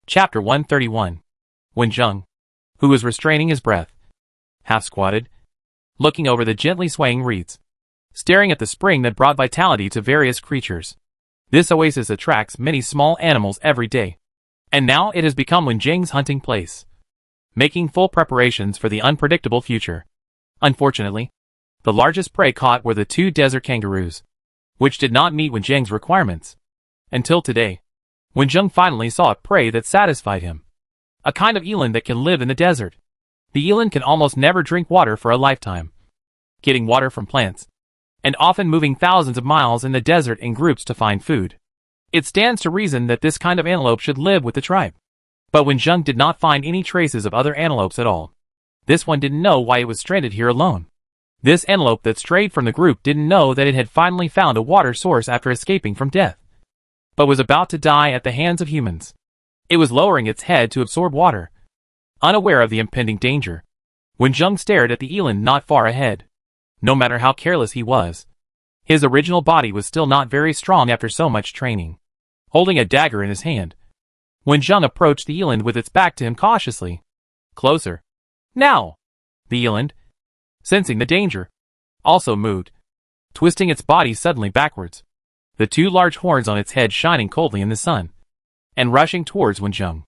Chapter 131. When Zheng, who was restraining his breath, half-squatted, looking over the gently swaying reeds, staring at the spring that brought vitality to various creatures. This oasis attracts many small animals every day, and now it has become Wen Zheng's hunting place, making full preparations for the unpredictable future. Unfortunately, the largest prey caught were the two desert kangaroos, which did not meet Wen Zheng's requirements. Until today, Wen Zheng finally saw a prey that satisfied him. A kind of eland that can live in the desert. The eland can almost never drink water for a lifetime, getting water from plants, and often moving thousands of miles in the desert in groups to find food. It stands to reason that this kind of antelope should live with the tribe. But Wen Zheng did not find any traces of other antelopes at all. This one didn't know why it was stranded here alone. This antelope that strayed from the group didn't know that it had finally found a water source after escaping from death, but was about to die at the hands of humans. It was lowering its head to absorb water. Unaware of the impending danger, Wen Zheng stared at the eland not far ahead. No matter how careless he was, his original body was still not very strong after so much training. Holding a dagger in his hand, Wen Zheng approached the eland with its back to him cautiously. Closer. Now! The eland, sensing the danger, also moved, twisting its body suddenly backwards, the two large horns on its head shining coldly in the sun, and rushing towards Wen Zheng.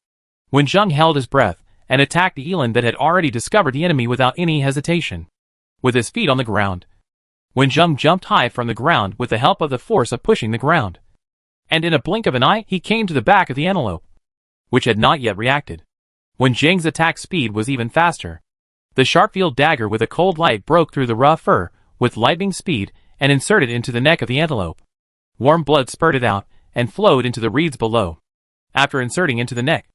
Wen Zheng held his breath and attacked the eland that had already discovered the enemy without any hesitation. With his feet on the ground, Wen Zheng jumped high from the ground with the help of the force of pushing the ground, and in a blink of an eye he came to the back of the antelope, which had not yet reacted. Wen Zheng's attack speed was even faster. The sharp-filled dagger with a cold light broke through the rough fur with lightning speed and inserted into the neck of the antelope. Warm blood spurted out and flowed into the reeds below. After inserting into the neck,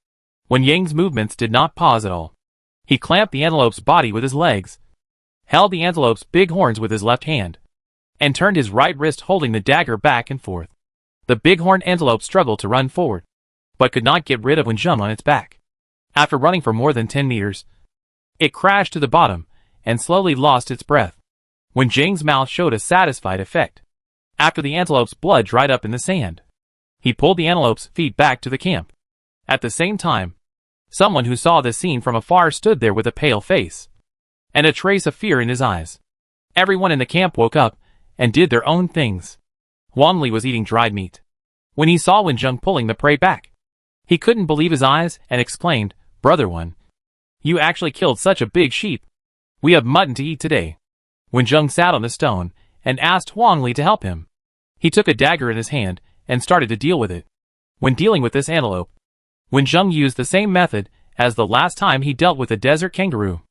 Wen Zheng's movements did not pause at all. He clamped the antelope's body with his legs, held the antelope's big horns with his left hand, and turned his right wrist holding the dagger back and forth. The bighorn antelope struggled to run forward, but could not get rid of Wen Zheng on its back. After running for more than 10 meters, it crashed to the bottom and slowly lost its breath. Wen Zheng's mouth showed a satisfied effect. After the antelope's blood dried up in the sand, he pulled the antelope's feet back to the camp. At the same time, someone who saw this scene from afar stood there with a pale face and a trace of fear in his eyes. Everyone in the camp woke up and did their own things. Huang Li was eating dried meat when he saw Wen Zheng pulling the prey back. He couldn't believe his eyes and exclaimed, "Brother Wen, you actually killed such a big sheep. We have mutton to eat today." Wen Zheng sat on the stone and asked Huang Li to help him. He took a dagger in his hand and started to deal with it. When dealing with this antelope, Wen Zheng used the same method as the last time he dealt with the desert kangaroo.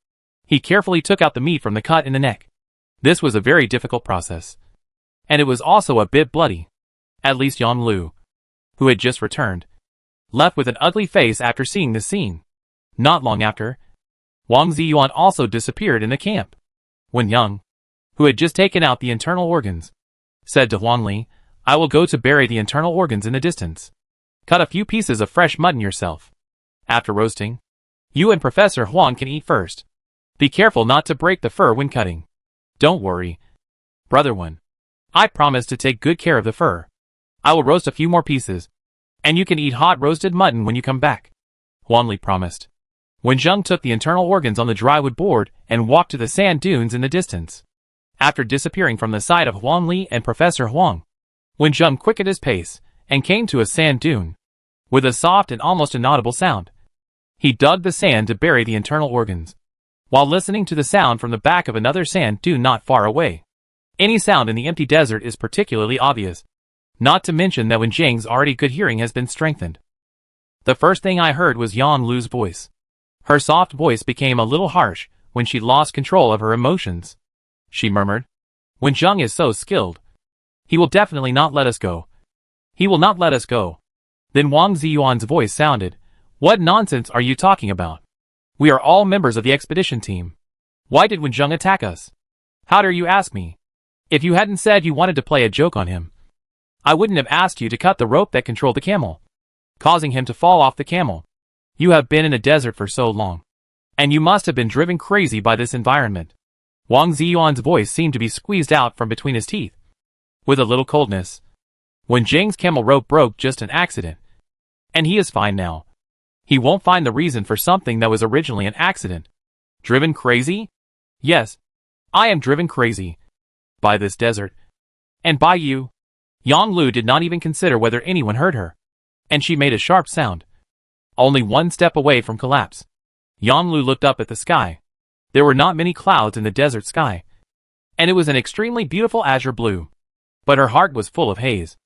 He carefully took out the meat from the cut in the neck. This was a very difficult process, and it was also a bit bloody. At least Yang Lu, who had just returned, left with an ugly face after seeing the scene. Not long after, Wang Ziyuan also disappeared in the camp. Wen Yang, who had just taken out the internal organs, said to Huang Li, "I will go to bury the internal organs in the distance. Cut a few pieces of fresh mutton yourself. After roasting, you and Professor Huang can eat first. Be careful not to break the fur when cutting. Don't worry, Brother Wen. I promise to take good care of the fur. I will roast a few more pieces, and you can eat hot roasted mutton when you come back," Huang Li promised. Wen Zheng took the internal organs on the drywood board and walked to the sand dunes in the distance. After disappearing from the sight of Huang Li and Professor Huang, Wen Zheng quickened his pace and came to a sand dune. With a soft and almost inaudible sound, he dug the sand to bury the internal organs, while listening to the sound from the back of another sand dune not far away. Any sound in the empty desert is particularly obvious, not to mention that Wen Zheng's already good hearing has been strengthened. The first thing I heard was Yang Lu's voice. Her soft voice became a little harsh when she lost control of her emotions. She murmured, "Wen Zheng is so skilled. He will definitely not let us go. He will not let us go." Then Wang Ziyuan's voice sounded, "What nonsense are you talking about? We are all members of the expedition team. Why did Wen Zheng attack us? How dare you ask me? If you hadn't said you wanted to play a joke on him, I wouldn't have asked you to cut the rope that controlled the camel, causing him to fall off the camel. You have been in a desert for so long, and you must have been driven crazy by this environment." Wang Ziyuan's voice seemed to be squeezed out from between his teeth. With a little coldness, Wen Zheng's camel rope broke just an accident, and he is fine now. He won't find the reason for something that was originally an accident. Driven crazy? Yes, I am driven crazy. By this desert. And by you. Yang Lu did not even consider whether anyone heard her. And she made a sharp sound. Only one step away from collapse. Yang Lu looked up at the sky. There were not many clouds in the desert sky. And it was an extremely beautiful azure blue. But her heart was full of haze.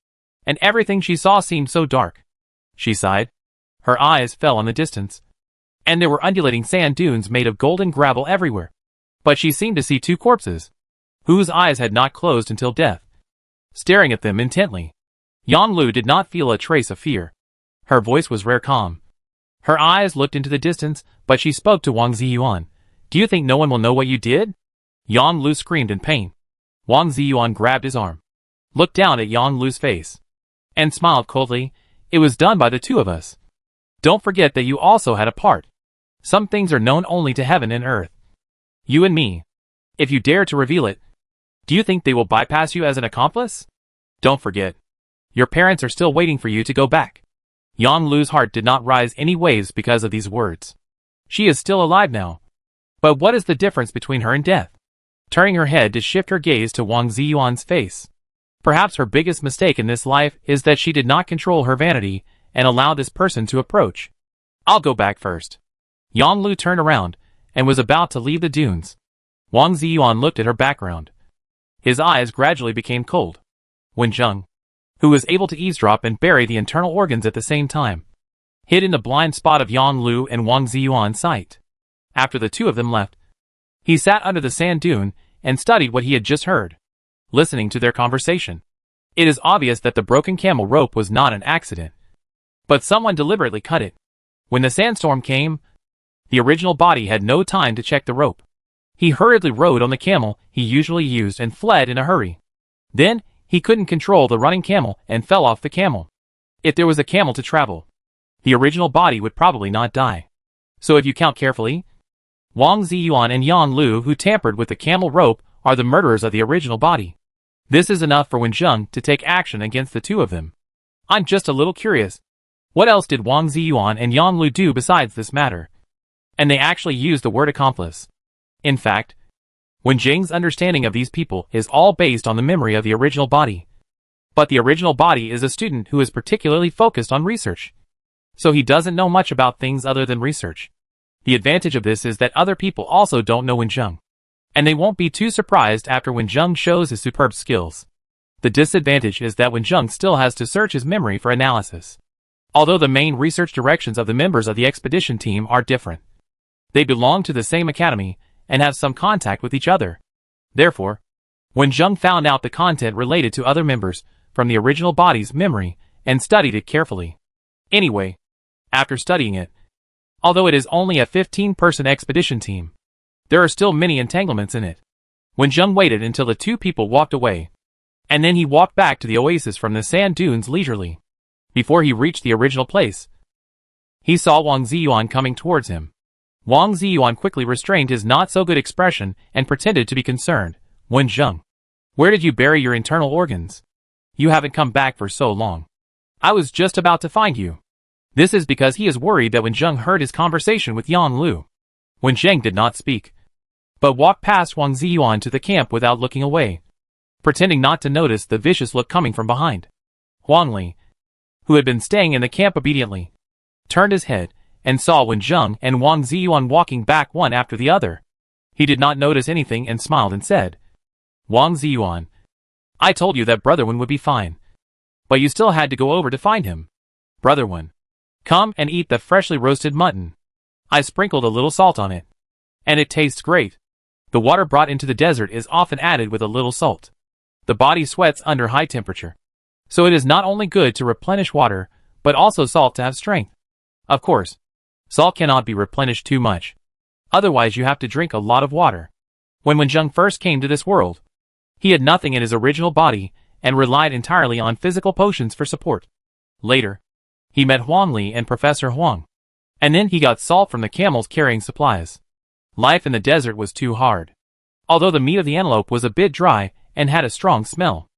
And everything she saw seemed so dark. She sighed. Her eyes fell on the distance. And there were undulating sand dunes made of golden gravel everywhere. But she seemed to see two corpses, whose eyes had not closed until death, staring at them intently. Yang Lu did not feel a trace of fear. Her voice was rare calm. Her eyes looked into the distance, but she spoke to Wang Ziyuan. Do you think no one will know what you did? Yang Lu screamed in pain. Wang Ziyuan grabbed his arm, looked down at Yang Lu's face, and smiled coldly. It was done by the two of us. Don't forget that you also had a part. Some things are known only to heaven and earth. You and me. If you dare to reveal it, do you think they will bypass you as an accomplice? Don't forget. Your parents are still waiting for you to go back. Yang Lu's heart did not rise any waves because of these words. She is still alive now. But what is the difference between her and death? Turning her head to shift her gaze to Wang Ziyuan's face. Perhaps her biggest mistake in this life is that she did not control her vanity and allow this person to approach. I'll go back first. Yang Lu turned around and was about to leave the dunes. Wang Ziyuan looked at her background. His eyes gradually became cold. Wen Zheng, who was able to eavesdrop and bury the internal organs at the same time, hid in the blind spot of Yang Lu and Wang Ziyuan's sight. After the two of them left, he sat under the sand dune and studied what he had just heard, listening to their conversation. It is obvious that the broken camel rope was not an accident, but someone deliberately cut it. When the sandstorm came, the original body had no time to check the rope. He hurriedly rode on the camel he usually used and fled in a hurry. Then, he couldn't control the running camel and fell off the camel. If there was a camel to travel, the original body would probably not die. So if you count carefully, Wang Ziyuan and Yang Lu, who tampered with the camel rope, are the murderers of the original body. This is enough for Wen Zheng to take action against the two of them. I'm just a little curious. What else did Wang Ziyuan and Yang Lu do besides this matter? And they actually used the word accomplice. In fact, Wen Zheng's understanding of these people is all based on the memory of the original body. But the original body is a student who is particularly focused on research. So he doesn't know much about things other than research. The advantage of this is that other people also don't know Wen Zheng, and they won't be too surprised after Wen Zheng shows his superb skills. The disadvantage is that Wen Zheng still has to search his memory for analysis. Although the main research directions of the members of the expedition team are different, they belong to the same academy and have some contact with each other. Therefore, Wen Zheng found out the content related to other members from the original body's memory and studied it carefully. Anyway, after studying it, although it is only a 15-person expedition team, there are still many entanglements in it. Wen Zheng waited until the two people walked away, and then he walked back to the oasis from the sand dunes leisurely. Before he reached the original place, he saw Wang Ziyuan coming towards him. Wang Ziyuan quickly restrained his not-so-good expression and pretended to be concerned. Wen Zheng, where did you bury your internal organs? You haven't come back for so long. I was just about to find you. This is because he is worried that Wen Zheng heard his conversation with Yang Lu. Wen Zheng did not speak, but walked past Wang Ziyuan to the camp without looking away, pretending not to notice the vicious look coming from behind. Huang Li, who had been staying in the camp obediently, turned his head and saw Wen Zheng and Wang Ziyuan walking back one after the other. He did not notice anything and smiled and said, Wang Ziyuan, I told you that Brother Wen would be fine, but you still had to go over to find him. Brother Wen, come and eat the freshly roasted mutton. I sprinkled a little salt on it, and it tastes great. The water brought into the desert is often added with a little salt. The body sweats under high temperature, so it is not only good to replenish water, but also salt to have strength. Of course, salt cannot be replenished too much. Otherwise you have to drink a lot of water. When Wen Zheng first came to this world, he had nothing in his original body and relied entirely on physical potions for support. Later, he met Huang Li and Professor Huang, and then he got salt from the camels carrying supplies. Life in the desert was too hard. Although the meat of the antelope was a bit dry and had a strong smell,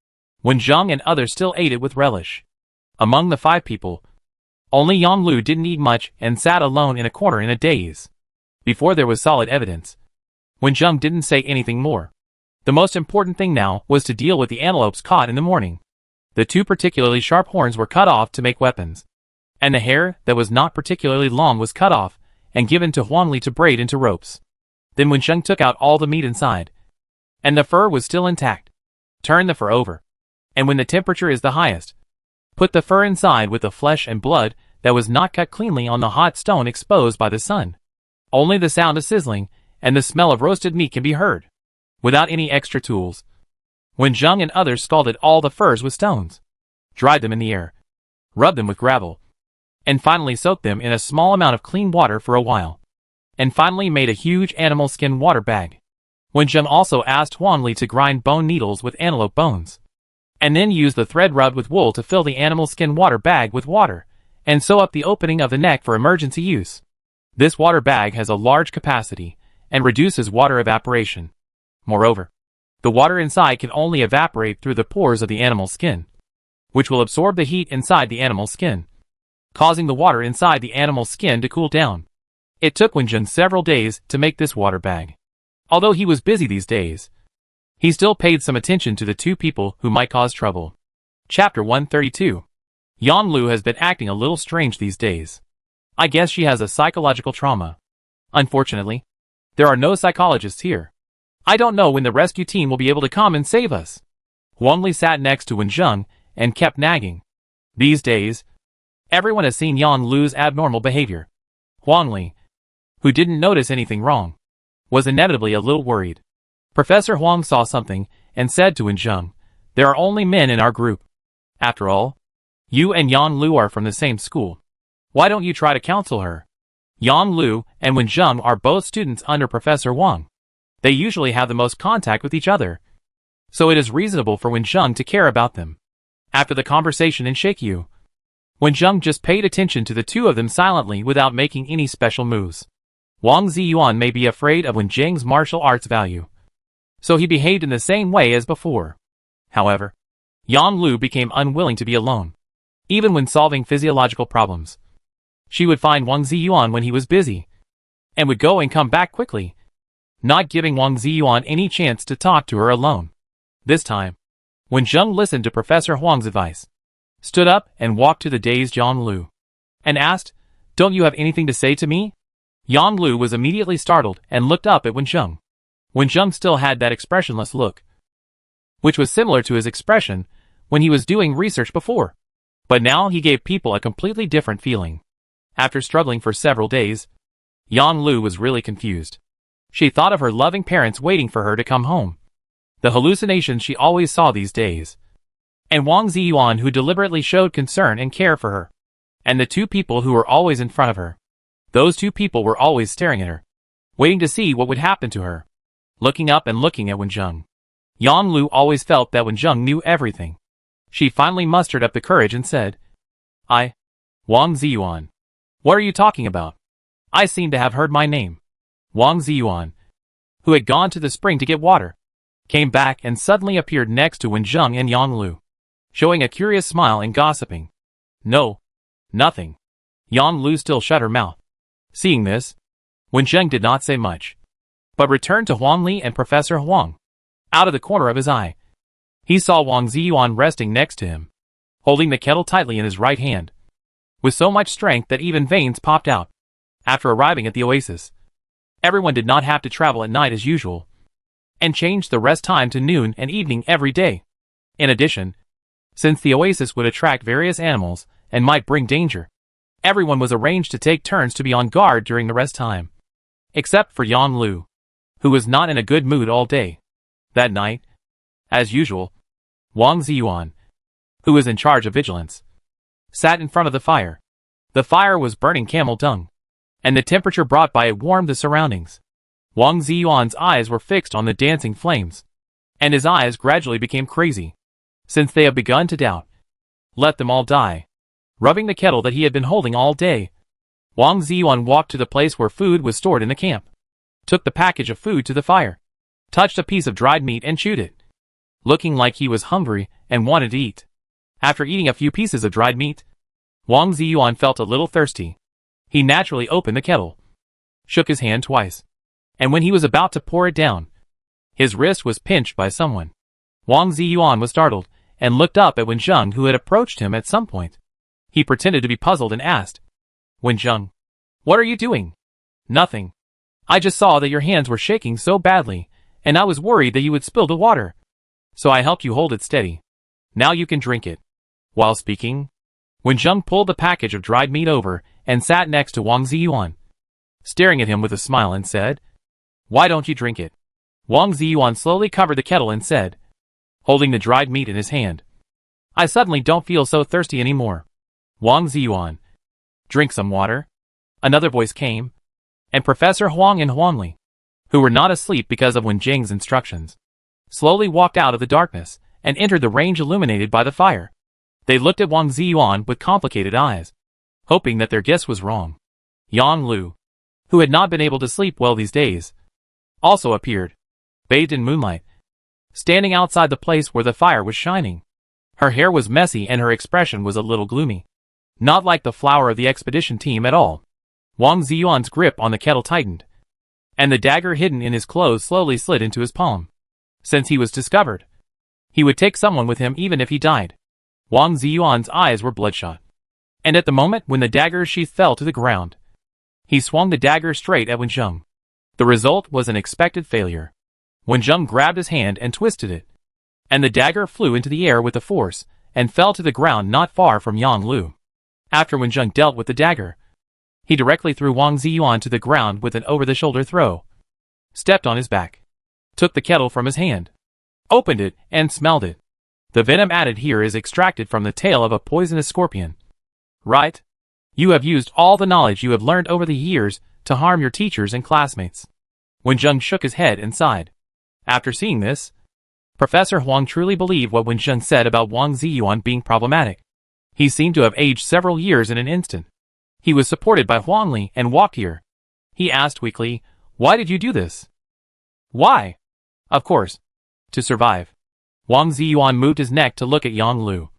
Wen Zheng and others still ate it with relish. Among the 5 people, Only Yang Lu didn't eat much and sat alone in a corner in a daze. Before there was solid evidence, Wen Zheng didn't say anything more. The most important thing now was to deal with the antelopes caught in the morning. The two particularly sharp horns were cut off to make weapons, and the hair that was not particularly long was cut off and given to Huangli to braid into ropes. Then Wen Zheng took out all the meat inside, and the fur was still intact. Turn the fur over, and when the temperature is the highest, put the fur inside with the flesh and blood that was not cut cleanly on the hot stone exposed by the sun. Only the sound of sizzling and the smell of roasted meat can be heard. Without any extra tools, Wen Zheng and others scalded all the furs with stones, dried them in the air, rubbed them with gravel, and finally soaked them in a small amount of clean water for a while, and finally made a huge animal skin water bag. Wen Zheng also asked Huangli to grind bone needles with antelope bones, and then use the thread rubbed with wool to fill the animal skin water bag with water, and sew up the opening of the neck for emergency use. This water bag has a large capacity, and reduces water evaporation. Moreover, the water inside can only evaporate through the pores of the animal skin, which will absorb the heat inside the animal skin, causing the water inside the animal skin to cool down. It took Wen Zheng several days to make this water bag. Although he was busy these days, he still paid some attention to the two people who might cause trouble. Chapter 132. Yang Lu has been acting a little strange these days. I guess she has a psychological trauma. Unfortunately, there are no psychologists here. I don't know when the rescue team will be able to come and save us. Huangli sat next to Wen Zheng and kept nagging. These days, everyone has seen Yang Lu's abnormal behavior. Huangli, who didn't notice anything wrong, was inevitably a little worried. Professor Huang saw something and said to Wen Zheng, "There are only men in our group. After all, you and Yang Lu are from the same school. Why don't you try to counsel her?" Yang Lu and Wen Zheng are both students under Professor Huang. They usually have the most contact with each other, so it is reasonable for Wen Zheng to care about them. After the conversation in Shakyu, Wen Zheng just paid attention to the two of them silently without making any special moves. Wang Ziyuan may be afraid of Wen Zheng's martial arts value, so he behaved in the same way as before. However, Yang Lu became unwilling to be alone, even when solving physiological problems. She would find Wang Ziyuan when he was busy, and would go and come back quickly, not giving Wang Ziyuan any chance to talk to her alone. This time, Wen Zheng listened to Professor Huang's advice, stood up and walked to the dazed Yang Lu, and asked, "Don't you have anything to say to me?" Yang Lu was immediately startled and looked up at Wen Zheng. Wen Zheng still had that expressionless look, which was similar to his expression when he was doing research before. But now he gave people a completely different feeling. After struggling for several days, Yang Lu was really confused. She thought of her loving parents waiting for her to come home, the hallucinations she always saw these days, and Wang Ziyuan who deliberately showed concern and care for her, and the two people who were always in front of her. Those two people were always staring at her, waiting to see what would happen to her, looking up and looking at Wen Zheng. Yang Lu always felt that Wen Zheng knew everything. She finally mustered up the courage and said, Wang Ziyuan. What are you talking about? I seem to have heard my name." Wang Ziyuan, who had gone to the spring to get water, came back and suddenly appeared next to Wen Zheng and Yang Lu, showing a curious smile and gossiping. "No, nothing." Yang Lu still shut her mouth. Seeing this, Wen Zheng did not say much, but returned to Huangli and Professor Huang. Out of the corner of his eye, he saw Wang Ziyuan resting next to him, holding the kettle tightly in his right hand, with so much strength that even veins popped out. After arriving at the oasis, everyone did not have to travel at night as usual, and changed the rest time to noon and evening every day. In addition, since the oasis would attract various animals and might bring danger, everyone was arranged to take turns to be on guard during the rest time, except for Yang Lu, who was not in a good mood all day. That night, as usual, Wang Ziyuan, who was in charge of vigilance, sat in front of the fire. The fire was burning camel dung, and the temperature brought by it warmed the surroundings. Wang Ziyuan's eyes were fixed on the dancing flames, and his eyes gradually became crazy. Since they have begun to doubt, let them all die. Rubbing the kettle that he had been holding all day, Wang Ziyuan walked to the place where food was stored in the camp, took the package of food to the fire, touched a piece of dried meat and chewed it, looking like he was hungry and wanted to eat. After eating a few pieces of dried meat, Wang Ziyuan felt a little thirsty. He naturally opened the kettle, shook his hand twice, and when he was about to pour it down, his wrist was pinched by someone. Wang Ziyuan was startled, and looked up at Wen Zheng, who had approached him at some point. He pretended to be puzzled and asked, "Wen Zheng, what are you doing?" "Nothing. I just saw that your hands were shaking so badly, and I was worried that you would spill the water. So I helped you hold it steady. Now you can drink it." While speaking, Wen Zheng pulled the package of dried meat over and sat next to Wang Ziyuan, staring at him with a smile and said, "Why don't you drink it?" Wang Ziyuan slowly covered the kettle and said, holding the dried meat in his hand, "I suddenly don't feel so thirsty anymore." Wang Ziyuan, "Drink some water." Another voice came, and Professor Huang and Huangli, who were not asleep because of Wen Zheng's instructions, slowly walked out of the darkness and entered the range illuminated by the fire. They looked at Wang Ziyuan with complicated eyes, hoping that their guess was wrong. Yang Lu, who had not been able to sleep well these days, also appeared, bathed in moonlight, standing outside the place where the fire was shining. Her hair was messy and her expression was a little gloomy, not like the flower of the expedition team at all. Wang Ziyuan's grip on the kettle tightened, and the dagger hidden in his clothes slowly slid into his palm. Since he was discovered, he would take someone with him even if he died. Wang Ziyuan's eyes were bloodshot, and at the moment when the dagger's sheath fell to the ground, he swung the dagger straight at Wen Zheng. The result was an expected failure. Wen Zheng grabbed his hand and twisted it, and the dagger flew into the air with a force and fell to the ground not far from Yang Lu. After Wen Zheng dealt with the dagger, he directly threw Wang Ziyuan to the ground with an over-the-shoulder throw, stepped on his back, took the kettle from his hand, opened it, and smelled it. The venom added here is extracted from the tail of a poisonous scorpion. Right? You have used all the knowledge you have learned over the years to harm your teachers and classmates. Wen Zheng shook his head and sighed. After seeing this, Professor Huang truly believed what Wen Zheng said about Wang Ziyuan being problematic. He seemed to have aged several years in an instant. He was supported by Huangli and walked here. He asked weakly, "Why did you do this?" "Why?" "Of course, to survive." Wang Ziyuan moved his neck to look at Yang Lu,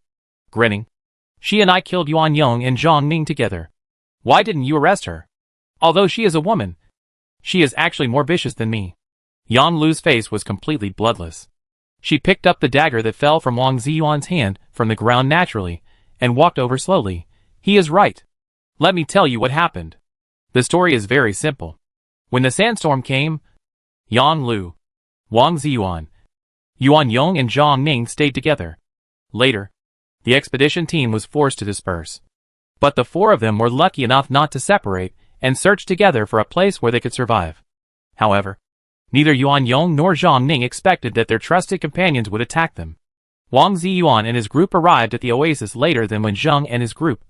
grinning. "She and I killed Yuan Yong and Zhang Ning together. Why didn't you arrest her? Although she is a woman, she is actually more vicious than me." Yang Lu's face was completely bloodless. She picked up the dagger that fell from Wang Ziyuan's hand from the ground naturally, and walked over slowly. "He is right. Let me tell you what happened. The story is very simple. When the sandstorm came, Yang Lu, Wang Ziyuan, Yuan Yong and Zhang Ning stayed together. Later, the expedition team was forced to disperse. But the four of them were lucky enough not to separate and search together for a place where they could survive. However, neither Yuan Yong nor Zhang Ning expected that their trusted companions would attack them. Wang Ziyuan and his group arrived at the oasis later than Wen Zheng and his group,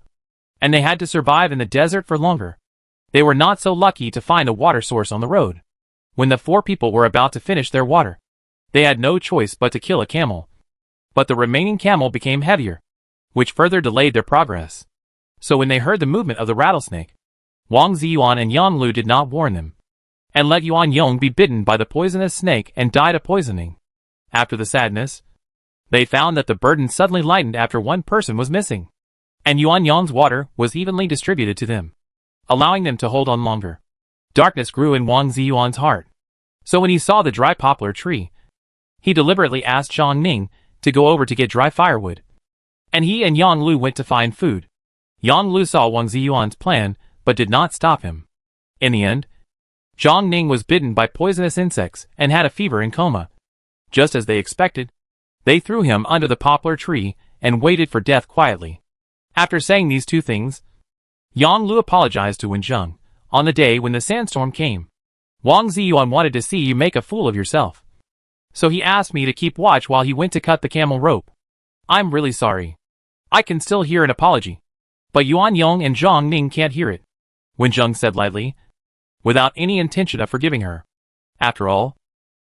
and they had to survive in the desert for longer. They were not so lucky to find a water source on the road. When the four people were about to finish their water, they had no choice but to kill a camel. But the remaining camel became heavier, which further delayed their progress. So when they heard the movement of the rattlesnake, Wang Ziyuan and Yang Lu did not warn them, and let Yuan Yong be bitten by the poisonous snake and died of poisoning. After the sadness, they found that the burden suddenly lightened after one person was missing, and Yuan Yong's water was evenly distributed to them, allowing them to hold on longer. Darkness grew in Wang Ziyuan's heart. So when he saw the dry poplar tree, he deliberately asked Zhang Ning to go over to get dry firewood, and he and Yang Lu went to find food. Yang Lu saw Wang Ziyuan's plan, but did not stop him. In the end, Zhang Ning was bitten by poisonous insects and had a fever and coma. Just as they expected, they threw him under the poplar tree and waited for death quietly. After saying these two things, Yang Lu apologized to Wen Zheng on the day when the sandstorm came. "Wang Ziyuan wanted to see you make a fool of yourself, so he asked me to keep watch while he went to cut the camel rope. I'm really sorry. I can still hear an apology, but Yuan Yong and Zhang Ning can't hear it," Wen Zheng said lightly, without any intention of forgiving her. After all,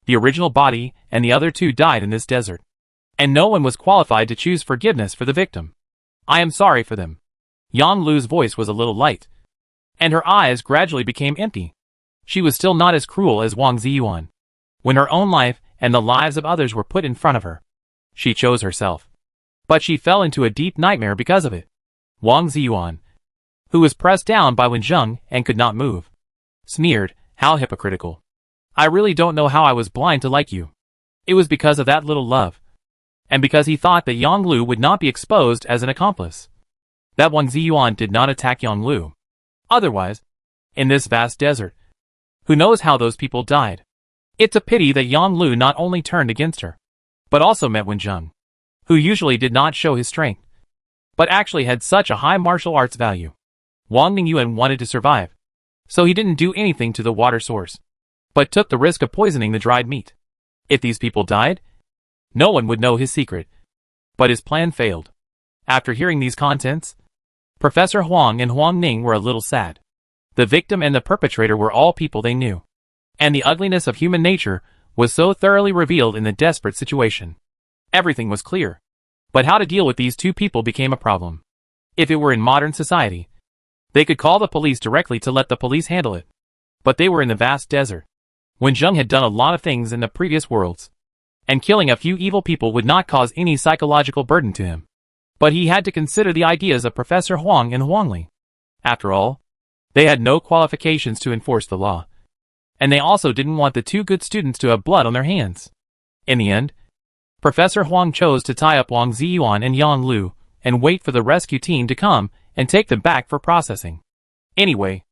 the original body and the other two died in this desert, and no one was qualified to choose forgiveness for the victim. "I am sorry for them." Yang Lu's voice was a little light, and her eyes gradually became empty. She was still not as cruel as Wang Ziyuan. When her own life and the lives of others were put in front of her, she chose herself. But she fell into a deep nightmare because of it. Wang Ziyuan, who was pressed down by Wenjung and could not move, sneered, "How hypocritical. I really don't know how I was blind to like you. It was because of that little love. And because he thought that Yang Lu would not be exposed as an accomplice. That Wang Ziyuan did not attack Yang Lu. Otherwise, in this vast desert, who knows how those people died. It's a pity that Yang Lu not only turned against her, but also met Wenjung, who usually did not show his strength, but actually had such a high martial arts value. Wang Ningyuan wanted to survive, so he didn't do anything to the water source, but took the risk of poisoning the dried meat. If these people died, no one would know his secret. But his plan failed. After hearing these contents, Professor Huang and Huang Ning were a little sad. The victim and the perpetrator were all people they knew. And the ugliness of human nature was so thoroughly revealed in the desperate situation. Everything was clear. But how to deal with these two people became a problem. If it were in modern society, they could call the police directly to let the police handle it. But they were in the vast desert. Wenjung had done a lot of things in the previous worlds, and killing a few evil people would not cause any psychological burden to him. But he had to consider the ideas of Professor Huang and Huangli. After all, they had no qualifications to enforce the law. And they also didn't want the two good students to have blood on their hands. In the end, Professor Huang chose to tie up Wang Ziyuan and Yang Lu, and wait for the rescue team to come and take them back for processing. Anyway,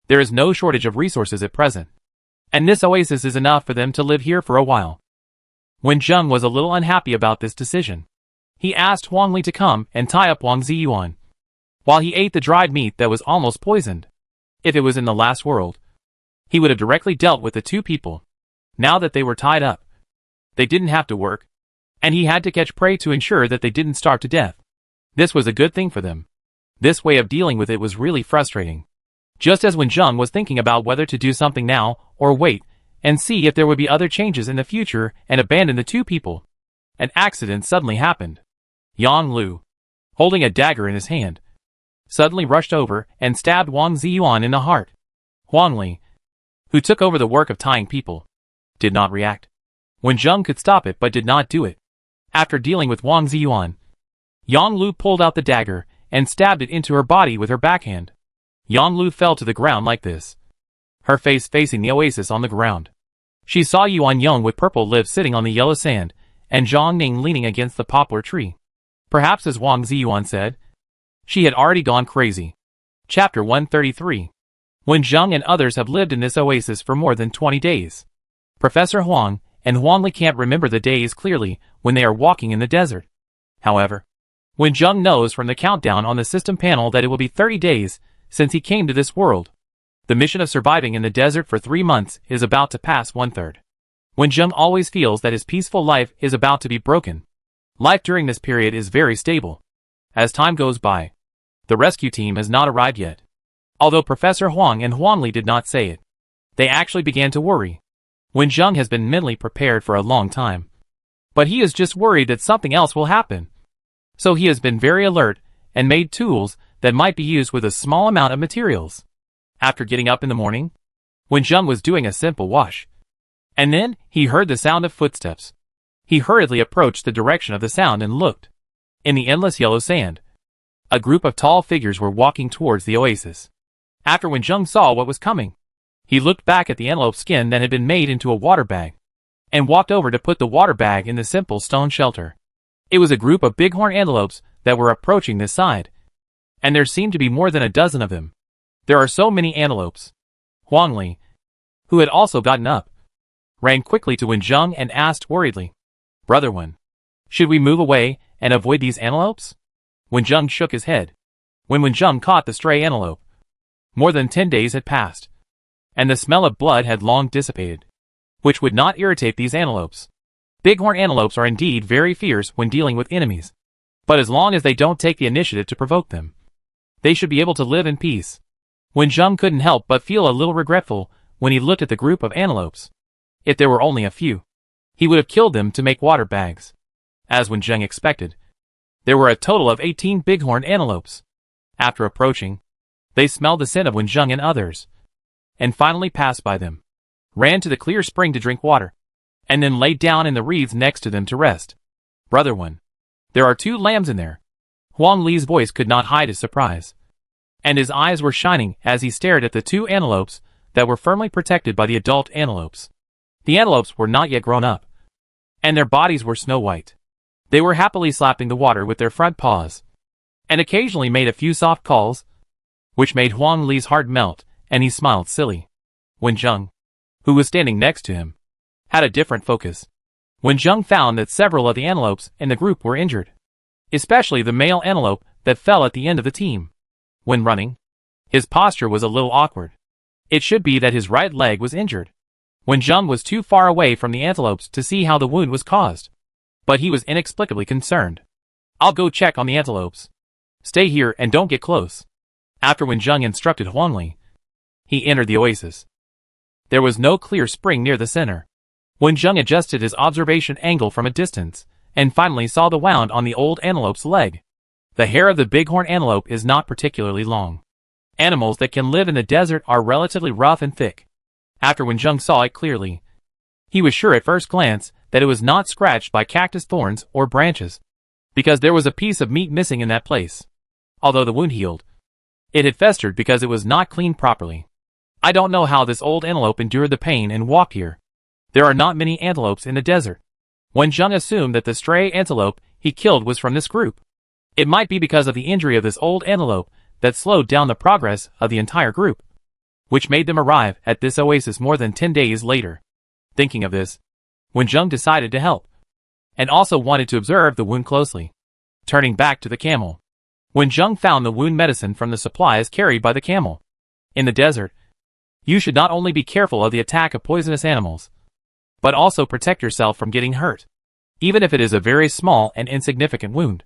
there is no shortage of resources at present, and this oasis is enough for them to live here for a while. Wenjung was a little unhappy about this decision. He asked Huangli to come and tie up Wang Ziyuan, while he ate the dried meat that was almost poisoned. If it was in the last world, he would have directly dealt with the two people. Now that they were tied up, they didn't have to work, and he had to catch prey to ensure that they didn't starve to death. This was a good thing for them. This way of dealing with it was really frustrating. Just as Wenjung was thinking about whether to do something now or wait and see if there would be other changes in the future and abandon the two people, an accident suddenly happened. Yang Lu, holding a dagger in his hand, suddenly rushed over and stabbed Wang Ziyuan in the heart. Huangli, who took over the work of tying people, did not react. Wenjung could stop it but did not do it. After dealing with Wang Ziyuan, Yang Lu pulled out the dagger and stabbed it into her body with her backhand. Yang Lu fell to the ground like this, her face facing the oasis on the ground. She saw Yuan Yong with purple lips sitting on the yellow sand, and Zhang Ning leaning against the poplar tree. Perhaps as Wang Ziyuan said, she had already gone crazy. Chapter 133. Wenjung and others have lived in this oasis for more than 20 days. Professor Huang and Huangli can't remember the days clearly when they are walking in the desert. However, Wenjung knows from the countdown on the system panel that it will be 30 days since he came to this world. The mission of surviving in the desert for 3 months is about to pass 1/3. Wenjung always feels that his peaceful life is about to be broken. Life during this period is very stable. As time goes by, the rescue team has not arrived yet. Although Professor Huang and Huangli did not say it, they actually began to worry. Wenjung has been mentally prepared for a long time, but he is just worried that something else will happen. So he has been very alert and made tools that might be used with a small amount of materials. After getting up in the morning, Wenjung was doing a simple wash, and then he heard the sound of footsteps. He hurriedly approached the direction of the sound and looked. In the endless yellow sand, a group of tall figures were walking towards the oasis. After Wenjung saw what was coming, he looked back at the antelope skin that had been made into a water bag, and walked over to put the water bag in the simple stone shelter. It was a group of bighorn antelopes that were approaching this side, and there seemed to be more than a dozen of them. There are so many antelopes. Huangli, who had also gotten up, ran quickly to Wenjung and asked worriedly, "Brother Wen, should we move away and avoid these antelopes?" Wenjung shook his head. When Wenjung caught the stray antelope, more than 10 days had passed, and the smell of blood had long dissipated, which would not irritate these antelopes. Bighorn antelopes are indeed very fierce when dealing with enemies, but as long as they don't take the initiative to provoke them, they should be able to live in peace. Wenjung couldn't help but feel a little regretful when he looked at the group of antelopes. If there were only a few, he would have killed them to make water bags. As Wenjung expected, there were a total of 18 bighorn antelopes. After approaching, they smelled the scent of Wenjung and others, and finally passed by them, ran to the clear spring to drink water, and then lay down in the reeds next to them to rest. "Brother Wen, there are 2 lambs in there," Huang Li's voice could not hide his surprise, and his eyes were shining as he stared at the two antelopes that were firmly protected by the adult antelopes. The antelopes were not yet grown up, and their bodies were snow white. They were happily slapping the water with their front paws, and occasionally made a few soft calls, which made Huang Li's heart melt, and he smiled silly. Wen Zheng, who was standing next to him, had a different focus. Wen Zheng found that several of the antelopes in the group were injured, especially the male antelope that fell at the end of the team. When running, his posture was a little awkward. It should be that his right leg was injured. Wen Zheng was too far away from the antelopes to see how the wound was caused, but he was inexplicably concerned. "I'll go check on the antelopes. Stay here and don't get close." After Wen Zheng instructed Huang Li, he entered the oasis. There was no clear spring near the center. Wen Zheng adjusted his observation angle from a distance, and finally saw the wound on the old antelope's leg. The hair of the bighorn antelope is not particularly long. Animals that can live in the desert are relatively rough and thick. After Wen Zheng saw it clearly, he was sure at first glance that it was not scratched by cactus thorns or branches, because there was a piece of meat missing in that place. Although the wound healed, it had festered because it was not cleaned properly. "I don't know how this old antelope endured the pain and walked here. There are not many antelopes in the desert." Wen Zheng assumed that the stray antelope he killed was from this group. It might be because of the injury of this old antelope that slowed down the progress of the entire group, which made them arrive at this oasis more than 10 days later. Thinking of this, Wen Zheng decided to help, and also wanted to observe the wound closely. Turning back to the camel, Wen Zheng found the wound medicine from the supplies carried by the camel. In the desert, you should not only be careful of the attack of poisonous animals, but also protect yourself from getting hurt, even if it is a very small and insignificant wound.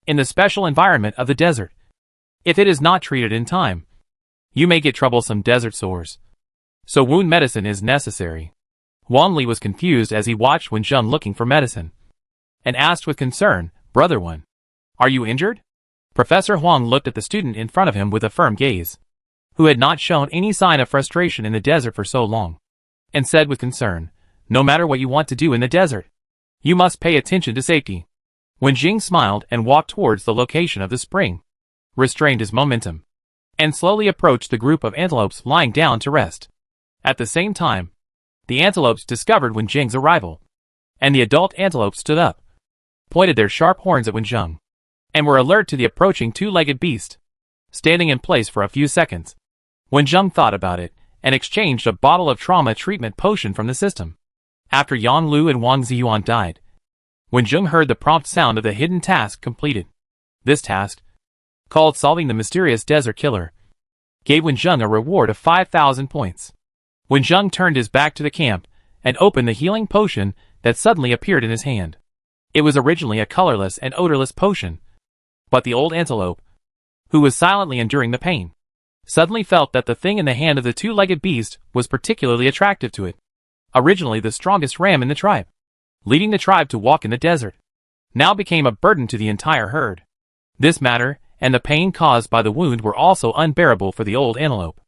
In the special environment of the desert, if it is not treated in time, you may get troublesome desert sores. So wound medicine is necessary. Huang Li was confused as he watched Wen Zheng looking for medicine, and asked with concern, "Brother Wen, are you injured?" Professor Huang looked at the student in front of him with a firm gaze, who had not shown any sign of frustration in the desert for so long, and said with concern, "No matter what you want to do in the desert, you must pay attention to safety." Wen Zheng smiled and walked towards the location of the spring, restrained his momentum, and slowly approached the group of antelopes lying down to rest. At the same time, the antelopes discovered Wen Zheng's arrival, and the adult antelopes stood up, pointed their sharp horns at Wen Zheng, and were alert to the approaching two-legged beast, standing in place for a few seconds. Wen Zheng thought about it, and exchanged a bottle of trauma treatment potion from the system. After Yang Lu and Wang Ziyuan died, Wen Zheng heard the prompt sound of the hidden task completed. This task, called Solving the Mysterious Desert Killer, gave Wen Zheng a reward of 5,000 points. Wen Zheng turned his back to the camp, and opened the healing potion that suddenly appeared in his hand. It was originally a colorless and odorless potion, but the old antelope, who was silently enduring the pain, suddenly felt that the thing in the hand of the two-legged beast was particularly attractive to it. Originally the strongest ram in the tribe, leading the tribe to walk in the desert, now became a burden to the entire herd. This matter, and the pain caused by the wound, were also unbearable for the old antelope.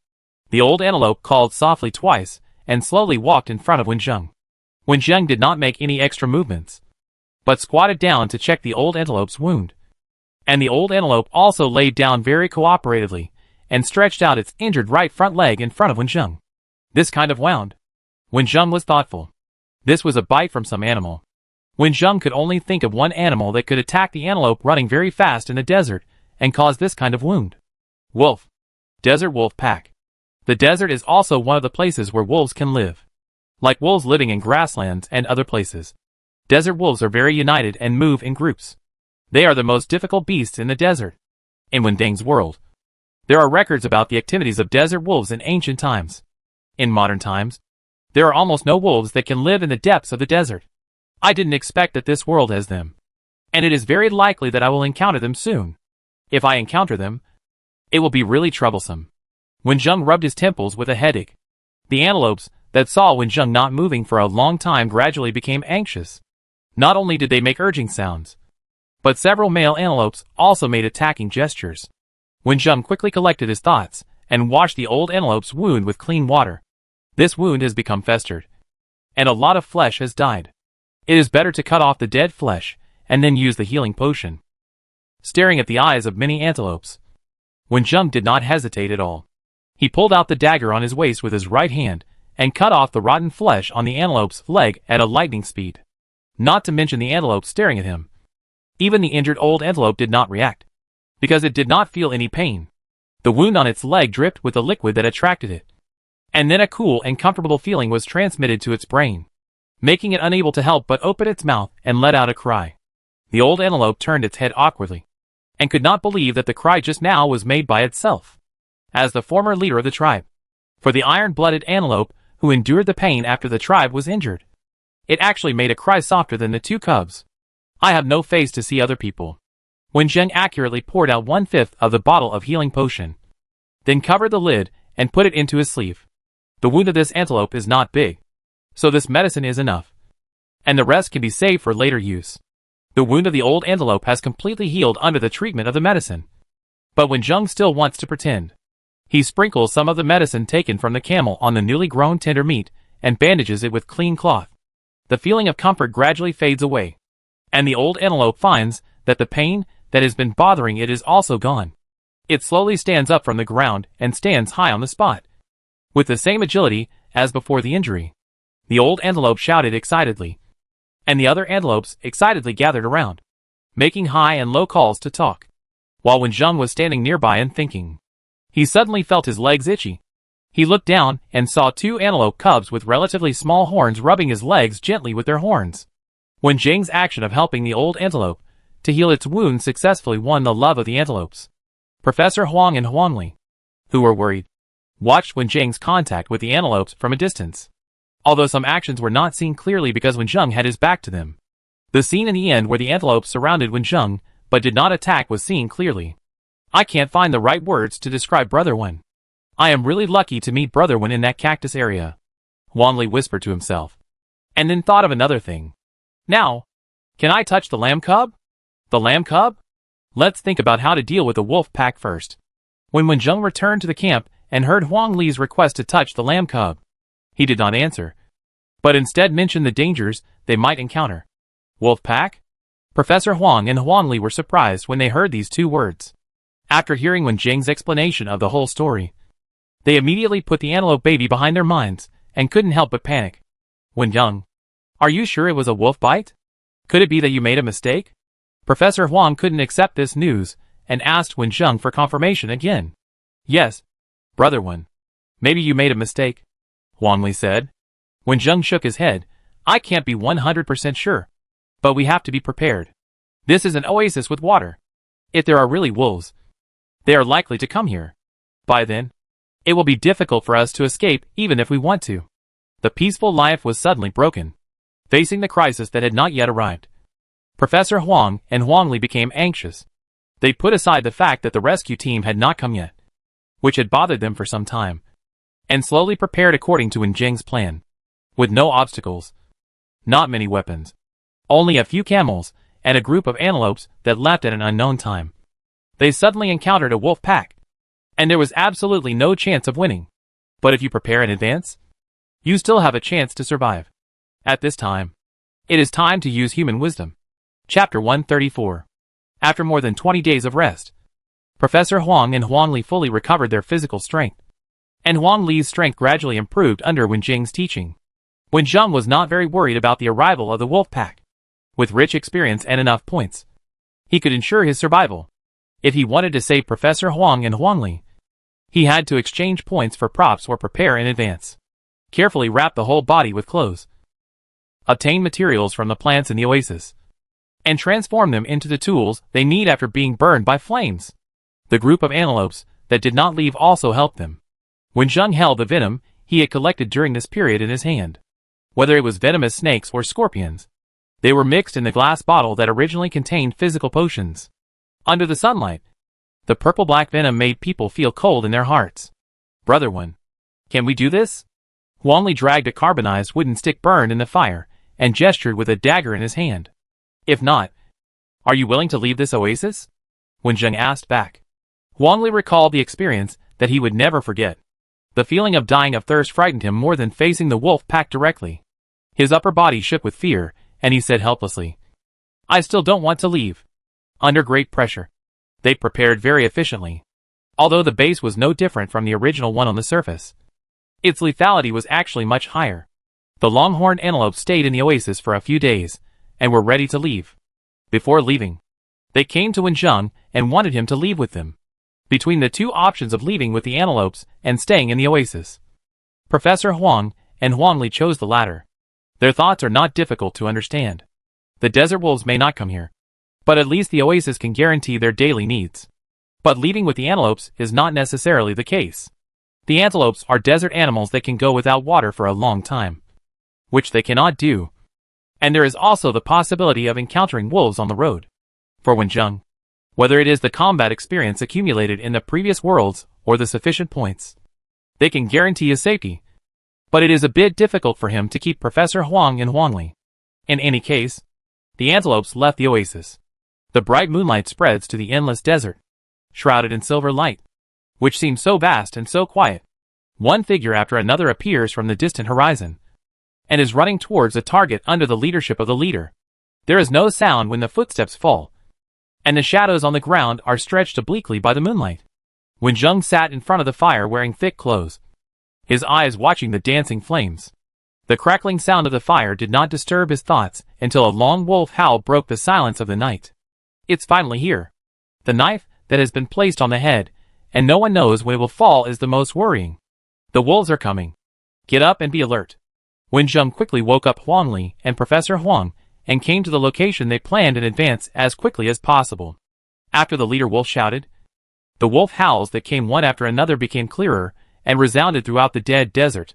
The old antelope called softly twice, and slowly walked in front of Wen Zheng. Wen Zheng did not make any extra movements, but squatted down to check the old antelope's wound. And the old antelope also laid down very cooperatively, and stretched out its injured right front leg in front of Wen Zheng. This kind of wound. Wen Zheng was thoughtful. This was a bite from some animal. Wen Zheng could only think of one animal that could attack the antelope running very fast in the desert, and cause this kind of wound. Wolf. Desert wolf pack. The desert is also one of the places where wolves can live. Like wolves living in grasslands and other places, desert wolves are very united and move in groups. They are the most difficult beasts in the desert. In Wen Deng's world, there are records about the activities of desert wolves in ancient times. In modern times, there are almost no wolves that can live in the depths of the desert. I didn't expect that this world has them, and it is very likely that I will encounter them soon. If I encounter them, it will be really troublesome. Wen Zheng rubbed his temples with a headache. The antelopes that saw Wen Zheng not moving for a long time gradually became anxious. Not only did they make urging sounds, but several male antelopes also made attacking gestures. Wen Zheng quickly collected his thoughts, and washed the old antelope's wound with clean water. This wound has become festered, and a lot of flesh has died. It is better to cut off the dead flesh, and then use the healing potion. staring at the eyes of many antelopes. Wenjung did not hesitate at all. He pulled out the dagger on his waist with his right hand, and cut off the rotten flesh on the antelope's leg at a lightning speed. Not to mention the antelope staring at him. Even the injured old antelope did not react, because it did not feel any pain. The wound on its leg dripped with the liquid that attracted it. And then a cool and comfortable feeling was transmitted to its brain, making it unable to help but open its mouth and let out a cry. The old antelope turned its head awkwardly, and could not believe that the cry just now was made by itself, as the former leader of the tribe. For the iron-blooded antelope, who endured the pain after the tribe was injured, it actually made a cry softer than the two cubs. I have no face to see other people. Wenjung accurately poured out 1/5 of the bottle of healing potion, then covered the lid and put it into his sleeve. The wound of this antelope is not big, so this medicine is enough, and the rest can be saved for later use. The wound of the old antelope has completely healed under the treatment of the medicine. But Wenjung still wants to pretend. He sprinkles some of the medicine taken from the camel on the newly grown tender meat, and bandages it with clean cloth. The feeling of comfort gradually fades away, and the old antelope finds that the pain that has been bothering it is also gone. It slowly stands up from the ground and stands high on the spot, with the same agility as before the injury. The old antelope shouted excitedly, and the other antelopes excitedly gathered around, making high and low calls to talk, while Wenjung was standing nearby and thinking. He suddenly felt his legs itchy. He looked down and saw two antelope cubs with relatively small horns rubbing his legs gently with their horns. Wenjung's action of helping the old antelope to heal its wound successfully won the love of the antelopes. Professor Huang and Huangli, who were worried, watched Wenjung's contact with the antelopes from a distance, although some actions were not seen clearly because Wenjung had his back to them. The scene in the end where the antelopes surrounded Wenjung but did not attack was seen clearly. I can't find the right words to describe Brother Wen. I am really lucky to meet Brother Wen in that cactus area, Huangli whispered to himself, and then thought of another thing. Now, can I touch the lamb cub? The lamb cub? Let's think about how to deal with the wolf pack first. When Wenjung returned to the camp and heard Huang Li's request to touch the lamb cub, he did not answer, but instead mentioned the dangers they might encounter. Wolf pack? Professor Huang and Huang Li were surprised when they heard these two words. After hearing Wenjung's explanation of the whole story, they immediately put the antelope baby behind their minds and couldn't help but panic. Wenjung, are you sure it was a wolf bite? Could it be that you made a mistake? Professor Huang couldn't accept this news and asked Wenjung for confirmation again. Yes, Brother Wen. Maybe you made a mistake, Huang Li said. Wenjung shook his head. I can't be 100% sure, but we have to be prepared. This is an oasis with water. If there are really wolves, they are likely to come here. By then, it will be difficult for us to escape even if we want to. The peaceful life was suddenly broken, facing the crisis that had not yet arrived. Professor Huang and Huang Li became anxious. They put aside the fact that the rescue team had not come yet, which had bothered them for some time, and slowly prepared according to Wenjung's plan. With no obstacles, not many weapons, only a few camels, and a group of antelopes that left at an unknown time, they suddenly encountered a wolf pack, and there was absolutely no chance of winning. But if you prepare in advance, you still have a chance to survive. At this time, it is time to use human wisdom. Chapter 134. After more than 20 days of rest, Professor Huang and Huang Li fully recovered their physical strength, and Huang Li's strength gradually improved under Wenjung's teaching. Wenjung was not very worried about the arrival of the wolf pack. With rich experience and enough points, he could ensure his survival. If he wanted to save Professor Huang and Huang Li, he had to exchange points for props or prepare in advance. Carefully wrap the whole body with clothes, obtain materials from the plants in the oasis, and transform them into the tools they need after being burned by flames. The group of antelopes that did not leave also helped them. Wenjung held the venom he had collected during this period in his hand. Whether it was venomous snakes or scorpions, they were mixed in the glass bottle that originally contained physical potions. Under the sunlight, the purple-black venom made people feel cold in their hearts. Brother Wen, can we do this? Huang Li dragged a carbonized wooden stick burned in the fire and gestured with a dagger in his hand. If not, are you willing to leave this oasis? Wenjung asked back. Huang Li recalled the experience that he would never forget. The feeling of dying of thirst frightened him more than facing the wolf pack directly. His upper body shook with fear, and he said helplessly, I still don't want to leave. Under great pressure, they prepared very efficiently. Although the base was no different from the original one on the surface, its lethality was actually much higher. The longhorned antelope stayed in the oasis for a few days, and were ready to leave. Before leaving, they came to Wenjing and wanted him to leave with them. Between the two options of leaving with the antelopes and staying in the oasis, Professor Huang and Huang Li chose the latter. Their thoughts are not difficult to understand. The desert wolves may not come here, but at least the oasis can guarantee their daily needs. But leaving with the antelopes is not necessarily the case. The antelopes are desert animals that can go without water for a long time, which they cannot do. And there is also the possibility of encountering wolves on the road. For Wenjing, whether it is the combat experience accumulated in the previous worlds or the sufficient points, they can guarantee his safety. But it is a bit difficult for him to keep Professor Huang and Huang Li. In any case, the antelopes left the oasis. The bright moonlight spreads to the endless desert, shrouded in silver light, which seems so vast and so quiet. One figure after another appears from the distant horizon, and is running towards a target under the leadership of the leader. There is no sound when the footsteps fall, and the shadows on the ground are stretched obliquely by the moonlight. Wenjing sat in front of the fire wearing thick clothes, his eyes watching the dancing flames. The crackling sound of the fire did not disturb his thoughts until a long wolf howl broke the silence of the night. It's finally here. The knife that has been placed on the head, and no one knows when it will fall, is the most worrying. The wolves are coming. Get up and be alert. Wenjing quickly woke up Huang Li and Professor Huang and came to the location they planned in advance as quickly as possible. After the leader wolf shouted, the wolf howls that came one after another became clearer and resounded throughout the dead desert.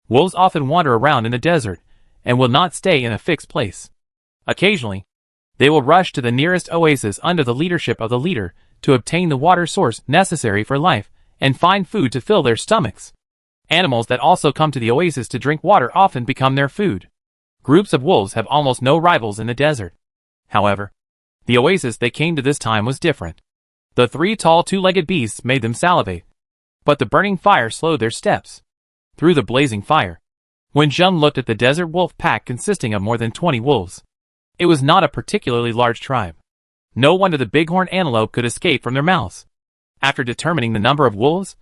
Wolves often wander around in the desert and will not stay in a fixed place. Occasionally, they will rush to the nearest oasis under the leadership of the leader to obtain the water source necessary for life and find food to fill their stomachs. Animals that also come to the oasis to drink water often become their food. Groups of wolves have almost no rivals in the desert. However, the oasis they came to this time was different. The three tall two-legged beasts made them salivate, but the burning fire slowed their steps. Through the blazing fire, Wenjing looked at the desert wolf pack consisting of more than 20 wolves. It was not a particularly large tribe. No wonder the bighorn antelope could escape from their mouths. After determining the number of wolves,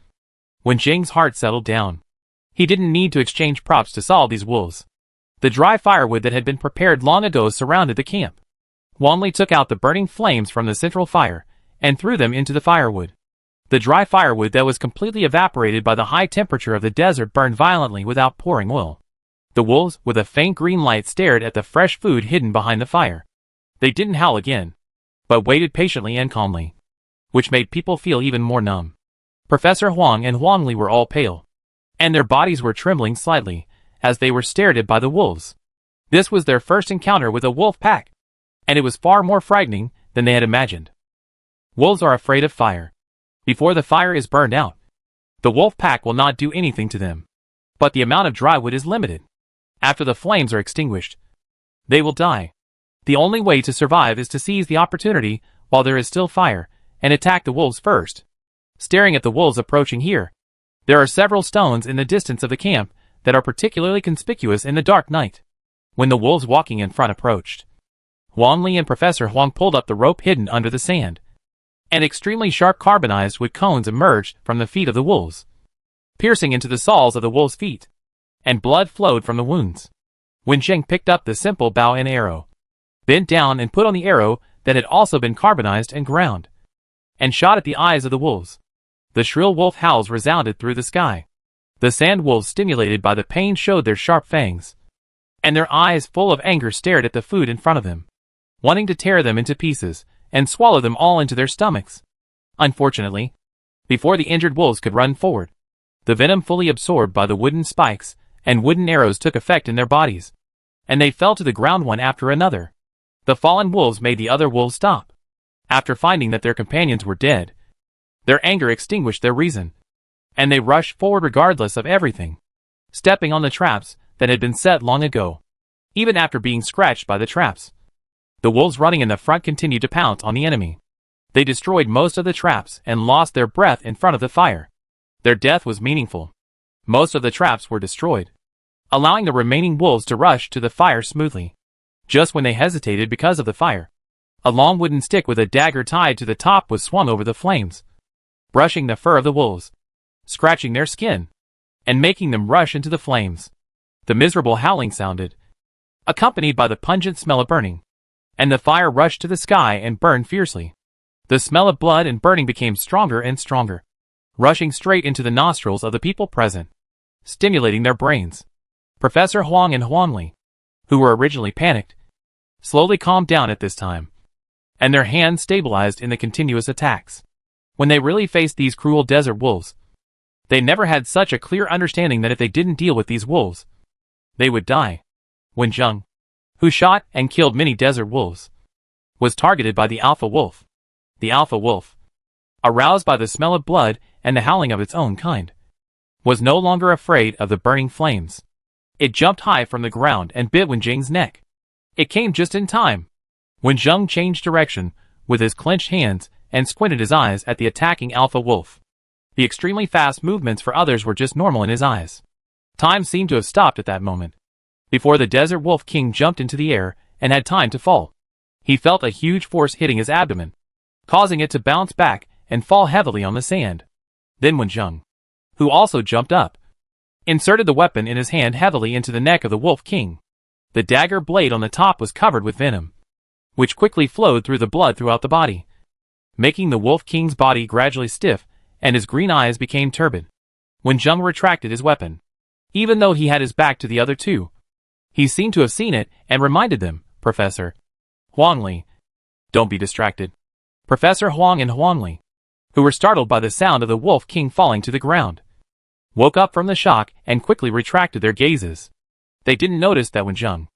Wenjing's heart settled down. He didn't need to exchange props to solve these wolves. The dry firewood that had been prepared long ago surrounded the camp. Huang Li took out the burning flames from the central fire and threw them into the firewood. The dry firewood that was completely evaporated by the high temperature of the desert burned violently without pouring oil. The wolves, with a faint green light, stared at the fresh food hidden behind the fire. They didn't howl again, but waited patiently and calmly, which made people feel even more numb. Professor Huang and Huang Li were all pale, and their bodies were trembling slightly as they were stared at by the wolves. This was their first encounter with a wolf pack, and it was far more frightening than they had imagined. Wolves are afraid of fire. Before the fire is burned out, the wolf pack will not do anything to them. But the amount of dry wood is limited. After the flames are extinguished, they will die. The only way to survive is to seize the opportunity while there is still fire and attack the wolves first. Staring at the wolves approaching here, there are several stones in the distance of the camp that are particularly conspicuous in the dark night. When the wolves walking in front approached, Huang Li and Professor Huang pulled up the rope hidden under the sand, and extremely sharp carbonized wood cones emerged from the feet of the wolves, piercing into the soles of the wolves' feet, and blood flowed from the wounds. Wenjing picked up the simple bow and arrow, bent down and put on the arrow that had also been carbonized and ground, and shot at the eyes of the wolves. The shrill wolf howls resounded through the sky. The sand wolves, stimulated by the pain, showed their sharp fangs, and their eyes full of anger stared at the food in front of them, wanting to tear them into pieces and swallow them all into their stomachs. Unfortunately, before the injured wolves could run forward, the venom fully absorbed by the wooden spikes and wooden arrows took effect in their bodies, and they fell to the ground one after another. The fallen wolves made the other wolves stop. After finding that their companions were dead, their anger extinguished their reason, and they rushed forward regardless of everything, stepping on the traps that had been set long ago. Even after being scratched by the traps, the wolves running in the front continued to pounce on the enemy. They destroyed most of the traps and lost their breath in front of the fire. Their death was meaningful. Most of the traps were destroyed, allowing the remaining wolves to rush to the fire smoothly. Just when they hesitated because of the fire, A long wooden stick with a dagger tied to the top was swung over the flames, brushing the fur of the wolves, scratching their skin, and making them rush into the flames. The miserable howling sounded, accompanied by the pungent smell of burning, and the fire rushed to the sky and burned fiercely. The smell of blood and burning became stronger and stronger, rushing straight into the nostrils of the people present, stimulating their brains. Professor Huang and Huangli, who were originally panicked, slowly calmed down at this time, and their hands stabilized in the continuous attacks. When they really faced these cruel desert wolves, they never had such a clear understanding that if they didn't deal with these wolves, they would die. When Zheng, who shot and killed many desert wolves, was targeted by the alpha wolf. The alpha wolf, aroused by the smell of blood and the howling of its own kind, was no longer afraid of the burning flames. It jumped high from the ground and bit Wen Zheng's neck. It came just in time. When Zheng changed direction with his clenched hands and squinted his eyes at the attacking alpha wolf, the extremely fast movements for others were just normal in his eyes. Time seemed to have stopped at that moment. Before the desert wolf king jumped into the air and had time to fall, he felt a huge force hitting his abdomen, causing it to bounce back and fall heavily on the sand. Then Wen Zheng, who also jumped up, inserted the weapon in his hand heavily into the neck of the wolf king. The dagger blade on the top was covered with venom, which quickly flowed through the blood throughout the body, making the wolf king's body gradually stiff and his green eyes became turbid. When Zheng retracted his weapon, even though he had his back to the other two, he seemed to have seen it and reminded them, Professor Huangli, don't be distracted. Professor Huang and Huangli, who were startled by the sound of the wolf king falling to the ground, woke up from the shock and quickly retracted their gazes. They didn't notice that when Zheng,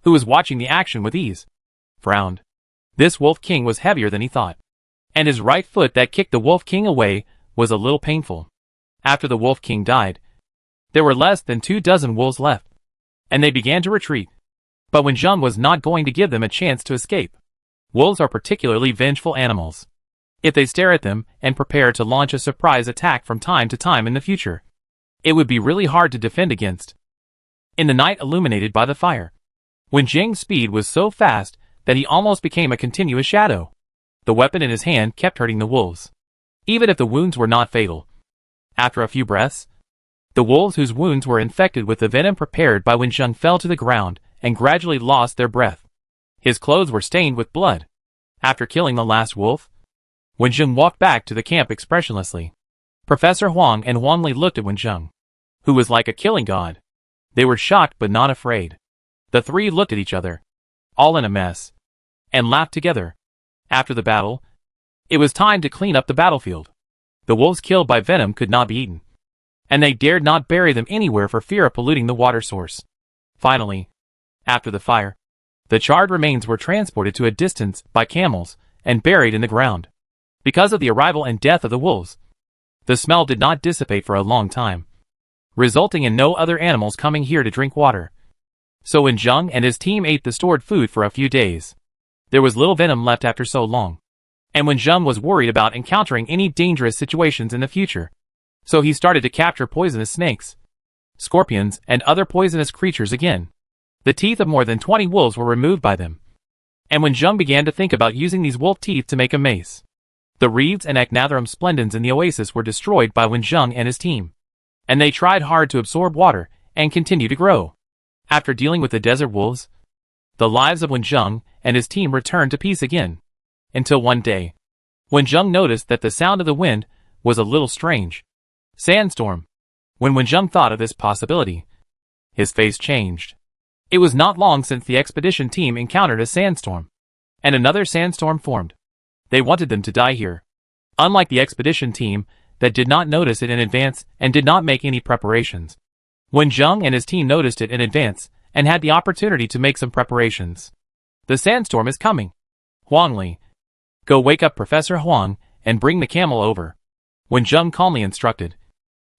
who was watching the action with ease, frowned. This wolf king was heavier than he thought, and his right foot that kicked the wolf king away was a little painful. After the wolf king died, there were less than 24 wolves left, and they began to retreat. But when Zheng was not going to give them a chance to escape. Wolves are particularly vengeful animals. If they stare at them and prepare to launch a surprise attack from time to time in the future, it would be really hard to defend against. In the night illuminated by the fire, Wen Zheng's speed was so fast that he almost became a continuous shadow. The weapon in his hand kept hurting the wolves, even if the wounds were not fatal. After a few breaths, the wolves whose wounds were infected with the venom prepared by Wen Zheng fell to the ground and gradually lost their breath. His clothes were stained with blood. After killing the last wolf, Wen Zheng walked back to the camp expressionlessly. Professor Huang and Huangli looked at Wen Zheng, who was like a killing god. They were shocked but not afraid. The three looked at each other, all in a mess, and laughed together. After the battle, it was time to clean up the battlefield. The wolves killed by venom could not be eaten, and they dared not bury them anywhere for fear of polluting the water source. Finally, after the fire, the charred remains were transported to a distance by camels and buried in the ground. Because of the arrival and death of the wolves, the smell did not dissipate for a long time, resulting in no other animals coming here to drink water. So when Zheng and his team ate the stored food for a few days, there was little venom left after so long. And when Zheng was worried about encountering any dangerous situations in the future, so he started to capture poisonous snakes, scorpions, and other poisonous creatures again. The teeth of more than 20 wolves were removed by them. And when Zheng began to think about using these wolf teeth to make a mace, the reeds and Echinatharum splendens in the oasis were destroyed by Wen Zheng and his team, and they tried hard to absorb water and continue to grow. After dealing with the desert wolves, the lives of Wen Zheng and his team returned to peace again. Until one day, Wen Zheng noticed that the sound of the wind was a little strange. Sandstorm. When Wen Zheng thought of this possibility, his face changed. It was not long since the expedition team encountered a sandstorm, and another sandstorm formed. They wanted them to die here. Unlike the expedition team that did not notice it in advance and did not make any preparations, Wen Zheng and his team noticed it in advance and had the opportunity to make some preparations. The sandstorm is coming. Huangli, go wake up Professor Huang and bring the camel over. Wen Zheng calmly instructed.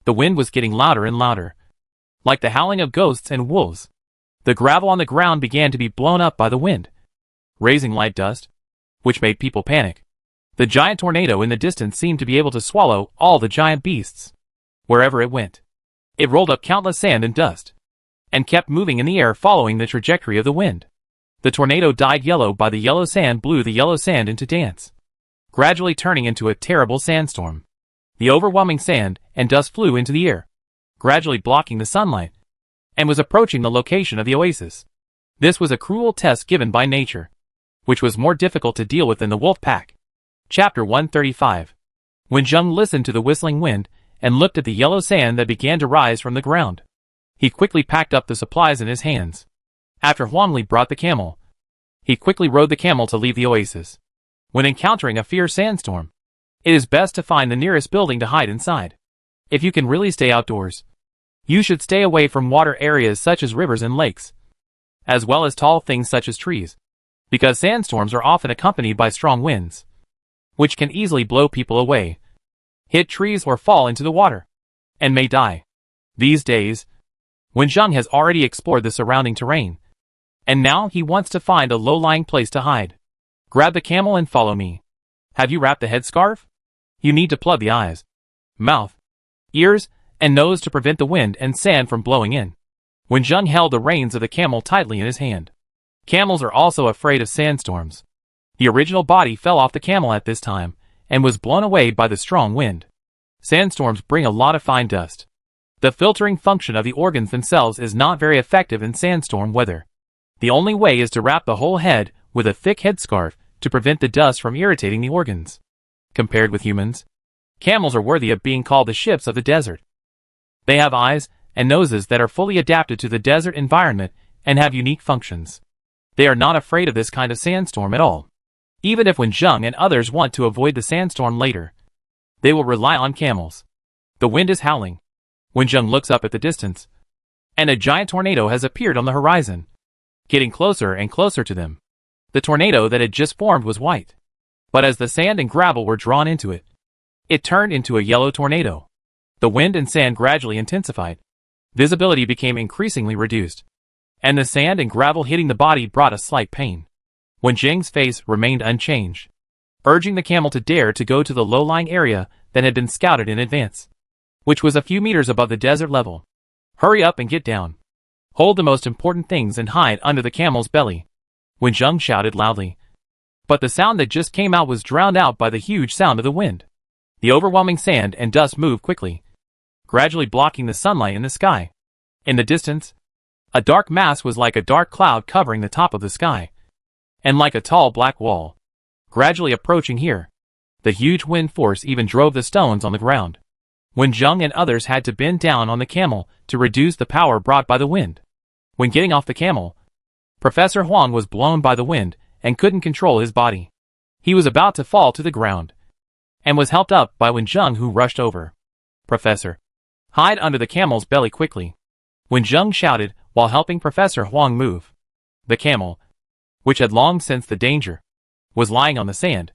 The wind was getting louder and louder, like the howling of ghosts and wolves. The gravel on the ground began to be blown up by the wind, raising light dust, which made people panic. The giant tornado in the distance seemed to be able to swallow all the giant beasts. Wherever it went, it rolled up countless sand and dust, and kept moving in the air following the trajectory of the wind. The tornado dyed yellow by the yellow sand blew the yellow sand into dance, gradually turning into a terrible sandstorm. The overwhelming sand and dust flew into the air, gradually blocking the sunlight, and was approaching the location of the oasis. This was a cruel test given by nature, which was more difficult to deal with than the wolf pack. Chapter 135. When Zheng listened to the whistling wind and looked at the yellow sand that began to rise from the ground, he quickly packed up the supplies in his hands. After Huangli brought the camel, he quickly rode the camel to leave the oasis. When encountering a fierce sandstorm, it is best to find the nearest building to hide inside. If you can really stay outdoors, you should stay away from water areas such as rivers and lakes, as well as tall things such as trees, because sandstorms are often accompanied by strong winds, which can easily blow people away, hit trees or fall into the water, and may die. These days, Wen Zheng has already explored the surrounding terrain, and now he wants to find a low-lying place to hide. Grab the camel and follow me. Have you wrapped the headscarf? You need to plug the eyes, mouth, ears, and nose to prevent the wind and sand from blowing in. Wen Zheng held the reins of the camel tightly in his hand. Camels are also afraid of sandstorms. The original body fell off the camel at this time, and was blown away by the strong wind. Sandstorms bring a lot of fine dust. The filtering function of the organs themselves is not very effective in sandstorm weather. The only way is to wrap the whole head with a thick headscarf to prevent the dust from irritating the organs. Compared with humans, camels are worthy of being called the ships of the desert. They have eyes and noses that are fully adapted to the desert environment and have unique functions. They are not afraid of this kind of sandstorm at all. Even if Wen Zheng and others want to avoid the sandstorm later, they will rely on camels. The wind is howling. Wen Zheng looks up at the distance, and a giant tornado has appeared on the horizon, getting closer and closer to them. The tornado that had just formed was white, but as the sand and gravel were drawn into it, it turned into a yellow tornado. The wind and sand gradually intensified. Visibility became increasingly reduced, and the sand and gravel hitting the body brought a slight pain. Wen Zheng's face remained unchanged, urging the camel to dare to go to the low-lying area that had been scouted in advance, which was a few meters above the desert level. Hurry up and get down. Hold the most important things and hide under the camel's belly. Wen Zheng shouted loudly. But the sound that just came out was drowned out by the huge sound of the wind. The overwhelming sand and dust moved quickly, gradually blocking the sunlight in the sky. In the distance, a dark mass was like a dark cloud covering the top of the sky, and like a tall black wall, gradually approaching here. The huge wind force even drove the stones on the ground. Wen Zheng and others had to bend down on the camel to reduce the power brought by the wind. When getting off the camel, Professor Huang was blown by the wind and couldn't control his body. He was about to fall to the ground, and was helped up by Wen Zheng, who rushed over. Professor, hide under the camel's belly quickly, Wen Zheng shouted while helping Professor Huang move. The camel, which had long sensed the danger, was lying on the sand,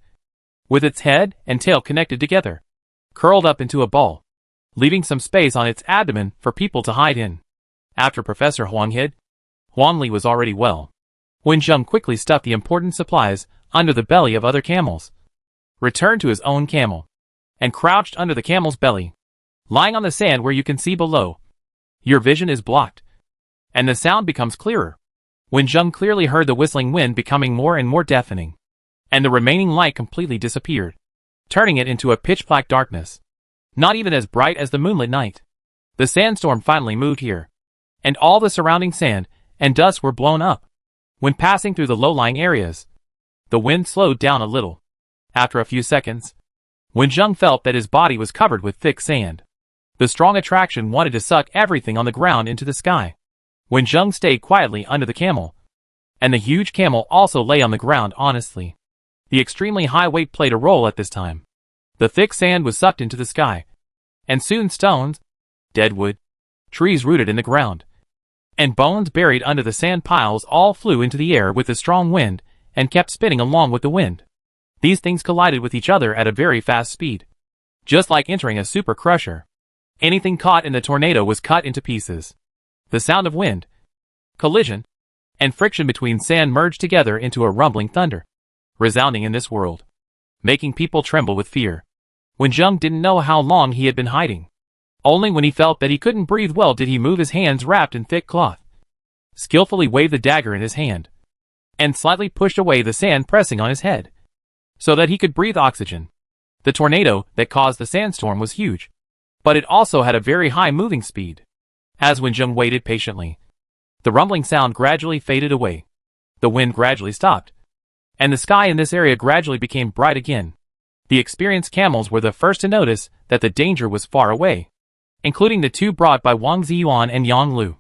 with its head and tail connected together, curled up into a ball, leaving some space on its abdomen for people to hide in. After Professor Huang hid, Huangli was already well. Wen Zheng quickly stuffed the important supplies under the belly of other camels, returned to his own camel, and crouched under the camel's belly, lying on the sand where you can see below. Your vision is blocked, and the sound becomes clearer. Wen Zheng clearly heard the whistling wind becoming more and more deafening, and the remaining light completely disappeared, turning it into a pitch-black darkness, not even as bright as the moonlit night. The sandstorm finally moved here, and all the surrounding sand and dust were blown up. When passing through the low-lying areas, the wind slowed down a little. After a few seconds, Wen Zheng felt that his body was covered with thick sand. The strong attraction wanted to suck everything on the ground into the sky. Wen Zheng stayed quietly under the camel, and the huge camel also lay on the ground honestly. The extremely high weight played a role at this time. The thick sand was sucked into the sky, and soon stones, dead wood, trees rooted in the ground, and bones buried under the sand piles all flew into the air with the strong wind and kept spinning along with the wind. These things collided with each other at a very fast speed, just like entering a super crusher. Anything caught in the tornado was cut into pieces. The sound of wind, collision, and friction between sand merged together into a rumbling thunder, resounding in this world, making people tremble with fear. Wen Zheng didn't know how long he had been hiding. Only when he felt that he couldn't breathe well did he move his hands wrapped in thick cloth, skillfully wave the dagger in his hand, and slightly pushed away the sand pressing on his head, so that he could breathe oxygen. The tornado that caused the sandstorm was huge, but it also had a very high moving speed. As Wenjung waited patiently, the rumbling sound gradually faded away. The wind gradually stopped, and the sky in this area gradually became bright again. The experienced camels were the first to notice that the danger was far away, including the two brought by Wang Ziyuan and Yang Lu.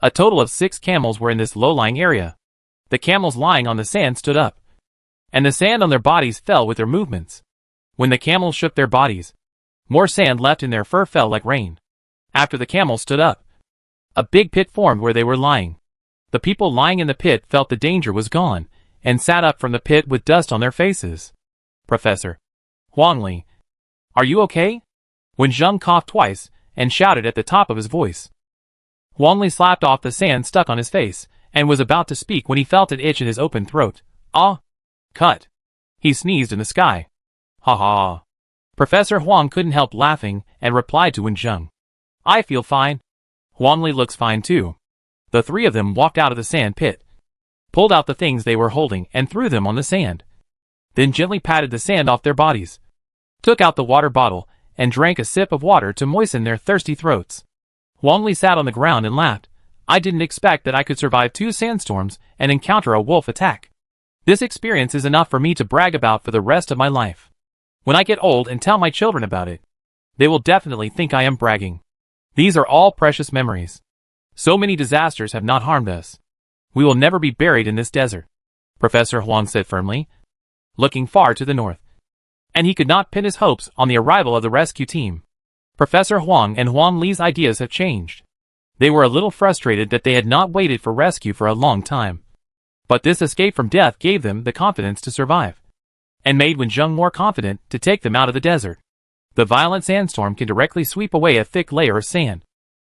A total of 6 camels were in this low-lying area. The camels lying on the sand stood up, and the sand on their bodies fell with their movements. When the camels shook their bodies, more sand left in their fur fell like rain. After the camels stood up, a big pit formed where they were lying. The people lying in the pit felt the danger was gone, and sat up from the pit with dust on their faces. Professor Huang Li, are you okay? Wenjung coughed twice, and shouted at the top of his voice. Huang Li slapped off the sand stuck on his face, and was about to speak when he felt an itch in his open throat. Ah! Cut! He sneezed in the sky. Ha ha! Professor Huang couldn't help laughing, and replied to Wenjung. I feel fine. Huang Li looks fine too. The 3 of them walked out of the sand pit, pulled out the things they were holding and threw them on the sand. Then gently patted the sand off their bodies, took out the water bottle, and drank a sip of water to moisten their thirsty throats. Huang Li sat on the ground and laughed. I didn't expect that I could survive 2 sandstorms and encounter a wolf attack. This experience is enough for me to brag about for the rest of my life. When I get old and tell my children about it, they will definitely think I am bragging. These are all precious memories. So many disasters have not harmed us. We will never be buried in this desert, Professor Huang said firmly, looking far to the north. And he could not pin his hopes on the arrival of the rescue team. Professor Huang and Huang Li's ideas have changed. They were a little frustrated that they had not waited for rescue for a long time. But this escape from death gave them the confidence to survive, and made Wenjung more confident to take them out of the desert. The violent sandstorm can directly sweep away a thick layer of sand,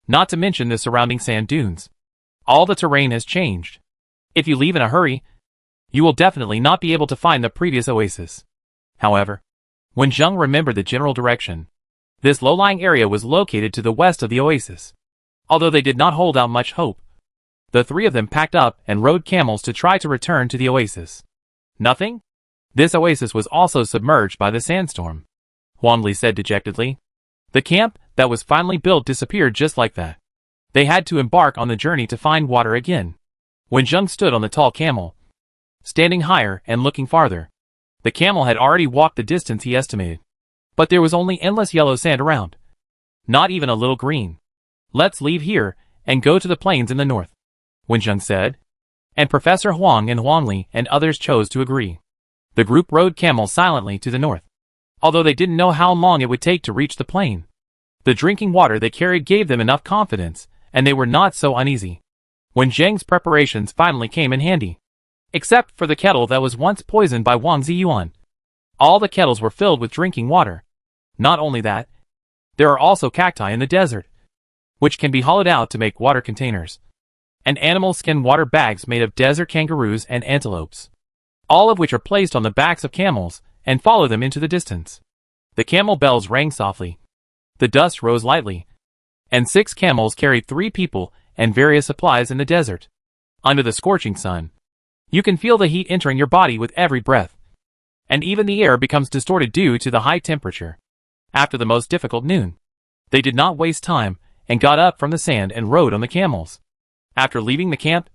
not to mention the surrounding sand dunes. All the terrain has changed. If you leave in a hurry, you will definitely not be able to find the previous oasis. However, Wenjung remembered the general direction. This low-lying area was located to the west of the oasis. Although they did not hold out much hope, the 3 of them packed up and rode camels to try to return to the oasis. Nothing? This oasis was also submerged by the sandstorm, Huang Li said dejectedly. The camp that was finally built disappeared just like that. They had to embark on the journey to find water again. Wenjung stood on the tall camel, standing higher and looking farther. The camel had already walked the distance he estimated, but there was only endless yellow sand around. Not even a little green. Let's leave here and go to the plains in the north, Wenjung said. And Professor Huang and Huang Li and others chose to agree. The group rode camels silently to the north, although they didn't know how long it would take to reach the plain. The drinking water they carried gave them enough confidence, and they were not so uneasy. Wenjung's preparations finally came in handy. Except for the kettle that was once poisoned by Wang Ziyuan. All the kettles were filled with drinking water. Not only that, there are also cacti in the desert, which can be hollowed out to make water containers, and animal skin water bags made of desert kangaroos and antelopes, all of which are placed on the backs of camels and follow them into the distance. The camel bells rang softly. The dust rose lightly, and 6 camels carried 3 people and various supplies in the desert. Under the scorching sun, you can feel the heat entering your body with every breath, and even the air becomes distorted due to the high temperature. After the most difficult noon, they did not waste time and got up from the sand and rode on the camels. After leaving the camp,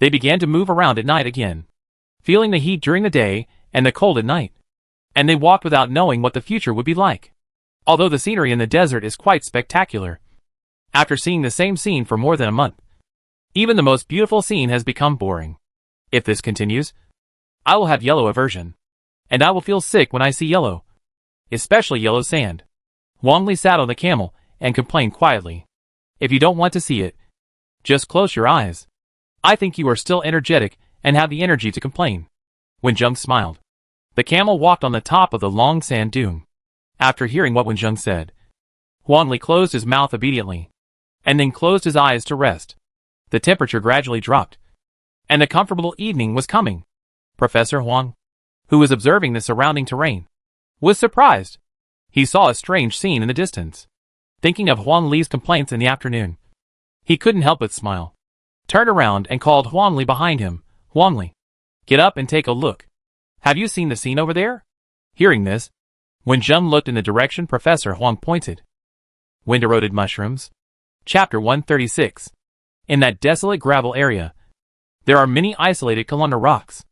they began to move around at night again, feeling the heat during the day and the cold at night. And they walked without knowing what the future would be like. Although the scenery in the desert is quite spectacular, after seeing the same scene for more than a month, even the most beautiful scene has become boring. If this continues, I will have yellow aversion, and I will feel sick when I see yellow, especially yellow sand. Huang Li sat on the camel and complained quietly. If you don't want to see it, just close your eyes. I think you are still energetic and have the energy to complain. Wenjung smiled. The camel walked on the top of the long sand dune. After hearing what Wenjung said, Huang Li closed his mouth obediently, and then closed his eyes to rest. The temperature gradually dropped, and the comfortable evening was coming. Professor Huang, who was observing the surrounding terrain, was surprised. He saw a strange scene in the distance. Thinking of Huang Li's complaints in the afternoon, he couldn't help but smile, turned around and called Huang Li behind him. Huang Li, Get up and take a look. Have you seen the scene over there? Hearing this, Wen Zheng looked in the direction Professor Huang pointed. Wind-eroded mushrooms. Chapter 136. In that desolate gravel area, there are many isolated columnar rocks,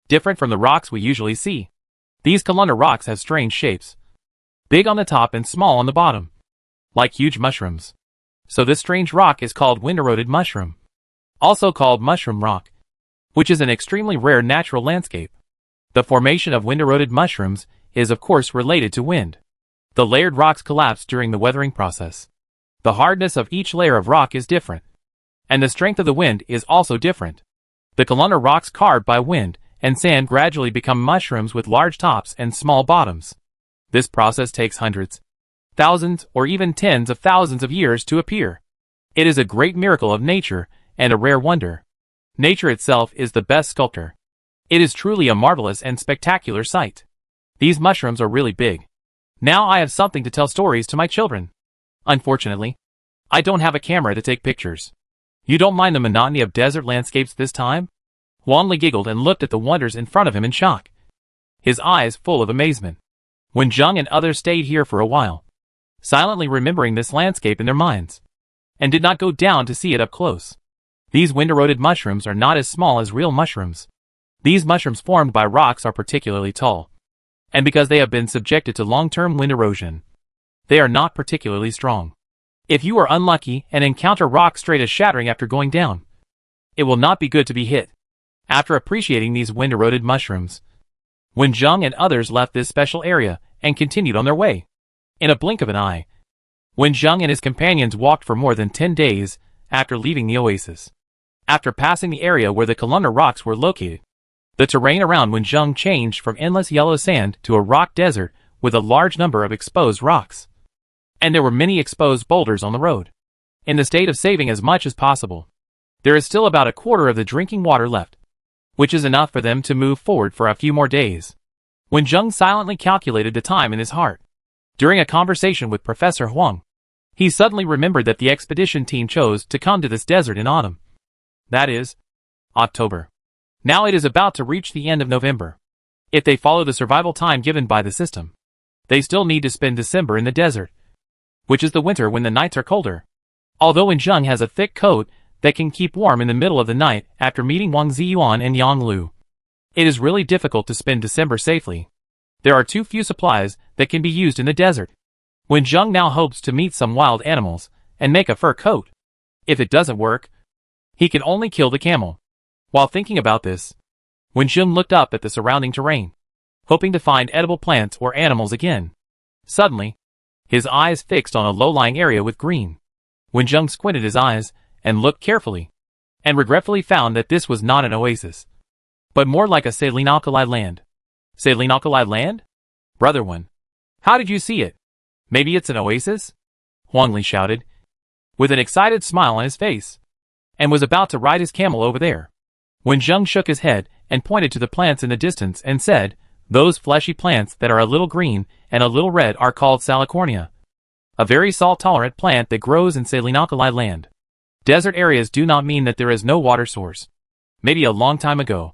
different from the rocks we usually see. These columnar rocks have strange shapes, big on the top and small on the bottom, like huge mushrooms. So this strange rock is called wind-eroded mushroom, also called mushroom rock, which is an extremely rare natural landscape. The formation of wind-eroded mushrooms is of course related to wind. The layered rocks collapse during the weathering process. The hardness of each layer of rock is different, and the strength of the wind is also different. The columnar rocks carved by wind and sand gradually become mushrooms with large tops and small bottoms. This process takes hundreds, thousands, or even tens of thousands of years to appear. It is a great miracle of nature and a rare wonder. Nature itself is the best sculptor. It is truly a marvelous and spectacular sight. These mushrooms are really big. Now I have something to tell stories to my children. Unfortunately, I don't have a camera to take pictures. You don't mind the monotony of desert landscapes this time? Huang Li giggled and looked at the wonders in front of him in shock, his eyes full of amazement. Wen Zheng and others stayed here for a while, silently remembering this landscape in their minds, and did not go down to see it up close. These wind-eroded mushrooms are not as small as real mushrooms. These mushrooms formed by rocks are particularly tall, and because they have been subjected to long-term wind erosion, they are not particularly strong. If you are unlucky and encounter rocks straight as shattering after going down, it will not be good to be hit. After appreciating these wind-eroded mushrooms, Wen Zheng and others left this special area and continued on their way. In a blink of an eye, Wen Zheng and his companions walked for more than 10 days after leaving the oasis. After passing the area where the columnar rocks were located, the terrain around Wen Zheng changed from endless yellow sand to a rock desert with a large number of exposed rocks. And there were many exposed boulders on the road. In the state of saving as much as possible, there is still about a quarter of the drinking water left, which is enough for them to move forward for a few more days. Wen Zheng silently calculated the time in his heart. During a conversation with Professor Huang, he suddenly remembered that the expedition team chose to come to this desert in autumn. That is, October. Now it is about to reach the end of November. If they follow the survival time given by the system, they still need to spend December in the desert, which is the winter when the nights are colder. Although Wen Zheng has a thick coat that can keep warm in the middle of the night after meeting Wang Ziyuan and Yang Lu, it is really difficult to spend December safely. There are too few supplies that can be used in the desert. Wen Zheng now hopes to meet some wild animals and make a fur coat. If it doesn't work, he can only kill the camel. While thinking about this, Wen Zheng looked up at the surrounding terrain, hoping to find edible plants or animals again. Suddenly, his eyes fixed on a low-lying area with green. Wen Zheng squinted his eyes and looked carefully, and regretfully found that this was not an oasis, but more like a saline alkali land. Saline alkali land? Brother Wen, how did you see it? Maybe it's an oasis? Huang Li shouted, with an excited smile on his face, and was about to ride his camel over there. Wen Zheng shook his head and pointed to the plants in the distance and said, "Those fleshy plants that are a little green and a little red are called salicornia, a very salt-tolerant plant that grows in saline alkali land. Desert areas do not mean that there is no water source. Maybe a long time ago,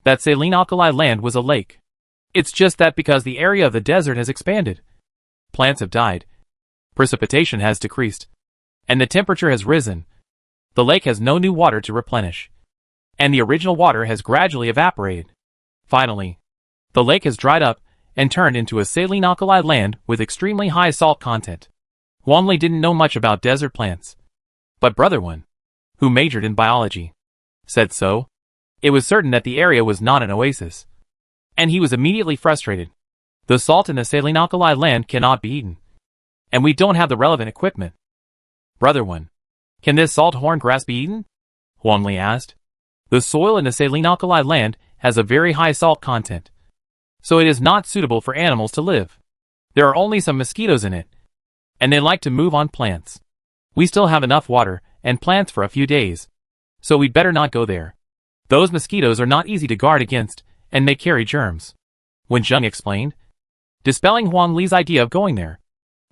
that saline alkali land was a lake. It's just that because the area of the desert has expanded, plants have died, precipitation has decreased, and the temperature has risen. The lake has no new water to replenish, and the original water has gradually evaporated. Finally, the lake has dried up and turned into a saline alkali land with extremely high salt content." Huang Li didn't know much about desert plants, but Brother Wen, who majored in biology, said so. It was certain that the area was not an oasis, and he was immediately frustrated. The salt in the saline alkali land cannot be eaten, and we don't have the relevant equipment. Brother Wen, can this salt horn grass be eaten? Huang Li asked. The soil in the saline alkali land has a very high salt content, so it is not suitable for animals to live. There are only some mosquitoes in it, and they like to move on plants. We still have enough water and plants for a few days, so we'd better not go there. Those mosquitoes are not easy to guard against and may carry germs," Wen Zheng explained, dispelling Huang Li's idea of going there.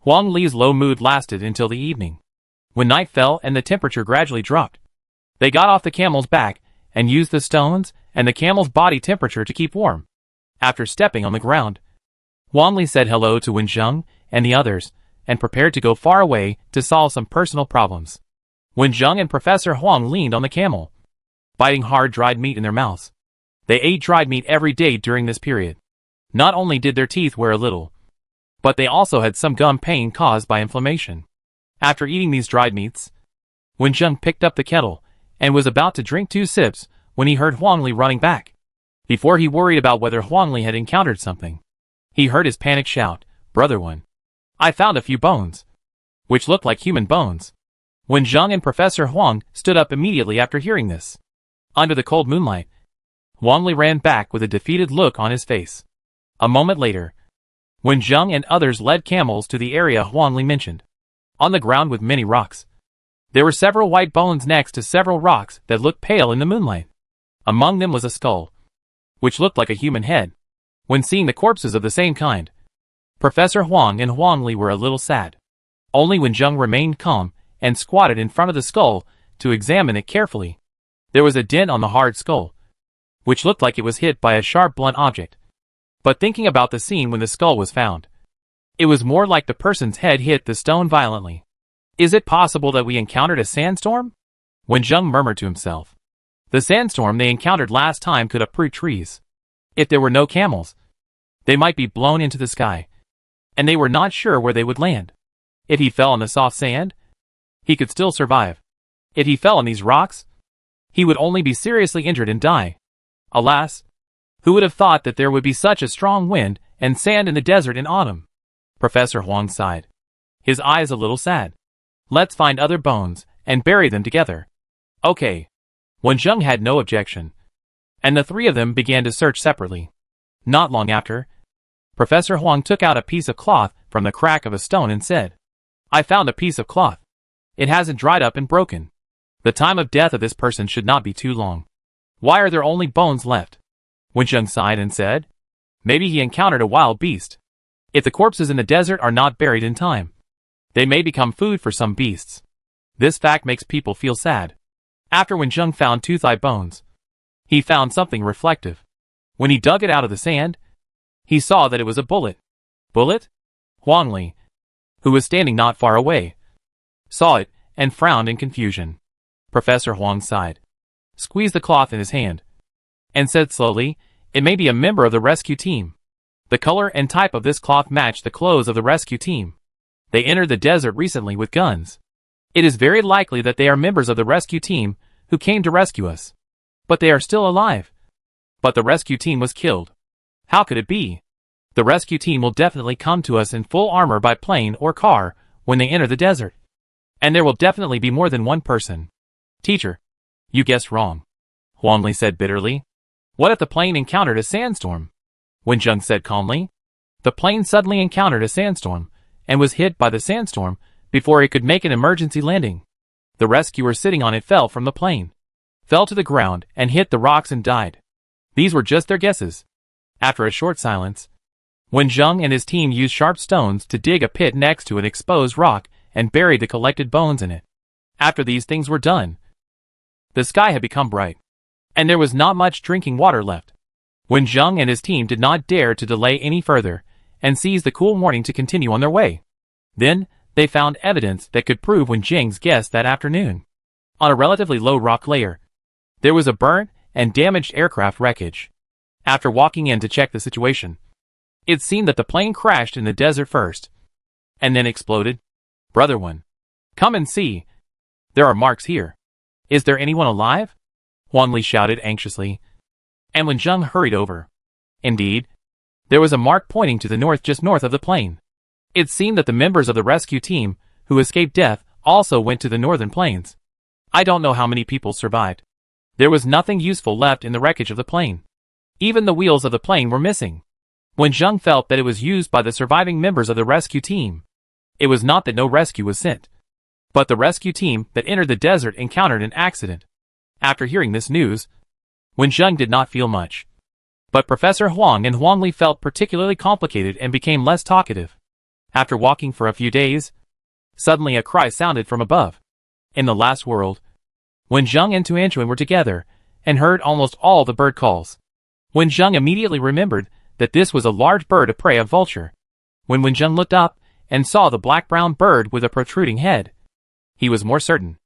Huang Li's low mood lasted until the evening. When night fell and the temperature gradually dropped, they got off the camel's back and used the stones and the camel's body temperature to keep warm. After stepping on the ground, Huang Li said hello to Wenjing and the others, and prepared to go far away to solve some personal problems. Wenjing and Professor Huang leaned on the camel, biting hard dried meat in their mouths. They ate dried meat every day during this period. Not only did their teeth wear a little, but they also had some gum pain caused by inflammation. After eating these dried meats, Wenjing picked up the kettle and was about to drink 2 sips when he heard Huang Li running back. Before he worried about whether Huang Li had encountered something, he heard his panic shout, "Brother Wen, I found a few bones," which looked like human bones. Wenjing and Professor Huang stood up immediately after hearing this. Under the cold moonlight, Huang Li ran back with a defeated look on his face. A moment later, Wenjing and others led camels to the area Huang Li mentioned. On the ground with many rocks, there were several white bones next to several rocks that looked pale in the moonlight. Among them was a skull, which looked like a human head. When seeing the corpses of the same kind, Professor Huang and Huang Li were a little sad. Only Wenjing remained calm and squatted in front of the skull to examine it carefully. There was a dent on the hard skull, which looked like it was hit by a sharp blunt object. But thinking about the scene when the skull was found, it was more like the person's head hit the stone violently. "Is it possible that we encountered a sandstorm?" Wenjing murmured to himself. The sandstorm they encountered last time could uproot trees. If there were no camels, they might be blown into the sky, and they were not sure where they would land. If he fell on the soft sand, he could still survive. If he fell on these rocks, he would only be seriously injured and die. Alas, who would have thought that there would be such a strong wind and sand in the desert in autumn? Professor Huang sighed, his eyes a little sad. "Let's find other bones and bury them together." "Okay." Wenjing had no objection, and the 3 of them began to search separately. Not long after, Professor Huang took out a piece of cloth from the crack of a stone and said, "I found a piece of cloth. It hasn't dried up and broken. The time of death of this person should not be too long. Why are there only bones left?" Wenjing sighed and said, "Maybe he encountered a wild beast. If the corpses in the desert are not buried in time, they may become food for some beasts. This fact makes people feel sad." After Wenjing found 2 thigh bones, he found something reflective. When he dug it out of the sand, he saw that it was a bullet. "Bullet?" Huang Li, who was standing not far away, saw it and frowned in confusion. Professor Huang sighed, squeezed the cloth in his hand, and said slowly, "It may be a member of the rescue team. The color and type of this cloth match the clothes of the rescue team. They entered the desert recently with guns. It is very likely that they are members of the rescue team who came to rescue us. But they are still alive. But the rescue team was killed. How could it be? The rescue team will definitely come to us in full armor by plane or car when they enter the desert. And there will definitely be more than one person." "Teacher, you guessed wrong," Huang Li said bitterly. "What if the plane encountered a sandstorm?" Wenjing said calmly. The plane suddenly encountered a sandstorm, and was hit by the sandstorm before it could make an emergency landing. The rescuer sitting on it fell from the plane, fell to the ground and hit the rocks and died. These were just their guesses. After a short silence, Wenjing and his team used sharp stones to dig a pit next to an exposed rock and buried the collected bones in it. After these things were done, the sky had become bright, and there was not much drinking water left. Wenjing and his team did not dare to delay any further, and seized the cool morning to continue on their way. Then, they found evidence that could prove Wenjing's guess that afternoon. On a relatively low rock layer, there was a burnt and damaged aircraft wreckage. After walking in to check the situation, it seemed that the plane crashed in the desert first, and then exploded. "Brother Wen, come and see. There are marks here. Is there anyone alive?" Huang Li shouted anxiously, and Wenjing hurried over. Indeed, there was a mark pointing to the north just north of the plane. It seemed that the members of the rescue team, who escaped death, also went to the northern plains. I don't know how many people survived. There was nothing useful left in the wreckage of the plane. Even the wheels of the plane were missing. Wenjing felt that it was used by the surviving members of the rescue team. It was not that no rescue was sent, but the rescue team that entered the desert encountered an accident. After hearing this news, Wenjing did not feel much. But Professor Huang and Huang Li felt particularly complicated and became less talkative. After walking for a few days, suddenly a cry sounded from above. In the last world, Wenjing and Tuanchuan were together, and heard almost all the bird calls. Wenjung immediately remembered that this was a large bird of prey, a vulture. When Wenjung looked up and saw the black-brown bird with a protruding head, he was more certain.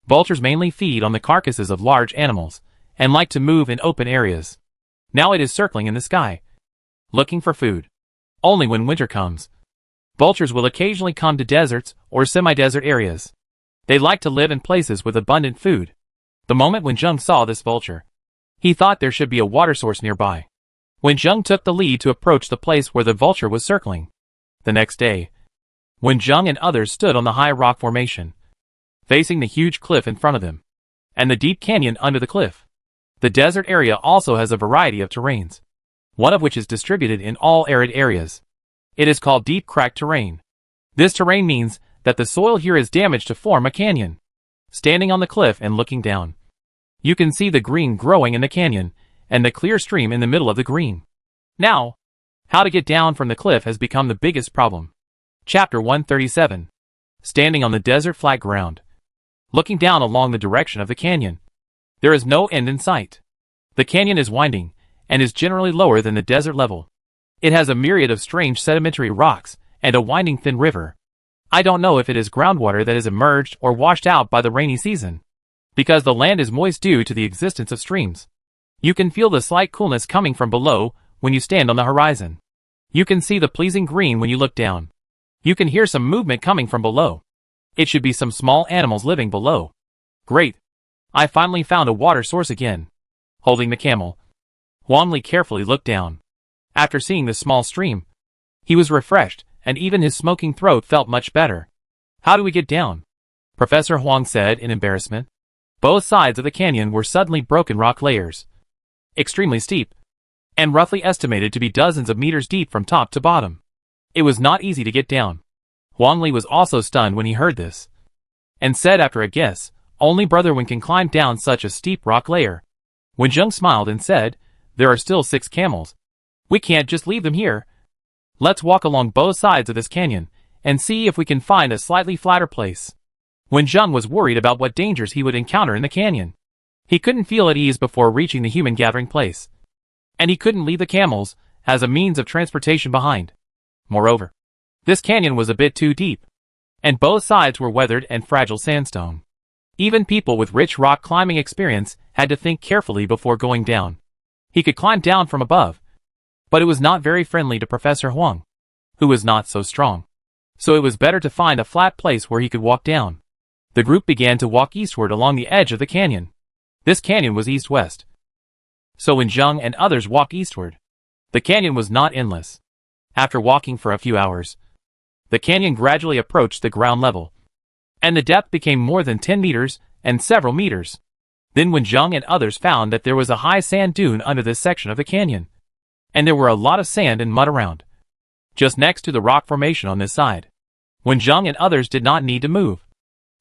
Vultures mainly feed on the carcasses of large animals and like to move in open areas. Now it is circling in the sky, looking for food. Only when winter comes. Vultures will occasionally come to deserts or semi-desert areas. They like to live in places with abundant food. The moment Wenjung saw this vulture, he thought there should be a water source nearby. Wenjung took the lead to approach the place where the vulture was circling. The next day, Wenjung and others stood on the high rock formation, facing the huge cliff in front of them, and the deep canyon under the cliff. The desert area also has a variety of terrains, one of which is distributed in all arid areas. It is called deep cracked terrain. This terrain means that the soil here is damaged to form a canyon. Standing on the cliff and looking down, you can see the green growing in the canyon, and the clear stream in the middle of the green. Now, how to get down from the cliff has become the biggest problem. Chapter 137. Standing on the desert flat ground, looking down along the direction of the canyon. There is no end in sight. The canyon is winding, and is generally lower than the desert level. It has a myriad of strange sedimentary rocks, and a winding thin river. I don't know if it is groundwater that has emerged or washed out by the rainy season, because the land is moist due to the existence of streams. You can feel the slight coolness coming from below when you stand on the horizon. You can see the pleasing green when you look down. You can hear some movement coming from below. It should be some small animals living below. Great! I finally found a water source again. Holding the camel, Huang Li carefully looked down. After seeing the small stream, he was refreshed, and even his smoking throat felt much better. How do we get down? Professor Huang said in embarrassment. Both sides of the canyon were suddenly broken rock layers, extremely steep, and roughly estimated to be dozens of meters deep from top to bottom. It was not easy to get down. Huang Li was also stunned when he heard this, and said after a guess, only Brother Wen can climb down such a steep rock layer. Wenjung smiled and said, there are still 6 camels. We can't just leave them here. Let's walk along both sides of this canyon, and see if we can find a slightly flatter place. Wenjung was worried about what dangers he would encounter in the canyon. He couldn't feel at ease before reaching the human gathering place, and he couldn't leave the camels as a means of transportation behind. Moreover, this canyon was a bit too deep, and both sides were weathered and fragile sandstone. Even people with rich rock climbing experience had to think carefully before going down. He could climb down from above, but it was not very friendly to Professor Huang, who was not so strong. So it was better to find a flat place where he could walk down. The group began to walk eastward along the edge of the canyon. This canyon was east-west, so Wenjung and others walked eastward. The canyon was not endless. After walking for a few hours, the canyon gradually approached the ground level, and the depth became more than 10 meters and several meters. Then Wenjung and others found that there was a high sand dune under this section of the canyon, and there were a lot of sand and mud around, just next to the rock formation on this side. Wenjung and others did not need to move,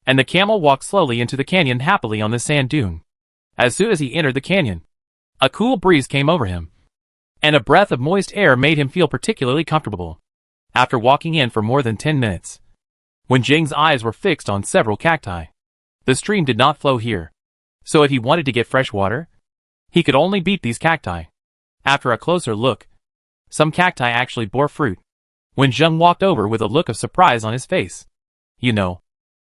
and the camel walked slowly into the canyon happily on the sand dune. As soon as he entered the canyon, a cool breeze came over him, and a breath of moist air made him feel particularly comfortable. After walking in for more than 10 minutes, Wenjung's eyes were fixed on several cacti. The stream did not flow here, so if he wanted to get fresh water, he could only beat these cacti. After a closer look, some cacti actually bore fruit. Wenjung walked over with a look of surprise on his face. You know,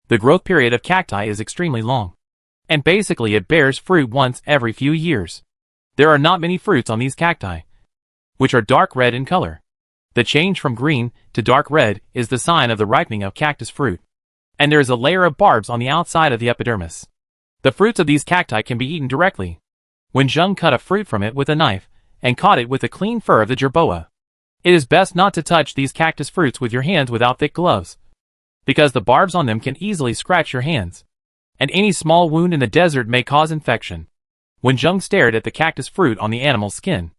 the growth period of cacti is extremely long, and basically it bears fruit once every few years. There are not many fruits on these cacti, which are dark red in color. The change from green to dark red is the sign of the ripening of cactus fruit, and there is a layer of barbs on the outside of the epidermis. The fruits of these cacti can be eaten directly. Wenjung cut a fruit from it with a knife, and caught it with the clean fur of the jerboa. It is best not to touch these cactus fruits with your hands without thick gloves, because the barbs on them can easily scratch your hands, and any small wound in the desert may cause infection. Wenjung stared at the cactus fruit on the animal's skin.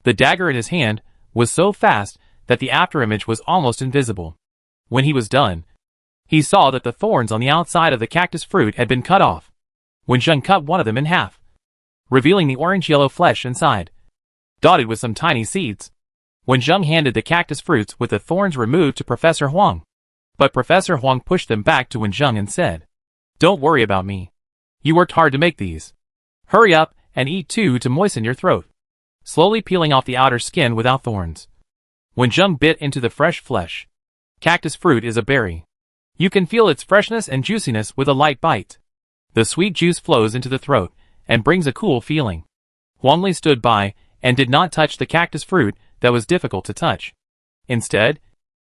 The dagger in his hand was so fast that the afterimage was almost invisible. When he was done, he saw that the thorns on the outside of the cactus fruit had been cut off. Wenjung cut one of them in half, revealing the orange-yellow flesh inside, dotted with some tiny seeds. Wenjung handed the cactus fruits with the thorns removed to Professor Huang, but Professor Huang pushed them back to Wenjung and said, "Don't worry about me. You worked hard to make these. Hurry up and eat 2 to moisten your throat, slowly peeling off the outer skin without thorns. Wenjung bit into the fresh flesh. Cactus fruit is a berry. You can feel its freshness and juiciness with a light bite. The sweet juice flows into the throat and brings a cool feeling. Huang Li stood by and did not touch the cactus fruit that was difficult to touch. Instead,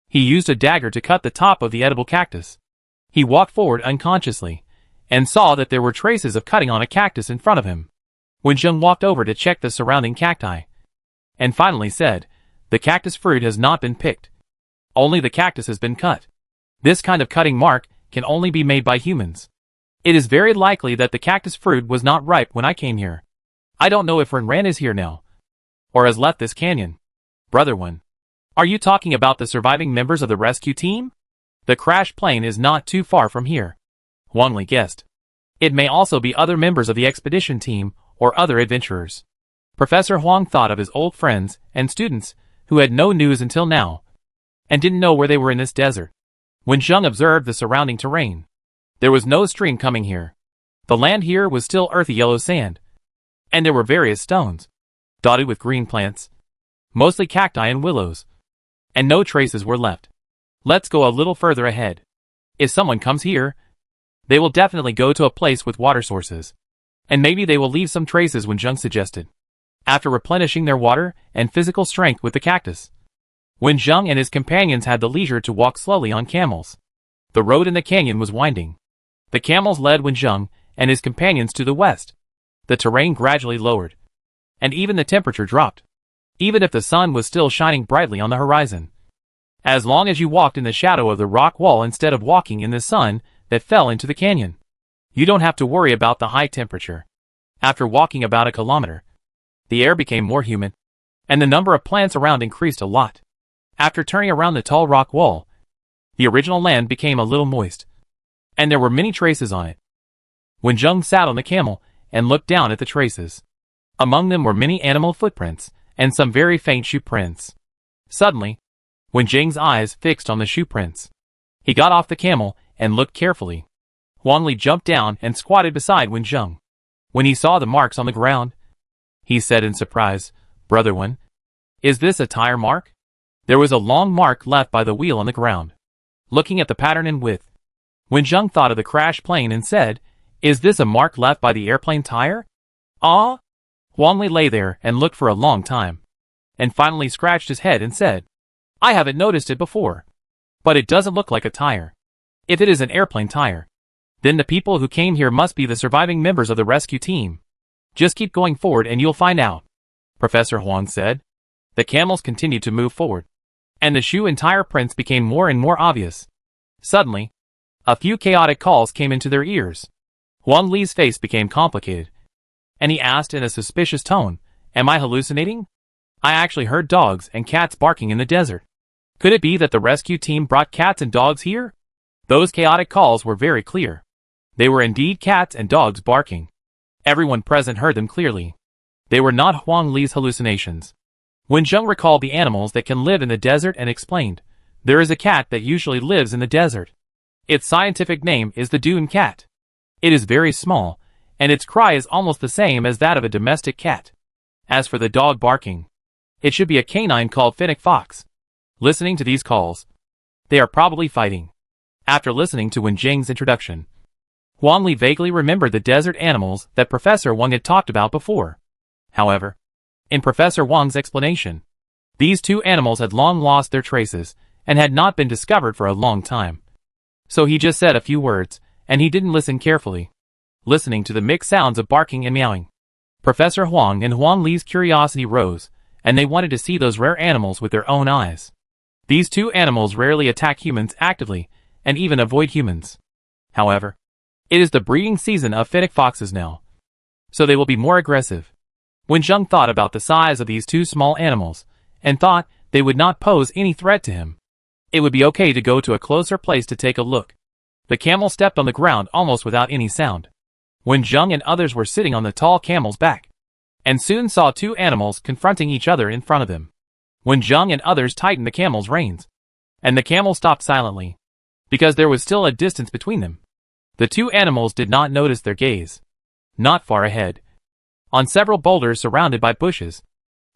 he used a dagger to cut the top of the edible cactus. He walked forward unconsciously and saw that there were traces of cutting on a cactus in front of him. Wenjung walked over to check the surrounding cacti and finally said, "The cactus fruit has not been picked. Only the cactus has been cut. This kind of cutting mark can only be made by humans. It is very likely that the cactus fruit was not ripe when I came here. I don't know if Ran is here now, or has left this canyon." "Brother One, are you talking about the surviving members of the rescue team? The crash plane is not too far from here," Huang Li guessed. "It may also be other members of the expedition team or other adventurers." Professor Huang thought of his old friends and students who had no news until now and didn't know where they were in this desert. Wenjung observed the surrounding terrain. There was no stream coming here. The land here was still earthy yellow sand, and there were various stones, dotted with green plants, mostly cacti and willows, and no traces were left. "Let's go a little further ahead. If someone comes here, they will definitely go to a place with water sources, and maybe they will leave some traces," Wenjung suggested. After replenishing their water and physical strength with the cactus, Wenjung and his companions had the leisure to walk slowly on camels. The road in the canyon was winding. The camels led Wenjung and his companions to the west. The terrain gradually lowered, and even the temperature dropped, even if the sun was still shining brightly on the horizon. As long as you walked in the shadow of the rock wall instead of walking in the sun that fell into the canyon, you don't have to worry about the high temperature. After walking about a kilometer, the air became more humid, and the number of plants around increased a lot. After turning around the tall rock wall, the original land became a little moist, and there were many traces on it. Wenjung sat on the camel and looked down at the traces. Among them were many animal footprints and some very faint shoe prints. Suddenly, Wenjung's eyes fixed on the shoe prints. He got off the camel and looked carefully. Huang Li jumped down and squatted beside Wenjung. When he saw the marks on the ground, he said in surprise, "Brother One, is this a tire mark?" There was a long mark left by the wheel on the ground. Looking at the pattern and width, Wenjung thought of the crash plane and said, "Is this a mark left by the airplane tire?" "Ah?" Huang Li lay there and looked for a long time, and finally scratched his head and said, "I haven't noticed it before, but it doesn't look like a tire. If it is an airplane tire, then the people who came here must be the surviving members of the rescue team. Just keep going forward and you'll find out," Professor Huang said. The camels continued to move forward, and the shoe and tire prints became more and more obvious. Suddenly, a few chaotic calls came into their ears. Huang Li's face became complicated, and he asked in a suspicious tone, "Am I hallucinating? I actually heard dogs and cats barking in the desert. Could it be that the rescue team brought cats and dogs here?" Those chaotic calls were very clear. They were indeed cats and dogs barking. Everyone present heard them clearly. They were not Huang Li's hallucinations. Wenjung recalled the animals that can live in the desert and explained, "There is a cat that usually lives in the desert. Its scientific name is the dune cat. It is very small, and its cry is almost the same as that of a domestic cat. As for the dog barking, it should be a canine called fennec fox." Listening to these calls, they are probably fighting. After listening to Wenjung's introduction, Huang Li vaguely remembered the desert animals that Professor Wang had talked about before. However, in Professor Wang's explanation, these two animals had long lost their traces and had not been discovered for a long time. So he just said a few words, and he didn't listen carefully, listening to the mixed sounds of barking and meowing. Professor Huang and Huang Li's curiosity rose, and they wanted to see those rare animals with their own eyes. These two animals rarely attack humans actively, and even avoid humans. However, it is the breeding season of fennec foxes now, so they will be more aggressive. Wenjung thought about the size of these two small animals, and thought they would not pose any threat to him. It would be okay to go to a closer place to take a look. The camel stepped on the ground almost without any sound. Wenjung and others were sitting on the tall camel's back, and soon saw two animals confronting each other in front of them. Wenjung and others tightened the camel's reins, and the camel stopped silently, because there was still a distance between them. The two animals did not notice their gaze. Not far ahead, On several boulders surrounded by bushes,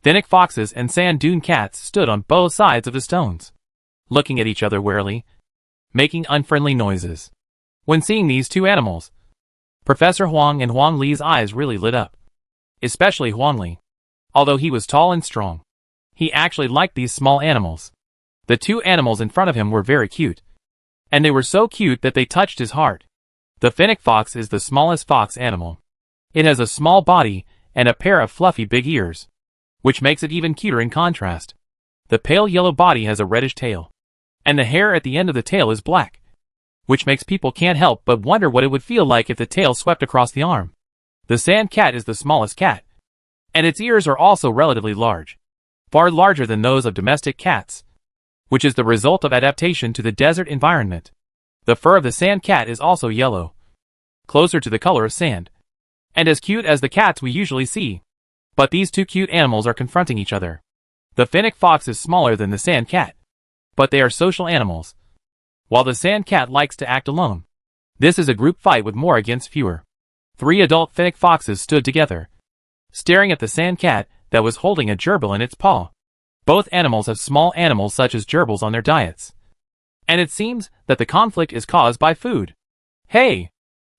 fennec foxes and sand dune cats stood on both sides of the stones, looking at each other warily, making unfriendly noises. When seeing these two animals, Professor Huang and Huang Li's eyes really lit up. Especially Huang Li. Although he was tall and strong, he actually liked these small animals. The two animals in front of him were very cute. And they were so cute that they touched his heart. The fennec fox is the smallest fox animal. It has a small body and a pair of fluffy big ears, which makes it even cuter in contrast. The pale yellow body has a reddish tail, and the hair at the end of the tail is black, which makes people can't help but wonder what it would feel like if the tail swept across the arm. The sand cat is the smallest cat, and its ears are also relatively large, far larger than those of domestic cats, which is the result of adaptation to the desert environment. The fur of the sand cat is also yellow, closer to the color of sand, and as cute as the cats we usually see. But these two cute animals are confronting each other. The fennec fox is smaller than the sand cat, but they are social animals, while the sand cat likes to act alone. This is a group fight with more against fewer. 3 adult fennec foxes stood together, staring at the sand cat that was holding a gerbil in its paw. Both animals have small animals such as gerbils on their diets, and it seems that the conflict is caused by food. Hey!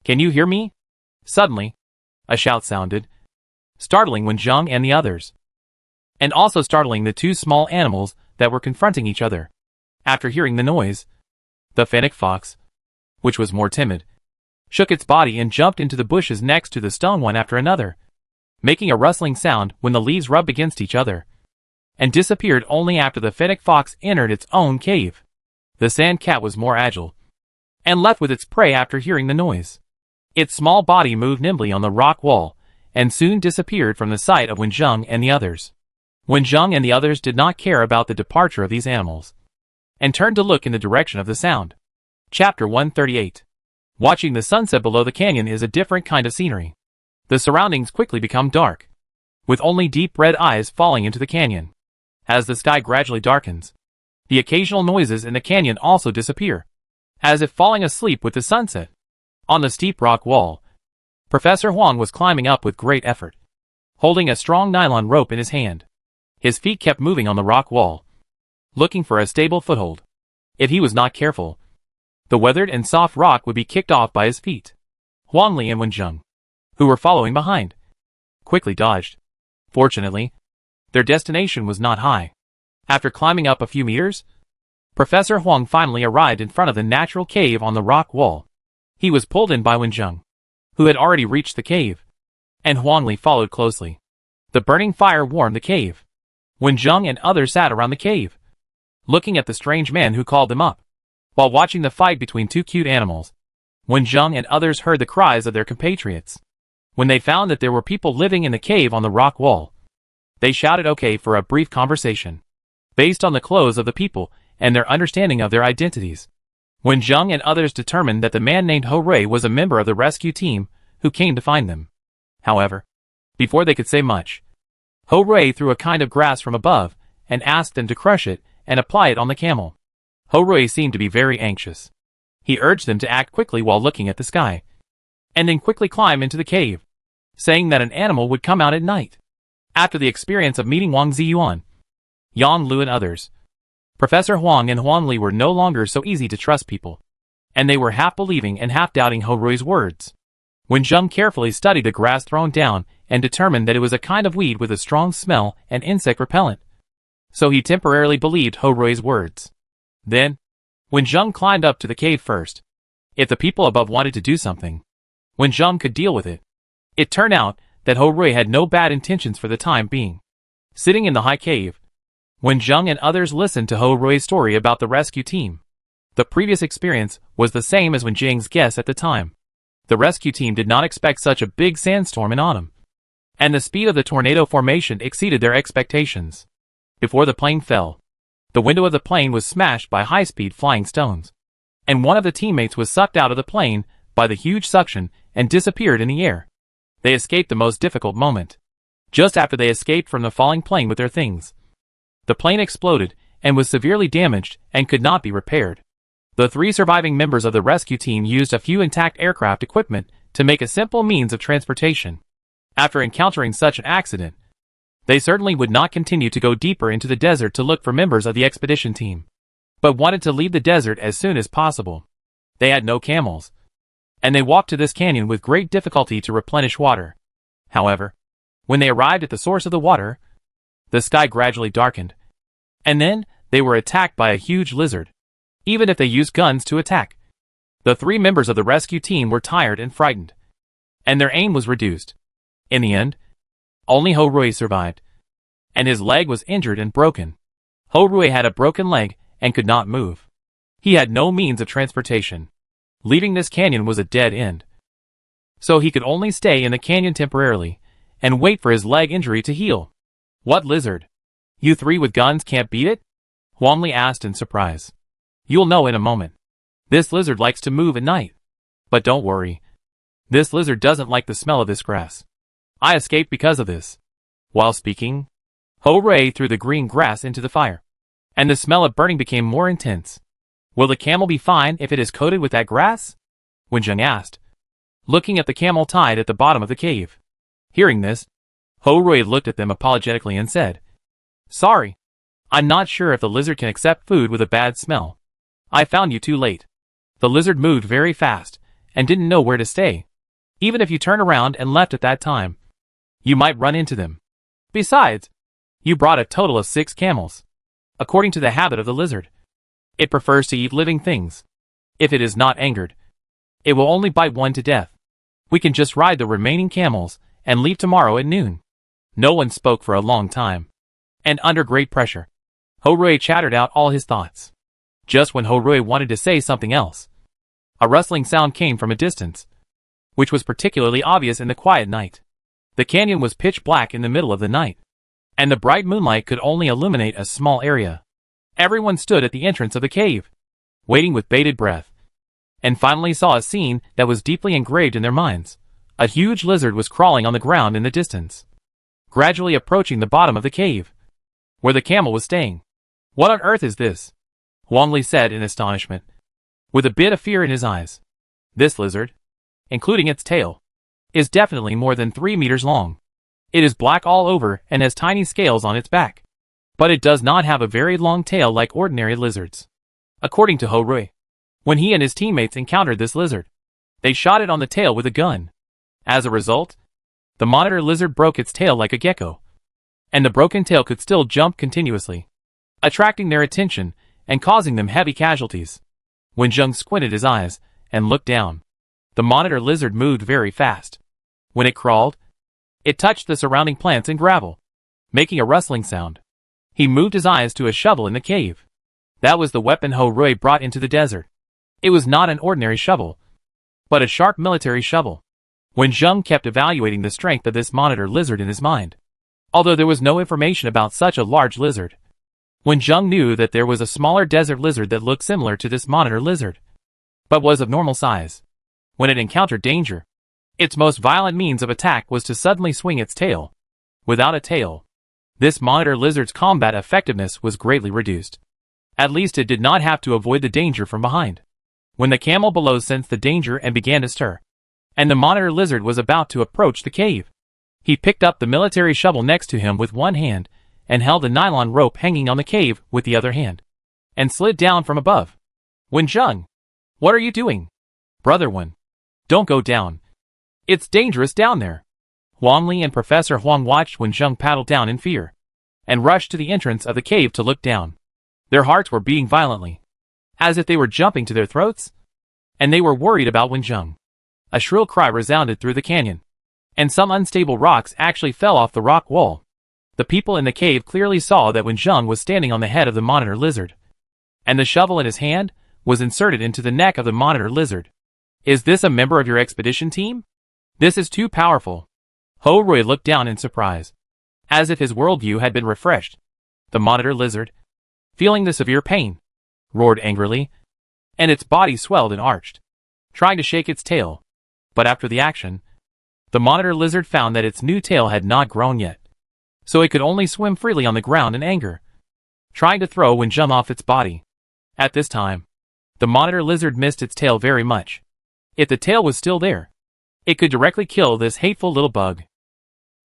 Can you hear me? Suddenly, a shout sounded, startling Wen Zheng and the others, and also startling the two small animals that were confronting each other. After hearing the noise, the fennec fox, which was more timid, shook its body and jumped into the bushes next to the stone one after another, making a rustling sound when the leaves rubbed against each other, and disappeared only after the fennec fox entered its own cave. The sand cat was more agile, and left with its prey after hearing the noise. Its small body moved nimbly on the rock wall, and soon disappeared from the sight of Wen Zheng and the others. Wen Zheng and the others did not care about the departure of these animals, and turned to look in the direction of the sound. Chapter 138. Watching the sunset below the canyon is a different kind of scenery. The surroundings quickly become dark, with only deep red eyes falling into the canyon. As the sky gradually darkens, the occasional noises in the canyon also disappear, as if falling asleep with the sunset. On the steep rock wall, Professor Huang was climbing up with great effort, holding a strong nylon rope in his hand. His feet kept moving on the rock wall, looking for a stable foothold. If he was not careful, the weathered and soft rock would be kicked off by his feet. Huang Li and Wen Zheng, who were following behind, quickly dodged. Fortunately, their destination was not high. After climbing up a few meters, Professor Huang finally arrived in front of the natural cave on the rock wall. He was pulled in by Wen Zheng, who had already reached the cave, and Huang Li followed closely. The burning fire warmed the cave. Wen Zheng and others sat around the cave, looking at the strange man who called them up. While watching the fight between two cute animals, Wen Zheng and others heard the cries of their compatriots. When they found that there were people living in the cave on the rock wall, they shouted okay for a brief conversation, based on the clothes of the people and their understanding of their identities. Wen Zheng and others determined that the man named Ho Rui was a member of the rescue team who came to find them. However, before they could say much, Ho Rui threw a kind of grass from above and asked them to crush it and apply it on the camel. Ho Rui seemed to be very anxious. He urged them to act quickly while looking at the sky, and then quickly climb into the cave, saying that an animal would come out at night. After the experience of meeting Wang Ziyuan, Yan Lu and others, Professor Huang and Huang Li were no longer so easy to trust people, and they were half believing and half doubting Ho Rui's words. Wen Zheng carefully studied the grass thrown down and determined that it was a kind of weed with a strong smell and insect repellent, so he temporarily believed Ho Rui's words. Then, Wen Zheng climbed up to the cave first. If the people above wanted to do something, Wen Zheng could deal with it. It turned out that Ho Rui had no bad intentions for the time being. Sitting in the high cave, Wen Zheng and others listened to Ho Rui's story about the rescue team. The previous experience was the same as Wen Zheng's guess at the time. The rescue team did not expect such a big sandstorm in autumn, and the speed of the tornado formation exceeded their expectations. Before the plane fell, the window of the plane was smashed by high-speed flying stones, and one of the teammates was sucked out of the plane by the huge suction and disappeared in the air. They escaped the most difficult moment. Just after they escaped from the falling plane with their things, the plane exploded and was severely damaged and could not be repaired. The 3 surviving members of the rescue team used a few intact aircraft equipment to make a simple means of transportation. After encountering such an accident, they certainly would not continue to go deeper into the desert to look for members of the expedition team, but wanted to leave the desert as soon as possible. They had no camels, and they walked to this canyon with great difficulty to replenish water. However, when they arrived at the source of the water, the sky gradually darkened, and then they were attacked by a huge lizard. Even if they used guns to attack, the 3 members of the rescue team were tired and frightened, and their aim was reduced. In the end, only Ho-Rui survived, and his leg was injured and broken. Ho-Rui had a broken leg and could not move. He had no means of transportation. Leaving this canyon was a dead end. So he could only stay in the canyon temporarily and wait for his leg injury to heal. What lizard? You 3 with guns can't beat it? Huang Li asked in surprise. You'll know in a moment. This lizard likes to move at night. But don't worry. This lizard doesn't like the smell of this grass. I escaped because of this. While speaking, Ho-Rui threw the green grass into the fire, and the smell of burning became more intense. Will the camel be fine if it is coated with that grass? Wenjing asked, looking at the camel tied at the bottom of the cave. Hearing this, Ho-Rui looked at them apologetically and said, Sorry, I'm not sure if the lizard can accept food with a bad smell. I found you too late. The lizard moved very fast and didn't know where to stay. Even if you turned around and left at that time, you might run into them. Besides, you brought a total of 6 camels. According to the habit of the lizard, it prefers to eat living things. If it is not angered, it will only bite one to death. We can just ride the remaining camels and leave tomorrow at noon. No one spoke for a long time, and under great pressure, Ho-Rui chattered out all his thoughts. Just when Ho-Rui wanted to say something else, a rustling sound came from a distance, which was particularly obvious in the quiet night. The canyon was pitch black in the middle of the night, and the bright moonlight could only illuminate a small area. Everyone stood at the entrance of the cave, waiting with bated breath, and finally saw a scene that was deeply engraved in their minds. A huge lizard was crawling on the ground in the distance, gradually approaching the bottom of the cave, where the camel was staying. What on earth is this? Huang Li said in astonishment, with a bit of fear in his eyes. This lizard, including its tail, is definitely more than 3 meters long. It is black all over and has tiny scales on its back, but it does not have a very long tail like ordinary lizards. According to Ho-Rui, when he and his teammates encountered this lizard, they shot it on the tail with a gun. As a result, the monitor lizard broke its tail like a gecko, and the broken tail could still jump continuously, attracting their attention and causing them heavy casualties. Wenjing squinted his eyes and looked down. The monitor lizard moved very fast. When it crawled, it touched the surrounding plants and gravel, making a rustling sound. He moved his eyes to a shovel in the cave. That was the weapon Ho-Rui brought into the desert. It was not an ordinary shovel, but a sharp military shovel. Wenjing kept evaluating the strength of this monitor lizard in his mind. Although there was no information about such a large lizard, Wenjing knew that there was a smaller desert lizard that looked similar to this monitor lizard, but was of normal size. When it encountered danger, its most violent means of attack was to suddenly swing its tail. Without a tail, this monitor lizard's combat effectiveness was greatly reduced. At least it did not have to avoid the danger from behind. When the camel below sensed the danger and began to stir, and the monitor lizard was about to approach the cave, he picked up the military shovel next to him with one hand and held the nylon rope hanging on the cave with the other hand, and slid down from above. Wenjing, what are you doing? Brother Wen, don't go down. It's dangerous down there. Huang Li and Professor Huang watched Wenjing paddle down in fear, and rushed to the entrance of the cave to look down. Their hearts were beating violently, as if they were jumping to their throats, and they were worried about Wenjing. A shrill cry resounded through the canyon, and some unstable rocks actually fell off the rock wall. The people in the cave clearly saw that Wenjing was standing on the head of the monitor lizard, and the shovel in his hand was inserted into the neck of the monitor lizard. Is this a member of your expedition team? This is too powerful. Ho-Rui looked down in surprise, as if his worldview had been refreshed. The monitor lizard, feeling the severe pain, roared angrily, and its body swelled and arched, trying to shake its tail. But after the action, the monitor lizard found that its new tail had not grown yet, so it could only swim freely on the ground in anger, trying to throw Wenjing off its body. At this time, the monitor lizard missed its tail very much. If the tail was still there, it could directly kill this hateful little bug.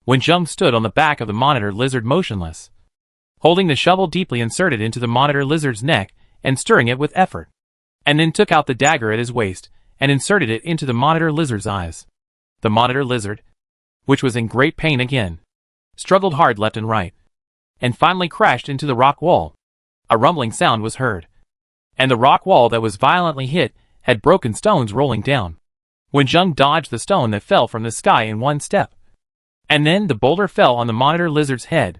Wenjung stood on the back of the monitor lizard motionless, holding the shovel deeply inserted into the monitor lizard's neck and stirring it with effort, and then took out the dagger at his waist and inserted it into the monitor lizard's eyes. The monitor lizard, which was in great pain again, struggled hard left and right, and finally crashed into the rock wall. A rumbling sound was heard, and the rock wall that was violently hit had broken stones rolling down. Wenjung dodged the stone that fell from the sky in one step, and then the boulder fell on the monitor lizard's head.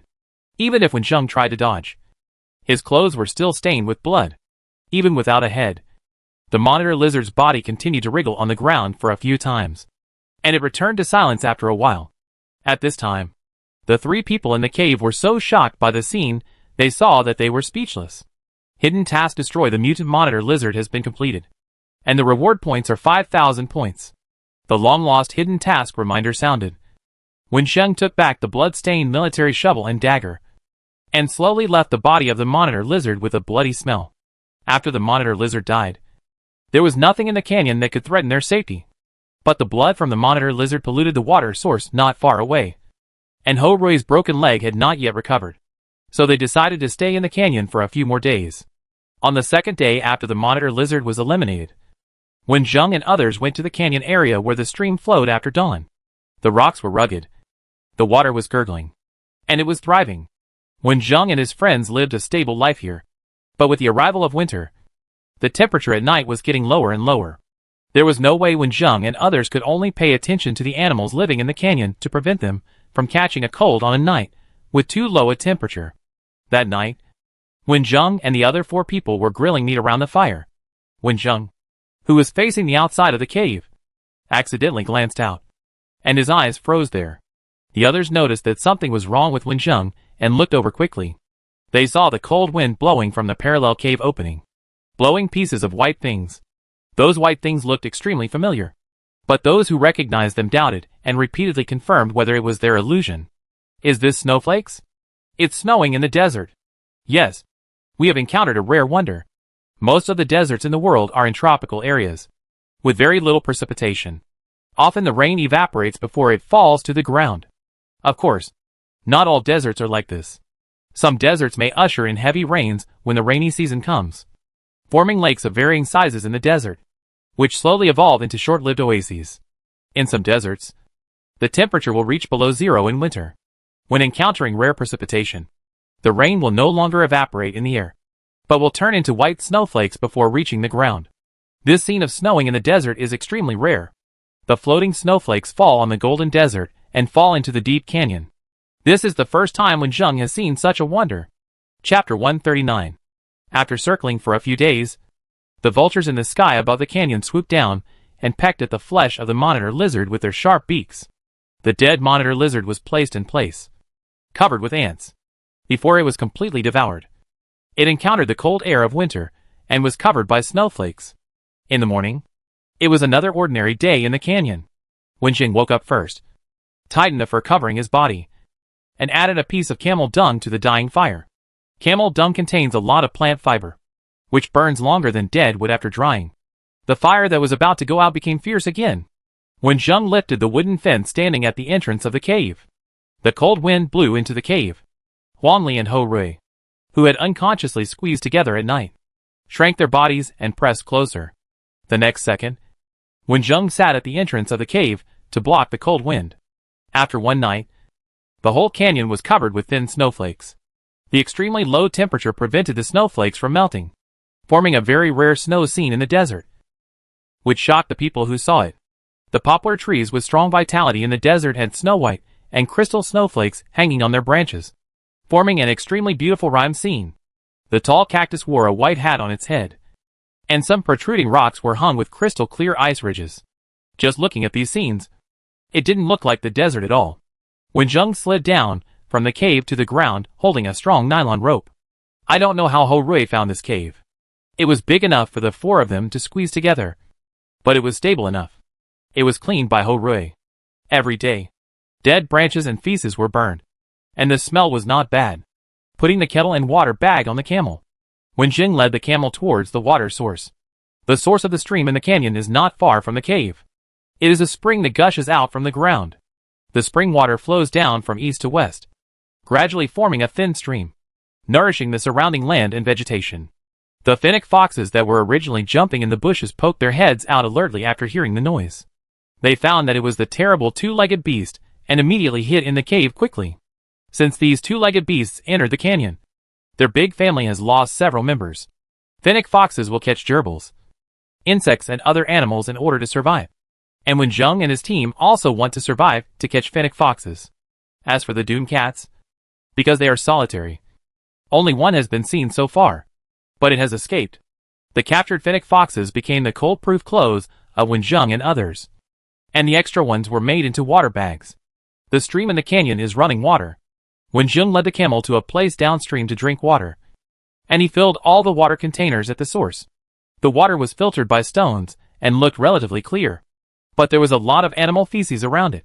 Even if Wenjung tried to dodge, his clothes were still stained with blood. Even without a head, the monitor lizard's body continued to wriggle on the ground for a few times, and it returned to silence after a while. At this time, the three people in the cave were so shocked by the scene they saw that they were speechless. Hidden task: destroy the mutant monitor lizard has been completed, and the reward points are 5,000 points. The long-lost hidden task reminder sounded. Wenjung took back the blood-stained military shovel and dagger, and slowly left the body of the monitor lizard with a bloody smell. After the monitor lizard died, there was nothing in the canyon that could threaten their safety. But the blood from the monitor lizard polluted the water source not far away, and Ho Rui's broken leg had not yet recovered. So they decided to stay in the canyon for a few more days. On the second day after the monitor lizard was eliminated, Wenjung and others went to the canyon area where the stream flowed after dawn. The rocks were rugged, the water was gurgling, and it was thriving. Wenjung and his friends lived a stable life here. But with the arrival of winter, the temperature at night was getting lower and lower. There was no way Wenjung and others could only pay attention to the animals living in the canyon to prevent them from catching a cold on a night with too low a temperature. That night, Wenjung and the other 4 people were grilling meat around the fire. Wenjung, who was facing the outside of the cave, accidentally glanced out, and his eyes froze there. The others noticed that something was wrong with Wenjung and looked over quickly. They saw the cold wind blowing from the parallel cave opening, blowing pieces of white things. Those white things looked extremely familiar, but those who recognized them doubted and repeatedly confirmed whether it was their illusion. Is this snowflakes? It's snowing in the desert. Yes, we have encountered a rare wonder. Most of the deserts in the world are in tropical areas, with very little precipitation. Often the rain evaporates before it falls to the ground. Of course, not all deserts are like this. Some deserts may usher in heavy rains when the rainy season comes, forming lakes of varying sizes in the desert, which slowly evolve into short-lived oases. In some deserts, the temperature will reach below zero in winter. When encountering rare precipitation, the rain will no longer evaporate in the air, but will turn into white snowflakes before reaching the ground. This scene of snowing in the desert is extremely rare. The floating snowflakes fall on the golden desert and fall into the deep canyon. This is the first time Wenjung has seen such a wonder. Chapter 139. After circling for a few days, the vultures in the sky above the canyon swooped down and pecked at the flesh of the monitor lizard with their sharp beaks. The dead monitor lizard was placed in place, covered with ants, before it was completely devoured. It encountered the cold air of winter and was covered by snowflakes. In the morning, it was another ordinary day in the canyon. Wenjing woke up first, tightened the fur covering his body, and added a piece of camel dung to the dying fire. Camel dung contains a lot of plant fiber, which burns longer than dead wood after drying. The fire that was about to go out became fierce again. Wenjung lifted the wooden fence standing at the entrance of the cave. The cold wind blew into the cave. Huangli and Ho Rui, who had unconsciously squeezed together at night, shrank their bodies and pressed closer. The next second, Wenjung sat at the entrance of the cave to block the cold wind. After one night, the whole canyon was covered with thin snowflakes. The extremely low temperature prevented the snowflakes from melting, forming a very rare snow scene in the desert, which shocked the people who saw it. The poplar trees with strong vitality in the desert had snow-white and crystal snowflakes hanging on their branches, forming an extremely beautiful rhyme scene. The tall cactus wore a white hat on its head, and some protruding rocks were hung with crystal-clear ice ridges. Just looking at these scenes, it didn't look like the desert at all. Wenjung slid down from the cave to the ground holding a strong nylon rope. I don't know how Ho Rui found this cave. It was big enough for the 4 of them to squeeze together, but it was stable enough. It was cleaned by Ho Rui. Every day, dead branches and feces were burned, and the smell was not bad. Putting the kettle and water bag on the camel, Wenjing led the camel towards the water source. The source of the stream in the canyon is not far from the cave. It is a spring that gushes out from the ground. The spring water flows down from east to west, gradually forming a thin stream, nourishing the surrounding land and vegetation. The fennec foxes that were originally jumping in the bushes poked their heads out alertly after hearing the noise. They found that it was the terrible two-legged beast and immediately hid in the cave quickly. Since these two-legged beasts entered the canyon, their big family has lost several members. Fennec foxes will catch gerbils, insects and other animals in order to survive. And when Jung and his team also want to survive to catch fennec foxes. As for the dune cats, because they are solitary, only one has been seen so far, but it has escaped. The captured fennec foxes became the cold-proof clothes of Wenjung and others, and the extra ones were made into water bags. The stream in the canyon is running water. Wenjung led the camel to a place downstream to drink water, and he filled all the water containers at the source. The water was filtered by stones and looked relatively clear, but there was a lot of animal feces around it.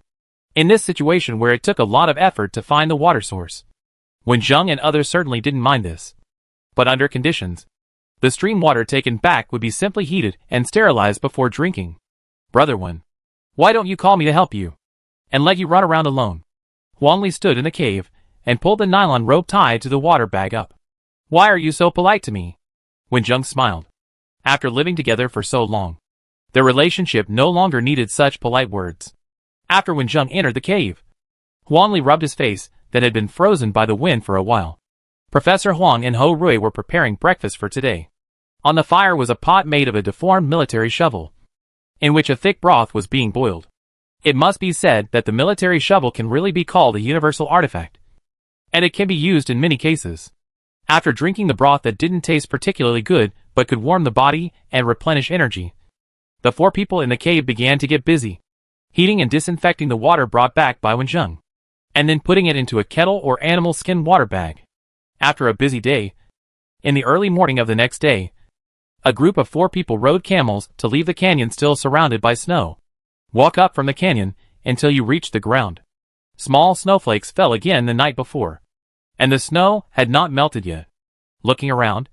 In this situation where it took a lot of effort to find the water source, Wenjung and others certainly didn't mind this. But under conditions, the stream water taken back would be simply heated and sterilized before drinking. Brother Wen, why don't you call me to help you, and let you run around alone? Huang Li stood in the cave and pulled the nylon rope tied to the water bag up. Why are you so polite to me? Wenjung smiled. After living together for so long, their relationship no longer needed such polite words. After Wenjung entered the cave, Huang Li rubbed his face that had been frozen by the wind for a while. Professor Huang and Ho Rui were preparing breakfast for today. On the fire was a pot made of a deformed military shovel, in which a thick broth was being boiled. It must be said that the military shovel can really be called a universal artifact, and it can be used in many cases. After drinking the broth that didn't taste particularly good but could warm the body and replenish energy, the four people in the cave began to get busy, heating and disinfecting the water brought back by Wenjung, and then putting it into a kettle or animal skin water bag. After a busy day, in the early morning of the next day, a group of 4 people rode camels to leave the canyon still surrounded by snow. Walk up from the canyon until you reach the ground. Small snowflakes fell again the night before, and the snow had not melted yet. Looking around,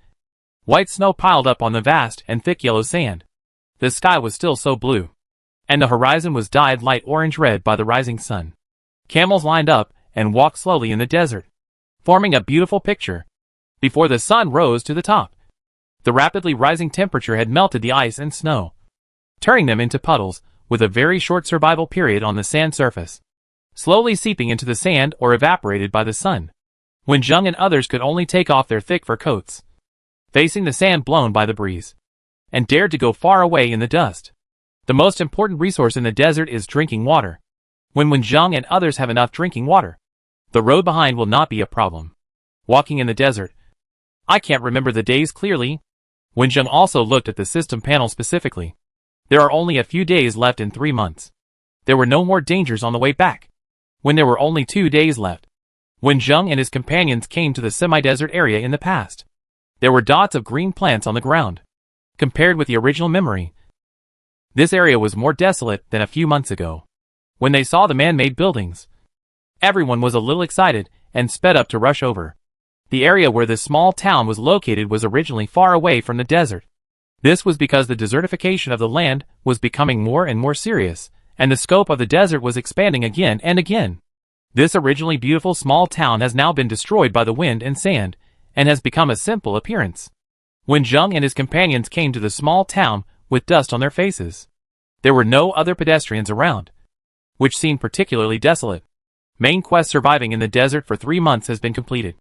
white snow piled up on the vast and thick yellow sand. The sky was still so blue, and the horizon was dyed light orange-red by the rising sun. Camels lined up and walked slowly in the desert, forming a beautiful picture, before the sun rose to the top. The rapidly rising temperature had melted the ice and snow, turning them into puddles with a very short survival period on the sand surface, slowly seeping into the sand or evaporated by the sun. Wenjung and others could only take off their thick fur coats, facing the sand blown by the breeze, and dared to go far away in the dust. The most important resource in the desert is drinking water. When Wenjung and others have enough drinking water, the road behind will not be a problem. Walking in the desert, I can't remember the days clearly. Wenjung also looked at the system panel specifically. There are only a few days left in 3 months. There were no more dangers on the way back. When there were only 2 days left, Wenjung and his companions came to the semi-desert area in the past. There were dots of green plants on the ground. Compared with the original memory, this area was more desolate than a few months ago. When they saw the man-made buildings, everyone was a little excited and sped up to rush over. The area where this small town was located was originally far away from the desert. This was because the desertification of the land was becoming more and more serious, and the scope of the desert was expanding again and again. This originally beautiful small town has now been destroyed by the wind and sand, and has become a simple appearance. Wenjung and his companions came to the small town with dust on their faces. There were no other pedestrians around, which seemed particularly desolate. Main quest surviving in the desert for 3 months has been completed,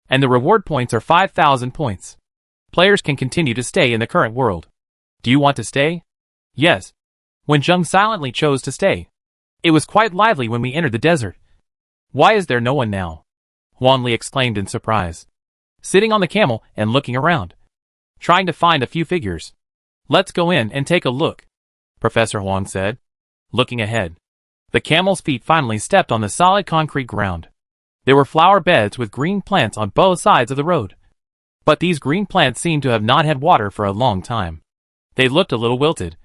and the reward points are 5,000 points. Players can continue to stay in the current world. Do you want to stay? Yes. Wenjung silently chose to stay. It was quite lively when we entered the desert. Why is there no one now? Huang Li exclaimed in surprise, sitting on the camel and looking around, trying to find a few figures. Let's go in and take a look, Professor Huang said, looking ahead. The camel's feet finally stepped on the solid concrete ground. There were flower beds with green plants on both sides of the road. But these green plants seemed to have not had water for a long time. They looked a little wilted,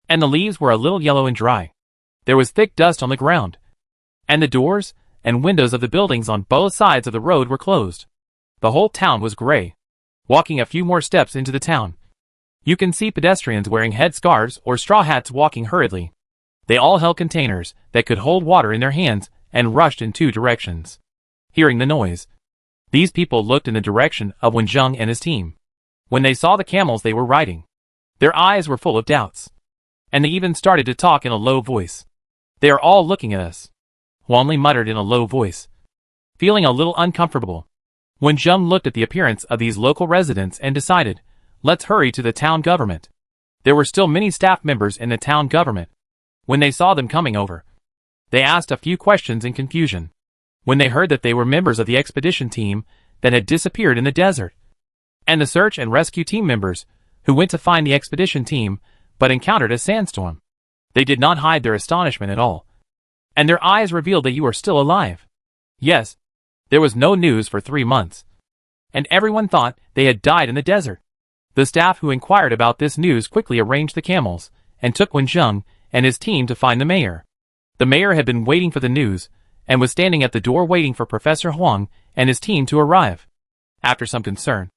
and the leaves were a little yellow and dry. There was thick dust on the ground, and the doors and windows of the buildings on both sides of the road were closed. The whole town was gray. Walking a few more steps into the town, you can see pedestrians wearing headscarves or straw hats walking hurriedly. They all held containers that could hold water in their hands and rushed in two directions. Hearing the noise, these people looked in the direction of Wenjung and his team. When they saw the camels they were riding, their eyes were full of doubts, and they even started to talk in a low voice. "They are all looking at us," Wanli muttered in a low voice, feeling a little uncomfortable. Wenjung looked at the appearance of these local residents and decided, "Let's hurry to the town government." There were still many staff members in the town government. When they saw them coming over, they asked a few questions in confusion. When they heard that they were members of the expedition team that had disappeared in the desert, and the search and rescue team members who went to find the expedition team but encountered a sandstorm, they did not hide their astonishment at all, and their eyes revealed that you are still alive. Yes, there was no news for 3 months, and everyone thought they had died in the desert. The staff who inquired about this news quickly arranged the camels and took Wenjung and his team to find the mayor. The mayor had been waiting for the news and was standing at the door waiting for Professor Huang and his team to arrive. After some concern,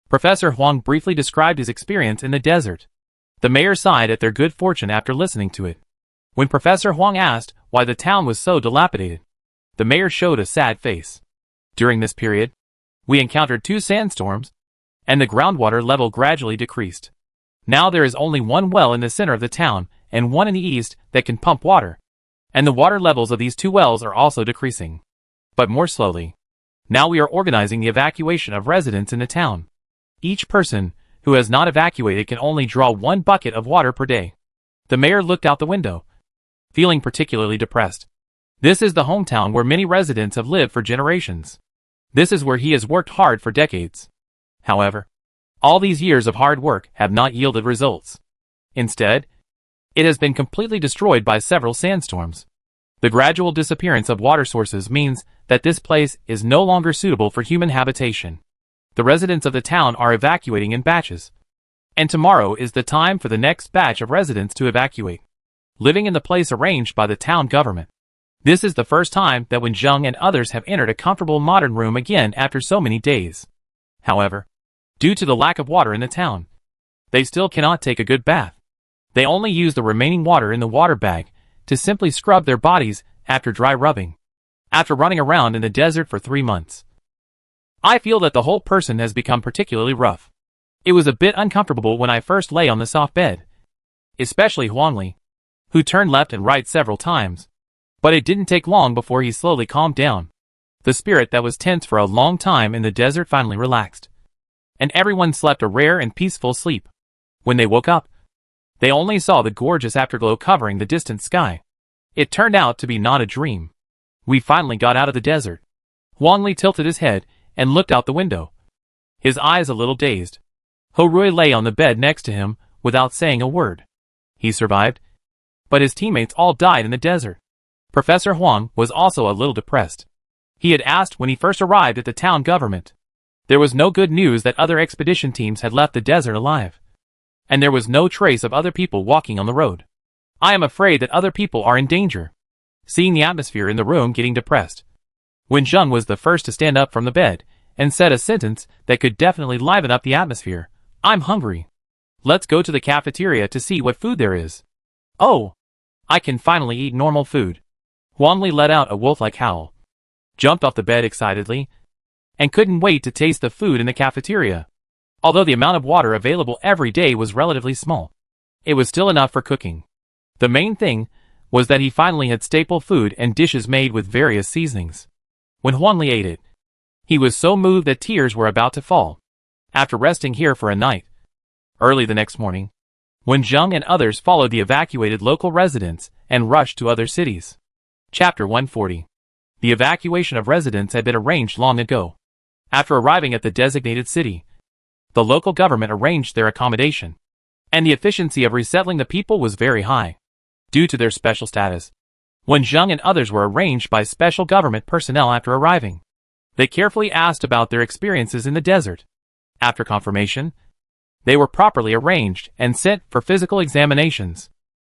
Professor Huang briefly described his experience in the desert. The mayor sighed at their good fortune after listening to it. When Professor Huang asked why the town was so dilapidated, the mayor showed a sad face. During this period, we encountered 2 sandstorms, and the groundwater level gradually decreased. Now there is only one well in the center of the town and one in the east that can pump water, and the water levels of these 2 wells are also decreasing, but more slowly. Now we are organizing the evacuation of residents in the town. Each person who has not evacuated can only draw 1 bucket of water per day. The mayor looked out the window, feeling particularly depressed. This is the hometown where many residents have lived for generations. This is where he has worked hard for decades. However, all these years of hard work have not yielded results. Instead, it has been completely destroyed by several sandstorms. The gradual disappearance of water sources means that this place is no longer suitable for human habitation. The residents of the town are evacuating in batches, and tomorrow is the time for the next batch of residents to evacuate, living in the place arranged by the town government. This is the first time that Wenjung and others have entered a comfortable modern room again after so many days. However, due to the lack of water in the town, they still cannot take a good bath. They only use the remaining water in the water bag to simply scrub their bodies after dry rubbing. After running around in the desert for 3 months, I feel that the whole person has become particularly rough. It was a bit uncomfortable when I first lay on the soft bed, especially Huangli, who turned left and right several times. But it didn't take long before he slowly calmed down. The spirit that was tense for a long time in the desert finally relaxed, and everyone slept a rare and peaceful sleep. When they woke up, they only saw the gorgeous afterglow covering the distant sky. It turned out to be not a dream. We finally got out of the desert. Wanli tilted his head and looked out the window, his eyes a little dazed. Ho-Rui lay on the bed next to him without saying a word. He survived, but his teammates all died in the desert. Professor Huang was also a little depressed. He had asked when he first arrived at the town government. There was no good news that other expedition teams had left the desert alive, and there was no trace of other people walking on the road. I am afraid that other people are in danger. Seeing the atmosphere in the room getting depressed, Wenjung was the first to stand up from the bed and said a sentence that could definitely liven up the atmosphere. "I'm hungry. Let's go to the cafeteria to see what food there is." "Oh, I can finally eat normal food." Wanli let out a wolf-like howl, jumped off the bed excitedly, and couldn't wait to taste the food in the cafeteria. Although the amount of water available every day was relatively small, it was still enough for cooking. The main thing was that he finally had staple food and dishes made with various seasonings. When Huangli ate it, he was so moved that tears were about to fall. After resting here for a night, early the next morning, Wenjung and others followed the evacuated local residents and rushed to other cities. Chapter 140. The evacuation of residents had been arranged long ago. After arriving at the designated city, the local government arranged their accommodation, and the efficiency of resettling the people was very high. Due to their special status, Wenjung and others were arranged by special government personnel after arriving. They carefully asked about their experiences in the desert. After confirmation, they were properly arranged and sent for physical examinations.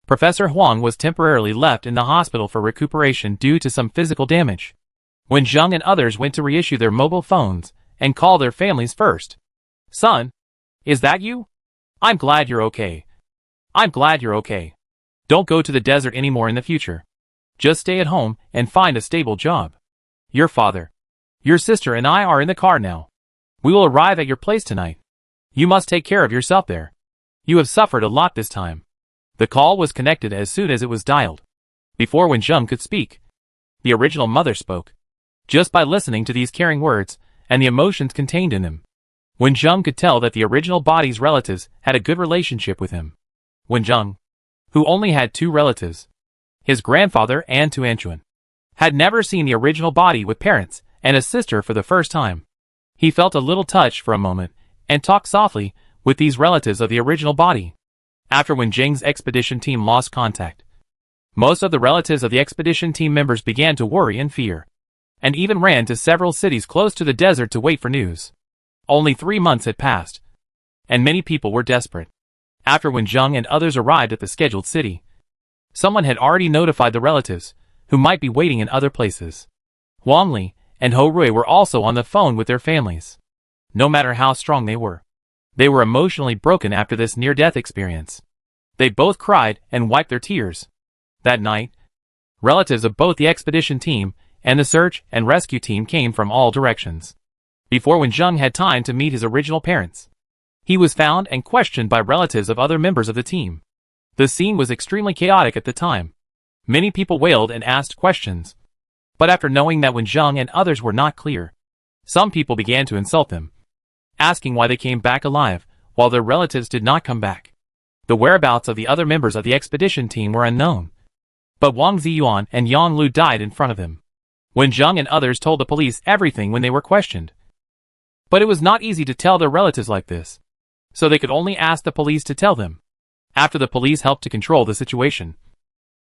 Professor Huang was temporarily left in the hospital for recuperation due to some physical damage. Wenjung and others went to reissue their mobile phones and call their families first. "Son, is that you? I'm glad you're okay. I'm glad you're okay. Don't go to the desert anymore in the future. Just stay at home and find a stable job. Your father, your sister and I are in the car now. We will arrive at your place tonight. You must take care of yourself there. You have suffered a lot this time." The call was connected as soon as it was dialed. Before Wenjung could speak, the original mother spoke. Just by listening to these caring words and the emotions contained in them, Wenjung could tell that the original body's relatives had a good relationship with him. Wenjung, who only had 2 relatives, his grandfather and Tuanchuan, had never seen the original body with parents and a sister for the first time. He felt a little touched for a moment and talked softly with these relatives of the original body. After Wenjung's expedition team lost contact, most of the relatives of the expedition team members began to worry and fear, and even ran to several cities close to the desert to wait for news. Only 3 months had passed, and many people were desperate. After Wenjung and others arrived at the scheduled city, someone had already notified the relatives, who might be waiting in other places. Wang Li and Ho Rui were also on the phone with their families. No matter how strong they were emotionally broken after this near-death experience. They both cried and wiped their tears. That night, relatives of both the expedition team and the search and rescue team came from all directions. Before Wenjung had time to meet his original parents, he was found and questioned by relatives of other members of the team. The scene was extremely chaotic at the time. Many people wailed and asked questions. But after knowing that Wenjung and others were not clear, some people began to insult them, asking why they came back alive, while their relatives did not come back. The whereabouts of the other members of the expedition team were unknown. But Wang Ziyuan and Yang Lu died in front of him. Wenjung and others told the police everything when they were questioned. But it was not easy to tell their relatives like this, so they could only ask the police to tell them. After the police helped to control the situation,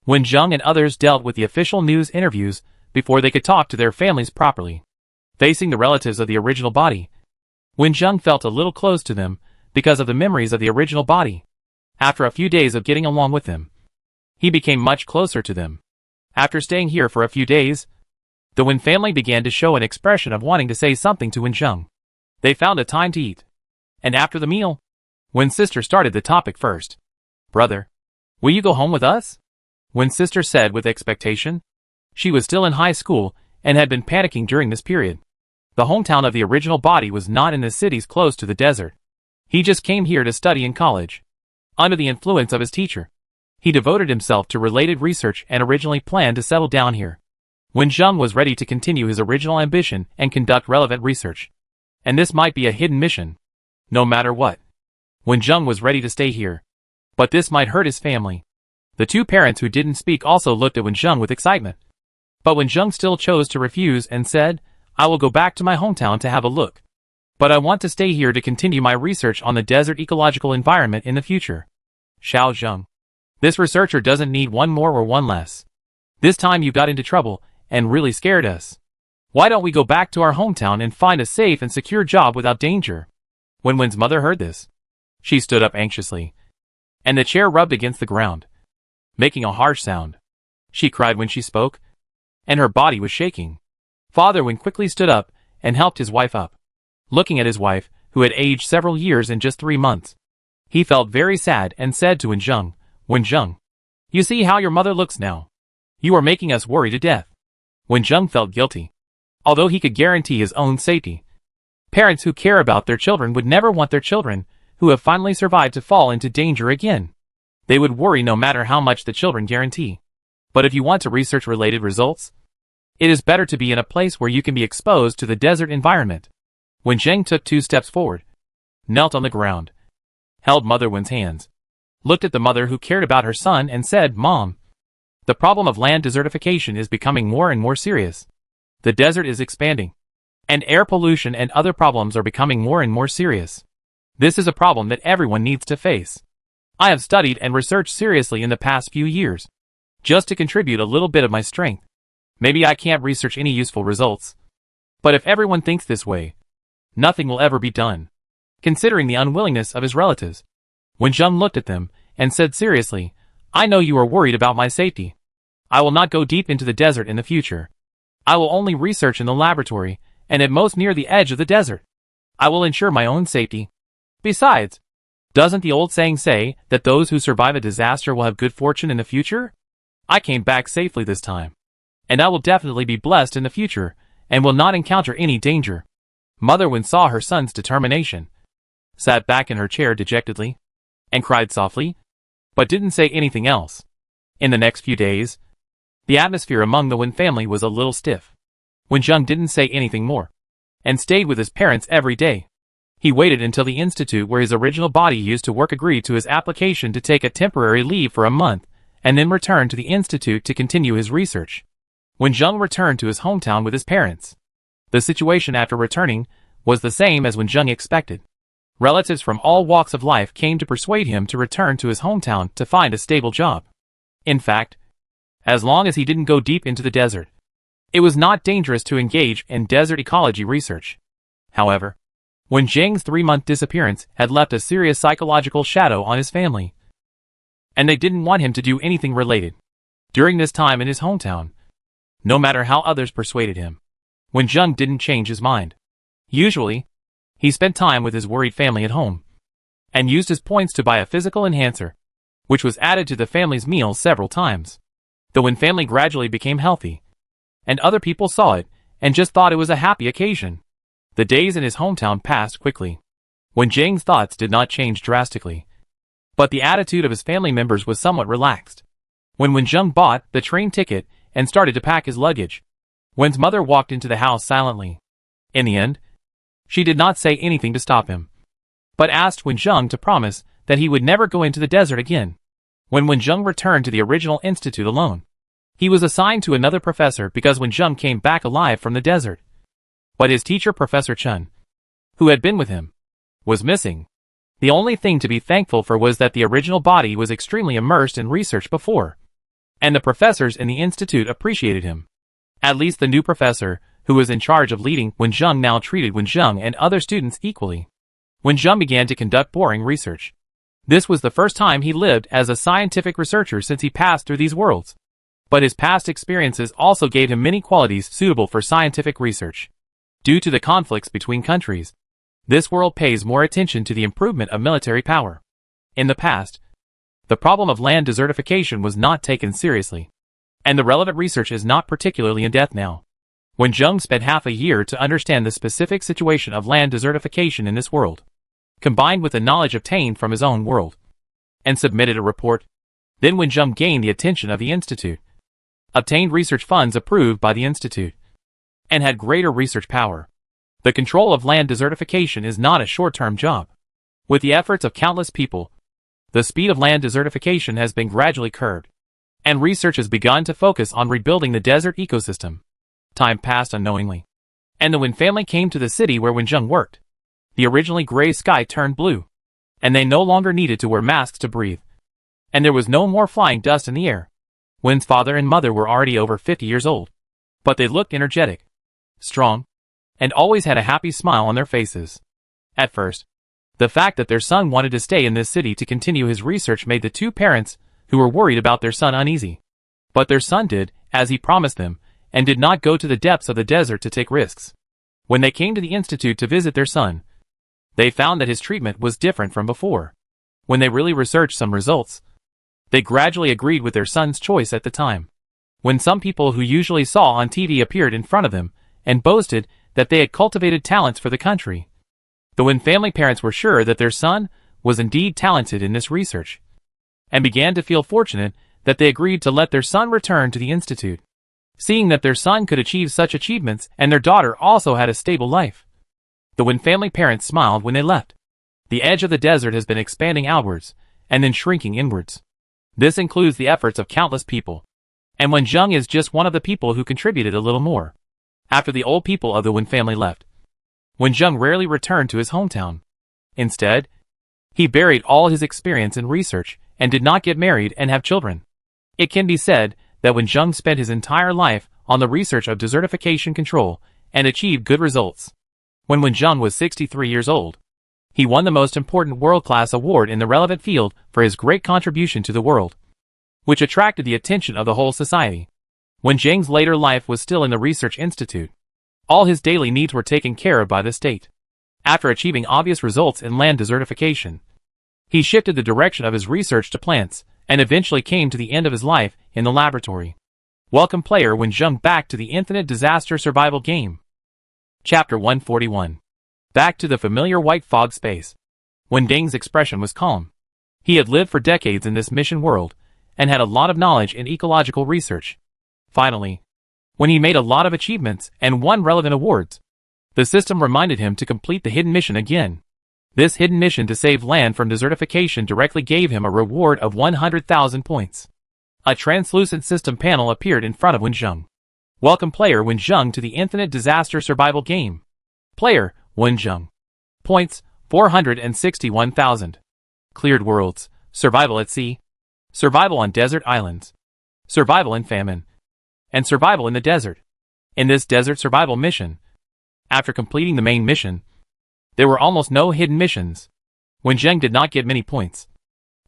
Wenjung and others dealt with the official news interviews before they could talk to their families properly. Facing the relatives of the original body, Wenjung felt a little close to them because of the memories of the original body. After a few days of getting along with them, he became much closer to them. After staying here for a few days, the Wen family began to show an expression of wanting to say something to Wenjung. They found a time to eat. And after the meal, Wen's sister started the topic first. "Brother, will you go home with us?" Wen's sister said with expectation. She was still in high school and had been panicking during this period. The hometown of the original body was not in the cities close to the desert. He just came here to study in college. Under the influence of his teacher, he devoted himself to related research and originally planned to settle down here. Wenjung was ready to continue his original ambition and conduct relevant research. And this might be a hidden mission. No matter what, Wenjung was ready to stay here. But this might hurt his family. The 2 parents who didn't speak also looked at Wenjung with excitement. But Wenjung still chose to refuse and said, "I will go back to my hometown to have a look. But I want to stay here to continue my research on the desert ecological environment in the future." Xiao Zheng. This researcher doesn't need one more or one less. This time you got into trouble and really scared us. Why don't we go back to our hometown and find a safe and secure job without danger? When Wen's mother heard this, she stood up anxiously, and the chair rubbed against the ground, making a harsh sound. She cried when she spoke, and her body was shaking. Father Wen quickly stood up and helped his wife up. Looking at his wife, who had aged several years in just 3 months, he felt very sad and said to Wenjung, "Wenjung, you see how your mother looks now. You are making us worry to death." Wenjung felt guilty. Although he could guarantee his own safety, parents who care about their children would never want their children, who have finally survived, to fall into danger again. They would worry no matter how much the children guarantee. But if you want to research related results, it is better to be in a place where you can be exposed to the desert environment. Wenjung took 2 steps forward, knelt on the ground, held Mother Wen's hands, looked at the mother who cared about her son and said, "Mom, the problem of land desertification is becoming more and more serious. The desert is expanding, and air pollution and other problems are becoming more and more serious. This is a problem that everyone needs to face. I have studied and researched seriously in the past few years, just to contribute a little bit of my strength. Maybe I can't research any useful results. But if everyone thinks this way, nothing will ever be done." Considering the unwillingness of his relatives, Wenjung looked at them and said seriously, "I know you are worried about my safety. I will not go deep into the desert in the future. I will only research in the laboratory, and at most near the edge of the desert. I will ensure my own safety. Besides, Doesn't the old saying say that those who survive a disaster will have good fortune in the future? I came back safely this time. And I will definitely be blessed in the future, and will not encounter any danger. Mother Wen saw her son's determination, sat back in her chair dejectedly, and cried softly, but didn't say anything else. In the next few days, the atmosphere among the Wen family was a little stiff. Wen Zheng didn't say anything more, and stayed with his parents every day. He waited until the institute where his original body used to work agreed to his application to take a temporary leave for a month, and then returned to the institute to continue his research. Wen Zheng returned to his hometown with his parents. The situation after returning was the same as Wen Zheng expected. Relatives from all walks of life came to persuade him to return to his hometown to find a stable job. In fact, as long as he didn't go deep into the desert, it was not dangerous to engage in desert ecology research. However, Wen Zheng's 3-month disappearance had left a serious psychological shadow on his family, and they didn't want him to do anything related during this time in his hometown. No matter how others persuaded him, Wen Zheng didn't change his mind. Usually, he spent time with his worried family at home, and used his points to buy a physical enhancer, which was added to the family's meals several times. The Wen family gradually became healthy, and other people saw it, and just thought it was a happy occasion. The days in his hometown passed quickly. Wen Zheng's thoughts did not change drastically, but the attitude of his family members was somewhat relaxed. When Wen Zheng bought the train ticket and started to pack his luggage, Wen's mother walked into the house silently. In the end, she did not say anything to stop him, but asked Wen Zheng to promise that he would never go into the desert again. When Wen Zheng returned to the original institute alone, he was assigned to another professor because Wen Zheng came back alive from the desert. But his teacher, Professor Chen, who had been with him, was missing. The only thing to be thankful for was that the original body was extremely immersed in research before, and the professors in the institute appreciated him. At least the new professor, who was in charge of leading Wen Zheng, now treated Wen Zheng and other students equally. Wen Zheng began to conduct boring research. This was the first time he lived as a scientific researcher since he passed through these worlds. But his past experiences also gave him many qualities suitable for scientific research. Due to the conflicts between countries, this world pays more attention to the improvement of military power. In the past, the problem of land desertification was not taken seriously, and the relevant research is not particularly in depth now. Wen Zheng spent half a year to understand the specific situation of land desertification in this world, combined with the knowledge obtained from his own world, and submitted a report. Then Wen Zheng gained the attention of the institute, obtained research funds approved by the institute, and had greater research power. The control of land desertification is not a short-term job. With the efforts of countless people, the speed of land desertification has been gradually curbed, and research has begun to focus on rebuilding the desert ecosystem. Time passed unknowingly, and the Wen family came to the city where Wen Zheng worked. The originally gray sky turned blue, and they no longer needed to wear masks to breathe, and there was no more flying dust in the air. Wen's father and mother were already over 50 years old, but they looked energetic, strong, and always had a happy smile on their faces. At first, the fact that their son wanted to stay in this city to continue his research made the two parents, who were worried about their son, uneasy. But their son did, as he promised them, and did not go to the depths of the desert to take risks. When they came to the institute to visit their son, they found that his treatment was different from before. When they really researched some results, they gradually agreed with their son's choice at the time. When some people who usually saw on TV appeared in front of them, and boasted that they had cultivated talents for the country, the Wen family parents were sure that their son was indeed talented in this research, and began to feel fortunate that they agreed to let their son return to the institute. Seeing that their son could achieve such achievements and their daughter also had a stable life, the Wen family parents smiled when they left. The edge of the desert has been expanding outwards, and then shrinking inwards. This includes the efforts of countless people, and Wen Zheng is just one of the people who contributed a little more. After the old people of the Wen family left, Wen Zheng rarely returned to his hometown. Instead, he buried all his experience in research and did not get married and have children. It can be said that Wen Zheng spent his entire life on the research of desertification control and achieved good results. When Wen Zheng was 63 years old, he won the most important world-class award in the relevant field for his great contribution to the world, which attracted the attention of the whole society. Wen Zheng's later life was still in the research institute. All his daily needs were taken care of by the state. After achieving obvious results in land desertification, He shifted the direction of his research to plants, and eventually came to the end of his life in the laboratory. Welcome player Wen Zheng back to the Infinite Disaster Survival game. Chapter 141. Back to the familiar white fog space. Wen Deng's expression was calm. He had lived for decades in this mission world, and had a lot of knowledge in ecological research. Finally, when he made a lot of achievements and won relevant awards, the system reminded him to complete the hidden mission again. This hidden mission to save land from desertification directly gave him a reward of 100,000 points. A translucent system panel appeared in front of Wen Zheng. Welcome player Wen Zheng to the Infinite Disaster Survival game. Player, Wen Zheng. Points, 461,000. Cleared worlds, survival at sea, survival on desert islands, survival in famine, and survival in the desert. In this desert survival mission, after completing the main mission, there were almost no hidden missions. Wen Zheng did not get many points,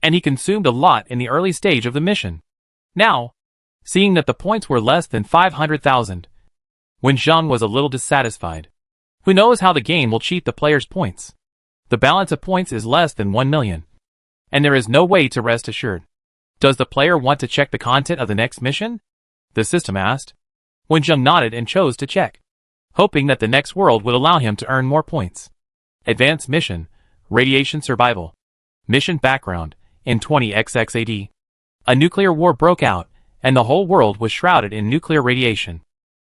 and he consumed a lot in the early stage of the mission. Now, seeing that the points were less than 500,000, Wen Zheng was a little dissatisfied. Who knows how the game will cheat the player's points? The balance of points is less than 1 million, and there is no way to rest assured. Does the player want to check the content of the next mission? The system asked. Wen Zheng nodded and chose to check, hoping that the next world would allow him to earn more points. Advanced Mission, Radiation Survival. Mission Background, in 20XX AD. A nuclear war broke out, and the whole world was shrouded in nuclear radiation.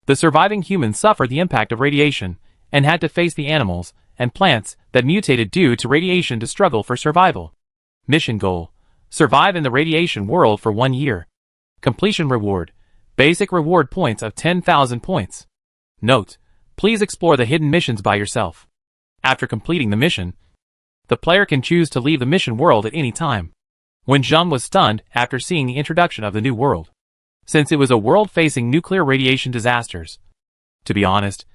The surviving humans suffered the impact of radiation, and had to face the animals and plants that mutated due to radiation to struggle for survival. Mission Goal: survive in the radiation world for 1 year. Completion Reward: basic reward points of 10,000 points. Note: please explore the hidden missions by yourself. After completing the mission, the player can choose to leave the mission world at any time. Wen Zheng was stunned after seeing the introduction of the new world, since it was a world facing nuclear radiation disasters. To be honest,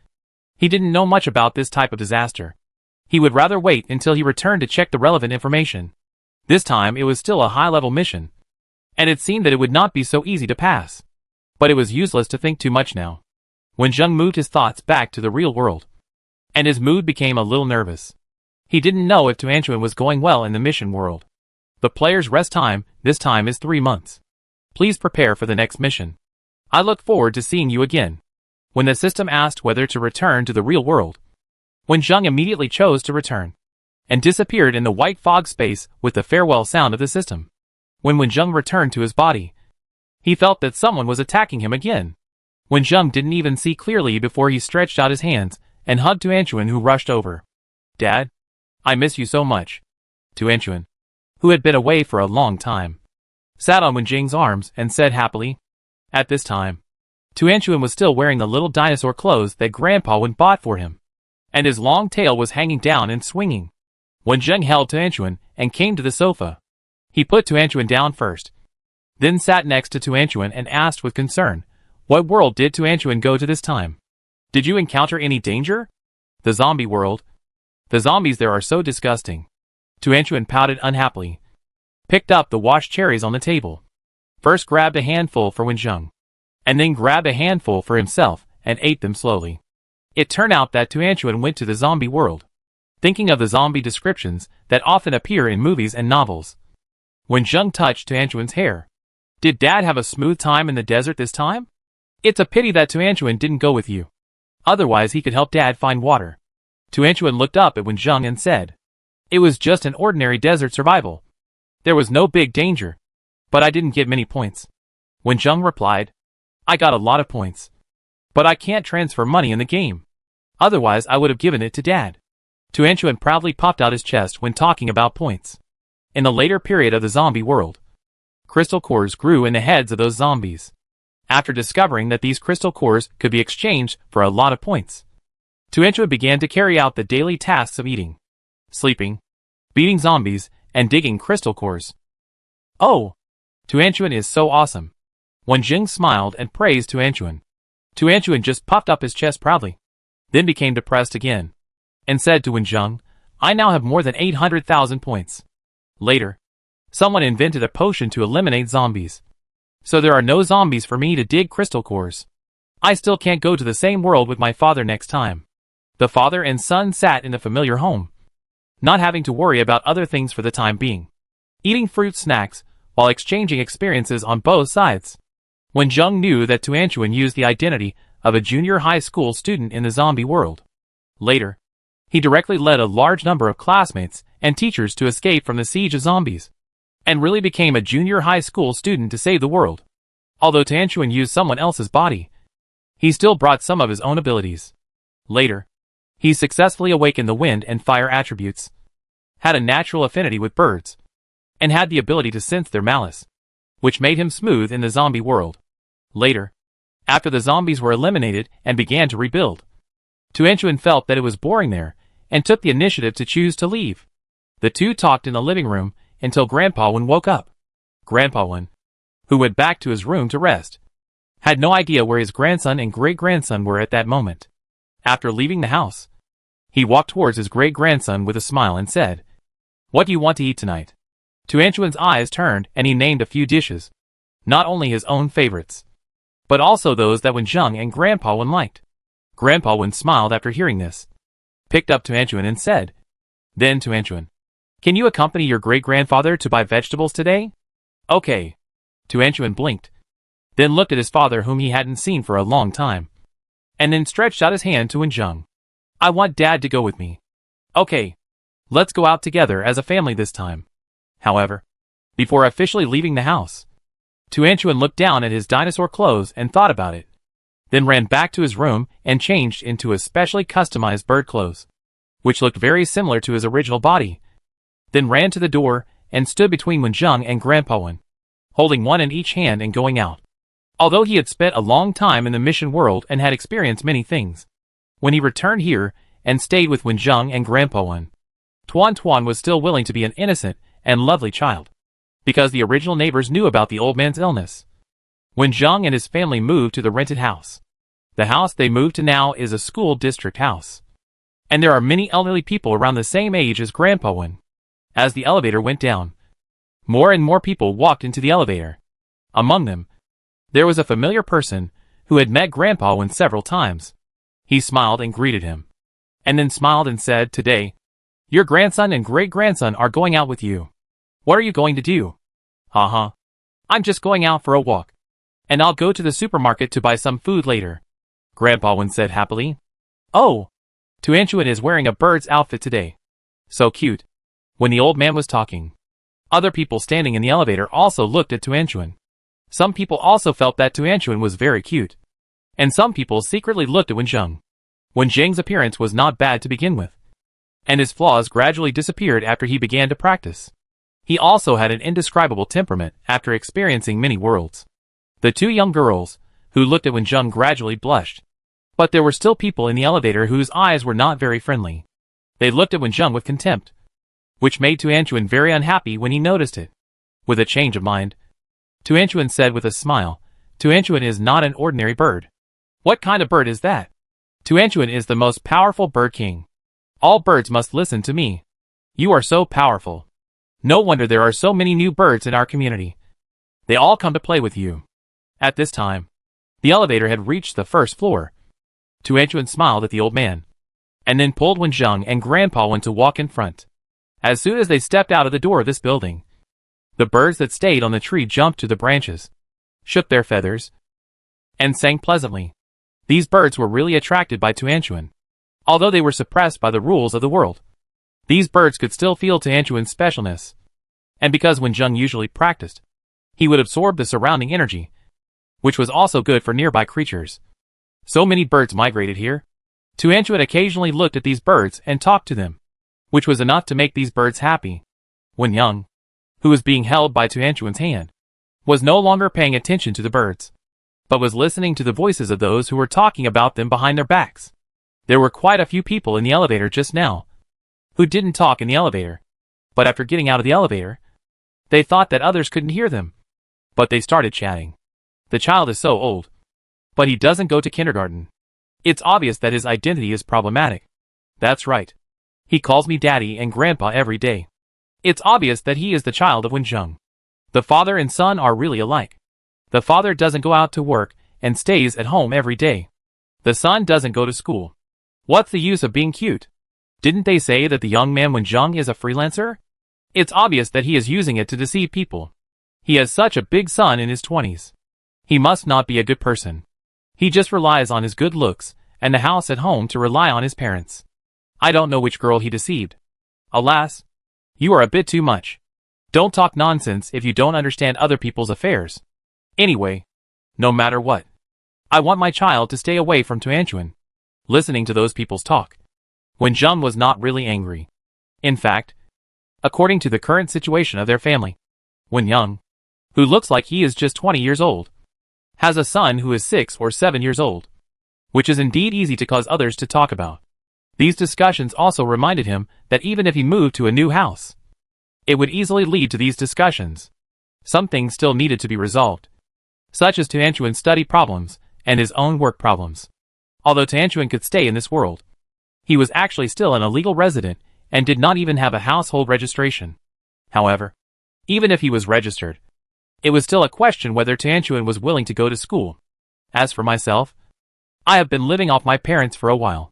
he didn't know much about this type of disaster. He would rather wait until he returned to check the relevant information. This time it was still a high-level mission, and it seemed that it would not be so easy to pass. But it was useless to think too much now. Wen Zheng moved his thoughts back to the real world, and his mood became a little nervous. He didn't know if Tuanchuan was going well in the mission world. The player's rest time, this time, is 3 months. Please prepare for the next mission. I look forward to seeing you again. When the system asked whether to return to the real world, Wen Zheng immediately chose to return, and disappeared in the white fog space with the farewell sound of the system. When Wen Zheng returned to his body, he felt that someone was attacking him again. Wen Zheng didn't even see clearly before he stretched out his hands and hugged Tuanchuan, who rushed over. Dad, I miss you so much. Tuanchuan, who had been away for a long time, sat on Wen Zheng's arms and said happily. At this time, Tuanchuan was still wearing the little dinosaur clothes that Grandpa Wen bought for him, and his long tail was hanging down and swinging. Wen Zheng held Tuanchuan and came to the sofa. He put Tuanchuan down first, then sat next to Tuanchuan and asked with concern, what world did Tuanchuan go to this time? Did you encounter any danger? The zombie world. The zombies there are so disgusting. Tuanchuan pouted unhappily, picked up the washed cherries on the table, first grabbed a handful for Wen Zheng, and then grabbed a handful for himself and ate them slowly. It turned out that Tuanchuan went to the zombie world, thinking of the zombie descriptions that often appear in movies and novels. Wen Zheng touched Tuanchuan's hair. Did Dad have a smooth time in the desert this time? It's a pity that Tuanchuan didn't go with you. Otherwise he could help Dad find water. Tuanchuan looked up at Wen Zheng and said, it was just an ordinary desert survival. There was no big danger, but I didn't get many points. Wen Zheng replied, I got a lot of points, but I can't transfer money in the game. Otherwise I would have given it to Dad. Tuanchuan proudly popped out his chest when talking about points. In the later period of the zombie world, crystal cores grew in the heads of those zombies. After discovering that these crystal cores could be exchanged for a lot of points, Tuanchuan began to carry out the daily tasks of eating, sleeping, beating zombies, and digging crystal cores. Oh! Tuanchuan is so awesome. Wen Zheng smiled and praised Tuanchuan. Tuanchuan just puffed up his chest proudly, then became depressed again, and said to Wen Zheng, I now have more than 800,000 points. Later, someone invented a potion to eliminate zombies, so there are no zombies for me to dig crystal cores. I still can't go to the same world with my father next time. The father and son sat in the familiar home, not having to worry about other things for the time being. Eating fruit snacks, while exchanging experiences on both sides. When Jung knew that Tuanchuan used the identity of a junior high school student in the zombie world. Later, he directly led a large number of classmates and teachers to escape from the siege of zombies, and really became a junior high school student to save the world. Although Tuanchuan used someone else's body, he still brought some of his own abilities. Later, he successfully awakened the wind and fire attributes, had a natural affinity with birds, and had the ability to sense their malice, which made him smooth in the zombie world. Later, after the zombies were eliminated and began to rebuild, Tuanchuan felt that it was boring there and took the initiative to choose to leave. The two talked in the living room until Grandpa Wen woke up. Grandpa Wen, who went back to his room to rest, had no idea where his grandson and great-grandson were at that moment. After leaving the house, he walked towards his great-grandson with a smile and said, "What do you want to eat tonight?" Tuanchuan's eyes turned and he named a few dishes, not only his own favorites, but also those that Wen Zheng and Grandpa Wen liked. Grandpa Wen smiled after hearing this, picked up Tuanchuan and said, "Then Tuanchuan, can you accompany your great-grandfather to buy vegetables today?" "Okay." Tuanchuan blinked, then looked at his father whom he hadn't seen for a long time, and then stretched out his hand to Wen Zheng. "I want Dad to go with me." "Okay. Let's go out together as a family this time." However, before officially leaving the house, Tuanchuan looked down at his dinosaur clothes and thought about it, then ran back to his room and changed into his specially customized bird clothes, which looked very similar to his original body, then ran to the door and stood between Wen Zheng and Grandpa Wen, holding one in each hand and going out. Although he had spent a long time in the mission world and had experienced many things, when he returned here and stayed with Wen Zheng and Grandpa Wen, Tuan was still willing to be an innocent and lovely child, because the original neighbors knew about the old man's illness. Wen Zheng and his family moved to the rented house. The house they moved to now is a school district house, and there are many elderly people around the same age as Grandpa Wen. As the elevator went down, more and more people walked into the elevator. Among them, there was a familiar person who had met Grandpa Wen several times. He smiled and greeted him, and then smiled and said, "Today, your grandson and great-grandson are going out with you. What are you going to do?" "I'm just going out for a walk, and I'll go to the supermarket to buy some food later," Grandpa Wen said happily. "Oh, Tuanchuan is wearing a bird's outfit today. So cute." When the old man was talking, other people standing in the elevator also looked at Tuanchuan. Some people also felt that Tuanchuan was very cute, and some people secretly looked at Wen Zheng. Wen Zheng's appearance was not bad to begin with, and his flaws gradually disappeared after he began to practice. He also had an indescribable temperament after experiencing many worlds. The two young girls, who looked at Wen Zheng, gradually blushed, but there were still people in the elevator whose eyes were not very friendly. They looked at Wen Zheng with contempt, which made Tuanchuan very unhappy when he noticed it. With a change of mind, Tuanchuan said with a smile, "Tuanchuan is not an ordinary bird." "What kind of bird is that?" "Tuanchuan is the most powerful bird king. All birds must listen to me. You are so powerful. No wonder there are so many new birds in our community. They all come to play with you." At this time, the elevator had reached the first floor. Tuanchuan smiled at the old man, and then pulled Wen Zheng and Grandpa Wen to walk in front. As soon as they stepped out of the door of this building, the birds that stayed on the tree jumped to the branches, shook their feathers, and sang pleasantly. These birds were really attracted by Tuanchuan. Although they were suppressed by the rules of the world, these birds could still feel Tuanchuan's specialness, and because Wen Zheng usually practiced, he would absorb the surrounding energy, which was also good for nearby creatures. So many birds migrated here. Tuanchuan occasionally looked at these birds and talked to them, which was enough to make these birds happy. Wen Yang, who was being held by Tuanchuan's hand, was no longer paying attention to the birds, but was listening to the voices of those who were talking about them behind their backs. There were quite a few people in the elevator just now who didn't talk in the elevator, but after getting out of the elevator, they thought that others couldn't hear them, but they started chatting. "The child is so old, but he doesn't go to kindergarten. It's obvious that his identity is problematic. That's right. He calls me Daddy and Grandpa every day. It's obvious that he is the child of Wen Zheng. The father and son are really alike. The father doesn't go out to work and stays at home every day. The son doesn't go to school. What's the use of being cute?" Didn't they say that the young man Wenjung is a freelancer? It's obvious that he is using it to deceive people. He has such a big son in his 20s. He must not be a good person. He just relies on his good looks and the house at home to rely on his parents. I don't know which girl he deceived. Alas, you are a bit too much. Don't talk nonsense if you don't understand other people's affairs. Anyway, no matter what, I want my child to stay away from Tuanchuan. Listening to those people's talk, Wenjung was not really angry. In fact, according to the current situation of their family, Wenjung, who looks like he is just 20 years old, has a son who is 6 or 7 years old, which is indeed easy to cause others to talk about. These discussions also reminded him that even if he moved to a new house, it would easily lead to these discussions. Some things still needed to be resolved, such as Tuanchuan's study problems and his own work problems. Although Tuanchuan could stay in this world, he was actually still an illegal resident and did not even have a household registration. However, even if he was registered, it was still a question whether Tuanchuan was willing to go to school. As for myself, I have been living off my parents for a while.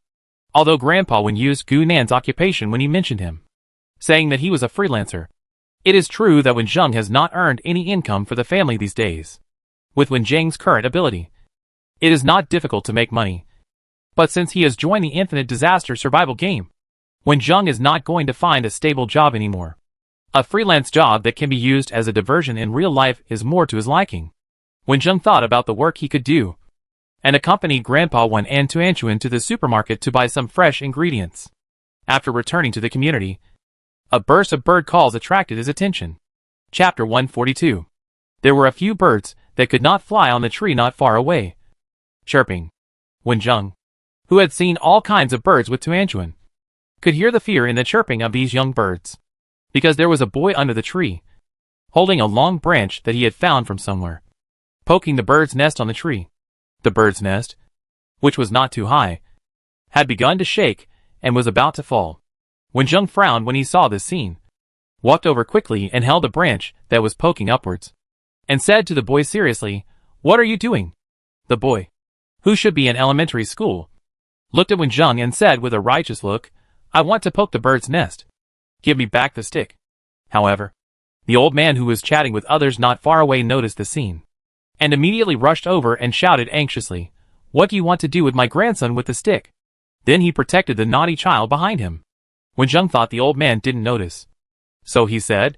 Although Grandpa Wen used Gu Nan's occupation when he mentioned him, saying that he was a freelancer, it is true that Wenjung has not earned any income for the family these days. With Wenjung's current ability, it is not difficult to make money. But since he has joined the infinite disaster survival game, Wenjung is not going to find a stable job anymore. A freelance job that can be used as a diversion in real life is more to his liking. Wenjung thought about the work he could do, and accompanied Grandpa Wen and Tuanchuan to the supermarket to buy some fresh ingredients. After returning to the community, a burst of bird calls attracted his attention. Chapter 142. There were a few birds that could not fly on the tree not far away, chirping. Wenjung, who had seen all kinds of birds with Tuanchuan, could hear the fear in the chirping of these young birds, because there was a boy under the tree, holding a long branch that he had found from somewhere, poking the bird's nest on the tree. The bird's nest, which was not too high, had begun to shake and was about to fall. Wenjung frowned when he saw this scene, walked over quickly and held a branch that was poking upwards, and said to the boy seriously, "What are you doing?" The boy, who should be in elementary school, looked at Wenjung and said with a righteous look, "I want to poke the bird's nest. Give me back the stick." However, the old man who was chatting with others not far away noticed the scene, and immediately rushed over and shouted anxiously, "What do you want to do with my grandson with the stick?" Then he protected the naughty child behind him. Wenjung thought the old man didn't notice, so he said,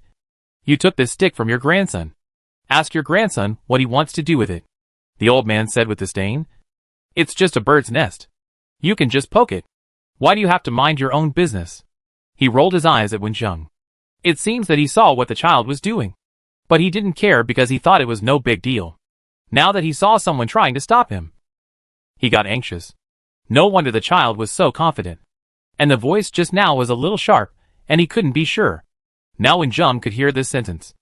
"You took this stick from your grandson. Ask your grandson what he wants to do with it." The old man said with disdain, "It's just a bird's nest. You can just poke it. Why do you have to mind your own business?" He rolled his eyes at Wenjung. It seems that he saw what the child was doing, but he didn't care because he thought it was no big deal. Now that he saw someone trying to stop him, he got anxious. No wonder the child was so confident. And the voice just now was a little sharp, and he couldn't be sure. Now Wenjung could hear this sentence.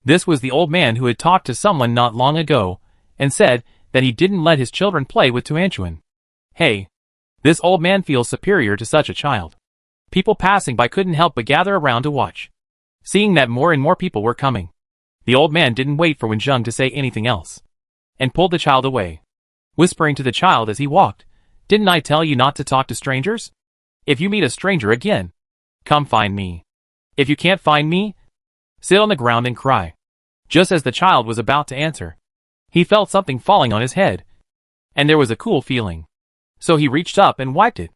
This was the old man who had talked to someone not long ago, and said that he didn't let his children play with Tuanchuan. Hey, this old man feels superior to such a child. People passing by couldn't help but gather around to watch. Seeing that more and more people were coming, the old man didn't wait for Wenjung to say anything else, and pulled the child away, whispering to the child as he walked, "Didn't I tell you not to talk to strangers? If you meet a stranger again, come find me. If you can't find me, sit on the ground and cry." Just as the child was about to answer, he felt something falling on his head, and there was a cool feeling. So he reached up and wiped it.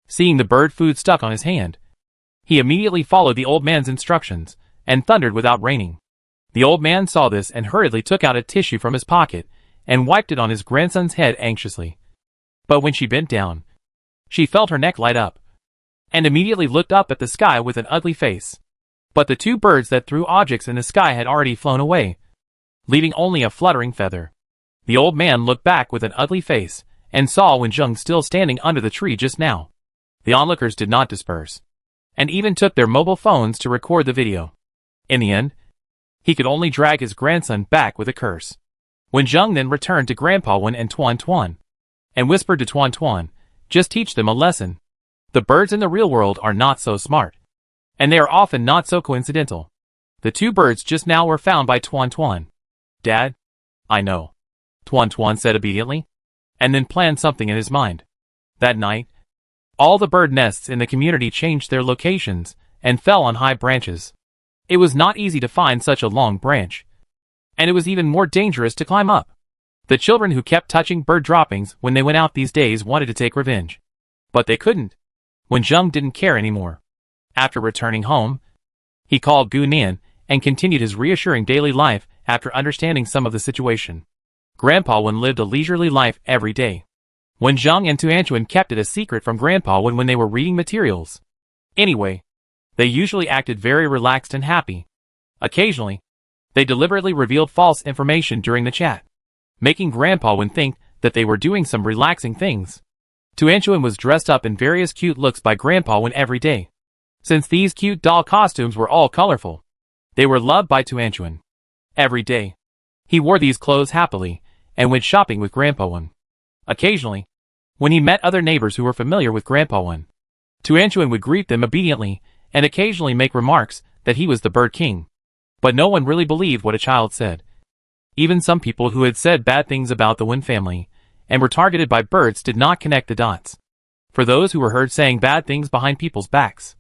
Seeing the bird food stuck on his hand, he immediately followed the old man's instructions, and thundered without raining. The old man saw this and hurriedly took out a tissue from his pocket, and wiped it on his grandson's head anxiously. But when she bent down, she felt her neck light up, and immediately looked up at the sky with an ugly face. But the two birds that threw objects in the sky had already flown away, leaving only a fluttering feather. The old man looked back with an ugly face, and saw Wenjung still standing under the tree just now. The onlookers did not disperse, and even took their mobile phones to record the video. In the end, he could only drag his grandson back with a curse. Wenjung then returned to Grandpa Wen and Tuan, and whispered to Tuan, "Just teach them a lesson. The birds in the real world are not so smart, and they are often not so coincidental." The two birds just now were found by Tuan. "Dad, I know," Tuan said obediently, and then planned something in his mind. That night, All the bird nests in the community changed their locations and fell on high branches. It was not easy to find such a long branch, and it was even more dangerous to climb up. The children who kept touching bird droppings when they went out these days wanted to take revenge. But they couldn't. Wenjung didn't care anymore. After returning home, he called Gu Nian and continued his reassuring daily life after understanding some of the situation. Grandpa Wen lived a leisurely life every day. Wenjung and Tuanchuan kept it a secret from Grandpa Wen when they were reading materials. Anyway, they usually acted very relaxed and happy. Occasionally, they deliberately revealed false information during the chat, making Grandpa Wen think that they were doing some relaxing things. Tuanchuan was dressed up in various cute looks by Grandpa Wen every day. Since these cute doll costumes were all colorful, they were loved by Tuanchuan. Every day, he wore these clothes happily and went shopping with Grandpa Wen. Occasionally, when he met other neighbors who were familiar with Grandpa Wen, Tuanchuan would greet them obediently and occasionally make remarks that he was the bird king. But no one really believed what a child said. Even some people who had said bad things about the Wen family and were targeted by birds did not connect the dots. For those who were heard saying bad things behind people's backs,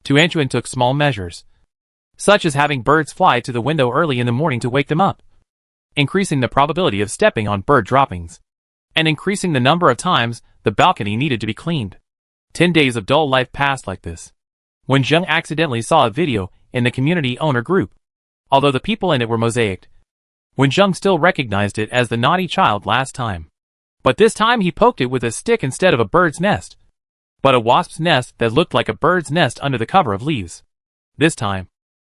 Tuanchuan took small measures, such as having birds fly to the window early in the morning to wake them up, increasing the probability of stepping on bird droppings, and increasing the number of times the balcony needed to be cleaned. 10 days of dull life passed like this. Wenjung accidentally saw a video in the community owner group. Although the people in it were mosaicked, Wenjung still recognized it as the naughty child last time. But this time he poked it with a stick instead of a bird's nest, but a wasp's nest that looked like a bird's nest under the cover of leaves. This time,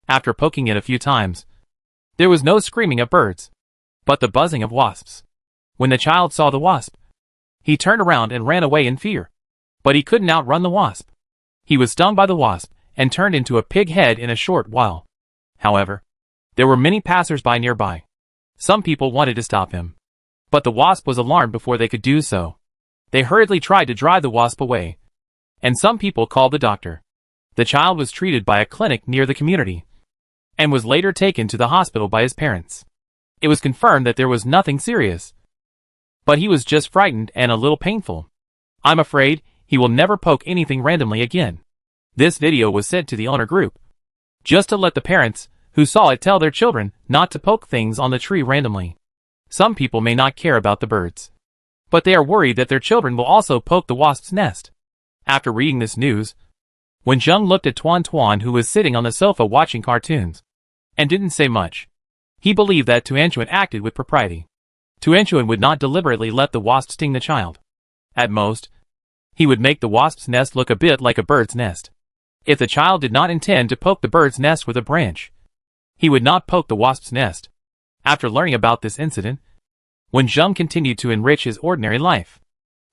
after poking it a few times, there was no screaming of birds, but the buzzing of wasps. When the child saw the wasp, he turned around and ran away in fear. But he couldn't outrun the wasp. He was stung by the wasp and turned into a pig head in a short while. However, there were many passers-by nearby. Some people wanted to stop him, but the wasp was alarmed before they could do so. They hurriedly tried to drive the wasp away, and some people called the doctor. The child was treated by a clinic near the community, and was later taken to the hospital by his parents. It was confirmed that there was nothing serious, but he was just frightened and a little painful. I'm afraid he will never poke anything randomly again. This video was sent to the owner group, just to let the parents who saw it tell their children not to poke things on the tree randomly. Some people may not care about the birds, but they are worried that their children will also poke the wasp's nest. After reading this news, Wenjung looked at Tuan Tuan, who was sitting on the sofa watching cartoons, and didn't say much. He believed that Tuanchuan acted with propriety. Tuanchuan would not deliberately let the wasp sting the child. At most, he would make the wasp's nest look a bit like a bird's nest. If the child did not intend to poke the bird's nest with a branch, he would not poke the wasp's nest. After learning about this incident, Wenjung continued to enrich his ordinary life.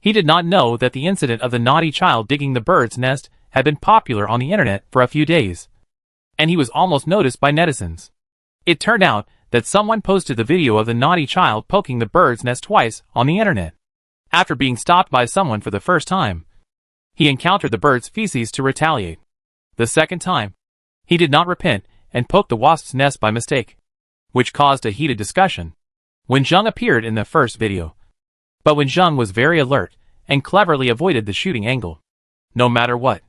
He did not know that the incident of the naughty child digging the bird's nest had been popular on the internet for a few days, and he was almost noticed by netizens. It turned out that someone posted the video of the naughty child poking the bird's nest twice on the internet. After being stopped by someone for the first time, he encountered the bird's feces to retaliate. The second time, he did not repent and poked the wasp's nest by mistake, which caused a heated discussion. Wenjung appeared in the first video, but Wenjung was very alert and cleverly avoided the shooting angle. No matter what,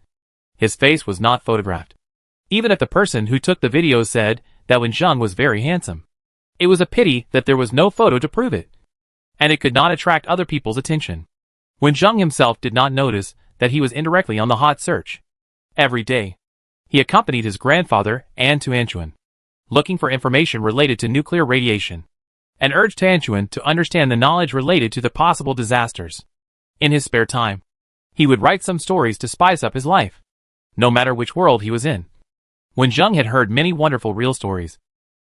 his face was not photographed. Even if the person who took the video said that Wenjung was very handsome, it was a pity that there was no photo to prove it, and it could not attract other people's attention. Wenjung himself did not notice that he was indirectly on the hot search. Every day, he accompanied his grandfather and Tuanchuan, looking for information related to nuclear radiation, and urged Tuanchuan to understand the knowledge related to the possible disasters. In his spare time, he would write some stories to spice up his life, no matter which world he was in. Wenjung had heard many wonderful real stories,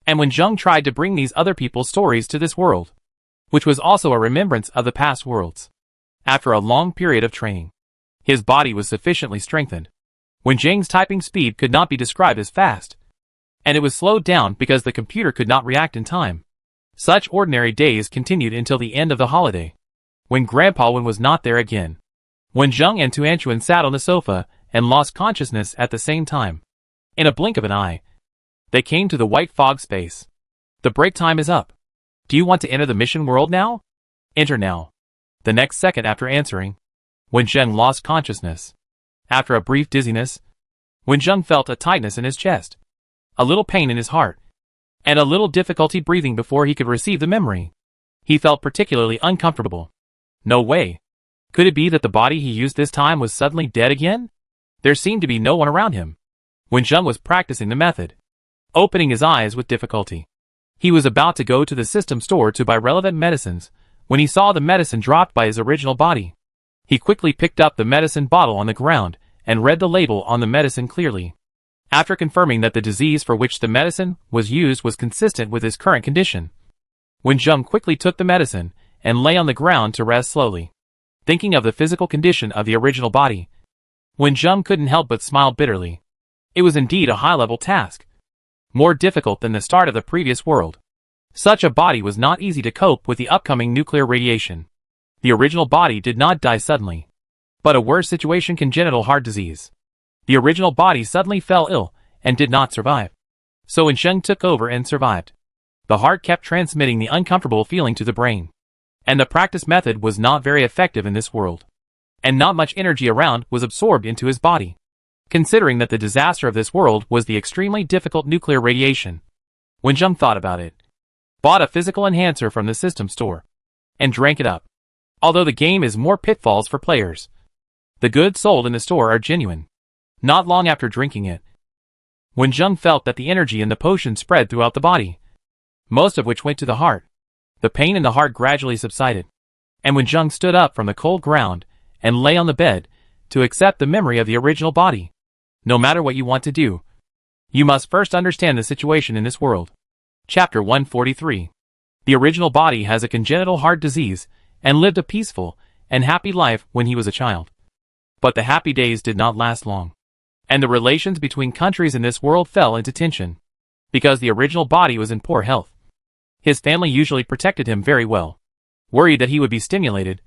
and Wenjung tried to bring these other people's stories to this world, which was also a remembrance of the past worlds. After a long period of training, his body was sufficiently strengthened. Wenjung's typing speed could not be described as fast, and it was slowed down because the computer could not react in time. Such ordinary days continued until the end of the holiday, when Grandpa Wen was not there again. Wenjung and Tuanchuan sat on the sofa and lost consciousness at the same time. In a blink of an eye, they came to the white fog space. The break time is up. Do you want to enter the mission world now? Enter now. The next second after answering, Wenjun lost consciousness. After a brief dizziness, Wenjun felt a tightness in his chest, a little pain in his heart, and a little difficulty breathing before he could receive the memory. He felt particularly uncomfortable. No way. Could it be that the body he used this time was suddenly dead again? There seemed to be no one around him. Wenjun was practicing the method, opening his eyes with difficulty. He was about to go to the system store to buy relevant medicines when he saw the medicine dropped by his original body. He quickly picked up the medicine bottle on the ground and read the label on the medicine clearly. After confirming that the disease for which the medicine was used was consistent with his current condition, Wenjun quickly took the medicine and lay on the ground to rest slowly. Thinking of the physical condition of the original body, Wenjun couldn't help but smile bitterly. It was indeed a high-level task, more difficult than the start of the previous world. Such a body was not easy to cope with the upcoming nuclear radiation. The original body did not die suddenly, but a worse situation, congenital heart disease. The original body suddenly fell ill and did not survive. So Wenjun took over and survived. The heart kept transmitting the uncomfortable feeling to the brain. And the practice method was not very effective in this world. And not much energy around was absorbed into his body. Considering that the disaster of this world was the extremely difficult nuclear radiation, Wenjun thought about it, bought a physical enhancer from the system store, and drank it up. Although the game is more pitfalls for players, the goods sold in the store are genuine. Not long after drinking it, Wenjun felt that the energy in the potion spread throughout the body, most of which went to the heart. The pain in the heart gradually subsided, and Wenjun stood up from the cold ground and lay on the bed to accept the memory of the original body. No matter what you want to do, you must first understand the situation in this world. Chapter 143. The original body has a congenital heart disease and lived a peaceful and happy life when he was a child. But the happy days did not last long, and the relations between countries in this world fell into tension, because the original body was in poor health. His family usually protected him very well, worried that he would be stimulated,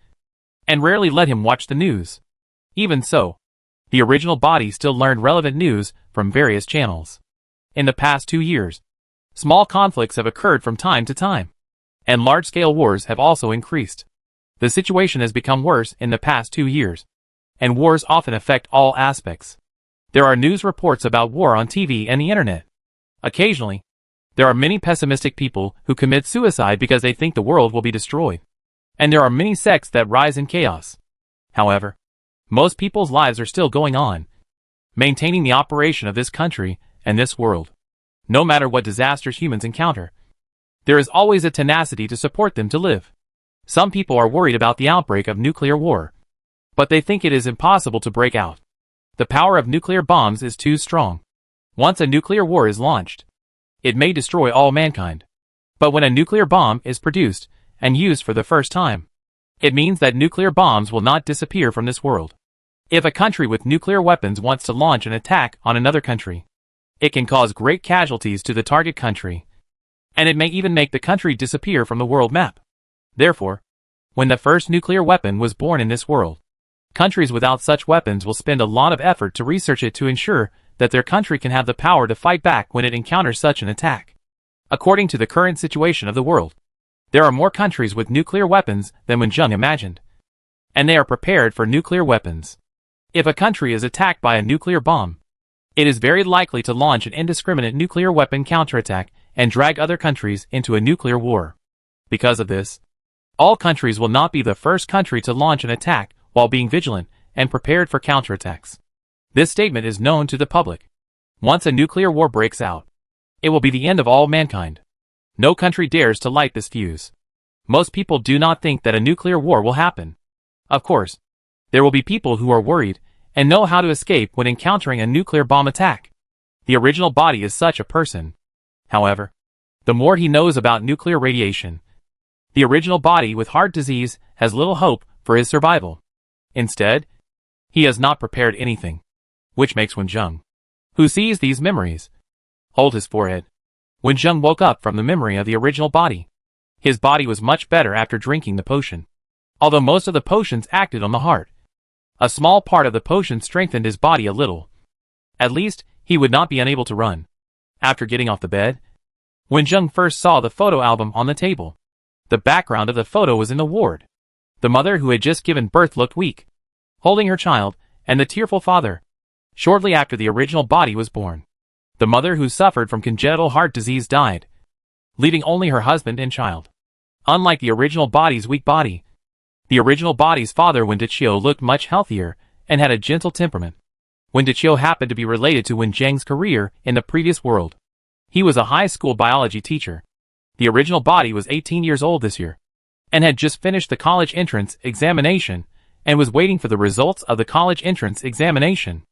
and rarely let him watch the news. Even so, the original body still learned relevant news from various channels. In the past 2 years, small conflicts have occurred from time to time, and large-scale wars have also increased. The situation has become worse in the past 2 years, and wars often affect all aspects. There are news reports about war on TV and the internet. Occasionally, there are many pessimistic people who commit suicide because they think the world will be destroyed. And there are many sects that rise in chaos. However, most people's lives are still going on, maintaining the operation of this country and this world. No matter what disasters humans encounter, there is always a tenacity to support them to live. Some people are worried about the outbreak of nuclear war, but they think it is impossible to break out. The power of nuclear bombs is too strong. Once a nuclear war is launched, it may destroy all mankind. But when a nuclear bomb is produced and used for the first time, it means that nuclear bombs will not disappear from this world. If a country with nuclear weapons wants to launch an attack on another country, it can cause great casualties to the target country, and it may even make the country disappear from the world map. Therefore, when the first nuclear weapon was born in this world, countries without such weapons will spend a lot of effort to research it to ensure that their country can have the power to fight back when it encounters such an attack. According to the current situation of the world, there are more countries with nuclear weapons than Wenjun imagined, and they are prepared for nuclear weapons. If a country is attacked by a nuclear bomb, it is very likely to launch an indiscriminate nuclear weapon counterattack and drag other countries into a nuclear war. Because of this, all countries will not be the first country to launch an attack while being vigilant and prepared for counterattacks. This statement is known to the public. Once a nuclear war breaks out, it will be the end of all mankind. No country dares to light this fuse. Most people do not think that a nuclear war will happen. Of course, there will be people who are worried and know how to escape when encountering a nuclear bomb attack. The original body is such a person. However, the more he knows about nuclear radiation, the original body with heart disease has little hope for his survival. Instead, he has not prepared anything, which makes Wenjun, who sees these memories, hold his forehead. Wenjun woke up from the memory of the original body. His body was much better after drinking the potion. Although most of the potions acted on the heart, a small part of the potion strengthened his body a little. At least, he would not be unable to run. After getting off the bed, Wenjun first saw the photo album on the table. The background of the photo was in the ward. The mother who had just given birth looked weak. holding her child, and the tearful father. Shortly after the original body was born, the mother who suffered from congenital heart disease died, leaving only her husband and child. Unlike the original body's weak body, the original body's father Wendichio looked much healthier and had a gentle temperament. Wendichio happened to be related to Wen Zheng's career in the previous world. He was a high school biology teacher. The original body was 18 years old this year, and had just finished the college entrance examination, and was waiting for the results of the college entrance examination.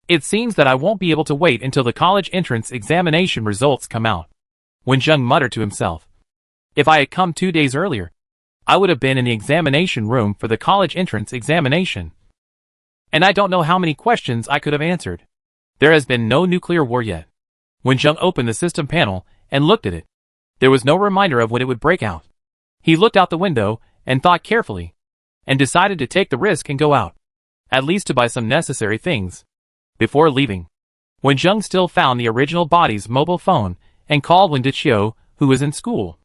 It seems that I won't be able to wait until the college entrance examination results come out, Wen Zheng muttered to himself. If I had come 2 days earlier, I would have been in the examination room for the college entrance examination. And I don't know how many questions I could have answered. There has been no nuclear war yet. Wen Zheng opened the system panel and looked at it. There was no reminder of when it would break out. He looked out the window and thought carefully, and decided to take the risk and go out, at least to buy some necessary things. Before leaving, Wen Zheng still found the original body's mobile phone and called Wendichio, who was in school,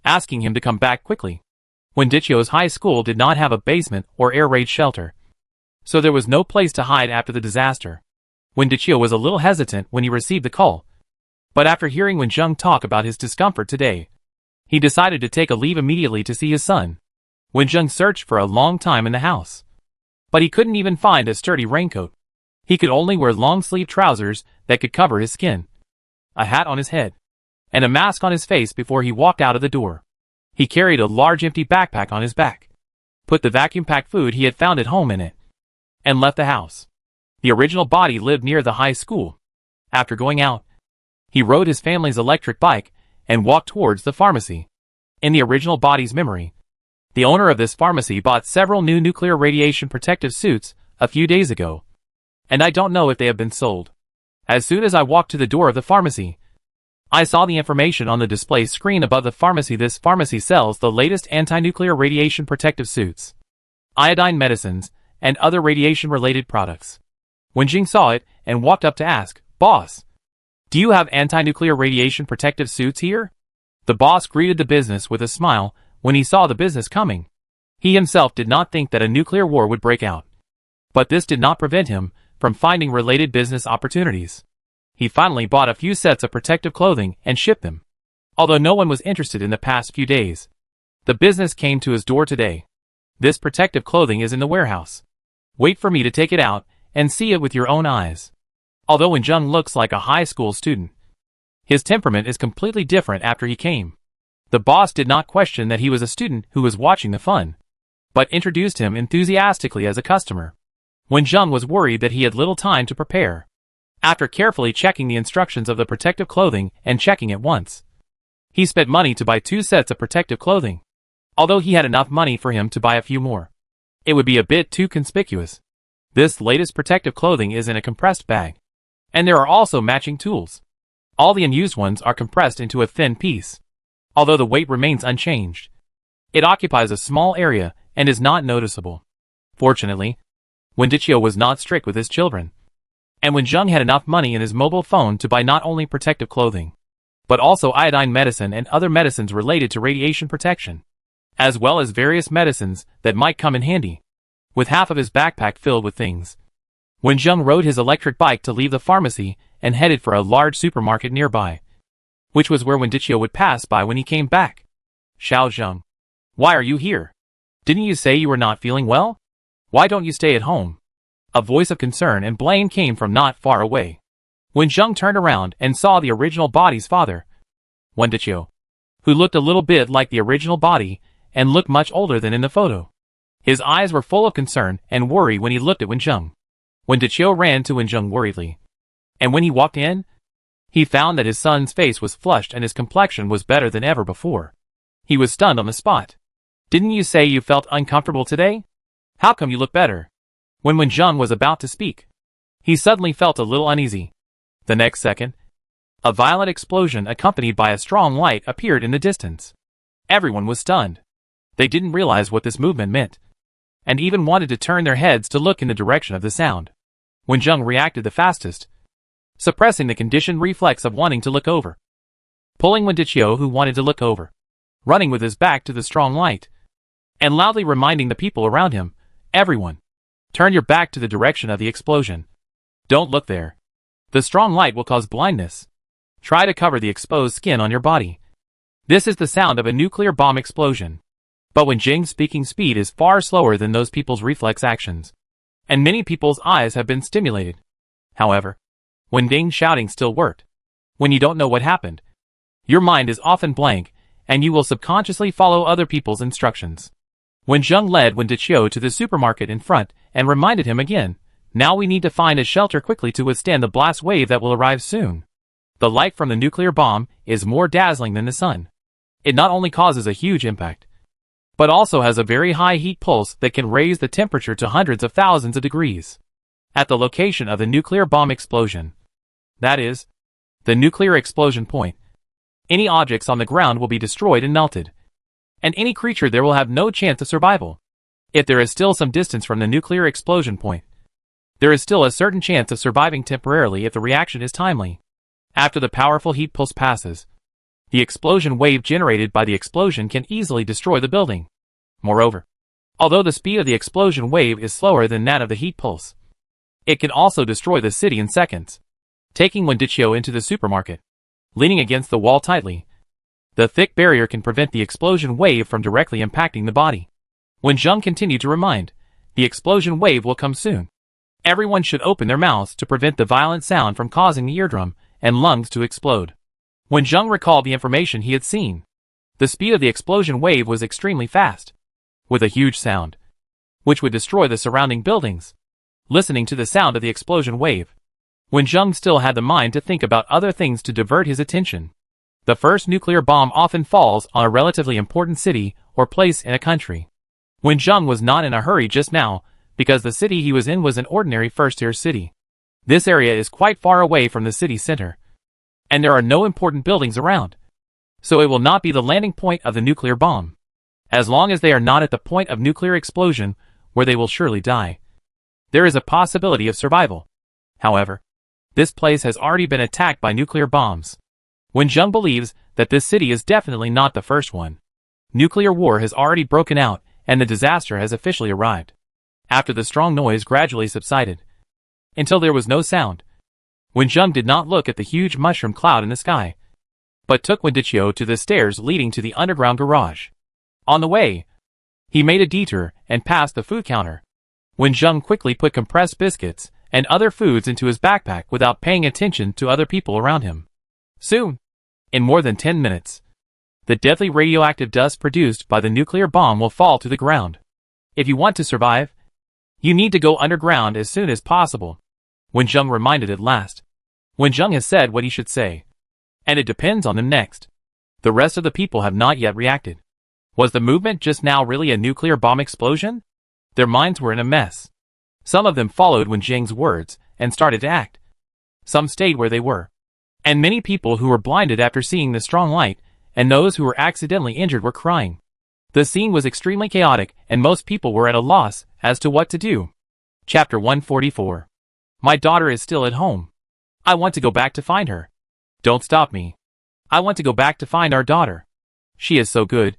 asking him to come back quickly. Wendichio's high school did not have a basement or air raid shelter, so there was no place to hide after the disaster. Wendichio was a little hesitant when he received the call, but after hearing Wen Zheng talk about his discomfort today, he decided to take a leave immediately to see his son. Wen Zheng searched for a long time in the house, but he couldn't even find a sturdy raincoat. He could only wear long-sleeved trousers that could cover his skin, a hat on his head, and a mask on his face before he walked out of the door. He carried a large empty backpack on his back, put the vacuum-packed food he had found at home in it, and left the house. The original body lived near the high school. After going out, he rode his family's electric bike and walked towards the pharmacy. In the original body's memory, the owner of this pharmacy bought several new nuclear radiation protective suits a few days ago, and I don't know if they have been sold. As soon as I walked to the door of the pharmacy, I saw the information on the display screen above the pharmacy. This pharmacy sells the latest anti-nuclear radiation protective suits, iodine medicines, and other radiation-related products. Wen Zheng saw it and walked up to ask, "Boss, do you have anti-nuclear radiation protective suits here?" The boss greeted the business with a smile when he saw the business coming. He himself did not think that a nuclear war would break out, but this did not prevent him from finding related business opportunities. He finally bought a few sets of protective clothing and shipped them. Although no one was interested in the past few days, the business came to his door today. "This protective clothing is in the warehouse. Wait for me to take it out and see it with your own eyes." Although Wen Zheng looks like a high school student, his temperament is completely different after he came. The boss did not question that he was a student who was watching the fun, but introduced him enthusiastically as a customer. Wen Zheng was worried that he had little time to prepare. After carefully checking the instructions of the protective clothing and checking it once, he spent money to buy 2 sets of protective clothing. Although he had enough money for him to buy a few more, it would be a bit too conspicuous. This latest protective clothing is in a compressed bag, and there are also matching tools. All the unused ones are compressed into a thin piece. Although the weight remains unchanged, it occupies a small area and is not noticeable. Fortunately, Wendichio was not strict with his children, and Wen Zheng had enough money in his mobile phone to buy not only protective clothing, but also iodine medicine and other medicines related to radiation protection, as well as various medicines that might come in handy. With half of his backpack filled with things, Wen Zheng rode his electric bike to leave the pharmacy and headed for a large supermarket nearby, which was where Wendichio would pass by when he came back. "Xiao Zheng, why are you here? Didn't you say you were not feeling well? Why don't you stay at home?" A voice of concern and blame came from not far away. Wen Zheng turned around and saw the original body's father, Wendichio, who looked a little bit like the original body and looked much older than in the photo. His eyes were full of concern and worry when he looked at Wen Zheng. Wendichio ran to Wen Zheng worriedly, and when he walked in, he found that his son's face was flushed and his complexion was better than ever before. He was stunned on the spot. "Didn't you say you felt uncomfortable today? How come you look better?" When Wen Zheng was about to speak, he suddenly felt a little uneasy. The next second, a violent explosion accompanied by a strong light appeared in the distance. Everyone was stunned. They didn't realize what this movement meant, and even wanted to turn their heads to look in the direction of the sound. Wen Zheng reacted the fastest, suppressing the conditioned reflex of wanting to look over, pulling Wendichio, who wanted to look over, running with his back to the strong light, and loudly reminding the people around him, "Everyone, Turn your back to the direction of the explosion. Don't look there. The strong light will cause blindness. Try to cover the exposed skin on your body. This is the sound of a nuclear bomb explosion. But when Jing's speaking speed is far slower than those people's reflex actions, and many people's eyes have been stimulated. However, when Ding's shouting still worked, when you don't know what happened, your mind is often blank, and you will subconsciously follow other people's instructions. When Zheng led Wen Deqiu to the supermarket in front and reminded him again, now we need to find a shelter quickly to withstand the blast wave that will arrive soon. The light from the nuclear bomb is more dazzling than the sun. It not only causes a huge impact, but also has a very high heat pulse that can raise the temperature to hundreds of thousands of degrees. At the location of the nuclear bomb explosion, that is, the nuclear explosion point, any objects on the ground will be destroyed and melted, and any creature there will have no chance of survival. If there is still some distance from the nuclear explosion point, there is still a certain chance of surviving temporarily if the reaction is timely. After the powerful heat pulse passes, the explosion wave generated by the explosion can easily destroy the building. Moreover, although the speed of the explosion wave is slower than that of the heat pulse, it can also destroy the city in seconds. Taking Wen Deqiu into the supermarket, leaning against the wall tightly, the thick barrier can prevent the explosion wave from directly impacting the body. When Zheng continued to remind, the explosion wave will come soon. Everyone should open their mouths to prevent the violent sound from causing the eardrum and lungs to explode. When Zheng recalled the information he had seen, the speed of the explosion wave was extremely fast, with a huge sound, which would destroy the surrounding buildings. Listening to the sound of the explosion wave, when Zheng still had the mind to think about other things to divert his attention. The first nuclear bomb often falls on a relatively important city or place in a country. When Zheng was not in a hurry just now, because the city he was in was an ordinary first-tier city. This area is quite far away from the city center, and there are no important buildings around, so it will not be the landing point of the nuclear bomb. As long as they are not at the point of nuclear explosion, where they will surely die, there is a possibility of survival. However, this place has already been attacked by nuclear bombs. When Zheng believes that this city is definitely not the first one, nuclear war has already broken out and the disaster has officially arrived. After the strong noise gradually subsided, until there was no sound, when Zheng did not look at the huge mushroom cloud in the sky, but took Wen Deqiu to the stairs leading to the underground garage. On the way, he made a detour and passed the food counter. When Zheng quickly put compressed biscuits and other foods into his backpack without paying attention to other people around him. Soon, in more than 10 minutes, the deadly radioactive dust produced by the nuclear bomb will fall to the ground. If you want to survive, you need to go underground as soon as possible. When Zheng reminded at last. When Zheng has said what he should say, and it depends on them next. The rest of the people have not yet reacted. Was the movement just now really a nuclear bomb explosion? Their minds were in a mess. Some of them followed Wen Zheng's words and started to act. Some stayed where they were. And many people who were blinded after seeing the strong light, and those who were accidentally injured were crying. The scene was extremely chaotic, and most people were at a loss as to what to do. Chapter 144. My daughter is still at home. I want to go back to find her. Don't stop me. I want to go back to find our daughter. She is so good.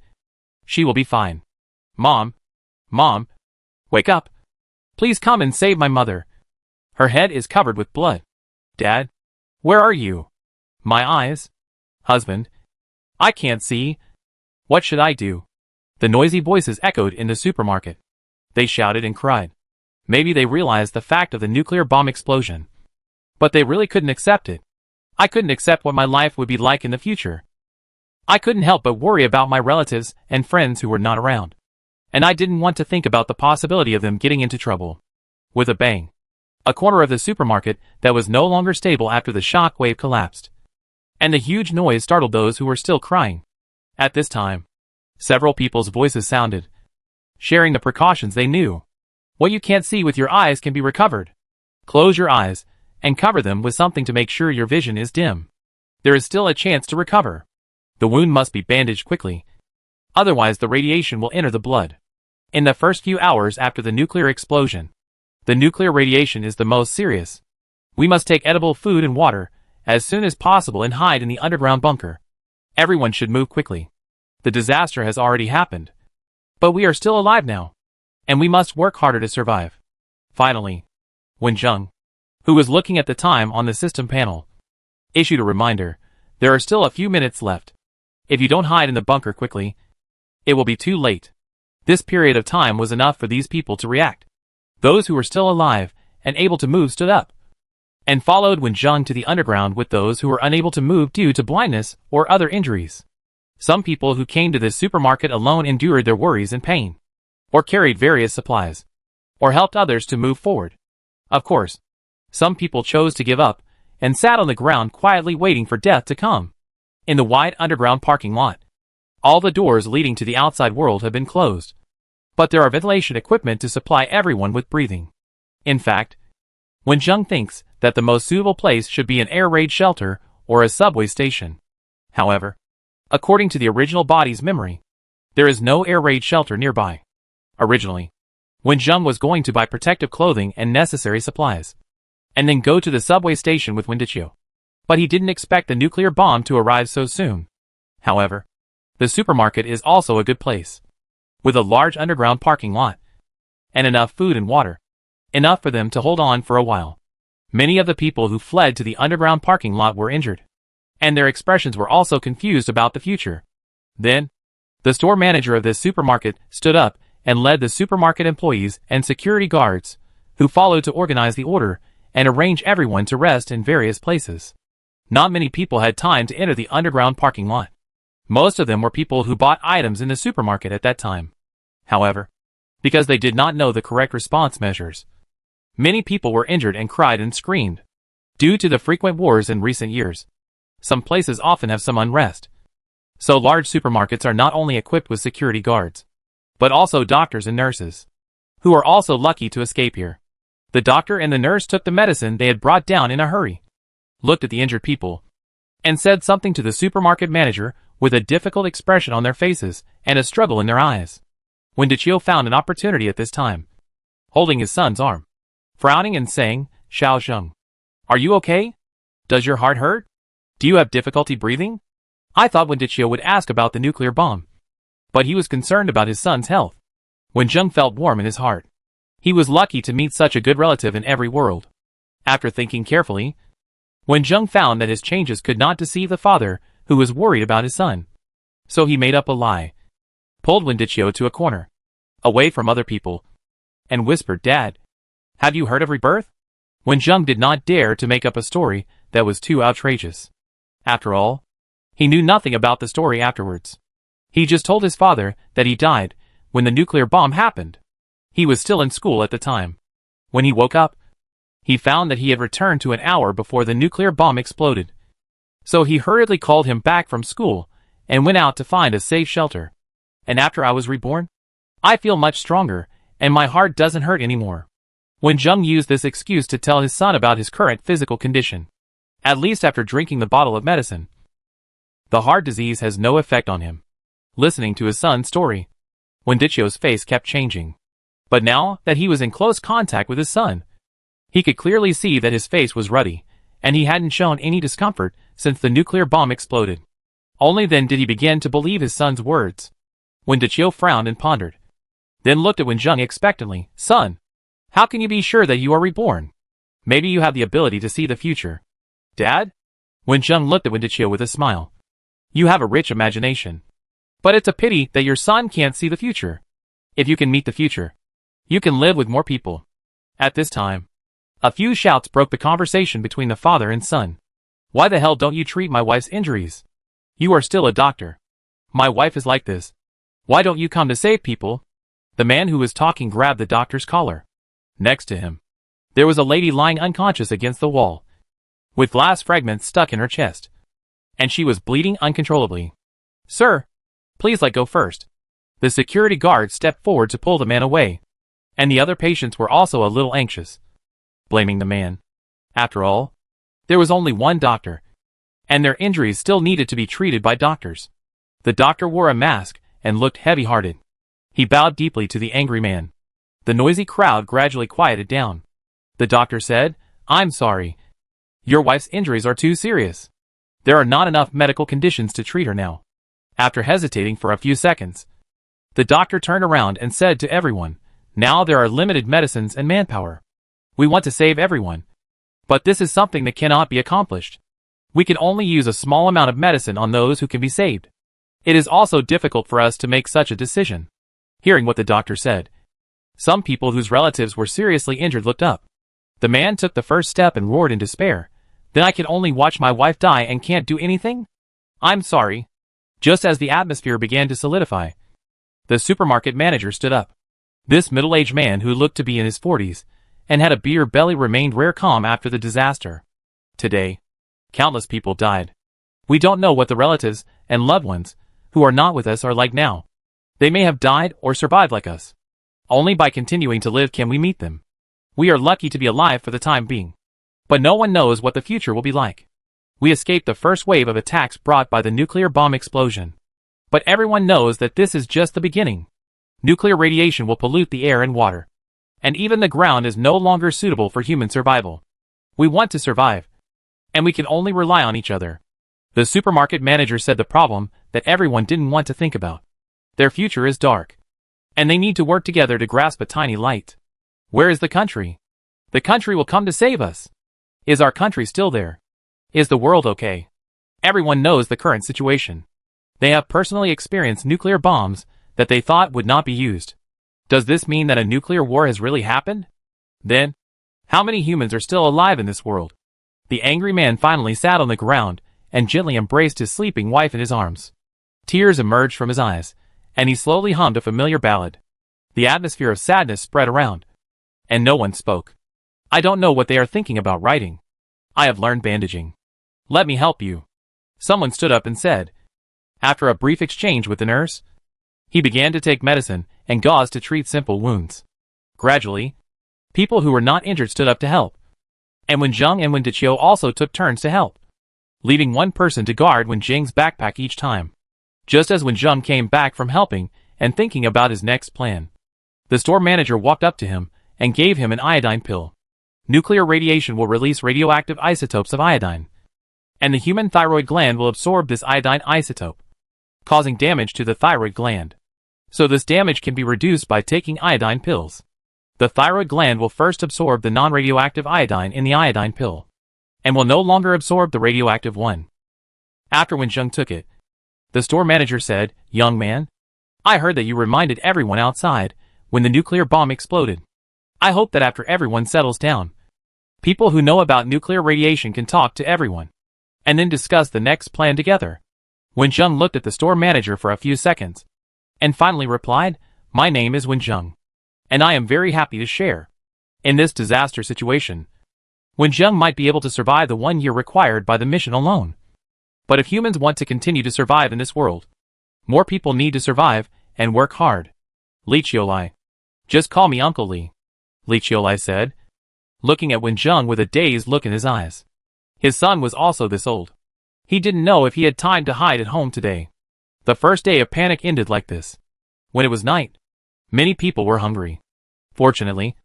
She will be fine. Mom. Mom. Wake up. Please come and save my mother. Her head is covered with blood. Dad. Where are you? My eyes. Husband. I can't see. What should I do? The noisy voices echoed in the supermarket. They shouted and cried. Maybe they realized the fact of the nuclear bomb explosion. But they really couldn't accept it. I couldn't accept what my life would be like in the future. I couldn't help but worry about my relatives and friends who were not around. And I didn't want to think about the possibility of them getting into trouble. With a bang, a corner of the supermarket that was no longer stable after the shock wave collapsed. And the huge noise startled those who were still crying. At this time, several people's voices sounded, sharing the precautions they knew. What you can't see with your eyes can be recovered. Close your eyes and cover them with something to make sure your vision is dim. There is still a chance to recover. The wound must be bandaged quickly. Otherwise the radiation will enter the blood. In the first few hours after the nuclear explosion, the nuclear radiation is the most serious. We must take edible food and water as soon as possible and hide in the underground bunker. Everyone should move quickly. The disaster has already happened. But we are still alive now. And we must work harder to survive. Finally, when Zheng, who was looking at the time on the system panel, issued a reminder, there are still a few minutes left. If you don't hide in the bunker quickly, it will be too late. This period of time was enough for these people to react. Those who were still alive and able to move stood up and followed Wen Zheng to the underground with those who were unable to move due to blindness or other injuries. Some people who came to this supermarket alone endured their worries and pain, or carried various supplies, or helped others to move forward. Of course, some people chose to give up and sat on the ground quietly waiting for death to come. In the wide underground parking lot, all the doors leading to the outside world have been closed, but there are ventilation equipment to supply everyone with breathing. In fact, Wen Zheng thinks that the most suitable place should be an air raid shelter or a subway station. However, according to the original body's memory, there is no air raid shelter nearby. Originally, Wen Zheng was going to buy protective clothing and necessary supplies, and then go to the subway station with Wen Deqiu. But he didn't expect the nuclear bomb to arrive so soon. However, the supermarket is also a good place, with a large underground parking lot, and enough food and water, enough for them to hold on for a while. Many of the people who fled to the underground parking lot were injured, and their expressions were also confused about the future. Then, the store manager of this supermarket stood up and led the supermarket employees and security guards, who followed to organize the order and arrange everyone to rest in various places. Not many people had time to enter the underground parking lot. Most of them were people who bought items in the supermarket at that time. However, because they did not know the correct response measures, many people were injured and cried and screamed. Due to the frequent wars in recent years, some places often have some unrest. So large supermarkets are not only equipped with security guards, but also doctors and nurses, who are also lucky to escape here. The doctor and the nurse took the medicine they had brought down in a hurry, looked at the injured people, and said something to the supermarket manager with a difficult expression on their faces and a struggle in their eyes. Wen Deqiu found an opportunity at this time, holding his son's arm, frowning and saying, "Xiao Zheng, are you okay? Does your heart hurt? Do you have difficulty breathing?" I thought Wen Deqiu would ask about the nuclear bomb, but he was concerned about his son's health. Wen Zheng felt warm in his heart. He was lucky to meet such a good relative in every world. After thinking carefully, Wen Zheng found that his changes could not deceive the father, who was worried about his son. So he made up a lie, pulled Wen Deqiu to a corner, away from other people, and whispered, "Dad, have you heard of rebirth?" Wen Zheng did not dare to make up a story that was too outrageous. After all, he knew nothing about the story afterwards. He just told his father that he died when the nuclear bomb happened. He was still in school at the time. When he woke up, he found that he had returned to an hour before the nuclear bomb exploded. So he hurriedly called him back from school and went out to find a safe shelter. And after I was reborn, I feel much stronger, and my heart doesn't hurt anymore. Wen Zheng used this excuse to tell his son about his current physical condition, at least after drinking the bottle of medicine. The heart disease has no effect on him. Listening to his son's story, Wen Deqiu's face kept changing. But now that he was in close contact with his son, he could clearly see that his face was ruddy, and he hadn't shown any discomfort since the nuclear bomb exploded. Only then did he begin to believe his son's words. Wen Deqiu frowned and pondered, then looked at Wen Zheng expectantly. "Son, how can you be sure that you are reborn? Maybe you have the ability to see the future." "Dad?" Wen Zheng looked at Wen Deqiu with a smile. "You have a rich imagination. But it's a pity that your son can't see the future. If you can meet the future, you can live with more people." At this time, a few shouts broke the conversation between the father and son. "Why the hell don't you treat my wife's injuries? You are still a doctor. My wife is like this. Why don't you come to save people?" The man who was talking grabbed the doctor's collar. Next to him, there was a lady lying unconscious against the wall, with glass fragments stuck in her chest, and she was bleeding uncontrollably. "Sir, please let go first." The security guard stepped forward to pull the man away, and the other patients were also a little anxious, blaming the man. After all, there was only one doctor, and their injuries still needed to be treated by doctors. The doctor wore a mask and looked heavy-hearted. He bowed deeply to the angry man. The noisy crowd gradually quieted down. The doctor said, "I'm sorry. Your wife's injuries are too serious. There are not enough medical conditions to treat her now." After hesitating for a few seconds, the doctor turned around and said to everyone, Now there are limited medicines and manpower. We want to save everyone. But this is something that cannot be accomplished. We can only use a small amount of medicine on those who can be saved. It is also difficult for us to make such a decision. Hearing what the doctor said, some people whose relatives were seriously injured looked up. The man took the first step and roared in despair. Then I can only watch my wife die and can't do anything? I'm sorry. Just as the atmosphere began to solidify, the supermarket manager stood up. This middle-aged man who looked to be in his 40s and had a beer belly remained rare calm after the disaster. Today, countless people died. We don't know what the relatives and loved ones who are not with us are like now. They may have died or survived like us. Only by continuing to live can we meet them. We are lucky to be alive for the time being. But no one knows what the future will be like. We escaped the first wave of attacks brought by the nuclear bomb explosion. But everyone knows that this is just the beginning. Nuclear radiation will pollute the air and water. And even the ground is no longer suitable for human survival. We want to survive. And we can only rely on each other. The supermarket manager said the problem that everyone didn't want to think about. Their future is dark. And they need to work together to grasp a tiny light. Where is the country? The country will come to save us. Is our country still there? Is the world okay? Everyone knows the current situation. They have personally experienced nuclear bombs that they thought would not be used. Does this mean that a nuclear war has really happened? Then, how many humans are still alive in this world? The angry man finally sat on the ground and gently embraced his sleeping wife in his arms. Tears emerged from his eyes, and he slowly hummed a familiar ballad. The atmosphere of sadness spread around, and no one spoke. I don't know what they are thinking about writing. I have learned bandaging. Let me help you. Someone stood up and said. After a brief exchange with the nurse, he began to take medicine and gauze to treat simple wounds. Gradually, people who were not injured stood up to help. And Wen Zheng and Wen Deqiu also took turns to help, leaving one person to guard Wen Zheng's backpack each time. Just as Wen Zheng came back from helping and thinking about his next plan, the store manager walked up to him and gave him an iodine pill. Nuclear radiation will release radioactive isotopes of iodine, and the human thyroid gland will absorb this iodine isotope, causing damage to the thyroid gland. So this damage can be reduced by taking iodine pills. The thyroid gland will first absorb the non-radioactive iodine in the iodine pill, and will no longer absorb the radioactive one. After Wen Zheng took it, the store manager said, "Young man, I heard that you reminded everyone outside when the nuclear bomb exploded. I hope that after everyone settles down, people who know about nuclear radiation can talk to everyone, and then discuss the next plan together." Wen Zheng looked at the store manager for a few seconds, and finally replied, "My name is Wen Zheng, and I am very happy to share. In this disaster situation, Wen Zheng might be able to survive the 1 year required by the mission alone. But if humans want to continue to survive in this world, more people need to survive and work hard. Li Qiulai. Just call me Uncle Li," Li Qiulai said, looking at Wen Zheng with a dazed look in his eyes. His son was also this old. He didn't know if he had time to hide at home today. The first day of panic ended like this. When it was night, many people were hungry. Fortunately,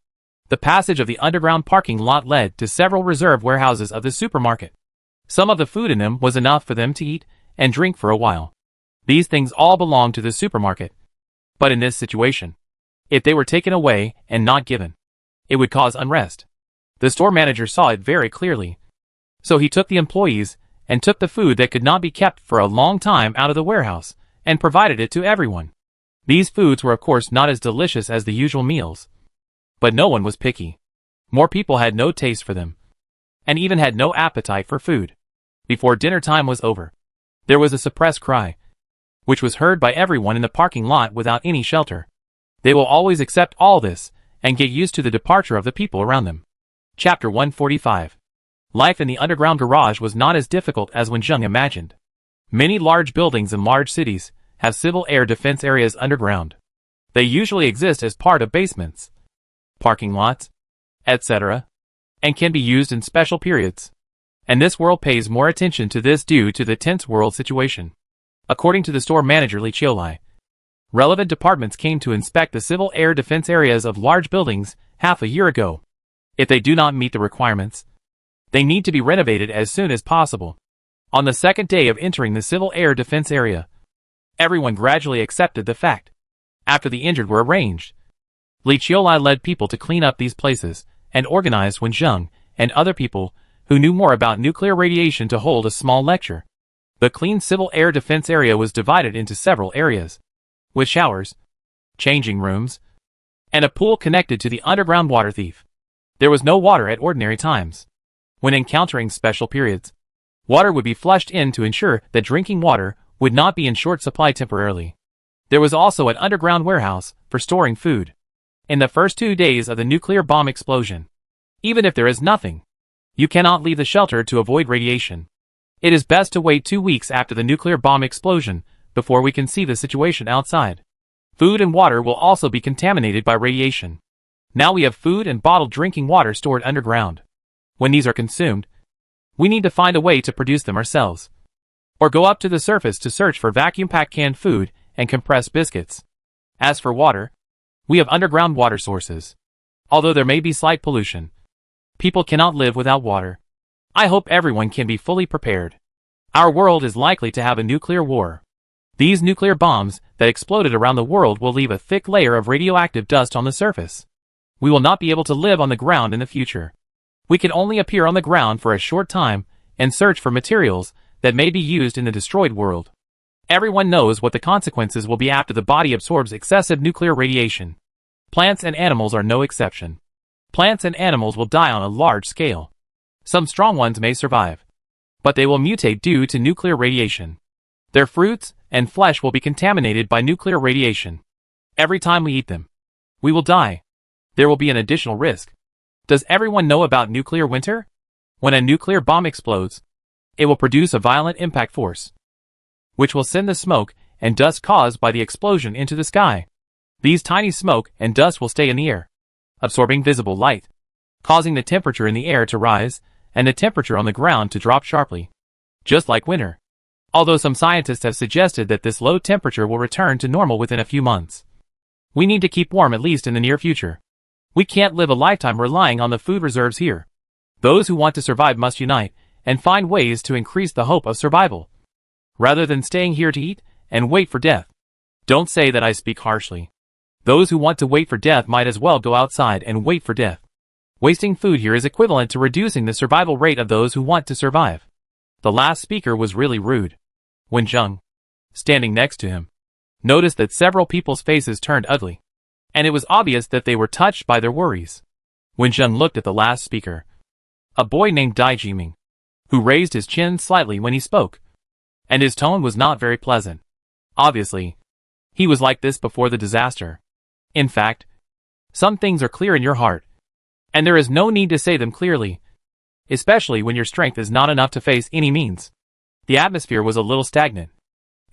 the passage of the underground parking lot led to several reserve warehouses of the supermarket. Some of the food in them was enough for them to eat and drink for a while. These things all belonged to the supermarket. But in this situation, if they were taken away and not given, it would cause unrest. The store manager saw it very clearly. So he took the employees and took the food that could not be kept for a long time out of the warehouse and provided it to everyone. These foods were of course not as delicious as the usual meals. But no one was picky. More people had no taste for them, and even had no appetite for food. Before dinner time was over, there was a suppressed cry, which was heard by everyone in the parking lot without any shelter. They will always accept all this and get used to the departure of the people around them. Chapter 145. Life in the underground garage was not as difficult as Wen Zheng imagined. Many large buildings in large cities have civil air defense areas underground. They usually exist as part of basements, parking lots, etc., and can be used in special periods. And this world pays more attention to this due to the tense world situation. According to the store manager Li Qiulai, relevant departments came to inspect the civil air defense areas of large buildings half a year ago. If they do not meet the requirements, they need to be renovated as soon as possible. On the second day of entering the civil air defense area, everyone gradually accepted the fact. After the injured were arranged, Li Qiulai led people to clean up these places, and organized Wen Zheng and other people who knew more about nuclear radiation to hold a small lecture. The clean civil air defense area was divided into several areas, with showers, changing rooms, and a pool connected to the underground water thief. There was no water at ordinary times. When encountering special periods, water would be flushed in to ensure that drinking water would not be in short supply temporarily. There was also an underground warehouse for storing food. In the first 2 days of the nuclear bomb explosion, even if there is nothing, you cannot leave the shelter to avoid radiation. It is best to wait 2 weeks after the nuclear bomb explosion before we can see the situation outside. Food and water will also be contaminated by radiation. Now we have food and bottled drinking water stored underground. When these are consumed, we need to find a way to produce them ourselves, or go up to the surface to search for vacuum-packed canned food and compressed biscuits. As for water, we have underground water sources. Although there may be slight pollution, people cannot live without water. I hope everyone can be fully prepared. Our world is likely to have a nuclear war. These nuclear bombs that exploded around the world will leave a thick layer of radioactive dust on the surface. We will not be able to live on the ground in the future. We can only appear on the ground for a short time and search for materials that may be used in the destroyed world. Everyone knows what the consequences will be after the body absorbs excessive nuclear radiation. Plants and animals are no exception. Plants and animals will die on a large scale. Some strong ones may survive, but they will mutate due to nuclear radiation. Their fruits and flesh will be contaminated by nuclear radiation. Every time we eat them, we will die. There will be an additional risk. Does everyone know about nuclear winter? When a nuclear bomb explodes, it will produce a violent impact force, which will send the smoke and dust caused by the explosion into the sky. These tiny smoke and dust will stay in the air, absorbing visible light, causing the temperature in the air to rise and the temperature on the ground to drop sharply, just like winter. Although some scientists have suggested that this low temperature will return to normal within a few months. We need to keep warm at least in the near future. We can't live a lifetime relying on the food reserves here. Those who want to survive must unite and find ways to increase the hope of survival, rather than staying here to eat and wait for death. Don't say that I speak harshly. Those who want to wait for death might as well go outside and wait for death. Wasting food here is equivalent to reducing the survival rate of those who want to survive. The last speaker was really rude. Wen Zheng, standing next to him, noticed that several people's faces turned ugly, and it was obvious that they were touched by their worries. Wen Zheng looked at the last speaker, a boy named Dai Jiming, who raised his chin slightly when he spoke, and his tone was not very pleasant. Obviously, he was like this before the disaster. In fact, some things are clear in your heart, and there is no need to say them clearly, especially when your strength is not enough to face any means. The atmosphere was a little stagnant,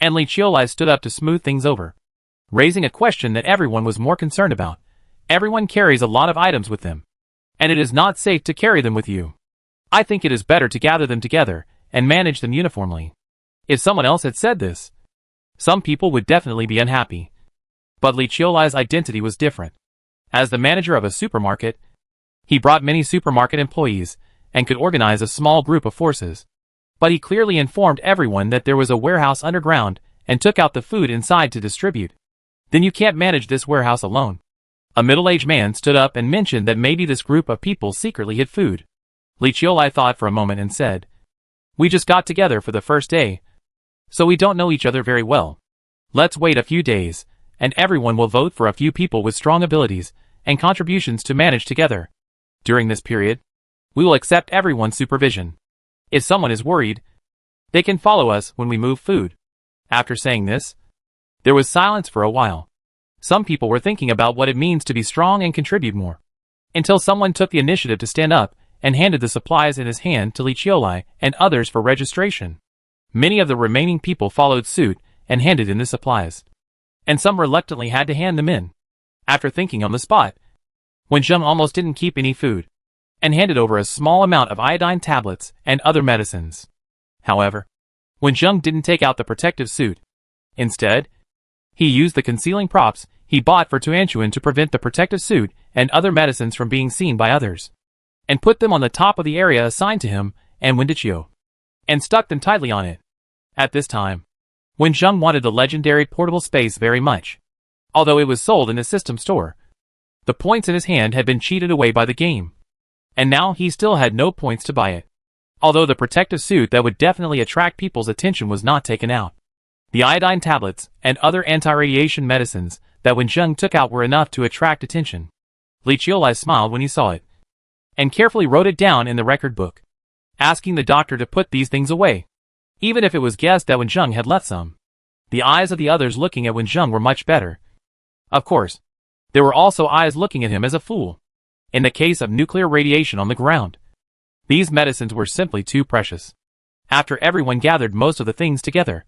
and Li Qiulai stood up to smooth things over, raising a question that everyone was more concerned about. Everyone carries a lot of items with them, and it is not safe to carry them with you. I think it is better to gather them together and manage them uniformly. If someone else had said this, some people would definitely be unhappy. But Li Qiulai's identity was different. As the manager of a supermarket, he brought many supermarket employees and could organize a small group of forces. But he clearly informed everyone that there was a warehouse underground and took out the food inside to distribute. Then you can't manage this warehouse alone. A middle-aged man stood up and mentioned that maybe this group of people secretly hid food. Li Qiulai thought for a moment and said, "We just got together for the first day, so we don't know each other very well. Let's wait a few days, and everyone will vote for a few people with strong abilities and contributions to manage together. During this period, we will accept everyone's supervision. If someone is worried, they can follow us when we move food." After saying this, there was silence for a while. Some people were thinking about what it means to be strong and contribute more, until someone took the initiative to stand up and handed the supplies in his hand to Li Qiulai and others for registration. Many of the remaining people followed suit and handed in the supplies, and some reluctantly had to hand them in. After thinking on the spot, Wen Zheng almost didn't keep any food, and handed over a small amount of iodine tablets and other medicines. However, Wen Zheng didn't take out the protective suit. Instead, he used the concealing props he bought for Tuanchuan to prevent the protective suit and other medicines from being seen by others, and put them on the top of the area assigned to him and Wen Deqiu, and stuck them tightly on it. At this time, Wen Zheng wanted the legendary portable space very much. Although it was sold in the system store, The points in his hand had been cheated away by the game. And now he still had no points to buy it. Although the protective suit that would definitely attract people's attention was not taken out. The iodine tablets and other anti-radiation medicines that Wen Zheng took out were enough to attract attention. Li Qiulai smiled when he saw it, and carefully wrote it down in the record book, asking the doctor to put these things away, even if it was guessed that Wen Zheng had left some. The eyes of the others looking at Wen Zheng were much better. Of course, there were also eyes looking at him as a fool. In the case of nuclear radiation on the ground, these medicines were simply too precious. After everyone gathered most of the things together,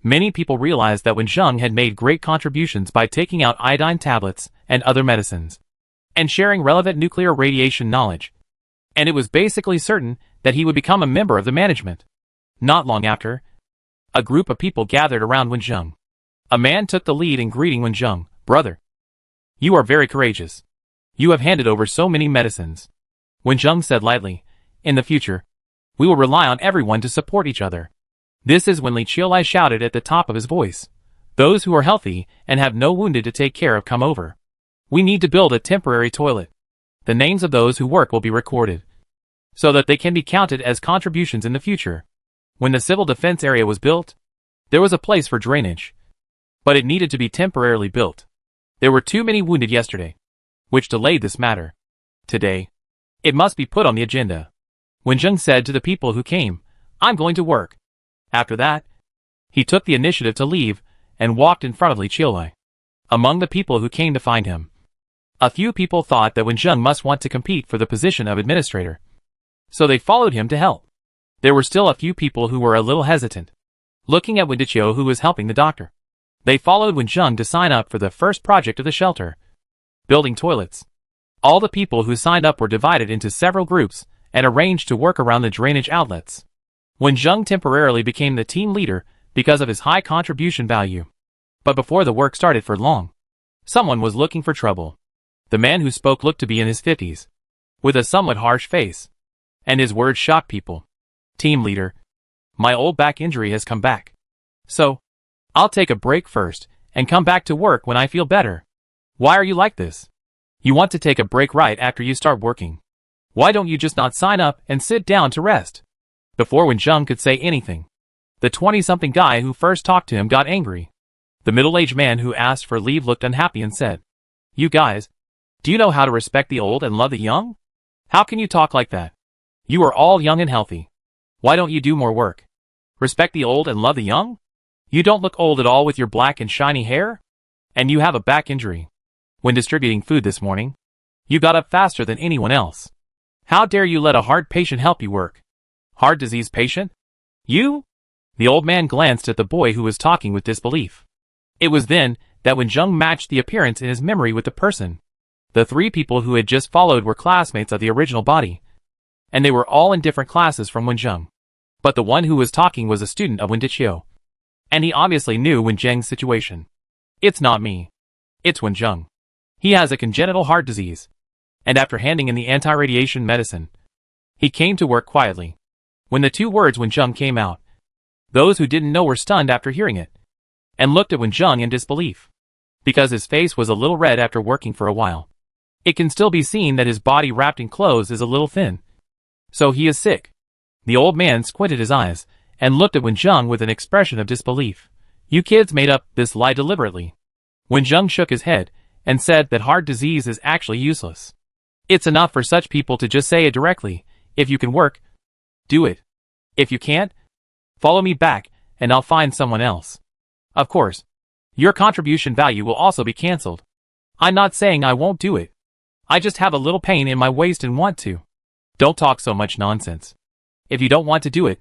many people realized that Wen Zheng had made great contributions by taking out iodine tablets and other medicines, and sharing relevant nuclear radiation knowledge. And it was basically certain that he would become a member of the management. Not long after, a group of people gathered around Wen Zheng. A man took the lead in greeting Wen Zheng. "Brother, you are very courageous. You have handed over so many medicines." Wen Zheng said lightly, "In the future, we will rely on everyone to support each other." This is when Li Qiulai shouted at the top of his voice, "Those who are healthy and have no wounded to take care of come over. We need to build a temporary toilet. The names of those who work will be recorded, so that they can be counted as contributions in the future." When the civil defense area was built, there was a place for drainage, but it needed to be temporarily built. There were too many wounded yesterday, which delayed this matter. Today, it must be put on the agenda. Wen Zheng said to the people who came, "I'm going to work." After that, he took the initiative to leave and walked in front of Li Qiulai. Among the people who came to find him, a few people thought that Wen Zheng must want to compete for the position of administrator, so they followed him to help. There were still a few people who were a little hesitant, looking at Wen Diqiu, who was helping the doctor. They followed Wen Zheng to sign up for the first project of the shelter, building toilets. All the people who signed up were divided into several groups and arranged to work around the drainage outlets. Wen Zheng temporarily became the team leader because of his high contribution value. But before the work started for long, someone was looking for trouble. The man who spoke looked to be in his 50s, with a somewhat harsh face, and his words shocked people. "Team leader, my old back injury has come back. So, I'll take a break first and come back to work when I feel better." "Why are you like this? You want to take a break right after you start working. Why don't you just not sign up and sit down to rest?" Before Wen Zheng could say anything, the 20-something guy who first talked to him got angry. The middle-aged man who asked for leave looked unhappy and said, "You guys, do you know how to respect the old and love the young? How can you talk like that? You are all young and healthy. Why don't you do more work? Respect the old and love the young? You don't look old at all with your black and shiny hair? And you have a back injury. When distributing food this morning, you got up faster than anyone else. How dare you let a heart patient help you work? Heart disease patient? You?" The old man glanced at the boy who was talking with disbelief. It was then that Wen Zheng matched the appearance in his memory with the person. The three people who had just followed were classmates of the original body, and they were all in different classes from Wen Zheng. But the one who was talking was a student of Wen Diqiu, and he obviously knew Wen Zheng's situation. "It's not me. It's Wen Zheng. He has a congenital heart disease." And after handing in the anti-radiation medicine, he came to work quietly. When the two words Wen Zheng came out, those who didn't know were stunned after hearing it, and looked at Wen Zheng in disbelief, because his face was a little red after working for a while. It can still be seen that his body wrapped in clothes is a little thin. So he is sick. The old man squinted his eyes, and looked at Wen Zheng with an expression of disbelief. "You kids made up this lie deliberately." Wen Zheng shook his head, and said that heart disease is actually useless. It's enough for such people to just say it directly. If you can work, do it. If you can't, follow me back, and I'll find someone else. Of course, your contribution value will also be cancelled. I'm not saying I won't do it. I just have a little pain in my waist and want to. Don't talk so much nonsense. If you don't want to do it,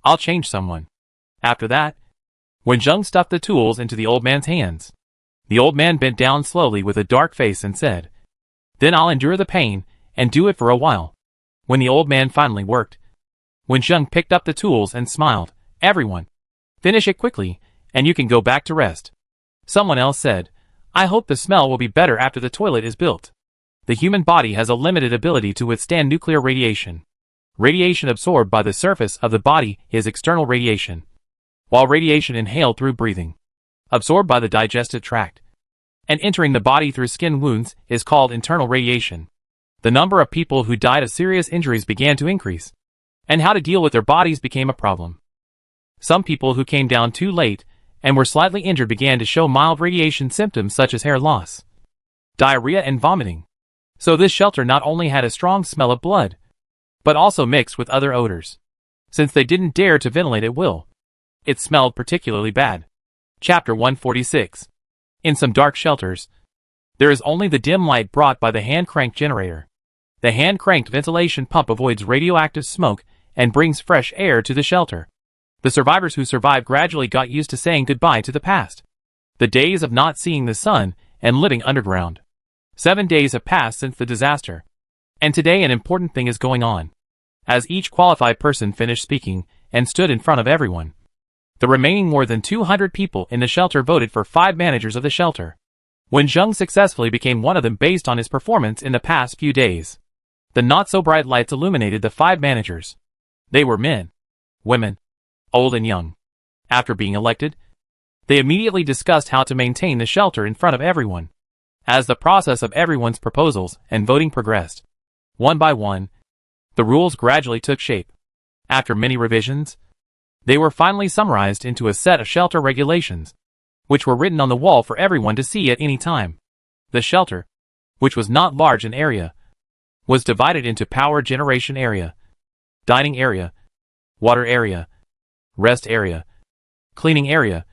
I'll change someone. After that, Wen Zheng stuffed the tools into the old man's hands. The old man bent down slowly with a dark face and said, "Then I'll endure the pain, and do it for a while." When the old man finally worked, Wen Zheng picked up the tools and smiled. "Everyone, finish it quickly, and you can go back to rest." Someone else said, "I hope the smell will be better after the toilet is built." The human body has a limited ability to withstand nuclear radiation. Radiation absorbed by the surface of the body is external radiation, while radiation inhaled through breathing, absorbed by the digestive tract, and entering the body through skin wounds is called internal radiation. The number of people who died of serious injuries began to increase, and how to deal with their bodies became a problem. Some people who came down too late and were slightly injured began to show mild radiation symptoms such as hair loss, diarrhea and vomiting. So this shelter not only had a strong smell of blood, but also mixed with other odors. Since they didn't dare to ventilate at will, it smelled particularly bad. Chapter 146. In some dark shelters, there is only the dim light brought by the hand-cranked generator. The hand-cranked ventilation pump avoids radioactive smoke and brings fresh air to the shelter. The survivors who survived gradually got used to saying goodbye to the past, the days of not seeing the sun and living underground. 7 days have passed since the disaster, and today an important thing is going on. As each qualified person finished speaking and stood in front of everyone, the remaining more than 200 people in the shelter voted for 5 managers of the shelter. Wen Zheng successfully became one of them based on his performance in the past few days. The not-so-bright lights illuminated the 5 managers. They were men, women, old and young. After being elected, they immediately discussed how to maintain the shelter in front of everyone. As the process of everyone's proposals and voting progressed, one by one, the rules gradually took shape. After many revisions, they were finally summarized into a set of shelter regulations, which were written on the wall for everyone to see at any time. The shelter, which was not large in area, was divided into power generation area, dining area, water area, rest area, cleaning area,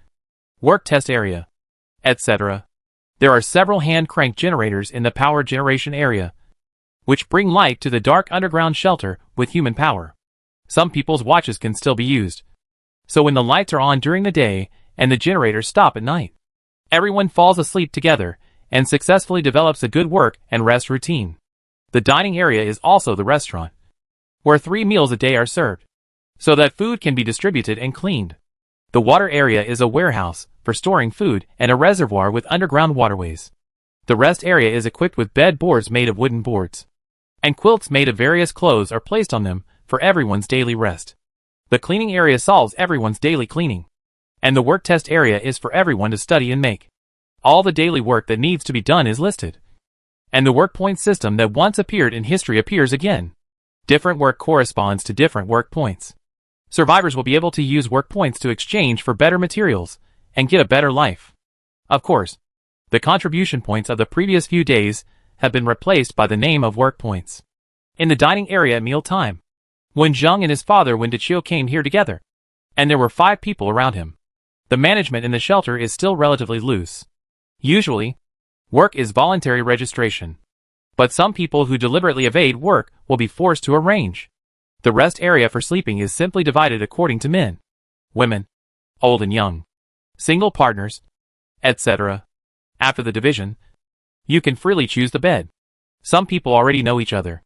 work test area, etc. There are several hand-crank generators in the power generation area, which bring light to the dark underground shelter with human power. Some people's watches can still be used, so when the lights are on during the day and the generators stop at night, everyone falls asleep together and successfully develops a good work and rest routine. The dining area is also the restaurant, where 3 meals a day are served, so that food can be distributed and cleaned. The water area is a warehouse for storing food and a reservoir with underground waterways. The rest area is equipped with bed boards made of wooden boards, and quilts made of various clothes are placed on them for everyone's daily rest. The cleaning area solves everyone's daily cleaning, and the work test area is for everyone to study and make. All the daily work that needs to be done is listed, and the work point system that once appeared in history appears again. Different work corresponds to different work points. Survivors will be able to use work points to exchange for better materials and get a better life. Of course, the contribution points of the previous few days have been replaced by the name of work points. In the dining area at meal time, Wen Zheng and his father Wen Deqiu came here together, and there were 5 people around him. The management in the shelter is still relatively loose. Usually, work is voluntary registration, but some people who deliberately evade work will be forced to arrange. The rest area for sleeping is simply divided according to men, women, old and young, single partners, etc. After the division, you can freely choose the bed. Some people already know each other.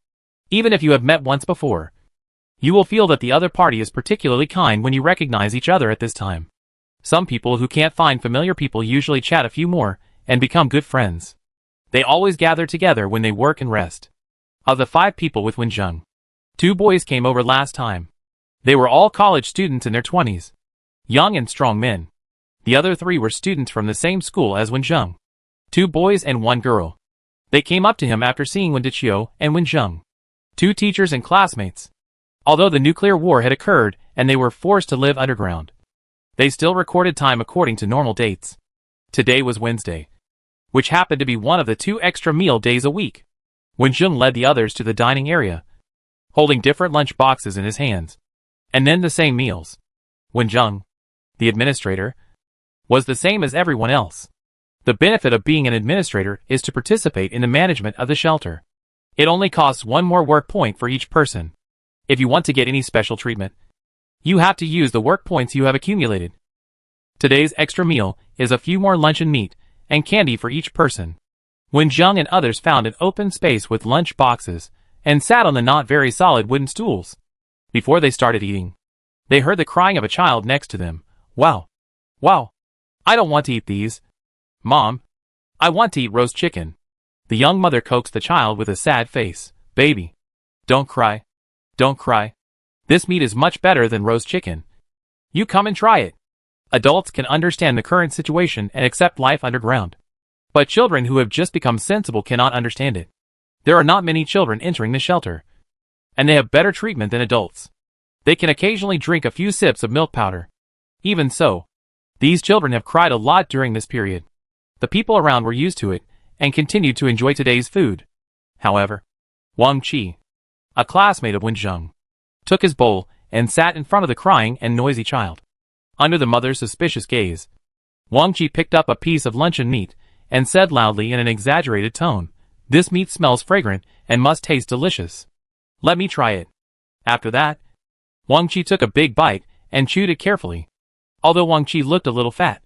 Even if you have met once before, you will feel that the other party is particularly kind when you recognize each other at this time. Some people who can't find familiar people usually chat a few more and become good friends. They always gather together when they work and rest. Of the 5 people with Wen Zheng, 2 boys came over last time. They were all college students in their 20s, young and strong men. The other 3 were students from the same school as Wen Zheng, 2 boys and 1 girl. They came up to him after seeing Wen Deqiu and Wen Zheng, 2 teachers and classmates. Although the nuclear war had occurred and they were forced to live underground, they still recorded time according to normal dates. Today was Wednesday, which happened to be one of the 2 extra meal days a week. Wen Zheng led the others to the dining area, holding different lunch boxes in his hands, and then the same meals. Wen Zheng, the administrator, was the same as everyone else. The benefit of being an administrator is to participate in the management of the shelter. It only costs 1 more work point for each person. If you want to get any special treatment, you have to use the work points you have accumulated. Today's extra meal is a few more luncheon meat and candy for each person. Wen Zheng and others found an open space with lunch boxes and sat on the not very solid wooden stools. Before they started eating, they heard the crying of a child next to them. Wow! Wow! I don't want to eat these. Mom, I want to eat roast chicken. The young mother coaxed the child with a sad face. Baby, don't cry. Don't cry. This meat is much better than roast chicken. You come and try it. Adults can understand the current situation and accept life underground. But children who have just become sensible cannot understand it. There are not many children entering the shelter, and they have better treatment than adults. They can occasionally drink a few sips of milk powder. Even so, these children have cried a lot during this period. The people around were used to it, and continued to enjoy today's food. However, Wang Qi, a classmate of Wen Zheng, took his bowl and sat in front of the crying and noisy child. Under the mother's suspicious gaze, Wang Qi picked up a piece of luncheon meat and said loudly in an exaggerated tone, "This meat smells fragrant and must taste delicious. Let me try it." After that, Wang Qi took a big bite and chewed it carefully. Although Wang Qi looked a little fat,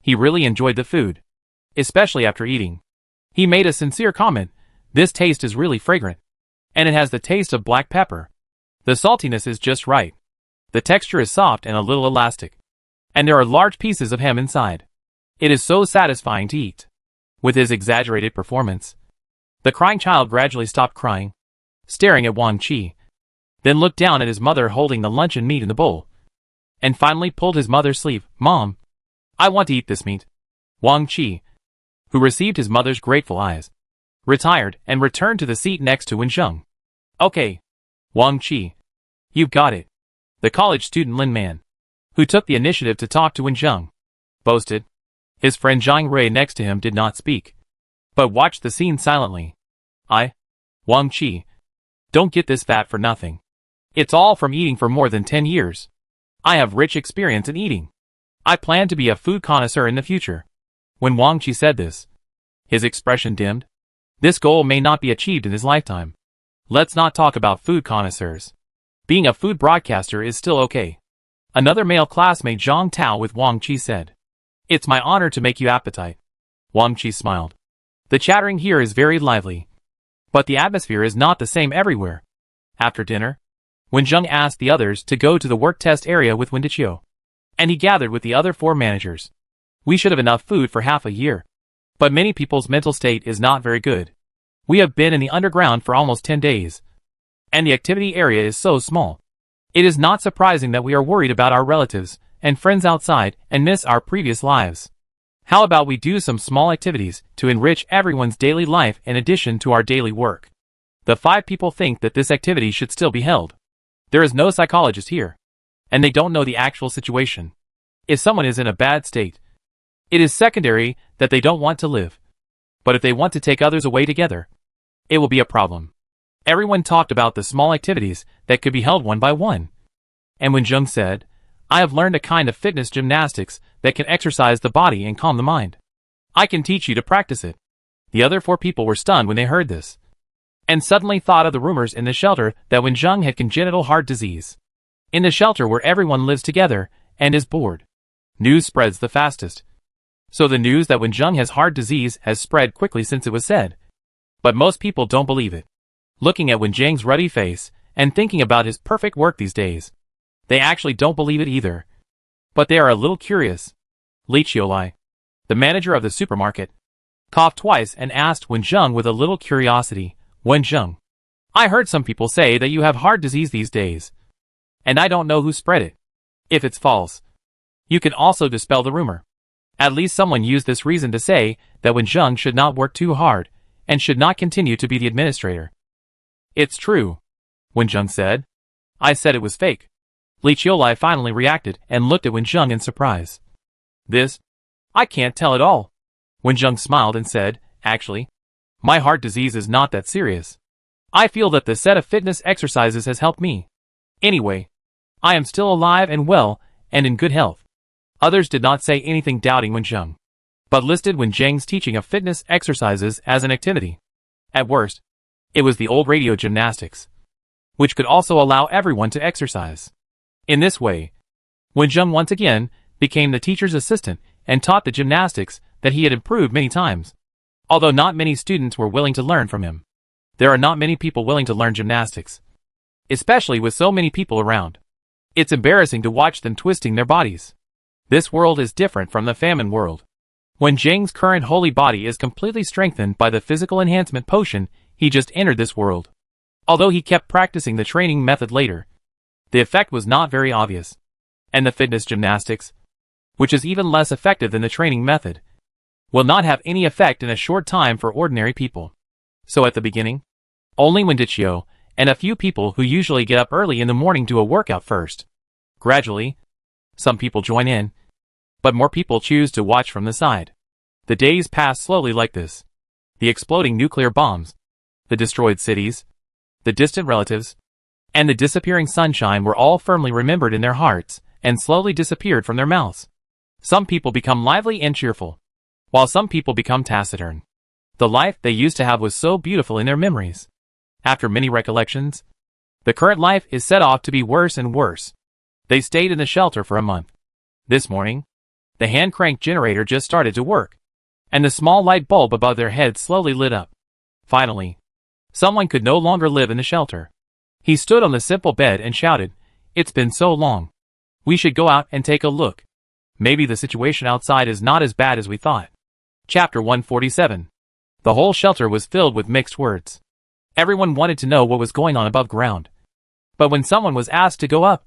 he really enjoyed the food, especially after eating. He made a sincere comment, "This taste is really fragrant, and it has the taste of black pepper. The saltiness is just right. The texture is soft and a little elastic, and there are large pieces of ham inside. It is so satisfying to eat." With his exaggerated performance, the crying child gradually stopped crying, staring at Wang Qi, then looked down at his mother holding the luncheon meat in the bowl, and finally pulled his mother's sleeve. "Mom, I want to eat this meat." Wang Qi, who received his mother's grateful eyes, retired and returned to the seat next to Wen Zheng. "Okay, Wang Qi, you've got it," the college student Lin Man, who took the initiative to talk to Wen Zheng, boasted. His friend Zhang Rui next to him did not speak, but watched the scene silently. Wang Qi, don't get this fat for nothing. It's all from eating for more than 10 years. I have rich experience in eating. I plan to be a food connoisseur in the future." When Wang Qi said this, his expression dimmed. This goal may not be achieved in his lifetime. Let's not talk about food connoisseurs. Being a food broadcaster is still okay. Another male classmate Zhang Tao with Wang Qi said, "It's my honor to make you appetite." Wang Qi smiled. The chattering here is very lively, but the atmosphere is not the same everywhere. After dinner, Wen Zheng asked the others to go to the work test area with Wen Deqiu, and he gathered with the other 4 managers. "We should have enough food for half a year. But many people's mental state is not very good. We have been in the underground for almost 10 days, and the activity area is so small. It is not surprising that we are worried about our relatives and friends outside and miss our previous lives. How about we do some small activities to enrich everyone's daily life in addition to our daily work?" The 5 people think that this activity should still be held. There is no psychologist here, and they don't know the actual situation. If someone is in a bad state, it is secondary that they don't want to live. But if they want to take others away together, it will be a problem. Everyone talked about the small activities that could be held one by one. And when Zheng said, "I have learned a kind of fitness gymnastics that can exercise the body and calm the mind. I can teach you to practice it." The other 4 people were stunned when they heard this, and suddenly thought of the rumors in the shelter that Wen Zheng had congenital heart disease. In the shelter where everyone lives together and is bored, news spreads the fastest. So the news that Wen Zheng has heart disease has spread quickly since it was said. But most people don't believe it. Looking at Wen Zheng's ruddy face and thinking about his perfect work these days, they actually don't believe it either. But they are a little curious. Li Qiulai, the manager of the supermarket, coughed twice and asked Wen Zheng with a little curiosity, "Wen Zheng, I heard some people say that you have heart disease these days, and I don't know who spread it. If it's false, you can also dispel the rumor." At least someone used this reason to say that Wen Zheng should not work too hard and should not continue to be the administrator. "It's true," Wen Zheng said. "I said it was fake." Li Qiulai finally reacted and looked at Wen Zheng in surprise. "This? I can't tell at all." Wen Zheng smiled and said, "Actually, my heart disease is not that serious. I feel that the set of fitness exercises has helped me. Anyway, I am still alive and well and in good health." Others did not say anything doubting Wen Zheng, but listed Wen Zheng's teaching of fitness exercises as an activity. At worst, it was the old radio gymnastics, which could also allow everyone to exercise. In this way, Wen Zheng once again became the teacher's assistant and taught the gymnastics that he had improved many times. Although not many students were willing to learn from him, there are not many people willing to learn gymnastics, especially with so many people around. It's embarrassing to watch them twisting their bodies. This world is different from the famine world. Wen Zheng's current holy body is completely strengthened by the physical enhancement potion he just entered this world. Although he kept practicing the training method later, the effect was not very obvious. And the fitness gymnastics, which is even less effective than the training method, will not have any effect in a short time for ordinary people. So at the beginning, only Wendichio and a few people who usually get up early in the morning do a workout first. Gradually, some people join in, but more people choose to watch from the side. The days pass slowly like this. The exploding nuclear bombs, the destroyed cities, the distant relatives, and the disappearing sunshine were all firmly remembered in their hearts and slowly disappeared from their mouths. Some people become lively and cheerful, while some people become taciturn. The life they used to have was so beautiful in their memories. After many recollections, the current life is set off to be worse and worse. They stayed in the shelter for a month. This morning, the hand-cranked generator just started to work, and the small light bulb above their heads slowly lit up. Finally, someone could no longer live in the shelter. He stood on the simple bed and shouted, "It's been so long. We should go out and take a look. Maybe the situation outside is not as bad as we thought." Chapter 147. The whole shelter was filled with mixed words. Everyone wanted to know what was going on above ground. But when someone was asked to go up,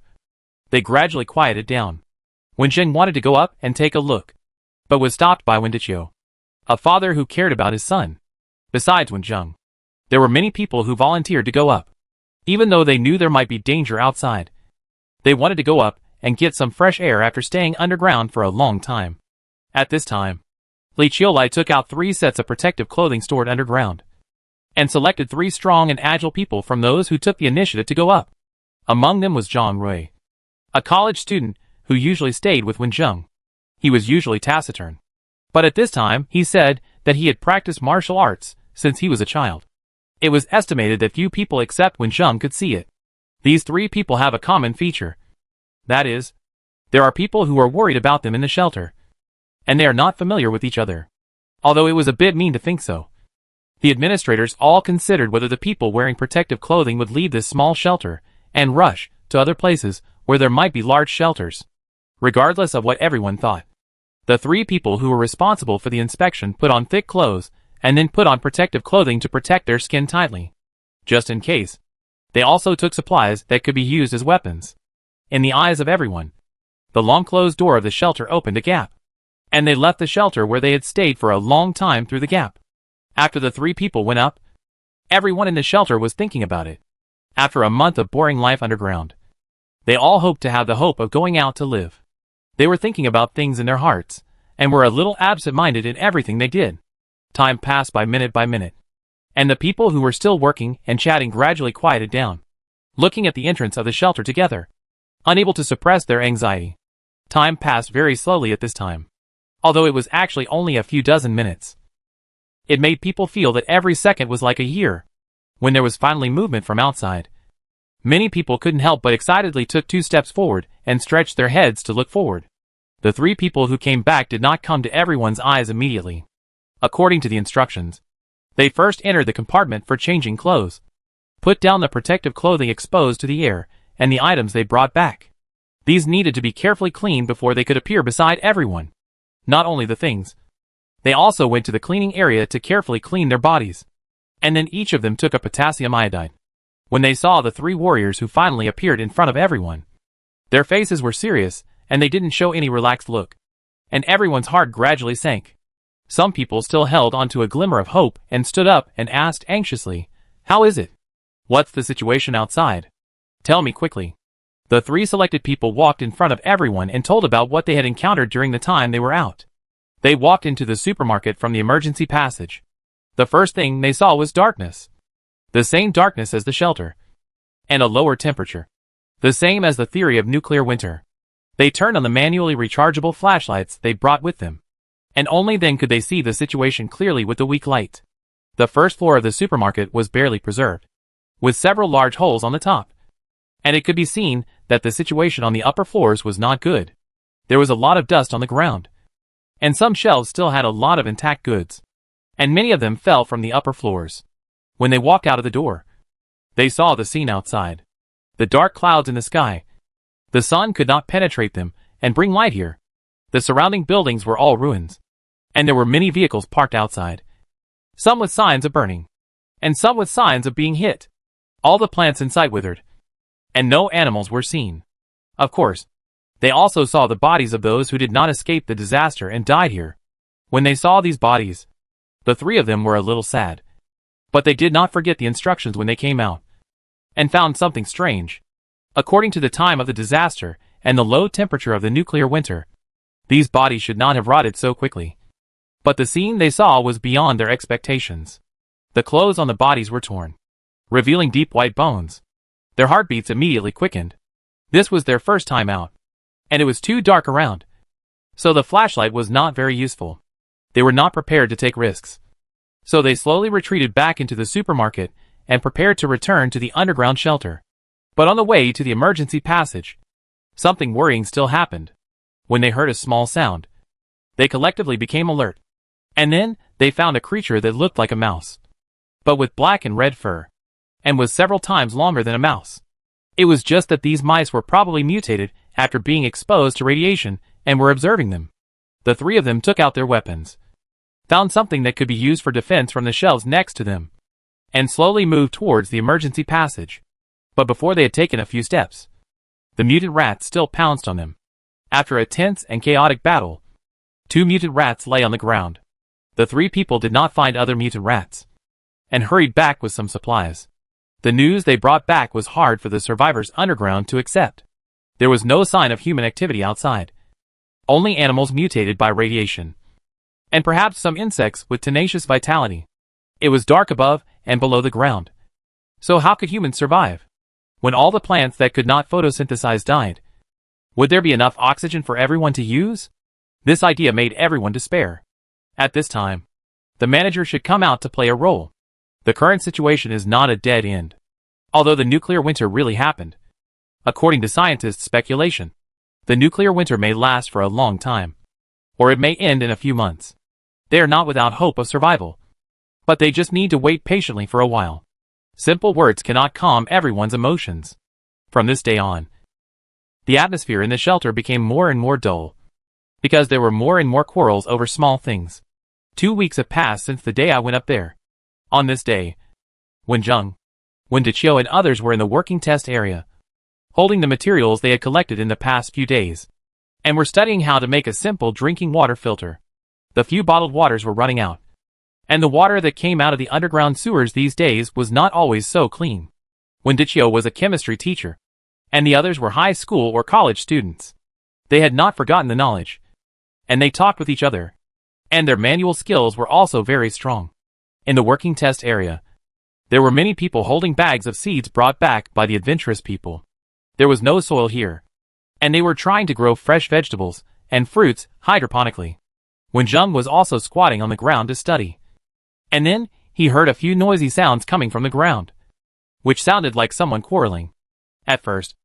they gradually quieted down. Wenjing wanted to go up and take a look, but was stopped by Wendichio, a father who cared about his son. Besides Wenjing, there were many people who volunteered to go up, even though they knew there might be danger outside. They wanted to go up and get some fresh air after staying underground for a long time. At this time, Li Qiulai took out 3 sets of protective clothing stored underground, and selected 3 strong and agile people from those who took the initiative to go up. Among them was Zhang Rui, a college student who usually stayed with Wenjing. He was usually taciturn, but at this time he said that he had practiced martial arts since he was a child. It was estimated that few people except Wenjing could see it. These 3 people have a common feature. That is, there are people who are worried about them in the shelter, and they are not familiar with each other. Although it was a bit mean to think so. The administrators all considered whether the people wearing protective clothing would leave this small shelter and rush to other places where there might be large shelters. Regardless of what everyone thought, the 3 people who were responsible for the inspection put on thick clothes and then put on protective clothing to protect their skin tightly, just in case. They also took supplies that could be used as weapons. In the eyes of everyone, the long closed door of the shelter opened a gap, and they left the shelter where they had stayed for a long time through the gap. After the 3 people went up, everyone in the shelter was thinking about it. After a month of boring life underground, they all hoped to have the hope of going out to live. They were thinking about things in their hearts, and were a little absent-minded in everything they did. Time passed by minute, and the people who were still working and chatting gradually quieted down, looking at the entrance of the shelter together, unable to suppress their anxiety. Time passed very slowly at this time, although it was actually only a few dozen minutes. It made people feel that every second was like a year. When there was finally movement from outside, many people couldn't help but excitedly took 2 steps forward and stretched their heads to look forward. The 3 people who came back did not come to everyone's eyes immediately. According to the instructions, they first entered the compartment for changing clothes, put down the protective clothing exposed to the air, and the items they brought back. These needed to be carefully cleaned before they could appear beside everyone. Not only the things, they also went to the cleaning area to carefully clean their bodies. And then each of them took a potassium iodide. When they saw the 3 warriors who finally appeared in front of everyone, their faces were serious, and they didn't show any relaxed look. And everyone's heart gradually sank. Some people still held onto a glimmer of hope and stood up and asked anxiously, "How is it? What's the situation outside? Tell me quickly." The 3 selected people walked in front of everyone and told about what they had encountered during the time they were out. They walked into the supermarket from the emergency passage. The first thing they saw was darkness. The same darkness as the shelter. And a lower temperature. The same as the theory of nuclear winter. They turned on the manually rechargeable flashlights they brought with them. And only then could they see the situation clearly with the weak light. The first floor of the supermarket was barely preserved, with several large holes on the top. And it could be seen that the situation on the upper floors was not good. There was a lot of dust on the ground, and some shelves still had a lot of intact goods, and many of them fell from the upper floors. When they walked out of the door, they saw the scene outside. The dark clouds in the sky. The sun could not penetrate them and bring light here. The surrounding buildings were all ruins, and there were many vehicles parked outside, some with signs of burning, and some with signs of being hit. All the plants in sight withered, and no animals were seen. Of course, they also saw the bodies of those who did not escape the disaster and died here. When they saw these bodies, the three of them were a little sad. But they did not forget the instructions when they came out, and found something strange. According to the time of the disaster and the low temperature of the nuclear winter, these bodies should not have rotted so quickly. But the scene they saw was beyond their expectations. The clothes on the bodies were torn, revealing deep white bones. Their heartbeats immediately quickened. This was their first time out, and it was too dark around, so the flashlight was not very useful. They were not prepared to take risks, so they slowly retreated back into the supermarket and prepared to return to the underground shelter. But on the way to the emergency passage, something worrying still happened. When they heard a small sound, they collectively became alert. And then, they found a creature that looked like a mouse, but with black and red fur, and was several times longer than a mouse. It was just that these mice were probably mutated after being exposed to radiation and were observing them. The three of them took out their weapons, found something that could be used for defense from the shelves next to them, and slowly moved towards the emergency passage. But before they had taken a few steps, the mutant rats still pounced on them. After a tense and chaotic battle, 2 mutant rats lay on the ground. The 3 people did not find other mutant rats, and hurried back with some supplies. The news they brought back was hard for the survivors underground to accept. There was no sign of human activity outside. Only animals mutated by radiation, and perhaps some insects with tenacious vitality. It was dark above and below the ground. So how could humans survive when all the plants that could not photosynthesize died? Would there be enough oxygen for everyone to use? This idea made everyone despair. At this time, the manager should come out to play a role. The current situation is not a dead end, although the nuclear winter really happened. According to scientists' speculation, the nuclear winter may last for a long time, or it may end in a few months. They are not without hope of survival, but they just need to wait patiently for a while. Simple words cannot calm everyone's emotions. From this day on, the atmosphere in the shelter became more and more dull, because there were more and more quarrels over small things. 2 weeks have passed since the day I went up there. On this day, when Dichio and others were in the working test area, holding the materials they had collected in the past few days, and were studying how to make a simple drinking water filter. The few bottled waters were running out, and the water that came out of the underground sewers these days was not always so clean. When Dichio was a chemistry teacher, and the others were high school or college students, they had not forgotten the knowledge, and they talked with each other, and their manual skills were also very strong. In the working test area, there were many people holding bags of seeds brought back by the adventurous people. There was no soil here, and they were trying to grow fresh vegetables and fruits hydroponically. When Jung was also squatting on the ground to study. And then, he heard a few noisy sounds coming from the ground, which sounded like someone quarreling. At first,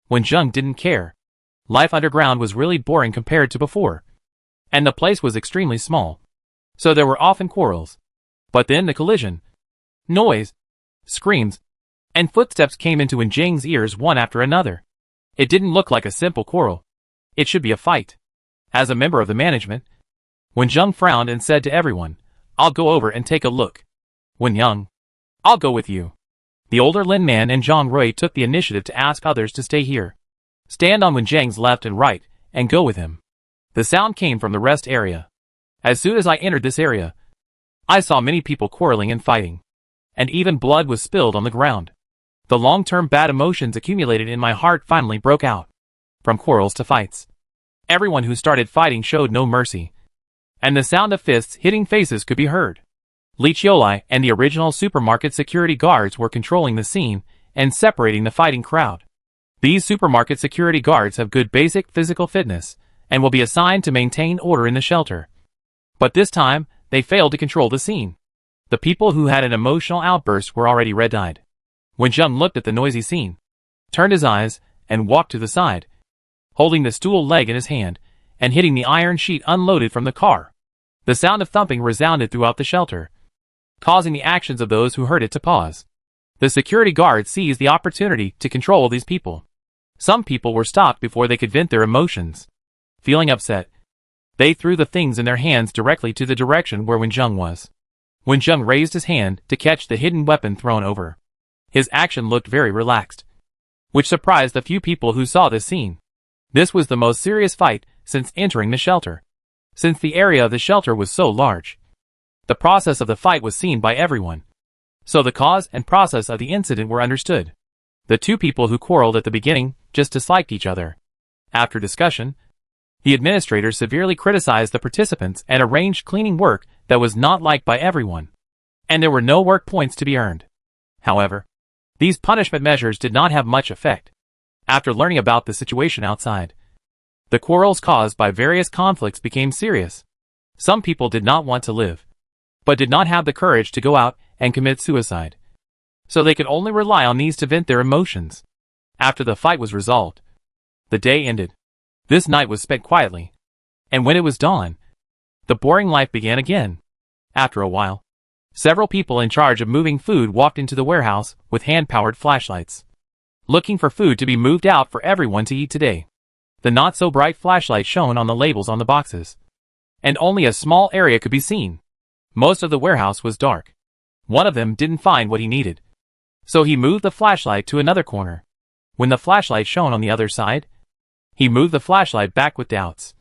when Jung didn't care, life underground was really boring compared to before, and the place was extremely small, so there were often quarrels. But then the collision, noise, screams, and footsteps came into Wenjing's ears one after another. It didn't look like a simple quarrel. It should be a fight. As a member of the management, Wenjing frowned and said to everyone, "I'll go over and take a look." Wenyang, "I'll go with you." The older Lin Man and Zhang Rui took the initiative to ask others to stay here, stand on Wenjing's left and right, and go with him. The sound came from the rest area. As soon as I entered this area, I saw many people quarreling and fighting, and even blood was spilled on the ground. The long-term bad emotions accumulated in my heart finally broke out. From quarrels to fights, everyone who started fighting showed no mercy, and the sound of fists hitting faces could be heard. Li Chiolai and the original supermarket security guards were controlling the scene and separating the fighting crowd. These supermarket security guards have good basic physical fitness and will be assigned to maintain order in the shelter. But this time, they failed to control the scene. The people who had an emotional outburst were already red-eyed. When Zheng looked at the noisy scene, turned his eyes, and walked to the side, holding the stool leg in his hand, and hitting the iron sheet unloaded from the car. The sound of thumping resounded throughout the shelter, causing the actions of those who heard it to pause. The security guards seized the opportunity to control these people. Some people were stopped before they could vent their emotions. Feeling upset, they threw the things in their hands directly to the direction where Wenjing was. Wenjing raised his hand to catch the hidden weapon thrown over. His action looked very relaxed, which surprised the few people who saw this scene. This was the most serious fight since entering the shelter. since the area of the shelter was so large. The process of the fight was seen by everyone, so the cause and process of the incident were understood. The two people who quarreled at the beginning just disliked each other. After discussion, the administrator severely criticized the participants and arranged cleaning work that was not liked by everyone, and there were no work points to be earned. However, these punishment measures did not have much effect. After learning about the situation outside, the quarrels caused by various conflicts became serious. Some people did not want to live, but did not have the courage to go out and commit suicide, so they could only rely on these to vent their emotions. After the fight was resolved, the day ended. This night was spent quietly, and when it was dawn, the boring life began again. After a while, several people in charge of moving food walked into the warehouse with hand-powered flashlights, looking for food to be moved out for everyone to eat today. The not-so-bright flashlight shone on the labels on the boxes, and only a small area could be seen. Most of the warehouse was dark. One of them didn't find what he needed, so he moved the flashlight to another corner. When the flashlight shone on the other side, he moved the flashlight back with doubts.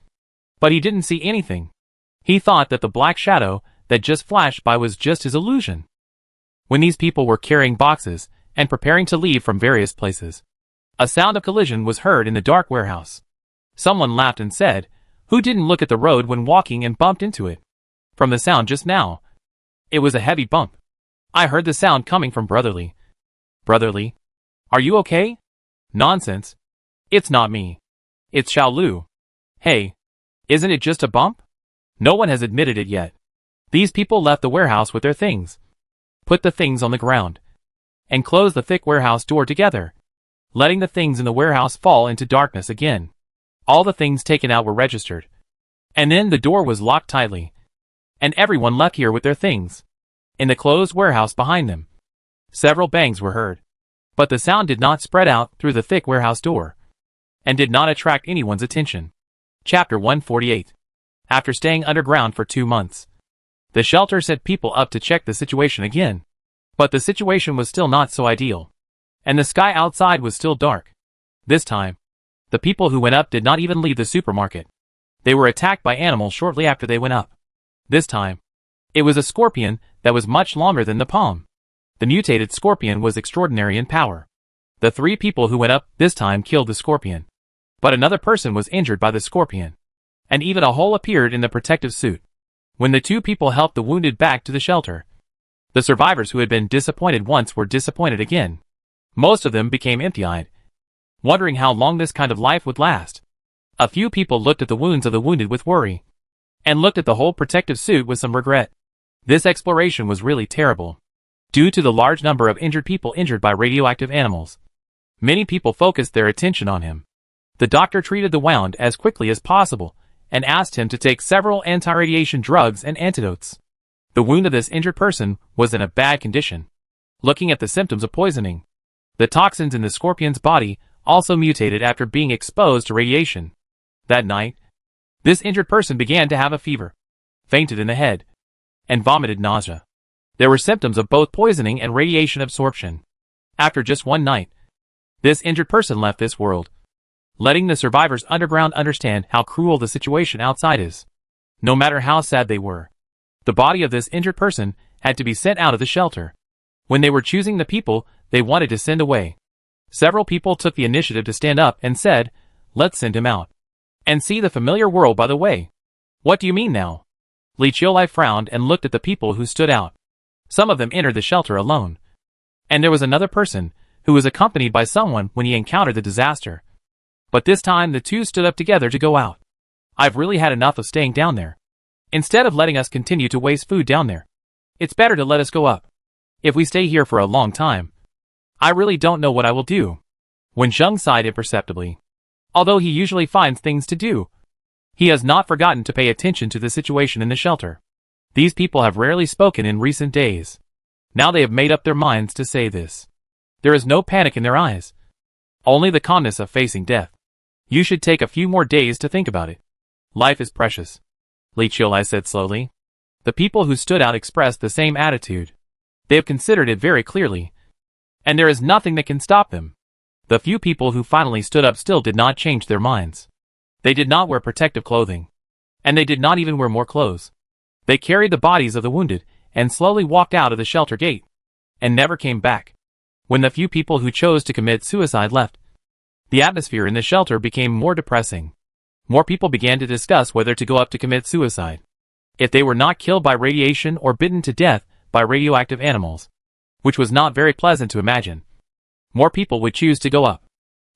But he didn't see anything. He thought that the black shadow that just flashed by was just his illusion. When these people were carrying boxes and preparing to leave from various places, a sound of collision was heard in the dark warehouse. Someone laughed and said, "Who didn't look at the road when walking and bumped into it?" From the sound just now, it was a heavy bump. I heard the sound coming from Brotherly. "Brotherly, are you okay?" "Nonsense. It's not me. It's Xiao Lu." "Hey, isn't it just a bump?" No one has admitted it yet. These people left the warehouse with their things, put the things on the ground, and closed the thick warehouse door together, letting the things in the warehouse fall into darkness again. All the things taken out were registered, and then the door was locked tightly, and everyone left here with their things. In the closed warehouse behind them, several bangs were heard, but the sound did not spread out through the thick warehouse door, and did not attract anyone's attention. Chapter 148. After staying underground for 2 months, the shelter sent people up to check the situation again. But the situation was still not so ideal, and the sky outside was still dark. This time, the people who went up did not even leave the supermarket. They were attacked by animals shortly after they went up. This time, it was a scorpion that was much longer than the palm. The mutated scorpion was extraordinary in power. The 3 people who went up this time killed the scorpion, but another person was injured by the scorpion, and even a hole appeared in the protective suit. When the 2 people helped the wounded back to the shelter, the survivors who had been disappointed once were disappointed again. Most of them became empty-eyed, wondering how long this kind of life would last. A few people looked at the wounds of the wounded with worry, and looked at the whole protective suit with some regret. This exploration was really terrible, due to the large number of injured people injured by radioactive animals. Many people focused their attention on him. The doctor treated the wound as quickly as possible, and asked him to take several anti-radiation drugs and antidotes. The wound of this injured person was in a bad condition, looking at the symptoms of poisoning. The toxins in the scorpion's body also mutated after being exposed to radiation. That night, this injured person began to have a fever, fainted in the head, and vomited nausea. There were symptoms of both poisoning and radiation absorption. After just 1 night, this injured person left this world, letting the survivors underground understand how cruel the situation outside is. No matter how sad they were, the body of this injured person had to be sent out of the shelter. When they were choosing the people they wanted to send away, several people took the initiative to stand up and said, "Let's send him out, and see the familiar world by the way." "What do you mean now?" Li Qiulai frowned and looked at the people who stood out. Some of them entered the shelter alone, and there was another person who was accompanied by someone when he encountered the disaster. But this time the 2 stood up together to go out. "I've really had enough of staying down there. Instead of letting us continue to waste food down there, it's better to let us go up. If we stay here for a long time, I really don't know what I will do." When Zheng sighed imperceptibly, although he usually finds things to do, he has not forgotten to pay attention to the situation in the shelter. These people have rarely spoken in recent days. Now they have made up their minds to say this. There is no panic in their eyes, only the calmness of facing death. "You should take a few more days to think about it. Life is precious," Li Qiulai said slowly. The people who stood out expressed the same attitude. They have considered it very clearly, and there is nothing that can stop them. The few people who finally stood up still did not change their minds. They did not wear protective clothing. And they did not even wear more clothes. They carried the bodies of the wounded, and slowly walked out of the shelter gate, and never came back. When the few people who chose to commit suicide left, the atmosphere in the shelter became more depressing. More people began to discuss whether to go up to commit suicide, if they were not killed by radiation or bitten to death by radioactive animals, which was not very pleasant to imagine. More people would choose to go up,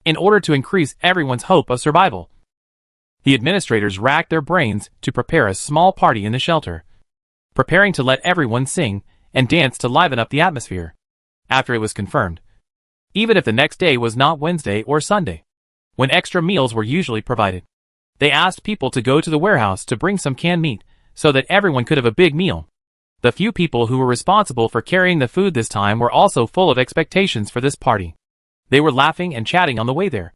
in order to increase everyone's hope of survival. The administrators racked their brains to prepare a small party in the shelter, preparing to let everyone sing and dance to liven up the atmosphere, after it was confirmed, even if the next day was not Wednesday or Sunday, when extra meals were usually provided. They asked people to go to the warehouse to bring some canned meat, so that everyone could have a big meal. The few people who were responsible for carrying the food this time were also full of expectations for this party. They were laughing and chatting on the way there,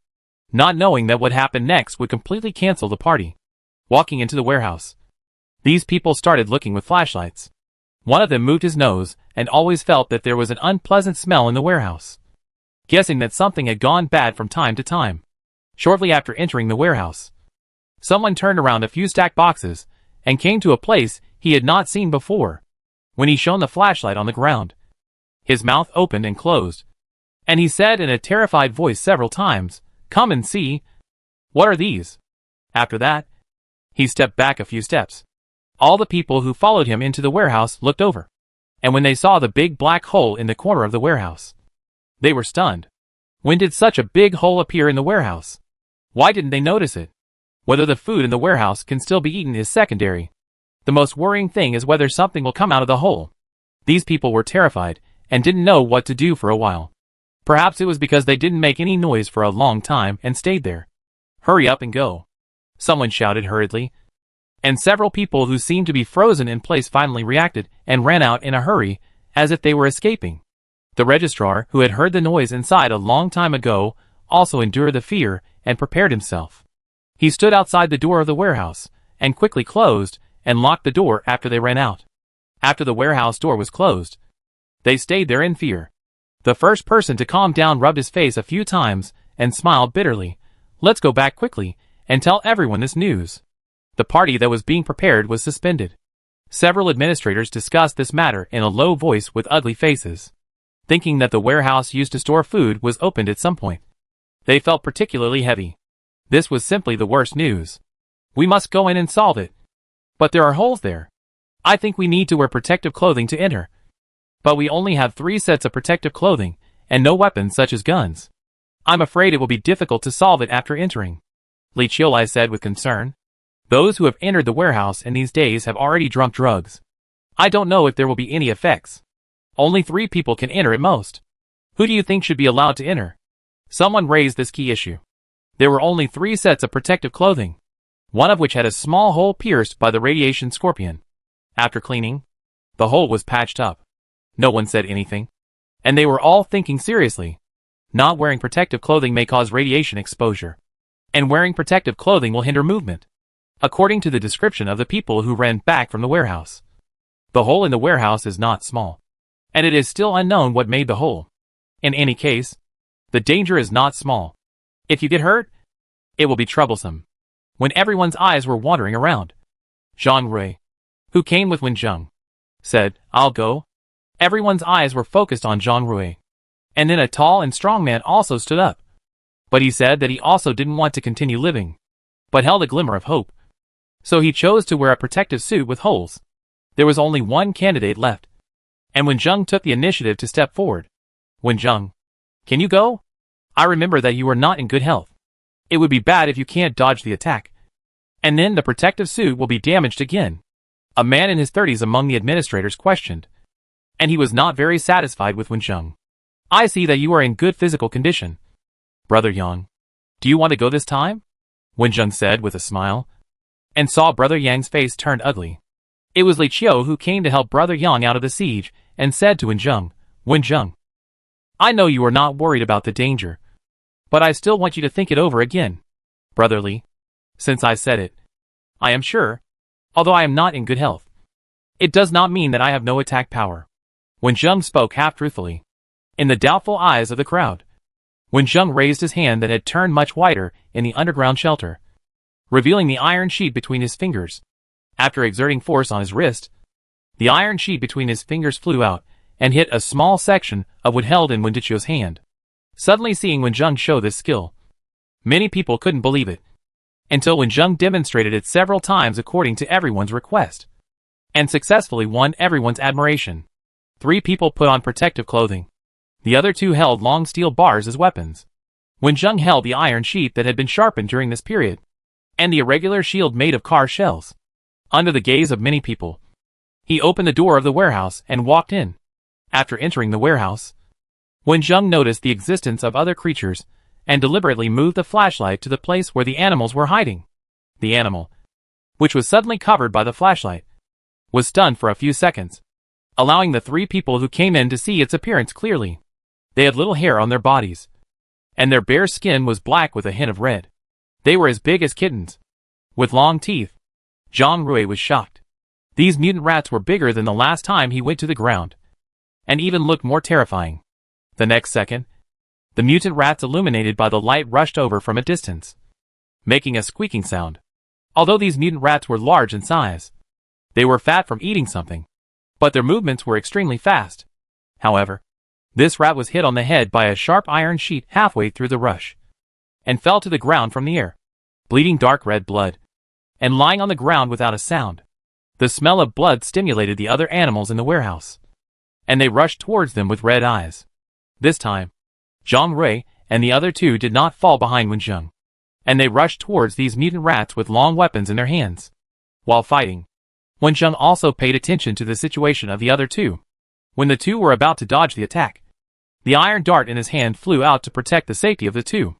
not knowing that what happened next would completely cancel the party. Walking into the warehouse, these people started looking with flashlights. One of them moved his nose and always felt that there was an unpleasant smell in the warehouse, guessing that something had gone bad from time to time. Shortly after entering the warehouse, someone turned around a few stacked boxes and came to a place he had not seen before. When he shone the flashlight on the ground, his mouth opened and closed, and he said in a terrified voice several times, "Come and see. What are these?" After that, he stepped back a few steps. All the people who followed him into the warehouse looked over, and when they saw the big black hole in the corner of the warehouse, they were stunned. When did such a big hole appear in the warehouse? Why didn't they notice it? Whether the food in the warehouse can still be eaten is secondary. The most worrying thing is whether something will come out of the hole. These people were terrified and didn't know what to do for a while. Perhaps it was because they didn't make any noise for a long time and stayed there. "Hurry up and go," someone shouted hurriedly, and several people who seemed to be frozen in place finally reacted and ran out in a hurry, as if they were escaping. The registrar, who had heard the noise inside a long time ago, also endured the fear and prepared himself. He stood outside the door of the warehouse, and quickly closed and locked the door after they ran out. After the warehouse door was closed, they stayed there in fear. The first person to calm down rubbed his face a few times and smiled bitterly. "Let's go back quickly and tell everyone this news." The party that was being prepared was suspended. Several administrators discussed this matter in a low voice with ugly faces, thinking that the warehouse used to store food was opened at some point. They felt particularly heavy. This was simply the worst news. "We must go in and solve it. But there are holes there. I think we need to wear protective clothing to enter. But we only have 3 sets of protective clothing, and no weapons such as guns. I'm afraid it will be difficult to solve it after entering," Li Chiolai said with concern. "Those who have entered the warehouse in these days have already drunk drugs. I don't know if there will be any effects. Only 3 people can enter at most. Who do you think should be allowed to enter?" Someone raised this key issue. There were only 3 sets of protective clothing, one of which had a small hole pierced by the radiation scorpion. After cleaning, the hole was patched up. No one said anything, and they were all thinking seriously. Not wearing protective clothing may cause radiation exposure, and wearing protective clothing will hinder movement, according to the description of the people who ran back from the warehouse. The hole in the warehouse is not small, and it is still unknown what made the hole. In any case, the danger is not small. If you get hurt, it will be troublesome. When everyone's eyes were wandering around, Jean Rui, who came with Wenjung, said, "I'll go." Everyone's eyes were focused on Jean Rui. And then a tall and strong man also stood up. But he said that he also didn't want to continue living, but held a glimmer of hope. So he chose to wear a protective suit with holes. There was only one candidate left, and Wenjung took the initiative to step forward. "Wenjung, can you go? I remember that you are not in good health. It would be bad if you can't dodge the attack, and then the protective suit will be damaged again." A man in his 30s among the administrators questioned, and he was not very satisfied with Wenjung. "I see that you are in good physical condition. Brother Yang, do you want to go this time?" Wenjung said with a smile, and saw Brother Yang's face turned ugly. It was Li Chiu who came to help Brother Yang out of the siege, and said to Wenjung, "Wenjung, I know you are not worried about the danger, but I still want you to think it over again. Brother Li, since I said it, I am sure, although I am not in good health, it does not mean that I have no attack power." Wenjung spoke half-truthfully. In the doubtful eyes of the crowd, Wenjung raised his hand that had turned much whiter in the underground shelter. revealing the iron sheet between his fingers. After exerting force on his wrist, the iron sheet between his fingers flew out and hit a small section of wood held in Wendicho's hand. Suddenly seeing Wenjung show this skill, many people couldn't believe it, until Wenjung demonstrated it several times according to everyone's request, and successfully won everyone's admiration. 3 people put on protective clothing. The other 2 held long steel bars as weapons. Wenjung held the iron sheet that had been sharpened during this period, and the irregular shield made of car shells. Under the gaze of many people, he opened the door of the warehouse and walked in. After entering the warehouse, Wenjung noticed the existence of other creatures and deliberately moved the flashlight to the place where the animals were hiding. The animal, which was suddenly covered by the flashlight, was stunned for a few seconds, allowing the 3 people who came in to see its appearance clearly. They had little hair on their bodies, and their bare skin was black with a hint of red. They were as big as kittens, with long teeth. Zhang Rui was shocked. These mutant rats were bigger than the last time he went to the ground, and even looked more terrifying. The next second, the mutant rats illuminated by the light rushed over from a distance, making a squeaking sound. Although these mutant rats were large in size, they were fat from eating something, but their movements were extremely fast. However, this rat was hit on the head by a sharp iron sheet halfway through the rush, and fell to the ground from the air, bleeding dark red blood, and lying on the ground without a sound. The smell of blood stimulated the other animals in the warehouse, and they rushed towards them with red eyes. This time, Zhang Rui and the other 2 did not fall behind Wenjung, and they rushed towards these mutant rats with long weapons in their hands. While fighting, Wenjung also paid attention to the situation of the other 2. When the 2 were about to dodge the attack, the iron dart in his hand flew out to protect the safety of the 2.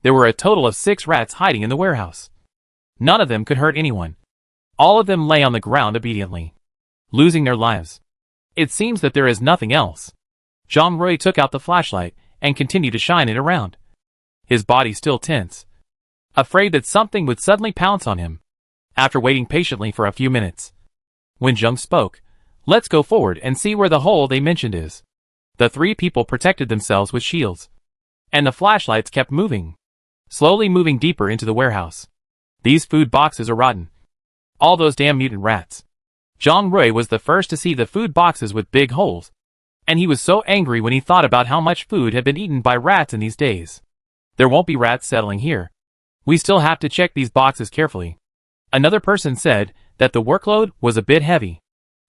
There were a total of 6 rats hiding in the warehouse. None of them could hurt anyone. All of them lay on the ground obediently, losing their lives. It seems that there is nothing else. Zhang Rui took out the flashlight and continued to shine it around, his body still tense, afraid that something would suddenly pounce on him. After waiting patiently for a few minutes, Wenjung spoke. "Let's go forward and see where the hole they mentioned is." The 3 people protected themselves with shields, and the flashlights kept moving, slowly moving deeper into the warehouse. These food boxes are rotten. All those damn mutant rats. Zhang Rui was the first to see the food boxes with big holes, and he was so angry when he thought about how much food had been eaten by rats in these days. There won't be rats settling here. We still have to check these boxes carefully. Another person said that the workload was a bit heavy.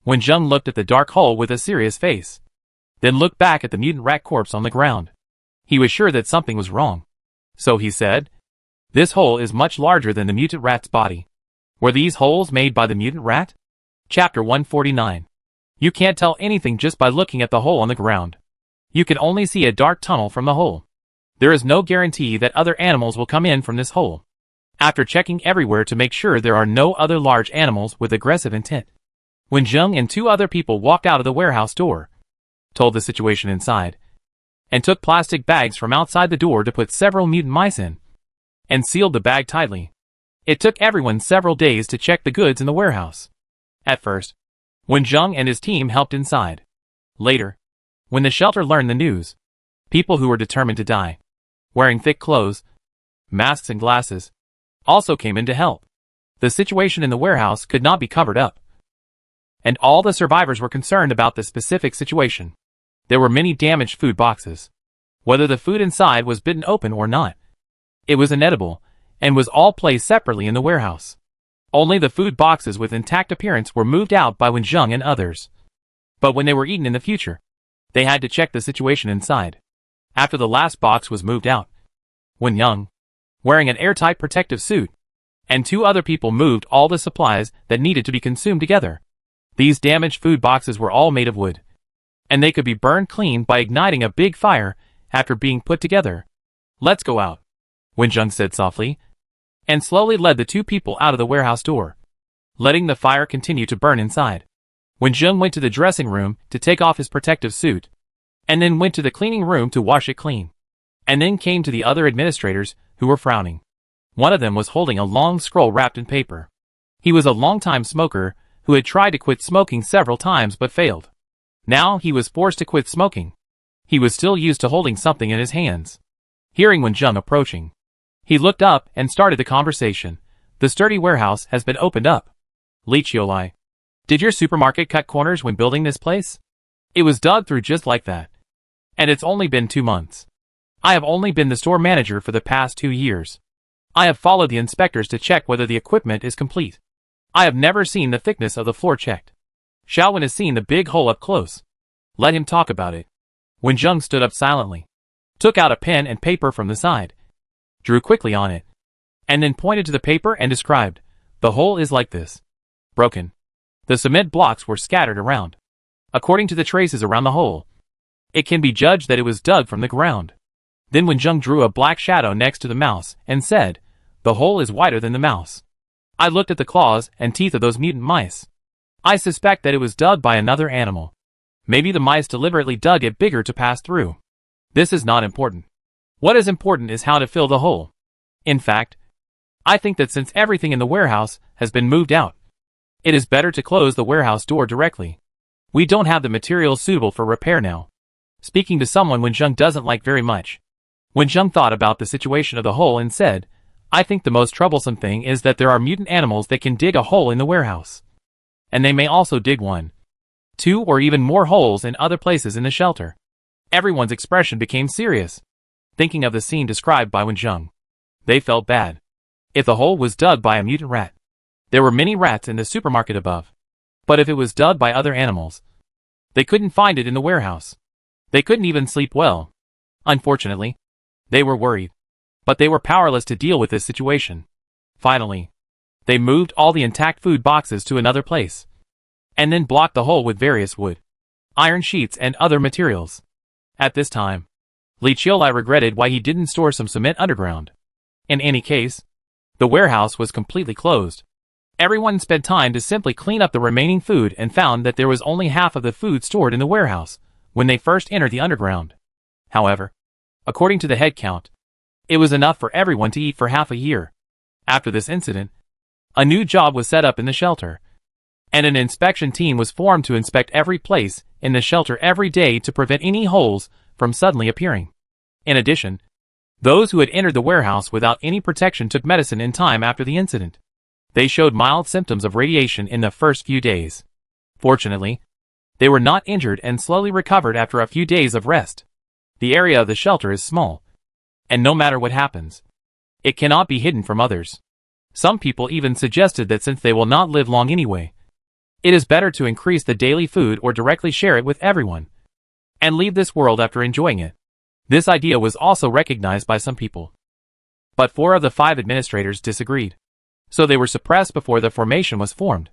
Wenjung looked at the dark hole with a serious face, then looked back at the mutant rat corpse on the ground. He was sure that something was wrong. So he said, "This hole is much larger than the mutant rat's body. Were these holes made by the mutant rat?" Chapter 149. You can't tell anything just by looking at the hole on the ground. You can only see a dark tunnel from the hole. There is no guarantee that other animals will come in from this hole. After checking everywhere to make sure there are no other large animals with aggressive intent, Wenjung and 2 other people walked out of the warehouse door, told the situation inside, and took plastic bags from outside the door to put several mutant mice in, and sealed the bag tightly. It took everyone several days to check the goods in the warehouse. At first, Wenjung and his team helped inside. Later, when the shelter learned the news, people who were determined to die, wearing thick clothes, masks and glasses, also came in to help. The situation in the warehouse could not be covered up, and all the survivors were concerned about the specific situation. There were many damaged food boxes. Whether the food inside was bitten open or not, it was inedible, and was all placed separately in the warehouse. Only the food boxes with intact appearance were moved out by Wenjung and others. But when they were eaten in the future, they had to check the situation inside. After the last box was moved out, Wenjung, wearing an airtight protective suit, and 2 other people moved all the supplies that needed to be consumed together. These damaged food boxes were all made of wood, and they could be burned clean by igniting a big fire after being put together. "Let's go out," Wenjung said softly, and slowly led the 2 people out of the warehouse door, letting the fire continue to burn inside. Wenjung went to the dressing room to take off his protective suit, and then went to the cleaning room to wash it clean, and then came to the other administrators who were frowning. One of them was holding a long scroll wrapped in paper. He was a long-time smoker who had tried to quit smoking several times but failed. Now he was forced to quit smoking. He was still used to holding something in his hands. Hearing Wenjung approaching, he looked up and started the conversation, The sturdy warehouse has been opened up. Li Qiulai. Did your supermarket cut corners when building this place? It was dug through just like that. And it's only been 2 months. I have only been the store manager for the past 2 years. I have followed the inspectors to check whether the equipment is complete. I have never seen the thickness of the floor checked. Xiaowen has seen the big hole up close. Let him talk about it. Wen Zheng stood up silently, took out a pen and paper from the side, drew quickly on it, and then pointed to the paper and described, the hole is like this. Broken. The cement blocks were scattered around. According to the traces around the hole, it can be judged that it was dug from the ground. Then Wen Zheng drew a black shadow next to the mouse and said, the hole is wider than the mouse. I looked at the claws and teeth of those mutant mice. I suspect that it was dug by another animal. Maybe the mice deliberately dug it bigger to pass through. This is not important. What is important is how to fill the hole. In fact, I think that since everything in the warehouse has been moved out, it is better to close the warehouse door directly. We don't have the materials suitable for repair now. Speaking to someone Wen Zheng doesn't like very much. Wen Zheng thought about the situation of the hole and said, I think the most troublesome thing is that there are mutant animals that can dig a hole in the warehouse. And they may also dig 1, 2 or even more holes in other places in the shelter. Everyone's expression became serious, thinking of the scene described by Wen Zheng. They felt bad. If the hole was dug by a mutant rat, there were many rats in the supermarket above. But if it was dug by other animals, they couldn't find it in the warehouse. They couldn't even sleep well. Unfortunately, they were worried. But they were powerless to deal with this situation. Finally, they moved all the intact food boxes to another place, and then blocked the hole with various wood, iron sheets and other materials. At this time, Li Qiulai regretted why he didn't store some cement underground. In any case, the warehouse was completely closed. Everyone spent time to simply clean up the remaining food and found that there was only half of the food stored in the warehouse when they first entered the underground. However, according to the head count, it was enough for everyone to eat for half a year. After this incident, a new job was set up in the shelter, and an inspection team was formed to inspect every place in the shelter every day to prevent any holes from suddenly appearing. In addition, those who had entered the warehouse without any protection took medicine in time after the incident. They showed mild symptoms of radiation in the first few days. Fortunately, they were not injured and slowly recovered after a few days of rest. The area of the shelter is small, and no matter what happens, it cannot be hidden from others. Some people even suggested that since they will not live long anyway, it is better to increase the daily food or directly share it with everyone, and leave this world after enjoying it. This idea was also recognized by some people. But 4 of the 5 administrators disagreed, so they were suppressed before the formation was formed.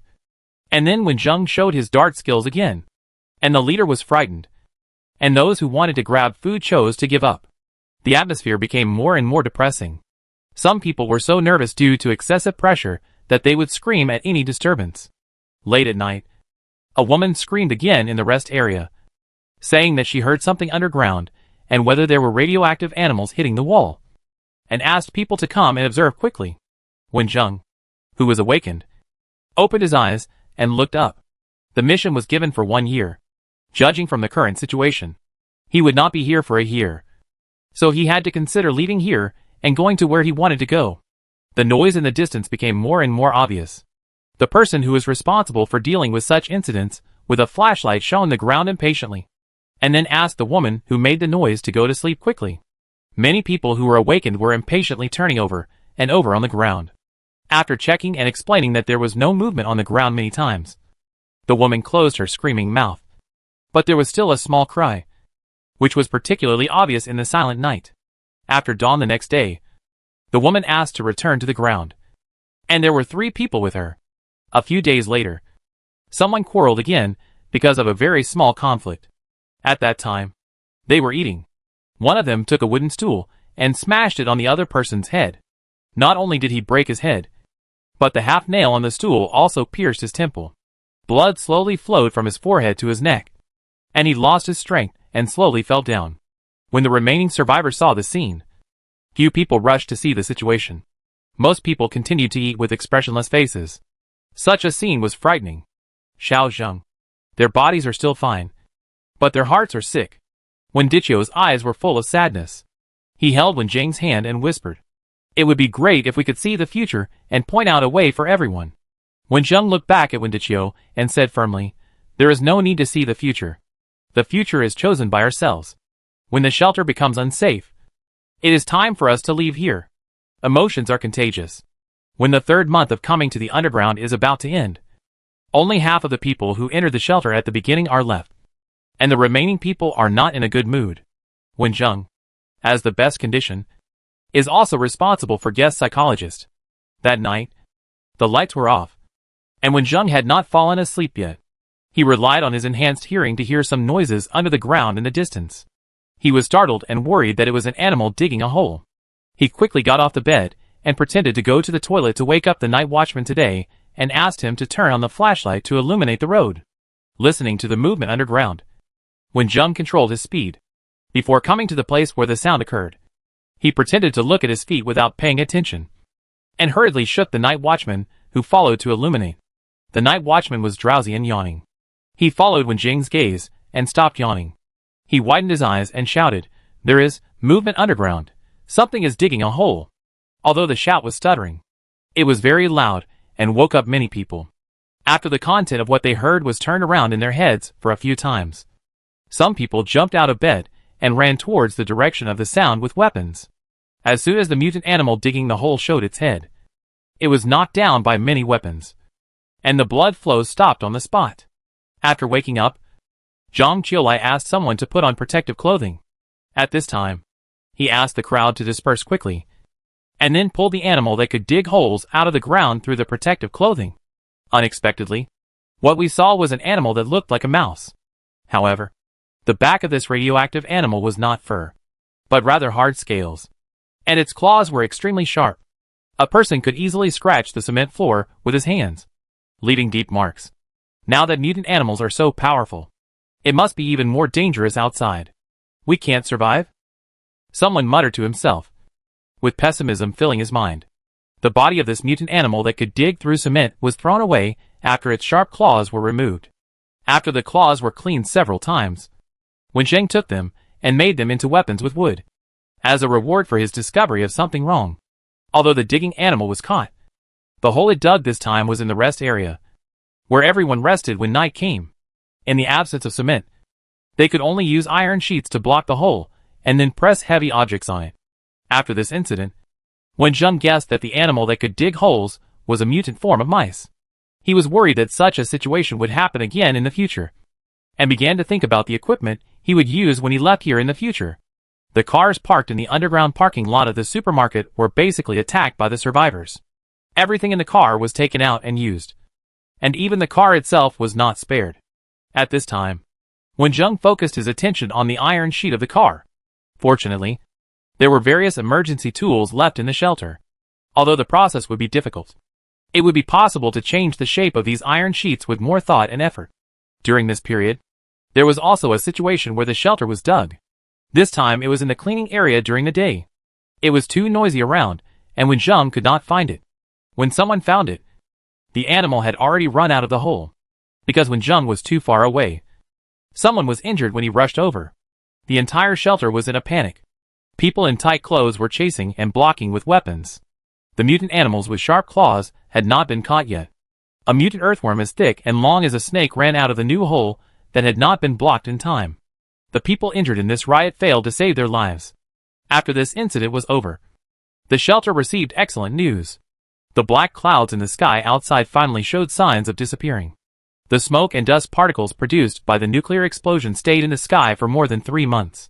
And then when Zheng showed his dart skills again, and the leader was frightened, and those who wanted to grab food chose to give up, the atmosphere became more and more depressing. Some people were so nervous due to excessive pressure that they would scream at any disturbance. Late at night, a woman screamed again in the rest area, saying that she heard something underground and whether there were radioactive animals hitting the wall, and asked people to come and observe quickly. When Zheng, who was awakened, opened his eyes and looked up. The mission was given for 1 year. Judging from the current situation, he would not be here for a year. So he had to consider leaving here and going to where he wanted to go. The noise in the distance became more and more obvious. The person who was responsible for dealing with such incidents with a flashlight shone the ground impatiently, and then asked the woman who made the noise to go to sleep quickly. Many people who were awakened were impatiently turning over and over on the ground. After checking and explaining that there was no movement on the ground many times, the woman closed her screaming mouth. But there was still a small cry, which was particularly obvious in the silent night. After dawn the next day, the woman asked to return to the ground, and there were 3 people with her. A few days later, someone quarreled again because of a very small conflict. At that time, they were eating. One of them took a wooden stool and smashed it on the other person's head. Not only did he break his head, but the half nail on the stool also pierced his temple. Blood slowly flowed from his forehead to his neck, and he lost his strength and slowly fell down. When the remaining survivors saw the scene, few people rushed to see the situation. Most people continued to eat with expressionless faces. Such a scene was frightening. Xiao Zheng. Their bodies are still fine, but their hearts are sick. When Dichio's eyes were full of sadness, he held Wen Zheng's hand and whispered, It would be great if we could see the future and point out a way for everyone. Wenjung looked back at Wendichio and said firmly, "There is no need to see the future. The future is chosen by ourselves. When the shelter becomes unsafe, it is time for us to leave here. Emotions are contagious. When the third month of coming to the underground is about to end, only half of the people who entered the shelter at the beginning are left, and the remaining people are not in a good mood. Wenjung, as the best condition, is also responsible for guest psychologist. That night, the lights were off, and Wenjung had not fallen asleep yet. He relied on his enhanced hearing to hear some noises under the ground in the distance. He was startled and worried that it was an animal digging a hole. He quickly got off the bed and pretended to go to the toilet to wake up the night watchman today and asked him to turn on the flashlight to illuminate the road. Listening to the movement underground, Wenjung controlled his speed. Before coming to the place where the sound occurred, he pretended to look at his feet without paying attention, and hurriedly shook the night watchman, who followed to illuminate. The night watchman was drowsy and yawning. He followed Wenjung's gaze and stopped yawning. He widened his eyes and shouted, "There is movement underground. Something is digging a hole." Although the shout was stuttering, it was very loud and woke up many people. After the content of what they heard was turned around in their heads for a few times, some people jumped out of bed and ran towards the direction of the sound with weapons. As soon as the mutant animal digging the hole showed its head, it was knocked down by many weapons, and the blood flow stopped on the spot. After waking up, Zhang Qiulai asked someone to put on protective clothing. At this time, he asked the crowd to disperse quickly, and then pulled the animal that could dig holes out of the ground through the protective clothing. Unexpectedly, what we saw was an animal that looked like a mouse. However, the back of this radioactive animal was not fur, but rather hard scales, and its claws were extremely sharp. A person could easily scratch the cement floor with his hands, leaving deep marks. Now that mutant animals are so powerful, it must be even more dangerous outside. We can't survive? Someone muttered to himself, with pessimism filling his mind. The body of this mutant animal that could dig through cement was thrown away after its sharp claws were removed. After the claws were cleaned several times, Wenjung took them and made them into weapons with wood, as a reward for his discovery of something wrong. Although the digging animal was caught, the hole it dug this time was in the rest area, where everyone rested when night came. In the absence of cement, they could only use iron sheets to block the hole and then press heavy objects on it. After this incident, Wenjung guessed that the animal that could dig holes was a mutant form of mice. He was worried that such a situation would happen again in the future, and began to think about the equipment he would use when he left here in the future. The cars parked in the underground parking lot of the supermarket were basically attacked by the survivors. Everything in the car was taken out and used, and even the car itself was not spared. At this time, Wenjung focused his attention on the iron sheet of the car. Fortunately, there were various emergency tools left in the shelter. Although the process would be difficult, it would be possible to change the shape of these iron sheets with more thought and effort. During this period, there was also a situation where the shelter was dug. This time it was in the cleaning area during the day. It was too noisy around, and Wenjung could not find it. When someone found it, the animal had already run out of the hole, because Wenjung was too far away. Someone was injured when he rushed over. The entire shelter was in a panic. People in tight clothes were chasing and blocking with weapons. The mutant animals with sharp claws had not been caught yet. A mutant earthworm as thick and long as a snake ran out of the new hole that had not been blocked in time. The people injured in this riot failed to save their lives. After this incident was over, the shelter received excellent news. The black clouds in the sky outside finally showed signs of disappearing. The smoke and dust particles produced by the nuclear explosion stayed in the sky for more than 3 months,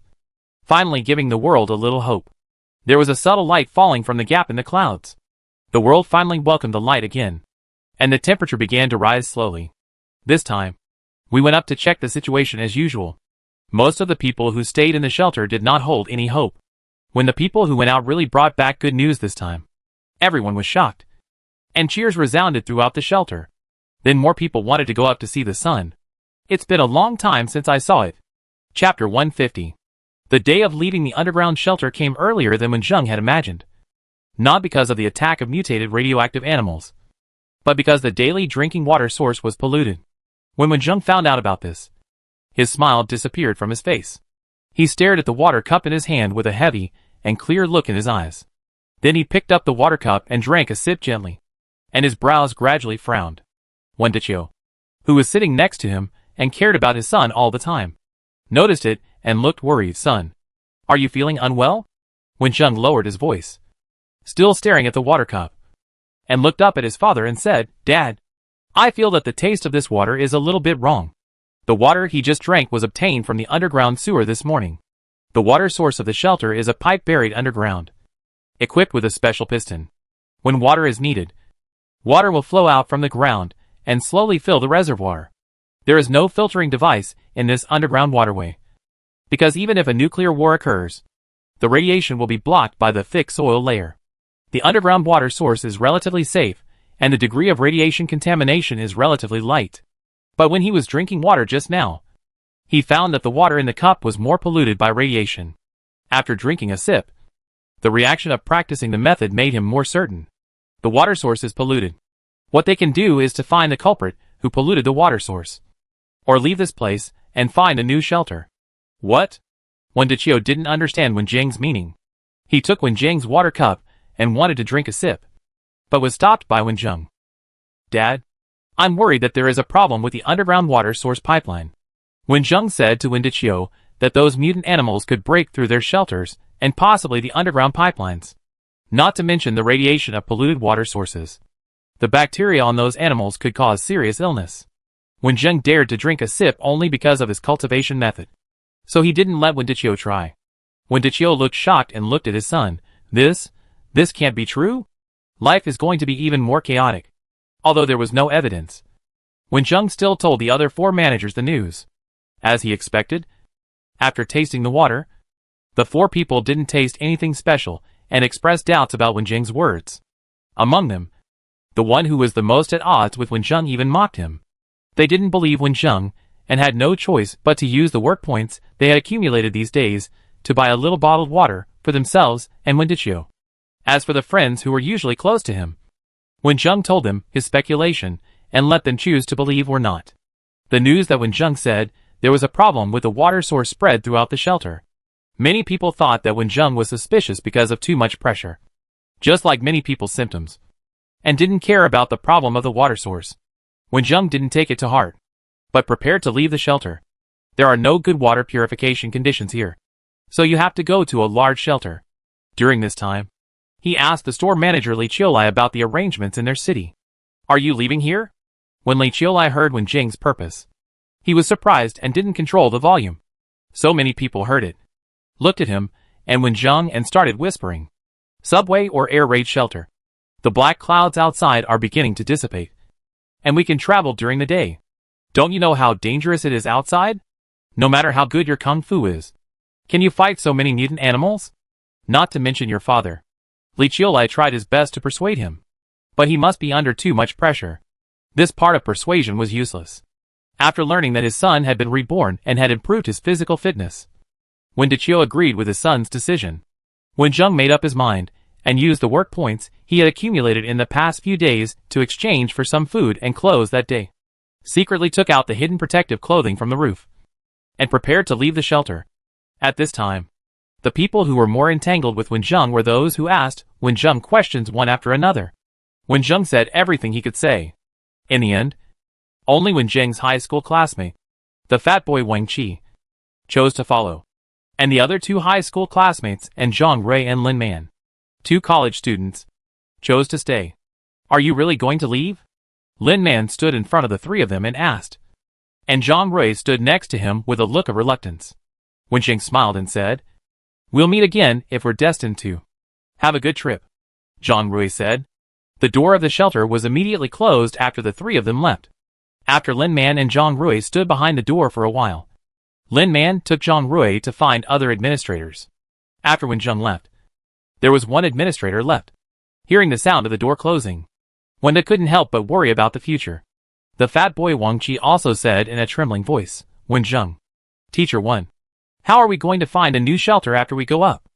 finally giving the world a little hope. There was a subtle light falling from the gap in the clouds. The world finally welcomed the light again, and the temperature began to rise slowly. This time, we went up to check the situation as usual. Most of the people who stayed in the shelter did not hold any hope. When the people who went out really brought back good news this time, everyone was shocked, and cheers resounded throughout the shelter. Then more people wanted to go up to see the sun. It's been a long time since I saw it. Chapter 150. The day of leaving the underground shelter came earlier than Wenjung had imagined. Not because of the attack of mutated radioactive animals, but because the daily drinking water source was polluted. When Wenjung found out about this, his smile disappeared from his face. He stared at the water cup in his hand with a heavy and clear look in his eyes. Then he picked up the water cup and drank a sip gently, and his brows gradually frowned. Wendichio, who was sitting next to him and cared about his son all the time, noticed it and looked worried. Son, are you feeling unwell? Wenjung lowered his voice, still staring at the water cup, and looked up at his father and said, Dad, I feel that the taste of this water is a little bit wrong. The water he just drank was obtained from the underground sewer this morning. The water source of the shelter is a pipe buried underground, equipped with a special piston. When water is needed, water will flow out from the ground and slowly fill the reservoir. There is no filtering device in this underground waterway, because even if a nuclear war occurs, the radiation will be blocked by the thick soil layer. The underground water source is relatively safe, and the degree of radiation contamination is relatively light. But when he was drinking water just now, he found that the water in the cup was more polluted by radiation. After drinking a sip, the reaction of practicing the method made him more certain. The water source is polluted. What they can do is to find the culprit who polluted the water source, or leave this place and find a new shelter. What? Wendichio didn't understand Wenjing's meaning. He took Wenjing's water cup and wanted to drink a sip, but was stopped by Wenjung. Dad, I'm worried that there is a problem with the underground water source pipeline. Wenjung said to Wendichio that those mutant animals could break through their shelters and possibly the underground pipelines. Not to mention the radiation of polluted water sources. The bacteria on those animals could cause serious illness. Wenjung dared to drink a sip only because of his cultivation method, so he didn't let Wendichio try. Wendichio looked shocked and looked at his son. This can't be true? Life is going to be even more chaotic. Although there was no evidence, Wenjung still told the other 4 managers the news. As he expected, after tasting the water, the 4 people didn't taste anything special and expressed doubts about Wenjing's words. Among them, the one who was the most at odds with Wenjung even mocked him. They didn't believe Wenjung and had no choice but to use the work points they had accumulated these days to buy a little bottled water for themselves and Wendichio. As for the friends who were usually close to him, Wenjung told them his speculation and let them choose to believe or not. The news that Wenjung said there was a problem with the water source spread throughout the shelter. Many people thought that Wenjung was suspicious because of too much pressure, just like many people's symptoms, and didn't care about the problem of the water source. Wenjung didn't take it to heart, but prepared to leave the shelter. There are no good water purification conditions here, so you have to go to a large shelter. During this time, he asked the store manager Li Qiulai about the arrangements in their city. Are you leaving here? When Li Qiulai heard Wenjing's purpose, he was surprised and didn't control the volume. So many people heard it, looked at him and Wenjung and started whispering. Subway or air raid shelter. The black clouds outside are beginning to dissipate, and we can travel during the day. Don't you know how dangerous it is outside? No matter how good your kung fu is, can you fight so many mutant animals? Not to mention your father. Li Qiulai tried his best to persuade him, but he must be under too much pressure. This part of persuasion was useless. After learning that his son had been reborn and had improved his physical fitness, Wendichio agreed with his son's decision. Wenjung made up his mind and used the work points he had accumulated in the past few days to exchange for some food and clothes that day. Secretly took out the hidden protective clothing from the roof and prepared to leave the shelter. At this time, the people who were more entangled with Wenjung were those who asked Wenjung questions one after another. Wenjung said everything he could say. In the end, only Wenjing's high school classmate, the fat boy Wang Qi, chose to follow, and the other 2 high school classmates and Zhang Rui and Lin Man, 2 college students, chose to stay. Are you really going to leave? Lin Man stood in front of the 3 of them and asked, and Zhang Rui stood next to him with a look of reluctance. Wenjing smiled and said, We'll meet again if we're destined to. Have a good trip, Zhang Rui said. The door of the shelter was immediately closed after the 3 of them left. After Lin Man and Zhang Rui stood behind the door for a while, Lin Man took Zhang Rui to find other administrators. After Wenjung left, there was 1 administrator left. Hearing the sound of the door closing, Wenda couldn't help but worry about the future. The fat boy Wang Qi also said in a trembling voice, Wenjung, Teacher 1, how are we going to find a new shelter after we go up?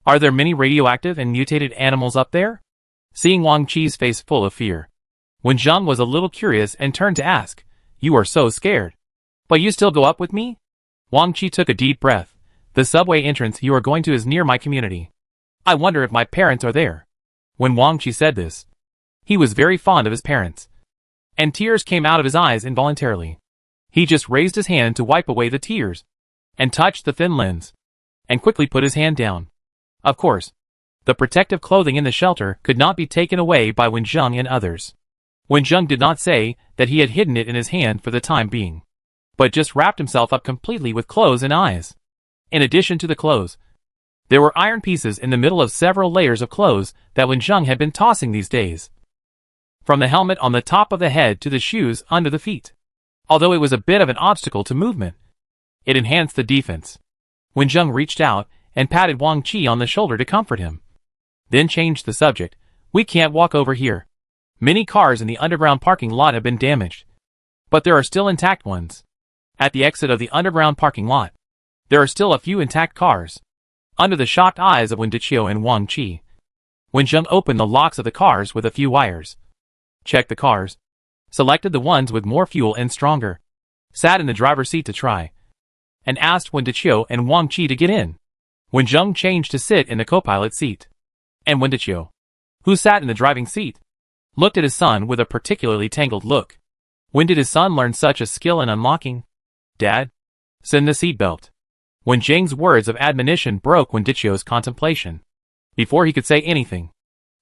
Are there many radioactive and mutated animals up there? Seeing Wang Qi's face full of fear, Wenjung was a little curious and turned to ask, You are so scared, but you still go up with me? Wang Qi took a deep breath. The subway entrance you are going to is near my community. I wonder if my parents are there. When Wang Qi said this, he was very fond of his parents, and tears came out of his eyes involuntarily. He just raised his hand to wipe away the tears, and touched the thin lens, and quickly put his hand down. Of course, the protective clothing in the shelter could not be taken away by Wen Zheng and others. Wen Zheng did not say that he had hidden it in his hand for the time being, but just wrapped himself up completely with clothes and eyes. In addition to the clothes, there were iron pieces in the middle of several layers of clothes that Wen Zheng had been tossing these days. From the helmet on the top of the head to the shoes under the feet. Although it was a bit of an obstacle to movement, it enhanced the defense. Wen Zheng reached out and patted Wang Qi on the shoulder to comfort him. Then changed the subject. We can't walk over here. Many cars in the underground parking lot have been damaged, but there are still intact ones. At the exit of the underground parking lot, there are still a few intact cars. Under the shocked eyes of Wen Deqiu and Wang Qi, Wen Zheng opened the locks of the cars with a few wires. Checked the cars, selected the ones with more fuel and stronger, sat in the driver's seat to try, and asked Wen Deqiu and Wang Qi to get in. Wen Zheng changed to sit in the co-pilot seat, and Wen Deqiu, who sat in the driving seat, looked at his son with a particularly tangled look. When did his son learn such a skill in unlocking? Dad, send the seatbelt. Wen Zheng's words of admonition broke Wen Deqiu's contemplation. Before he could say anything,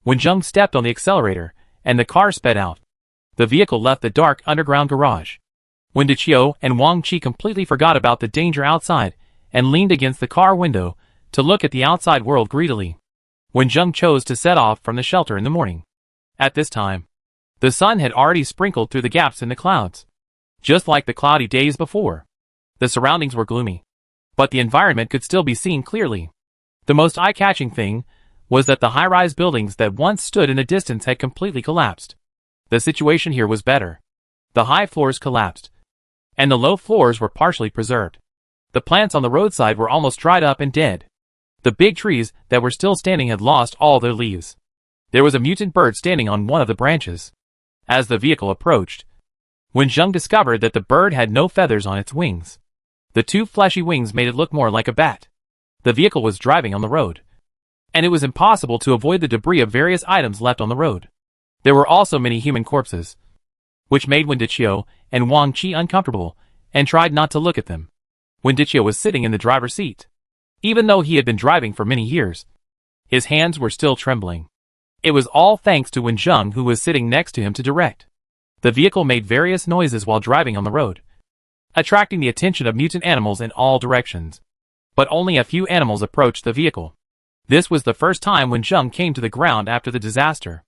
Wen Zheng stepped on the accelerator, and the car sped out. The vehicle left the dark underground garage. Wen Deqiu and Wang Qi completely forgot about the danger outside, and leaned against the car window to look at the outside world greedily. Wen Zheng chose to set off from the shelter in the morning. At this time, the sun had already sprinkled through the gaps in the clouds. Just like the cloudy days before, the surroundings were gloomy, but the environment could still be seen clearly. The most eye-catching thing was that the high-rise buildings that once stood in the distance had completely collapsed. The situation here was better. The high floors collapsed, and the low floors were partially preserved. The plants on the roadside were almost dried up and dead. The big trees that were still standing had lost all their leaves. There was a mutant bird standing on one of the branches. As the vehicle approached, Wen Zheng discovered that the bird had no feathers on its wings. The two fleshy wings made it look more like a bat. The vehicle was driving on the road, and it was impossible to avoid the debris of various items left on the road. There were also many human corpses, which made Wen Deqiu and Wang Qi uncomfortable, and tried not to look at them. Wen Deqiu was sitting in the driver's seat. Even though he had been driving for many years, his hands were still trembling. It was all thanks to Wen Zheng, who was sitting next to him to direct. The vehicle made various noises while driving on the road, attracting the attention of mutant animals in all directions. But only a few animals approached the vehicle. This was the first time Wen Zheng came to the ground after the disaster.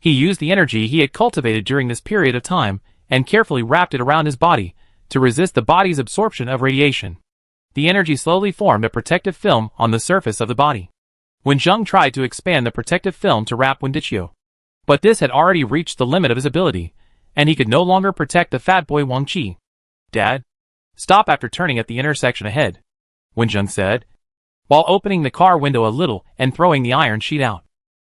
He used the energy he had cultivated during this period of time, and carefully wrapped it around his body, to resist the body's absorption of radiation. The energy slowly formed a protective film on the surface of the body. Wen Zheng tried to expand the protective film to wrap Wen Deqiu, but this had already reached the limit of his ability, and he could no longer protect the fat boy Wang Qi. Dad, stop after turning at the intersection ahead, Wen Zheng said, while opening the car window a little and throwing the iron sheet out.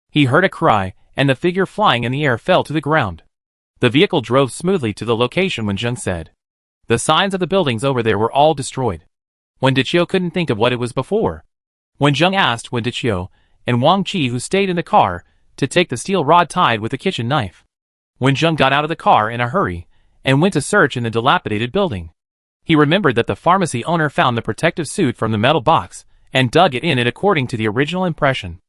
He heard a cry, and the figure flying in the air fell to the ground. The vehicle drove smoothly to the location Wen Zheng said. The signs of the buildings over there were all destroyed. Wen Deqiu couldn't think of what it was before. Wen Zheng asked Wen Deqiu and Wang Qi, who stayed in the car, to take the steel rod tied with a kitchen knife. Wen Zheng got out of the car in a hurry and went to search in the dilapidated building. He remembered that the pharmacy owner found the protective suit from the metal box and dug it in according to the original impression.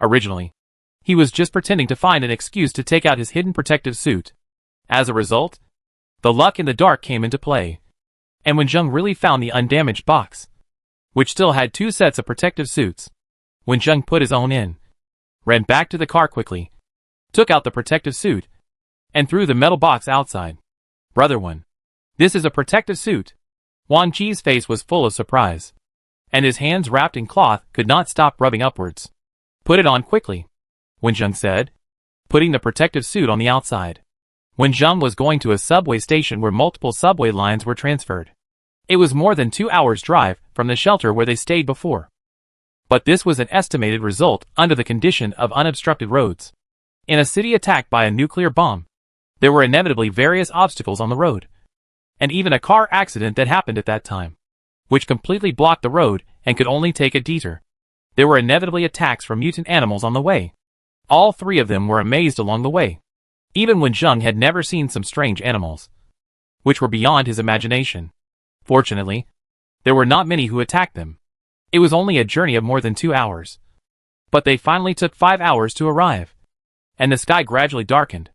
Originally, he was just pretending to find an excuse to take out his hidden protective suit. As a result, the luck in the dark came into play, and Wen Zheng really found the undamaged box, which still had two sets of protective suits. Wen Zheng put his own in, ran back to the car quickly, took out the protective suit, and threw the metal box outside. Brother Wen, this is a protective suit. Wang Qi's face was full of surprise, and his hands wrapped in cloth could not stop rubbing upwards. Put it on quickly, Wen Zheng said, putting the protective suit on the outside. Wen Zheng was going to a subway station where multiple subway lines were transferred. It was more than 2 hours' drive from the shelter where they stayed before. But this was an estimated result under the condition of unobstructed roads. In a city attacked by a nuclear bomb, there were inevitably various obstacles on the road, and even a car accident that happened at that time, which completely blocked the road and could only take a detour. There were inevitably attacks from mutant animals on the way. All three of them were amazed along the way. Even Wen Zheng had never seen some strange animals, which were beyond his imagination. Fortunately, there were not many who attacked them. It was only a journey of more than 2 hours. But they finally took 5 hours to arrive, and the sky gradually darkened.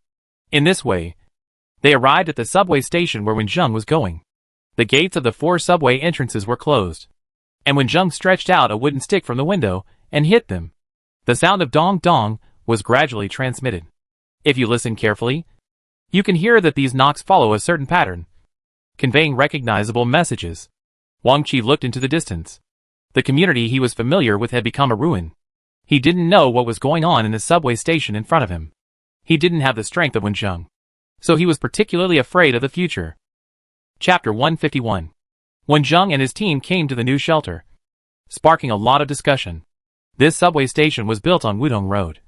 In this way, they arrived at the subway station where Wen Zheng was going. The gates of the 4 subway entrances were closed, and Wen Zheng stretched out a wooden stick from the window and hit them. The sound of dong dong was gradually transmitted. If you listen carefully, you can hear that these knocks follow a certain pattern, conveying recognizable messages. Wang Qi looked into the distance. The community he was familiar with had become a ruin. He didn't know what was going on in the subway station in front of him. He didn't have the strength of Wen Zheng, so he was particularly afraid of the future. Chapter 151. Wen Zheng and his team came to the new shelter, sparking a lot of discussion. This subway station was built on Wudong Road,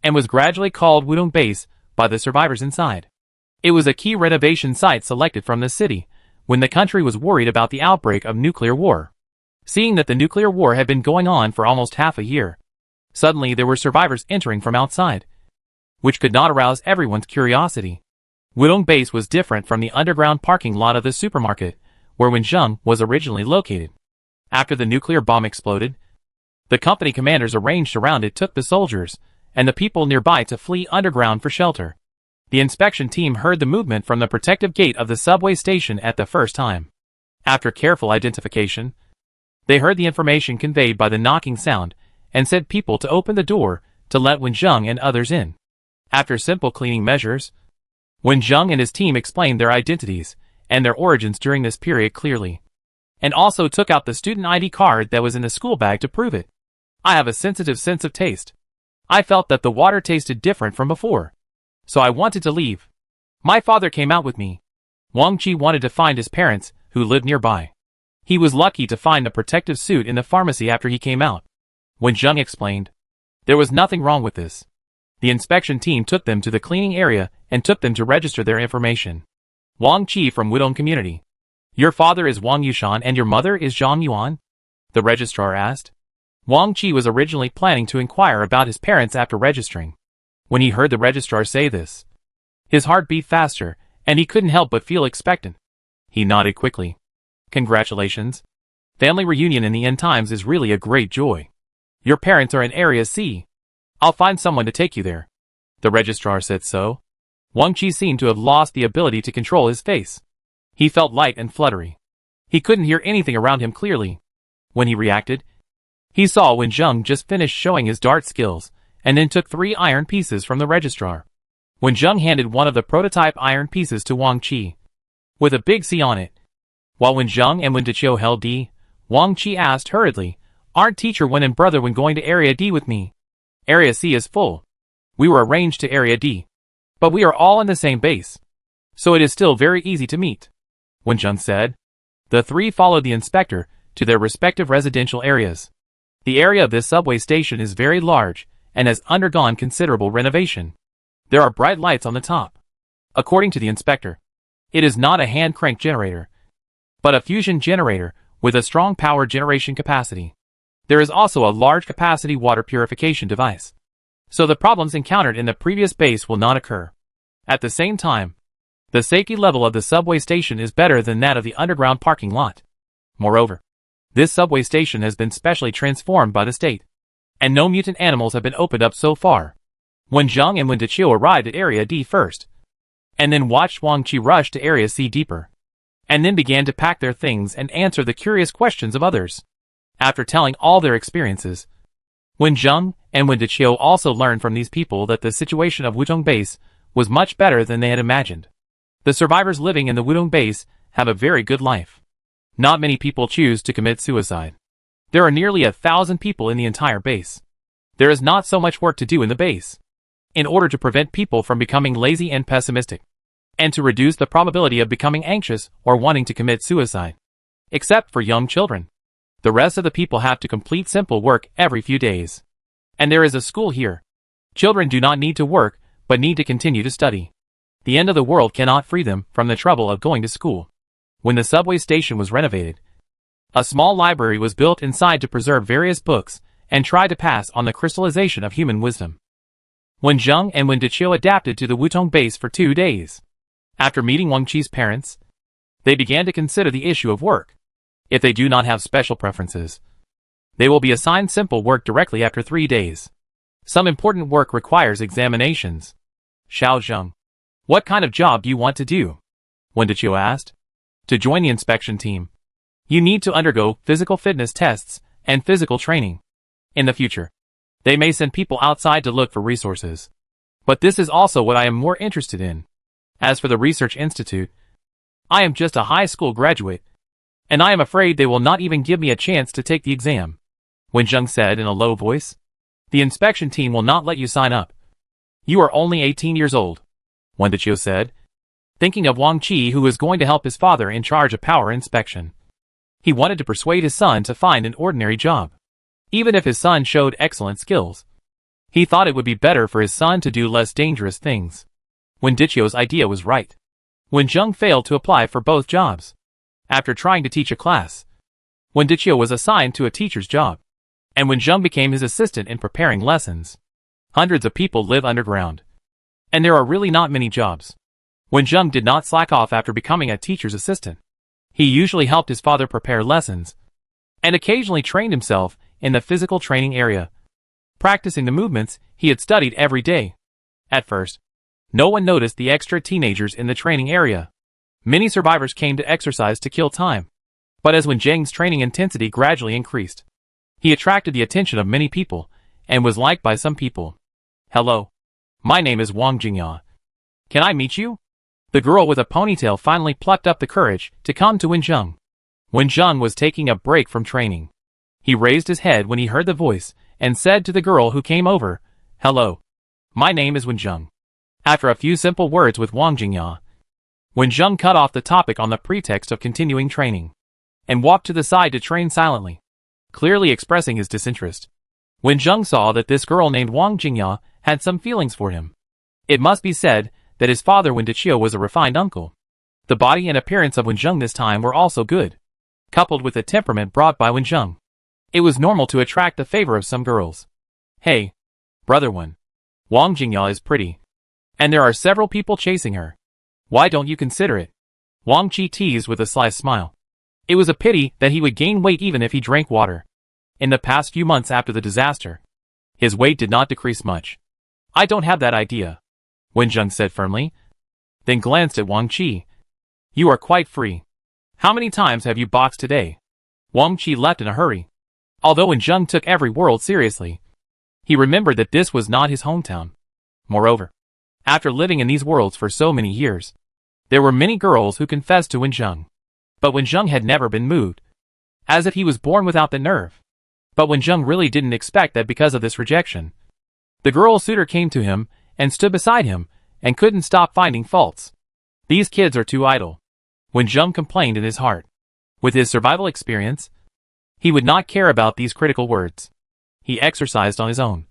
and was gradually called Wudong Base by the survivors inside. It was a key renovation site selected from the city when the country was worried about the outbreak of nuclear war. Seeing that the nuclear war had been going on for almost half a year, suddenly there were survivors entering from outside, which could not arouse everyone's curiosity. Wudong Base was different from the underground parking lot of the supermarket, where Wen Zheng was originally located. After the nuclear bomb exploded, the company commanders arranged around it took the soldiers and the people nearby to flee underground for shelter. The inspection team heard the movement from the protective gate of the subway station at the first time. After careful identification, they heard the information conveyed by the knocking sound and said people to open the door to let Wen Zheng and others in. After simple cleaning measures, Wen Zheng and his team explained their identities and their origins during this period clearly, and also took out the student ID card that was in the school bag to prove it. I have a sensitive sense of taste. I felt that the water tasted different from before, so I wanted to leave. My father came out with me. Wang Qi wanted to find his parents, who lived nearby. He was lucky to find a protective suit in the pharmacy after he came out. Wen Zheng explained. There was nothing wrong with this. The inspection team took them to the cleaning area and took them to register their information. Wang Qi from Wudong Community. Your father is Wang Yushan and your mother is Zhang Yuan? The registrar asked. Wang Qi was originally planning to inquire about his parents after registering. When he heard the registrar say this, his heart beat faster, and he couldn't help but feel expectant. He nodded quickly. Congratulations. Family reunion in the end times is really a great joy. Your parents are in Area C. I'll find someone to take you there. The registrar said so. Wang Qi seemed to have lost the ability to control his face. He felt light and fluttery. He couldn't hear anything around him clearly. When he reacted, he saw Wen Zheng just finished showing his dart skills, and then took 3 iron pieces from the registrar. Wen Zheng handed one of the prototype iron pieces to Wang Qi, with a big C on it. While Wen Zheng and Wen Deqiu held D, Wang Qi asked hurriedly, Aren't teacher Wen and brother Wen going to Area D with me? Area C is full. We were arranged to Area D, but we are all in the same base, so it is still very easy to meet, Wen Zheng said. The 3 followed the inspector to their respective residential areas. The area of this subway station is very large and has undergone considerable renovation. There are bright lights on the top. According to the inspector, it is not a hand-crank generator, but a fusion generator with a strong power generation capacity. There is also a large capacity water purification device, so the problems encountered in the previous base will not occur. At the same time, the safety level of the subway station is better than that of the underground parking lot. Moreover, this subway station has been specially transformed by the state, and no mutant animals have been opened up so far. Wen Zheng and Wen Deqiu arrived at Area D first, and then watched Wang Qi rush to Area C deeper, and then began to pack their things and answer the curious questions of others. After telling all their experiences, Wen Zheng and Wen Deqiu also learned from these people that the situation of Wudong Base was much better than they had imagined. The survivors living in the Wudong Base have a very good life. Not many people choose to commit suicide. There are nearly 1,000 people in the entire base. There is not so much work to do in the base. In order to prevent people from becoming lazy and pessimistic, and to reduce the probability of becoming anxious or wanting to commit suicide. Except for young children. The rest of the people have to complete simple work every few days. And there is a school here. Children do not need to work, but need to continue to study. The end of the world cannot free them from the trouble of going to school. When the subway station was renovated, a small library was built inside to preserve various books and try to pass on the crystallization of human wisdom. Wen Zheng and Wen Deqiu adapted to the Wutong base for 2 days. After meeting Wang Qi's parents, they began to consider the issue of work. If they do not have special preferences, they will be assigned simple work directly after 3 days. Some important work requires examinations. Xiao Zheng, what kind of job do you want to do? Wen Deqiu asked. To join the inspection team, you need to undergo physical fitness tests and physical training. In the future, they may send people outside to look for resources. But this is also what I am more interested in. As for the research institute, I am just a high school graduate, and I am afraid they will not even give me a chance to take the exam. Wen Zheng said in a low voice. The inspection team will not let you sign up. You are only 18 years old, Wen Deqiu said, thinking of Wang Qi, who was going to help his father in charge of power inspection. He wanted to persuade his son to find an ordinary job. Even if his son showed excellent skills, he thought it would be better for his son to do less dangerous things. Wen Deqiu's idea was right. Wen Zheng failed to apply for both jobs. After trying to teach a class, Wen Deqiu was assigned to a teacher's job, and Wen Zheng became his assistant in preparing lessons. Hundreds of people live underground, and there are really not many jobs. Wen Zheng did not slack off after becoming a teacher's assistant. He usually helped his father prepare lessons, and occasionally trained himself in the physical training area, practicing the movements he had studied every day. At first, no one noticed the extra teenagers in the training area. Many survivors came to exercise to kill time. But as Wen Zheng's training intensity gradually increased, he attracted the attention of many people, and was liked by some people. Hello. My name is Wang Jingya. Can I meet you? The girl with a ponytail finally plucked up the courage to come to Wen Zheng. Wen Zheng was taking a break from training. He raised his head when he heard the voice, and said to the girl who came over, Hello. My name is Wen Zheng. After a few simple words with Wang Jingya, Wen Zheng cut off the topic on the pretext of continuing training, and walked to the side to train silently, clearly expressing his disinterest. Wen Zheng saw that this girl named Wang Jingya had some feelings for him. It must be said that his father Wen Deqiu was a refined uncle. The body and appearance of Wen Zheng this time were also good, coupled with the temperament brought by Wen Zheng. It was normal to attract the favor of some girls. Hey, brother Wen. Wang Jingya is pretty, and there are several people chasing her. Why don't you consider it? Wang Qi teased with a sly smile. It was a pity that he would gain weight even if he drank water. In the past few months after the disaster, his weight did not decrease much. I don't have that idea, Wen Zheng said firmly, then glanced at Wang Qi. You are quite free. How many times have you boxed today? Wang Qi left in a hurry. Although Wen Zheng took every word seriously, he remembered that this was not his hometown. Moreover, after living in these worlds for so many years, there were many girls who confessed to Wen Zheng. But Wen Zheng had never been moved, as if he was born without the nerve. But Wen Zheng really didn't expect that because of this rejection. The girl suitor came to him, and stood beside him, and couldn't stop finding faults. These kids are too idle, Wen Zheng complained in his heart. With his survival experience, he would not care about these critical words. He exercised on his own,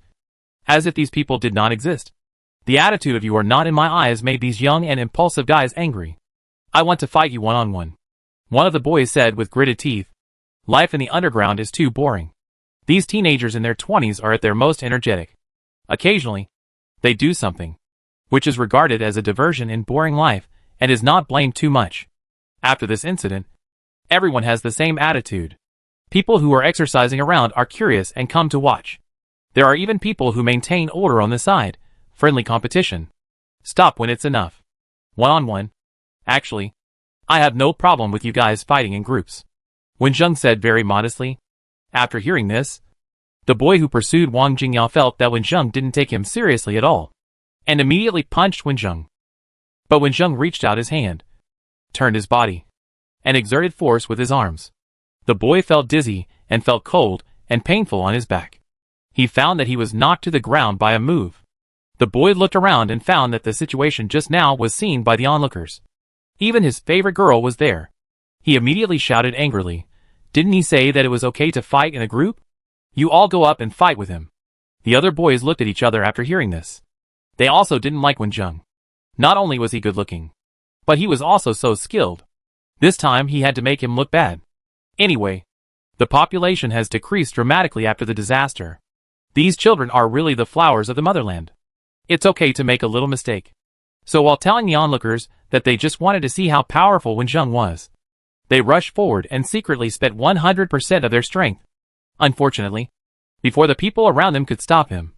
as if these people did not exist. The attitude of "you are not in my eyes" made these young and impulsive guys angry. I want to fight you one-on-one, one of the boys said with gritted teeth. Life in the underground is too boring. These teenagers in their 20s are at their most energetic. Occasionally, they do something, which is regarded as a diversion in boring life, and is not blamed too much. After this incident, everyone has the same attitude. People who are exercising around are curious and come to watch. There are even people who maintain order on the side, friendly competition. Stop when it's enough. One-on-one. Actually, I have no problem with you guys fighting in groups, Wen Zheng said very modestly. After hearing this, the boy who pursued Wang Jingya felt that Wen Zheng didn't take him seriously at all, and immediately punched Wen Zheng. But Wen Zheng reached out his hand, turned his body, and exerted force with his arms. The boy felt dizzy, and felt cold and painful on his back. He found that he was knocked to the ground by a move. The boy looked around and found that the situation just now was seen by the onlookers. Even his favorite girl was there. He immediately shouted angrily, "Didn't he say that it was okay to fight in a group? You all go up and fight with him." The other boys looked at each other after hearing this. They also didn't like Wen Zheng. Not only was he good looking, but he was also so skilled. This time he had to make him look bad. Anyway, the population has decreased dramatically after the disaster. These children are really the flowers of the motherland. It's okay to make a little mistake. So while telling the onlookers that they just wanted to see how powerful Wenjung was, they rushed forward and secretly spent 100% of their strength. Unfortunately, before the people around them could stop him,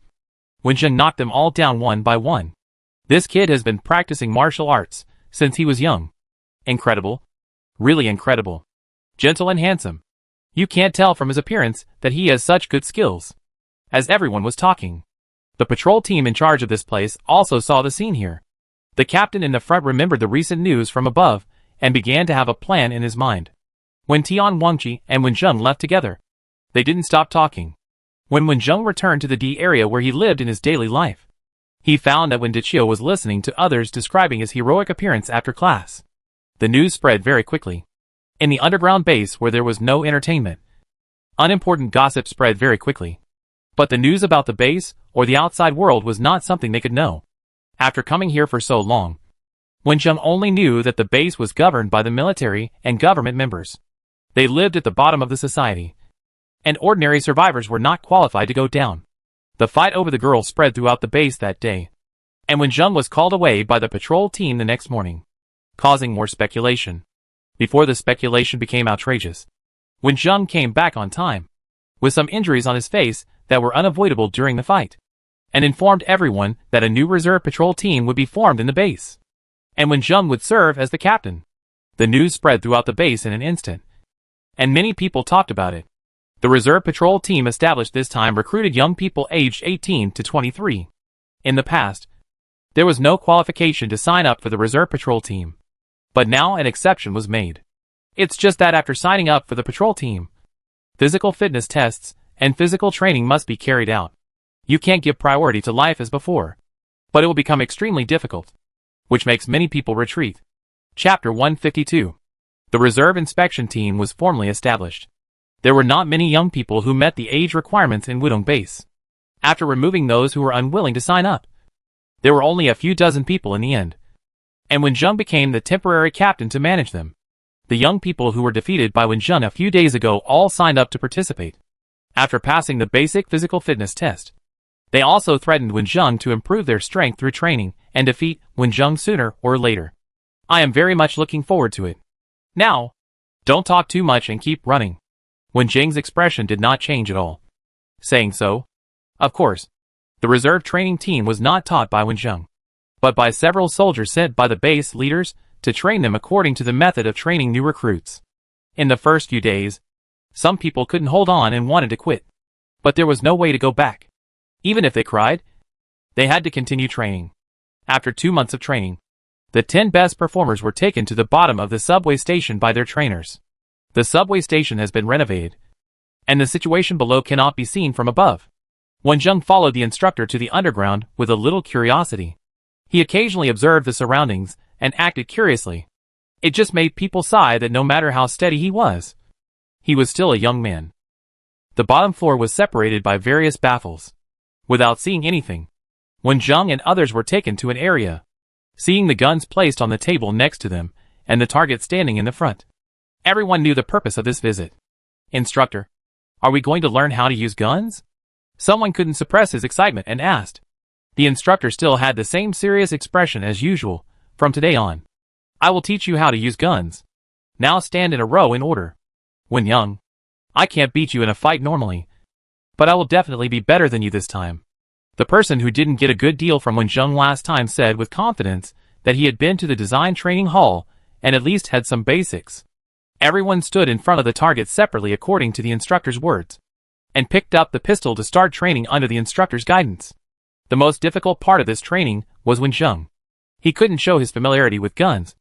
Wenjung knocked them all down one by one. This kid has been practicing martial arts since he was young. Incredible. Really incredible. Gentle and handsome. You can't tell from his appearance that he has such good skills. As everyone was talking, the patrol team in charge of this place also saw the scene here. The captain in the front remembered the recent news from above and began to have a plan in his mind. When Tian Wangqi and Wenjung left together, they didn't stop talking. When Wenjung returned to the D area where he lived in his daily life, he found that when Dichio was listening to others describing his heroic appearance after class, the news spread very quickly. In the underground base where there was no entertainment, unimportant gossip spread very quickly. But the news about the base or the outside world was not something they could know. After coming here for so long, Wenjung only knew that the base was governed by the military and government members. They lived at the bottom of the society, and ordinary survivors were not qualified to go down. The fight over the girl spread throughout the base that day, and Wenjung was called away by the patrol team the next morning, causing more speculation. Before the speculation became outrageous, Wenjung came back on time, with some injuries on his face that were unavoidable during the fight, and informed everyone that a new reserve patrol team would be formed in the base, and Wenjung would serve as the captain. The news spread throughout the base in an instant, and many people talked about it. The reserve patrol team established this time recruited young people aged 18 to 23. In the past, there was no qualification to sign up for the reserve patrol team, but now an exception was made. It's just that after signing up for the patrol team, physical fitness tests and physical training must be carried out. You can't give priority to life as before, but it will become extremely difficult, which makes many people retreat. Chapter 152. The reserve inspection team was formally established. There were not many young people who met the age requirements in Wudong base. After removing those who were unwilling to sign up, there were only a few dozen people in the end, and Wenjung became the temporary captain to manage them. The young people who were defeated by Wenjung a few days ago all signed up to participate. After passing the basic physical fitness test, they also threatened Wenjung to improve their strength through training and defeat Wenjung sooner or later. I am very much looking forward to it. Now, don't talk too much and keep running. Wenjung's expression did not change at all. Saying so, of course, the reserve training team was not taught by Wenjung, but by several soldiers sent by the base leaders to train them according to the method of training new recruits. In the first few days, some people couldn't hold on and wanted to quit, but there was no way to go back. Even if they cried, they had to continue training. After 2 months of training, the 10 best performers were taken to the bottom of the subway station by their trainers. The subway station has been renovated, and the situation below cannot be seen from above. Wenjung followed the instructor to the underground with a little curiosity. He occasionally observed the surroundings and acted curiously. It just made people sigh that no matter how steady he was still a young man. The bottom floor was separated by various baffles. Without seeing anything, Wenjung and others were taken to an area, seeing the guns placed on the table next to them and the target standing in the front. Everyone knew the purpose of this visit. Instructor, are we going to learn how to use guns? Someone couldn't suppress his excitement and asked. The instructor still had the same serious expression as usual. From today on, I will teach you how to use guns. Now stand in a row in order. Wenjung, I can't beat you in a fight normally, but I will definitely be better than you this time. The person who didn't get a good deal from Wenjung last time said with confidence that he had been to the design training hall and at least had some basics. Everyone stood in front of the target separately according to the instructor's words, and picked up the pistol to start training under the instructor's guidance. The most difficult part of this training was Wenjung. He couldn't show his familiarity with guns,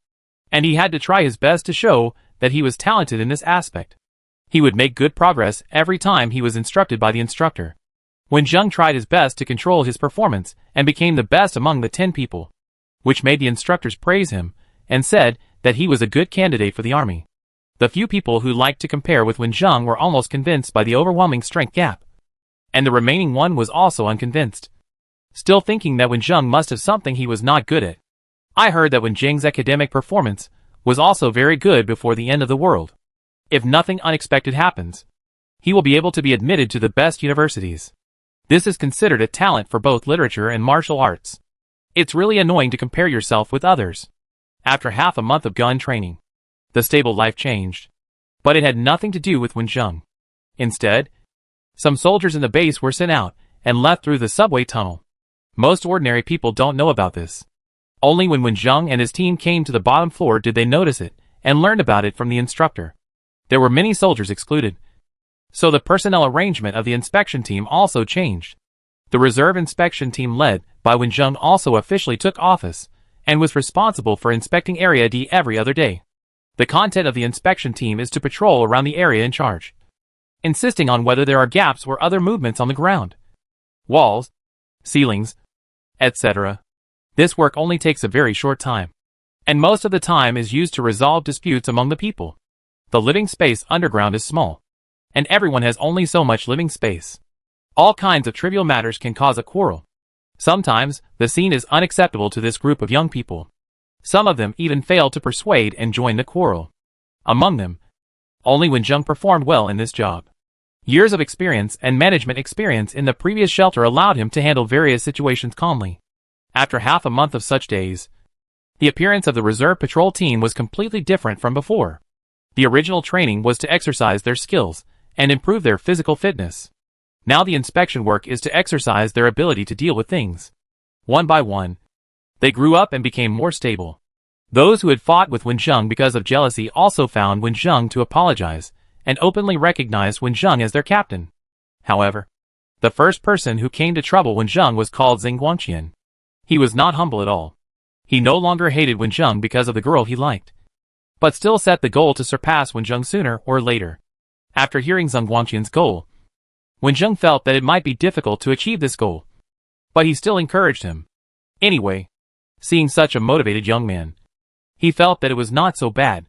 and he had to try his best to show that he was talented in this aspect. He would make good progress every time he was instructed by the instructor. Wenjung tried his best to control his performance and became the best among the 10 people, which made the instructors praise him and said that he was a good candidate for the army. The few people who liked to compare with Wenjung were almost convinced by the overwhelming strength gap, and the remaining one was also unconvinced, still thinking that Wenjung must have something he was not good at. I heard that Wenjung's academic performance was also very good before the end of the world. If nothing unexpected happens, he will be able to be admitted to the best universities. This is considered a talent for both literature and martial arts. It's really annoying to compare yourself with others. After half a month of gun training, the stable life changed. But it had nothing to do with Wenjung. Instead, some soldiers in the base were sent out and left through the subway tunnel. Most ordinary people don't know about this. Only when Wenjung and his team came to the bottom floor did they notice it and learned about it from the instructor. There were many soldiers excluded. So the personnel arrangement of the inspection team also changed. The reserve inspection team led by Wenjung also officially took office and was responsible for inspecting Area D every other day. The content of the inspection team is to patrol around the area in charge, insisting on whether there are gaps or other movements on the ground, walls, ceilings, etc. This work only takes a very short time, and most of the time is used to resolve disputes among the people. The living space underground is small, and everyone has only so much living space. All kinds of trivial matters can cause a quarrel. Sometimes, the scene is unacceptable to this group of young people. Some of them even fail to persuade and join the quarrel. Among them, only Wenjung performed well in this job. Years of experience and management experience in the previous shelter allowed him to handle various situations calmly. After half a month of such days, the appearance of the reserve patrol team was completely different from before. The original training was to exercise their skills and improve their physical fitness. Now the inspection work is to exercise their ability to deal with things. One by one, they grew up and became more stable. Those who had fought with Wenjung because of jealousy also found Wenjung to apologize and openly recognized Wenjung as their captain. However, the first person who came to trouble Wenjung was called Zhang. He was not humble at all. He no longer hated Wenjung because of the girl he liked, but still set the goal to surpass Wenjung sooner or later. After hearing Zhang Guangqian's goal, Wenjung felt that it might be difficult to achieve this goal, but he still encouraged him. Anyway, seeing such a motivated young man, he felt that it was not so bad.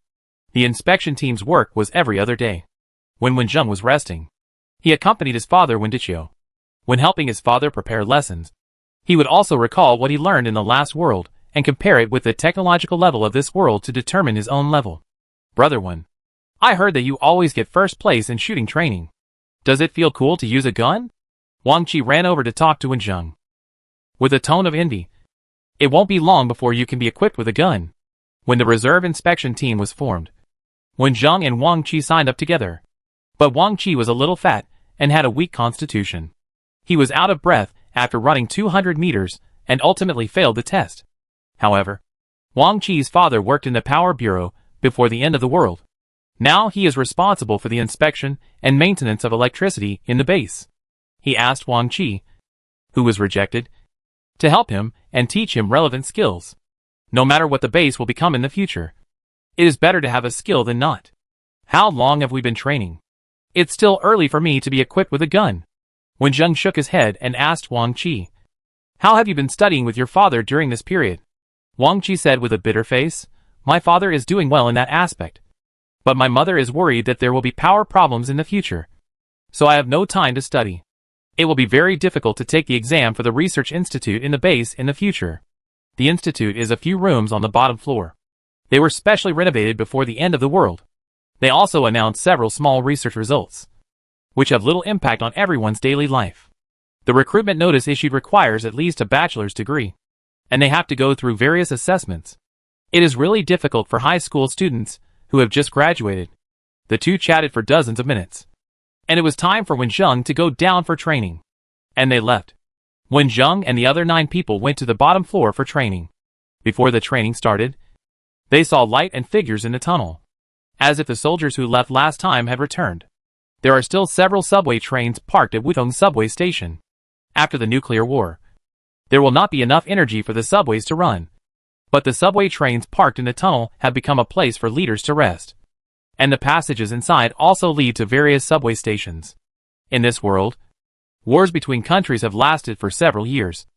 The inspection team's work was every other day. When Wenjung was resting, he accompanied his father Wendichio. When helping his father prepare lessons, he would also recall what he learned in the last world and compare it with the technological level of this world to determine his own level. Brother Wen, I heard that you always get first place in shooting training. Does it feel cool to use a gun? Wang Qi ran over to talk to Wenjung. With a tone of envy, it won't be long before you can be equipped with a gun. When the reserve inspection team was formed, Wenjung and Wang Qi signed up together. But Wang Qi was a little fat and had a weak constitution. He was out of breath after running 200 meters and ultimately failed the test. However, Wang Qi's father worked in the Power Bureau before the end of the world. Now he is responsible for the inspection and maintenance of electricity in the base. He asked Wang Qi, who was rejected, to help him and teach him relevant skills. No matter what the base will become in the future, it is better to have a skill than not. How long have we been training? It's still early for me to be equipped with a gun. Wenjung shook his head and asked Wang Qi, how have you been studying with your father during this period? Wang Qi said with a bitter face, my father is doing well in that aspect. But my mother is worried that there will be power problems in the future. So I have no time to study. It will be very difficult to take the exam for the research institute in the base in the future. The institute is a few rooms on the bottom floor. They were specially renovated before the end of the world. They also announced several small research results, which have little impact on everyone's daily life. The recruitment notice issued requires at least a bachelor's degree, and they have to go through various assessments. It is really difficult for high school students who have just graduated. The two chatted for dozens of minutes, and it was time for Wenjung to go down for training. And they left. Wenjung and the other 9 people went to the bottom floor for training. Before the training started, they saw light and figures in the tunnel, as if the soldiers who left last time had returned. There are still several subway trains parked at Wutong subway station. After the nuclear war, there will not be enough energy for the subways to run. But the subway trains parked in the tunnel have become a place for leaders to rest. And the passages inside also lead to various subway stations. In this world, wars between countries have lasted for several years,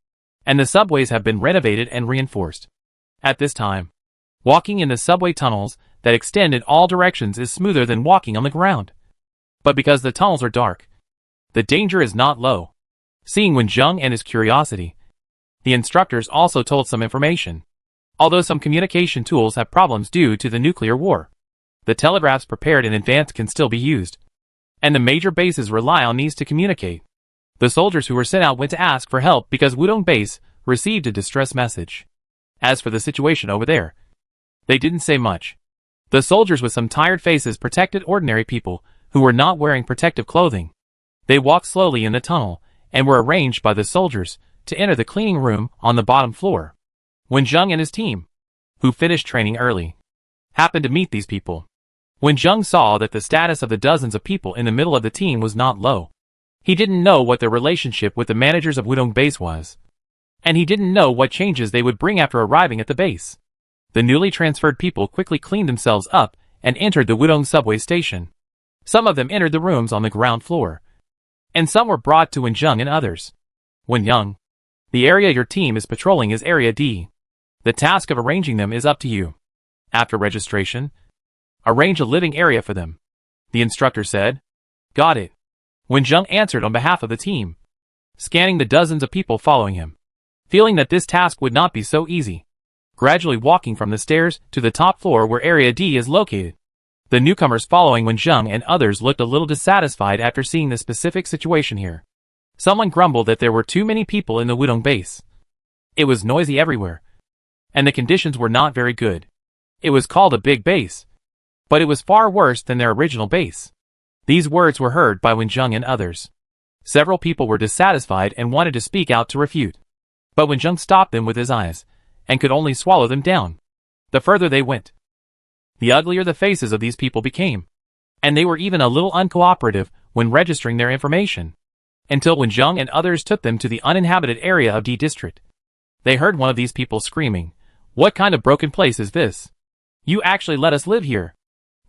and the subways have been renovated and reinforced. At this time, walking in the subway tunnels that extend in all directions is smoother than walking on the ground. But because the tunnels are dark, the danger is not low. Seeing Wenjung and his curiosity, the instructors also told some information. Although some communication tools have problems due to the nuclear war, the telegraphs prepared in advance can still be used, and the major bases rely on these to communicate. The soldiers who were sent out went to ask for help because Wudong Base received a distress message. As for the situation over there, they didn't say much. The soldiers with some tired faces protected ordinary people who were not wearing protective clothing. They walked slowly in the tunnel and were arranged by the soldiers to enter the cleaning room on the bottom floor. When Zheng and his team, who finished training early, happened to meet these people. When Zheng saw that the status of the dozens of people in the middle of the team was not low, he didn't know what their relationship with the managers of Wudong Base was. And he didn't know what changes they would bring after arriving at the base. The newly transferred people quickly cleaned themselves up and entered the Wudong subway station. Some of them entered the rooms on the ground floor, and some were brought to Wenjung and others. Wenjung, the area your team is patrolling is Area D. The task of arranging them is up to you. After registration, arrange a living area for them, the instructor said. Got it. Wenjung answered on behalf of the team, scanning the dozens of people following him, feeling that this task would not be so easy. Gradually walking from the stairs to the top floor where Area D is located. The newcomers following Wenjung and others looked a little dissatisfied after seeing the specific situation here. Someone grumbled that there were too many people in the Wudong base. It was noisy everywhere, and the conditions were not very good. It was called a big base, but it was far worse than their original base. These words were heard by Wenjung and others. Several people were dissatisfied and wanted to speak out to refute, but Wenjung stopped them with his eyes, and could only swallow them down. The further they went, the uglier the faces of these people became, and they were even a little uncooperative when registering their information, until Wenjung and others took them to the uninhabited area of D District. They heard one of these people screaming, "What kind of broken place is this? You actually let us live here?"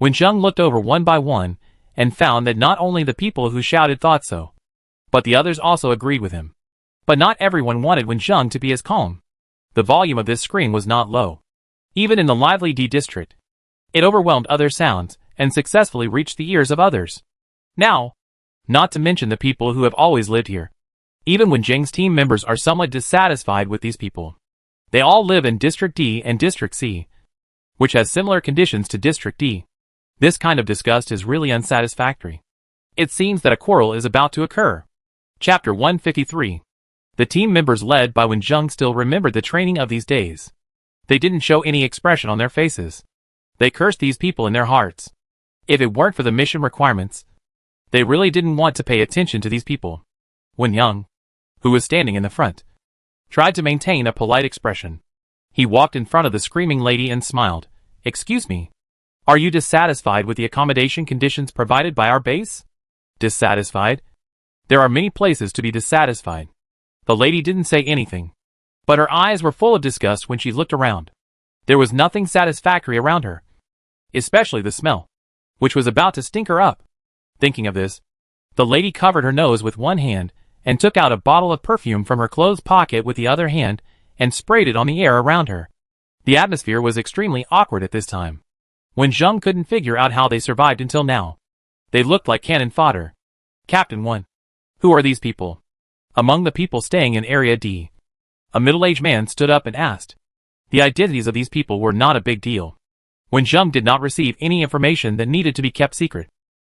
Wenjung looked over one by one, and found that not only the people who shouted thought so, but the others also agreed with him. But not everyone wanted Wenjung to be as calm. The volume of this scream was not low. Even in the lively D District, it overwhelmed other sounds, and successfully reached the ears of others. Now, not to mention the people who have always lived here. Even when Wenjung's team members are somewhat dissatisfied with these people. They all live in District D and District C, which has similar conditions to District D. This kind of disgust is really unsatisfactory. It seems that a quarrel is about to occur. Chapter 153. The team members led by Wenjung still remembered the training of these days. They didn't show any expression on their faces. They cursed these people in their hearts. If it weren't for the mission requirements, they really didn't want to pay attention to these people. Wenjung, who was standing in the front, tried to maintain a polite expression. He walked in front of the screaming lady and smiled. "Excuse me. Are you dissatisfied with the accommodation conditions provided by our base?" Dissatisfied? There are many places to be dissatisfied. The lady didn't say anything, but her eyes were full of disgust when she looked around. There was nothing satisfactory around her, especially the smell, which was about to stink her up. Thinking of this, the lady covered her nose with one hand and took out a bottle of perfume from her clothes pocket with the other hand and sprayed it on the air around her. The atmosphere was extremely awkward at this time. Wenjung couldn't figure out how they survived until now. They looked like cannon fodder. Captain 1. Who are these people? Among the people staying in Area D, a middle-aged man stood up and asked. The identities of these people were not a big deal. Wenjung did not receive any information that needed to be kept secret,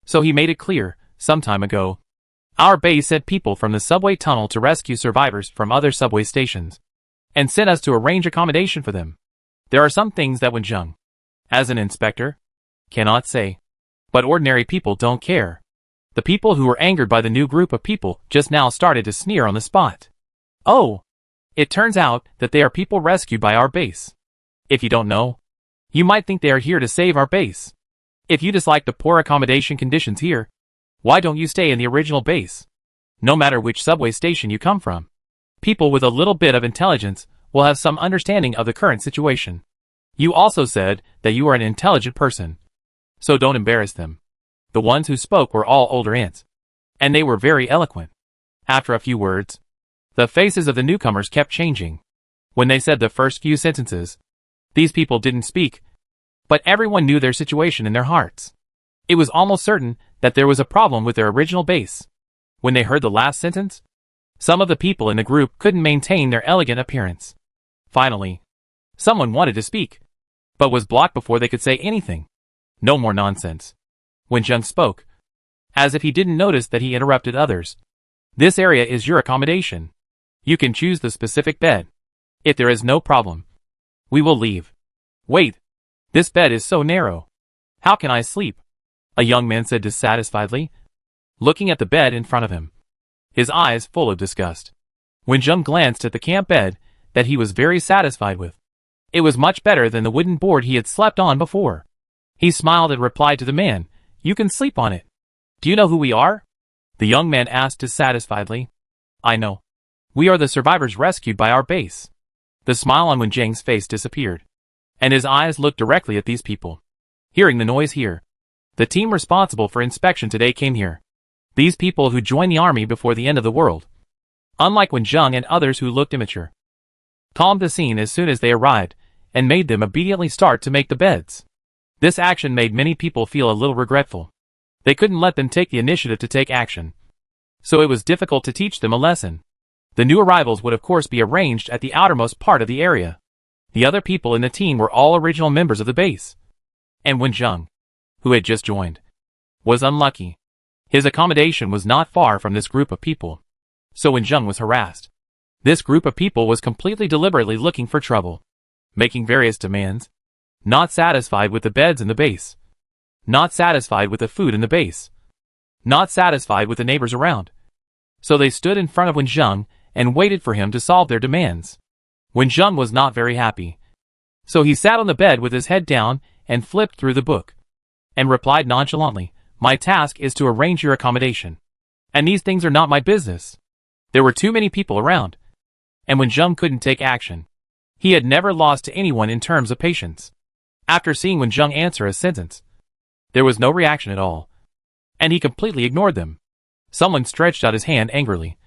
so he made it clear, some time ago. Our base sent people from the subway tunnel to rescue survivors from other subway stations, and sent us to arrange accommodation for them. There are some things that Wenjung, as an inspector, cannot say. But ordinary people don't care. The people who were angered by the new group of people just now started to sneer on the spot. Oh! It turns out that they are people rescued by our base. If you don't know, you might think they are here to save our base. If you dislike the poor accommodation conditions here, why don't you stay in the original base? No matter which subway station you come from, people with a little bit of intelligence will have some understanding of the current situation. You also said that you are an intelligent person, so don't embarrass them. The ones who spoke were all older ants, and they were very eloquent. After a few words, the faces of the newcomers kept changing. When they said the first few sentences, these people didn't speak, but everyone knew their situation in their hearts. It was almost certain that there was a problem with their original base. When they heard the last sentence, some of the people in the group couldn't maintain their elegant appearance. Finally, someone wanted to speak, but was blocked before they could say anything. No more nonsense. Wenjung spoke, as if he didn't notice that he interrupted others. This area is your accommodation. You can choose the specific bed. If there is no problem, we will leave. Wait. This bed is so narrow. How can I sleep? A young man said dissatisfiedly, looking at the bed in front of him, his eyes full of disgust. Wen Zheng glanced at the camp bed that he was very satisfied with. It was much better than the wooden board he had slept on before. He smiled and replied to the man, "You can sleep on it." "Do you know who we are?" the young man asked dissatisfiedly. "I know. We are the survivors rescued by our base." The smile on Wen Zheng's face disappeared, and his eyes looked directly at these people. Hearing the noise here, the team responsible for inspection today came here. These people who joined the army before the end of the world, unlike Wen Zheng and others who looked immature, calmed the scene as soon as they arrived, and made them immediately start to make the beds. This action made many people feel a little regretful. They couldn't let them take the initiative to take action, so it was difficult to teach them a lesson. The new arrivals would of course be arranged at the outermost part of the area. The other people in the team were all original members of the base. And Wen Zheng, who had just joined, was unlucky. His accommodation was not far from this group of people, so Wen Zheng was harassed. This group of people was completely deliberately looking for trouble, making various demands, not satisfied with the beds in the base, not satisfied with the food in the base, not satisfied with the neighbors around. So they stood in front of Wen Zheng and waited for him to solve their demands. Wen Zheng was not very happy, so he sat on the bed with his head down and flipped through the book, and replied nonchalantly, "My task is to arrange your accommodation, and these things are not my business." There were too many people around, and Wen Zheng couldn't take action. He had never lost to anyone in terms of patience. After seeing Wen Zheng answer a sentence, there was no reaction at all, and he completely ignored them. Someone stretched out his hand angrily,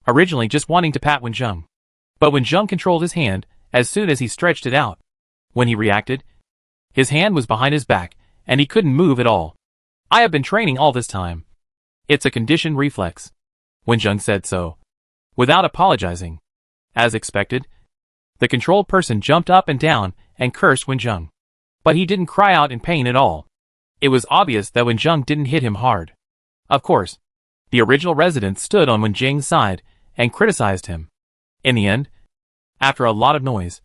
originally just wanting to pat Wen Zheng, but Wen Zheng controlled his hand as soon as he stretched it out. When he reacted, his hand was behind his back, and he couldn't move at all. "I have been training all this time. It's a conditioned reflex." Wen Zheng said so, without apologizing. As expected, the controlled person jumped up and down and cursed Wen Zheng, but he didn't cry out in pain at all. It was obvious that Wen Zheng didn't hit him hard. Of course, the original resident stood on Wen Zheng's side and criticized him. In the end, after a lot of noise,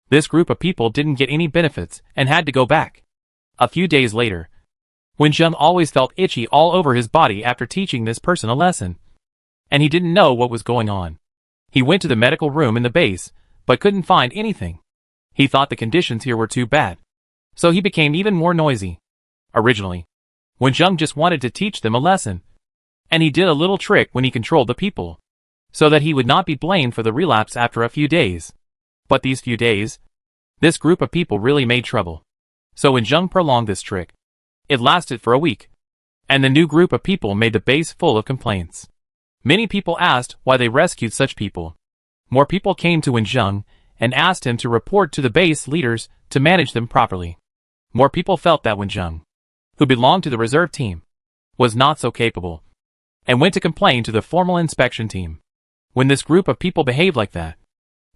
this group of people didn't get any benefits and had to go back. A few days later, Wen Zheng always felt itchy all over his body after teaching this person a lesson, and he didn't know what was going on. He went to the medical room in the base, but couldn't find anything. He thought the conditions here were too bad, so he became even more noisy. Originally, Wen Zheng just wanted to teach them a lesson, and he did a little trick when he controlled the people, so that he would not be blamed for the relapse after a few days. But these few days, this group of people really made trouble, so Wen Zheng prolonged this trick. It lasted for a week, and the new group of people made the base full of complaints. Many people asked why they rescued such people. More people came to Wen Zheng and asked him to report to the base leaders to manage them properly. More people felt that Wen Zheng, who belonged to the reserve team, was not so capable, and went to complain to the formal inspection team. When this group of people behaved like that,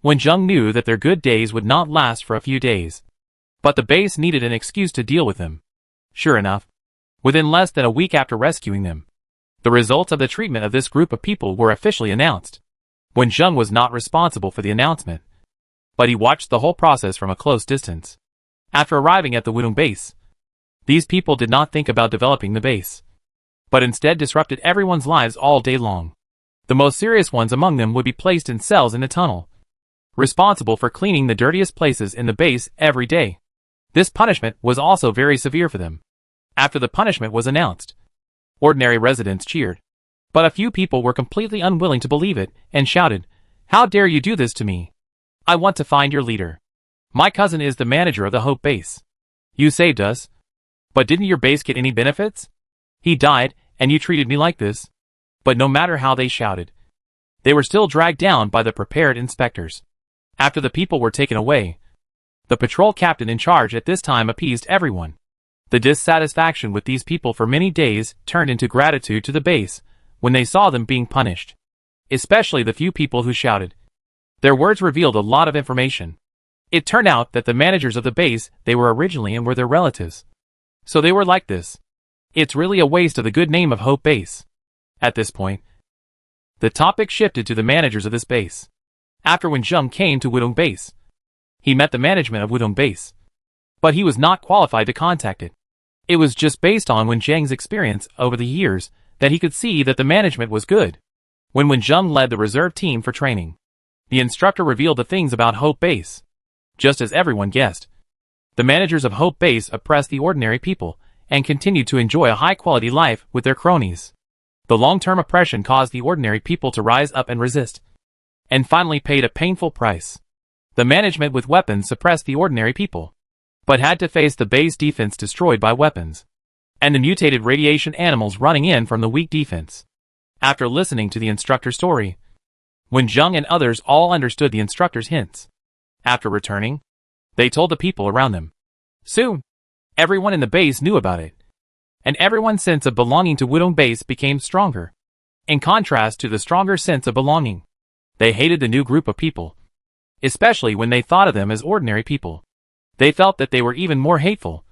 Wen Zheng knew that their good days would not last for a few days. But the base needed an excuse to deal with them. Sure enough, within less than a week after rescuing them, the results of the treatment of this group of people were officially announced. Wen Zheng was not responsible for the announcement, but he watched the whole process from a close distance. After arriving at the Wudong base, these people did not think about developing the base, but instead disrupted everyone's lives all day long. The most serious ones among them would be placed in cells in the tunnel, responsible for cleaning the dirtiest places in the base every day. This punishment was also very severe for them. After the punishment was announced, ordinary residents cheered, but a few people were completely unwilling to believe it and shouted, "How dare you do this to me? I want to find your leader. My cousin is the manager of the Hope base. You saved us, but didn't your base get any benefits? He died, and you treated me like this." But no matter how they shouted, they were still dragged down by the prepared inspectors. After the people were taken away, the patrol captain in charge at this time appeased everyone. The dissatisfaction with these people for many days turned into gratitude to the base when they saw them being punished, especially the few people who shouted. Their words revealed a lot of information. It turned out that the managers of the base they were originally and were their relatives. So they were like this. It's really a waste of the good name of Hope Base. At this point, The topic shifted to the managers of this base. After Wen Zheng came to Wudong Base, he met the management of Wudong Base, but he was not qualified to contact it. It was just based on Wen Zheng's experience over the years that he could see that the management was good. When Wen Zheng led the reserve team for training, the instructor revealed the things about Hope Base. Just as everyone guessed, the managers of Hope Base oppressed the ordinary people and continued to enjoy a high-quality life with their cronies. The long-term oppression caused the ordinary people to rise up and resist, and finally paid a painful price. The management with weapons suppressed the ordinary people, but had to face the base defense destroyed by weapons, and the mutated radiation animals running in from the weak defense. After listening to the instructor's story, Wen Zheng and others all understood the instructor's hints. After returning, they told the people around them. Soon, everyone in the base knew about it, and everyone's sense of belonging to Wudong Base became stronger. In contrast to the stronger sense of belonging, they hated the new group of people, especially when they thought of them as ordinary people. They felt that they were even more hateful,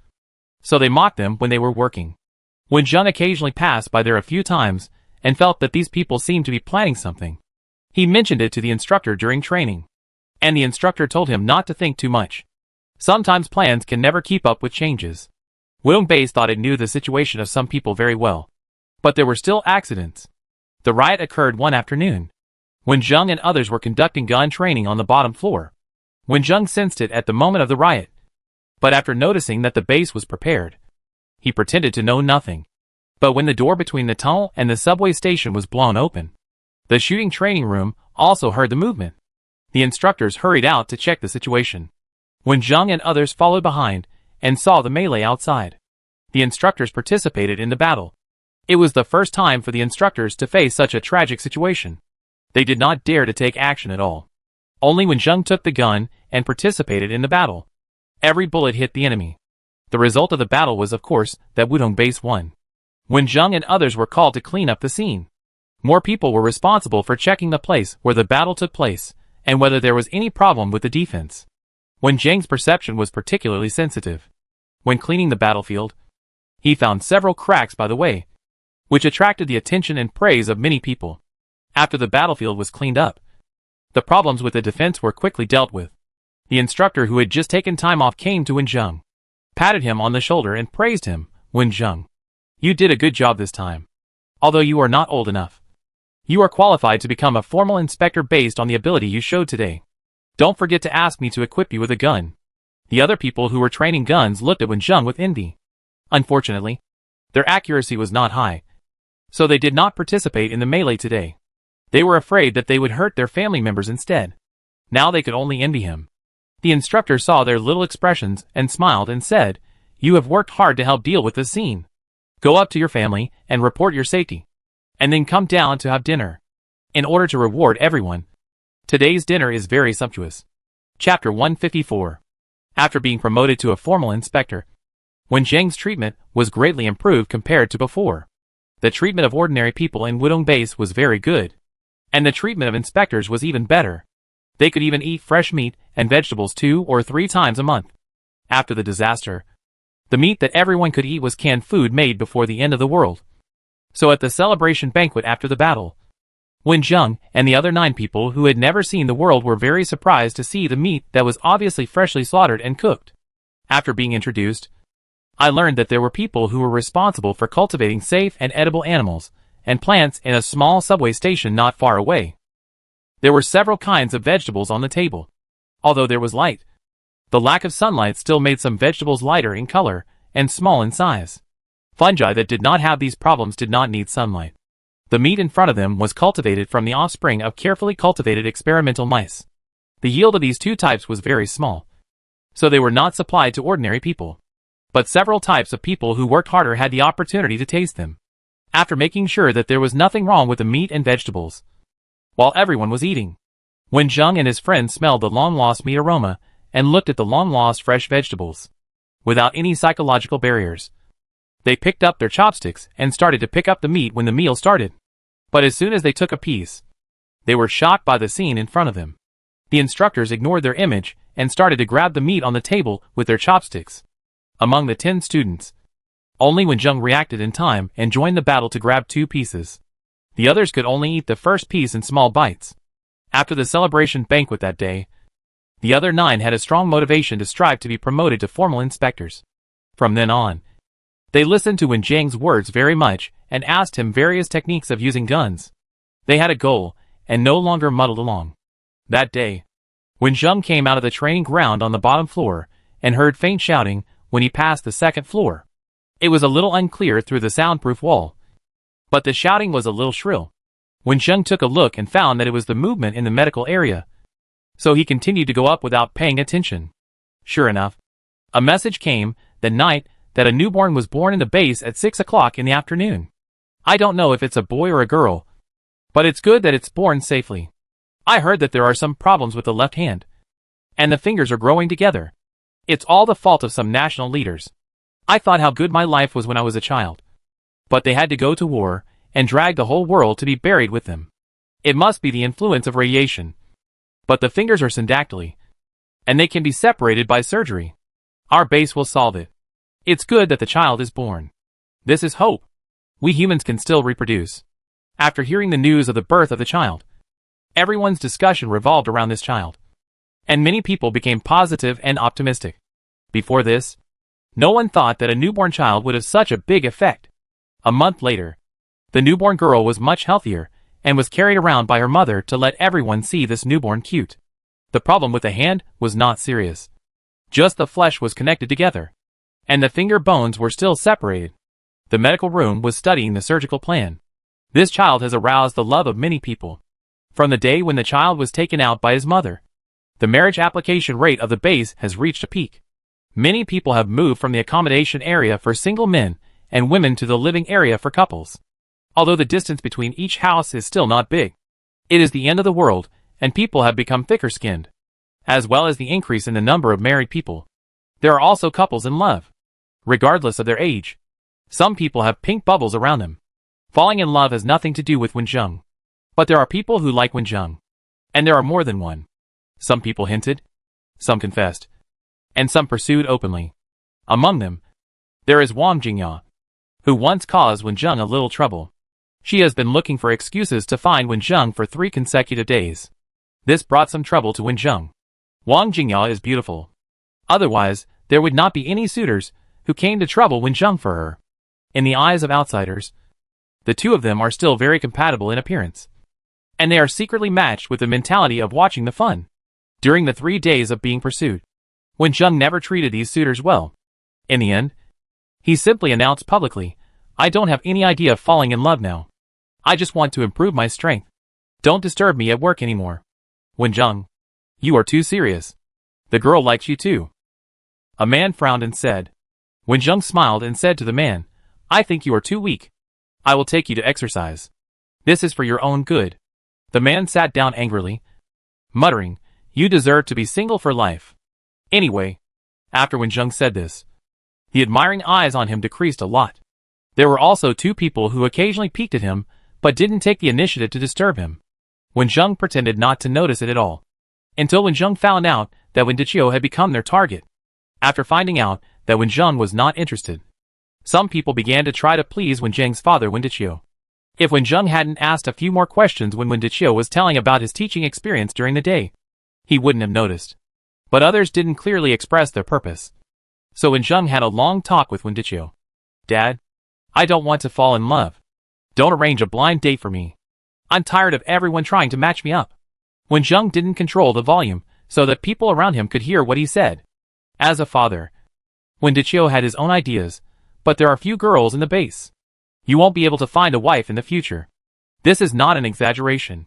so they mocked them when they were working. Wen Zheng occasionally passed by there a few times and felt that these people seemed to be planning something. He mentioned it to the instructor during training, and the instructor told him not to think too much. Sometimes plans can never keep up with changes. Wudong Base thought it knew the situation of some people very well, but there were still accidents. The riot occurred one afternoon. Wen Zheng and others were conducting gun training on the bottom floor. Wen Zheng sensed it at the moment of the riot, but after noticing that the base was prepared, he pretended to know nothing. But when the door between the tunnel and the subway station was blown open, the shooting training room also heard the movement. The instructors hurried out to check the situation. Wen Zheng and others followed behind and saw the melee outside. The instructors participated in the battle. It was the first time for the instructors to face such a tragic situation. They did not dare to take action at all. Only Wen Zheng took the gun and participated in the battle. Every bullet hit the enemy. The result of the battle was, of course, that Wudong Base won. Wen Zheng and others were called to clean up the scene. More people were responsible for checking the place where the battle took place and whether there was any problem with the defense. Wen Zheng's perception was particularly sensitive. When cleaning the battlefield, he found several cracks by the way, which attracted the attention and praise of many people. After the battlefield was cleaned up, the problems with the defense were quickly dealt with. The instructor who had just taken time off came to Wen Zheng, patted him on the shoulder and praised him. Wen Zheng, you did a good job this time. Although you are not old enough, you are qualified to become a formal inspector based on the ability you showed today. Don't forget to ask me to equip you with a gun. The other people who were training guns looked at Wen Zheng with envy. Unfortunately, their accuracy was not high, so they did not participate in the melee today. They were afraid that they would hurt their family members instead. Now they could only envy him. The instructor saw their little expressions and smiled and said, "You have worked hard to help deal with this scene. Go up to your family and report your safety, and then come down to have dinner. In order to reward everyone, today's dinner is very sumptuous." Chapter 154. After being promoted to a formal inspector, Wen Zheng's treatment was greatly improved compared to before. The treatment of ordinary people in Wudong Base was very good, and the treatment of inspectors was even better. They could even eat fresh meat and vegetables 2 or 3 times a month. After the disaster, the meat that everyone could eat was canned food made before the end of the world. So at the celebration banquet after the battle, Wen Zheng and the other 9 people who had never seen the world were very surprised to see the meat that was obviously freshly slaughtered and cooked. After being introduced, I learned that there were people who were responsible for cultivating safe and edible animals and plants in a small subway station not far away. There were several kinds of vegetables on the table. Although there was light, the lack of sunlight still made some vegetables lighter in color and small in size. Fungi that did not have these problems did not need sunlight. The meat in front of them was cultivated from the offspring of carefully cultivated experimental mice. The yield of these 2 types was very small, so they were not supplied to ordinary people. But several types of people who worked harder had the opportunity to taste them. After making sure that there was nothing wrong with the meat and vegetables, while everyone was eating, Wen Zheng and his friends smelled the long-lost meat aroma and looked at the long-lost fresh vegetables. Without any psychological barriers, they picked up their chopsticks and started to pick up the meat when the meal started. But as soon as they took a piece, they were shocked by the scene in front of them. The instructors ignored their image and started to grab the meat on the table with their chopsticks. Among the 10 students, only Wen Zheng reacted in time and joined the battle to grab 2 pieces. The others could only eat the first piece in small bites. After the celebration banquet that day, the other 9 had a strong motivation to strive to be promoted to formal inspectors. From then on, they listened to Wen Jiang's words very much and asked him various techniques of using guns. They had a goal and no longer muddled along. That day, Wen Zheng came out of the training ground on the bottom floor and heard faint shouting when he passed the second floor. It was a little unclear through the soundproof wall, but the shouting was a little shrill. Wen Zheng took a look and found that it was the movement in the medical area, so he continued to go up without paying attention. Sure enough, a message came that night that a newborn was born in the base at 6 o'clock in the afternoon. I don't know if it's a boy or a girl, but it's good that it's born safely. I heard that there are some problems with the left hand, and the fingers are growing together. It's all the fault of some national leaders. I thought how good my life was when I was a child. But they had to go to war and drag the whole world to be buried with them. It must be the influence of radiation. But the fingers are syndactyly, and they can be separated by surgery. Our base will solve it. It's good that the child is born. This is hope. We humans can still reproduce. After hearing the news of the birth of the child, everyone's discussion revolved around this child, and many people became positive and optimistic. Before this, no one thought that a newborn child would have such a big effect. A month later, the newborn girl was much healthier and was carried around by her mother to let everyone see this newborn cute. The problem with the hand was not serious. Just the flesh was connected together, and the finger bones were still separated. The medical room was studying the surgical plan. This child has aroused the love of many people. From the day when the child was taken out by his mother, the marriage application rate of the base has reached a peak. Many people have moved from the accommodation area for single men and women to the living area for couples. Although the distance between each house is still not big, it is the end of the world, and people have become thicker-skinned, as well as the increase in the number of married people. There are also couples in love, regardless of their age. Some people have pink bubbles around them. Falling in love has nothing to do with Wen Zheng. But there are people who like Wen Zheng, and there are more than one. Some people hinted, some confessed, and some pursued openly. Among them, there is Wang Jingya, who once caused Wen Zheng a little trouble. She has been looking for excuses to find Wen Zheng for 3 consecutive days. This brought some trouble to Wen Zheng. Wang Jingya is beautiful. Otherwise, there would not be any suitors who came to trouble Wen Zheng for her. In the eyes of outsiders, the two of them are still very compatible in appearance, and they are secretly matched with the mentality of watching the fun. During the 3 days of being pursued, Wen Zheng never treated these suitors well. In the end, he simply announced publicly, "I don't have any idea of falling in love now. I just want to improve my strength. Don't disturb me at work anymore." Wen Zheng, you are too serious. The girl likes you too. A man frowned and said. Wen Zheng smiled and said to the man, "I think you are too weak. I will take you to exercise. This is for your own good." The man sat down angrily, muttering, "You deserve to be single for life." Anyway, after Wen Zheng said this, the admiring eyes on him decreased a lot. There were also 2 people who occasionally peeked at him, but didn't take the initiative to disturb him. Wen Zheng pretended not to notice it at all, until Wen Zheng found out that Wen Dichio had become their target. After finding out that Wen Zheng was not interested, some people began to try to please Wen Zheng's father Wen Dichio. If Wen Zheng hadn't asked a few more questions when Wen Dichio was telling about his teaching experience during the day, he wouldn't have noticed. But others didn't clearly express their purpose. So Wen Zheng had a long talk with Wen Dichio. "Dad, I don't want to fall in love. Don't arrange a blind date for me. I'm tired of everyone trying to match me up." Wen Zheng didn't control the volume so that people around him could hear what he said. As a father, Wen Dichio had his own ideas, but there are few girls in the base. You won't be able to find a wife in the future. This is not an exaggeration.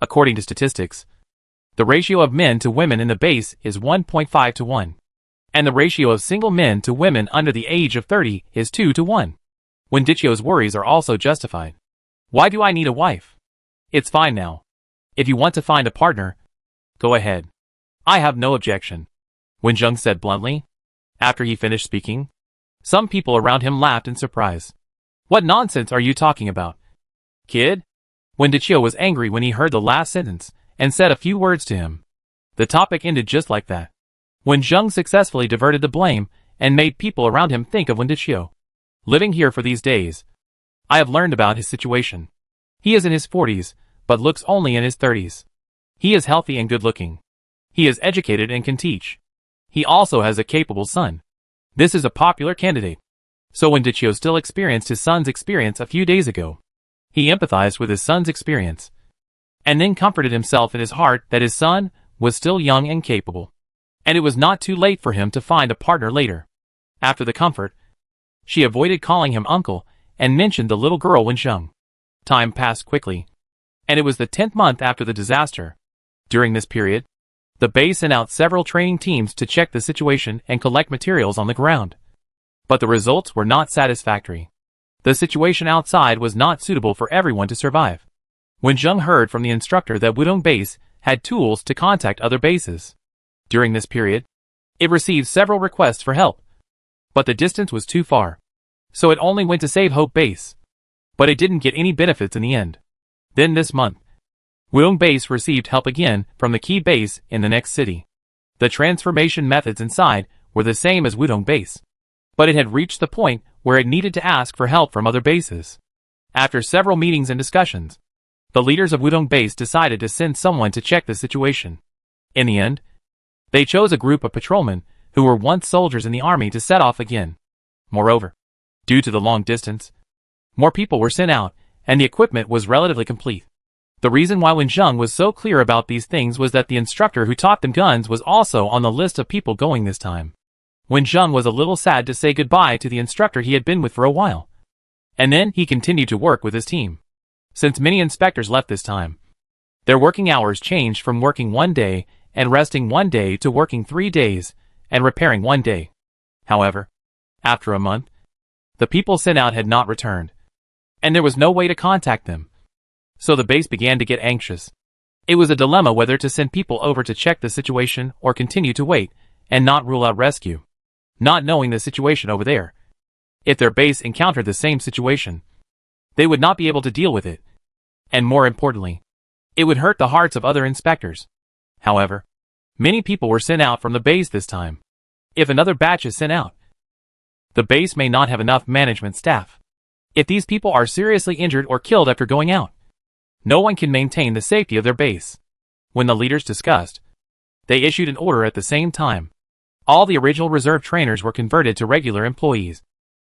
According to statistics, the ratio of men to women in the base is 1.5 to 1. And the ratio of single men to women under the age of 30 is 2 to 1. Wen Dichio's worries are also justified. Why do I need a wife? It's fine now. If you want to find a partner, go ahead. I have no objection, Wen Zheng said bluntly. After he finished speaking, some people around him laughed in surprise. What nonsense are you talking about, kid? Wen Dichio was angry when he heard the last sentence and said a few words to him. The topic ended just like that. Wen Zheng successfully diverted the blame and made people around him think of Wen Dichio. Living here for these days, I have learned about his situation. He is in his 40s, but looks only in his 30s. He is healthy and good-looking. He is educated and can teach. He also has a capable son. This is a popular candidate. So when Dichio still experienced his son's experience a few days ago, he empathized with his son's experience, and then comforted himself in his heart that his son was still young and capable, and it was not too late for him to find a partner later. After the comfort, she avoided calling him uncle and mentioned the little girl Wensheng. Time passed quickly, and it was the 10th month after the disaster. During this period, the base sent out several training teams to check the situation and collect materials on the ground. But the results were not satisfactory. The situation outside was not suitable for everyone to survive. Wensheng heard from the instructor that Wudong Base had tools to contact other bases. During this period, it received several requests for help, but the distance was too far, so it only went to Save Hope Base. But it didn't get any benefits in the end. Then this month, Wudong Base received help again from the key base in the next city. The transformation methods inside were the same as Wudong Base, but it had reached the point where it needed to ask for help from other bases. After several meetings and discussions, the leaders of Wudong Base decided to send someone to check the situation. In the end, they chose a group of patrolmen who were once soldiers in the army to set off again. Moreover, due to the long distance, more people were sent out, and the equipment was relatively complete. The reason why Wensheng was so clear about these things was that the instructor who taught them guns was also on the list of people going this time. Wensheng was a little sad to say goodbye to the instructor he had been with for a while. And then he continued to work with his team. Since many inspectors left this time, their working hours changed from working 1 day and resting 1 day to working 3 days and repairing 1 day. However, after a month, the people sent out had not returned, and there was no way to contact them. So the base began to get anxious. It was a dilemma whether to send people over to check the situation or continue to wait and not rule out rescue, not knowing the situation over there. If their base encountered the same situation, they would not be able to deal with it. And more importantly, it would hurt the hearts of other inspectors. However, many people were sent out from the base this time. If another batch is sent out, the base may not have enough management staff. If these people are seriously injured or killed after going out, no one can maintain the safety of their base. When the leaders discussed, they issued an order at the same time. All the original reserve trainers were converted to regular employees,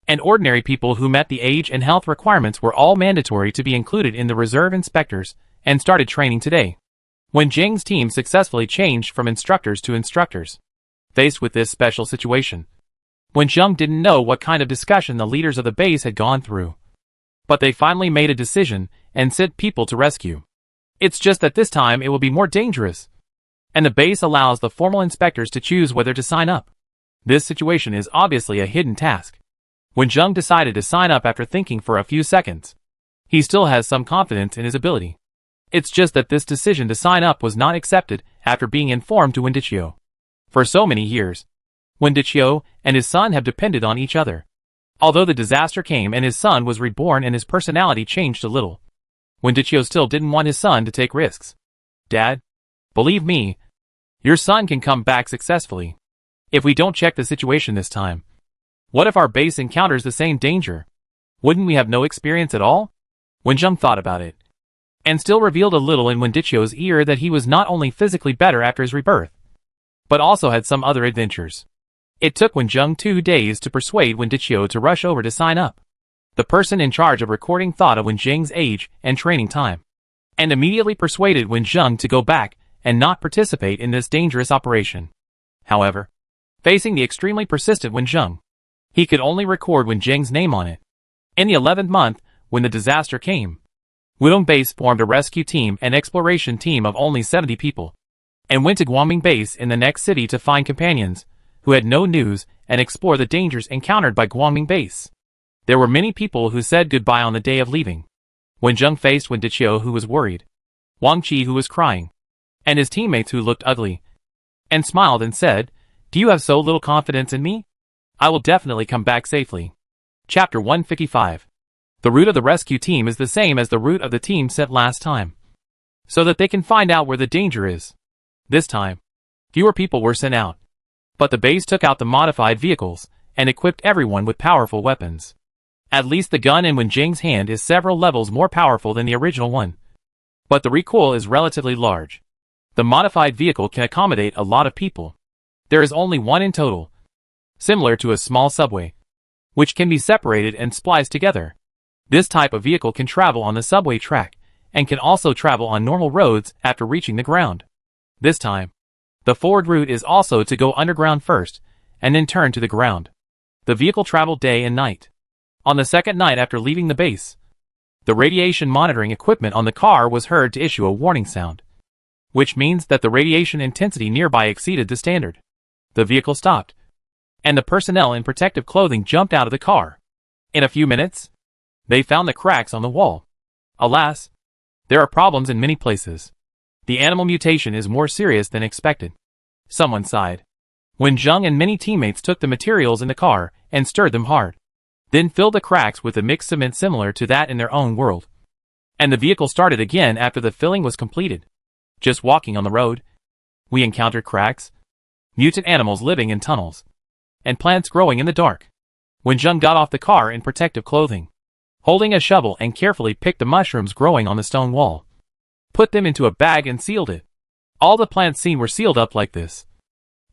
and ordinary people who met the age and health requirements were all mandatory to be included in the reserve inspectors and started training today. When Jing's team successfully changed from instructors to instructors, faced with this special situation, Wensheng didn't know what kind of discussion the leaders of the base had gone through. But they finally made a decision and sent people to rescue. It's just that this time it will be more dangerous, and the base allows the formal inspectors to choose whether to sign up. This situation is obviously a hidden task. Wensheng decided to sign up after thinking for a few seconds. He still has some confidence in his ability. It's just that this decision to sign up was not accepted after being informed to Wendichio. For so many years, Wendichio and his son have depended on each other. Although the disaster came and his son was reborn and his personality changed a little, Wendichio still didn't want his son to take risks. Dad, believe me, your son can come back successfully. If we don't check the situation this time, what if our base encounters the same danger? Wouldn't we have no experience at all? Wensheng thought about it, and still revealed a little in Wendichio's ear that he was not only physically better after his rebirth, but also had some other adventures. It took Wensheng 2 days to persuade Wendichio to rush over to sign up. The person in charge of recording thought of Wensheng's age and training time, and immediately persuaded Wensheng to go back and not participate in this dangerous operation. However, facing the extremely persistent Wensheng, he could only record Wensheng's name on it. In the 11th month, when the disaster came, Wudong Base formed a rescue team and exploration team of only 70 people, and went to Guangming Base in the next city to find companions who had no news and explore the dangers encountered by Guangming Base. There were many people who said goodbye on the day of leaving. Wensheng faced Wendichio, who was worried, Wang Qi, who was crying, and his teammates, who looked ugly, and smiled and said, "Do you have so little confidence in me? I will definitely come back safely." Chapter 155. The route of the rescue team is the same as the route of the team sent last time, so that they can find out where the danger is. This time, fewer people were sent out, but the base took out the modified vehicles and equipped everyone with powerful weapons. At least the gun in Wenjing's hand is several levels more powerful than the original one. But the recoil is relatively large. The modified vehicle can accommodate a lot of people. There is only one in total, similar to a small subway, which can be separated and spliced together. This type of vehicle can travel on the subway track, and can also travel on normal roads after reaching the ground. This time, the forward route is also to go underground first, and then turn to the ground. The vehicle traveled day and night. On the second night after leaving the base, the radiation monitoring equipment on the car was heard to issue a warning sound, which means that the radiation intensity nearby exceeded the standard. The vehicle stopped, and the personnel in protective clothing jumped out of the car. In a few minutes, they found the cracks on the wall. Alas, there are problems in many places. The animal mutation is more serious than expected. Someone sighed. Wenjing and many teammates took the materials in the car and stirred them hard, then filled the cracks with a mixed cement similar to that in their own world. And the vehicle started again after the filling was completed. Just walking on the road, we encountered cracks, mutant animals living in tunnels, and plants growing in the dark. Wenjing got off the car in protective clothing, holding a shovel, and carefully picked the mushrooms growing on the stone wall, put them into a bag and sealed it. All the plants seen were sealed up like this,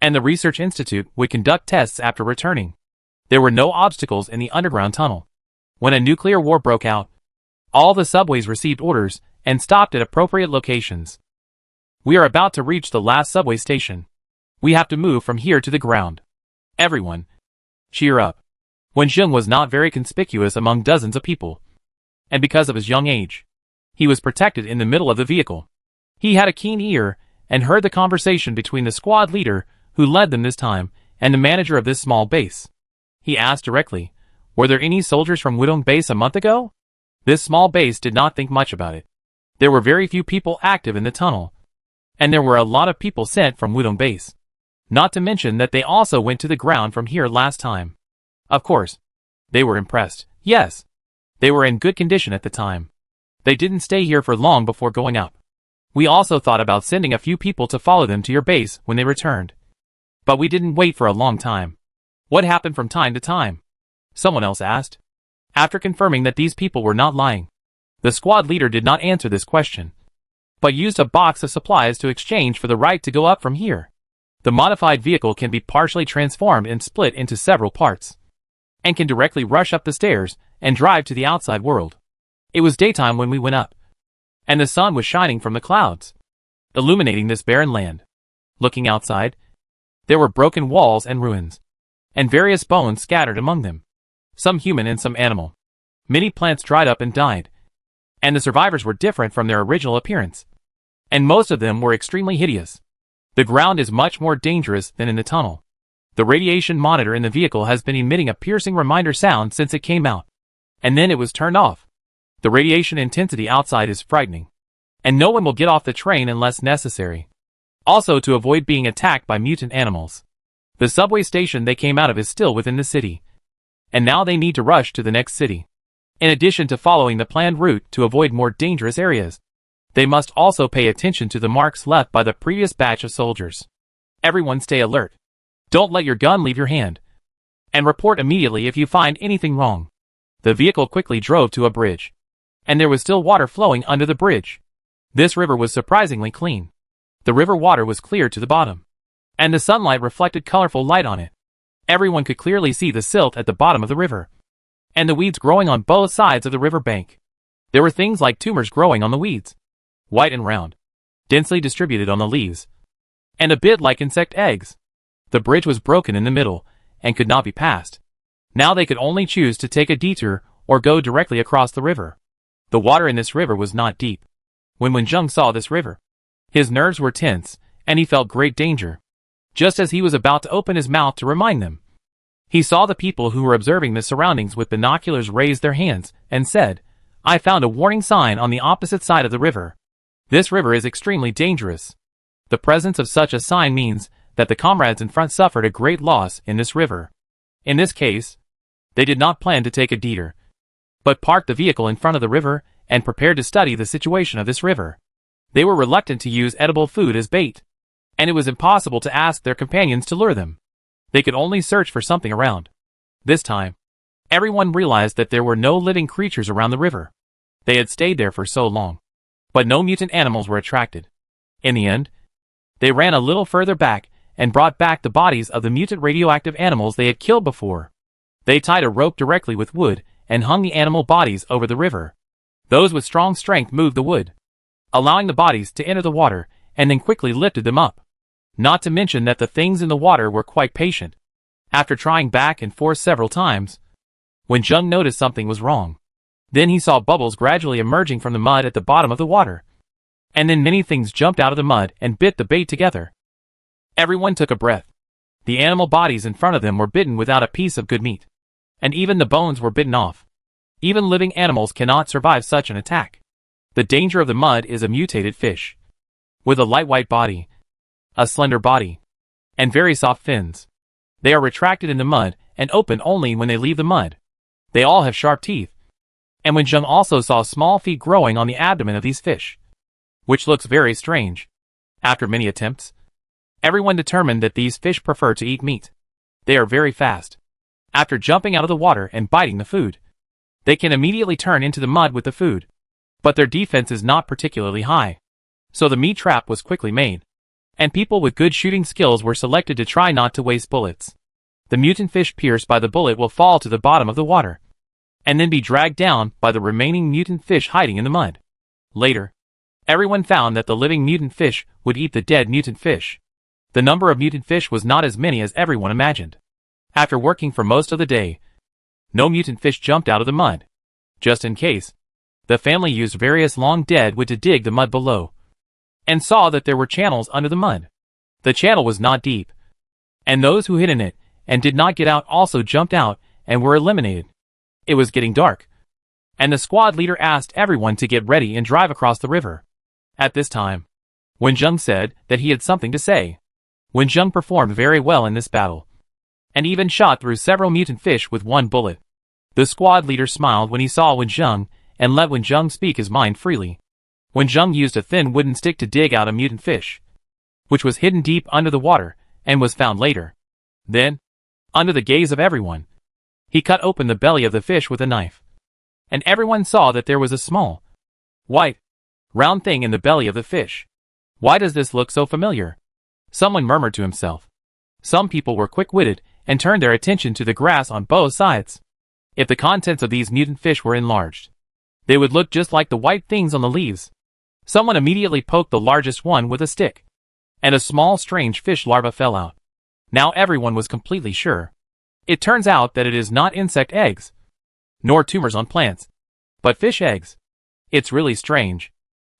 and the research institute would conduct tests after returning. There were no obstacles in the underground tunnel. When a nuclear war broke out, all the subways received orders and stopped at appropriate locations. We are about to reach the last subway station. We have to move from here to the ground. Everyone, cheer up. Wenjing was not very conspicuous among dozens of people, and because of his young age, he was protected in the middle of the vehicle. He had a keen ear and heard the conversation between the squad leader who led them this time and the manager of this small base. He asked directly, "Were there any soldiers from Wudong base a month ago?" This small base did not think much about it. There were very few people active in the tunnel, and there were a lot of people sent from Wudong base. Not to mention that they also went to the ground from here last time. Of course, they were impressed. Yes, they were in good condition at the time. They didn't stay here for long before going up. We also thought about sending a few people to follow them to your base when they returned. But we didn't wait for a long time. What happened from time to time? Someone else asked. After confirming that these people were not lying, the squad leader did not answer this question, but used a box of supplies to exchange for the right to go up from here. The modified vehicle can be partially transformed and split into several parts, and can directly rush up the stairs and drive to the outside world. It was daytime when we went up, and the sun was shining from the clouds, illuminating this barren land. Looking outside, there were broken walls and ruins, and various bones scattered among them, some human and some animal. Many plants dried up and died, and the survivors were different from their original appearance, and most of them were extremely hideous. The ground is much more dangerous than in the tunnel. The radiation monitor in the vehicle has been emitting a piercing reminder sound since it came out, and then it was turned off. The radiation intensity outside is frightening, and no one will get off the train unless necessary. Also to avoid being attacked by mutant animals. The subway station they came out of is still within the city, and now they need to rush to the next city. In addition to following the planned route to avoid more dangerous areas, they must also pay attention to the marks left by the previous batch of soldiers. Everyone stay alert. Don't let your gun leave your hand, and report immediately if you find anything wrong. The vehicle quickly drove to a bridge, and there was still water flowing under the bridge. This river was surprisingly clean. The river water was clear to the bottom, and the sunlight reflected colorful light on it. Everyone could clearly see the silt at the bottom of the river, and the weeds growing on both sides of the river bank. There were things like tumors growing on the weeds, white and round, densely distributed on the leaves, and a bit like insect eggs. The bridge was broken in the middle, and could not be passed. Now they could only choose to take a detour, or go directly across the river. The water in this river was not deep. When Wenjing saw this river, his nerves were tense, and he felt great danger. Just as he was about to open his mouth to remind them, he saw the people who were observing the surroundings with binoculars raise their hands, and said, "I found a warning sign on the opposite side of the river. This river is extremely dangerous." The presence of such a sign means that the comrades in front suffered a great loss in this river. In this case, they did not plan to take a detour, but parked the vehicle in front of the river and prepared to study the situation of this river. They were reluctant to use edible food as bait, and it was impossible to ask their companions to lure them. They could only search for something around. This time, Everyone realized that there were no living creatures around the river. They had stayed there for so long. But no mutant animals were attracted. In the end, they ran a little further back and brought back the bodies of the mutant radioactive animals they had killed before. They tied a rope directly with wood and hung the animal bodies over the river. Those with strong strength moved the wood, allowing the bodies to enter the water, and then quickly lifted them up. Not to mention that the things in the water were quite patient. After trying back and forth several times, when Jung noticed something was wrong, then he saw bubbles gradually emerging from the mud at the bottom of the water. And then many things jumped out of the mud and bit the bait together. Everyone took a breath. The animal bodies in front of them were bitten without a piece of good meat. And even the bones were bitten off. Even living animals cannot survive such an attack. The danger of the mud is a mutated fish, with a light white body, a slender body, and very soft fins. They are retracted in the mud and open only when they leave the mud. They all have sharp teeth. And when Jung also saw small feet growing on the abdomen of these fish, which looks very strange. After many attempts, everyone determined that these fish prefer to eat meat. They are very fast. After jumping out of the water and biting the food, they can immediately turn into the mud with the food. But their defense is not particularly high. So the meat trap was quickly made. And people with good shooting skills were selected to try not to waste bullets. The mutant fish pierced by the bullet will fall to the bottom of the water, and then be dragged down by the remaining mutant fish hiding in the mud. Later, everyone found that the living mutant fish would eat the dead mutant fish. The number of mutant fish was not as many as everyone imagined. After working for most of the day, no mutant fish jumped out of the mud. Just in case, the family used various long dead wood to dig the mud below, and saw that there were channels under the mud. The channel was not deep, and those who hid in it and did not get out also jumped out and were eliminated. It was getting dark, and the squad leader asked everyone to get ready and drive across the river. At this time, Wen Zheng said that he had something to say. Wen Zheng performed very well in this battle, and even shot through several mutant fish with one bullet. The squad leader smiled when he saw Wen Zheng and let Wen Zheng speak his mind freely. Wen Zheng used a thin wooden stick to dig out a mutant fish, which was hidden deep under the water and was found later. Then, under the gaze of everyone, he cut open the belly of the fish with a knife. And everyone saw that there was a small, white, round thing in the belly of the fish. Why does this look so familiar? Someone murmured to himself. Some people were quick-witted and turned their attention to the grass on both sides. If the contents of these mutant fish were enlarged, they would look just like the white things on the leaves. Someone immediately poked the largest one with a stick, and a small strange fish larva fell out. Now everyone was completely sure. It turns out that it is not insect eggs, nor tumors on plants, but fish eggs. It's really strange.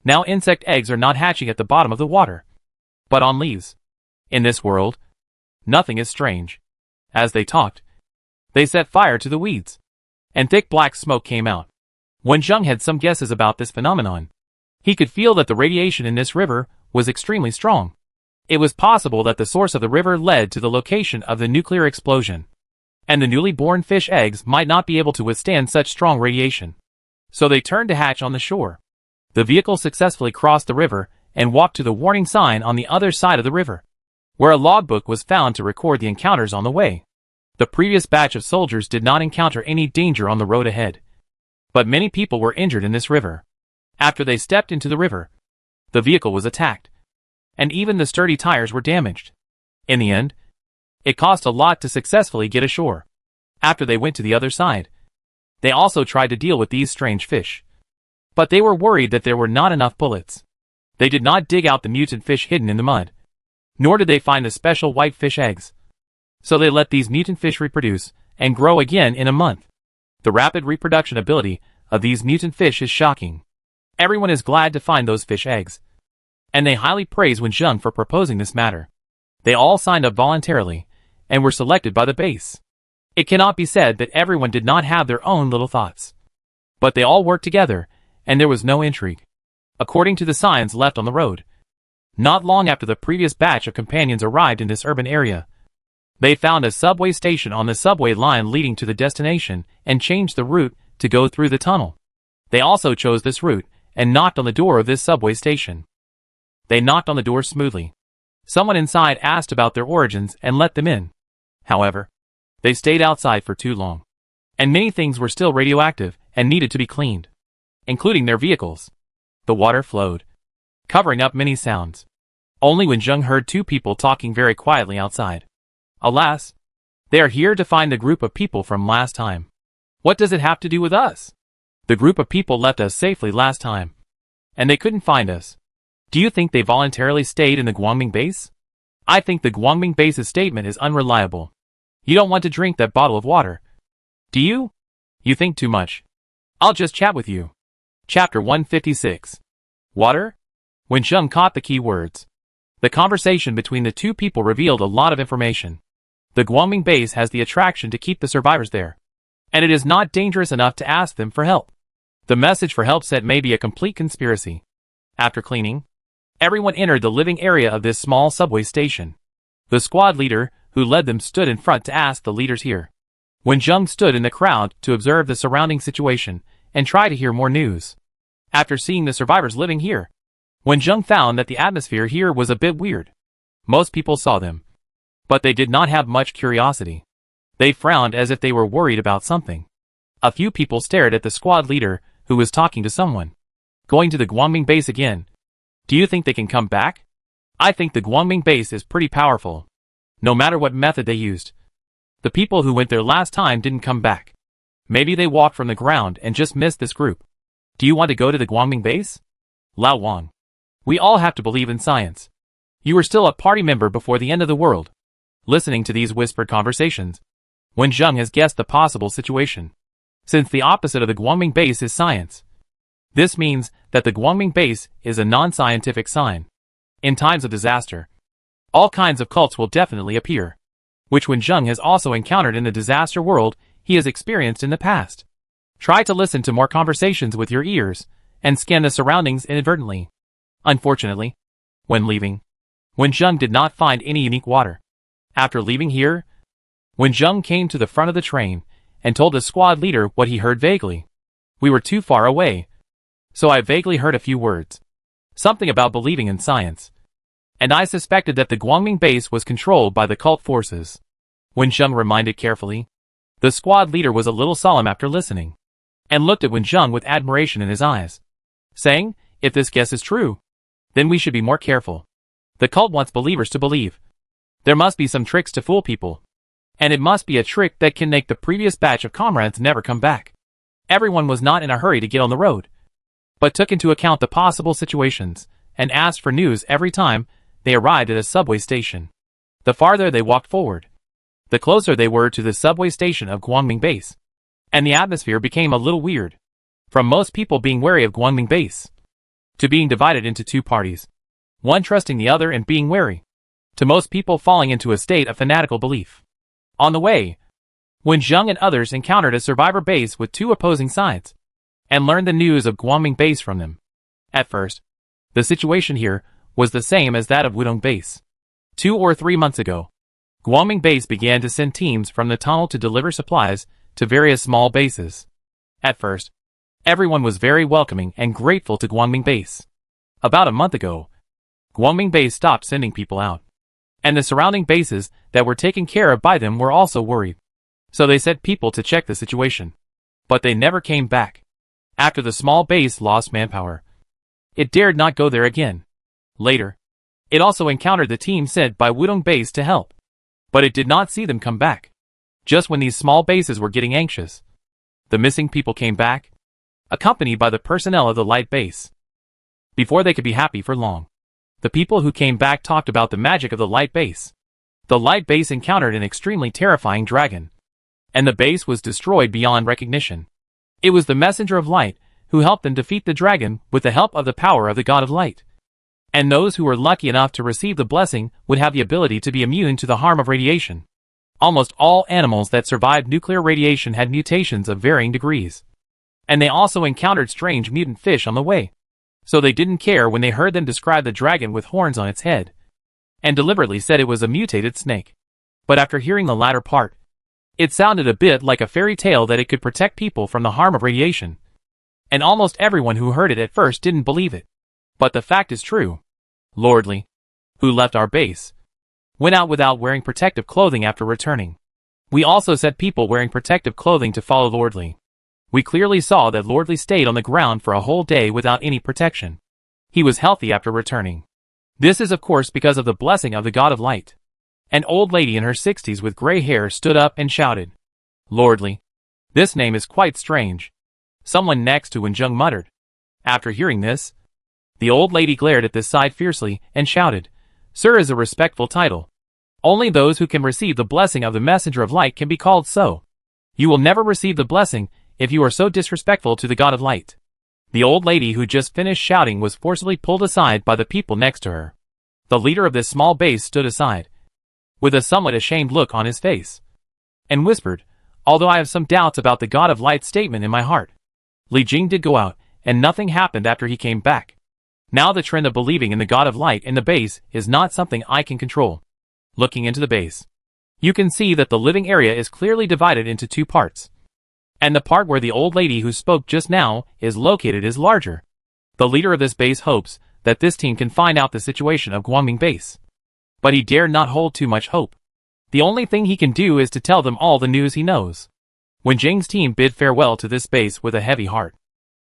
Now insect eggs are not hatching at the bottom of the water, but on leaves. In this world, nothing is strange. As they talked, they set fire to the weeds, and thick black smoke came out. Wen Zheng had some guesses about this phenomenon. He could feel that the radiation in this river was extremely strong. It was possible that the source of the river led to the location of the nuclear explosion, and the newly born fish eggs might not be able to withstand such strong radiation. So they turned to hatch on the shore. The vehicle successfully crossed the river and walked to the warning sign on the other side of the river, where a logbook was found to record the encounters on the way. The previous batch of soldiers did not encounter any danger on the road ahead, but many people were injured in this river. After they stepped into the river, the vehicle was attacked, and even the sturdy tires were damaged. In the end, it cost a lot to successfully get ashore. After they went to the other side, they also tried to deal with these strange fish, but they were worried that there were not enough bullets. They did not dig out the mutant fish hidden in the mud, nor did they find the special white fish eggs. So they let these mutant fish reproduce and grow again in a month. The rapid reproduction ability of these mutant fish is shocking. Everyone is glad to find those fish eggs, and they highly praise Wen Zheng for proposing this matter. They all signed up voluntarily and were selected by the base. It cannot be said that everyone did not have their own little thoughts, but they all worked together, and there was no intrigue. According to the signs left on the road, not long after the previous batch of companions arrived in this urban area, they found a subway station on the subway line leading to the destination and changed the route to go through the tunnel. They also chose this route and knocked on the door of this subway station. They knocked on the door smoothly. Someone inside asked about their origins and let them in. However, they stayed outside for too long. and many things were still radioactive and needed to be cleaned, including their vehicles. The water flowed, covering up many sounds. Only when Jung heard two people talking very quietly outside. Alas, they are here to find the group of people from last time. What does it have to do with us? The group of people left us safely last time, and they couldn't find us. Do you think they voluntarily stayed in the Guangming base? I think the Guangming base's statement is unreliable. You don't want to drink that bottle of water. Do you? You think too much. I'll just chat with you. Chapter 156. Water? When Zheng caught the key words, the conversation between the two people revealed a lot of information. The Guangming base has the attraction to keep the survivors there, and it is not dangerous enough to ask them for help. The message for help set may be a complete conspiracy. After cleaning, everyone entered the living area of this small subway station. The squad leader, who led them, stood in front to ask the leaders here. When Zheng stood in the crowd to observe the surrounding situation and try to hear more news. After seeing the survivors living here, when Zheng found that the atmosphere here was a bit weird. Most people saw them, but they did not have much curiosity. They frowned as if they were worried about something. A few people stared at the squad leader, who was talking to someone. Going to the Guangming base again. Do you think they can come back? I think the Guangming base is pretty powerful. No matter what method they used. The people who went there last time didn't come back. Maybe they walked from the ground and just missed this group. Do you want to go to the Guangming base? Lao Wang. We all have to believe in science. You were still a party member before the end of the world. Listening to these whispered conversations, when Zheng has guessed the possible situation. Since the opposite of the Guangming base is science, this means that the Guangming base is a non-scientific sign. In times of disaster, all kinds of cults will definitely appear, which when Zheng has also encountered in the disaster world he has experienced in the past. Try to listen to more conversations with your ears and scan the surroundings inadvertently. Unfortunately, when leaving, when Zheng did not find any unique water. After leaving here, when Zheng came to the front of the train and told the squad leader what he heard vaguely. We were too far away, so I vaguely heard a few words. Something about believing in science. And I suspected that the Guangming base was controlled by the cult forces. When Zheng reminded carefully, the squad leader was a little solemn after listening, and looked at Wen Zheng with admiration in his eyes, saying, if this guess is true, then we should be more careful. The cult wants believers to believe. There must be some tricks to fool people. And it must be a trick that can make the previous batch of comrades never come back. Everyone was not in a hurry to get on the road, but took into account the possible situations, and asked for news every time they arrived at a subway station. The farther they walked forward, the closer they were to the subway station of Guangming base. And the atmosphere became a little weird. From most people being wary of Guangming base, to being divided into two parties, one trusting the other and being wary, to most people falling into a state of fanatical belief. On the way, when Zheng and others encountered a survivor base with two opposing sides, and learned the news of Guangming base from them. At first, the situation here was the same as that of Wudong base. 2 or 3 months ago, Guangming base began to send teams from the tunnel to deliver supplies to various small bases. At first, everyone was very welcoming and grateful to Guangming base. About a month ago, Guangming base stopped sending people out, and the surrounding bases that were taken care of by them were also worried. So they sent people to check the situation. But they never came back. After the small base lost manpower, it dared not go there again. Later, it also encountered the team sent by Wudong base to help. But it did not see them come back. Just when these small bases were getting anxious, the missing people came back, accompanied by the personnel of the light base. Before they could be happy for long, the people who came back talked about the magic of the light base. The light base encountered an extremely terrifying dragon, and the base was destroyed beyond recognition. It was the messenger of light who helped them defeat the dragon with the help of the power of the god of light. And those who were lucky enough to receive the blessing would have the ability to be immune to the harm of radiation. Almost all animals that survived nuclear radiation had mutations of varying degrees. And they also encountered strange mutant fish on the way. So they didn't care when they heard them describe the dragon with horns on its head, and deliberately said it was a mutated snake. But after hearing the latter part, it sounded a bit like a fairy tale that it could protect people from the harm of radiation. And almost everyone who heard it at first didn't believe it. But the fact is true. Lord Li, who left our base, went out without wearing protective clothing after returning. We also set people wearing protective clothing to follow Lordly. We clearly saw that Lordly stayed on the ground for a whole day without any protection. He was healthy after returning. This is of course because of the blessing of the God of Light. An old lady in her 60s with gray hair stood up and shouted, "Lordly. This name is quite strange." Someone next to Wenjung muttered. After hearing this, the old lady glared at this side fiercely and shouted, "Sir is a respectful title. Only those who can receive the blessing of the Messenger of Light can be called so. You will never receive the blessing if you are so disrespectful to the God of Light." The old lady who just finished shouting was forcibly pulled aside by the people next to her. The leader of this small base stood aside, with a somewhat ashamed look on his face, and whispered, "Although I have some doubts about the God of Light's statement in my heart." Li Jing did go out, and nothing happened after he came back. Now the trend of believing in the God of Light in the base is not something I can control. Looking into the base, you can see that the living area is clearly divided into two parts. And the part where the old lady who spoke just now is located is larger. The leader of this base hopes that this team can find out the situation of Guangming base. But he dare not hold too much hope. The only thing he can do is to tell them all the news he knows. When Jing's team bid farewell to this base with a heavy heart.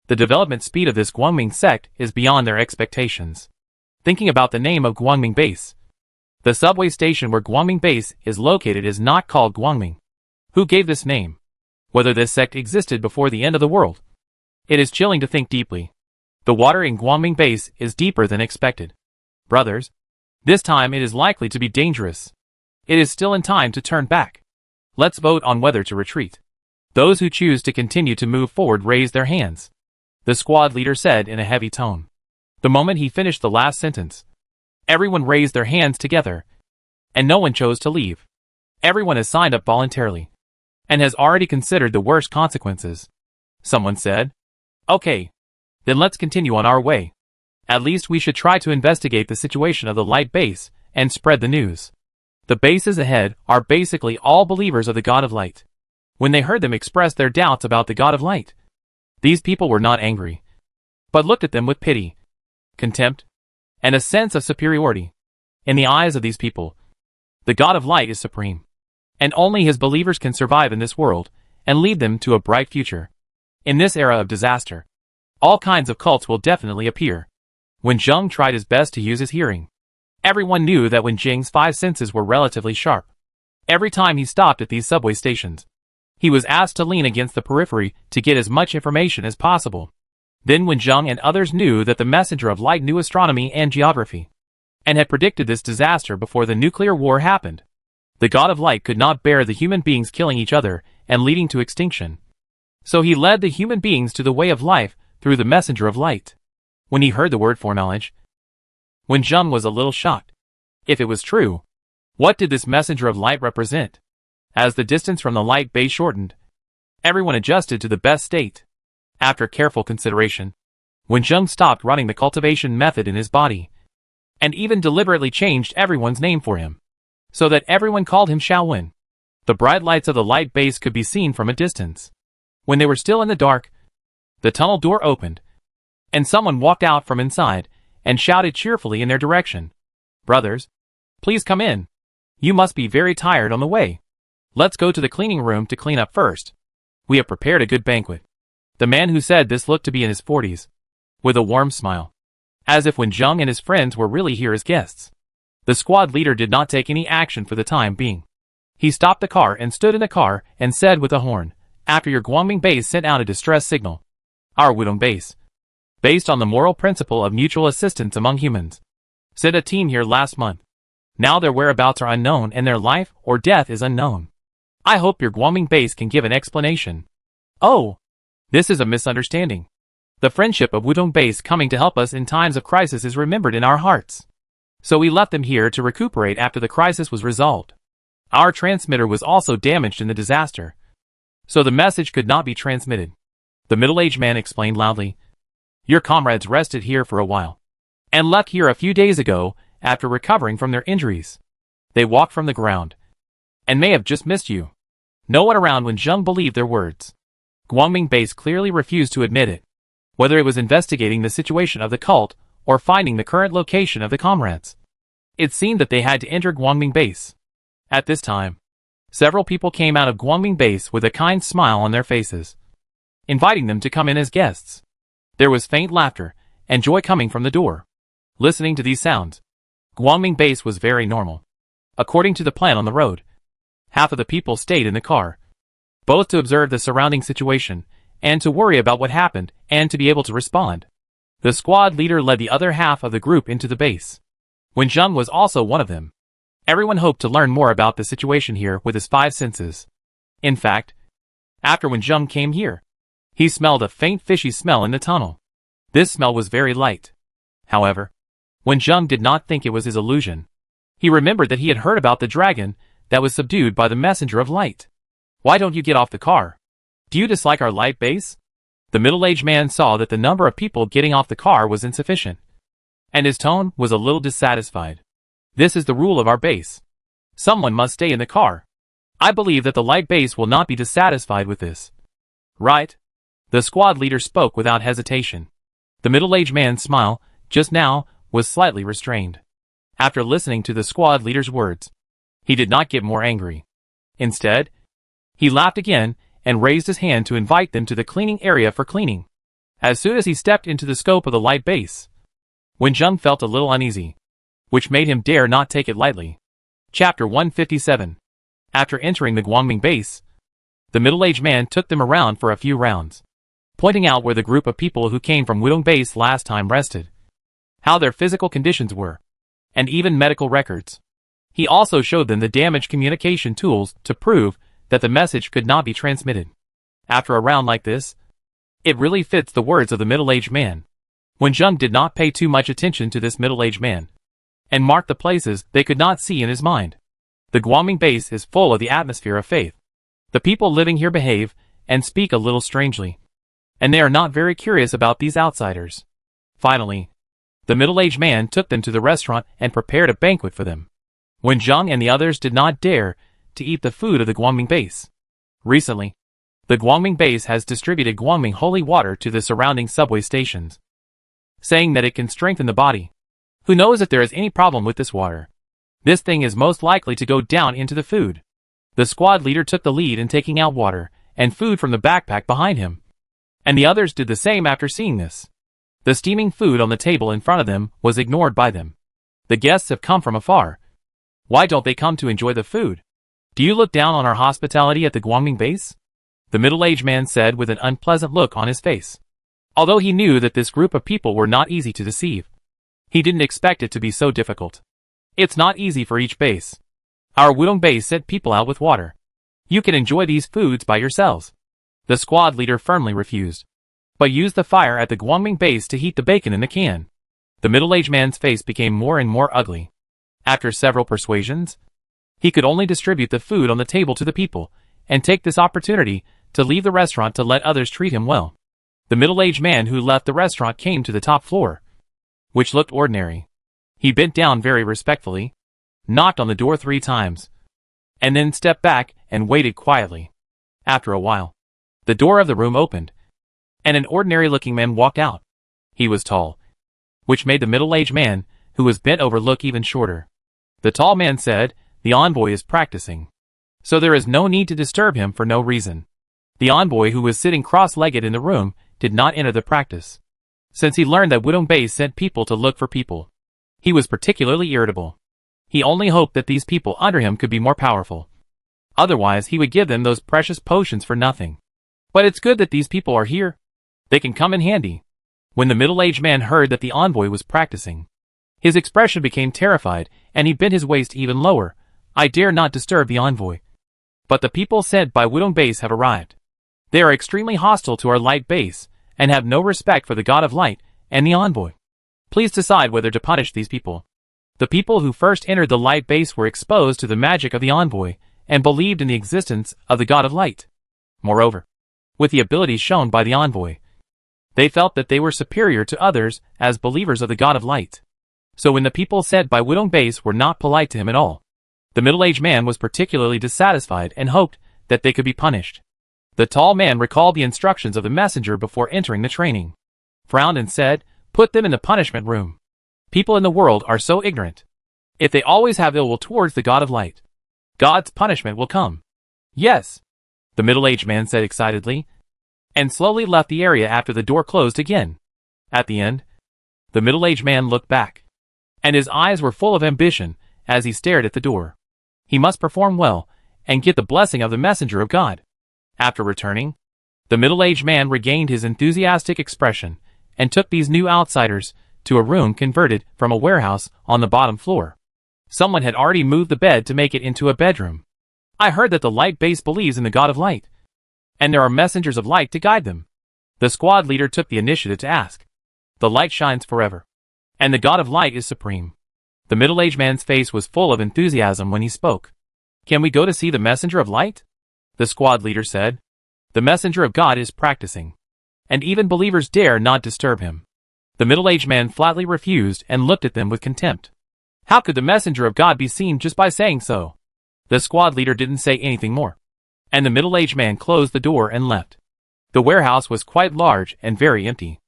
The development speed of this Guangming sect is beyond their expectations. Thinking about the name of Guangming base. The subway station where Guangming base is located is not called Guangming. Who gave this name? Whether this sect existed before the end of the world? It is chilling to think deeply. The water in Guangming base is deeper than expected. Brothers, this time it is likely to be dangerous. It is still in time to turn back. Let's vote on whether to retreat. Those who choose to continue to move forward raise their hands. The squad leader said in a heavy tone. The moment he finished the last sentence, everyone raised their hands together, and no one chose to leave. Everyone has signed up voluntarily, and has already considered the worst consequences. Someone said, "Okay, then let's continue on our way. At least we should try to investigate the situation of the Light base, and spread the news." The bases ahead are basically all believers of the God of Light. When they heard them express their doubts about the God of Light, these people were not angry, but looked at them with pity, contempt, and a sense of superiority. In the eyes of these people, the God of Light is supreme, and only his believers can survive in this world, and lead them to a bright future. In this era of disaster, all kinds of cults will definitely appear. When Zheng tried his best to use his hearing, everyone knew that when Jing's 5 senses were relatively sharp. Every time he stopped at these subway stations, he was asked to lean against the periphery to get as much information as possible. Then when Zheng and others knew that the Messenger of Light knew astronomy and geography, and had predicted this disaster before the nuclear war happened, the God of Light could not bear the human beings killing each other and leading to extinction. So he led the human beings to the way of life through the Messenger of Light. When he heard the word foreknowledge, when Zheng was a little shocked. If it was true, what did this Messenger of Light represent? As the distance from the Light base shortened, everyone adjusted to the best state. After careful consideration, when Zheng stopped running the cultivation method in his body, and even deliberately changed everyone's name for him, so that everyone called him Shaolin, the bright lights of the Light base could be seen from a distance. When they were still in the dark, the tunnel door opened, and someone walked out from inside, and shouted cheerfully in their direction, "Brothers, please come in. You must be very tired on the way. Let's go to the cleaning room to clean up first. We have prepared a good banquet." The man who said this looked to be in his 40s, with a warm smile, as if when Zheng and his friends were really here as guests. The squad leader did not take any action for the time being. He stopped the car and stood in the car and said with a horn, "After your Guangming base sent out a distress signal. Our Wudong base, based on the moral principle of mutual assistance among humans, sent a team here last month. Now their whereabouts are unknown and their life or death is unknown. I hope your Guangming base can give an explanation." "Oh, this is a misunderstanding. The friendship of Wudong base coming to help us in times of crisis is remembered in our hearts. So we left them here to recuperate after the crisis was resolved. Our transmitter was also damaged in the disaster, so the message could not be transmitted." The middle-aged man explained loudly, "Your comrades rested here for a while, and left here a few days ago after recovering from their injuries. They walked from the ground, and may have just missed you." No one around when Zheng believed their words. Guangming base clearly refused to admit it, whether it was investigating the situation of the cult or finding the current location of the comrades. It seemed that they had to enter Guangming base. At this time, Several people came out of Guangming Base with a kind smile on their faces, inviting them to come in as guests. There was faint laughter and joy coming from the door. Listening to these sounds, Guangming Base was very normal. According to the plan on the road, half of the people stayed in the car, both to observe the surrounding situation and to worry about what happened and to be able to respond. The squad leader led the other half of the group into the base. Wenjun was also one of them. Everyone hoped to learn more about the situation here with his five senses. In fact, after Wenjun came here, he smelled a faint fishy smell in the tunnel. This smell was very light. However, Wenjun did not think it was his illusion. He remembered that he had heard about the dragon that was subdued by the messenger of light. Why don't you get off the car? Do you dislike our light base? The middle-aged man saw that the number of people getting off the car was insufficient, and his tone was a little dissatisfied. This is the rule of our base. Someone must stay in the car. I believe that the light base will not be dissatisfied with this. Right? The squad leader spoke without hesitation. The middle-aged man's smile, just now, was slightly restrained. After listening to the squad leader's words, he did not get more angry. Instead, he laughed again and raised his hand to invite them to the cleaning area for cleaning. As soon as he stepped into the scope of the light base, Wenjun felt a little uneasy, which made him dare not take it lightly. Chapter 157. After entering the Guangming base, the middle-aged man took them around for a few rounds, pointing out where the group of people who came from Wudong base last time rested, how their physical conditions were, and even medical records. He also showed them the damaged communication tools to prove that the message could not be transmitted. After a round like this, it really fits the words of the middle-aged man. Wenjun did not pay too much attention to this middle-aged man, and marked the places they could not see in his mind. The Guangming base is full of the atmosphere of faith. The people living here behave and speak a little strangely, and they are not very curious about these outsiders. Finally, the middle-aged man took them to the restaurant and prepared a banquet for them. Wenjun and the others did not dare to eat the food of the Guangming base. Recently, the Guangming base has distributed Guangming holy water to the surrounding subway stations, saying that it can strengthen the body. Who knows if there is any problem with this water? This thing is most likely to go down into the food. The squad leader took the lead in taking out water and food from the backpack behind him, and the others did the same after seeing this. The steaming food on the table in front of them was ignored by them. The guests have come from afar. Why don't they come to enjoy the food? Do you look down on our hospitality at the Guangming base? The middle-aged man said with an unpleasant look on his face. Although he knew that this group of people were not easy to deceive, he didn't expect it to be so difficult. It's not easy for each base. Our Wudong base sent people out with water. You can enjoy these foods by yourselves. The squad leader firmly refused, but used the fire at the Guangming base to heat the bacon in the can. The middle-aged man's face became more and more ugly. After several persuasions, he could only distribute the food on the table to the people, and take this opportunity to leave the restaurant to let others treat him well. The middle-aged man who left the restaurant came to the top floor, which looked ordinary. He bent down very respectfully, knocked on the door 3 times, and then stepped back and waited quietly. After a while, the door of the room opened, and an ordinary-looking man walked out. He was tall, which made the middle-aged man, who was bent over, look even shorter. The tall man said, "The envoy is practicing, so there is no need to disturb him for no reason." The envoy, who was sitting cross-legged in the room, did not enter the practice, since he learned that Wudong base sent people to look for people. He was particularly irritable. He only hoped that these people under him could be more powerful. Otherwise, he would give them those precious potions for nothing. But it's good that these people are here. They can come in handy. When the middle-aged man heard that the envoy was practicing, his expression became terrified, and he bent his waist even lower. "I dare not disturb the envoy. But the people sent by Wudong base have arrived. They are extremely hostile to our light base, and have no respect for the god of light and the envoy. Please decide whether to punish these people." The people who first entered the light base were exposed to the magic of the envoy, and believed in the existence of the god of light. Moreover, with the abilities shown by the envoy, they felt that they were superior to others as believers of the god of light. So when the people sent by Wudong base were not polite to him at all, the middle-aged man was particularly dissatisfied and hoped that they could be punished. The tall man recalled the instructions of the messenger before entering the training, frowned and said, "Put them in the punishment room. People in the world are so ignorant. If they always have ill will towards the god of light, God's punishment will come. Yes, the middle-aged man said excitedly, and slowly left the area after the door closed again. At the end, the middle-aged man looked back, and his eyes were full of ambition as he stared at the door. He must perform well and get the blessing of the messenger of God. After returning, the middle-aged man regained his enthusiastic expression and took these new outsiders to a room converted from a warehouse on the bottom floor. Someone had already moved the bed to make it into a bedroom. I heard that the light base believes in the God of light, and there are messengers of light to guide them. The squad leader took the initiative to ask. The light shines forever, and the God of light is supreme. The middle-aged man's face was full of enthusiasm when he spoke. Can we go to see the messenger of light? The squad leader said. The messenger of God is practicing, and even believers dare not disturb him. The middle-aged man flatly refused and looked at them with contempt. How could the messenger of God be seen just by saying so? The squad leader didn't say anything more, and the middle-aged man closed the door and left. The warehouse was quite large and very empty.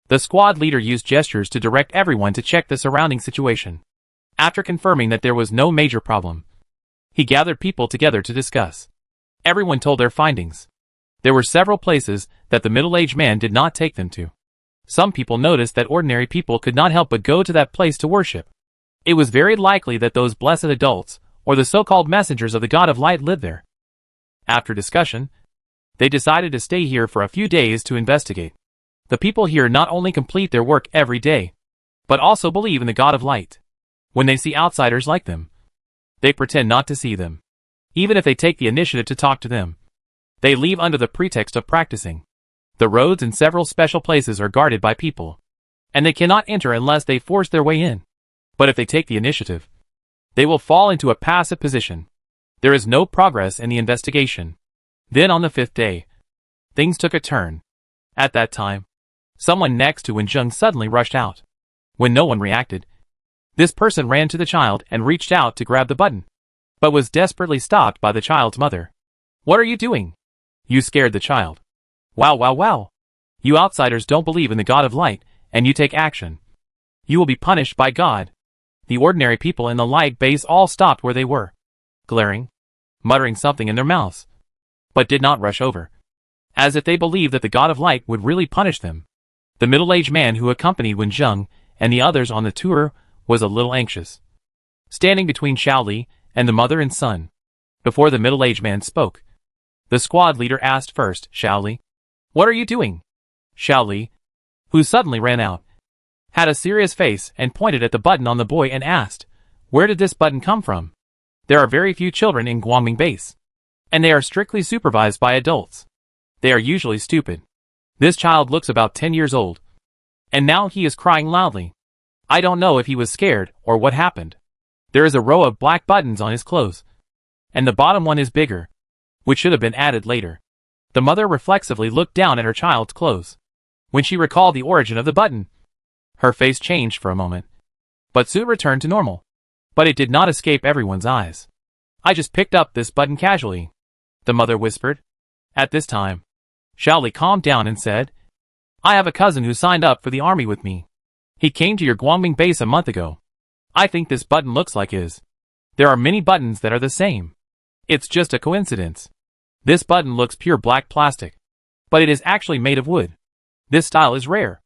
The squad leader used gestures to direct everyone to check the surrounding situation. After confirming that there was no major problem, he gathered people together to discuss. Everyone told their findings. There were several places that the middle-aged man did not take them to. Some people noticed that ordinary people could not help but go to that place to worship. It was very likely that those blessed adults, or the so-called messengers of the God of light, lived there. After discussion, they decided to stay here for a few days to investigate. The people here not only complete their work every day, but also believe in the God of light. When they see outsiders like them, they pretend not to see them. Even if they take the initiative to talk to them, they leave under the pretext of practicing. The roads in several special places are guarded by people, and they cannot enter unless they force their way in. But if they take the initiative, they will fall into a passive position. There is no progress in the investigation. Then on the 5th day, things took a turn. At that time, someone next to Wenjung suddenly rushed out. When no one reacted, this person ran to the child and reached out to grab the button, but was desperately stopped by the child's mother. What are you doing? You scared the child. Wow. You outsiders don't believe in the God of light, and you take action. You will be punished by God. The ordinary people in the light base all stopped where they were, glaring, muttering something in their mouths, but did not rush over, as if they believed that the God of light would really punish them. The middle-aged man who accompanied Wenjung and the others on the tour was a little anxious, standing between Xiaoli and the mother and son. Before the middle-aged man spoke, the squad leader asked first, Xiaoli, what are you doing? Xiaoli, who suddenly ran out, had a serious face and pointed at the button on the boy and asked, where did this button come from? There are very few children in Guangming base, and they are strictly supervised by adults. They are usually stupid. This child looks about 10 years old, and now he is crying loudly. I don't know if he was scared or what happened. There is a row of black buttons on his clothes, and the bottom one is bigger, which should have been added later. The mother reflexively looked down at her child's clothes. When she recalled the origin of the button, her face changed for a moment, but soon returned to normal. But it did not escape everyone's eyes. I just picked up this button casually, the mother whispered. At this time, Xiaoli calmed down and said, I have a cousin who signed up for the army with me. He came to your Guangming base a month ago. I think this button looks like his. There are many buttons that are the same. It's just a coincidence. This button looks pure black plastic, but it is actually made of wood. This style is rare.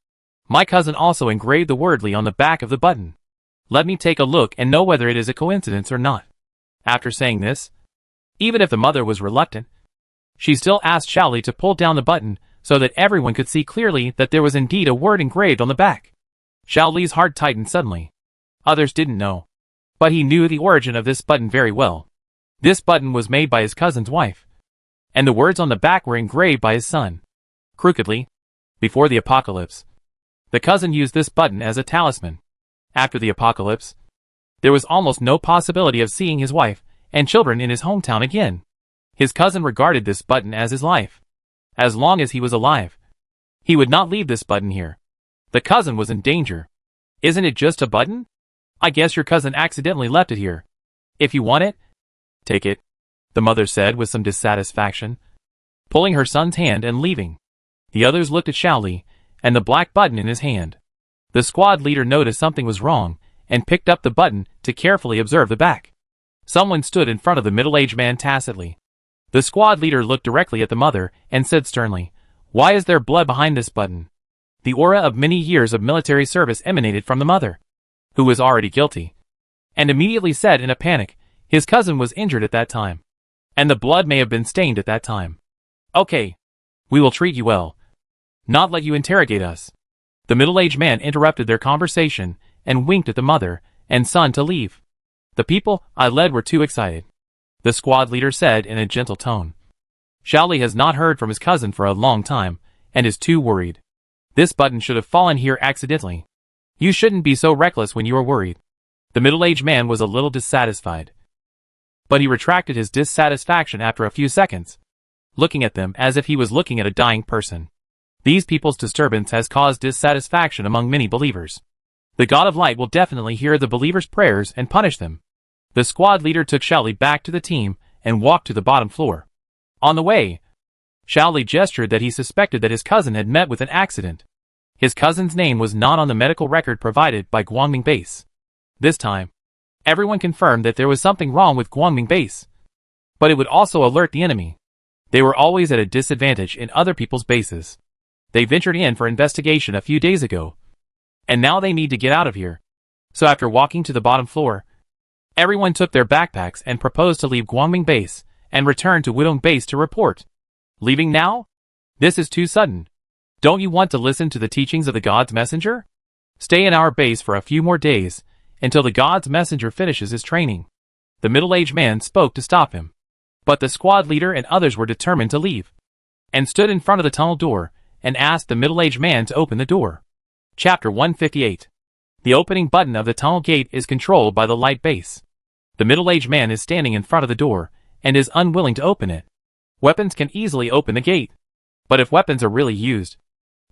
My cousin also engraved the word Li on the back of the button. Let me take a look and know whether it is a coincidence or not. After saying this, even if the mother was reluctant, she still asked Xiaoli to pull down the button so that everyone could see clearly that there was indeed a word engraved on the back. Xiaoli's heart tightened suddenly. Others didn't know, but he knew the origin of this button very well. This button was made by his cousin's wife, and the words on the back were engraved by his son. Crookedly, before the apocalypse, the cousin used this button as a talisman. After the apocalypse, there was almost no possibility of seeing his wife and children in his hometown again. His cousin regarded this button as his life. As long as he was alive, he would not leave this button here. The cousin was in danger. Isn't it just a button? I guess your cousin accidentally left it here. If you want it, take it, the mother said with some dissatisfaction, pulling her son's hand and leaving. The others looked at Xiaoli and the black button in his hand. The squad leader noticed something was wrong and picked up the button to carefully observe the back. Someone stood in front of the middle-aged man tacitly. The squad leader looked directly at the mother and said sternly, "Why is there blood behind this button?" The aura of many years of military service emanated from the mother, who was already guilty, and immediately said in a panic, "His cousin was injured at that time, and the blood may have been stained at that time. Okay, we will treat you well, not let you interrogate us." The middle-aged man interrupted their conversation and winked at the mother and son to leave. "The people I led were too excited," the squad leader said in a gentle tone. "Shaoli has not heard from his cousin for a long time and is too worried. This button should have fallen here accidentally. You shouldn't be so reckless when you are worried." The middle-aged man was a little dissatisfied, but he retracted his dissatisfaction after a few seconds, looking at them as if he was looking at a dying person. These people's disturbance has caused dissatisfaction among many believers. The God of Light will definitely hear the believers' prayers and punish them. The squad leader took Shaoli back to the team and walked to the bottom floor. On the way, Shaoli gestured that he suspected that his cousin had met with an accident. His cousin's name was not on the medical record provided by Guangming Base. This time, everyone confirmed that there was something wrong with Guangming Base, but it would also alert the enemy. They were always at a disadvantage in other people's bases. They ventured in for investigation a few days ago, and now they need to get out of here. So after walking to the bottom floor, everyone took their backpacks and proposed to leave Guangming Base and return to Wudong Base to report. Leaving now? This is too sudden. Don't you want to listen to the teachings of the God's messenger? Stay in our base for a few more days, until the God's messenger finishes his training. The middle-aged man spoke to stop him, but the squad leader and others were determined to leave, and stood in front of the tunnel door and asked the middle-aged man to open the door. Chapter 158. The opening button of the tunnel gate is controlled by the light base. The middle-aged man is standing in front of the door and is unwilling to open it. Weapons can easily open the gate, but if weapons are really used,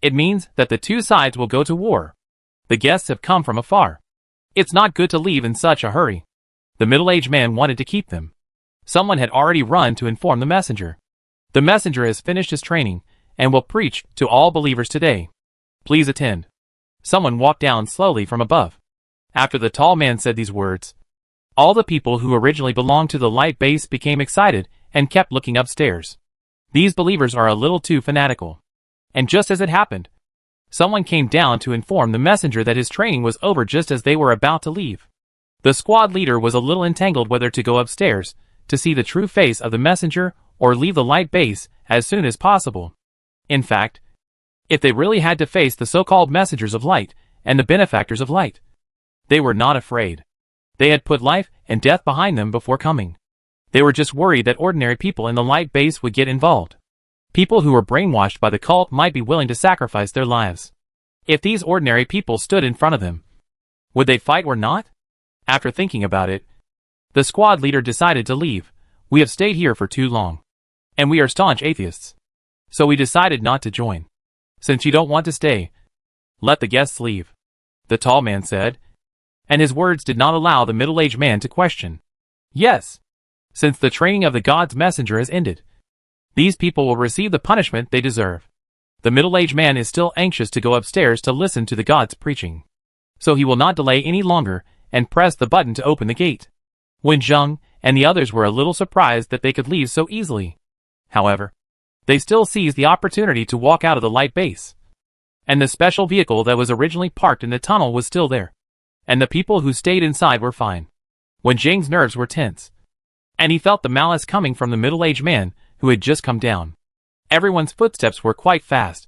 it means that the two sides will go to war. The guests have come from afar. It's not good to leave in such a hurry. The middle-aged man wanted to keep them. Someone had already run to inform the messenger. The messenger has finished his training and will preach to all believers today. Please attend. Someone walked down slowly from above. After the tall man said these words, all the people who originally belonged to the light base became excited and kept looking upstairs. These believers are a little too fanatical. And just as it happened, someone came down to inform the messenger that his training was over just as they were about to leave. The squad leader was a little entangled whether to go upstairs to see the true face of the messenger or leave the light base as soon as possible. In fact, if they really had to face the so-called messengers of light and the benefactors of light, they were not afraid. They had put life and death behind them before coming. They were just worried that ordinary people in the light base would get involved. People who were brainwashed by the cult might be willing to sacrifice their lives. If these ordinary people stood in front of them, would they fight or not? After thinking about it, the squad leader decided to leave. We have stayed here for too long, and we are staunch atheists, so we decided not to join. Since you don't want to stay, let the guests leave, the tall man said, and his words did not allow the middle-aged man to question. Yes, since the training of the God's messenger has ended, these people will receive the punishment they deserve. The middle-aged man is still anxious to go upstairs to listen to the God's preaching, so he will not delay any longer and press the button to open the gate. Wen Zheng and the others were a little surprised that they could leave so easily. However, they still seized the opportunity to walk out of the light base. And the special vehicle that was originally parked in the tunnel was still there. And the people who stayed inside were fine. Wen Zheng's nerves were tense, and he felt the malice coming from the middle-aged man who had just come down. Everyone's footsteps were quite fast,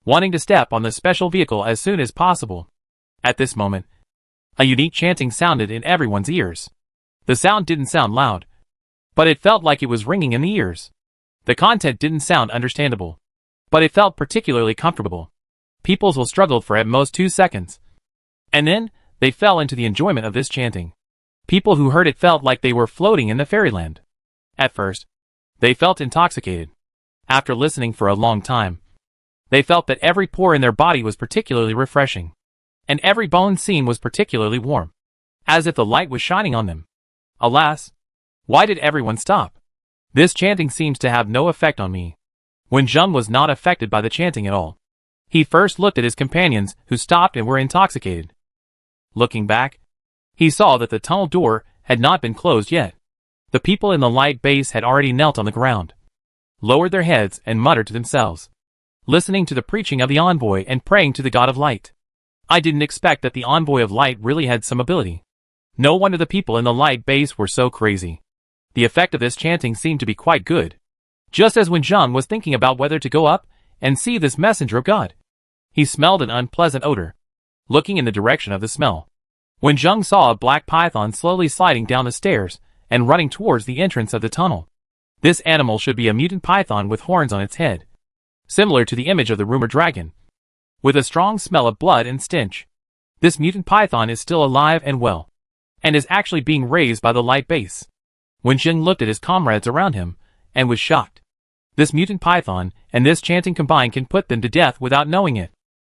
wanting to step on the special vehicle as soon as possible. At this moment, a unique chanting sounded in everyone's ears. The sound didn't sound loud, but it felt like it was ringing in the ears. The content didn't sound understandable, but it felt particularly comfortable. Peoples will struggle for at most 2 seconds, and then they fell into the enjoyment of this chanting. People who heard it felt like they were floating in the fairyland. At first, they felt intoxicated. After listening for a long time, they felt that every pore in their body was particularly refreshing, and every bone seam was particularly warm, as if the light was shining on them. Alas, why did everyone stop? This chanting seems to have no effect on me. Wen Zheng was not affected by the chanting at all. He first looked at his companions who stopped and were intoxicated. Looking back, he saw that the tunnel door had not been closed yet. The people in the light base had already knelt on the ground, lowered their heads and muttered to themselves, listening to the preaching of the envoy and praying to the God of light. I didn't expect that the envoy of light really had some ability. No wonder the people in the light base were so crazy. The effect of this chanting seemed to be quite good. Just as when Zheng was thinking about whether to go up and see this messenger of God, he smelled an unpleasant odor. Looking in the direction of the smell, when Zheng saw a black python slowly sliding down the stairs and running towards the entrance of the tunnel. This animal should be a mutant python with horns on its head, similar to the image of the rumored dragon, with a strong smell of blood and stench. This mutant python is still alive and well, and is actually being raised by the light base. When Zheng looked at his comrades around him, and was shocked. This mutant python and this chanting combined can put them to death without knowing it.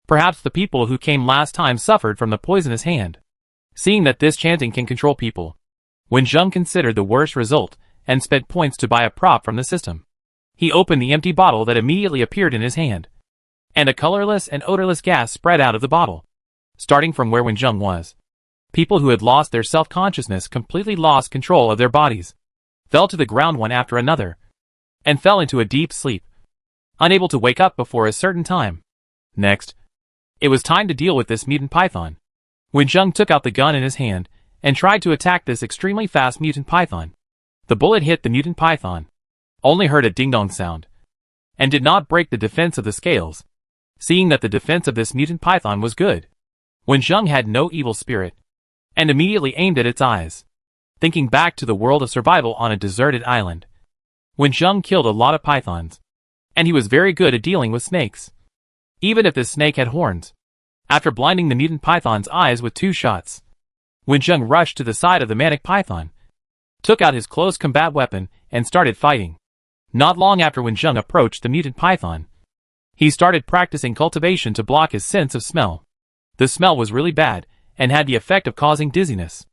Perhaps the people who came last time suffered from the poisonous hand. Seeing that this chanting can control people, when Zheng considered the worst result and spent points to buy a prop from the system, he opened the empty bottle that immediately appeared in his hand, and a colorless and odorless gas spread out of the bottle. Starting from where Wen Zheng was, people who had lost their self-consciousness completely lost control of their bodies, fell to the ground one after another, and fell into a deep sleep, unable to wake up before a certain time. Next, it was time to deal with this mutant python. When Zheng took out the gun in his hand and tried to attack this extremely fast mutant python, the bullet hit the mutant python, only heard a ding-dong sound, and did not break the defense of the scales. Seeing that the defense of this mutant python was good, Wen Zheng had no evil spirit, and immediately aimed at its eyes. Thinking back to the world of survival on a deserted island, Wen Zheng killed a lot of pythons, and he was very good at dealing with snakes, even if this snake had horns. After blinding the mutant python's eyes with 2 shots, Wen Zheng rushed to the side of the manic python, took out his close combat weapon, and started fighting. Not long after Wen Zheng approached the mutant python, he started practicing cultivation to block his sense of smell. The smell was really bad, and had the effect of causing dizziness.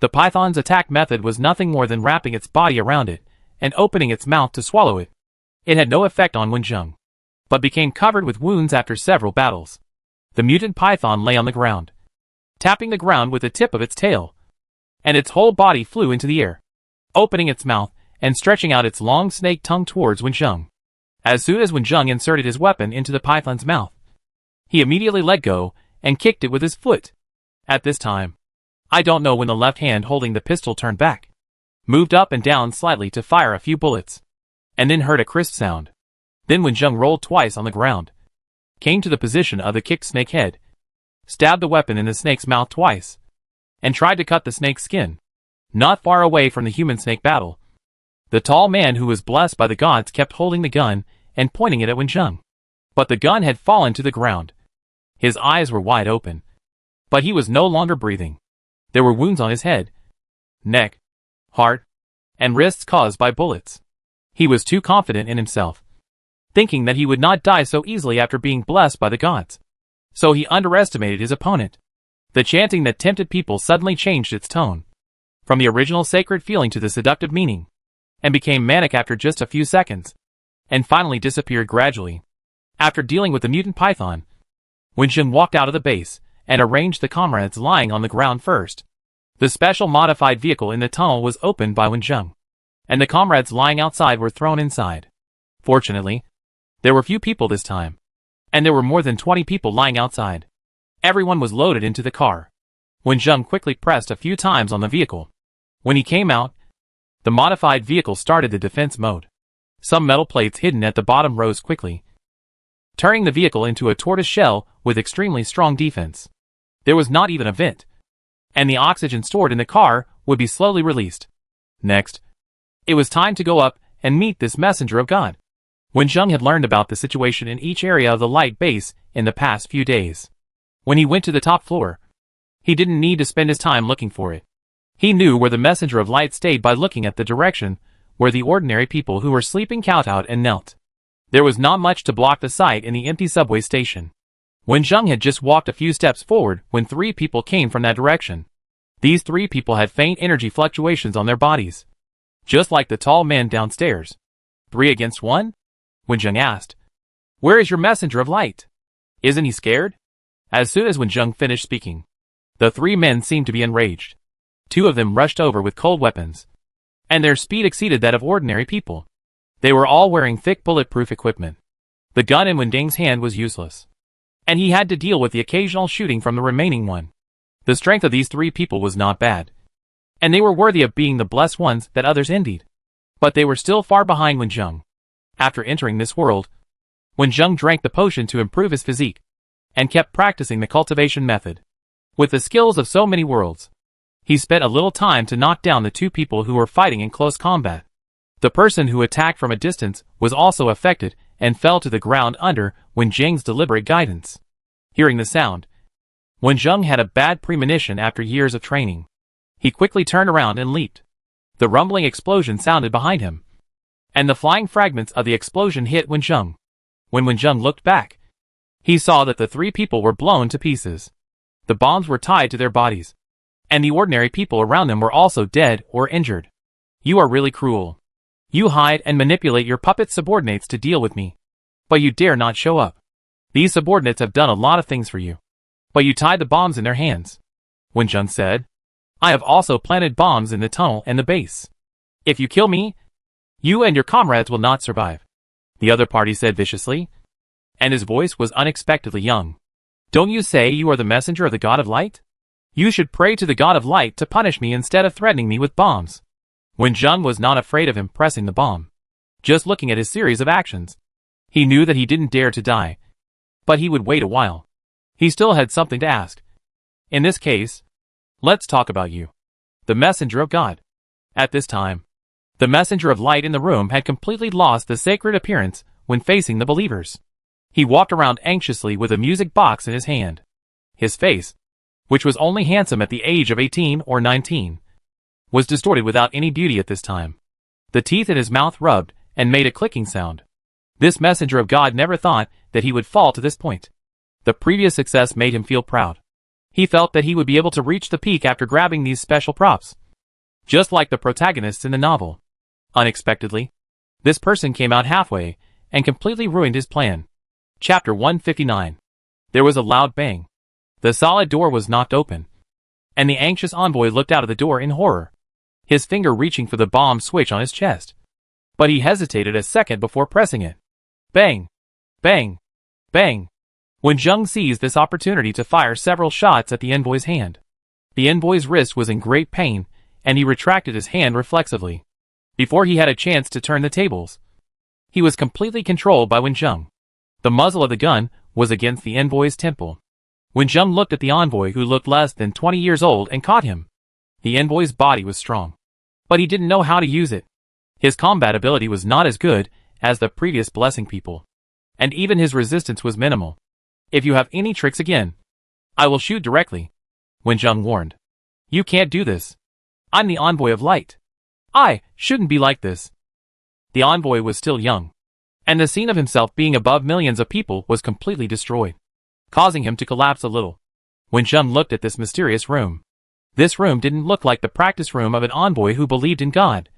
The python's attack method was nothing more than wrapping its body around it, and opening its mouth to swallow it. It had no effect on Wen Zheng, but became covered with wounds after several battles. The mutant python lay on the ground, tapping the ground with the tip of its tail, and its whole body flew into the air, opening its mouth and stretching out its long snake tongue towards Wen Zheng. As soon as Wen Zheng inserted his weapon into the python's mouth, he immediately let go and kicked it with his foot. At this time, I don't know when the left hand holding the pistol turned back, moved up and down slightly to fire a few bullets, and then heard a crisp sound. Then Wen Zheng rolled twice on the ground, came to the position of the kicked snake head, stabbed the weapon in the snake's mouth twice, and tried to cut the snake's skin. Not far away from the human-snake battle, the tall man who was blessed by the gods kept holding the gun and pointing it at Wen Zheng. But the gun had fallen to the ground. His eyes were wide open, but he was no longer breathing. There were wounds on his head, neck, heart, and wrists caused by bullets. He was too confident in himself, thinking that he would not die so easily after being blessed by the gods. So he underestimated his opponent. The chanting that tempted people suddenly changed its tone, from the original sacred feeling to the seductive meaning, and became manic after just a few seconds, and finally disappeared gradually. After dealing with the mutant python, Wen Zheng walked out of the base and arranged the comrades lying on the ground first. The special modified vehicle in the tunnel was opened by Wen Zheng, and the comrades lying outside were thrown inside. Fortunately, there were few people this time, and there were more than 20 people lying outside. Everyone was loaded into the car. Wen Zheng quickly pressed a few times on the vehicle. When he came out, the modified vehicle started the defense mode. Some metal plates hidden at the bottom rose quickly, turning the vehicle into a tortoise shell with extremely strong defense. There was not even a vent, and the oxygen stored in the car would be slowly released. Next, it was time to go up and meet this messenger of God. Wen Zheng had learned about the situation in each area of the light base in the past few days. When he went to the top floor, he didn't need to spend his time looking for it. He knew where the messenger of light stayed by looking at the direction where the ordinary people who were sleeping kowtowed and knelt. There was not much to block the sight in the empty subway station. Wen Zheng had just walked a few steps forward when 3 people came from that direction. These 3 people had faint energy fluctuations on their bodies, just like the tall man downstairs. 3 against 1? Wen Zheng asked. Where is your messenger of light? Isn't he scared? As soon as Wen Zheng finished speaking, the 3 men seemed to be enraged. 2 of them rushed over with cold weapons, and their speed exceeded that of ordinary people. They were all wearing thick bulletproof equipment. The gun in Wending's hand was useless, and he had to deal with the occasional shooting from the remaining one. The strength of these three people was not bad, and they were worthy of being the blessed ones that others envied. But they were still far behind Wenzheng. After entering this world, Wenzheng drank the potion to improve his physique, and kept practicing the cultivation method. With the skills of so many worlds, he spent a little time to knock down the two people who were fighting in close combat. The person who attacked from a distance was also affected and fell to the ground under Wenzheng's deliberate guidance. Hearing the sound, Wenzheng had a bad premonition after years of training. He quickly turned around and leaped. The rumbling explosion sounded behind him, and the flying fragments of the explosion hit Wenzheng. When Wenzheng looked back, he saw that the three people were blown to pieces. The bombs were tied to their bodies, and the ordinary people around them were also dead or injured. You are really cruel. You hide and manipulate your puppet subordinates to deal with me, but you dare not show up. These subordinates have done a lot of things for you, but you tied the bombs in their hands. Wenzheng said, I have also planted bombs in the tunnel and the base. If you kill me, you and your comrades will not survive. The other party said viciously, and his voice was unexpectedly young. Don't you say you are the messenger of the God of Light? You should pray to the God of Light to punish me instead of threatening me with bombs. Wenzheng was not afraid of him pressing the bomb. Just looking at his series of actions, he knew that he didn't dare to die, but he would wait a while. He still had something to ask. In this case, let's talk about you, the messenger of God. At this time, the messenger of light in the room had completely lost the sacred appearance when facing the believers. He walked around anxiously with a music box in his hand. His face, which was only handsome at the age of 18 or 19, was distorted without any beauty at this time. The teeth in his mouth rubbed and made a clicking sound. This messenger of God never thought that he would fall to this point. The previous success made him feel proud. He felt that he would be able to reach the peak after grabbing these special props, just like the protagonists in the novel. Unexpectedly, this person came out halfway and completely ruined his plan. Chapter 159. There was a loud bang. The solid door was knocked open, and the anxious envoy looked out of the door in horror, his finger reaching for the bomb switch on his chest. But he hesitated a second before pressing it. Bang! Bang! Bang! Wenzheng seized this opportunity to fire several shots at the envoy's hand. The envoy's wrist was in great pain, and he retracted his hand reflexively. Before he had a chance to turn the tables, he was completely controlled by Wenzheng. The muzzle of the gun was against the envoy's temple. Wenzheng looked at the envoy, who looked less than 20 years old, and caught him. The envoy's body was strong, but he didn't know how to use it. His combat ability was not as good as the previous blessing people, and even his resistance was minimal. If you have any tricks again, I will shoot directly, Wenzheng warned. You can't do this. I'm the envoy of light. I shouldn't be like this. The envoy was still young, and the scene of himself being above millions of people was completely destroyed, causing him to collapse a little. Wenzheng looked at this mysterious room. This room didn't look like the practice room of an envoy who believed in God,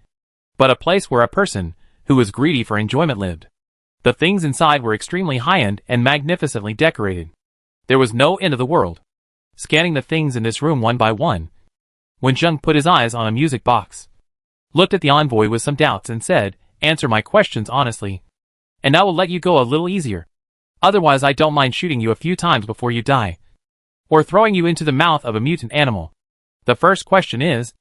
but a place where a person who was greedy for enjoyment lived. The things inside were extremely high-end and magnificently decorated. There was no end of the world. Scanning the things in this room one by one, Wenzheng put his eyes on a music box, looked at the envoy with some doubts, and said, Answer my questions honestly, and I will let you go a little easier. Otherwise, I don't mind shooting you a few times before you die, or throwing you into the mouth of a mutant animal. The first question is,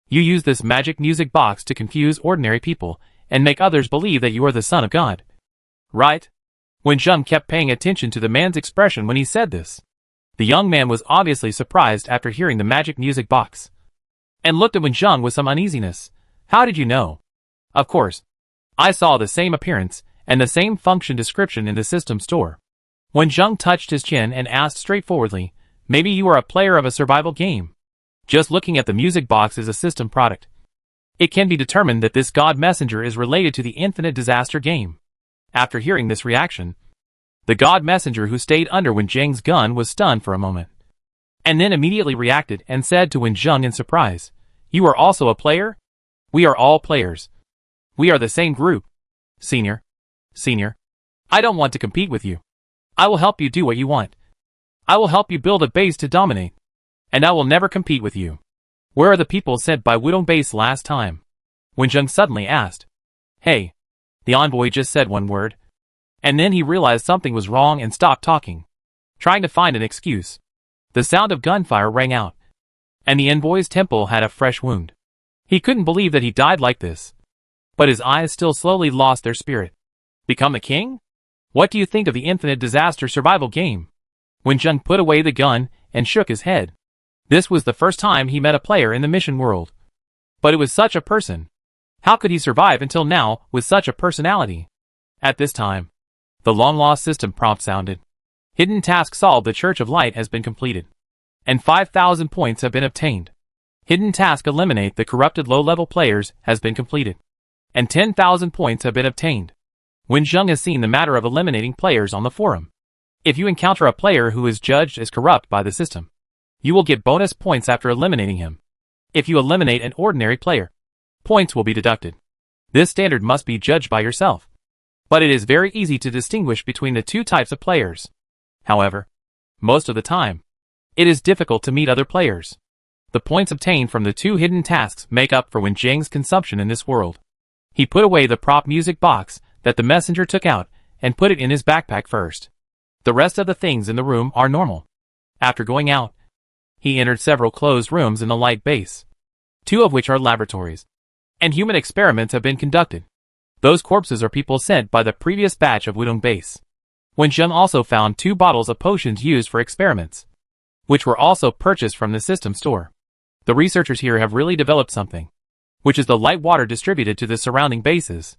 you use this magic music box to confuse ordinary people and make others believe that you are the son of God, right? Wenzheng kept paying attention to the man's expression when he said this. The young man was obviously surprised after hearing the magic music box, and looked at Wenzheng with some uneasiness. How did you know? Of course, I saw the same appearance and the same function description in the system store. Wenzheng touched his chin and asked straightforwardly, Maybe you are a player of a survival game. Just looking at the music box is a system product. It can be determined that this God Messenger is related to the Infinite Disaster game. After hearing this reaction, the God Messenger who stayed under Wenzheng's gun was stunned for a moment, and then immediately reacted and said to Wenzheng in surprise, You are also a player? We are all players. We are the same group. Senior. I don't want to compete with you. I will help you do what you want. I will help you build a base to dominate, and I will never compete with you. Where are the people sent by Wudong base last time? Wenjung suddenly asked. Hey. The envoy just said one word. And then he realized something was wrong and stopped talking, trying to find an excuse. The sound of gunfire rang out, and the envoy's temple had a fresh wound. He couldn't believe that he died like this. But his eyes still slowly lost their spirit. Become the king? What do you think of the infinite disaster survival game? Wenjung put away the gun and shook his head. This was the first time he met a player in the mission world. But it was such a person. How could he survive until now with such a personality? At this time, the long-lost system prompt sounded. Hidden task solved. The Church of Light has been completed, and 5,000 points have been obtained. Hidden task eliminate the corrupted low-level players has been completed, and 10,000 points have been obtained. Wenjung has seen the matter of eliminating players on the forum. If you encounter a player who is judged as corrupt by the system, you will get bonus points after eliminating him. If you eliminate an ordinary player, points will be deducted. This standard must be judged by yourself. But it is very easy to distinguish between the two types of players. However, most of the time, it is difficult to meet other players. The points obtained from the two hidden tasks make up for Wenjung's consumption in this world. He put away the prop music box that the messenger took out and put it in his backpack first. The rest of the things in the room are normal. After going out, he entered several closed rooms in the light base, 2 of which are laboratories, and human experiments have been conducted. Those corpses are people sent by the previous batch of Wudong base. Wenjung also found 2 bottles of potions used for experiments, which were also purchased from the system store. The researchers here have really developed something, which is the light water distributed to the surrounding bases.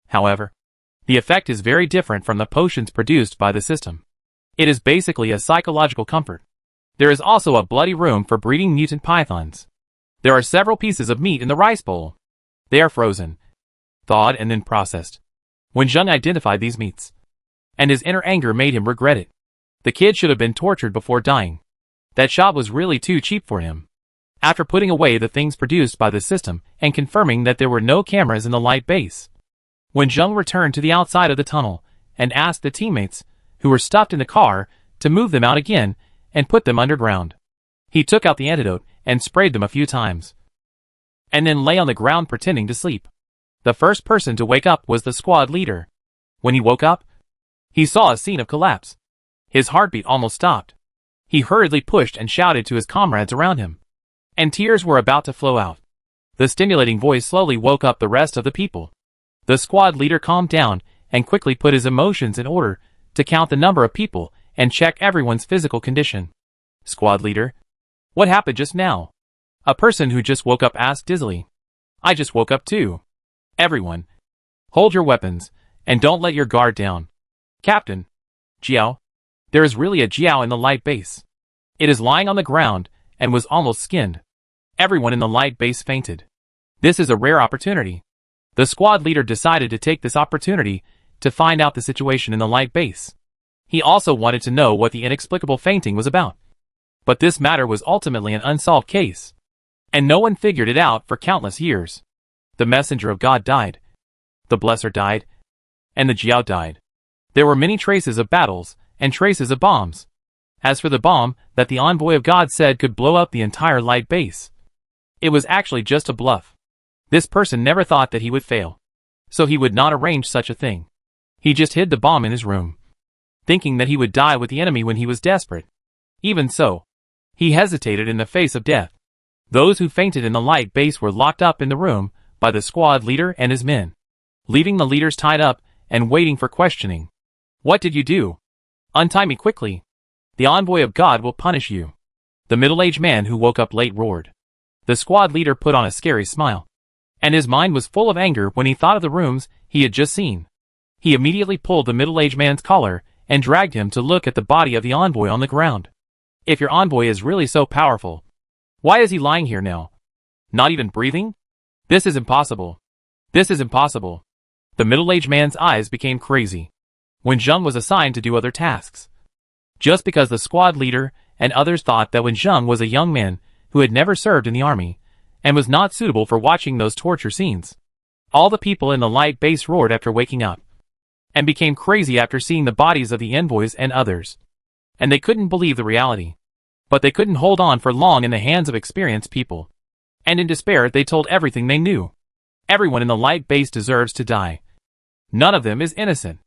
However, the effect is very different from the potions produced by the system. It is basically a psychological comfort. There is also a bloody room for breeding mutant pythons. There are several pieces of meat in the rice bowl. They are frozen, thawed and then processed. Wenjung identified these meats, and his inner anger made him regret it. The kid should have been tortured before dying. That shop was really too cheap for him. After putting away the things produced by the system and confirming that there were no cameras in the light base, Wenjung returned to the outside of the tunnel and asked the teammates, who were stuffed in the car, to move them out again and put them underground. He took out the antidote and sprayed them a few times, and then lay on the ground pretending to sleep. The first person to wake up was the squad leader. When he woke up, he saw a scene of collapse. His heartbeat almost stopped. He hurriedly pushed and shouted to his comrades around him, and tears were about to flow out. The stimulating voice slowly woke up the rest of the people. The squad leader calmed down and quickly put his emotions in order to count the number of people and check everyone's physical condition. Squad leader, what happened just now? A person who just woke up asked dizzily. I just woke up too. Everyone, hold your weapons, and don't let your guard down. Captain, Jiao, there is really a Jiao in the light base. It is lying on the ground, and was almost skinned. Everyone in the light base fainted. This is a rare opportunity. The squad leader decided to take this opportunity to find out the situation in the light base. He also wanted to know what the inexplicable fainting was about. But this matter was ultimately an unsolved case, and no one figured it out for countless years. The messenger of God died. The blesser died. And the Jiao died. There were many traces of battles and traces of bombs. As for the bomb that the envoy of God said could blow up the entire light base, it was actually just a bluff. This person never thought that he would fail, so he would not arrange such a thing. He just hid the bomb in his room, thinking that he would die with the enemy when he was desperate. Even so, he hesitated in the face of death. Those who fainted in the light base were locked up in the room by the squad leader and his men, leaving the leaders tied up and waiting for questioning. What did you do? Untie me quickly. The envoy of God will punish you. The middle-aged man who woke up late roared. The squad leader put on a scary smile, and his mind was full of anger when he thought of the rooms he had just seen. He immediately pulled the middle-aged man's collar and dragged him to look at the body of the envoy on the ground. If your envoy is really so powerful, why is he lying here now? Not even breathing? This is impossible. This is impossible. The middle-aged man's eyes became crazy. Wenjung was assigned to do other tasks, just because the squad leader and others thought that Wenjung was a young man who had never served in the army and was not suitable for watching those torture scenes. All the people in the light base roared after waking up, and became crazy after seeing the bodies of the envoys and others. And they couldn't believe the reality. But they couldn't hold on for long in the hands of experienced people. And in despair they told everything they knew. Everyone in the light base deserves to die. None of them is innocent.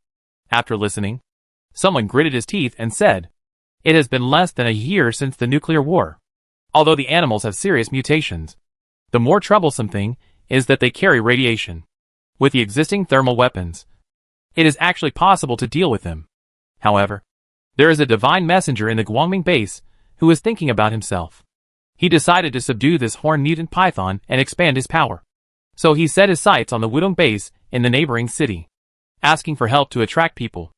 After listening, someone gritted his teeth and said, "It has been less than a year since the nuclear war. Although the animals have serious mutations, the more troublesome thing is that they carry radiation. With the existing thermal weapons, it is actually possible to deal with them. However, there is a divine messenger in the Guangming base who is thinking about himself. He decided to subdue this horned mutant python and expand his power. So he set his sights on the Wudong base in the neighboring city, asking for help to attract people.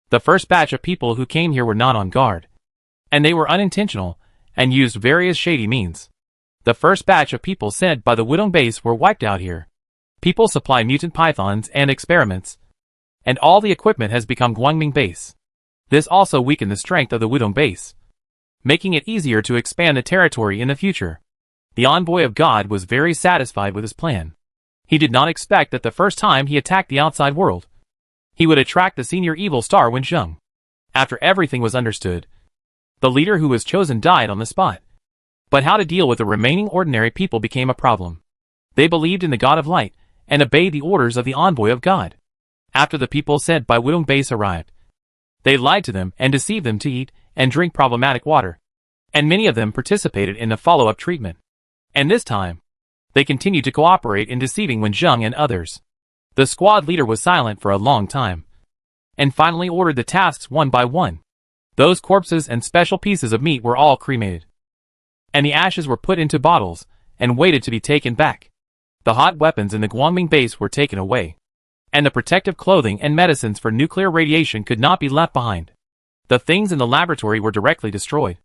The first batch of people who came here were not on guard, and they were unintentional and used various shady means. The first batch of people sent by the Wudong base were wiped out here. People supply mutant pythons and experiments, and all the equipment has become Guangming base. This also weakened the strength of the Wudong base, making it easier to expand the territory in the future. The envoy of God was very satisfied with his plan. He did not expect that the first time he attacked the outside world, he would attract the senior evil star Wensheng. After everything was understood, the leader who was chosen died on the spot. But how to deal with the remaining ordinary people became a problem. They believed in the God of Light and obeyed the orders of the envoy of God. After the people sent by Wudong base arrived, they lied to them and deceived them to eat and drink problematic water, and many of them participated in the follow-up treatment. And this time, they continued to cooperate in deceiving Wensheng and others. The squad leader was silent for a long time, and finally ordered the tasks one by one. Those corpses and special pieces of meat were all cremated, and the ashes were put into bottles and waited to be taken back. The hot weapons in the Guangming base were taken away, and the protective clothing and medicines for nuclear radiation could not be left behind. The things in the laboratory were directly destroyed,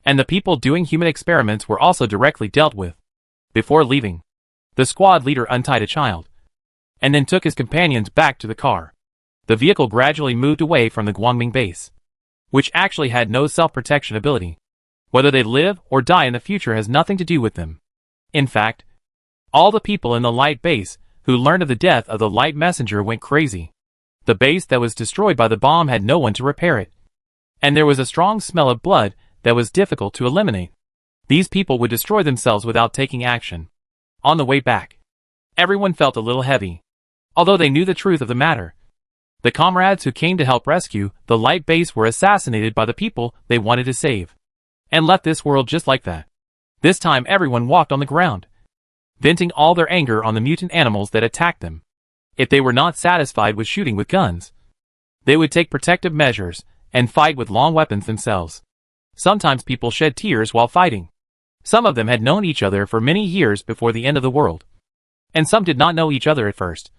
and the people doing human experiments were also directly dealt with. Before leaving, the squad leader untied a child, and then took his companions back to the car. The vehicle gradually moved away from the Guangming base, which actually had no self-protection ability. Whether they live or die in the future has nothing to do with them. In fact, all the people in the light base who learned of the death of the light messenger went crazy. The base that was destroyed by the bomb had no one to repair it, and there was a strong smell of blood that was difficult to eliminate. These people would destroy themselves without taking action. On the way back, everyone felt a little heavy, although they knew the truth of the matter. The comrades who came to help rescue the light base were assassinated by the people they wanted to save, and left this world just like that. This time everyone walked on the ground, venting all their anger on the mutant animals that attacked them. If they were not satisfied with shooting with guns, they would take protective measures and fight with long weapons themselves. Sometimes people shed tears while fighting. Some of them had known each other for many years before the end of the world, and some did not know each other at first,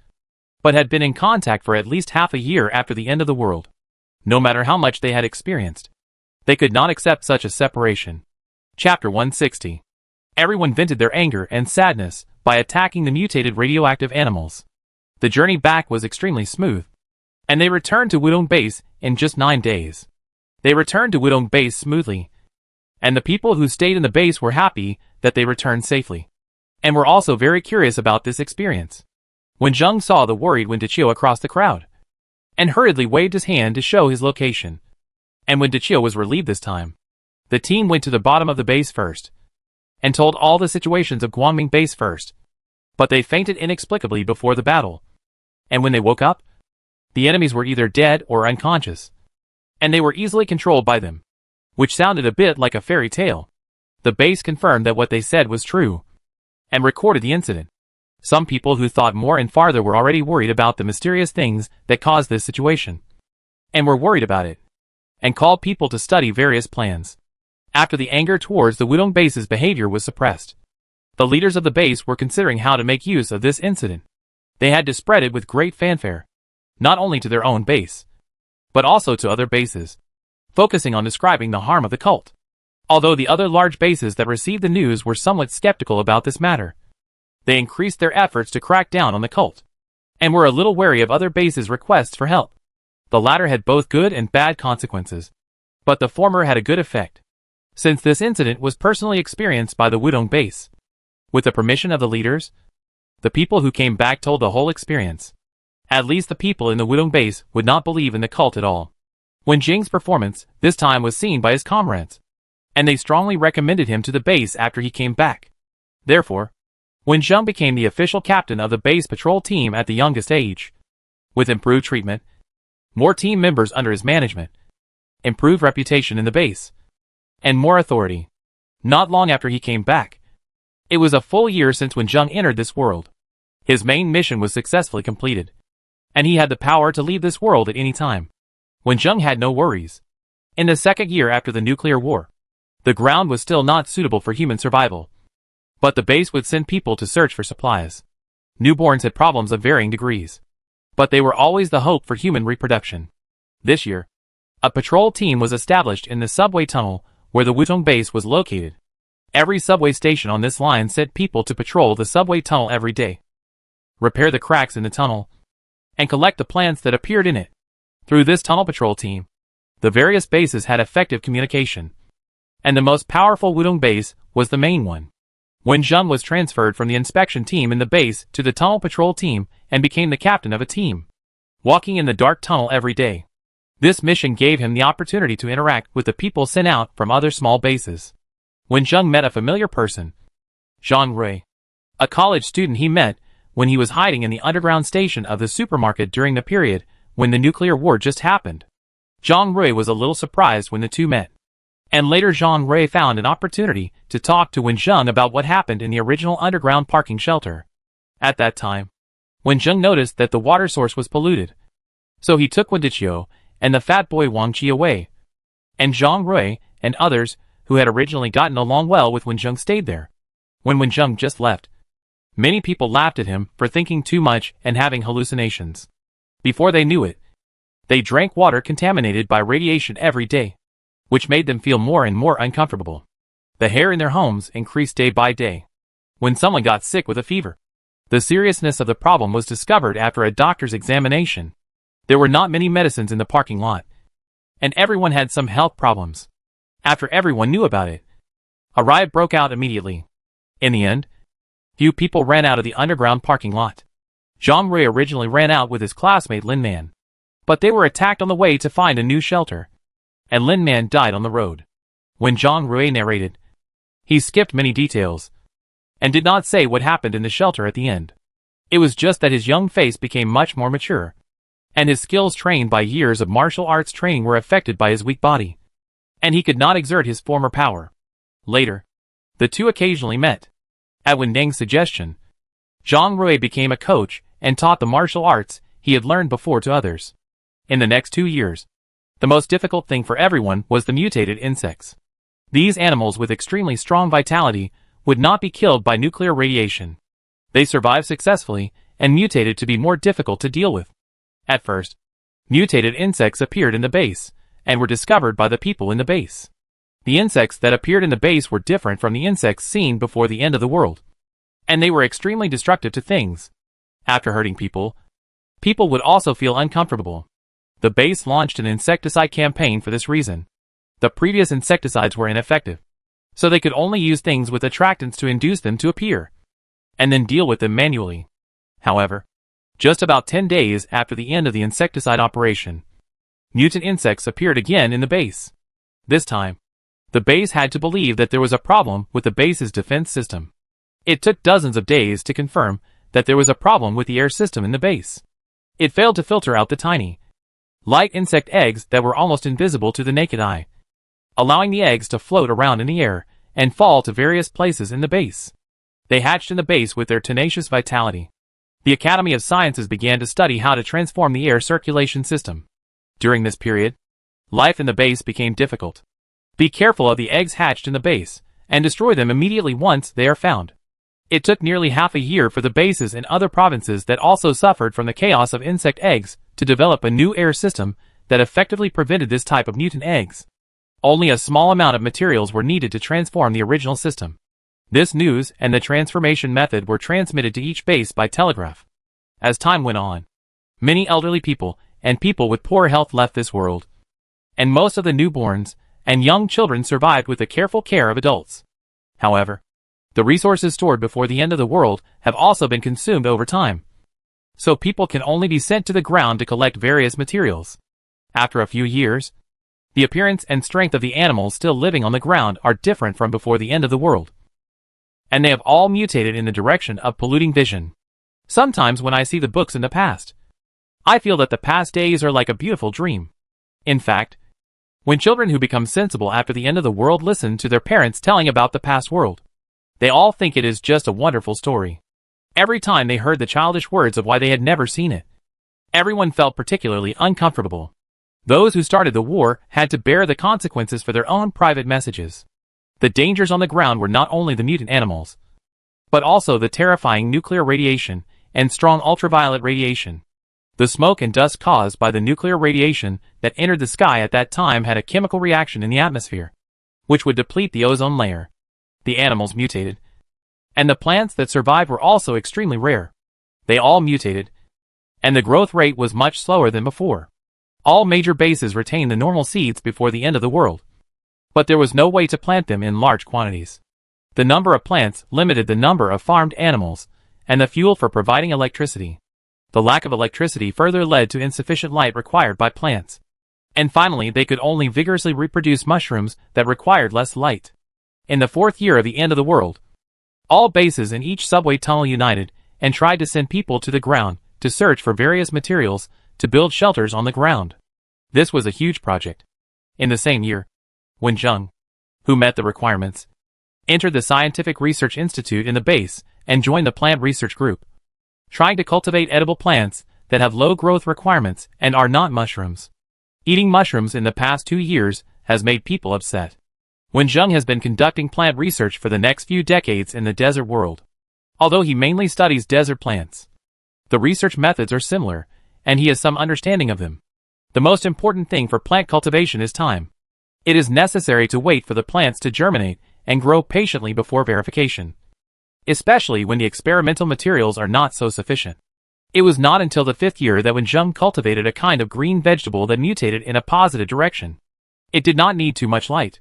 but had been in contact for at least half a year after the end of the world. No matter how much they had experienced, they could not accept such a separation. Chapter 160. Everyone vented their anger and sadness by attacking the mutated radioactive animals. The journey back was extremely smooth, and they returned to Wudong base in just 9 days. They returned to Wudong base smoothly, and the people who stayed in the base were happy that they returned safely, and were also very curious about this experience. When Zheng saw the worried Wen Deqiu across the crowd, and hurriedly waved his hand to show his location. And when Deqiu was relieved this time, the team went to the bottom of the base first, and told all the situations of Guangming base first. But they fainted inexplicably before the battle, and when they woke up, the enemies were either dead or unconscious, and they were easily controlled by them, which sounded a bit like a fairy tale. The base confirmed that what they said was true, and recorded the incident. Some people who thought more and farther were already worried about the mysterious things that caused this situation, and were worried about it, and called people to study various plans. After the anger towards the Wudong base's behavior was suppressed, the leaders of the base were considering how to make use of this incident. They had to spread it with great fanfare, not only to their own base, but also to other bases, focusing on describing the harm of the cult. Although the other large bases that received the news were somewhat skeptical about this matter, they increased their efforts to crack down on the cult, and were a little wary of other bases' requests for help. The latter had both good and bad consequences, but the former had a good effect, since this incident was personally experienced by the Wudong base. With the permission of the leaders, the people who came back told the whole experience. At least the people in the Wudong base would not believe in the cult at all. When Jing's performance this time was seen by his comrades, and they strongly recommended him to the base after he came back. Therefore, when Zheng became the official captain of the base patrol team at the youngest age. With improved treatment, more team members under his management, improved reputation in the base, and more authority. Not long after he came back, it was a full year since when Zheng entered this world. His main mission was successfully completed, and he had the power to leave this world at any time. When Zheng had no worries. In the second year after the nuclear war, the ground was still not suitable for human survival, but the base would send people to search for supplies. Newborns had problems of varying degrees, but they were always the hope for human reproduction. This year, a patrol team was established in the subway tunnel where the Wutong base was located. Every subway station on this line sent people to patrol the subway tunnel every day, repair the cracks in the tunnel, and collect the plants that appeared in it. Through this tunnel patrol team, the various bases had effective communication, and the most powerful Wutong base was the main one. When Zheng was transferred from the inspection team in the base to the tunnel patrol team and became the captain of a team, walking in the dark tunnel every day. This mission gave him the opportunity to interact with the people sent out from other small bases. When Zheng met a familiar person, Zhang Rui, a college student he met when he was hiding in the underground station of the supermarket during the period when the nuclear war just happened. Zhang Rui was a little surprised when the two met. And later Zhang Rui found an opportunity to talk to Wen Zheng about what happened in the original underground parking shelter. At that time, Wen Zheng noticed that the water source was polluted. So he took Wen Diqiu and the fat boy Wang Qi away. And Zhang Rui and others who had originally gotten along well with Wen Zheng stayed there. When Wen Zheng just left, many people laughed at him for thinking too much and having hallucinations. Before they knew it, they drank water contaminated by radiation every day, which made them feel more and more uncomfortable. The hair in their homes increased day by day. When someone got sick with a fever, the seriousness of the problem was discovered after a doctor's examination. There were not many medicines in the parking lot, and everyone had some health problems. After everyone knew about it, a riot broke out immediately. In the end, few people ran out of the underground parking lot. Zhang Rui originally ran out with his classmate Lin Man, but they were attacked on the way to find a new shelter, and Lin Man died on the road. When Zhang Rui narrated, he skipped many details, and did not say what happened in the shelter at the end. It was just that his young face became much more mature, and his skills trained by years of martial arts training were affected by his weak body, and he could not exert his former power. Later, the two occasionally met. At Wen Deng's suggestion, Zhang Rui became a coach and taught the martial arts he had learned before to others. In the next 2 years, the most difficult thing for everyone was the mutated insects. These animals with extremely strong vitality would not be killed by nuclear radiation. They survived successfully and mutated to be more difficult to deal with. At first, mutated insects appeared in the base and were discovered by the people in the base. The insects that appeared in the base were different from the insects seen before the end of the world, and they were extremely destructive to things. After hurting people, people would also feel uncomfortable. The base launched an insecticide campaign for this reason. The previous insecticides were ineffective, so they could only use things with attractants to induce them to appear, and then deal with them manually. However, just about 10 days after the end of the insecticide operation, mutant insects appeared again in the base. This time, the base had to believe that there was a problem with the base's defense system. It took dozens of days to confirm that there was a problem with the air system in the base. It failed to filter out the tiny, light insect eggs that were almost invisible to the naked eye, allowing the eggs to float around in the air and fall to various places in the base. They hatched in the base with their tenacious vitality. The Academy of Sciences began to study how to transform the air circulation system. During this period, life in the base became difficult. Be careful of the eggs hatched in the base, and destroy them immediately once they are found. It took nearly half a year for the bases in other provinces that also suffered from the chaos of insect eggs to develop a new air system that effectively prevented this type of mutant eggs. Only a small amount of materials were needed to transform the original system. This news and the transformation method were transmitted to each base by telegraph. As time went on, many elderly people and people with poor health left this world, and most of the newborns and young children survived with the careful care of adults. However, the resources stored before the end of the world have also been consumed over time, so people can only be sent to the ground to collect various materials. After a few years, the appearance and strength of the animals still living on the ground are different from before the end of the world. and they have all mutated in the direction of polluting vision. Sometimes when I see the books in the past, I feel that the past days are like a beautiful dream. In fact, when children who become sensible after the end of the world listen to their parents telling about the past world, they all think it is just a wonderful story. Every time they heard the childish words of why they had never seen it, everyone felt particularly uncomfortable. Those who started the war had to bear the consequences for their own private messages. The dangers on the ground were not only the mutant animals, but also the terrifying nuclear radiation and strong ultraviolet radiation. The smoke and dust caused by the nuclear radiation that entered the sky at that time had a chemical reaction in the atmosphere, which would deplete the ozone layer. The animals mutated, and the plants that survived were also extremely rare. They all mutated, and the growth rate was much slower than before. All major bases retained the normal seeds before the end of the world, but there was no way to plant them in large quantities. The number of plants limited the number of farmed animals and the fuel for providing electricity. The lack of electricity further led to insufficient light required by plants. And finally, they could only vigorously reproduce mushrooms that required less light. In the 4th year of the end of the world, all bases in each subway tunnel united and tried to send people to the ground to search for various materials to build shelters on the ground. This was a huge project. In the same year, when Zheng, who met the requirements, entered the Scientific Research Institute in the base and joined the plant research group, trying to cultivate edible plants that have low growth requirements and are not mushrooms. Eating mushrooms in the past 2 years has made people upset. When Zheng has been conducting plant research for the next few decades in the desert world. Although he mainly studies desert plants, the research methods are similar, and he has some understanding of them. The most important thing for plant cultivation is time. It is necessary to wait for the plants to germinate and grow patiently before verification, especially when the experimental materials are not so sufficient. It was not until the 5th year that when Zheng cultivated a kind of green vegetable that mutated in a positive direction. It did not need too much light,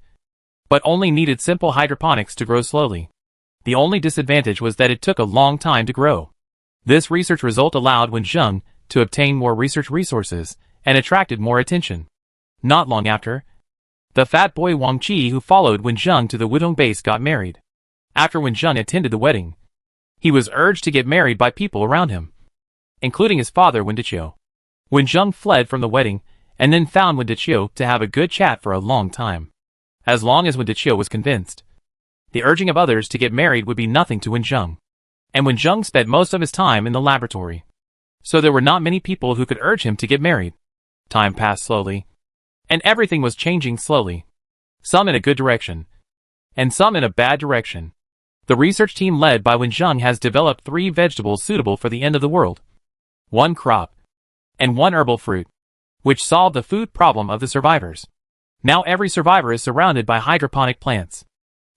but only needed simple hydroponics to grow slowly. The only disadvantage was that it took a long time to grow. This research result allowed Wen Zheng to obtain more research resources and attracted more attention. Not long after, the fat boy Wang Qi who followed Wen Zheng to the Wudong base got married. After Wen Zheng attended the wedding, he was urged to get married by people around him, including his father Wen Deqiu. Wen Zheng fled from the wedding and then found Wen Deqiu to have a good chat for a long time. As long as Wen Deqiu was convinced, the urging of others to get married would be nothing to Wen Zheng. And Wen Zheng spent most of his time in the laboratory, so there were not many people who could urge him to get married. Time passed slowly, and everything was changing slowly, some in a good direction, and some in a bad direction. The research team led by Wen Zheng has developed 3 vegetables suitable for the end of the world, 1 crop, and 1 herbal fruit, which solved the food problem of the survivors. Now every survivor is surrounded by hydroponic plants,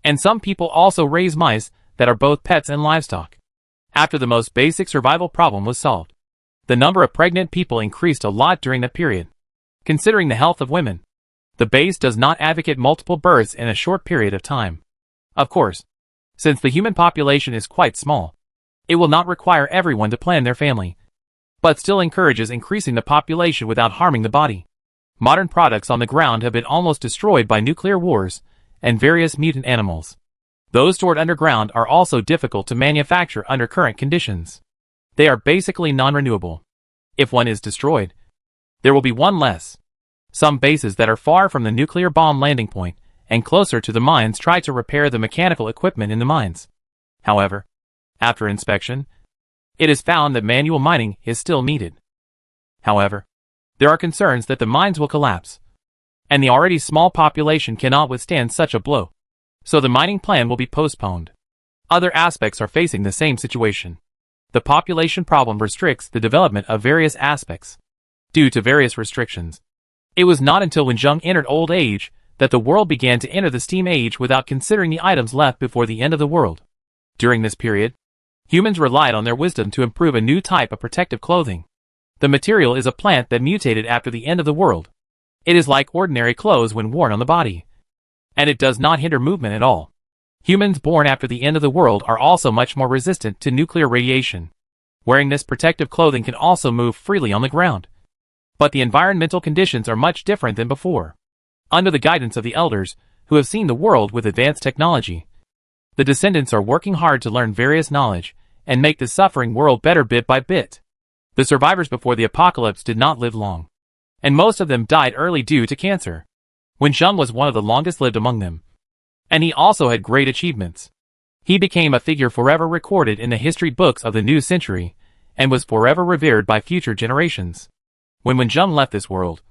and some people also raise mice that are both pets and livestock. After the most basic survival problem was solved, the number of pregnant people increased a lot during that period. Considering the health of women, the base does not advocate multiple births in a short period of time. Of course, since the human population is quite small, it will not require everyone to plan their family, but still encourages increasing the population without harming the body. Modern products on the ground have been almost destroyed by nuclear wars and various mutant animals. Those stored underground are also difficult to manufacture under current conditions. They are basically non-renewable. If one is destroyed, there will be one less. Some bases that are far from the nuclear bomb landing point and closer to the mines try to repair the mechanical equipment in the mines. However, after inspection, it is found that manual mining is still needed. However, there are concerns that the mines will collapse, and the already small population cannot withstand such a blow, so the mining plan will be postponed. Other aspects are facing the same situation. The population problem restricts the development of various aspects. Due to various restrictions, it was not until when Zheng entered old age that the world began to enter the steam age without considering the items left before the end of the world. During this period, humans relied on their wisdom to improve a new type of protective clothing. The material is a plant that mutated after the end of the world. It is like ordinary clothes when worn on the body, and it does not hinder movement at all. Humans born after the end of the world are also much more resistant to nuclear radiation. Wearing this protective clothing can also move freely on the ground. But the environmental conditions are much different than before. Under the guidance of the elders, who have seen the world with advanced technology, The descendants are working hard to learn various knowledge and make the suffering world better bit by bit. The survivors before the apocalypse did not live long, and most of them died early due to cancer. Wenjung was one of the longest lived among them, and he also had great achievements. He became a figure forever recorded in the history books of the new century, and was forever revered by future generations. When Wenjung left this world,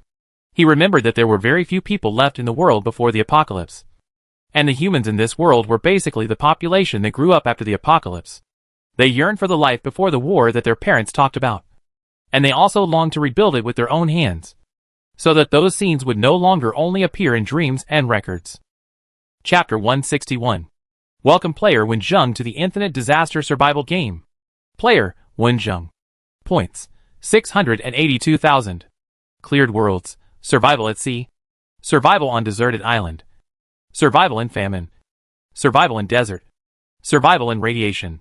he remembered that there were very few people left in the world before the apocalypse, and the humans in this world were basically the population that grew up after the apocalypse. They yearned for the life before the war that their parents talked about, and they also longed to rebuild it with their own hands, so that those scenes would no longer only appear in dreams and records. Chapter 161. Welcome player Wenjung to the Infinite Disaster Survival Game. Player, Wenjung. Points, 682,000. Cleared worlds, survival at sea, survival on deserted island, survival in famine, survival in desert, survival in radiation.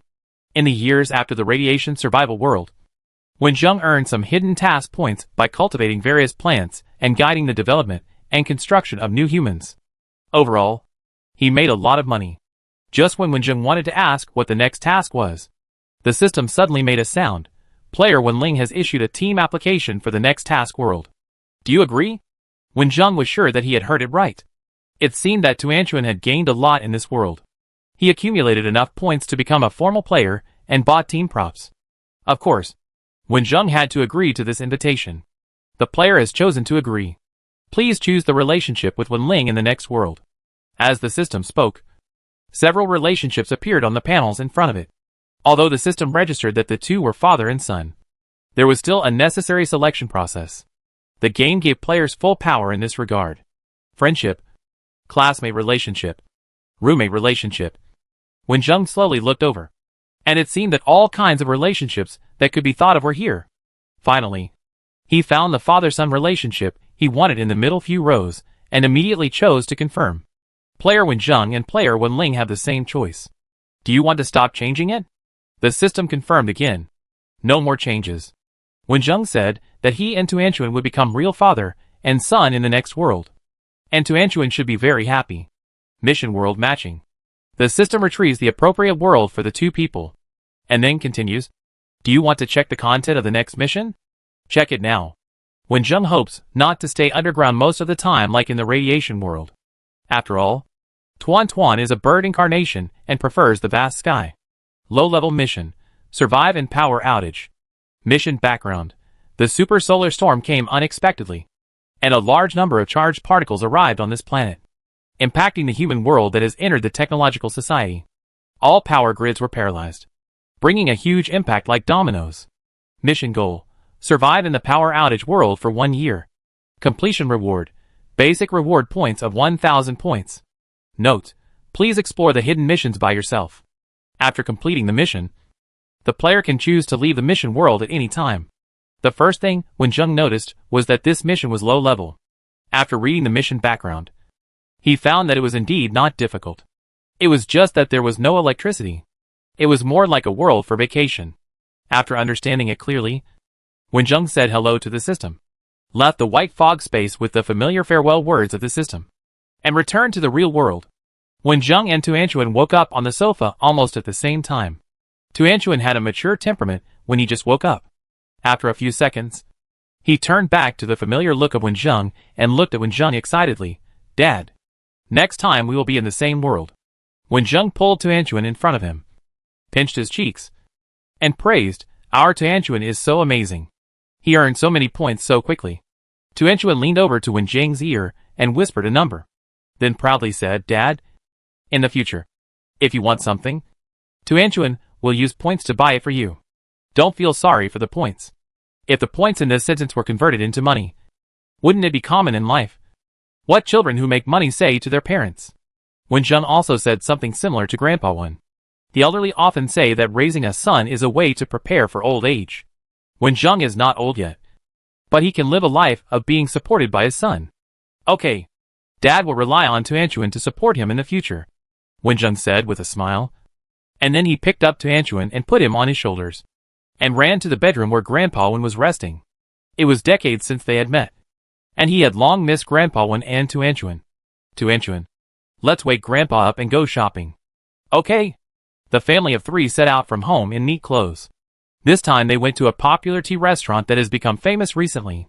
In the years after the radiation survival world, Wenjung earned some hidden task points by cultivating various plants and guiding the development and construction of new humans. Overall, he made a lot of money. Just when Wenjung wanted to ask what the next task was, the system suddenly made a sound. Player Wenling has issued a team application for the next task world. Do you agree? Wenjung was sure that he had heard it right. It seemed that Tuanchuan had gained a lot in this world. He accumulated enough points to become a formal player and bought team props. Of course, Wenjung had to agree to this invitation. The player has chosen to agree. Please choose the relationship with Wenling in the next world. As the system spoke, several relationships appeared on the panels in front of it. Although the system registered that the two were father and son, there was still a necessary selection process. The game gave players full power in this regard. Friendship, classmate relationship, roommate relationship. Wenjung slowly looked over, and it seemed that all kinds of relationships that could be thought of were here. Finally, he found the father-son relationship he wanted in the middle few rows, and immediately chose to confirm. Player Wenjung and player Wenling have the same choice. Do you want to stop changing it? The system confirmed again. No more changes. Wenjung said that he and Tuanchuan would become real father and son in the next world, and Tuanchuan should be very happy. Mission world matching. The system retrieves the appropriate world for the two people, and then continues. Do you want to check the content of the next mission? Check it now. Wenjung hopes not to stay underground most of the time like in the radiation world. After all, Tuan Tuan is a bird incarnation and prefers the vast sky. Low-level mission. Survive in power outage. Mission background. The super solar storm came unexpectedly, and a large number of charged particles arrived on this planet, impacting the human world that has entered the technological society. All power grids were paralyzed, bringing a huge impact like dominoes. Mission goal. Survive in the power outage world for 1 year. Completion reward. Basic reward points of 1,000 points. Note: please explore the hidden missions by yourself. After completing the mission, the player can choose to leave the mission world at any time. The first thing Wenjung noticed was that this mission was low level. After reading the mission background, he found that it was indeed not difficult. It was just that there was no electricity. It was more like a world for vacation. After understanding it clearly, Wenjung said hello to the system, left the white fog space with the familiar farewell words of the system, and returned to the real world. Wenjung and Tuanchuan woke up on the sofa almost at the same time. Tuanchuan had a mature temperament when he just woke up. After a few seconds, he turned back to the familiar look of Wenjung and looked at Wenjung excitedly. Dad, next time we will be in the same world. Wenjung pulled Tuanchuan in front of him, pinched his cheeks, and praised, our Tuanchuan is so amazing. He earned so many points so quickly. Tuanchuan leaned over to Wenjung's ear and whispered a number, then proudly said, Dad, in the future, if you want something, Tuanchuan will use points to buy it for you. Don't feel sorry for the points. If the points in this sentence were converted into money, wouldn't it be common in life? What children who make money say to their parents? Wenjung also said something similar to Grandpa Wen. The elderly often say that raising a son is a way to prepare for old age. Wenjung is not old yet, but he can live a life of being supported by his son. Okay, Dad will rely on Tuanchuan to support him in the future, Wenjung said with a smile. And then he picked up Tuanchuan and put him on his shoulders, and ran to the bedroom where Grandpa Wen was resting. It was decades since they had met, and he had long missed Grandpa Wen and Tuanchuan. Tuanchuan, let's wake Grandpa up and go shopping. Okay. The family of 3 set out from home in neat clothes. This time they went to a popular tea restaurant that has become famous recently.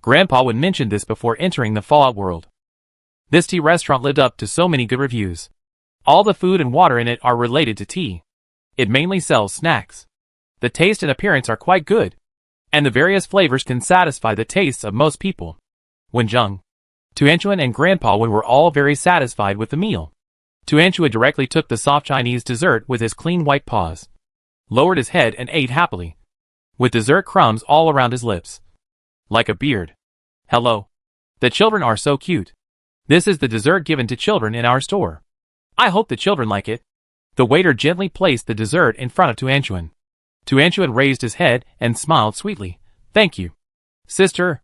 Grandpa would mention this before entering the Fallout world. This tea restaurant lived up to so many good reviews. All the food and water in it are related to tea. It mainly sells snacks. The taste and appearance are quite good, and the various flavors can satisfy the tastes of most people. Wenjung, Tuanchuan and Grandpa Wen were all very satisfied with the meal. Tuanchuan directly took the soft Chinese dessert with his clean white paws, lowered his head and ate happily, with dessert crumbs all around his lips, like a beard. Hello. The children are so cute. This is the dessert given to children in our store. I hope the children like it. The waiter gently placed the dessert in front of Tuanchuan. Tuanchuan raised his head and smiled sweetly. Thank you, sister.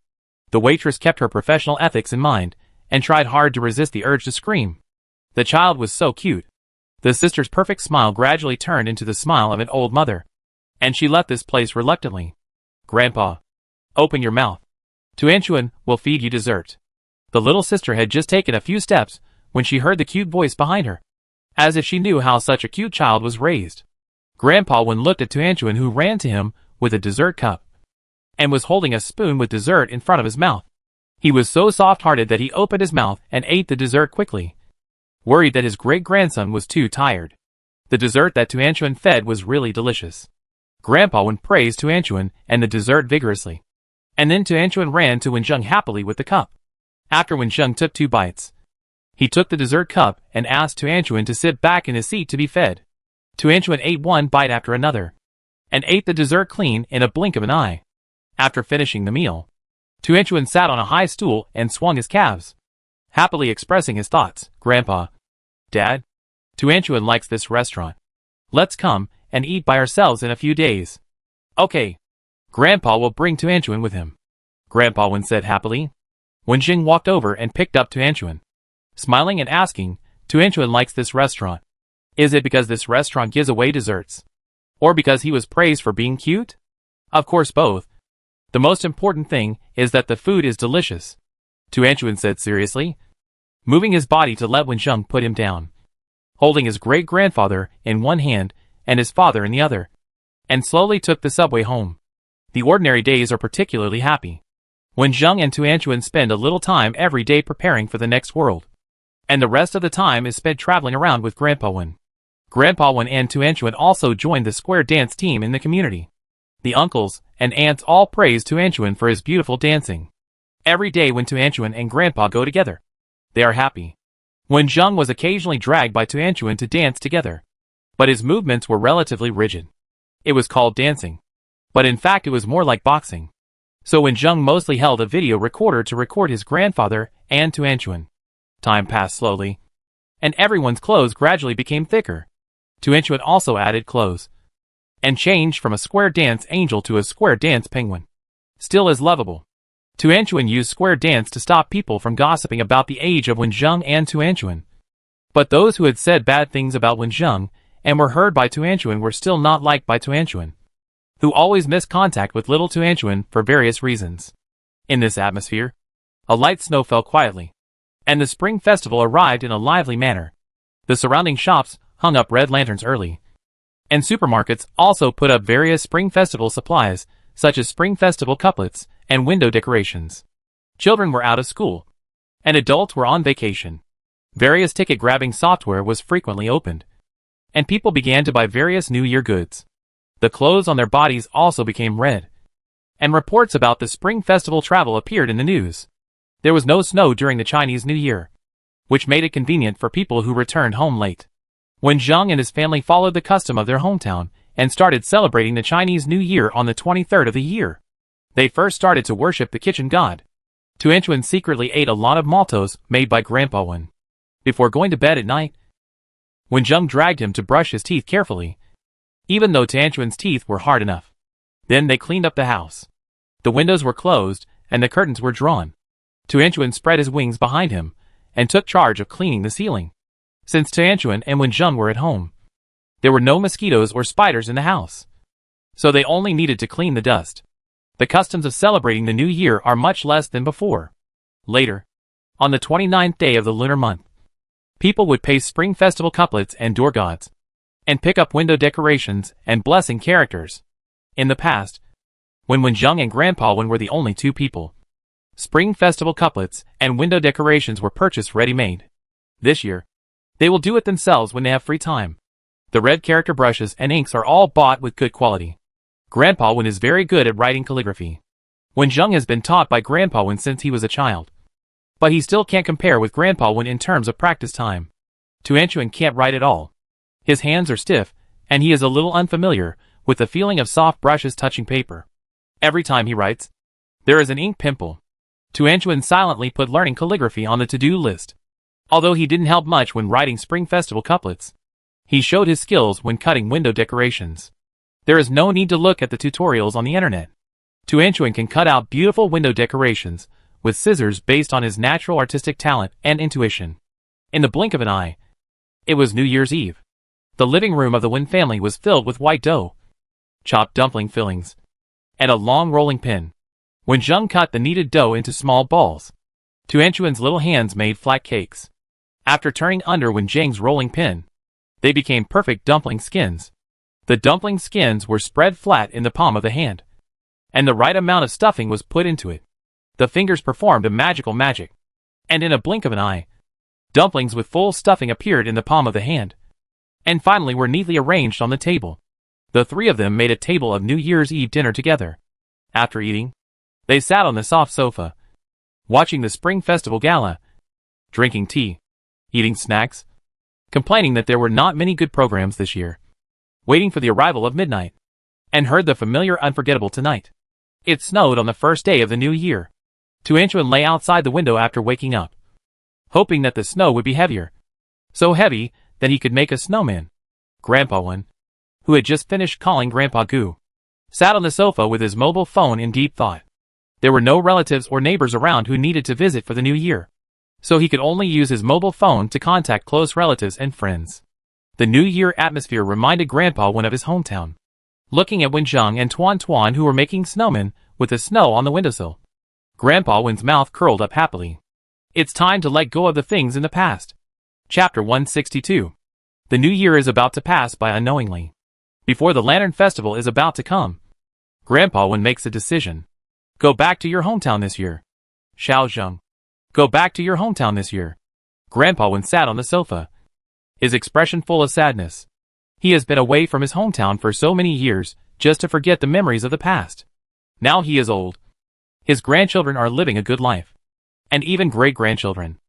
The waitress kept her professional ethics in mind, and tried hard to resist the urge to scream. The child was so cute. The sister's perfect smile gradually turned into the smile of an old mother, and she left this place reluctantly. Grandpa, open your mouth. Tuanchuan will feed you dessert. The little sister had just taken a few steps when she heard the cute voice behind her, as if she knew how such a cute child was raised. Grandpa Wen looked at Tuanchuan, who ran to him with a dessert cup and was holding a spoon with dessert in front of his mouth. He was so soft-hearted that he opened his mouth and ate the dessert quickly, worried that his great-grandson was too tired. The dessert that Tuanchuan fed was really delicious. Grandpa Wen praised Tuanchuan and the dessert vigorously, and then Tuanchuan ran to Wenjung happily with the cup. After Wenjung took 2 bites, he took the dessert cup and asked Tuanchuan to sit back in his seat to be fed. Tuanchuan ate 1 bite after another, and ate the dessert clean in a blink of an eye. After finishing the meal, Tuanchuan sat on a high stool and swung his calves, happily expressing his thoughts. Grandpa, Dad, Tuanchuan likes this restaurant. Let's come and eat by ourselves in a few days. Okay. Grandpa will bring Tuanchuan with him, Grandpa Wen said happily. Wenjing walked over and picked up Tuanchuan, smiling and asking, Tuanchuan likes this restaurant. Is it because this restaurant gives away desserts, or because he was praised for being cute? Of course both. The most important thing is that the food is delicious, Tuanchuan said seriously, moving his body to let Wenjung put him down, holding his great-grandfather in one hand and his father in the other, and slowly took the subway home. The ordinary days are particularly happy. Wenjung and Tuanchuan spend a little time every day preparing for the next world, and the rest of the time is spent traveling around with Grandpa Wen. Grandpa Wen and Tuanchuan also joined the square dance team in the community. The uncles and aunts all praise Tuanchuan for his beautiful dancing. Every day when Tuanchuan and Grandpa go together, they are happy. Wenjung was occasionally dragged by Tuanchuan to dance together, but his movements were relatively rigid. It was called dancing, but in fact it was more like boxing. So Wenjung mostly held a video recorder to record his grandfather and Tuanchuan. Time passed slowly, and everyone's clothes gradually became thicker. Tuanchuan also added clothes, and changed from a square dance angel to a square dance penguin. Still as lovable. Tuanchuan used square dance to stop people from gossiping about the age of Wenjung and Tuanchuan. But those who had said bad things about Wenjung and were heard by Tuanchuan were still not liked by Tuanchuan, who always missed contact with little Tuanchuan for various reasons. In this atmosphere, a light snow fell quietly, and the spring festival arrived in a lively manner. The surrounding shops hung up red lanterns early, and supermarkets also put up various spring festival supplies, such as spring festival couplets and window decorations. Children were out of school, and adults were on vacation. Various ticket-grabbing software was frequently opened, and people began to buy various New Year goods. The clothes on their bodies also became red, and reports about the spring festival travel appeared in the news. There was no snow during the Chinese New Year, which made it convenient for people who returned home late. Wenjung and his family followed the custom of their hometown and started celebrating the Chinese New Year on the 23rd of the year. They first started to worship the kitchen god. Tuanchuan secretly ate a lot of maltos made by Grandpa Wen. Before going to bed at night, Wenjung dragged him to brush his teeth carefully, even though Tuanchuan's teeth were hard enough. Then they cleaned up the house. The windows were closed and the curtains were drawn. Tuanchuan spread his wings behind him and took charge of cleaning the ceiling. Since Tuanchuan and Wenjung were at home, there were no mosquitoes or spiders in the house, so they only needed to clean the dust. The customs of celebrating the new year are much less than before. Later, on the 29th day of the lunar month, people would paste spring festival couplets and door gods. and pick up window decorations and blessing characters. In the past, when Wenjung and Grandpa Wen were the only two people, Spring Festival couplets and window decorations were purchased ready-made. This year, they will do it themselves when they have free time. The red character brushes and inks are all bought with good quality. Grandpa Wen is very good at writing calligraphy. Wenjung has been taught by Grandpa Wen since he was a child, but he still can't compare with Grandpa Wen in terms of practice time. Tuanchuan can't write at all. His hands are stiff, and he is a little unfamiliar with the feeling of soft brushes touching paper. Every time he writes, there is an ink pimple. Tuanchuan silently put learning calligraphy on the to-do list. Although he didn't help much when writing Spring Festival couplets, he showed his skills when cutting window decorations. There is no need to look at the tutorials on the internet. Tuanchuan can cut out beautiful window decorations with scissors based on his natural artistic talent and intuition. In the blink of an eye, it was New Year's Eve. The living room of the Wen family was filled with white dough, chopped dumpling fillings, and a long rolling pin. Wenjung cut the kneaded dough into small balls. Tuanchuan's little hands made flat cakes. After turning under Wenjung's rolling pin, they became perfect dumpling skins. The dumpling skins were spread flat in the palm of the hand, and the right amount of stuffing was put into it. The fingers performed a magical magic, and in a blink of an eye, dumplings with full stuffing appeared in the palm of the hand, and finally were neatly arranged on the table. The three of them made a table of New Year's Eve dinner together. After eating, they sat on the soft sofa, watching the Spring Festival Gala, drinking tea, eating snacks, complaining that there were not many good programs this year, waiting for the arrival of midnight, and heard the familiar Unforgettable Tonight. It snowed on the first day of the new year. Tuanchuan lay outside the window after waking up, hoping that the snow would be heavier, so heavy that he could make a snowman. Grandpa Wen, who had just finished calling Grandpa Gu, sat on the sofa with his mobile phone in deep thought. There were no relatives or neighbors around who needed to visit for the new year, so he could only use his mobile phone to contact close relatives and friends. The New Year atmosphere reminded Grandpa Wen of his hometown. Looking at Wenjung and Tuan who were making snowmen with the snow on the windowsill, Grandpa Wen's mouth curled up happily. It's time to let go of the things in the past. Chapter 162. The new year is about to pass by unknowingly. Before the Lantern Festival is about to come, Grandpa Wen makes a decision. Go back to your hometown this year. Xiao Zheng. Go back to your hometown this year. Grandpa Wen sat on the sofa, his expression full of sadness. He has been away from his hometown for so many years, just to forget the memories of the past. Now he is old. His grandchildren are living a good life, and even great-grandchildren.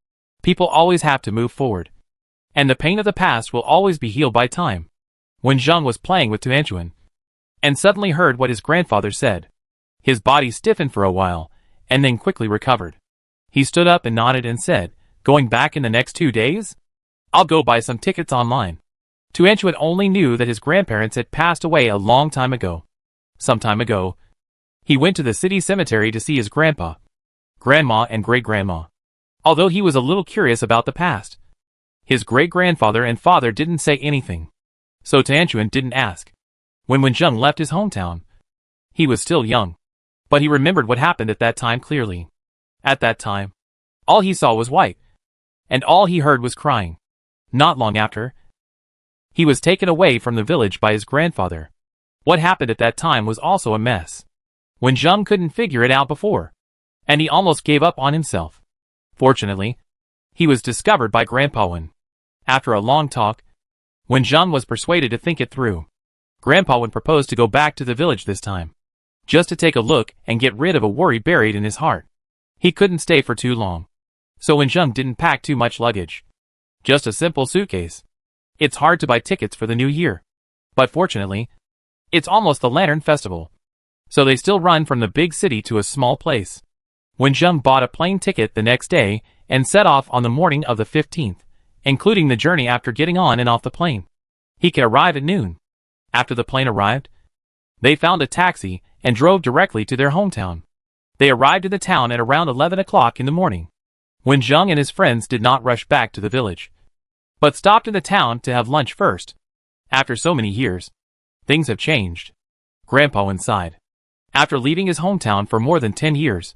People always have to move forward, and the pain of the past will always be healed by time. Wenjung was playing with Tuanchuan, and suddenly heard what his grandfather said. His body stiffened for a while, and then quickly recovered. He stood up and nodded and said, "Going back in the next 2 days? I'll go buy some tickets online." Tuanchuan only knew that his grandparents had passed away a long time ago. Some time ago, he went to the city cemetery to see his grandpa, grandma and great-grandma. Although he was a little curious about the past, his great-grandfather and father didn't say anything, so Tuanchuan didn't ask. When Wenjung left his hometown, he was still young, but he remembered what happened at that time clearly. At that time, all he saw was white, and all he heard was crying. Not long after, he was taken away from the village by his grandfather. What happened at that time was also a mess. Wenjung couldn't figure it out before, and he almost gave up on himself. Fortunately, he was discovered by Grandpa Wen. After a long talk, Wenjung was persuaded to think it through. Grandpa Wen proposed to go back to the village this time, just to take a look and get rid of a worry buried in his heart. He couldn't stay for too long, so Wenjung didn't pack too much luggage. Just a simple suitcase. It's hard to buy tickets for the new year, but fortunately, it's almost the Lantern Festival, so they still run from the big city to a small place. Wenjung bought a plane ticket the next day and set off on the morning of the 15th, including the journey after getting on and off the plane. He could arrive at noon. After the plane arrived, they found a taxi and drove directly to their hometown. They arrived in the town at around 11 o'clock in the morning. Wenjung and his friends did not rush back to the village, but stopped in the town to have lunch first. After so many years, things have changed. Grandpa Wen sighed. After leaving his hometown for more than 10 years,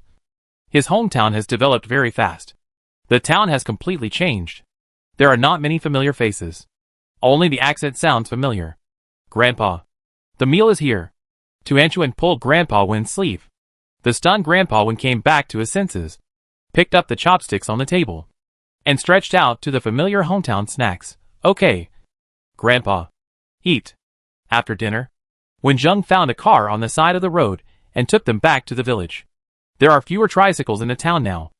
his hometown has developed very fast. The town has completely changed. There are not many familiar faces. Only the accent sounds familiar. Grandpa. The meal is here. Tuanchuan pulled Grandpa Win's sleeve. The stunned Grandpa Win came back to his senses, picked up the chopsticks on the table, and stretched out to the familiar hometown snacks. Okay. Grandpa. Eat. After dinner, Wenjung found a car on the side of the road and took them back to the village. There are fewer tricycles in the town now.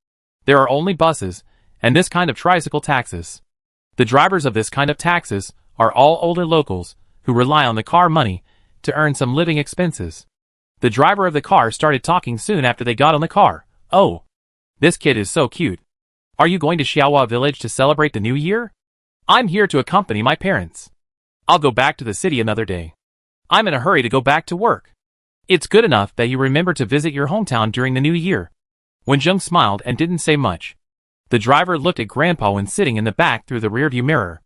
There are only buses, and this kind of tricycle taxis. The drivers of this kind of taxis are all older locals who rely on the car money to earn some living expenses. The driver of the car started talking soon after they got on the car. Oh, this kid is so cute. Are you going to Xiaohua village to celebrate the new year? I'm here to accompany my parents. I'll go back to the city another day. I'm in a hurry to go back to work. It's good enough that you remember to visit your hometown during the new year. Wenjung smiled and didn't say much. The driver looked at Grandpa when sitting in the back through the rearview mirror.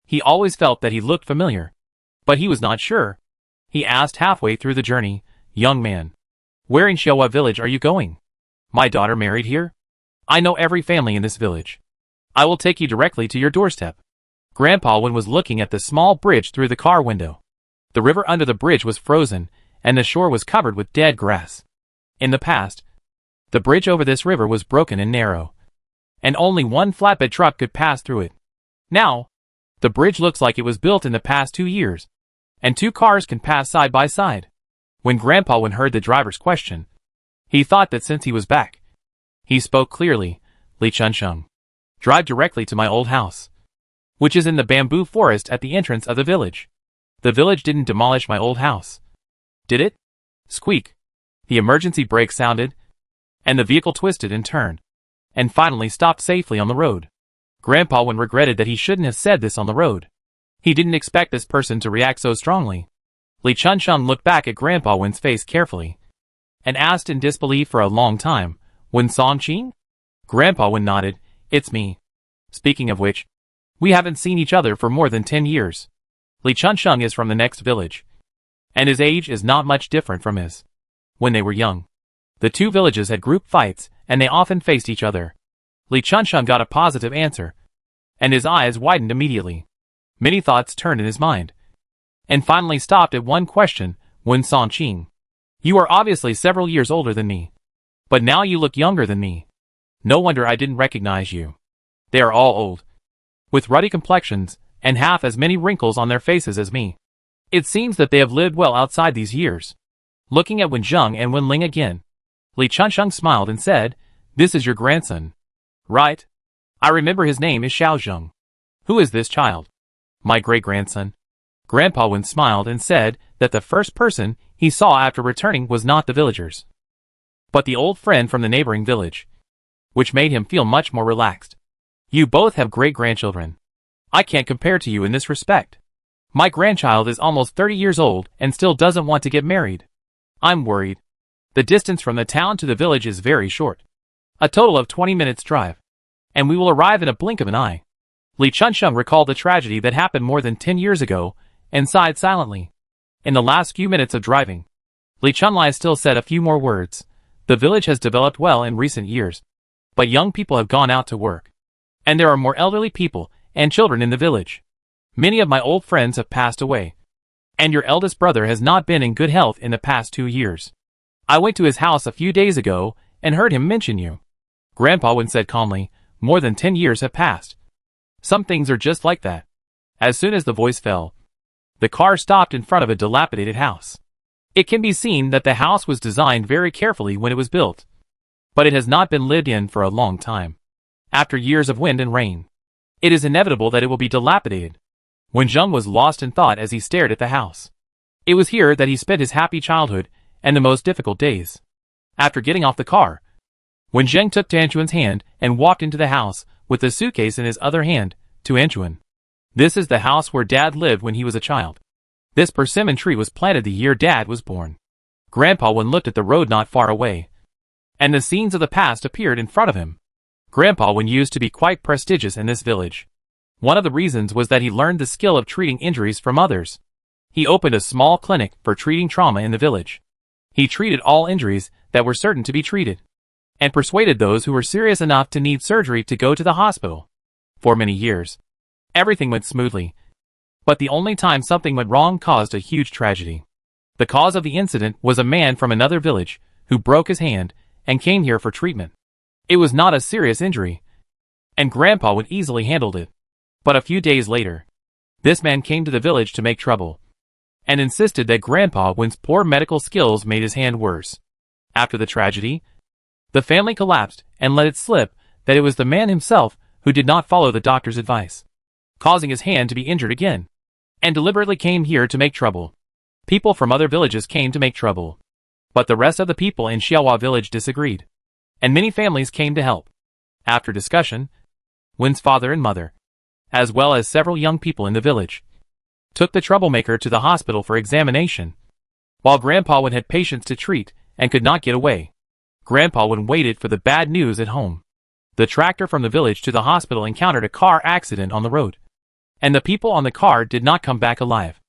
He always felt that he looked familiar, but he was not sure. He asked halfway through the journey, "Young man, where in Xiaohua village are you going?" "My daughter married here. I know every family in this village. I will take you directly to your doorstep." Grandpa Wen was looking at the small bridge through the car window. The river under the bridge was frozen, and the shore was covered with dead grass. In the past, the bridge over this river was broken and narrow, and only one flatbed truck could pass through it. Now, the bridge looks like it was built in the past 2 years, and 2 cars can pass side by side. When Grandpa Wen heard the driver's question, he thought that since he was back, he spoke clearly. "Li Chunsheng, drive directly to my old house, which is in the bamboo forest at the entrance of the village." "The village didn't demolish my old house, did it?" Squeak. The emergency brake sounded, and the vehicle twisted and turned, and finally stopped safely on the road. Grandpa Wen regretted that he shouldn't have said this on the road. He didn't expect this person to react so strongly. Li Chunsheng looked back at Grandpa Wen's face carefully, and asked in disbelief for a long time, "Wen Songqing?" Grandpa Wen nodded. "It's me. Speaking of which, we haven't seen each other for more than 10 years. Li Chunsheng is from the next village, and his age is not much different from his. When they were young, the 2 villages had group fights, and they often faced each other." Li Chunsheng got a positive answer, and his eyes widened immediately. Many thoughts turned in his mind, and finally stopped at one question. "Wen Songqing, you are obviously several years older than me, but now you look younger than me. No wonder I didn't recognize you. They are all old, with ruddy complexions, and half as many wrinkles on their faces as me. It seems that they have lived well outside these years." Looking at Wenjung and Wenling again, Li Chunsheng smiled and said, "This is your grandson, right? I remember his name is Xiaozheng. Who is this child?" "My great-grandson." Grandpa Wen smiled and said that the first person he saw after returning was not the villagers, but the old friend from the neighboring village, which made him feel much more relaxed. "You both have great-grandchildren. I can't compare to you in this respect. My grandchild is almost 30 years old and still doesn't want to get married. I'm worried. The distance from the town to the village is very short. A total of 20 minutes drive, and we will arrive in a blink of an eye." Li Chunsheng recalled the tragedy that happened more than 10 years ago, and sighed silently. In the last few minutes of driving, Li Chunlai still said a few more words. "The village has developed well in recent years, but young people have gone out to work, and there are more elderly people and children in the village. Many of my old friends have passed away, and your eldest brother has not been in good health in the past 2 years. I went to his house a few days ago and heard him mention you." Grandpa Wen said calmly, "More than 10 years have passed. Some things are just like that." As soon as the voice fell, the car stopped in front of a dilapidated house. It can be seen that the house was designed very carefully when it was built, but it has not been lived in for a long time. After years of wind and rain, it is inevitable that it will be dilapidated. Wenjung was lost in thought as he stared at the house. It was here that he spent his happy childhood and the most difficult days. After getting off the car, Wenjung took Tuanchuan's hand and walked into the house with the suitcase in his other hand. "Tuanchuan, this is the house where Dad lived when he was a child. This persimmon tree was planted the year Dad was born." Grandpa Wen looked at the road not far away, and the scenes of the past appeared in front of him. Grandpa Wen used to be quite prestigious in this village. One of the reasons was that he learned the skill of treating injuries from others. He opened a small clinic for treating trauma in the village. He treated all injuries that were certain to be treated, and persuaded those who were serious enough to need surgery to go to the hospital. For many years, everything went smoothly. But the only time something went wrong caused a huge tragedy. The cause of the incident was a man from another village who broke his hand and came here for treatment. It was not a serious injury, and Grandpa would easily handled it. But a few days later, this man came to the village to make trouble, and insisted that Grandpa Win's poor medical skills made his hand worse. After the tragedy, the family collapsed and let it slip that it was the man himself who did not follow the doctor's advice, causing his hand to be injured again, and deliberately came here to make trouble. People from other villages came to make trouble, but the rest of the people in Xiaohua village disagreed, and many families came to help. After discussion, Win's father and mother, as well as several young people in the village, took the troublemaker to the hospital for examination, while Grandpa Win had patients to treat and could not get away. Grandpa Win waited for the bad news at home. The tractor from the village to the hospital encountered a car accident on the road, and the people on the car did not come back alive.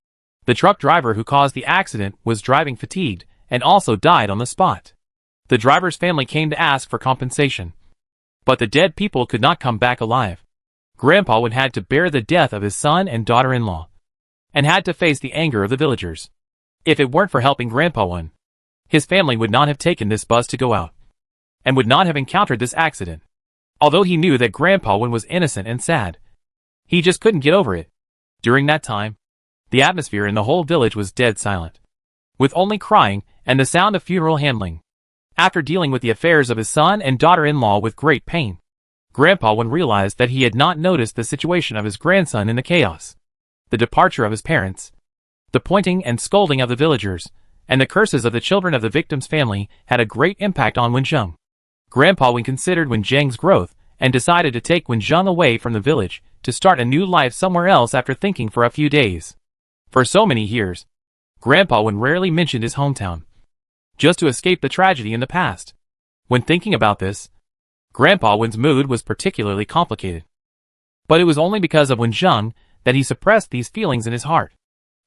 The truck driver who caused the accident was driving fatigued and also died on the spot. The driver's family came to ask for compensation, but the dead people could not come back alive. Grandpa Win had to bear the death of his son and daughter-in-law, and had to face the anger of the villagers. If it weren't for helping Grandpa Win, his family would not have taken this bus to go out, and would not have encountered this accident. Although he knew that Grandpa Win was innocent and sad, he just couldn't get over it. During that time, the atmosphere in the whole village was dead silent, with only crying and the sound of funeral handling. After dealing with the affairs of his son and daughter-in-law with great pain, Grandpa Win realized that he had not noticed the situation of his grandson in the chaos. The departure of his parents, the pointing and scolding of the villagers, and the curses of the children of the victim's family had a great impact on Wenjung. Grandpa Win considered Wenjung's growth and decided to take Wenjung away from the village to start a new life somewhere else after thinking for a few days. For so many years, Grandpa Win rarely mentioned his hometown, just to escape the tragedy in the past. When thinking about this, Grandpa Win's mood was particularly complicated. But it was only because of Wenjung that he suppressed these feelings in his heart.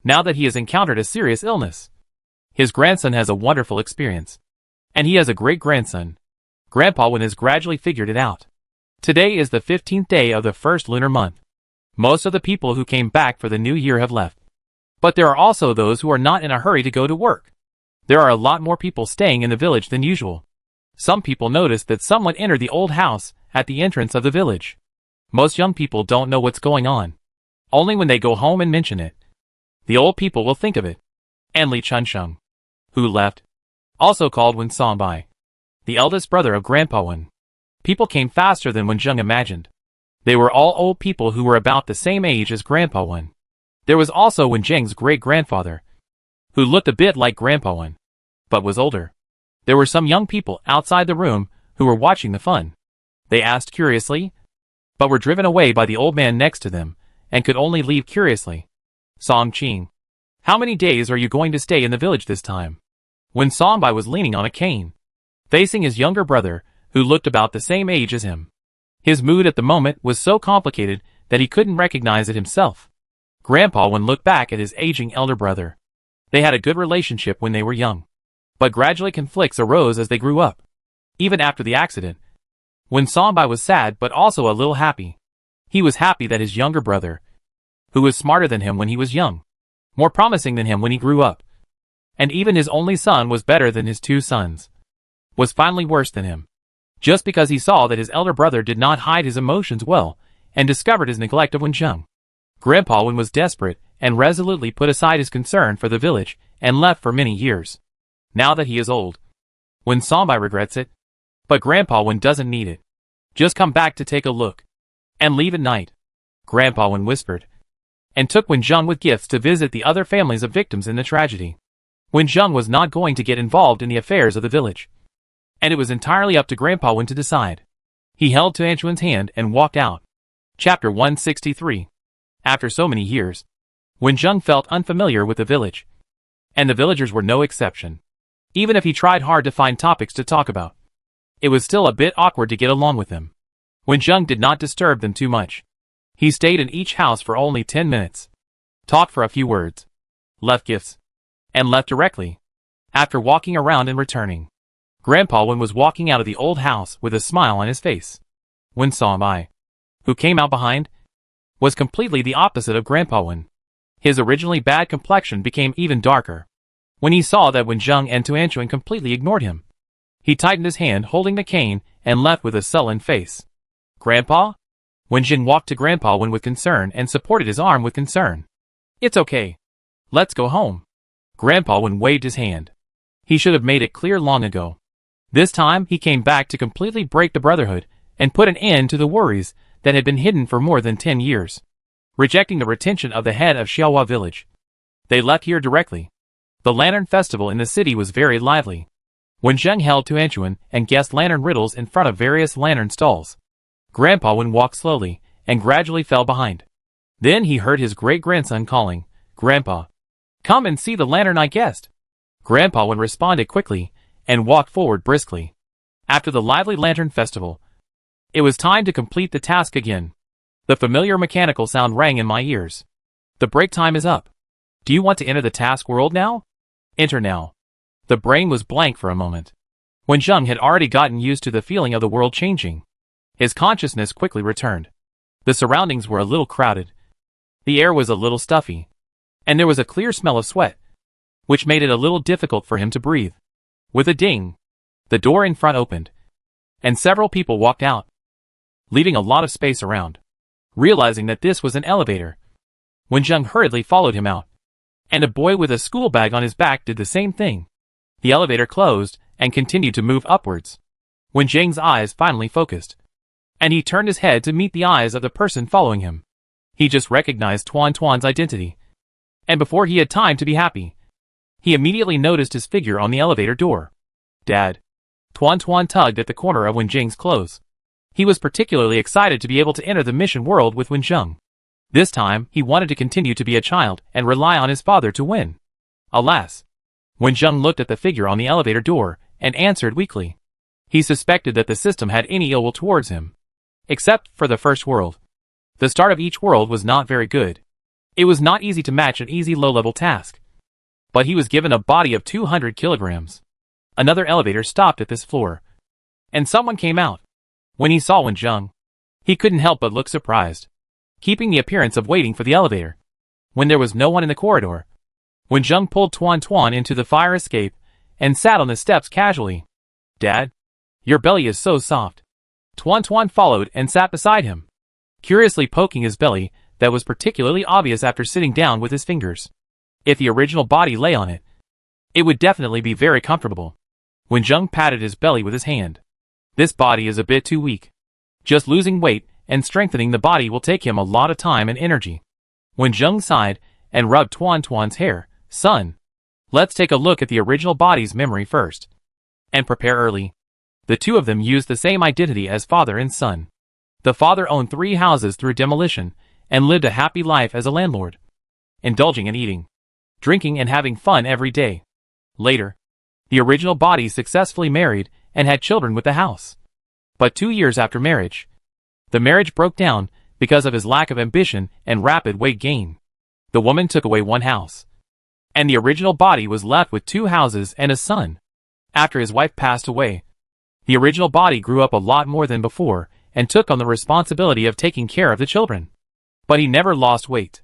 Now that he has encountered a serious illness, his grandson has a wonderful experience, and he has a great-grandson. Grandpa Win has gradually figured it out. Today is the 15th day of the first lunar month. Most of the people who came back for the new year have left. But there are also those who are not in a hurry to go to work. There are a lot more people staying in the village than usual. Some people noticed that someone entered the old house at the entrance of the village. Most young people don't know what's going on. Only when they go home and mention it, the old people will think of it. And Li Chunsheng, who left, also called Wen Songbai, the eldest brother of Grandpa Win. People came faster than Wenjung imagined. They were all old people who were about the same age as Grandpa Win. There was also Wenjung's great-grandfather, who looked a bit like Grandpa Win, but was older. There were some young people outside the room who were watching the fun. They asked curiously, but were driven away by the old man next to them, and could only leave curiously. Song Qing, how many days are you going to stay in the village this time? Wen Songbai was leaning on a cane, facing his younger brother, who looked about the same age as him. His mood at the moment was so complicated that he couldn't recognize it himself. Grandpa Win looked back at his aging elder brother. They had a good relationship when they were young, but gradually conflicts arose as they grew up. Even after the accident, Wen Songbai was sad but also a little happy. He was happy that his younger brother, who was smarter than him when he was young, more promising than him when he grew up, and even his only son was better than his two sons, was finally worse than him. Just because he saw that his elder brother did not hide his emotions well, and discovered his neglect of Wenjung. Grandpa Win was desperate, and resolutely put aside his concern for the village, and left for many years. Now that he is old, Wen Songbai regrets it, but Grandpa Win doesn't need it. Just come back to take a look, and leave at night. Grandpa Win whispered, and took Wenjung with gifts to visit the other families of victims in the tragedy. Wenjung was not going to get involved in the affairs of the village, and it was entirely up to Grandpa Win to decide. He held Tuanchuan's hand and walked out. Chapter 163. After so many years, Wenjung felt unfamiliar with the village, and the villagers were no exception. Even if he tried hard to find topics to talk about, it was still a bit awkward to get along with them. Wenjung did not disturb them too much. He stayed in each house for only 10 minutes, talked for a few words, left gifts, and left directly, after walking around and returning. Grandpa Win was walking out of the old house with a smile on his face. Wen Songbai, who came out behind, was completely the opposite of Grandpa Win. His originally bad complexion became even darker when he saw that Wenjung and Tuanchuan completely ignored him. He tightened his hand holding the cane and left with a sullen face. "Grandpa?" Wenjing walked to Grandpa Wen with concern and supported his arm with concern. "It's okay. Let's go home." Grandpa Wen waved his hand. He should have made it clear long ago. This time he came back to completely break the brotherhood and put an end to the worries that had been hidden for more than 10 years. Rejecting the retention of the head of Xiaohua village, they left here directly. The lantern festival in the city was very lively. Wenjing held Tuanchuan and guessed lantern riddles in front of various lantern stalls. Grandpa Wen walked slowly and gradually fell behind. Then he heard his great-grandson calling, "Grandpa, come and see the lantern I guessed." Grandpa Wen responded quickly and walked forward briskly. After the lively lantern festival, it was time to complete the task again. The familiar mechanical sound rang in my ears. "The break time is up. Do you want to enter the task world now? Enter now." The brain was blank for a moment. Wenjing had already gotten used to the feeling of the world changing. His consciousness quickly returned. The surroundings were a little crowded. The air was a little stuffy. And there was a clear smell of sweat, which made it a little difficult for him to breathe. With a ding, the door in front opened, and several people walked out, leaving a lot of space around. Realizing that this was an elevator, Wenjing hurriedly followed him out, and a boy with a school bag on his back did the same thing. The elevator closed and continued to move upwards. Wenjing's eyes finally focused, and he turned his head to meet the eyes of the person following him. He just recognized Tuanchuan's identity, and before he had time to be happy, he immediately noticed his figure on the elevator door. "Dad." Tuanchuan tugged at the corner of Wenjing's clothes. He was particularly excited to be able to enter the mission world with Wenjing. This time, he wanted to continue to be a child and rely on his father to win. Alas, Wenjing looked at the figure on the elevator door and answered weakly. He suspected that the system had any ill will towards him. Except for the first world. The start of each world was not very good. It was not easy to match an easy low-level task. But he was given a body of 200 kilograms. Another elevator stopped at this floor, and someone came out. When he saw Wenjing, he couldn't help but look surprised, keeping the appearance of waiting for the elevator. When there was no one in the corridor, Wenjing pulled Tuanchuan into the fire escape and sat on the steps casually. "Dad, your belly is so soft." Tuanchuan followed and sat beside him, curiously poking his belly that was particularly obvious after sitting down with his fingers. If the original body lay on it, it would definitely be very comfortable. Wenjing patted his belly with his hand. "This body is a bit too weak. Just losing weight and strengthening the body will take him a lot of time and energy." Wenjing sighed and rubbed Tuanchuan's hair. "Son, let's take a look at the original body's memory first. And prepare early." The two of them used the same identity as father and son. The father owned 3 houses through demolition and lived a happy life as a landlord, indulging in eating, drinking and having fun every day. Later, the original body successfully married and had children with the house. But 2 years after marriage, the marriage broke down because of his lack of ambition and rapid weight gain. The woman took away 1 house, and the original body was left with 2 houses and a son. After his wife passed away, the original body grew up a lot more than before and took on the responsibility of taking care of the children. But he never lost weight.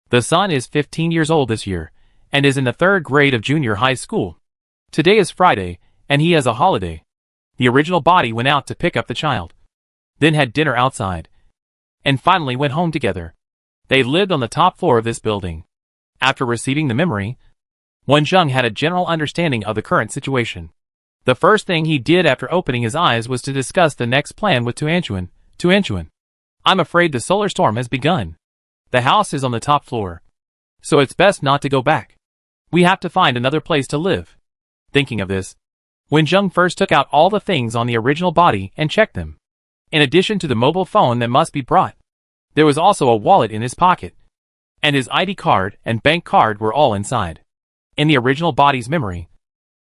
The son is 15 years old this year and is in the 3rd grade of junior high school. Today is Friday, and he has a holiday. The original body went out to pick up the child, then had dinner outside, and finally went home together. They lived on the top floor of this building. After receiving the memory, Wenjing had a general understanding of the current situation. The first thing he did after opening his eyes was to discuss the next plan with Tuanchuan. "Tuanchuan, I'm afraid the solar storm has begun. The house is on the top floor, so it's best not to go back. We have to find another place to live." Thinking of this, Wenjing first took out all the things on the original body and checked them. In addition to the mobile phone that must be brought, there was also a wallet in his pocket, and his ID card and bank card were all inside. In the original body's memory,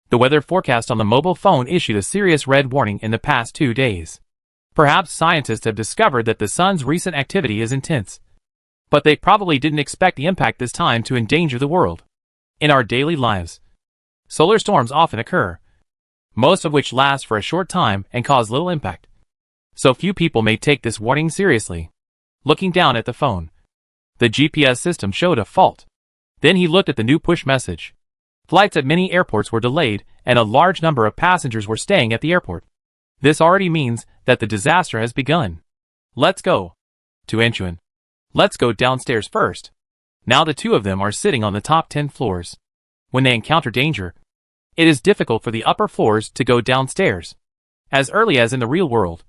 the weather forecast on the mobile phone issued a serious red warning in the past 2 days. Perhaps scientists have discovered that the sun's recent activity is intense, but they probably didn't expect the impact this time to endanger the world. In our daily lives, solar storms often occur, most of which last for a short time and cause little impact. So few people may take this warning seriously. Looking down at the phone, the GPS system showed a fault. Then he looked at the new push message. Flights at many airports were delayed, and a large number of passengers were staying at the airport. This already means that the disaster has begun. Let's go. To Anchuan. Let's go downstairs first. Now the two of them are sitting on the top 10 floors. When they encounter danger, it is difficult for the upper floors to go downstairs. As early as in the real world,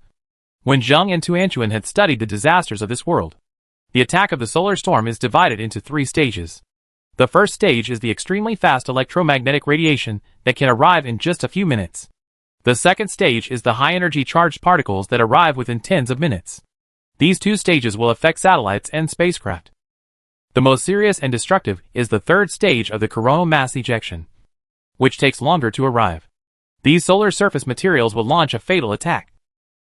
when Zheng and Tuanchuan had studied the disasters of this world, the attack of the solar storm is divided into 3 stages. The first stage is the extremely fast electromagnetic radiation that can arrive in just a few minutes. The second stage is the high-energy charged particles that arrive within tens of minutes. These 2 stages will affect satellites and spacecraft. The most serious and destructive is the third stage of the coronal mass ejection, which takes longer to arrive. These solar surface materials will launch a fatal attack,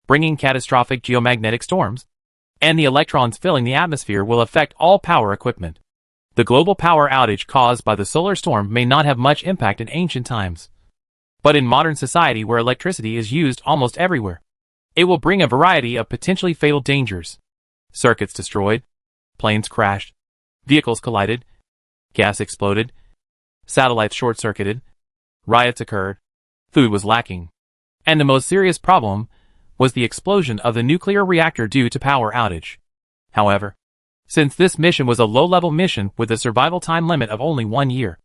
bringing catastrophic geomagnetic storms, and the electrons filling the atmosphere will affect all power equipment. The global power outage caused by the solar storm may not have much impact in ancient times, but in modern society where electricity is used almost everywhere, it will bring a variety of potentially fatal dangers. Circuits destroyed, planes crashed, vehicles collided, gas exploded, satellites short-circuited, riots occurred, food was lacking, and the most serious problem was the explosion of the nuclear reactor due to power outage. However, since this mission was a low-level mission with a survival time limit of only 1 year,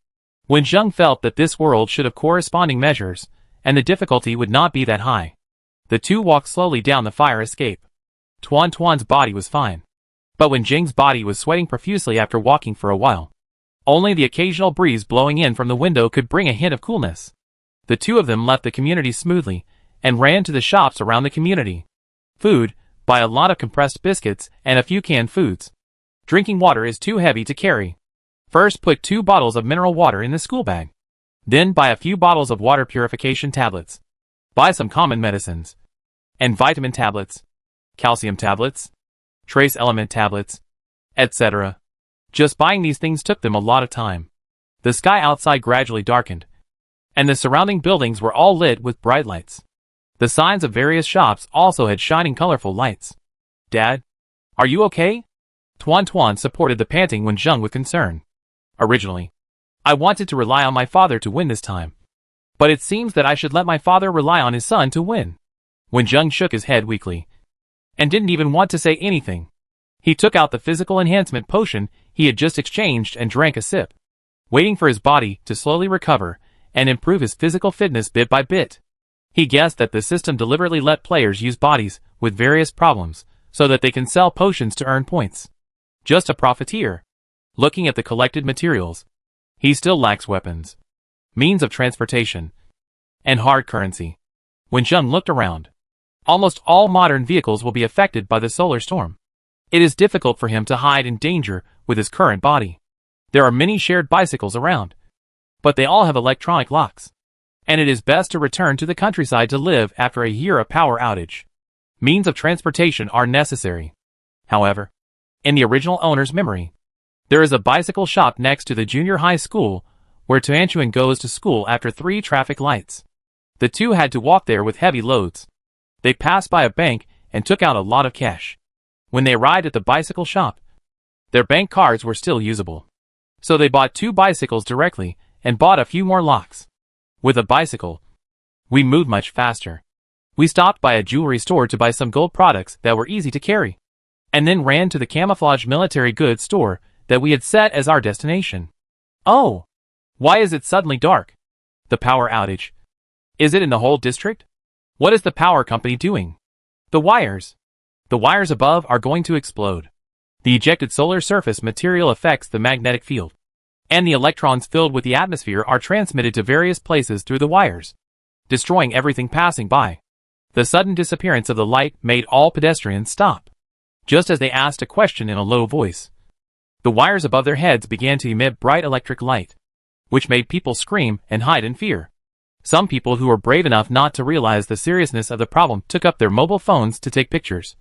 when Zheng felt that this world should have corresponding measures, and the difficulty would not be that high, the two walked slowly down the fire escape. Tuan's body was fine, but when Zheng's body was sweating profusely after walking for a while, only the occasional breeze blowing in from the window could bring a hint of coolness. The two of them left the community smoothly, and ran to the shops around the community. Food, buy a lot of compressed biscuits and a few canned foods. Drinking water is too heavy to carry. First put 2 bottles of mineral water in the school bag. Then buy a few bottles of water purification tablets. Buy some common medicines, and vitamin tablets, calcium tablets, trace element tablets, etc. Just buying these things took them a lot of time. The sky outside gradually darkened, and the surrounding buildings were all lit with bright lights. The signs of various shops also had shining colorful lights. Dad, are you okay? Tuan supported the panting when Zheng with concern. Originally, I wanted to rely on my father to win this time, but it seems that I should let my father rely on his son to win. When Zheng shook his head weakly, and didn't even want to say anything, he took out the physical enhancement potion he had just exchanged and drank a sip, waiting for his body to slowly recover and improve his physical fitness bit by bit. He guessed that the system deliberately let players use bodies with various problems so that they can sell potions to earn points. Just a profiteer. Looking at the collected materials, he still lacks weapons, means of transportation, and hard currency. When Zheng looked around, almost all modern vehicles will be affected by the solar storm. It is difficult for him to hide in danger with his current body. There are many shared bicycles around, but they all have electronic locks, and it is best to return to the countryside to live after a year of power outage. Means of transportation are necessary. However, in the original owner's memory, there is a bicycle shop next to the junior high school where Tuanchuan goes to school after 3 traffic lights. The two had to walk there with heavy loads. They passed by a bank and took out a lot of cash. When they arrived at the bicycle shop, their bank cards were still usable, so they bought 2 bicycles directly and bought a few more locks. With a bicycle, we moved much faster. We stopped by a jewelry store to buy some gold products that were easy to carry, and then ran to the camouflage military goods store that we had set as our destination. Oh! Why is it suddenly dark? The power outage. Is it in the whole district? What is the power company doing? The wires. The wires above are going to explode. The ejected solar surface material affects the magnetic field, and the electrons filled with the atmosphere are transmitted to various places through the wires, destroying everything passing by. The sudden disappearance of the light made all pedestrians stop, just as they asked a question in a low voice. The wires above their heads began to emit bright electric light, which made people scream and hide in fear. Some people who were brave enough not to realize the seriousness of the problem took up their mobile phones to take pictures,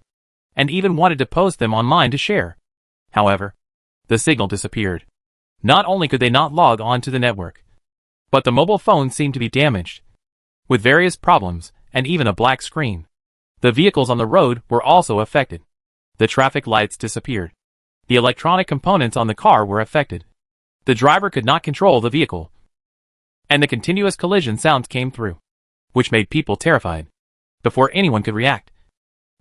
and even wanted to post them online to share. However, the signal disappeared. Not only could they not log on to the network, but the mobile phone seemed to be damaged, with various problems and even a black screen. The vehicles on the road were also affected. The traffic lights disappeared. The electronic components on the car were affected. The driver could not control the vehicle, and the continuous collision sounds came through, which made people terrified. Before anyone could react,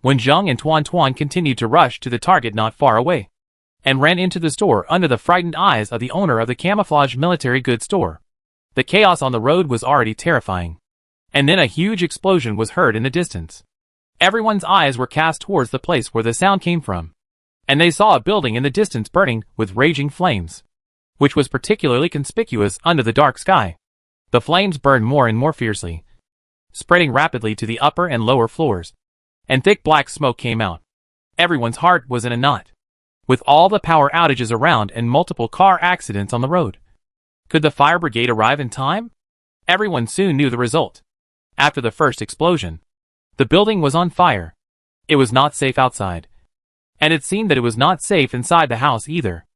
Wen Zheng and Tuan Tuan continued to rush to the target not far away, and ran into the store under the frightened eyes of the owner of the camouflage military goods store. The chaos on the road was already terrifying, and then a huge explosion was heard in the distance. Everyone's eyes were cast towards the place where the sound came from, and they saw a building in the distance burning with raging flames, which was particularly conspicuous under the dark sky. The flames burned more and more fiercely, spreading rapidly to the upper and lower floors, and thick black smoke came out. Everyone's heart was in a knot. With all the power outages around and multiple car accidents on the road, could the fire brigade arrive in time? Everyone soon knew the result. After the first explosion, the building was on fire. It was not safe outside, and it seemed that it was not safe inside the house either.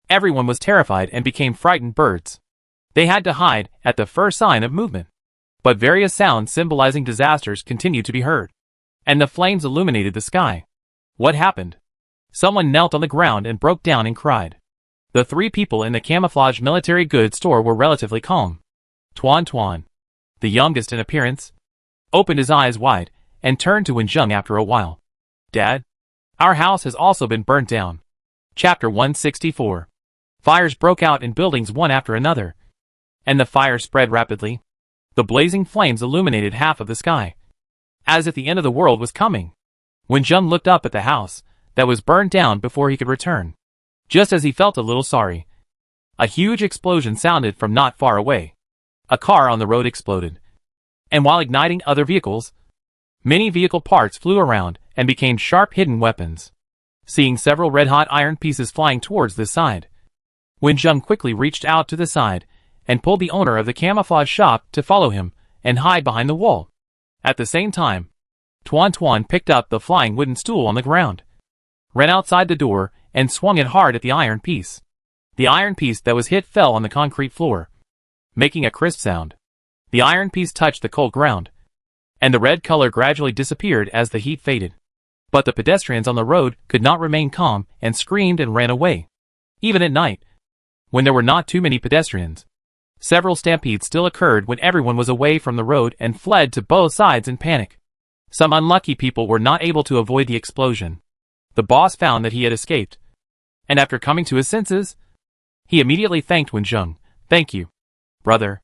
Everyone was terrified and became frightened birds. They had to hide at the first sign of movement. But various sounds symbolizing disasters continued to be heard, and the flames illuminated the sky. What happened? Someone knelt on the ground and broke down and cried. The three people in the camouflage military goods store were relatively calm. Tuan Tuan, the youngest in appearance, opened his eyes wide and turned to Wen Zheng after a while. Dad, our house has also been burnt down. Chapter 164. Fires broke out in buildings one after another, and the fire spread rapidly. The blazing flames illuminated half of the sky, as if the end of the world was coming. Wen Zheng looked up at the house that was burned down before he could return. Just as he felt a little sorry, a huge explosion sounded from not far away. A car on the road exploded, and while igniting other vehicles, many vehicle parts flew around and became sharp hidden weapons. Seeing several red-hot iron pieces flying towards this side, Wen Zheng quickly reached out to the side and pulled the owner of the camouflage shop to follow him and hide behind the wall. At the same time, Tuan Tuan picked up the flying wooden stool on the ground, ran outside the door, and swung it hard at the iron piece. The iron piece that was hit fell on the concrete floor, making a crisp sound. The iron piece touched the cold ground, and the red color gradually disappeared as the heat faded. But the pedestrians on the road could not remain calm and screamed and ran away. Even at night, when there were not too many pedestrians, several stampedes still occurred when everyone was away from the road and fled to both sides in panic. Some unlucky people were not able to avoid the explosion. The boss found that he had escaped, and after coming to his senses, he immediately thanked Wen Zheng. Thank you, brother.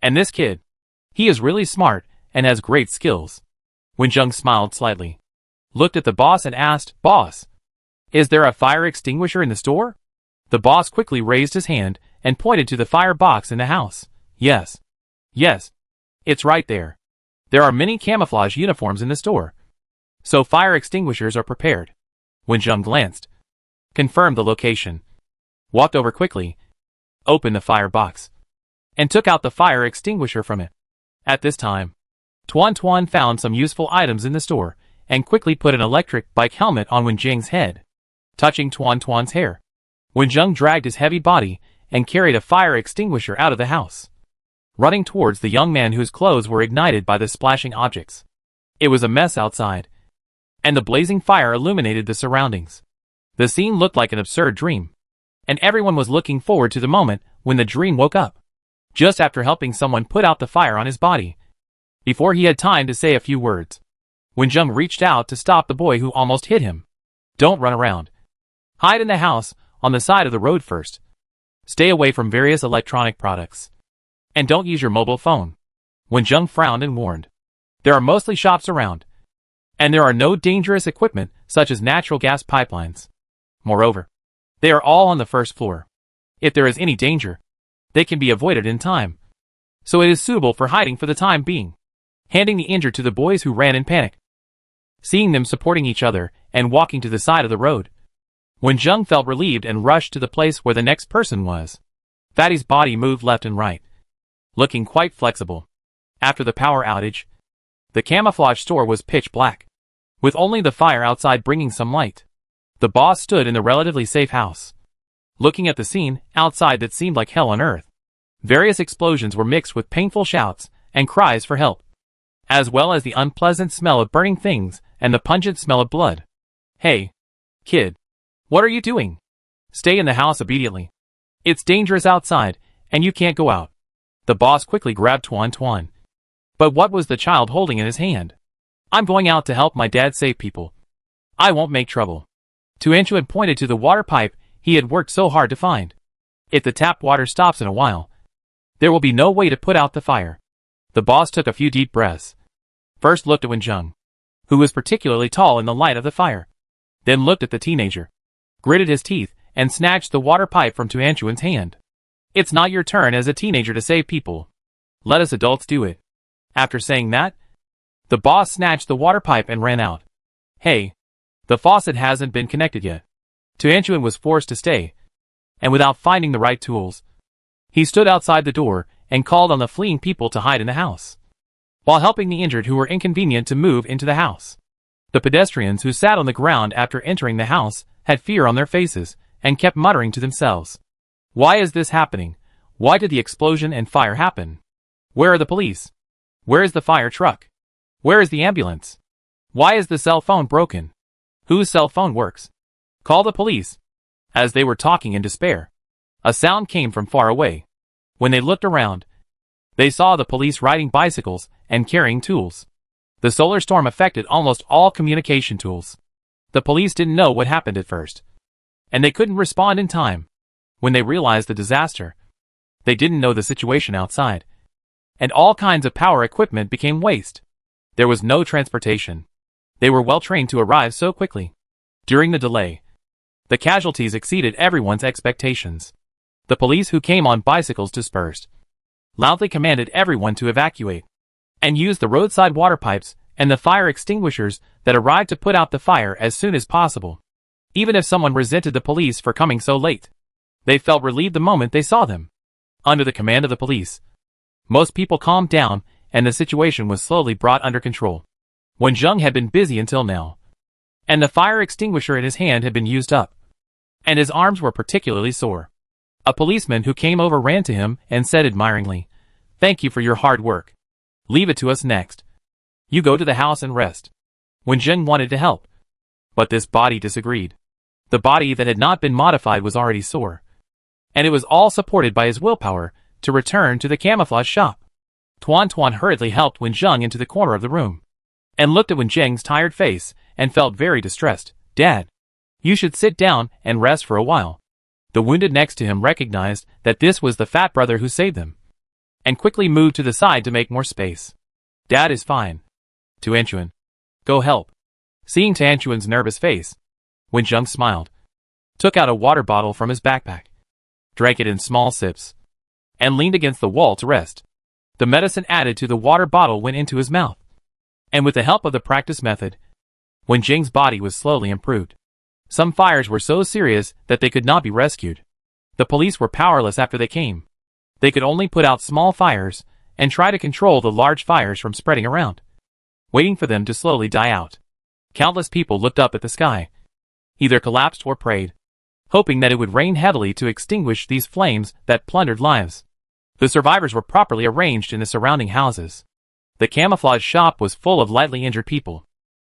And this kid, he is really smart and has great skills. Wen Zheng smiled slightly, looked at the boss and asked, Boss, is there a fire extinguisher in the store? The boss quickly raised his hand and pointed to the fire box in the house. Yes. Yes. It's right there. There are many camouflage uniforms in the store, so fire extinguishers are prepared. Wen Zheng glanced, confirmed the location, walked over quickly, opened the fire box, and took out the fire extinguisher from it. At this time, Tuan Tuan found some useful items in the store and quickly put an electric bike helmet on Wen Zheng's head, touching Tuan Tuan's hair. Wen Zheng dragged his heavy body and carried a fire extinguisher out of the house, running towards the young man whose clothes were ignited by the splashing objects. It was a mess outside, and the blazing fire illuminated the surroundings. The scene looked like an absurd dream, and everyone was looking forward to the moment when the dream woke up. Just after helping someone put out the fire on his body, before he had time to say a few words, Wen Zheng reached out to stop the boy who almost hit him. Don't run around. Hide in the house on the side of the road first. Stay away from various electronic products. And don't use your mobile phone. Wen Zheng frowned and warned. There are mostly shops around, and there are no dangerous equipment such as natural gas pipelines. Moreover, they are all on the first floor. If there is any danger, they can be avoided in time. So it is suitable for hiding for the time being. Handing the injured to the boys who ran in panic. Seeing them supporting each other and walking to the side of the road, Wen Zheng felt relieved and rushed to the place where the next person was. Fatty's body moved left and right, looking quite flexible. After the power outage, the camouflage store was pitch black, with only the fire outside bringing some light. The boss stood in the relatively safe house, looking at the scene outside that seemed like hell on earth. Various explosions were mixed with painful shouts and cries for help, as well as the unpleasant smell of burning things and the pungent smell of blood. Hey, kid, what are you doing? Stay in the house immediately. It's dangerous outside, and you can't go out. The boss quickly grabbed Tuan. But what was the child holding in his hand? I'm going out to help my dad save people. I won't make trouble. Tuan pointed to the water pipe he had worked so hard to find. If the tap water stops in a while, there will be no way to put out the fire. The boss took a few deep breaths. First looked at Wenjung, who was particularly tall in the light of the fire. Then looked at the teenager, gritted his teeth, and snatched the water pipe from Tuan's hand. It's not your turn as a teenager to save people. Let us adults do it. After saying that, the boss snatched the water pipe and ran out. Hey, the faucet hasn't been connected yet. Tuan was forced to stay, and without finding the right tools, he stood outside the door and called on the fleeing people to hide in the house, while helping the injured who were inconvenient to move into the house. The pedestrians who sat on the ground after entering the house had fear on their faces and kept muttering to themselves. Why is this happening? Why did the explosion and fire happen? Where are the police? Where is the fire truck? Where is the ambulance? Why is the cell phone broken? Whose cell phone works? Call the police. As they were talking in despair, a sound came from far away. When they looked around, they saw the police riding bicycles and carrying tools. The solar storm affected almost all communication tools. The police didn't know what happened at first, and they couldn't respond in time. When they realized the disaster, they didn't know the situation outside, and all kinds of power equipment became waste. There was no transportation. They were well trained to arrive so quickly. During the delay, the casualties exceeded everyone's expectations. The police who came on bicycles dispersed, loudly commanded everyone to evacuate, and use the roadside water pipes and the fire extinguishers that arrived to put out the fire as soon as possible. Even if someone resented the police for coming so late, they felt relieved the moment they saw them. Under the command of the police, most people calmed down and the situation was slowly brought under control. Wenjung had been busy until now, and the fire extinguisher in his hand had been used up, and his arms were particularly sore. A policeman who came over ran to him and said admiringly, "Thank you for your hard work. Leave it to us next. You go to the house and rest." Wenjung wanted to help, but this body disagreed. The body that had not been modified was already sore, and it was all supported by his willpower to return to the camouflage shop. Tuan hurriedly helped Wenjung into the corner of the room, and looked at Wenjung's tired face and felt very distressed. "Dad, you should sit down and rest for a while." The wounded next to him recognized that this was the fat brother who saved them, and quickly moved to the side to make more space. "Dad is fine. Tuan, go help." Seeing Tuan's nervous face, Wenjung smiled, took out a water bottle from his backpack, drank it in small sips, and leaned against the wall to rest. The medicine added to the water bottle went into his mouth, and with the help of the practice method, Wenjung's body was slowly improved. Some fires were so serious that they could not be rescued. The police were powerless after they came. They could only put out small fires and try to control the large fires from spreading around, waiting for them to slowly die out. Countless people looked up at the sky, either collapsed or prayed, hoping that it would rain heavily to extinguish these flames that plundered lives. The survivors were properly arranged in the surrounding houses. The camouflage shop was full of lightly injured people,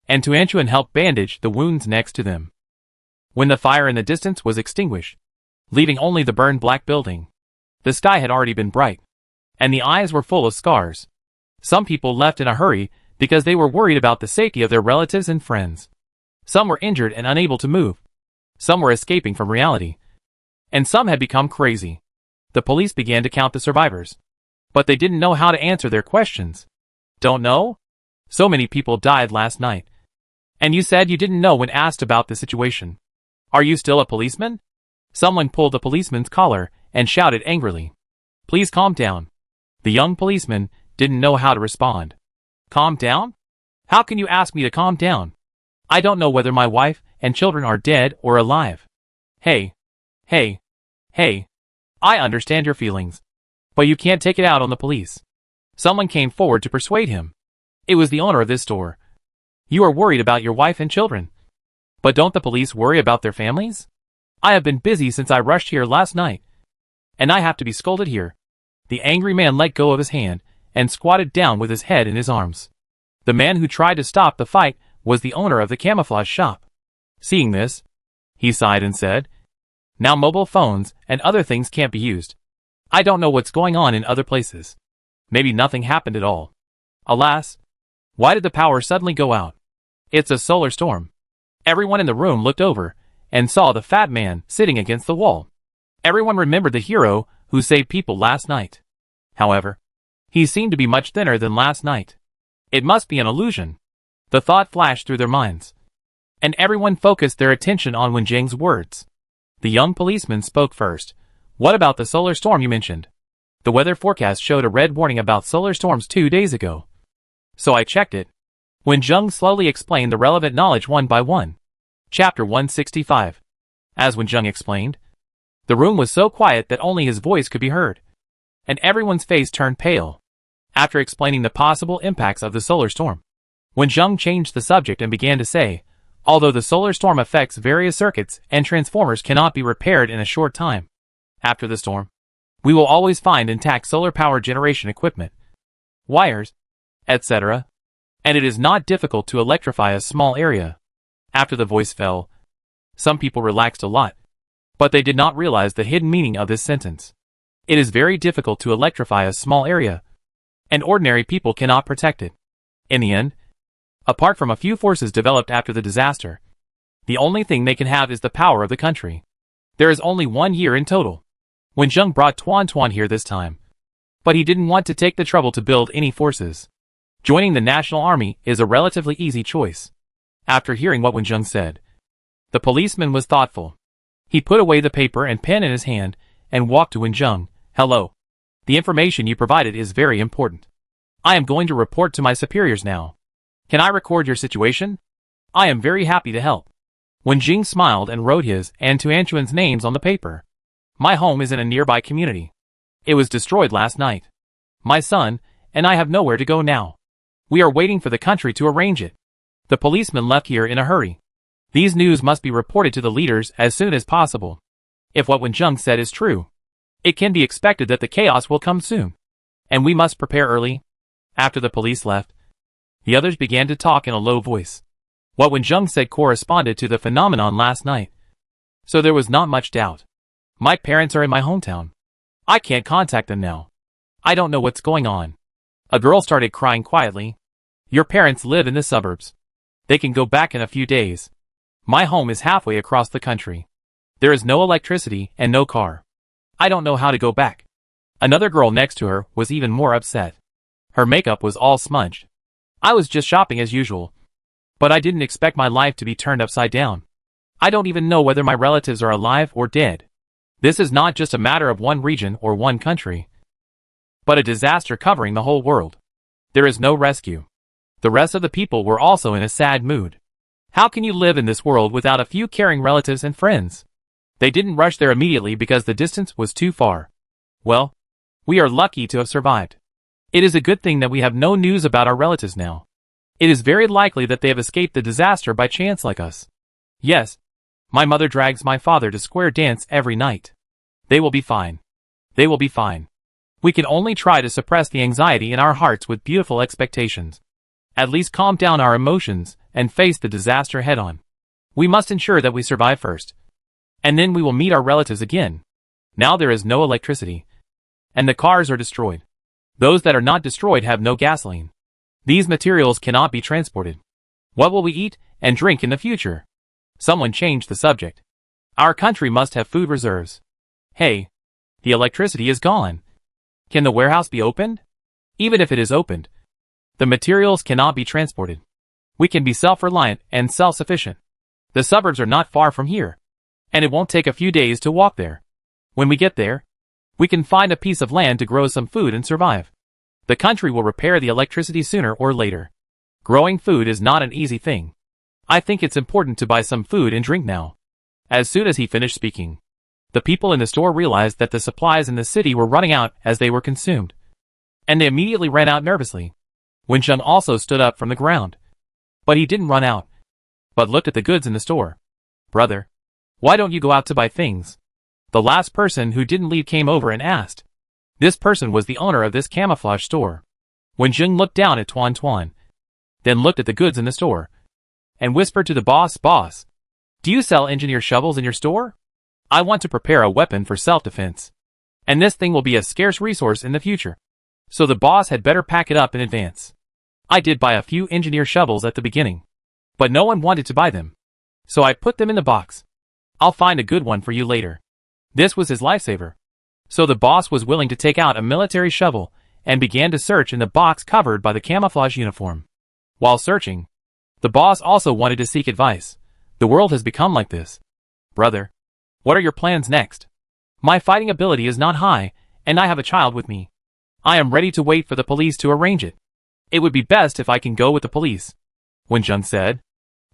and Tuan helped bandage the wounds next to them. When the fire in the distance was extinguished, leaving only the burned black building, the sky had already been bright, and the eyes were full of scars. Some people left in a hurry because they were worried about the safety of their relatives and friends. Some were injured and unable to move. Some were escaping from reality, and some had become crazy. The police began to count the survivors, but they didn't know how to answer their questions. "Don't know? So many people died last night. And you said you didn't know when asked about the situation. Are you still a policeman?" Someone pulled the policeman's collar and shouted angrily, "Please calm down." The young policeman didn't know how to respond. "Calm down? How can you ask me to calm down? I don't know whether my wife and children are dead or alive." Hey, I understand your feelings, but you can't take it out on the police." Someone came forward to persuade him. It was the owner of this store. "You are worried about your wife and children. But don't the police worry about their families? I have been busy since I rushed here last night, and I have to be scolded here." The angry man let go of his hand and squatted down with his head in his arms. The man who tried to stop the fight was the owner of the camouflage shop. Seeing this, he sighed and said, Now mobile phones and other things can't be used. I don't know what's going on in other places. Maybe nothing happened at all. Alas, why did the power suddenly go out? It's a solar storm. Everyone in the room looked over and saw the fat man sitting against the wall. Everyone remembered the hero who saved people last night. However, he seemed to be much thinner than last night. It must be an illusion. The thought flashed through their minds. And everyone focused their attention on Wenjing's words. The young policeman spoke first. What about the solar storm you mentioned? The weather forecast showed a red warning about solar storms 2 days ago. So I checked it. Wenjing slowly explained the relevant knowledge one by one. Chapter 165. As Wenjing explained, the room was so quiet that only his voice could be heard. And everyone's face turned pale. After explaining the possible impacts of the solar storm, Wenjing changed the subject and began to say, although the solar storm affects various circuits and transformers cannot be repaired in a short time. After the storm, we will always find intact solar power generation equipment, wires, etc. And it is not difficult to electrify a small area. After the voice fell, some people relaxed a lot, but they did not realize the hidden meaning of this sentence. It is very difficult to electrify a small area, and ordinary people cannot protect it. In the end, apart from a few forces developed after the disaster, the only thing they can have is the power of the country. There is only 1 year in total. Wenjing brought Tuan here this time, but he didn't want to take the trouble to build any forces. Joining the National Army is a relatively easy choice. After hearing what Wenjing said, the policeman was thoughtful. He put away the paper and pen in his hand and walked to Wenjing. Hello. The information you provided is very important. I am going to report to my superiors now. Can I record your situation? I am very happy to help. Wenjing smiled and wrote his and Tuan's names on the paper. My home is in a nearby community. It was destroyed last night. My son and I have nowhere to go now. We are waiting for the country to arrange it. The policeman left here in a hurry. These news must be reported to the leaders as soon as possible. If what Wenjing said is true, it can be expected that the chaos will come soon, and we must prepare early. After the police left, the others began to talk in a low voice. What Wenjing said corresponded to the phenomenon last night, so there was not much doubt. My parents are in my hometown. I can't contact them now. I don't know what's going on. A girl started crying quietly. Your parents live in the suburbs. They can go back in a few days. My home is halfway across the country. There is no electricity and no car. I don't know how to go back. Another girl next to her was even more upset. Her makeup was all smudged. I was just shopping as usual, but I didn't expect my life to be turned upside down. I don't even know whether my relatives are alive or dead. This is not just a matter of one region or one country, but a disaster covering the whole world. There is no rescue. The rest of the people were also in a sad mood. How can you live in this world without a few caring relatives and friends? They didn't rush there immediately because the distance was too far. Well, we are lucky to have survived. It is a good thing that we have no news about our relatives now. It is very likely that they have escaped the disaster by chance like us. Yes, my mother drags my father to square dance every night. They will be fine. They will be fine. We can only try to suppress the anxiety in our hearts with beautiful expectations. At least calm down our emotions and face the disaster head on. We must ensure that we survive first. And then we will meet our relatives again. Now there is no electricity. And the cars are destroyed. Those that are not destroyed have no gasoline. These materials cannot be transported. What will we eat and drink in the future? Someone changed the subject. Our country must have food reserves. Hey, the electricity is gone. Can the warehouse be opened? Even if it is opened, the materials cannot be transported. We can be self-reliant and self-sufficient. The suburbs are not far from here, and it won't take a few days to walk there. When we get there, we can find a piece of land to grow some food and survive. The country will repair the electricity sooner or later. Growing food is not an easy thing. I think it's important to buy some food and drink now. As soon as he finished speaking, the people in the store realized that the supplies in the city were running out as they were consumed, and they immediately ran out nervously. Wenjing also stood up from the ground. But he didn't run out, but looked at the goods in the store. Brother, why don't you go out to buy things? The last person who didn't leave came over and asked. This person was the owner of this camouflage store. Wenjing looked down at Tuan, then looked at the goods in the store, and whispered to the boss, "Boss, do you sell engineer shovels in your store? I want to prepare a weapon for self-defense. And this thing will be a scarce resource in the future. So the boss had better pack it up in advance. I did buy a few engineer shovels at the beginning. But no one wanted to buy them. So I put them in the box. I'll find a good one for you later. This was his lifesaver. So the boss was willing to take out a military shovel and began to search in the box covered by the camouflage uniform. While searching, the boss also wanted to seek advice. The world has become like this. Brother, what are your plans next? My fighting ability is not high, and I have a child with me. I am ready to wait for the police to arrange it. It would be best if I can go with the police. Wen Zheng said.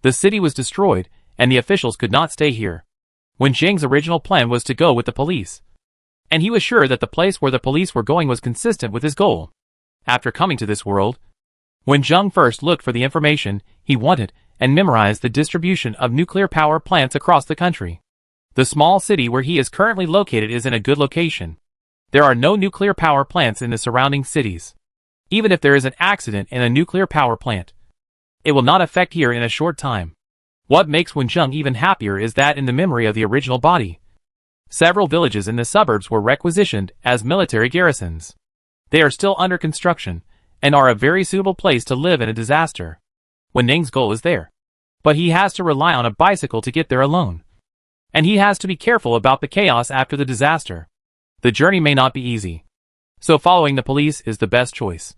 The city was destroyed, and the officials could not stay here. Wen Zheng's original plan was to go with the police. And he was sure that the place where the police were going was consistent with his goal. After coming to this world, Wen Zheng first looked for the information he wanted and memorized the distribution of nuclear power plants across the country. The small city where he is currently located is in a good location. There are no nuclear power plants in the surrounding cities. Even if there is an accident in a nuclear power plant, it will not affect here in a short time. What makes Wen Zheng even happier is that in the memory of the original body, several villages in the suburbs were requisitioned as military garrisons. They are still under construction, and are a very suitable place to live in a disaster. Wen Ning's goal is there. But he has to rely on a bicycle to get there alone. And he has to be careful about the chaos after the disaster. The journey may not be easy. So following the police is the best choice.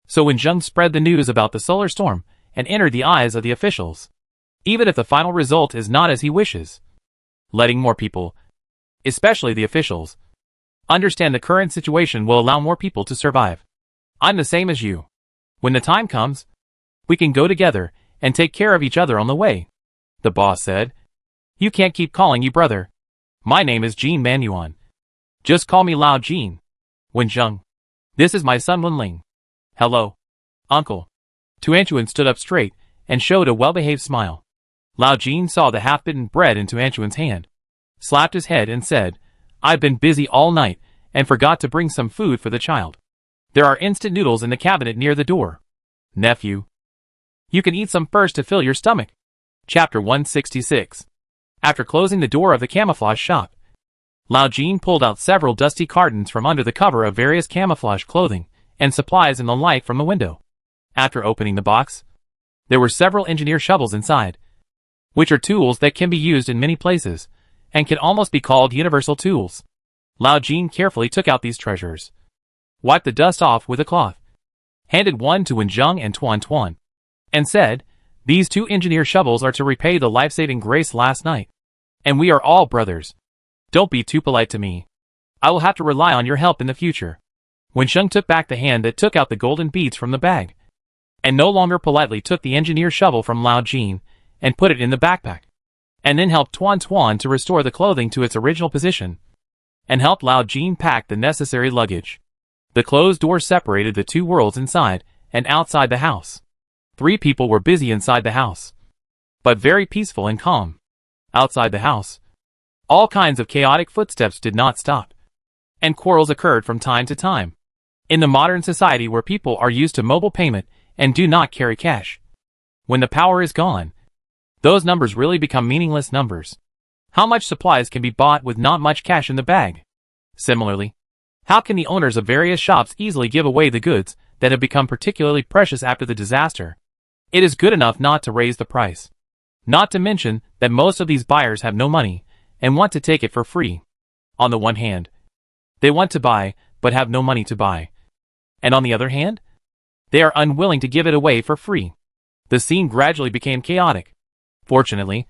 So Wen Zheng spread the news about the solar storm and entered the eyes of the officials. Even if the final result is not as he wishes. Letting more people, especially the officials, understand the current situation will allow more people to survive. I'm the same as you. When the time comes, we can go together and take care of each other on the way. The boss said. You can't keep calling you brother. My name is Jean Manuan. Just call me Lao Jean. Wen Zheng. This is my son Wen Ling. Hello, uncle. Tuanchuan stood up straight and showed a well-behaved smile. Lao Jean saw the half-bitten bread in Tuanchuan's hand, slapped his head and said, I've been busy all night and forgot to bring some food for the child. There are instant noodles in the cabinet near the door. Nephew, you can eat some first to fill your stomach. Chapter 166. After closing the door of the camouflage shop, Lao Jean pulled out several dusty cartons from under the cover of various camouflage clothing and supplies in the light from the window. After opening the box, there were several engineer shovels inside, which are tools that can be used in many places, and can almost be called universal tools. Lao Jean carefully took out these treasures, wiped the dust off with a cloth, handed one to Wen Zheng and Tuan Tuan, and said, These 2 engineer shovels are to repay the life-saving grace last night. And we are all brothers. Don't be too polite to me. I will have to rely on your help in the future. Wen Zheng took back the hand that took out the golden beads from the bag, and no longer politely took the engineer shovel from Lao Jean and put it in the backpack, and then helped Tuan Tuan to restore the clothing to its original position, and helped Lao Jean pack the necessary luggage. The closed door separated the 2 worlds inside and outside the house. 3 people were busy inside the house, but very peaceful and calm. Outside the house, all kinds of chaotic footsteps did not stop, and quarrels occurred from time to time. In the modern society where people are used to mobile payment and do not carry cash, when the power is gone, those numbers really become meaningless numbers. How much supplies can be bought with not much cash in the bag? Similarly, how can the owners of various shops easily give away the goods that have become particularly precious after the disaster? It is good enough not to raise the price. Not to mention that most of these buyers have no money and want to take it for free. On the one hand, they want to buy but have no money to buy. And on the other hand, they are unwilling to give it away for free. The scene gradually became chaotic. Fortunately,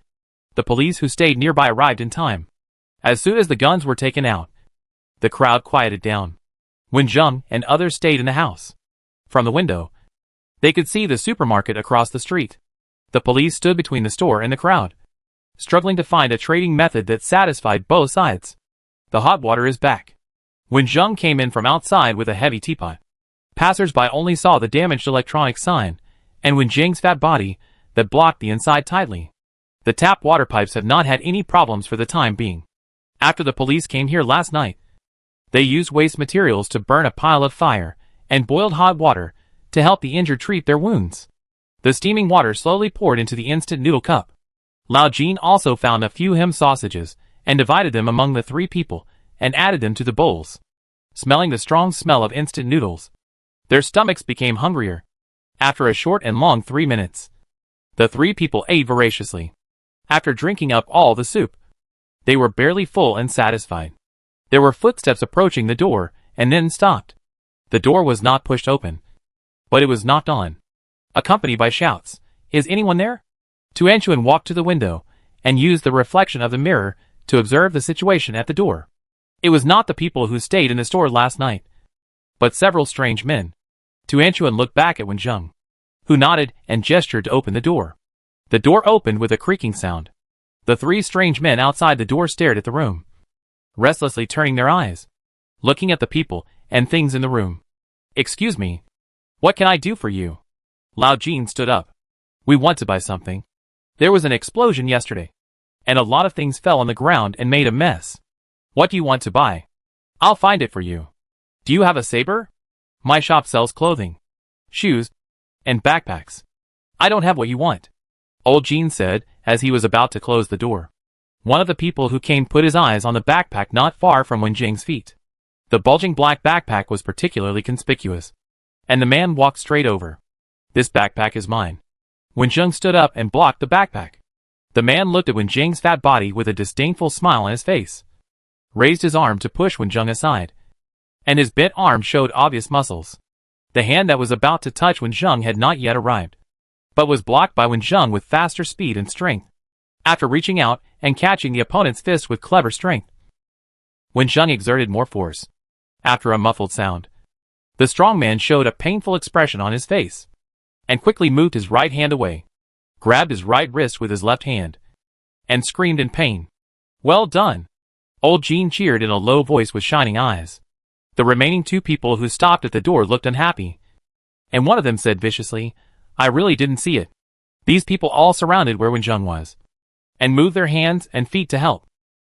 the police who stayed nearby arrived in time. As soon as the guns were taken out, the crowd quieted down. Wen Zheng and others stayed in the house. From the window, they could see the supermarket across the street. The police stood between the store and the crowd, struggling to find a trading method that satisfied both sides. The hot water is back. Wen Zheng came in from outside with a heavy teapot. Passers-by only saw the damaged electronic sign, and Wen Zheng's fat body that blocked the inside tightly. The tap water pipes have not had any problems for the time being. After the police came here last night, they used waste materials to burn a pile of fire and boiled hot water to help the injured treat their wounds. The steaming water slowly poured into the instant noodle cup. Lao Jean also found a few ham sausages and divided them among the 3 people, and added them to the bowls. Smelling the strong smell of instant noodles, their stomachs became hungrier. After a short and long 3 minutes, the 3 people ate voraciously. After drinking up all the soup, they were barely full and satisfied. There were footsteps approaching the door, and then stopped. The door was not pushed open, but it was knocked on, accompanied by shouts. "Is anyone there?" Tuanchuan walked to the window, and used the reflection of the mirror to observe the situation at the door. It was not the people who stayed in the store last night, but several strange men. Tuanchuan looked back at Wenjung, who nodded and gestured to open the door. The door opened with a creaking sound. The 3 strange men outside the door stared at the room, restlessly turning their eyes, looking at the people and things in the room. "Excuse me. What can I do for you?" Lao Jin stood up. "We want to buy something. There was an explosion yesterday, and a lot of things fell on the ground and made a mess. What do you want to buy? I'll find it for you. Do you have a saber? My shop sells clothing, shoes, and backpacks. I don't have what you want," Old Jin said as he was about to close the door. One of the people who came put his eyes on the backpack not far from Wenjing's feet. The bulging black backpack was particularly conspicuous, and the man walked straight over. "This backpack is mine." Wenjing stood up and blocked the backpack. The man looked at Wenjing's fat body with a disdainful smile on his face, raised his arm to push Wenjing aside, and his bent arm showed obvious muscles. The hand that was about to touch Wenjing had not yet arrived, but was blocked by Wenjing with faster speed and strength. After reaching out and catching the opponent's fist with clever strength, Wenjing exerted more force. After a muffled sound, the strong man showed a painful expression on his face, and quickly moved his right hand away, grabbed his right wrist with his left hand, and screamed in pain. "Well done!" Old Jin cheered in a low voice with shining eyes. The remaining 2 people who stopped at the door looked unhappy, and one of them said viciously, "I really didn't see it." These people all surrounded where Wenjing was, and moved their hands and feet to help.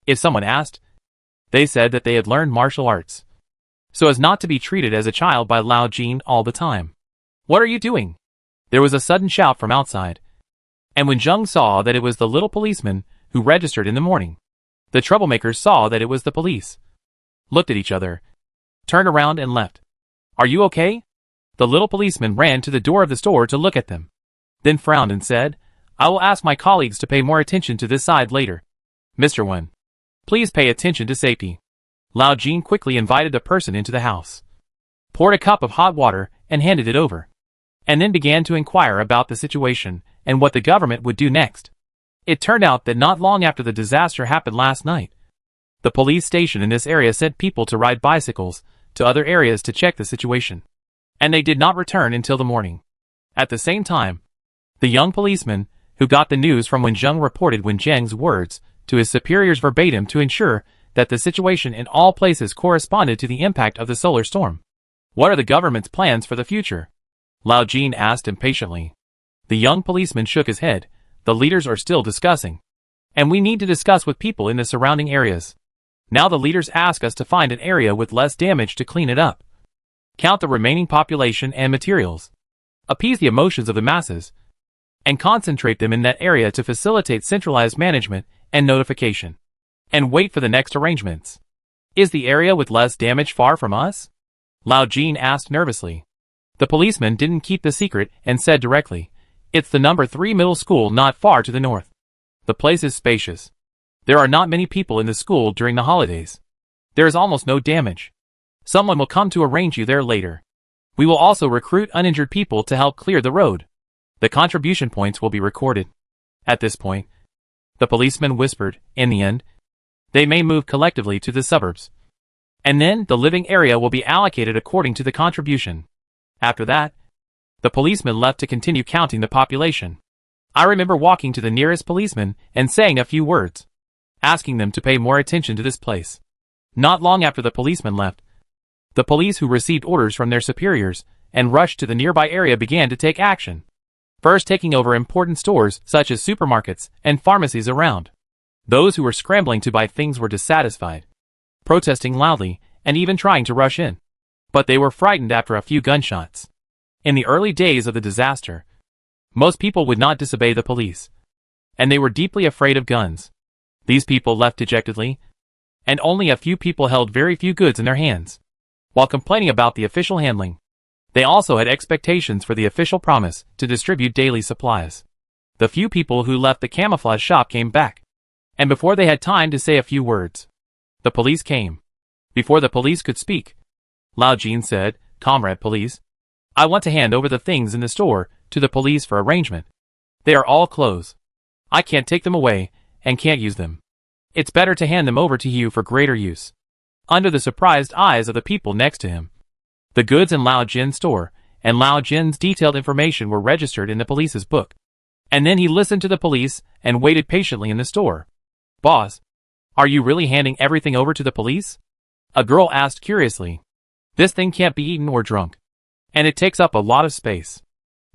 If someone asked, they said that they had learned martial arts, so as not to be treated as a child by Lao Jin all the time. "What are you doing?" There was a sudden shout from outside, and Wenjing saw that it was the little policeman who registered in the morning. The troublemakers saw that it was the police, looked at each other, turned around and left. "Are you okay?" The little policeman ran to the door of the store to look at them, then frowned and said, "I will ask my colleagues to pay more attention to this side later. Mr. Wen, please pay attention to safety." Lao Jin quickly invited the person into the house, poured a cup of hot water and handed it over, and then began to inquire about the situation and what the government would do next. It turned out that not long after the disaster happened last night, the police station in this area sent people to ride bicycles to other areas to check the situation, and they did not return until the morning. At the same time, the young policeman who got the news from Wenjing reported Wenjing's words to his superiors verbatim to ensure that the situation in all places corresponded to the impact of the solar storm. "What are the government's plans for the future?" Lao Jin asked impatiently. The young policeman shook his head. "The leaders are still discussing, and we need to discuss with people in the surrounding areas. Now the leaders ask us to find an area with less damage to clean it up, count the remaining population and materials, appease the emotions of the masses, and concentrate them in that area to facilitate centralized management and notification, and wait for the next arrangements." "Is the area with less damage far from us?" Lao Jin asked nervously. The policeman didn't keep the secret and said directly, "It's the number 3 middle school not far to the north. The place is spacious. There are not many people in the school during the holidays. There is almost no damage. Someone will come to arrange you there later. We will also recruit uninjured people to help clear the road. The contribution points will be recorded." At this point, the policeman whispered, "In the end, they may move collectively to the suburbs, and then the living area will be allocated according to the contribution." After that, the policeman left to continue counting the population. I remember walking to the nearest policeman and saying a few words, asking them to pay more attention to this place. Not long after the policeman left, the police who received orders from their superiors and rushed to the nearby area began to take action, first taking over important stores such as supermarkets and pharmacies around. Those who were scrambling to buy things were dissatisfied, protesting loudly and even trying to rush in, but they were frightened after a few gunshots. In the early days of the disaster, most people would not disobey the police, and they were deeply afraid of guns. These people left dejectedly, and only a few people held very few goods in their hands. While complaining about the official handling, they also had expectations for the official promise to distribute daily supplies. The few people who left the camouflage shop came back, and before they had time to say a few words, the police came. Before the police could speak, Lao Jin said, "Comrade police, I want to hand over the things in the store to the police for arrangement. They are all clothes. I can't take them away, and can't use them. It's better to hand them over to you for greater use." Under the surprised eyes of the people next to him, the goods in Lao Jin's store and Lao Jin's detailed information were registered in the police's book. And then he listened to the police and waited patiently in the store. "Boss, are you really handing everything over to the police?" a girl asked curiously. "This thing can't be eaten or drunk, and it takes up a lot of space.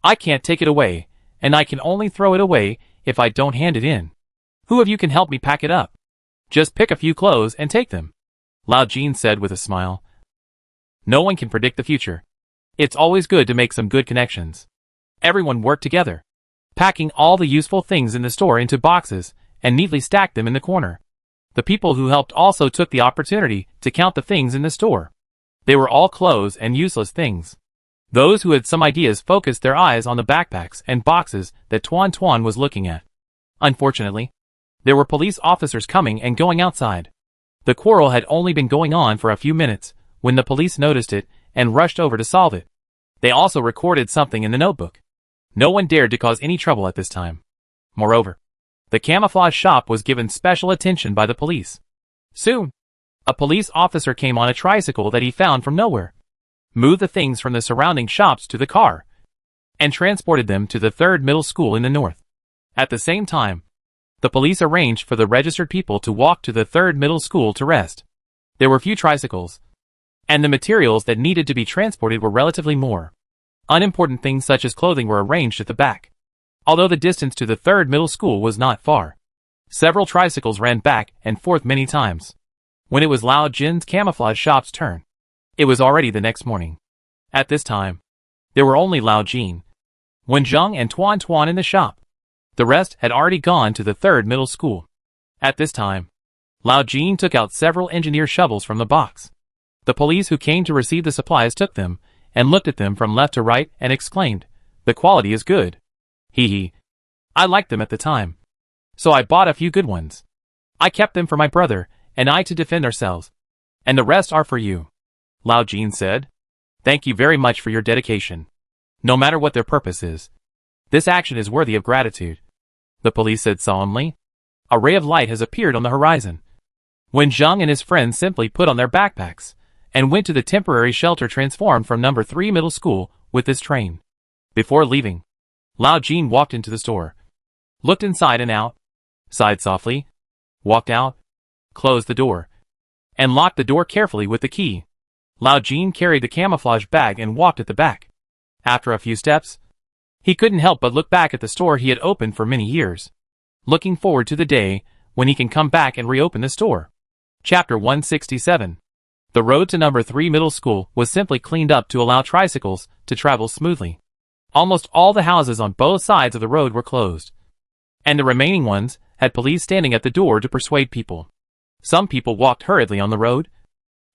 I can't take it away, and I can only throw it away if I don't hand it in. Who of you can help me pack it up? Just pick a few clothes and take them," Lao Jin said with a smile. No one can predict the future. It's always good to make some good connections. Everyone worked together, packing all the useful things in the store into boxes and neatly stacked them in the corner. The people who helped also took the opportunity to count the things in the store. They were all clothes and useless things. Those who had some ideas focused their eyes on the backpacks and boxes that Tuan Tuan was looking at. Unfortunately, there were police officers coming and going outside. The quarrel had only been going on for a few minutes when the police noticed it and rushed over to solve it. They also recorded something in the notebook. No one dared to cause any trouble at this time. Moreover, the camouflage shop was given special attention by the police. Soon, a police officer came on a tricycle that he found from nowhere, moved the things from the surrounding shops to the car, and transported them to the 3rd middle school in the north. At the same time, the police arranged for the registered people to walk to the 3rd middle school to rest. There were few tricycles, and the materials that needed to be transported were relatively more. Unimportant things such as clothing were arranged at the back. Although the distance to the 3rd middle school was not far, several tricycles ran back and forth many times. When it was Lao Jin's camouflage shop's turn, it was already the next morning. At this time, there were only Lao Jin, Wenjung and Tuan Tuan in the shop. The rest had already gone to the 3rd middle school. At this time, Lao Jin took out several engineer shovels from the box. The police who came to receive the supplies took them and looked at them from left to right and exclaimed, "The quality is good. Hee. I liked them at the time, so I bought a few good ones. I kept them for my brother and I to defend ourselves, and the rest are for you," Lao Jin said. "Thank you very much for your dedication. No matter what their purpose is, this action is worthy of gratitude," the police said solemnly. A ray of light has appeared on the horizon. When Zhang and his friends simply put on their backpacks and went to the temporary shelter transformed from number 3 middle school with this train. Before leaving, Lao Jin walked into the store, looked inside and out, sighed softly, walked out, closed the door, and locked the door carefully with the key. Lao Jin carried the camouflage bag and walked at the back. After a few steps, he couldn't help but look back at the store he had opened for many years, looking forward to the day when he can come back and reopen the store. Chapter 167. The road to number 3 middle school was simply cleaned up to allow tricycles to travel smoothly. Almost all the houses on both sides of the road were closed, and the remaining ones had police standing at the door to persuade people. Some people walked hurriedly on the road,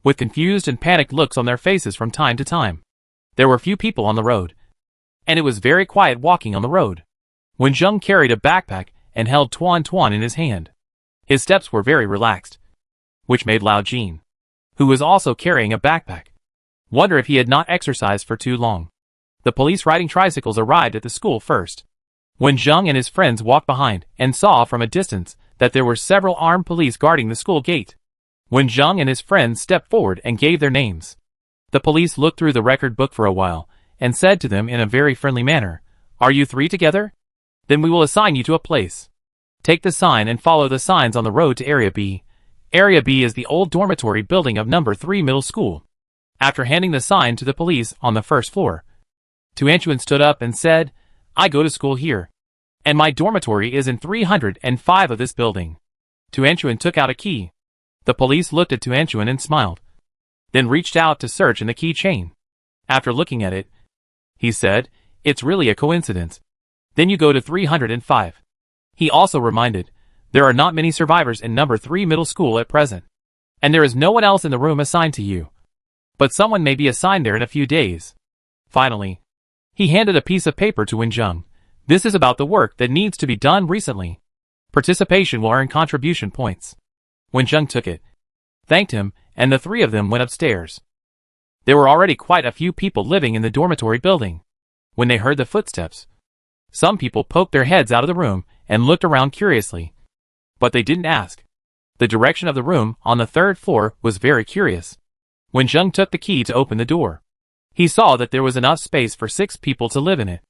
with confused and panicked looks on their faces from time to time. There were few people on the road, and it was very quiet walking on the road. When Zheng carried a backpack and held Tuan Tuan in his hand, his steps were very relaxed, which made Lao Jin, who was also carrying a backpack, wonder if he had not exercised for too long. The police riding tricycles arrived at the school first. When Zheng and his friends walked behind and saw from a distance that there were several armed police guarding the school gate. When Zheng and his friends stepped forward and gave their names, the police looked through the record book for a while and said to them in a very friendly manner, "Are you 3 together? Then we will assign you to a place. Take the sign and follow the signs on the road to Area B. Area B is the old dormitory building of number 3 middle school." After handing the sign to the police on the 1st floor, Tuanchuan stood up and said, "I go to school here, and my dormitory is in 305 of this building." Tuanchuan took out a key. The police looked at Tuanchuan and smiled, then reached out to search in the key chain. After looking at it, he said, "It's really a coincidence. Then you go to 305. He also reminded, There are not many survivors in number 3 middle school at present. And there is no one else in the room assigned to you. But someone may be assigned there in a few days. Finally, he handed a piece of paper to Wenjung. This is about the work that needs to be done recently. Participation will earn contribution points. Wenjung took it, thanked him, and the three of them went upstairs. There were already quite a few people living in the dormitory building. When they heard the footsteps, some people poked their heads out of the room and looked around curiously. But they didn't ask. The direction of the room on the 3rd floor was very curious. Wenjung took the key to open the door. He saw that there was enough space for 6 people to live in it.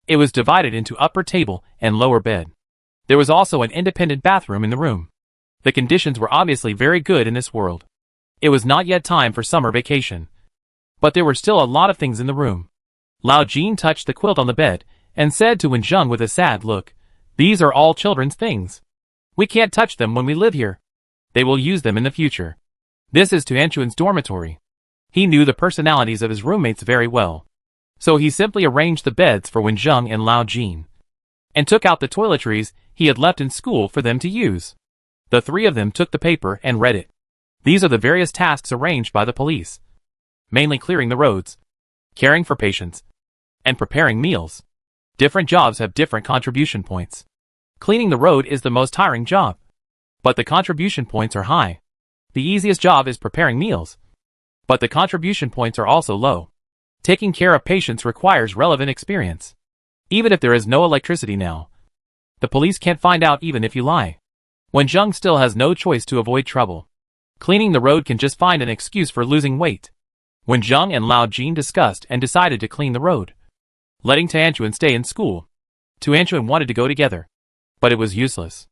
It was divided into upper table and lower bed. There was also an independent bathroom in the room. The conditions were obviously very good in this world. It was not yet time for summer vacation. But there were still a lot of things in the room. Lao Jin touched the quilt on the bed and said to Wenjung with a sad look, "These are all children's things. We can't touch them when we live here. They will use them in the future." This is to Anchuan's dormitory. He knew the personalities of his roommates very well. So he simply arranged the beds for Wenjung and Lao Jin, and took out the toiletries he had left in school for them to use. The three of them took the paper and read it. These are the various tasks arranged by the police. Mainly clearing the roads, caring for patients, and preparing meals. Different jobs have different contribution points. Cleaning the road is the most tiring job, but the contribution points are high. The easiest job is preparing meals, but the contribution points are also low. Taking care of patients requires relevant experience. Even if there is no electricity now, the police can't find out even if you lie. Wenjung still has no choice to avoid trouble. Cleaning the road can just find an excuse for losing weight. Wenjung and Lao Jin discussed and decided to clean the road, letting Anchuan stay in school. Anchuan wanted to go together, but it was useless.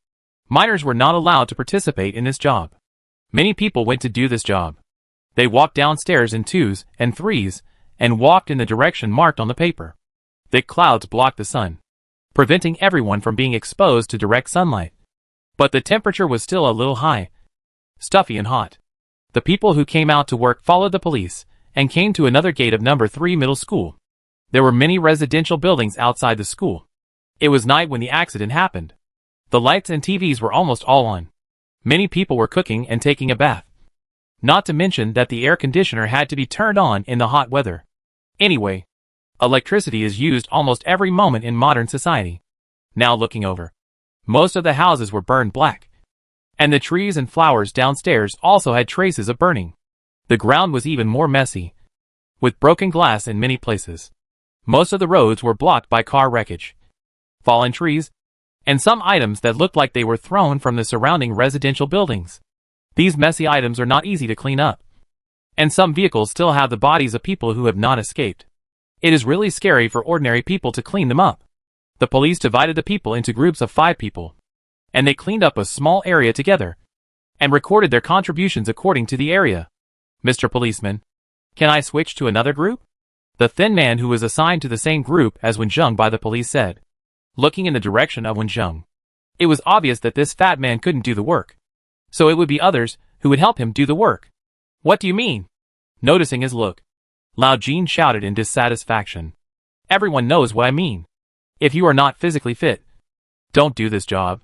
Minors were not allowed to participate in this job. Many people went to do this job. They walked downstairs in 2s and 3s and walked in the direction marked on the paper. Thick clouds blocked the sun, preventing everyone from being exposed to direct sunlight. But the temperature was still a little high, stuffy and hot. The people who came out to work followed the police and came to another gate of number 3 middle school. There were many residential buildings outside the school. It was night when the accident happened. The lights and TVs were almost all on. Many people were cooking and taking a bath. Not to mention that the air conditioner had to be turned on in the hot weather. Anyway, electricity is used almost every moment in modern society. Now looking over, most of the houses were burned black. And the trees and flowers downstairs also had traces of burning. The ground was even more messy, with broken glass in many places. Most of the roads were blocked by car wreckage, fallen trees, and some items that looked like they were thrown from the surrounding residential buildings. These messy items are not easy to clean up. And some vehicles still have the bodies of people who have not escaped. It is really scary for ordinary people to clean them up. The police divided the people into groups of 5 people, and they cleaned up a small area together, and recorded their contributions according to the area. "Mr. Policeman, can I switch to another group?" The thin man who was assigned to the same group as Wenjung by the police said, looking in the direction of Wenjung. It was obvious that this fat man couldn't do the work, so it would be others who would help him do the work. "What do you mean?" Noticing his look, Lao Jin shouted in dissatisfaction. "Everyone knows what I mean. If you are not physically fit, don't do this job.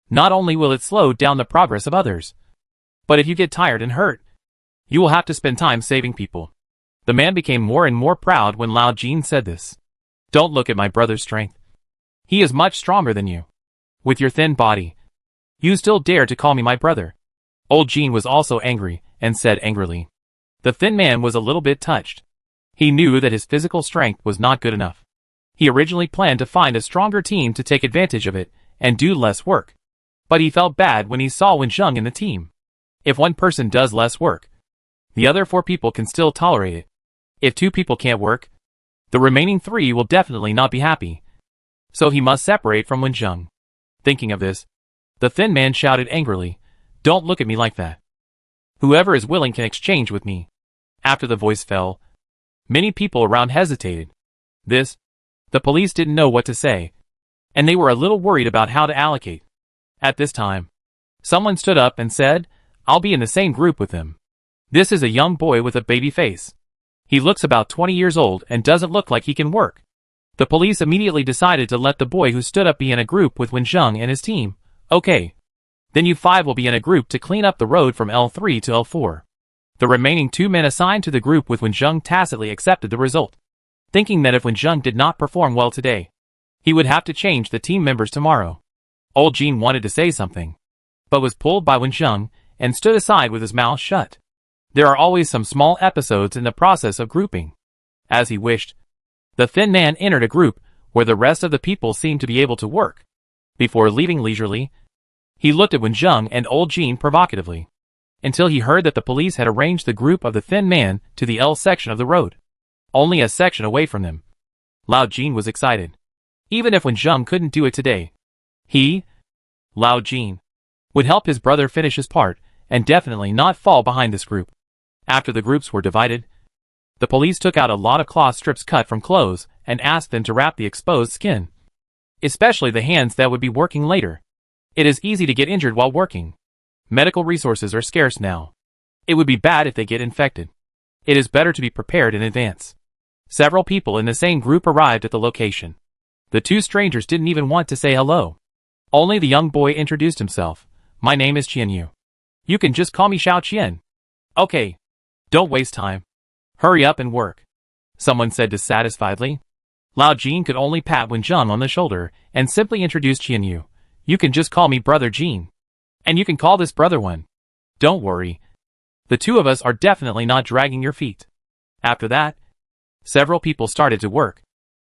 Not only will it slow down the progress of others, but if you get tired and hurt, you will have to spend time saving people." The man became more and more proud when Lao Jin said this. "Don't look at my brother's strength. He is much stronger than you. With your thin body, you still dare to call me my brother." Old Jin was also angry and said angrily. The thin man was a little bit touched. He knew that his physical strength was not good enough. He originally planned to find a stronger team to take advantage of it and do less work. But he felt bad when he saw Wenjung in the team. If one person does less work, the other 4 people can still tolerate it. If 2 people can't work, the remaining 3 will definitely not be happy. So he must separate from Wenjung. Thinking of this, the thin man shouted angrily, "Don't look at me like that. Whoever is willing can exchange with me." After the voice fell, many people around hesitated. The police didn't know what to say, and they were a little worried about how to allocate. At this time, someone stood up and said, "I'll be in the same group with him." This is a young boy with a baby face. He looks about 20 years old and doesn't look like he can work. The police immediately decided to let the boy who stood up be in a group with Wenjung and his team. "Okay, Then you 5 will be in a group to clean up the road from L3 to L4. The remaining 2 men assigned to the group with Wenjung tacitly accepted the result, thinking that if Wenjung did not perform well today, he would have to change the team members tomorrow. Old Jean wanted to say something, but was pulled by Wenjung and stood aside with his mouth shut. There are always some small episodes in the process of grouping. As he wished, the thin man entered a group where the rest of the people seemed to be able to work. Before leaving leisurely, he looked at Wenjung and Old Jean provocatively, until he heard that the police had arranged the group of the thin man to the L section of the road, only a section away from them. Lao Jean was excited. Even if Wenjung couldn't do it today, he, Lao Jean, would help his brother finish his part and definitely not fall behind this group. After the groups were divided, the police took out a lot of cloth strips cut from clothes and asked them to wrap the exposed skin, especially the hands that would be working later. It is easy to get injured while working. Medical resources are scarce now. It would be bad if they get infected. It is better to be prepared in advance. Several people in the same group arrived at the location. The 2 strangers didn't even want to say hello. Only the young boy introduced himself. My name is Qianyu. You can just call me Xiao Qian. Okay. Don't waste time. Hurry up and work, someone said dissatisfiedly. Lao Jean could only pat Wenjung on the shoulder and simply introduce Qianyu. You can just call me Brother Jean. And you can call this Brother One. Don't worry. The 2 of us are definitely not dragging your feet. After that, several people started to work.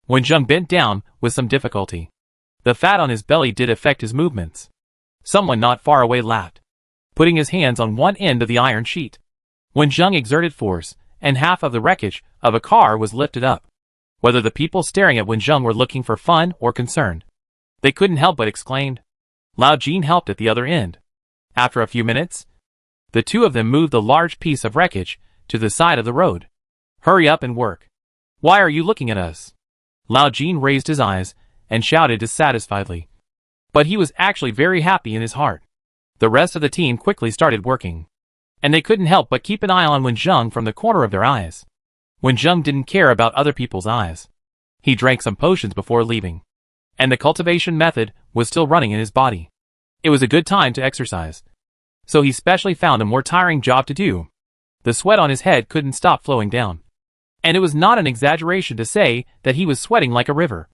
Wenjung bent down with some difficulty. The fat on his belly did affect his movements. Someone not far away laughed, putting his hands on one end of the iron sheet. Wenjung exerted force, and half of the wreckage of a car was lifted up. Whether the people staring at Wenjung were looking for fun or concerned, they couldn't help but exclaim. Lao Jean helped at the other end. After a few minutes, the 2 of them moved a large piece of wreckage to the side of the road. Hurry up and work. Why are you looking at us? Lao Jean raised his eyes and shouted dissatisfiedly. But he was actually very happy in his heart. The rest of the team quickly started working, and they couldn't help but keep an eye on Wenjung from the corner of their eyes. Wenjung didn't care about other people's eyes. He drank some potions before leaving, and the cultivation method was still running in his body. It was a good time to exercise, so he specially found a more tiring job to do. The sweat on his head couldn't stop flowing down, and it was not an exaggeration to say that he was sweating like a river.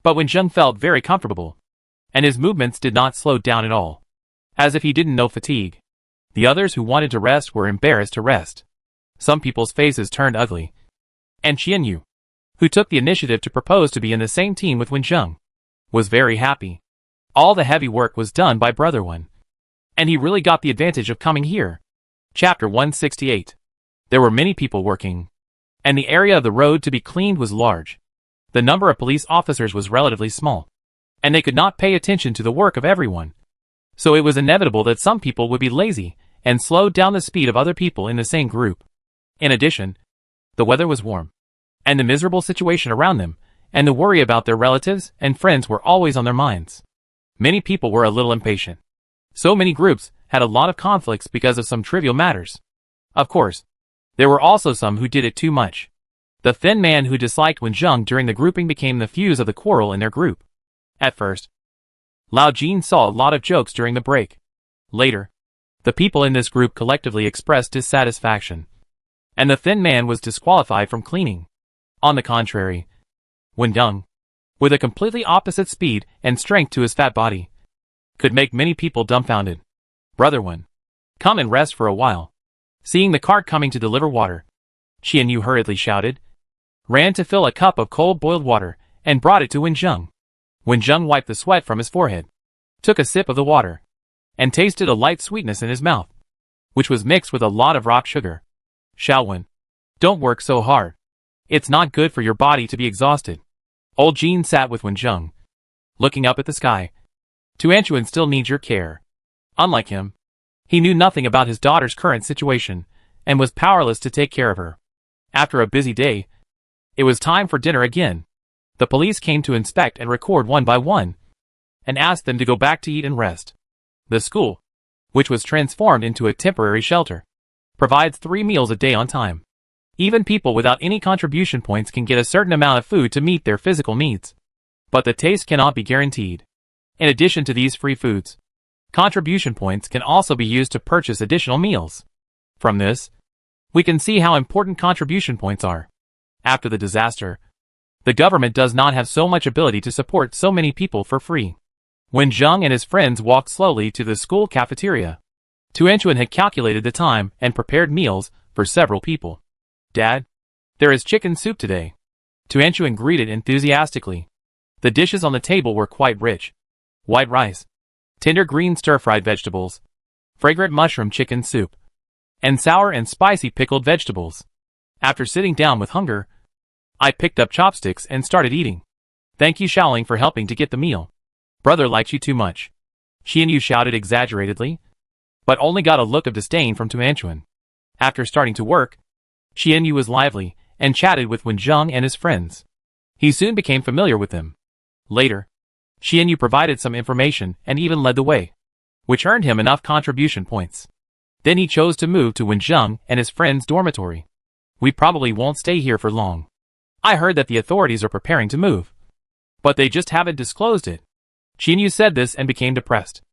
But Wenjung felt very comfortable, and his movements did not slow down at all, as if he didn't know fatigue. The others who wanted to rest were embarrassed to rest. Some people's faces turned ugly. And Qianyu, who took the initiative to propose to be in the same team with Wenjung, was very happy. All the heavy work was done by Brother One, and he really got the advantage of coming here. Chapter 168. There were many people working, and the area of the road to be cleaned was large. The number of police officers was relatively small, and they could not pay attention to the work of everyone. So it was inevitable that some people would be lazy and slowed down the speed of other people in the same group. In addition, the weather was warm, and the miserable situation around them, and the worry about their relatives and friends were always on their minds. Many people were a little impatient. So many groups had a lot of conflicts because of some trivial matters. Of course, there were also some who did it too much. The thin man who disliked Wenjung during the grouping became the fuse of the quarrel in their group. At first, Lao Jean saw a lot of jokes during the break. Later, the people in this group collectively expressed dissatisfaction, and the thin man was disqualified from cleaning. On the contrary, Wenjung, with a completely opposite speed and strength to his fat body, could make many people dumbfounded. Brother One, come and rest for a while. Seeing the cart coming to deliver water, Qianyu hurriedly shouted, ran to fill a cup of cold boiled water, and brought it to Wenjung. Wenjung wiped the sweat from his forehead, took a sip of the water, and tasted a light sweetness in his mouth, which was mixed with a lot of rock sugar. Xiaowen, don't work so hard. It's not good for your body to be exhausted. Old Jean sat with Wenjung, looking up at the sky. Tuanchuan still needs your care. Unlike him, he knew nothing about his daughter's current situation, and was powerless to take care of her. After a busy day, it was time for dinner again. The police came to inspect and record one by one, and asked them to go back to eat and rest. The school, which was transformed into a temporary shelter, provides 3 meals a day on time. Even people without any contribution points can get a certain amount of food to meet their physical needs, but the taste cannot be guaranteed. In addition to these free foods, Contribution points can also be used to purchase additional meals. From this, we can see how important contribution points are. After the disaster, the government does not have so much ability to support so many people for free. When Zheng and his friends walked slowly to the school cafeteria, Tuanchuan had calculated the time and prepared meals for several people. "Dad, there is chicken soup today," Tuanchuan greeted enthusiastically. The dishes on the table were quite rich. White rice, tender green stir-fried vegetables, fragrant mushroom chicken soup, and sour and spicy pickled vegetables. After sitting down with hunger, I picked up chopsticks and started eating. "Thank you, Xiaoling, for helping to get the meal. Brother likes you too much," Xianyu shouted exaggeratedly, but only got a look of disdain from Tuanchuan. After starting to work, Xianyu was lively and chatted with Wenjing and his friends. He soon became familiar with them. Later, Xianyu provided some information and even led the way, which earned him enough contribution points. Then he chose to move to Wenjing and his friend's dormitory. "We probably won't stay here for long. I heard that the authorities are preparing to move, but they just haven't disclosed it." Xianyu said this and became depressed.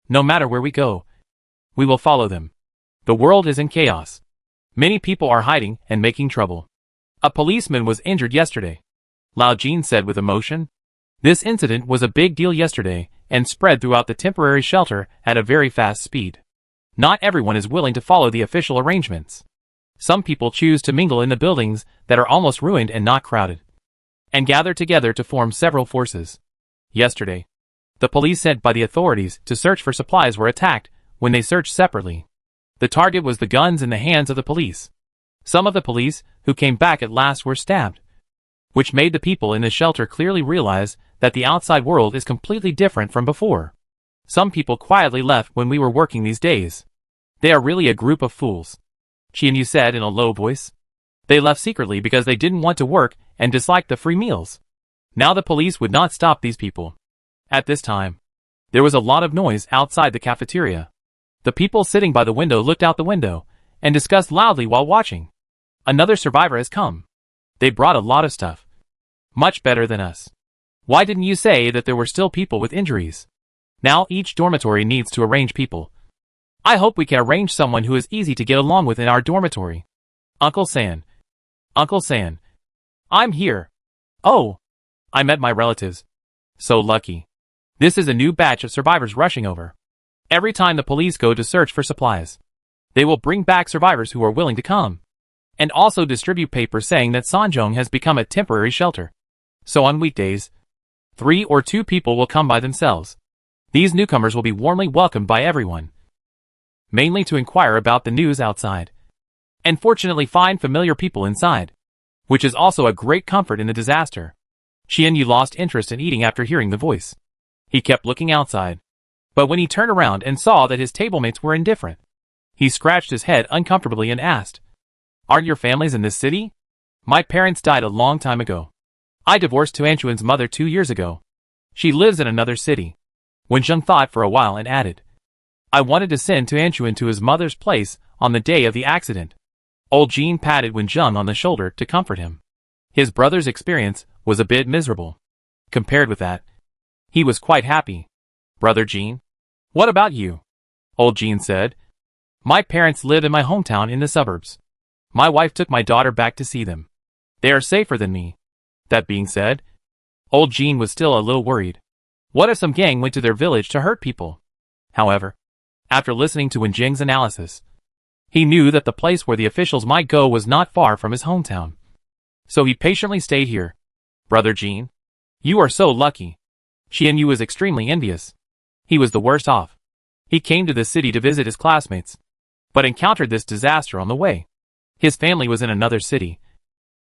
"No matter where we go, we will follow them. The world is in chaos. Many people are hiding and making trouble. A policeman was injured yesterday," Lao Jin said with emotion. This incident was a big deal yesterday and spread throughout the temporary shelter at a very fast speed. Not everyone is willing to follow the official arrangements. Some people choose to mingle in the buildings that are almost ruined and not crowded, and gather together to form several forces. Yesterday, the police sent by the authorities to search for supplies were attacked when they searched separately. The target was the guns in the hands of the police. Some of the police who came back at last were stabbed, which made the people in the shelter clearly realize that the outside world is completely different from before. Some people quietly left when we were working these days. They are really a group of fools, Qianyu said in a low voice. They left secretly because they didn't want to work and disliked the free meals. Now the police would not stop these people. At this time, there was a lot of noise outside the cafeteria. The people sitting by the window looked out the window and discussed loudly while watching. "Another survivor has come. They brought a lot of stuff. Much better than us. Why didn't you say that there were still people with injuries? Now each dormitory needs to arrange people. I hope we can arrange someone who is easy to get along with in our dormitory." "Uncle San. Uncle San. I'm here. Oh, I met my relatives. So lucky. This is a new batch of survivors rushing over. Every time the police go to search for supplies, they will bring back survivors who are willing to come, and also distribute papers saying that Sanzhong has become a temporary shelter. So on weekdays, 3 or 2 people will come by themselves. These newcomers will be warmly welcomed by everyone, mainly to inquire about the news outside, and fortunately find familiar people inside, which is also a great comfort in the disaster." Qianyu lost interest in eating after hearing the voice. He kept looking outside, but when he turned around and saw that his tablemates were indifferent, he scratched his head uncomfortably and asked, "Aren't your families in this city?" "My parents died a long time ago. I divorced Tuanchuan's mother 2 years ago. She lives in another city." Wenjing thought for a while and added, "I wanted to send Tuanchuan to his mother's place on the day of the accident." Old Jean patted Wenjing on the shoulder to comfort him. His brother's experience was a bit miserable. Compared with that, he was quite happy. "Brother Jean, what about you?" Old Jean said. "My parents live in my hometown in the suburbs. My wife took my daughter back to see them. They are safer than me." That being said, Old Jean was still a little worried. What if some gang went to their village to hurt people? However, after listening to Wenjing's analysis, he knew that the place where the officials might go was not far from his hometown. So he patiently stayed here. "Brother Jean, you are so lucky." Qianyu was extremely envious. He was the worst off. He came to the city to visit his classmates, but encountered this disaster on the way. His family was in another city,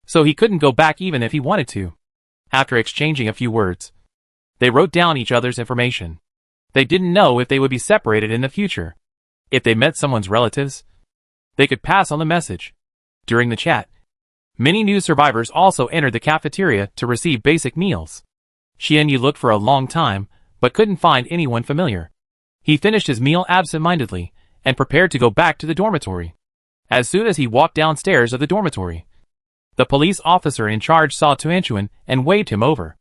so he couldn't go back even if he wanted to. After exchanging a few words, they wrote down each other's information. They didn't know if they would be separated in the future. If they met someone's relatives, they could pass on the message. During the chat, many new survivors also entered the cafeteria to receive basic meals. Qianyu looked for a long time, but couldn't find anyone familiar. He finished his meal absent-mindedly, and prepared to go back to the dormitory. As soon as he walked downstairs of the dormitory, the police officer in charge saw Tuanchuan and waved him over.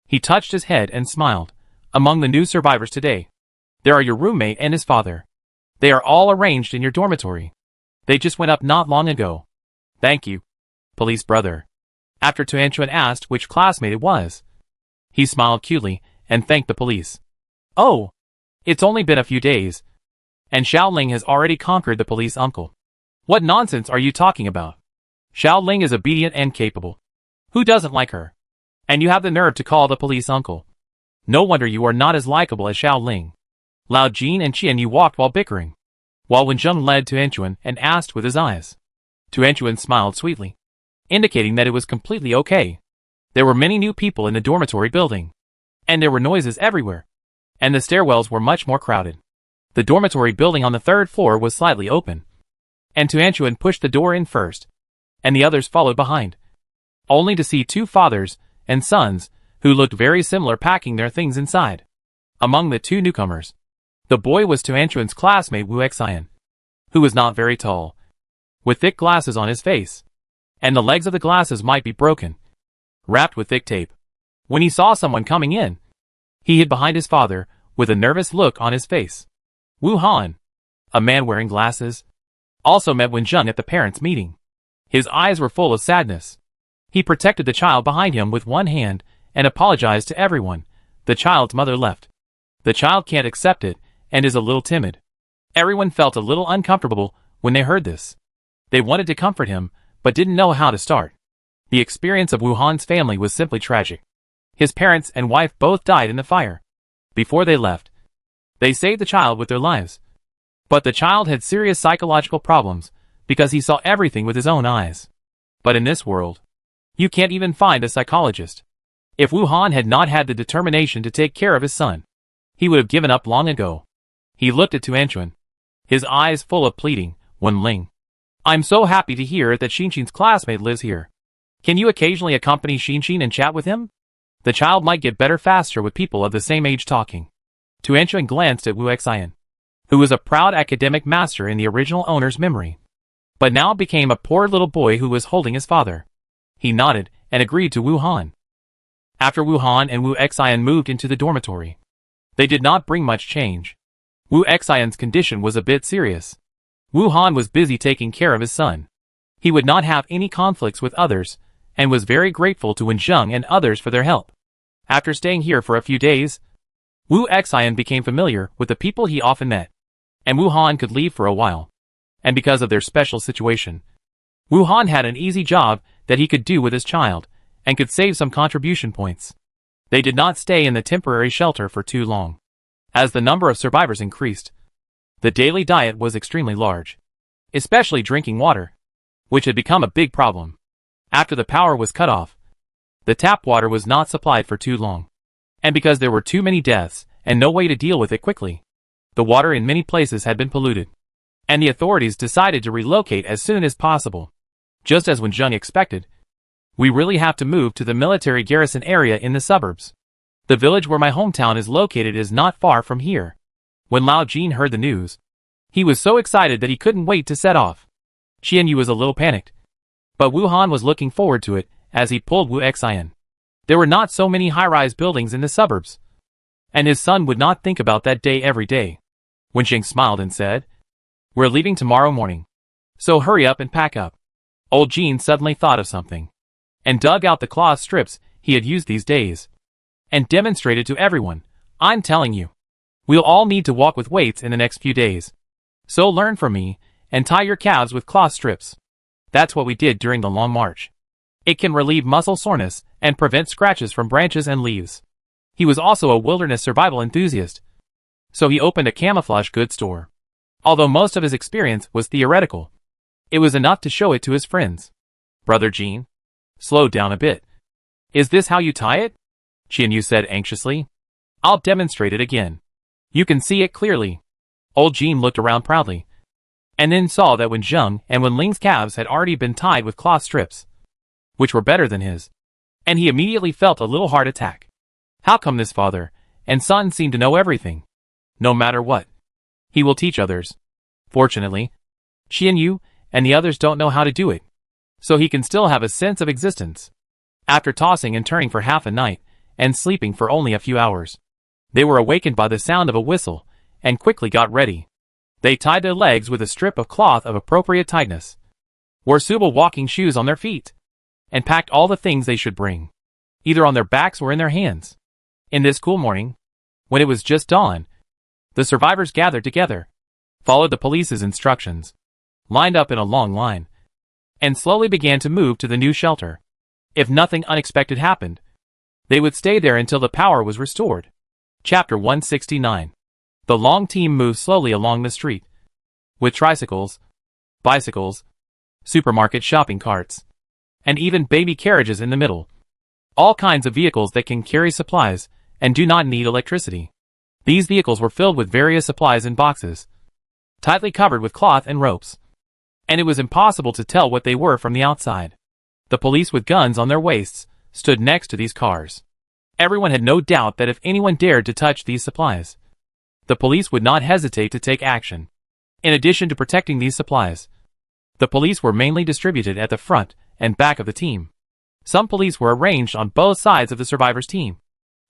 He touched his head and smiled. "Among the new survivors today, There are your roommate and his father. They are all arranged in your dormitory. They just went up not long ago. Thank you, police brother. After Tuanchuan asked which classmate it was, he smiled cutely and thanked the police. Oh, it's only been a few days, and Xiao Ling has already conquered the police uncle. What nonsense are you talking about? Xiao Ling is obedient and capable. Who doesn't like her? And you have the nerve to call the police uncle. No wonder you are not as likable as Xiao Ling. Lao Jin and Qian Yu walked while bickering, while Wenjun led Tuanchuan and asked with his eyes. Tuanchuan smiled sweetly, indicating that it was completely okay. There were many new people in the dormitory building, and there were noises everywhere, and the stairwells were much more crowded. The dormitory building on the third floor was slightly open, and Tuanchuan pushed the door in first, and the others followed behind, only to see two fathers and sons who looked very similar packing their things inside. Among the two newcomers, the boy was Tuanchuan's classmate Wu Xian, who was not very tall, with thick glasses on his face, and the legs of the glasses might be broken, wrapped with thick tape. When he saw someone coming in, he hid behind his father with a nervous look on his face. Wu Han, a man wearing glasses, also met Wenjun at the parents' meeting. His eyes were full of sadness. He protected the child behind him with one hand and apologized to everyone. The child's mother left. The child can't accept it and is a little timid. Everyone felt a little uncomfortable when they heard this. They wanted to comfort him, but didn't know how to start. The experience of Wu Han's family was simply tragic. His parents and wife both died in the fire. Before they left, they saved the child with their lives. But the child had serious psychological problems because he saw everything with his own eyes. But in this world, you can't even find a psychologist. If Wu Han had not had the determination to take care of his son, he would have given up long ago. He looked at Tuanchuan, his eyes full of pleading. Wen Ling, I'm so happy to hear that Xinxin's classmate lives here. Can you occasionally accompany Xinxin and chat with him? The child might get better faster with people of the same age talking. Tuanchuan glanced at Wu Xian, who was a proud academic master in the original owner's memory, but now became a poor little boy who was holding his father. He nodded and agreed to Wu Han. After Wu Han and Wu Xian moved into the dormitory, they did not bring much change. Wu Xian's condition was a bit serious. Wu Han was busy taking care of his son. He would not have any conflicts with others, and was very grateful to Wenjun and others for their help. After staying here for a few days, Wu Xian became familiar with the people he often met, and Wu Han could leave for a while. And because of their special situation, Wu Han had an easy job that he could do with his child, and could save some contribution points. They did not stay in the temporary shelter for too long. As the number of survivors increased, the daily diet was extremely large, especially drinking water, which had become a big problem. After the power was cut off, the tap water was not supplied for too long. And because there were too many deaths and no way to deal with it quickly, the water in many places had been polluted, and the authorities decided to relocate as soon as possible. Just as Wenjun expected, we really have to move to the military garrison area in the suburbs. The village where my hometown is located is not far from here. When Lao Jin heard the news, he was so excited that he couldn't wait to set off. Qian Yu was a little panicked, but Wu Han was looking forward to it as he pulled Wu Xian. There were not so many high-rise buildings in the suburbs, and his son would not think about that day every day. Wenxing smiled and said, "We're leaving tomorrow morning, so hurry up and pack up." Old Jean suddenly thought of something, and dug out the cloth strips he had used these days, and demonstrated to everyone. "I'm telling you, we'll all need to walk with weights in the next few days. So learn from me, and tie your calves with cloth strips." That's what we did during the long march. It can relieve muscle soreness and prevent scratches from branches and leaves. He was also a wilderness survival enthusiast, so he opened a camouflage goods store. Although most of his experience was theoretical, it was enough to show it to his friends. "Brother Jean, slow down a bit. Is this how you tie it?" Qian Yu said anxiously. "I'll demonstrate it again. You can see it clearly." Old Jean looked around proudly, and then saw that Wenjun and Wenling's calves had already been tied with cloth strips, which were better than his, and he immediately felt a little heart attack. How come this father and son seem to know everything? No matter what, he will teach others. Fortunately, Qian Yu and the others don't know how to do it, so he can still have a sense of existence. After tossing and turning for half a night, and sleeping for only a few hours, they were awakened by the sound of a whistle, and quickly got ready. They tied their legs with a strip of cloth of appropriate tightness, wore suitable walking shoes on their feet, and packed all the things they should bring, either on their backs or in their hands. In this cool morning, when it was just dawn, the survivors gathered together, followed the police's instructions, lined up in a long line, and slowly began to move to the new shelter. If nothing unexpected happened, they would stay there until the power was restored. Chapter 169. The long team moved slowly along the street, with tricycles, bicycles, supermarket shopping carts, and even baby carriages in the middle. All kinds of vehicles that can carry supplies and do not need electricity. These vehicles were filled with various supplies in boxes, tightly covered with cloth and ropes, and it was impossible to tell what they were from the outside. The police with guns on their waists stood next to these cars. Everyone had no doubt that if anyone dared to touch these supplies, the police would not hesitate to take action. In addition to protecting these supplies, the police were mainly distributed at the front and back of the team. Some police were arranged on both sides of the survivors' team,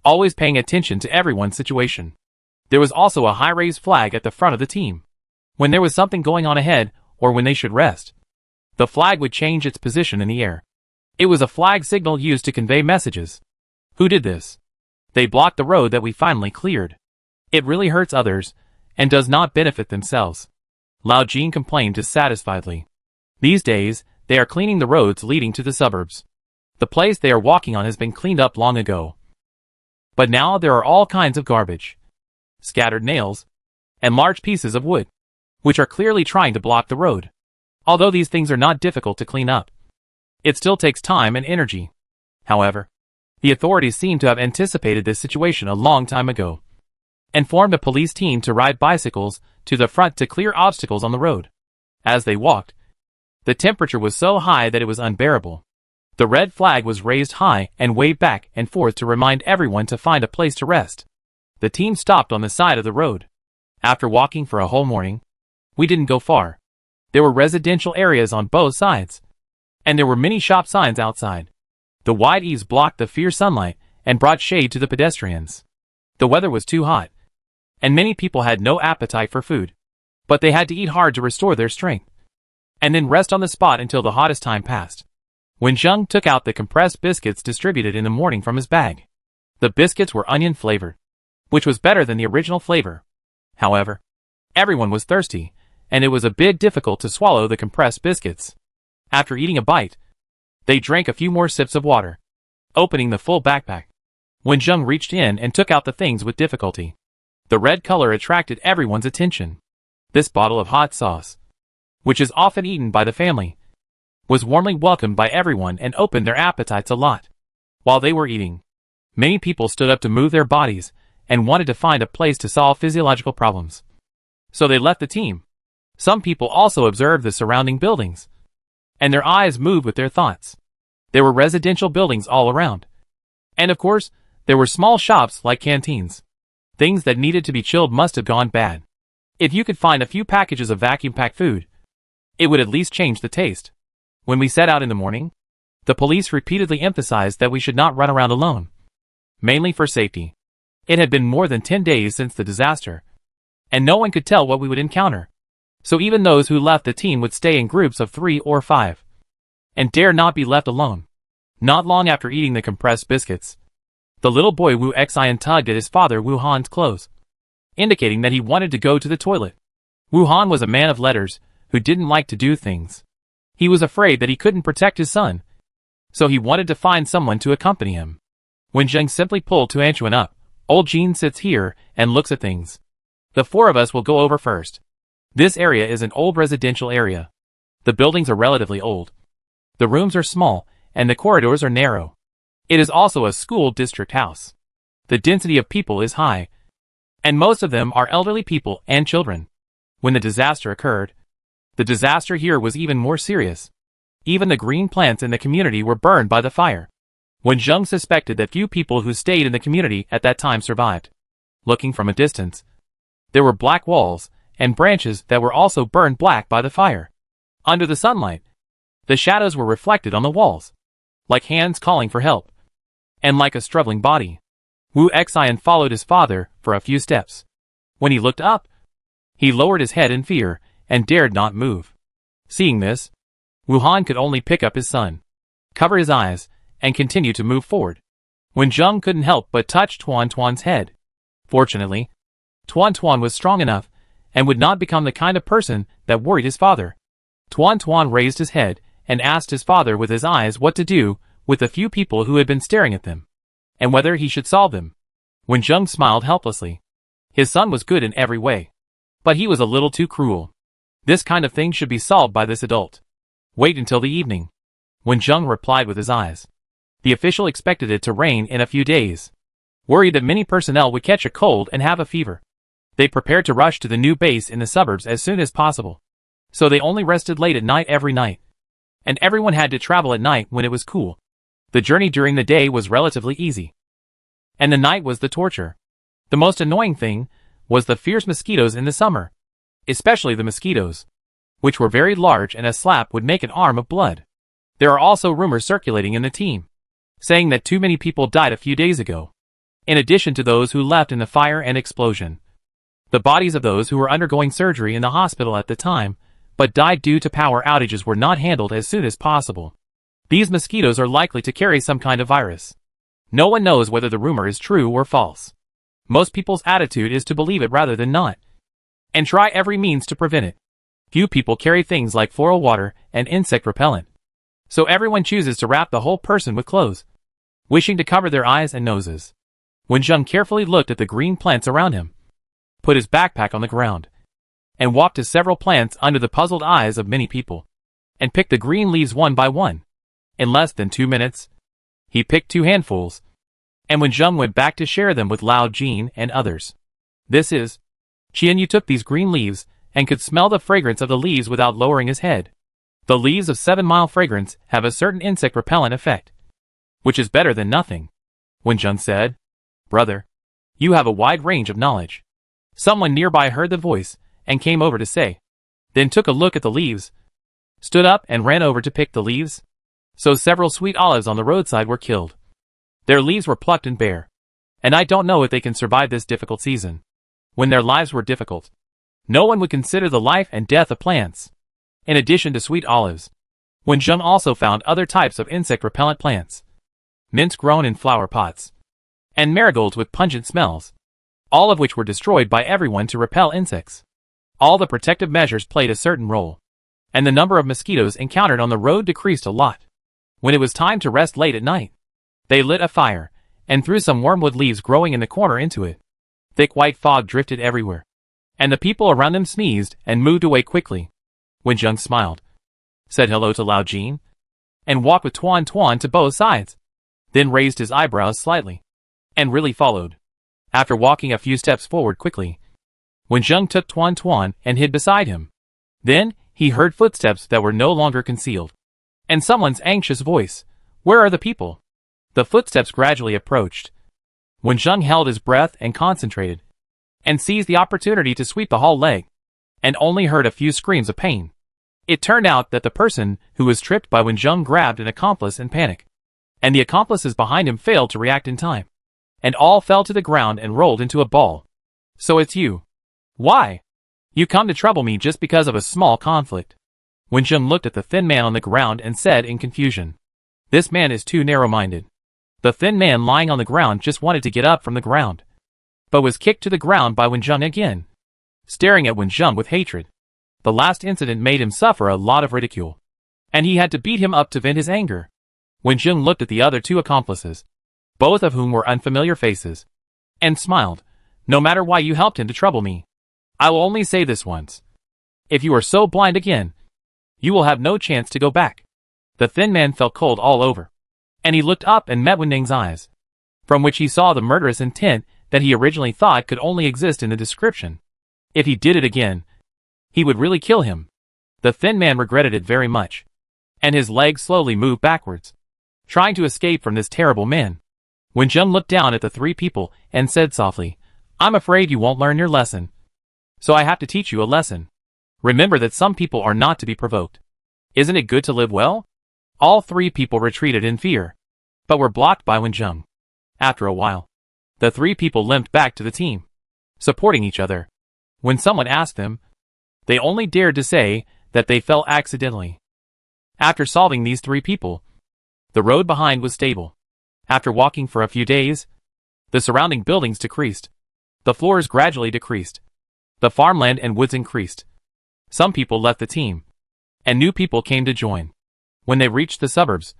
always paying attention to everyone's situation. There was also a high-raised flag at the front of the team. When there was something going on ahead, or when they should rest, the flag would change its position in the air. It was a flag signal used to convey messages. Who did this? They blocked the road that we finally cleared. It really hurts others, and does not benefit themselves, Lao Jean complained dissatisfiedly. These days, they are cleaning the roads leading to the suburbs. The place they are walking on has been cleaned up long ago. But now there are all kinds of garbage, scattered nails, and large pieces of wood, which are clearly trying to block the road. Although these things are not difficult to clean up, it still takes time and energy. However, the authorities seem to have anticipated this situation a long time ago, and formed a police team to ride bicycles to the front to clear obstacles on the road. As they walked, the temperature was so high that it was unbearable. The red flag was raised high and waved back and forth to remind everyone to find a place to rest. The team stopped on the side of the road. After walking for a whole morning, we didn't go far. There were residential areas on both sides, and there were many shop signs outside. The wide eaves blocked the fierce sunlight and brought shade to the pedestrians. The weather was too hot, and many people had no appetite for food, but they had to eat hard to restore their strength, and then rest on the spot until the hottest time passed. When Zheng took out the compressed biscuits distributed in the morning from his bag, the biscuits were onion flavored, which was better than the original flavor. However, everyone was thirsty, and it was a bit difficult to swallow the compressed biscuits. After eating a bite, they drank a few more sips of water, opening the full backpack. When Zheng reached in and took out the things with difficulty, the red color attracted everyone's attention. This bottle of hot sauce, which is often eaten by the family, was warmly welcomed by everyone and opened their appetites a lot. While they were eating, many people stood up to move their bodies and wanted to find a place to solve physiological problems. So they left the team. Some people also observed the surrounding buildings, and their eyes moved with their thoughts. There were residential buildings all around. And of course, there were small shops like canteens. Things that needed to be chilled must have gone bad. If you could find a few packages of vacuum-packed food, it would at least change the taste. When we set out in the morning, the police repeatedly emphasized that we should not run around alone, mainly for safety. It had been more than 10 days since the disaster, and no one could tell what we would encounter. So even those who left the team would stay in groups of 3 or 5, and dare not be left alone. Not long after eating the compressed biscuits, the little boy Wu Xian tugged at his father Wu Han's clothes, indicating that he wanted to go to the toilet. Wu Han was a man of letters who didn't like to do things. He was afraid that he couldn't protect his son, so he wanted to find someone to accompany him. When Zheng simply pulled Tuanchuan up, old Jean sits here and looks at things. The 4 of us will go over first. This area is an old residential area. The buildings are relatively old. The rooms are small, and the corridors are narrow. It is also a school district house. The density of people is high, and most of them are elderly people and children. When the disaster occurred, the disaster here was even more serious. Even the green plants in the community were burned by the fire. When Zheng suspected that few people who stayed in the community at that time survived. Looking from a distance, there were black walls and branches that were also burned black by the fire. Under the sunlight, the shadows were reflected on the walls, like hands calling for help, and like a struggling body. Wu Xian followed his father for a few steps. When he looked up, he lowered his head in fear and dared not move. Seeing this, Wuhan could only pick up his son, cover his eyes, and continue to move forward. Wenjung couldn't help but touch Tuan Tuan's head. Fortunately, Tuan Tuan was strong enough and would not become the kind of person that worried his father. Tuan Tuan raised his head and asked his father with his eyes what to do with the few people who had been staring at them, and whether he should solve them. Wenjung smiled helplessly. His son was good in every way, but he was a little too cruel. This kind of thing should be solved by this adult. Wait until the evening. Wenjung replied with his eyes. The official expected it to rain in a few days. Worried that many personnel would catch a cold and have a fever, they prepared to rush to the new base in the suburbs as soon as possible. So they only rested late at night every night. And everyone had to travel at night when it was cool. The journey during the day was relatively easy. And the night was the torture. The most annoying thing was the fierce mosquitoes in the summer. Especially the mosquitoes, which were very large, and a slap would make an arm of blood. There are also rumors circulating in the team, saying that too many people died a few days ago, in addition to those who left in the fire and explosion. The bodies of those who were undergoing surgery in the hospital at the time, but died due to power outages, were not handled as soon as possible. These mosquitoes are likely to carry some kind of virus. No one knows whether the rumor is true or false. Most people's attitude is to believe it rather than not, and try every means to prevent it. Few people carry things like floral water and insect repellent, so everyone chooses to wrap the whole person with clothes, wishing to cover their eyes and noses. Wenjung carefully looked at the green plants around him, put his backpack on the ground, and walked to several plants under the puzzled eyes of many people, and picked the green leaves one by one. In less than 2 minutes, he picked 2 handfuls, and Wenjung went back to share them with Lao Jin and others. This is, Qianyu took these green leaves and could smell the fragrance of the leaves without lowering his head. The leaves of 7 Mile Fragrance have a certain insect repellent effect, which is better than nothing. Wenjung said, "Brother, you have a wide range of knowledge." Someone nearby heard the voice and came over to say, then took a look at the leaves, stood up and ran over to pick the leaves. So several sweet olives on the roadside were killed. Their leaves were plucked and bare, and I don't know if they can survive this difficult season. When their lives were difficult, no one would consider the life and death of plants. In addition to sweet olives, Wenjung also found other types of insect-repellent plants, mints grown in flower pots, and marigolds with pungent smells, all of which were destroyed by everyone to repel insects. All the protective measures played a certain role, and the number of mosquitoes encountered on the road decreased a lot. When it was time to rest late at night, they lit a fire and threw some wormwood leaves growing in the corner into it. Thick white fog drifted everywhere, and the people around them sneezed and moved away quickly. Wenjung smiled, said hello to Lao Jin, and walked with Tuan Tuan to both sides, then raised his eyebrows slightly, and really followed. After walking a few steps forward quickly, Wenjung took Tuan Tuan and hid beside him. Then he heard footsteps that were no longer concealed, and someone's anxious voice, "Where are the people?" The footsteps gradually approached. Wenjung held his breath and concentrated, and seized the opportunity to sweep the whole leg, and only heard a few screams of pain. It turned out that the person who was tripped by Wenjung grabbed an accomplice in panic, and the accomplices behind him failed to react in time, and all fell to the ground and rolled into a ball. "So it's you. Why? You come to trouble me just because of a small conflict." Wenjung looked at the thin man on the ground and said in confusion, "This man is too narrow-minded." The thin man lying on the ground just wanted to get up from the ground, but was kicked to the ground by Wenjung again, staring at Wenjung with hatred. The last incident made him suffer a lot of ridicule, and he had to beat him up to vent his anger. Wenjung looked at the other 2 accomplices, both of whom were unfamiliar faces, and smiled. "No matter why you helped him to trouble me, I will only say this once. If you are so blind again, you will have no chance to go back." The thin man felt cold all over, and he looked up and met Wenjung's eyes, from which he saw the murderous intent that he originally thought could only exist in the description. If he did it again, he would really kill him. The thin man regretted it very much, and his legs slowly moved backwards, trying to escape from this terrible man. Wenjung looked down at the 3 people and said softly, "I'm afraid you won't learn your lesson, so I have to teach you a lesson. Remember that some people are not to be provoked. Isn't it good to live well?" All 3 people retreated in fear, but were blocked by Wenjung. After a while, the 3 people limped back to the team, supporting each other. When someone asked them, they only dared to say that they fell accidentally. After solving these 3 people, the road behind was stable. After walking for a few days, the surrounding buildings decreased. The floors gradually decreased. The farmland and woods increased. Some people left the team, and new people came to join. When they reached the suburbs,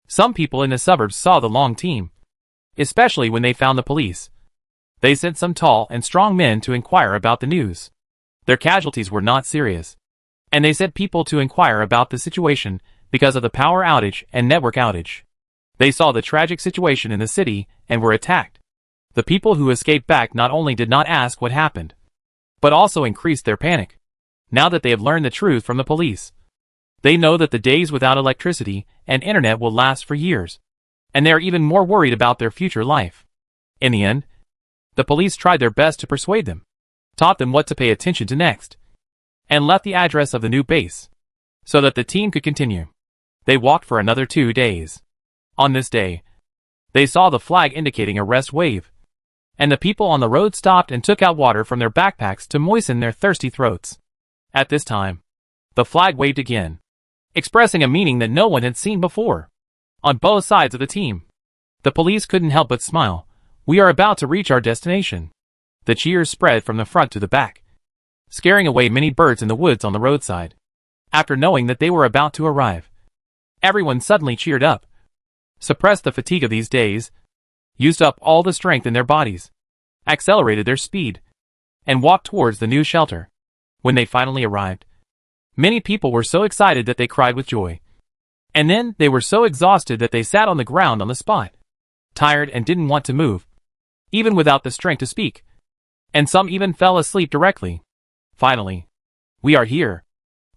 some people in the suburbs saw the long team, especially when they found the police. They sent some tall and strong men to inquire about the news. Their casualties were not serious, and they sent people to inquire about the situation because of the power outage and network outage. They saw the tragic situation in the city and were attacked. The people who escaped back not only did not ask what happened, but also increased their panic. Now that they have learned the truth from the police, they know that the days without electricity and internet will last for years, and they are even more worried about their future life. In the end, the police tried their best to persuade them, taught them what to pay attention to next, and left the address of the new base, so that the team could continue. They walked for another 2 days. On this day, they saw the flag indicating a rest wave, and the people on the road stopped and took out water from their backpacks to moisten their thirsty throats. At this time, the flag waved again, expressing a meaning that no one had seen before. On both sides of the team, the police couldn't help but smile. We are about to reach our destination. The cheers spread from the front to the back, scaring away many birds in the woods on the roadside. After knowing that they were about to arrive, everyone suddenly cheered up, suppressed the fatigue of these days, used up all the strength in their bodies, accelerated their speed, and walked towards the new shelter. When they finally arrived, many people were so excited that they cried with joy. And then they were so exhausted that they sat on the ground on the spot, tired and didn't want to move, even without the strength to speak. And some even fell asleep directly. Finally, we are here.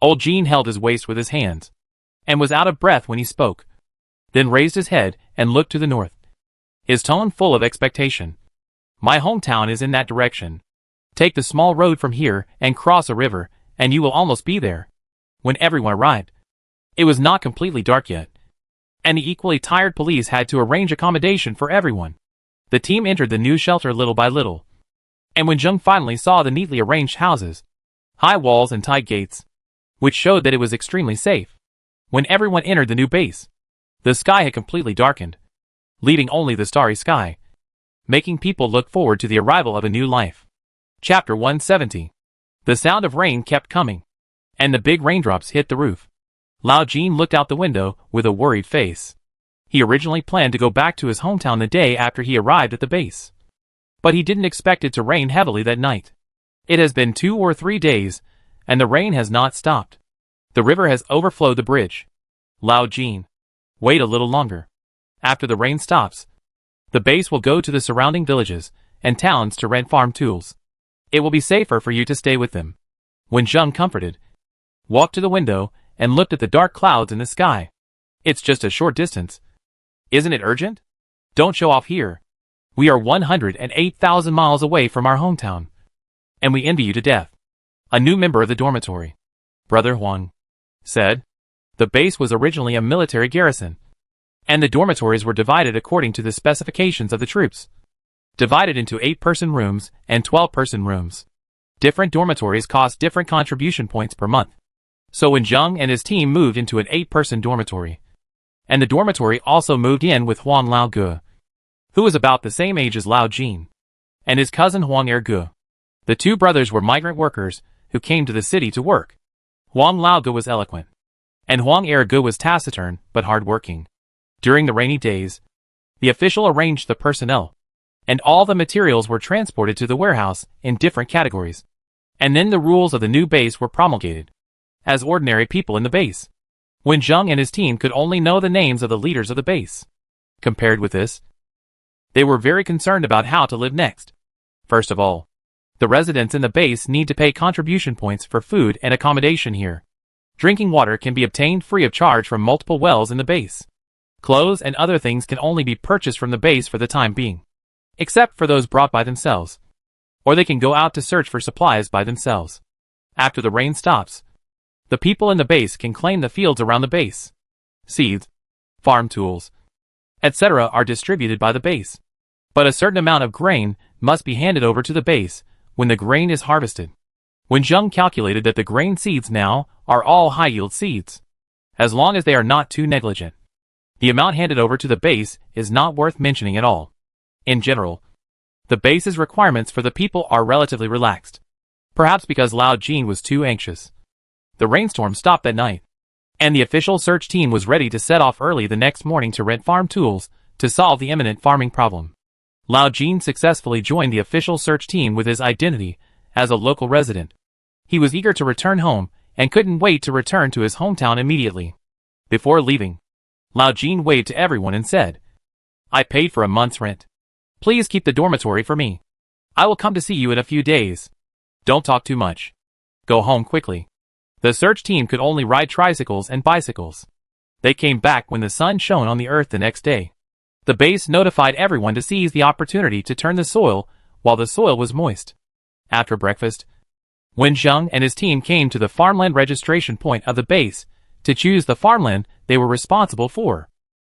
Old Gene held his waist with his hands, and was out of breath when he spoke, then raised his head and looked to the north, his tone full of expectation. My hometown is in that direction. Take the small road from here and cross a river, and you will almost be there. When everyone arrived, it was not completely dark yet, and the equally tired police had to arrange accommodation for everyone. The team entered the new shelter little by little, and when Jung finally saw the neatly arranged houses, high walls and tight gates, which showed that it was extremely safe. When everyone entered the new base, the sky had completely darkened, leaving only the starry sky, making people look forward to the arrival of a new life. Chapter 170. The sound of rain kept coming, and the big raindrops hit the roof. Lao Jin looked out the window with a worried face. He originally planned to go back to his hometown the day after he arrived at the base, but he didn't expect it to rain heavily that night. It has been 2 or 3 days, and the rain has not stopped. The river has overflowed the bridge. Lao Jin, wait a little longer. After the rain stops, the base will go to the surrounding villages and towns to rent farm tools. It will be safer for you to stay with them. When Zheng, comforted, walked to the window and looked at the dark clouds in the sky. It's just a short distance. Isn't it urgent? Don't show off here. We are 108,000 miles away from our hometown, and we envy you to death. A new member of the dormitory, Brother Huang, said. The base was originally a military garrison, and the dormitories were divided according to the specifications of the troops, divided into 8-person rooms and 12-person rooms. Different dormitories cost different contribution points per month. So when Zheng and his team moved into an 8-person dormitory, and the dormitory also moved in with Huang Laoge, who was about the same age as Lao Jin, and his cousin Huang Erge. The 2 brothers were migrant workers who came to the city to work. Huang Laoge was eloquent, and Huang Erge was taciturn but hard-working. During the rainy days, the official arranged the personnel, and all the materials were transported to the warehouse in different categories. And then the rules of the new base were promulgated, as ordinary people in the base. When Zheng and his team could only know the names of the leaders of the base. Compared with this, they were very concerned about how to live next. First of all, the residents in the base need to pay contribution points for food and accommodation here. Drinking water can be obtained free of charge from multiple wells in the base. Clothes and other things can only be purchased from the base for the time being, except for those brought by themselves, or they can go out to search for supplies by themselves. After the rain stops, the people in the base can claim the fields around the base. Seeds, farm tools, etc. are distributed by the base, but a certain amount of grain must be handed over to the base when the grain is harvested. When Zheng calculated that the grain seeds now are all high-yield seeds, as long as they are not too negligent. The amount handed over to the base is not worth mentioning at all. In general, the base's requirements for the people are relatively relaxed. Perhaps because Lao Jin was too anxious. The rainstorm stopped that night, and the official search team was ready to set off early the next morning to rent farm tools to solve the imminent farming problem. Lao Jin successfully joined the official search team with his identity as a local resident. He was eager to return home and couldn't wait to return to his hometown immediately. Before leaving, Lao Jin waved to everyone and said, "I paid for a month's rent. Please keep the dormitory for me. I will come to see you in a few days. Don't talk too much. Go home quickly." The search team could only ride tricycles and bicycles. They came back when the sun shone on the earth the next day. The base notified everyone to seize the opportunity to turn the soil while the soil was moist. After breakfast, when Zheng and his team came to the farmland registration point of the base to choose the farmland they were responsible for,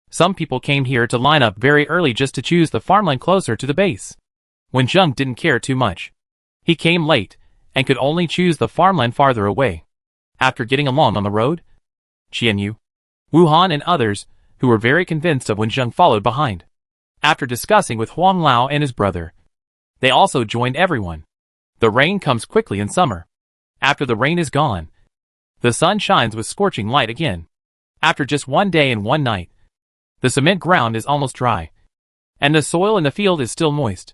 some people came here to line up very early just to choose the farmland closer to the base. When Zheng didn't care too much, he came late and could only choose the farmland farther away. After getting along on the road, Qianyu, Wu Han and others, who were very convinced of when Zheng followed behind. After discussing with Huang Lao and his brother, they also joined everyone. The rain comes quickly in summer. After the rain is gone, the sun shines with scorching light again. After just one day and one night, the cement ground is almost dry, and the soil in the field is still moist.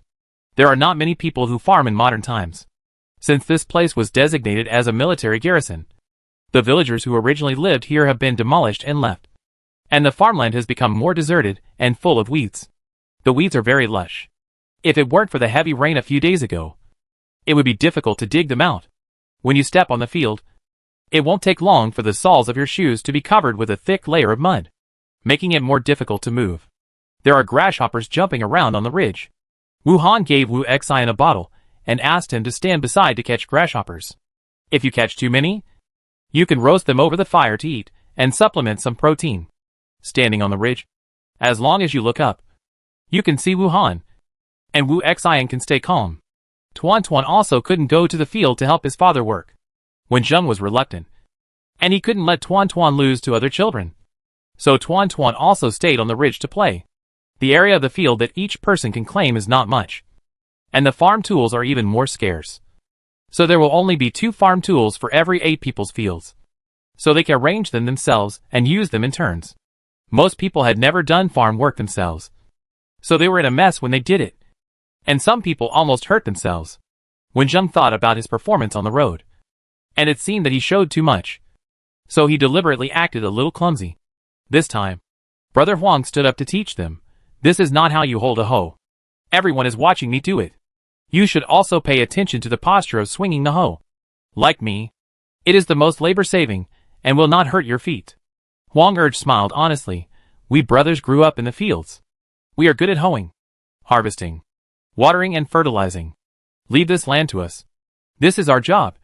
There are not many people who farm in modern times, since this place was designated as a military garrison. The villagers who originally lived here have been demolished and left, and the farmland has become more deserted and full of weeds. The weeds are very lush. If it weren't for the heavy rain a few days ago, it would be difficult to dig them out. When you step on the field, it won't take long for the soles of your shoes to be covered with a thick layer of mud, making it more difficult to move. There are grasshoppers jumping around on the ridge. Wu Han gave Wu Xian a bottle and asked him to stand beside to catch grasshoppers. If you catch too many, you can roast them over the fire to eat and supplement some protein. Standing on the ridge, as long as you look up, you can see Wu Han, and Wu Xian can stay calm. Tuan also couldn't go to the field to help his father work, when Zheng was reluctant, and he couldn't let Tuan lose to other children. So Tuan also stayed on the ridge to play. The area of the field that each person can claim is not much, and the farm tools are even more scarce. So there will only be 2 farm tools for every 8 people's fields, so they can arrange them themselves and use them in turns. Most people had never done farm work themselves, so they were in a mess when they did it, and some people almost hurt themselves. When Zheng thought about his performance on the road, and it seemed that he showed too much, so he deliberately acted a little clumsy. This time, Brother Huang stood up to teach them. "This is not how you hold a hoe. Everyone is watching me do it. You should also pay attention to the posture of swinging the hoe. Like me, it is the most labor-saving and will not hurt your feet." Huang urged smiled honestly. "We brothers grew up in the fields. We are good at hoeing, harvesting, watering and fertilizing. Leave this land to us. This is our job,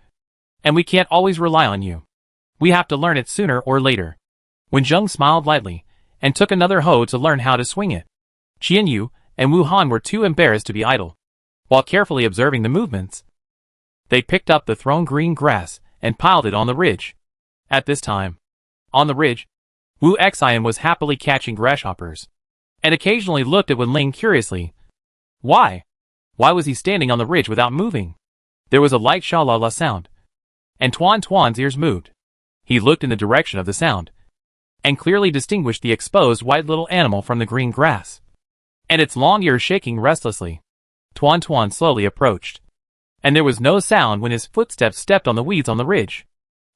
and we can't always rely on you. We have to learn it sooner or later." When Zheng smiled lightly and took another hoe to learn how to swing it, Qianyu and Wu Han were too embarrassed to be idle. While carefully observing the movements, they picked up the thrown green grass and piled it on the ridge. At this time, on the ridge, Wu Xian was happily catching grasshoppers, and occasionally looked at Wen Ling curiously. Why? Why was he standing on the ridge without moving? There was a light sha-la-la sound, and Tuan's ears moved. He looked in the direction of the sound, and clearly distinguished the exposed white little animal from the green grass, and its long ears shaking restlessly. Tuan slowly approached, and there was no sound when his footsteps stepped on the weeds on the ridge.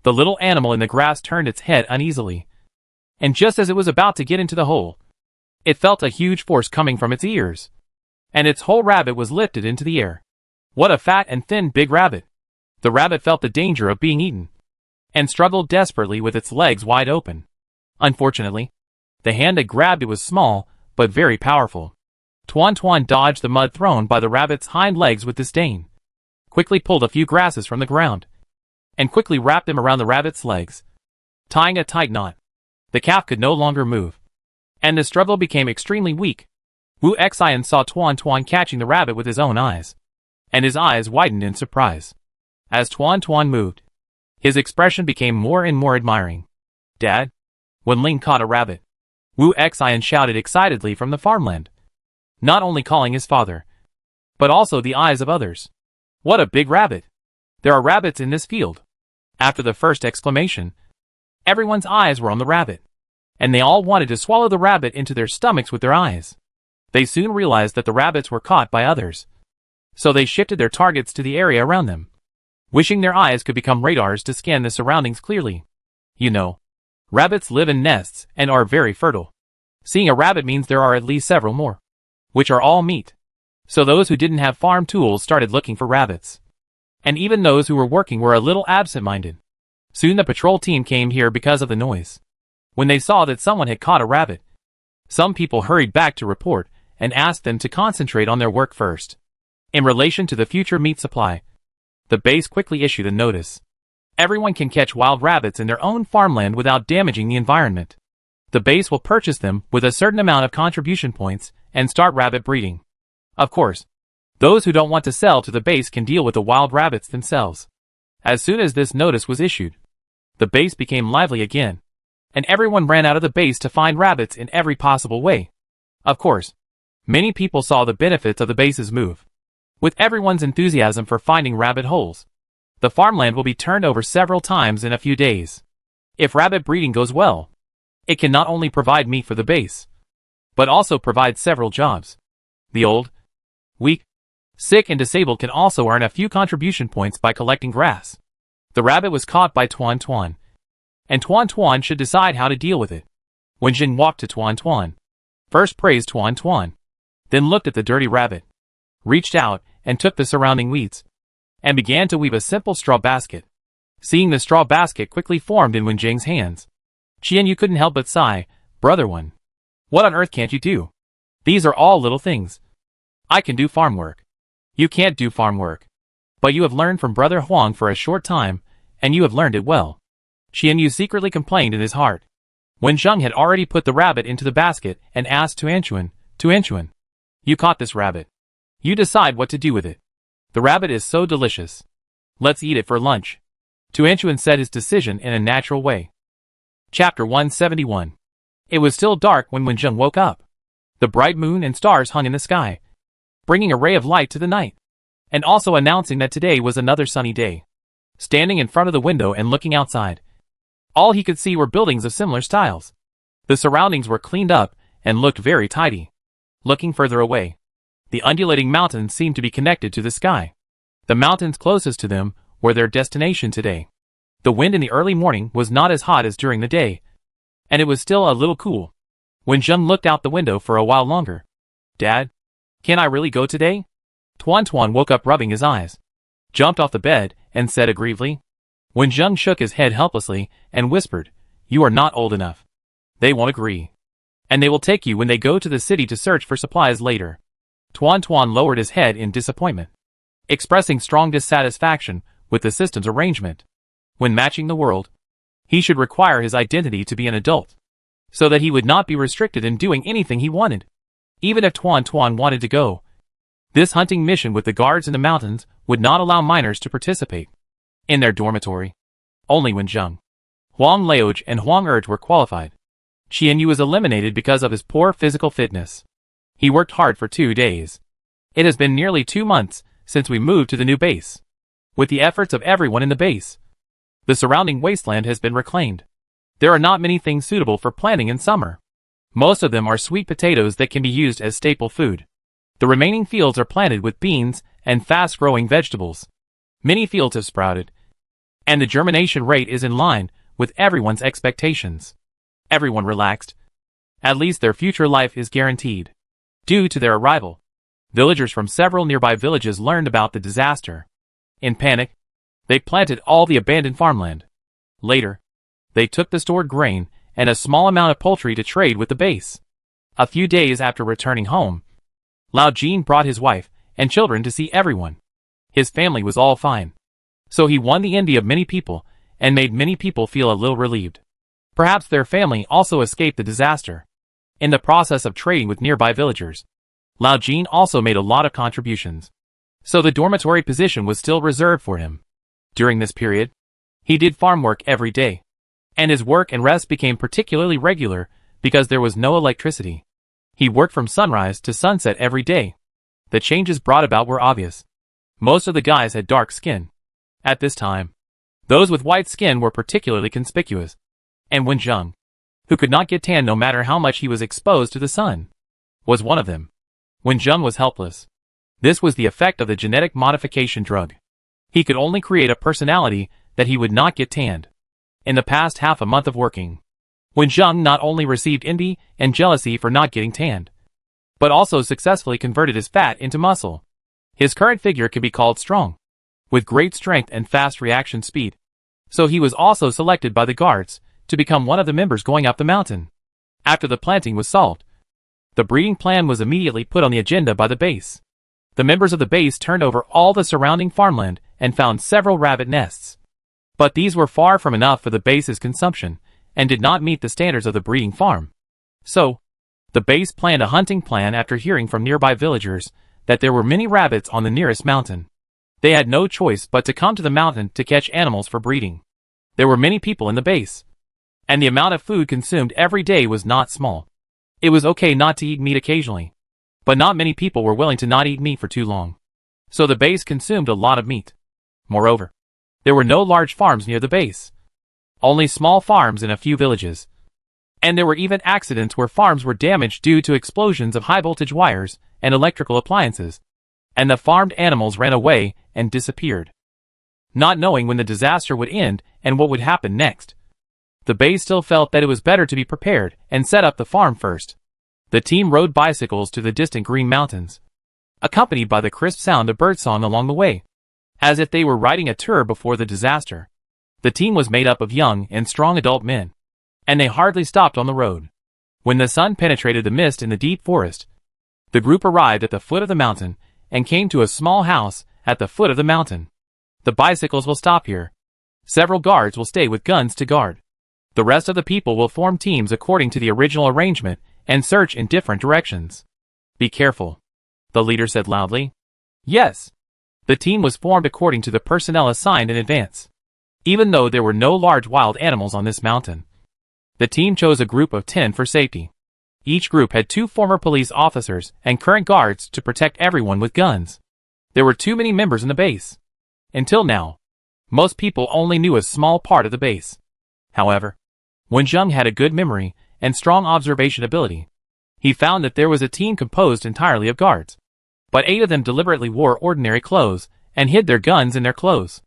The little animal in the grass turned its head uneasily, and just as it was about to get into the hole, it felt a huge force coming from its ears, and its whole rabbit was lifted into the air. What a fat and thin big rabbit! The rabbit felt the danger of being eaten, and struggled desperately with its legs wide open. Unfortunately, the hand that grabbed it was small, but very powerful. Tuan dodged the mud thrown by the rabbit's hind legs with disdain, quickly pulled a few grasses from the ground, and quickly wrapped them around the rabbit's legs, tying a tight knot. The calf could no longer move, and the struggle became extremely weak. Wu Xian saw Tuan catching the rabbit with his own eyes, and his eyes widened in surprise. As Tuan Tuan moved, his expression became more and more admiring. "Dad?" When Ling caught a rabbit, Wu Xian shouted excitedly from the farmland, not only calling his father, but also the eyes of others. "What a big rabbit! There are rabbits in this field." After the first exclamation, everyone's eyes were on the rabbit, and they all wanted to swallow the rabbit into their stomachs with their eyes. They soon realized that the rabbits were caught by others, so they shifted their targets to the area around them, wishing their eyes could become radars to scan the surroundings clearly. You know, rabbits live in nests and are very fertile. Seeing a rabbit means there are at least several more, which are all meat. So those who didn't have farm tools started looking for rabbits. And even those who were working were a little absent-minded. Soon the patrol team came here because of the noise. When they saw that someone had caught a rabbit, some people hurried back to report and asked them to concentrate on their work first. In relation to the future meat supply, the base quickly issued a notice. Everyone can catch wild rabbits in their own farmland without damaging the environment. The base will purchase them with a certain amount of contribution points and start rabbit breeding. Of course, those who don't want to sell to the base can deal with the wild rabbits themselves. As soon as this notice was issued, the base became lively again, and everyone ran out of the base to find rabbits in every possible way. Of course, many people saw the benefits of the base's move. With everyone's enthusiasm for finding rabbit holes, the farmland will be turned over several times in a few days. If rabbit breeding goes well, it can not only provide meat for the base, but also provide several jobs. The old, weak, sick and disabled can also earn a few contribution points by collecting grass. The rabbit was caught by Tuan Tuan, and Tuan Tuan should decide how to deal with it. When Jin walked to Tuan Tuan, first praised Tuan Tuan, then looked at the dirty rabbit, reached out and took the surrounding weeds, and began to weave a simple straw basket. Seeing the straw basket quickly formed in Wenjing's hands, Qianyu couldn't help but sigh, "Brother One, what on earth can't you do? These are all little things. I can do farm work. You can't do farm work. But you have learned from Brother Huang for a short time, and you have learned it well." Qianyu secretly complained in his heart. When Zheng had already put the rabbit into the basket and asked Tuanchuan, "You caught this rabbit. You decide what to do with it. The rabbit is so delicious. Let's eat it for lunch." Tuanchuan said his decision in a natural way. Chapter 171. It was still dark when Wenjing woke up. The bright moon and stars hung in the sky, bringing a ray of light to the night, and also announcing that today was another sunny day. Standing in front of the window and looking outside, all he could see were buildings of similar styles. The surroundings were cleaned up and looked very tidy. Looking further away, the undulating mountains seemed to be connected to the sky. The mountains closest to them were their destination today. The wind in the early morning was not as hot as during the day, and it was still a little cool. When Zheng looked out the window for a while longer, "Dad, can I really go today?" Tuan Tuan woke up rubbing his eyes, jumped off the bed, and said aggrievedly. When Zheng shook his head helplessly and whispered, "You are not old enough. They won't agree. And they will take you when they go to the city to search for supplies later." Tuan Tuan lowered his head in disappointment, expressing strong dissatisfaction with the system's arrangement. When matching the world, he should require his identity to be an adult, so that he would not be restricted in doing anything he wanted. Even if Tuan Tuan wanted to go, this hunting mission with the guards in the mountains would not allow minors to participate. In their dormitory, only when Zheng, Huang Laoj and Huang Urge were qualified. Qianyu was eliminated because of his poor physical fitness. He worked hard for 2 days. It has been nearly 2 months since we moved to the new base. With the efforts of everyone in the base, the surrounding wasteland has been reclaimed. There are not many things suitable for planting in summer. Most of them are sweet potatoes that can be used as staple food. The remaining fields are planted with beans and fast-growing vegetables. Many fields have sprouted, and the germination rate is in line with everyone's expectations. Everyone relaxed. At least their future life is guaranteed. Due to their arrival, villagers from several nearby villages learned about the disaster. In panic, they planted all the abandoned farmland. Later, they took the stored grain and a small amount of poultry to trade with the base. A few days after returning home, Lao Jin brought his wife and children to see everyone. His family was all fine. So he won the envy of many people and made many people feel a little relieved. Perhaps their family also escaped the disaster. In the process of trading with nearby villagers, Lao Jin also made a lot of contributions. So the dormitory position was still reserved for him. During this period, he did farm work every day, and his work and rest became particularly regular because there was no electricity. He worked from sunrise to sunset every day. The changes brought about were obvious. Most of the guys had dark skin. At this time, those with white skin were particularly conspicuous. And Wen Zheng, who could not get tan no matter how much he was exposed to the sun, was one of them. Wen Zheng was helpless. This was the effect of the genetic modification drug. He could only create a personality that he would not get tanned. In the past half a month of working, Wen Zheng not only received envy and jealousy for not getting tanned, but also successfully converted his fat into muscle. His current figure could be called strong, with great strength and fast reaction speed. So he was also selected by the guards to become one of the members going up the mountain. After the planting was solved, the breeding plan was immediately put on the agenda by the base. The members of the base turned over all the surrounding farmland and found several rabbit nests. But these were far from enough for the base's consumption and did not meet the standards of the breeding farm. So, the base planned a hunting plan after hearing from nearby villagers that there were many rabbits on the nearest mountain. They had no choice but to come to the mountain to catch animals for breeding. There were many people in the base, and the amount of food consumed every day was not small. It was okay not to eat meat occasionally, but not many people were willing to not eat meat for too long. So the base consumed a lot of meat. Moreover, there were no large farms near the base. Only small farms in a few villages. And there were even accidents where farms were damaged due to explosions of high-voltage wires and electrical appliances. And the farmed animals ran away and disappeared, not knowing when the disaster would end and what would happen next. The base still felt that it was better to be prepared and set up the farm first. The team rode bicycles to the distant Green Mountains, accompanied by the crisp sound of birdsong along the way, as if they were riding a tour before the disaster. The team was made up of young and strong adult men, and they hardly stopped on the road. When the sun penetrated the mist in the deep forest, the group arrived at the foot of the mountain and came to a small house at the foot of the mountain. The bicycles will stop here. Several guards will stay with guns to guard. The rest of the people will form teams according to the original arrangement and search in different directions. Be careful, the leader said loudly. Yes. The team was formed according to the personnel assigned in advance. Even though there were no large wild animals on this mountain, the team chose a group of 10 for safety. Each group had 2 former police officers and current guards to protect everyone with guns. There were too many members in the base. Until now, most people only knew a small part of the base. However, Wen Zheng had a good memory and strong observation ability. He found that there was a team composed entirely of guards, but 8 of them deliberately wore ordinary clothes and hid their guns in their clothes.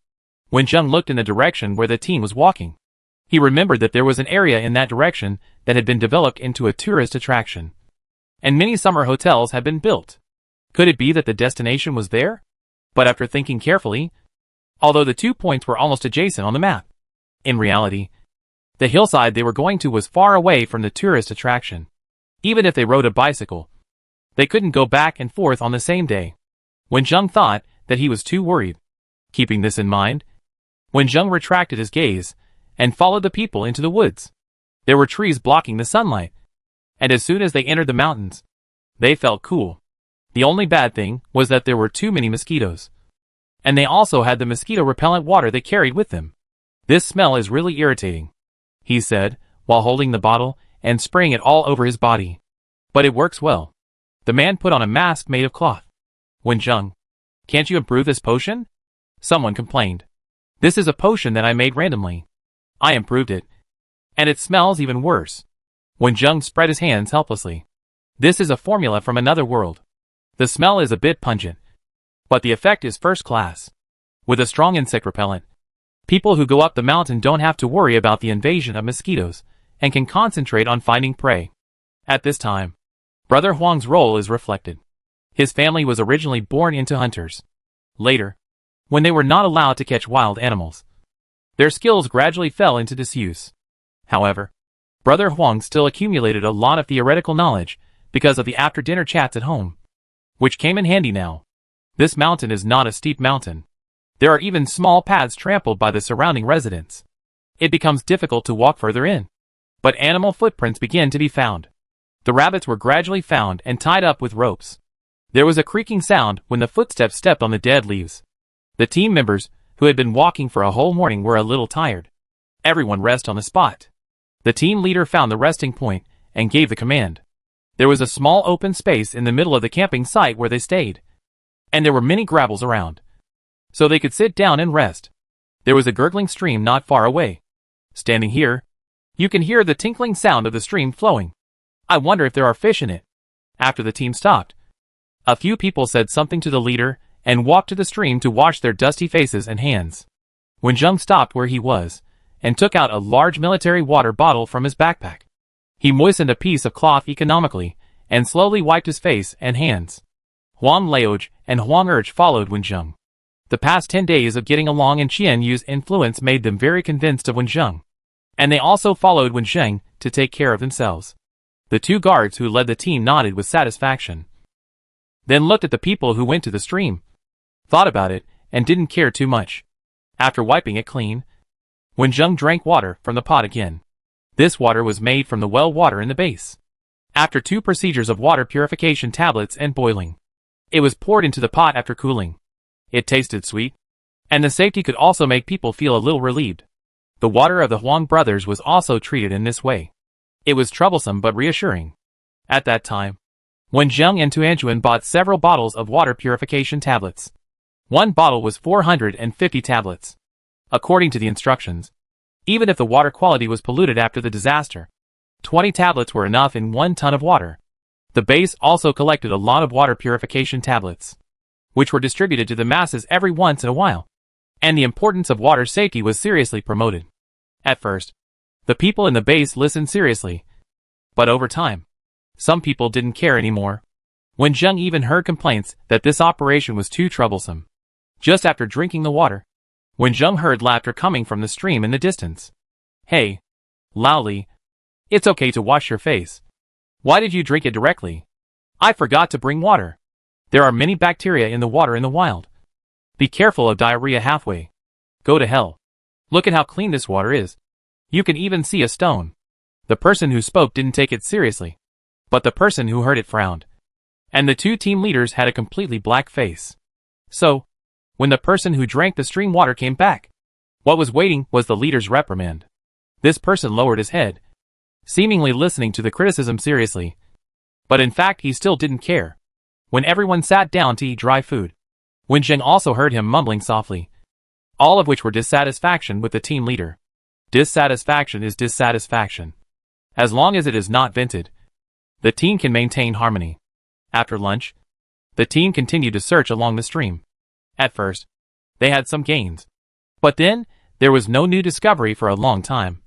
Wen Zheng looked in the direction where the team was walking. He remembered that there was an area in that direction that had been developed into a tourist attraction, and many summer hotels had been built. Could it be that the destination was there? But after thinking carefully, although the 2 points were almost adjacent on the map, in reality, the hillside they were going to was far away from the tourist attraction. Even if they rode a bicycle, they couldn't go back and forth on the same day. Wen Zheng thought that he was too worried. Keeping this in mind, Wen Zheng retracted his gaze and followed the people into the woods. There were trees blocking the sunlight, and as soon as they entered the mountains, they felt cool. The only bad thing was that there were too many mosquitoes, and they also had the mosquito-repellent water they carried with them. This smell is really irritating, he said, while holding the bottle and spraying it all over his body. But it works well. The man put on a mask made of cloth. Wen Zheng, can't you improve this potion? Someone complained. This is a potion that I made randomly. I improved it, and it smells even worse. Wen Zheng spread his hands helplessly. This is a formula from another world. The smell is a bit pungent, but the effect is first class. With a strong insect repellent, people who go up the mountain don't have to worry about the invasion of mosquitoes and can concentrate on finding prey. At this time, Brother Huang's role is reflected. His family was originally born into hunters. Later, when they were not allowed to catch wild animals, their skills gradually fell into disuse. However, Brother Huang still accumulated a lot of theoretical knowledge because of the after-dinner chats at home, which came in handy now. This mountain is not a steep mountain. There are even small paths trampled by the surrounding residents. It becomes difficult to walk further in, but animal footprints begin to be found. The rabbits were gradually found and tied up with ropes. There was a creaking sound when the footsteps stepped on the dead leaves. The team members, who had been walking for a whole morning, were a little tired. Everyone rest on the spot. The team leader found the resting point and gave the command. There was a small open space in the middle of the camping site where they stayed, and there were many gravels around, so they could sit down and rest. There was a gurgling stream not far away. Standing here, you can hear the tinkling sound of the stream flowing. I wonder if there are fish in it. After the team stopped, a few people said something to the leader and walked to the stream to wash their dusty faces and hands. When Jung stopped where he was and took out a large military water bottle from his backpack, he moistened a piece of cloth economically and slowly wiped his face and hands. Huang Laoj and Huang Urch followed Wenjung. The past 10 days of getting along in Qian Yu's influence made them very convinced of Wenjung, and they also followed Wenjung to take care of themselves. The two guards who led the team nodded with satisfaction, then looked at the people who went to the stream, thought about it, and didn't care too much. After wiping it clean, Wenjung drank water from the pot again. This water was made from the well water in the base. After 2 procedures of water purification tablets and boiling, it was poured into the pot after cooling. It tasted sweet, and the safety could also make people feel a little relieved. The water of the Huang brothers was also treated in this way. It was troublesome but reassuring. At that time, Wenjung and Tuanjuan bought several bottles of water purification tablets. One bottle was 450 tablets. According to the instructions, even if the water quality was polluted after the disaster, 20 tablets were enough in 1 ton of water. The base also collected a lot of water purification tablets, which were distributed to the masses every once in a while, and the importance of water safety was seriously promoted. At first, the people in the base listened seriously, but over time, some people didn't care anymore. Wenjung even heard complaints that this operation was too troublesome. Just after drinking the water, Wenjung heard laughter coming from the stream in the distance. "Hey, Laoli, it's okay to wash your face. Why did you drink it directly? I forgot to bring water. There are many bacteria in the water in the wild. Be careful of diarrhea halfway. Go to hell. Look at how clean this water is. You can even see a stone." The person who spoke didn't take it seriously, but the person who heard it frowned, and the 2 team leaders had a completely black face. So, when the person who drank the stream water came back, what was waiting was the leader's reprimand. This person lowered his head, seemingly listening to the criticism seriously, but in fact he still didn't care. When everyone sat down to eat dry food, Wenjung also heard him mumbling softly, all of which were dissatisfaction with the team leader. Dissatisfaction is dissatisfaction. As long as it is not vented, the team can maintain harmony. After lunch, the team continued to search along the stream. At first, they had some gains, but then there was no new discovery for a long time,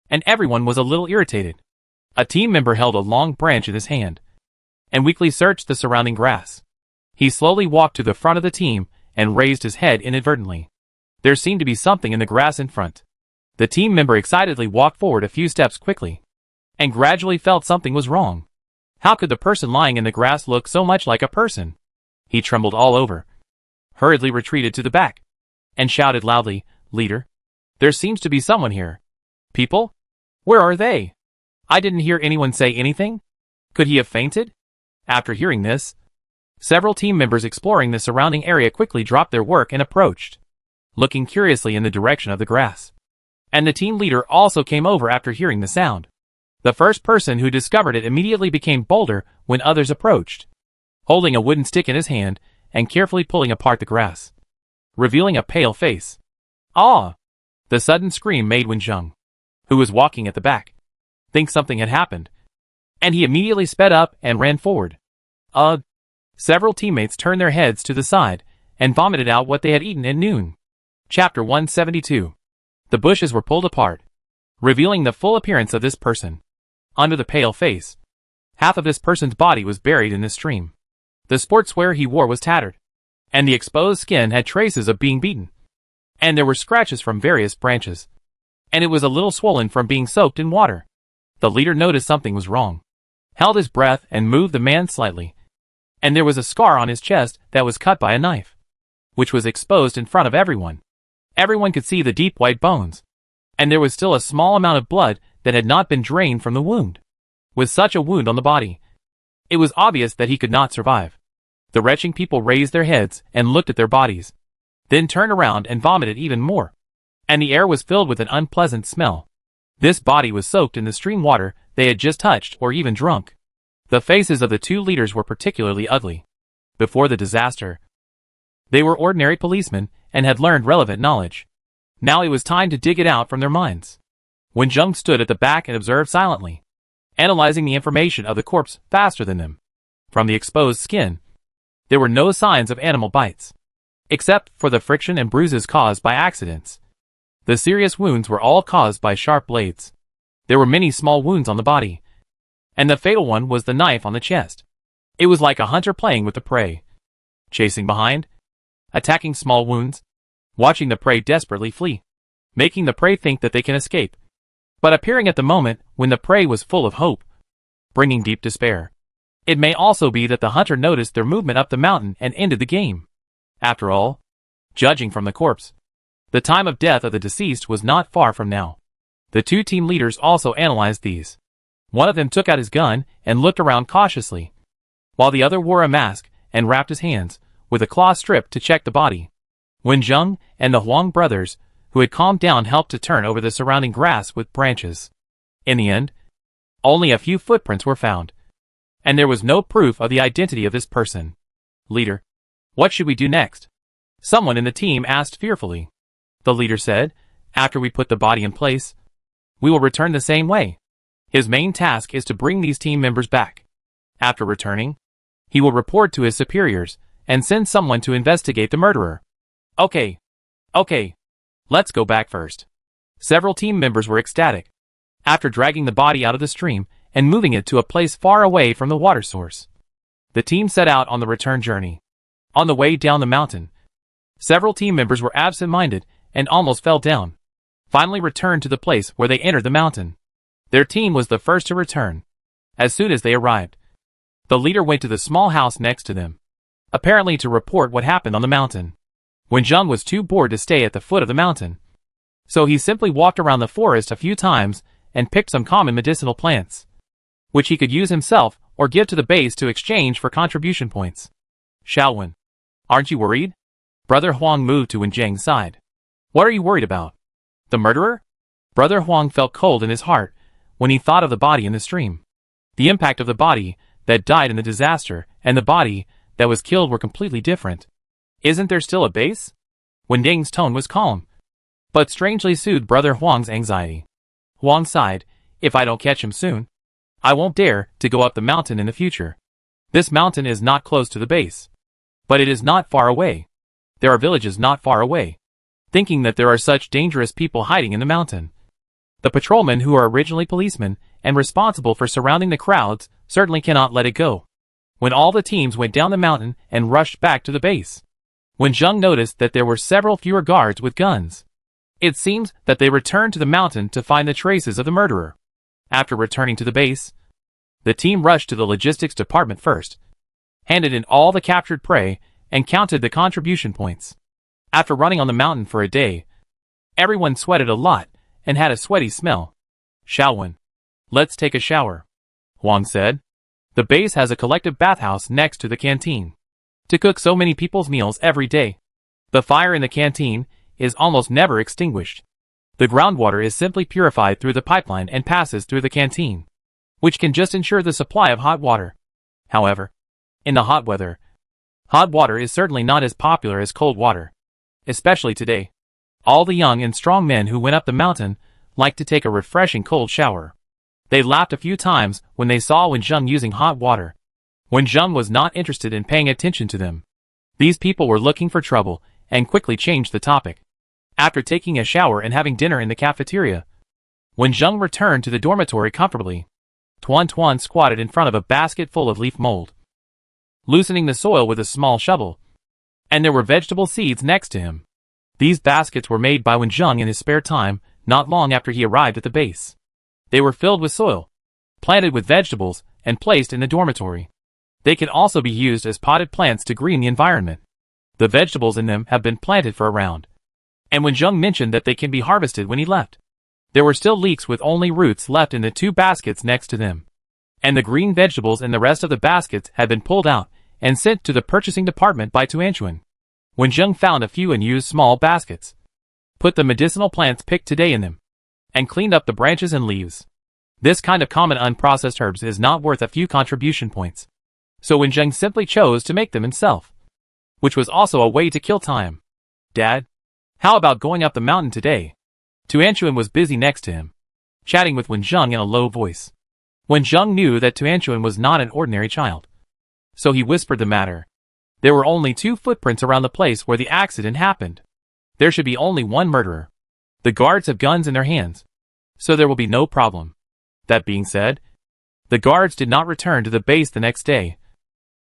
and everyone was a little irritated. A team member held a long branch in his hand and weakly searched the surrounding grass. He slowly walked to the front of the team and raised his head inadvertently. There seemed to be something in the grass in front. The team member excitedly walked forward a few steps quickly and gradually felt something was wrong. How could the person lying in the grass look so much like a person? He trembled all over, hurriedly retreated to the back, and shouted loudly, "Leader, there seems to be someone here. People? Where are they? I didn't hear anyone say anything. Could he have fainted?" After hearing this, several team members exploring the surrounding area quickly dropped their work and approached, looking curiously in the direction of the grass. And the team leader also came over after hearing the sound. The first person who discovered it immediately became bolder when others approached, holding a wooden stick in his hand and carefully pulling apart the grass, revealing a pale face. "Ah!" The sudden scream made Wenjung, who was walking at the back, think something had happened, and he immediately sped up and ran forward. Several teammates turned their heads to the side and vomited out what they had eaten at noon. Chapter 172. The bushes were pulled apart, revealing the full appearance of this person. Under the pale face, half of this person's body was buried in the stream. The sportswear he wore was tattered, and the exposed skin had traces of being beaten. And there were scratches from various branches, and it was a little swollen from being soaked in water. The leader noticed something was wrong, held his breath and moved the man slightly, and there was a scar on his chest that was cut by a knife, which was exposed in front of everyone. Everyone could see the deep white bones, and there was still a small amount of blood that had not been drained from the wound. With such a wound on the body, it was obvious that he could not survive. The retching people raised their heads and looked at their bodies. then turned around and vomited even more. And the air was filled with an unpleasant smell. This body was soaked in the stream water they had just touched or even drunk. The faces of the two leaders were particularly ugly. Before the disaster, they were ordinary policemen and had learned relevant knowledge. Now it was time to dig it out from their minds. Wenjung stood at the back and observed silently, analyzing the information of the corpse faster than them. From the exposed skin, there were no signs of animal bites, except for the friction and bruises caused by accidents. The serious wounds were all caused by sharp blades. There were many small wounds on the body, and the fatal one was the knife on the chest. It was like a hunter playing with the prey, chasing behind, attacking small wounds, watching the prey desperately flee, making the prey think that they can escape, but appearing at the moment when the prey was full of hope, bringing deep despair. It may also be that the hunter noticed their movement up the mountain and ended the game. After all, judging from the corpse, the time of death of the deceased was not far from now. The two team leaders also analyzed these. One of them took out his gun and looked around cautiously, while the other wore a mask and wrapped his hands with a cloth strip to check the body. Wenjung and the Huang brothers, who had calmed down, helped to turn over the surrounding grass with branches. In the end, only a few footprints were found, and there was no proof of the identity of this person. Leader, what should we do next? Someone in the team asked fearfully. The leader said, after we put the body in place, we will return the same way. His main task is to bring these team members back. After returning, he will report to his superiors and send someone to investigate the murderer. Okay. Let's go back first. Several team members were ecstatic. After dragging the body out of the stream and moving it to a place far away from the water source, the team set out on the return journey. On the way down the mountain, several team members were absent-minded and almost fell down. Finally returned to the place where they entered the mountain. Their team was the first to return. As soon as they arrived, the leader went to the small house next to them, apparently to report what happened on the mountain. Wenjung was too bored to stay at the foot of the mountain, so he simply walked around the forest a few times and picked some common medicinal plants, which he could use himself or give to the base to exchange for contribution points. Xiaowen, aren't you worried? Brother Huang moved to Wenjung's side. What are you worried about? The murderer? Brother Huang felt cold in his heart when he thought of the body in the stream. The impact of the body that died in the disaster and the body that was killed were completely different. Isn't there still a base? Wenjung's tone was calm, but strangely soothed Brother Huang's anxiety. Huang sighed, if I don't catch him soon, I won't dare to go up the mountain in the future. This mountain is not close to the base, but it is not far away. There are villages not far away. Thinking that there are such dangerous people hiding in the mountain, the patrolmen who are originally policemen and responsible for surrounding the crowds certainly cannot let it go. When all the teams went down the mountain and rushed back to the base, Wenjung noticed that there were several fewer guards with guns. It seems that they returned to the mountain to find the traces of the murderer. After returning to the base, the team rushed to the logistics department first, handed in all the captured prey, and counted the contribution points. After running on the mountain for a day, everyone sweated a lot and had a sweaty smell. Xiaowen, let's take a shower, Huang said. The base has a collective bathhouse next to the canteen to cook so many people's meals every day. The fire in the canteen is almost never extinguished. The groundwater is simply purified through the pipeline and passes through the canteen, which can just ensure the supply of hot water. However, in the hot weather, hot water is certainly not as popular as cold water, especially today. All the young and strong men who went up the mountain liked to take a refreshing cold shower. They laughed a few times when they saw Wenjung using hot water. Wenjung was not interested in paying attention to them. These people were looking for trouble and quickly changed the topic. After taking a shower and having dinner in the cafeteria, Wenjung returned to the dormitory comfortably. Tuan Tuan squatted in front of a basket full of leaf mold, loosening the soil with a small shovel, and there were vegetable seeds next to him. These baskets were made by Wenjung in his spare time, not long after he arrived at the base. They were filled with soil, planted with vegetables, and placed in the dormitory. They can also be used as potted plants to green the environment. The vegetables in them have been planted for around, and Wenjung mentioned that they can be harvested when he left. There were still leeks with only roots left in the two baskets next to them, and the green vegetables in the rest of the baskets had been pulled out and sent to the purchasing department by Tuanchuan. Wen Zheng found a few and used small baskets. Put the medicinal plants picked today in them. And cleaned up the branches and leaves. This kind of common unprocessed herbs is not worth a few contribution points. So Wen Zheng simply chose to make them himself. Which was also a way to kill time. Dad? How about going up the mountain today? Tuanchuan was busy next to him, chatting with Wen Zheng in a low voice. Wen Zheng knew that Tuanchuan was not an ordinary child. So he whispered the matter. There were only 2 footprints around the place where the accident happened. There should be only one murderer. The guards have guns in their hands, so there will be no problem. That being said, the guards did not return to the base the next day,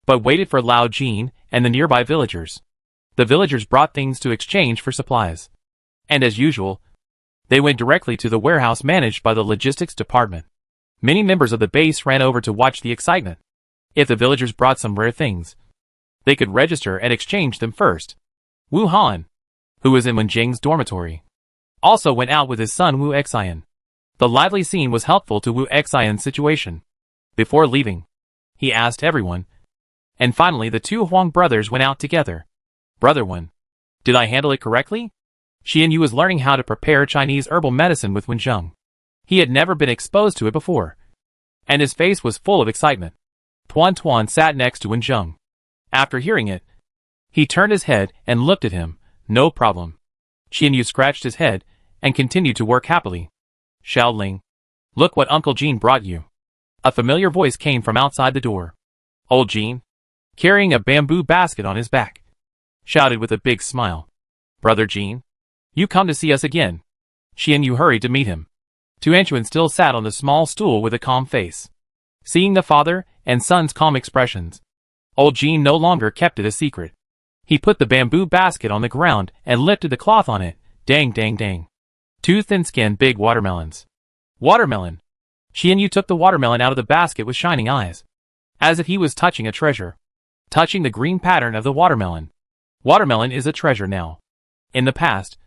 but waited for Lao Jin and the nearby villagers. The villagers brought things to exchange for supplies. And as usual, they went directly to the warehouse managed by the logistics department. Many members of the base ran over to watch the excitement. If the villagers brought some rare things, they could register and exchange them first. Wu Han, who was in Wen Zheng's dormitory, also went out with his son Wu Xian. The lively scene was helpful to Wu Xian's situation. Before leaving, he asked everyone. And finally the 2 Huang brothers went out together. Brother Wen, did I handle it correctly? Xian Yu was learning how to prepare Chinese herbal medicine with Wen Zheng. He had never been exposed to it before, and his face was full of excitement. Tuan Tuan sat next to Wen Zheng. After hearing it, he turned his head and looked at him. No problem. Xian Yu scratched his head and continued to work happily. Xiaoling, look what Uncle Jean brought you. A familiar voice came from outside the door. Old Jean, carrying a bamboo basket on his back, shouted with a big smile. Brother Jean, you come to see us again. Xian Yu hurried to meet him. Tuanchuan still sat on the small stool with a calm face. Seeing the father and son's calm expressions, old Jean no longer kept it a secret. He put the bamboo basket on the ground and lifted the cloth on it. Dang dang dang. 2 thin-skinned big watermelons. Watermelon. Xian Yu took the watermelon out of the basket with shining eyes, as if he was touching a treasure. Touching the green pattern of the watermelon. Watermelon is a treasure now. In the past,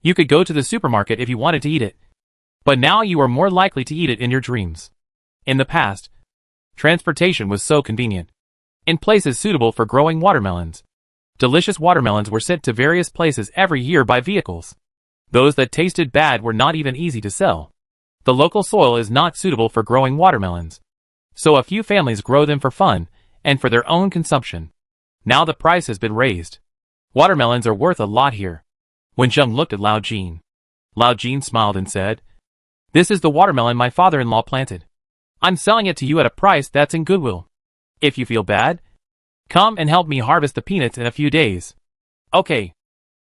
you could go to the supermarket if you wanted to eat it. But now you are more likely to eat it in your dreams. In the past, transportation was so convenient. In places suitable for growing watermelons, delicious watermelons were sent to various places every year by vehicles. Those that tasted bad were not even easy to sell. The local soil is not suitable for growing watermelons, so a few families grow them for fun and for their own consumption. Now the price has been raised. Watermelons are worth a lot here. Wen Zheng looked at Lao Jin. Lao Jin smiled and said, This is the watermelon my father-in-law planted. I'm selling it to you at a price that's in goodwill. If you feel bad, come and help me harvest the peanuts in a few days. Okay.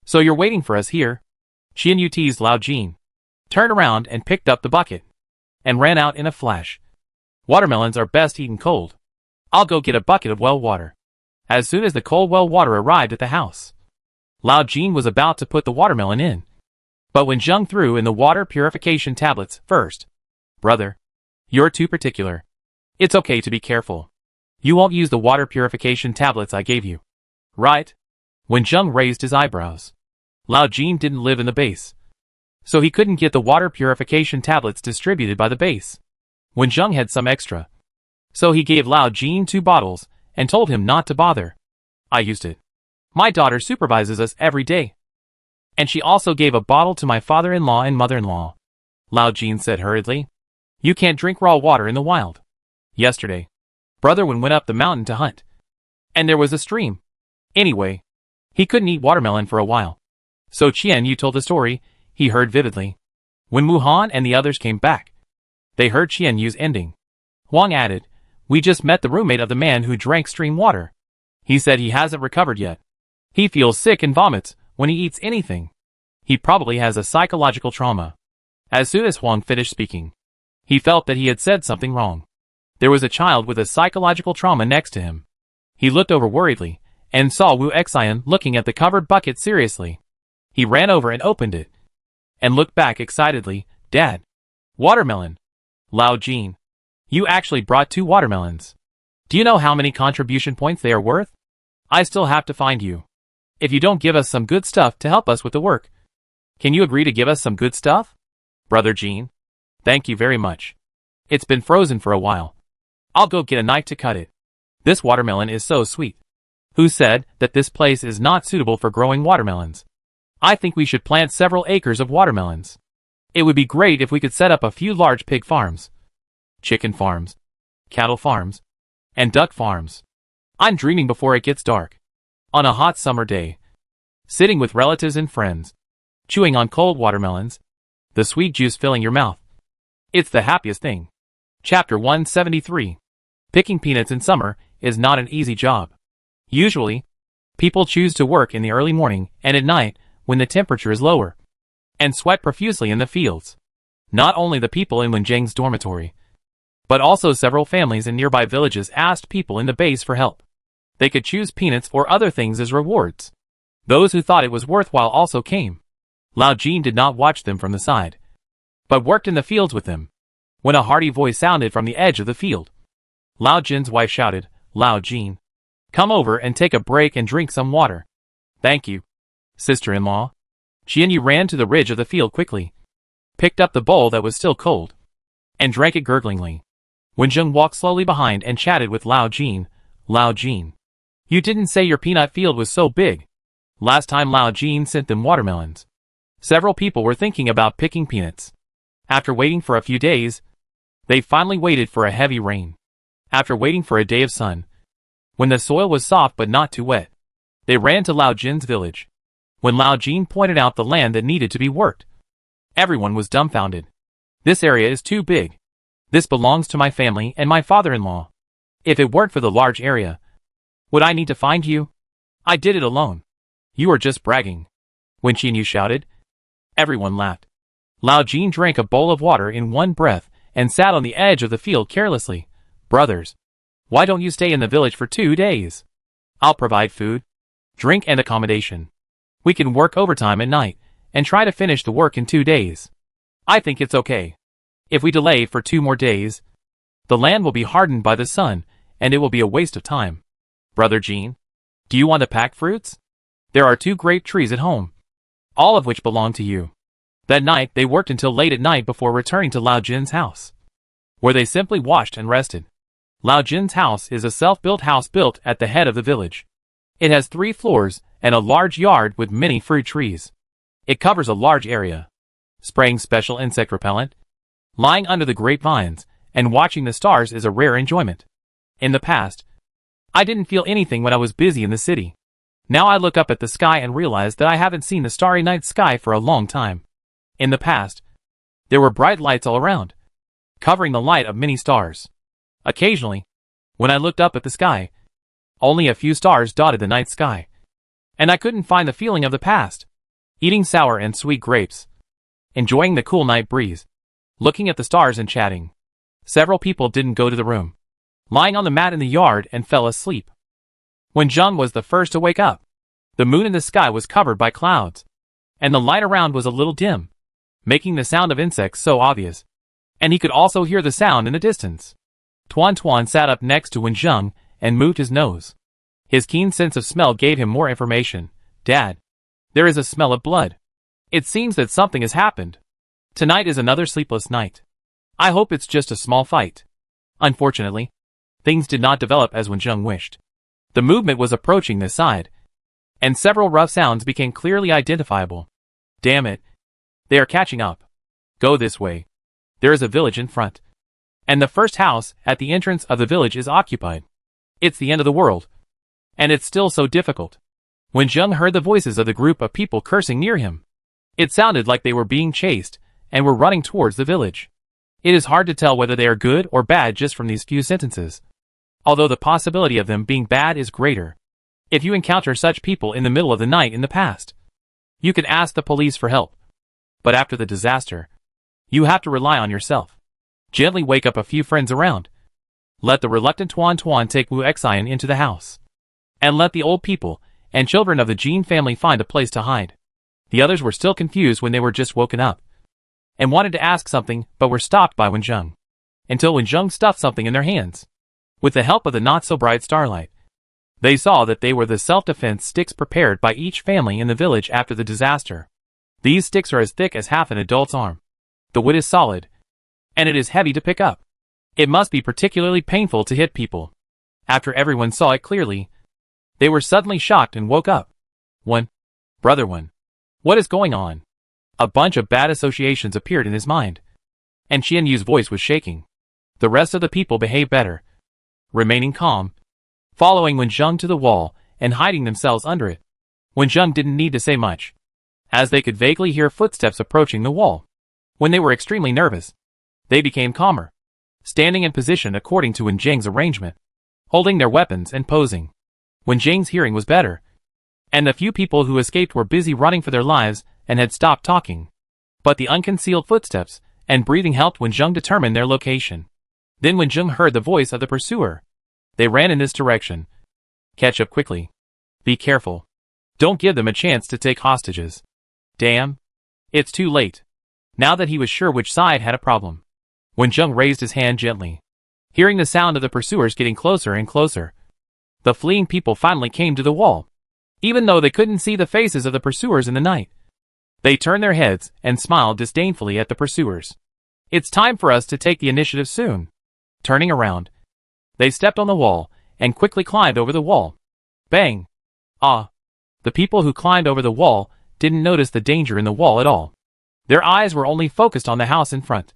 So you're waiting for us here? Xian Yu teased Lao Jin, turned around and picked up the bucket, and ran out in a flash. Watermelons are best eaten cold. I'll go get a bucket of well water. As soon as the cold well water arrived at the house, Lao Jin was about to put the watermelon in. But Wen Zheng threw in the water purification tablets first. Brother, you're too particular. It's okay to be careful. You won't use the water purification tablets I gave you, right? Wen Zheng raised his eyebrows. Lao Jin didn't live in the base, so he couldn't get the water purification tablets distributed by the base. Wen Zheng had some extra, so he gave Lao Jin 2 bottles and told him not to bother. I used it. My daughter supervises us every day. And she also gave a bottle to my father-in-law and mother-in-law. Lao Jin said hurriedly. You can't drink raw water in the wild. Yesterday, Brother Wen went up the mountain to hunt, and there was a stream. Anyway, he couldn't eat watermelon for a while. So Qian Yu told the story he heard vividly. When Wu Han and the others came back, they heard Qian Yu's ending. Huang added, We just met the roommate of the man who drank stream water. He said he hasn't recovered yet. He feels sick and vomits when he eats anything. He probably has a psychological trauma. As soon as Huang finished speaking, he felt that he had said something wrong. There was a child with a psychological trauma next to him. He looked over worriedly and saw Wu Xian looking at the covered bucket seriously. He ran over and opened it and looked back excitedly. Dad. Watermelon. Lao Jin. You actually brought 2 watermelons. Do you know how many contribution points they are worth? I still have to find you. If you don't give us some good stuff to help us with the work. Can you agree to give us some good stuff? Brother Jean. Thank you very much. It's been frozen for a while. I'll go get a knife to cut it. This watermelon is so sweet. who said that this place is not suitable for growing watermelons. I think we should plant several acres of watermelons. It would be great if we could set up a few large pig farms, chicken farms, cattle farms, and duck farms. I'm dreaming before it gets dark. On a hot summer day, sitting with relatives and friends, chewing on cold watermelons, the sweet juice filling your mouth. It's the happiest thing. Chapter 173. Picking peanuts in summer is not an easy job. Usually, people choose to work in the early morning and at night when the temperature is lower, and sweat profusely in the fields. Not only the people in Wenjing's dormitory, but also several families in nearby villages asked people in the base for help. They could choose peanuts or other things as rewards. Those who thought it was worthwhile also came. Lao Jin did not watch them from the side, but worked in the fields with them. When a hearty voice sounded from the edge of the field, Lao Jin's wife shouted, "Lao Jin, come over and take a break and drink some water." "Thank you, sister-in-law." Jianyu ran to the ridge of the field quickly, picked up the bowl that was still cold, and drank it gurglingly. Wenjing walked slowly behind and chatted with Lao Jin. "Lao Jin, you didn't say your peanut field was so big. Last time Lao Jin sent them watermelons. Several people were thinking about picking peanuts. After waiting for a few days, they finally waited for a heavy rain. After waiting for a day of sun, when the soil was soft but not too wet, they ran to Lao Jin's village. When Lao Jin pointed out the land that needed to be worked, everyone was dumbfounded. "This area is too big. This belongs to my family and my father-in-law. If it weren't for the large area, would I need to find you? I did it alone." "You are just bragging," Wen Qinyu shouted. Everyone laughed. Lao Jin drank a bowl of water in one breath and sat on the edge of the field carelessly. "Brothers, why don't you stay in the village for 2 days? I'll provide food, drink and accommodation. We can work overtime at night and try to finish the work in 2 days. I think it's okay. If we delay for 2 more days, the land will be hardened by the sun and it will be a waste of time. Brother Jin, do you want to pack fruits? There are 2 grape trees at home, all of which belong to you." That night they worked until late at night before returning to Lao Jin's house, where they simply washed and rested. Lao Jin's house is a self-built house built at the head of the village. It has 3 floors and a large yard with many fruit trees. It covers a large area. Spraying special insect repellent, lying under the grapevines, and watching the stars is a rare enjoyment. In the past, I didn't feel anything when I was busy in the city. Now I look up at the sky and realize that I haven't seen the starry night sky for a long time. In the past, there were bright lights all around, covering the light of many stars. Occasionally, when I looked up at the sky, only a few stars dotted the night sky, and I couldn't find the feeling of the past. Eating sour and sweet grapes, enjoying the cool night breeze, looking at the stars and chatting. Several people didn't go to the room, lying on the mat in the yard and fell asleep. When Zheng was the first to wake up, the moon in the sky was covered by clouds, and the light around was a little dim, making the sound of insects so obvious, and he could also hear the sound in the distance. Tuan Tuan sat up next to Wenjing and moved his nose. His keen sense of smell gave him more information. "Dad, there is a smell of blood. It seems that something has happened. Tonight is another sleepless night. I hope it's just a small fight." Unfortunately, things did not develop as Wenjing wished. The movement was approaching this side, and several rough sounds became clearly identifiable. "Damn it. They are catching up. Go this way. There is a village in front, and the first house at the entrance of the village is occupied. It's the end of the world, and it's still so difficult." When Zheng heard the voices of the group of people cursing near him, it sounded like they were being chased and were running towards the village. It is hard to tell whether they are good or bad just from these few sentences, although the possibility of them being bad is greater. If you encounter such people in the middle of the night in the past, you can ask the police for help. But after the disaster, you have to rely on yourself. Gently wake up a few friends around. Let the reluctant Tuan Tuan take Wu Xian into the house, and let the old people and children of the Jin family find a place to hide. The others were still confused when they were just woken up, and wanted to ask something but were stopped by Wenjing, until Wenjing stuffed something in their hands. With the help of the not-so-bright starlight, they saw that they were the self-defense sticks prepared by each family in the village after the disaster. These sticks are as thick as half an adult's arm. The wood is solid, and it is heavy to pick up. It must be particularly painful to hit people. After everyone saw it clearly, They were suddenly shocked and woke up. One. Brother one. What is going on? A bunch of bad associations appeared in his mind. And Qian Yu's voice was shaking. The rest of the people behaved better, remaining calm, following Wen Zheng to the wall and hiding themselves under it. Wen Zheng didn't need to say much, as they could vaguely hear footsteps approaching the wall. When they were extremely nervous, they became calmer, standing in position according to Wen Zheng's arrangement, holding their weapons and posing. Wen Zheng's hearing was better, and the few people who escaped were busy running for their lives and had stopped talking. But the unconcealed footsteps and breathing helped Wen Zheng determine their location. Then Wen Zheng heard the voice of the pursuer. They ran in this direction. Catch up quickly. Be careful. Don't give them a chance to take hostages. Damn. It's too late. Now that he was sure which side had a problem, Wen Zheng raised his hand gently. Hearing the sound of the pursuers getting closer and closer, the fleeing people finally came to the wall. Even though they couldn't see the faces of the pursuers in the night, they turned their heads and smiled disdainfully at the pursuers. It's time for us to take the initiative soon. Turning around, they stepped on the wall and quickly climbed over the wall. Bang! Ah! The people who climbed over the wall didn't notice the danger in the wall at all. Their eyes were only focused on the house in front,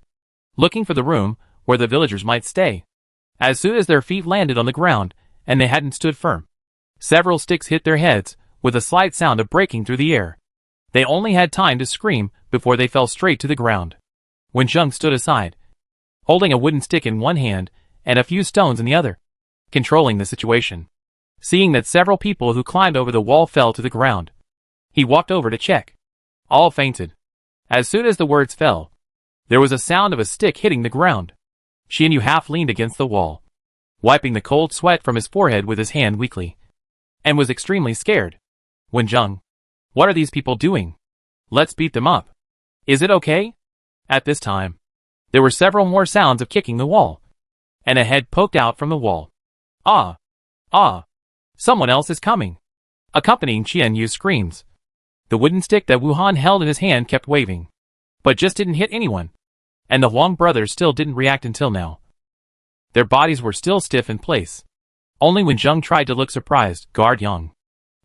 looking for the room where the villagers might stay. As soon as their feet landed on the ground and they hadn't stood firm, several sticks hit their heads with a slight sound of breaking through the air. They only had time to scream before they fell straight to the ground. Wen Zheng stood aside, holding a wooden stick in one hand and a few stones in the other, controlling the situation. Seeing that several people who climbed over the wall fell to the ground, he walked over to check. All fainted. As soon as the words fell, there was a sound of a stick hitting the ground. Qian Yu half leaned against the wall, wiping the cold sweat from his forehead with his hand weakly, and was extremely scared. Wen Zheng, what are these people doing? Let's beat them up. Is it okay? At this time, there were several more sounds of kicking the wall, and a head poked out from the wall. Ah! Ah! Someone else is coming! Accompanying Qian Yu's screams. The wooden stick that Wu Han held in his hand kept waving, but just didn't hit anyone, and the Huang brothers still didn't react until now. Their bodies were still stiff in place. Only Wen Zheng tried to look surprised. Guard Yang.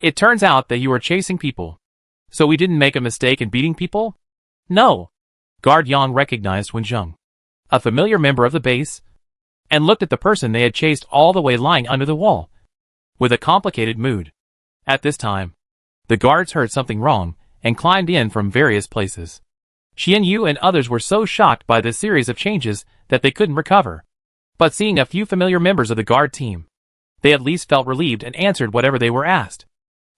It turns out that you were chasing people. So we didn't make a mistake in beating people? No. Guard Yang recognized Wen Zheng, a familiar member of the base, and looked at the person they had chased all the way lying under the wall, with a complicated mood. At this time, the guards heard something wrong and climbed in from various places. Qian Yu and others were so shocked by this series of changes that they couldn't recover. But seeing a few familiar members of the guard team, they at least felt relieved and answered whatever they were asked.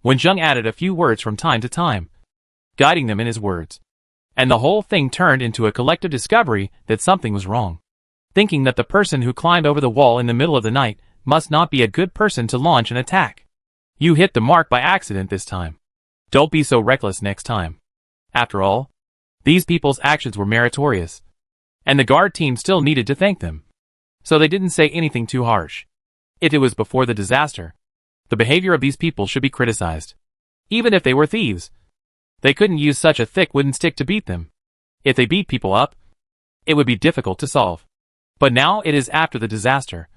Wen Zheng added a few words from time to time, guiding them in his words, and the whole thing turned into a collective discovery that something was wrong. Thinking that the person who climbed over the wall in the middle of the night must not be a good person to launch an attack. You hit the mark by accident this time. Don't be so reckless next time. After all, these people's actions were meritorious, and the guard team still needed to thank them. So they didn't say anything too harsh. If it was before the disaster, the behavior of these people should be criticized. Even if they were thieves, they couldn't use such a thick wooden stick to beat them. If they beat people up, it would be difficult to solve. But now it is after the disaster,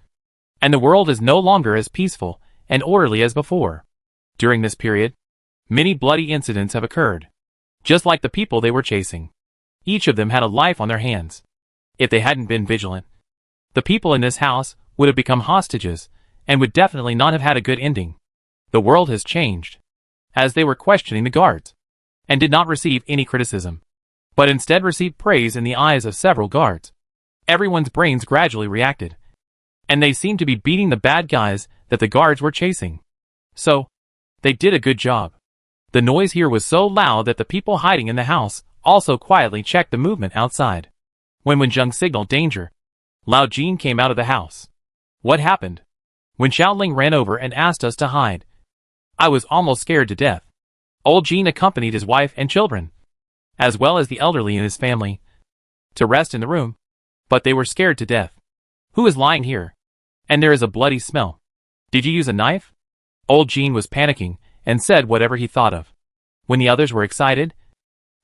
and the world is no longer as peaceful and orderly as before. During this period, many bloody incidents have occurred, just like the people they were chasing. Each of them had a life on their hands. If they hadn't been vigilant, the people in this house would have become hostages and would definitely not have had a good ending. The world has changed, as they were questioning the guards, and did not receive any criticism, but instead received praise in the eyes of several guards. Everyone's brains gradually reacted, and they seemed to be beating the bad guys that the guards were chasing. So, they did a good job. The noise here was so loud that the people hiding in the house also quietly checked the movement outside. When Wen Zheng signaled danger, Lao Jin came out of the house. What happened? When Xiaoling ran over and asked us to hide, I was almost scared to death. Old Jin accompanied his wife and children, as well as the elderly in his family, to rest in the room, but they were scared to death. Who is lying here? And there is a bloody smell. Did you use a knife? Old Jin was panicking and said whatever he thought of. When the others were excited,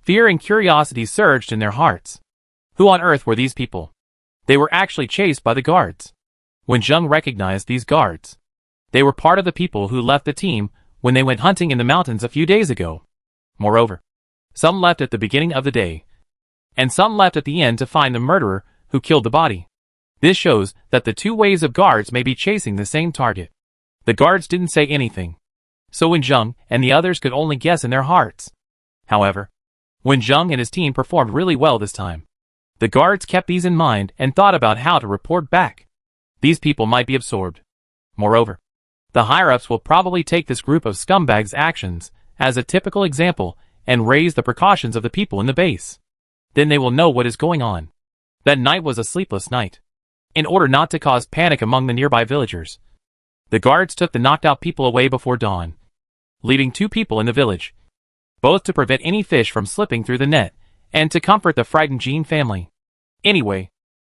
fear and curiosity surged in their hearts. Who on earth were these people? They were actually chased by the guards. When Zheng recognized these guards, They were part of the people who left the team when they went hunting in the mountains a few days ago. Moreover, some left at the beginning of the day, and some left at the end to find the murderer who killed the body. This shows that the two waves of guards may be chasing the same target. The guards didn't say anything, so Wen Zheng and the others could only guess in their hearts. However, Wen Zheng and his team performed really well this time. The guards kept these in mind and thought about how to report back. These people might be absorbed. Moreover, the higher-ups will probably take this group of scumbags' actions as a typical example and raise the precautions of the people in the base. Then they will know what is going on. That night was a sleepless night. In order not to cause panic among the nearby villagers, the guards took the knocked-out people away before dawn, leaving 2 people in the village, both to prevent any fish from slipping through the net and to comfort the frightened Jin family. Anyway,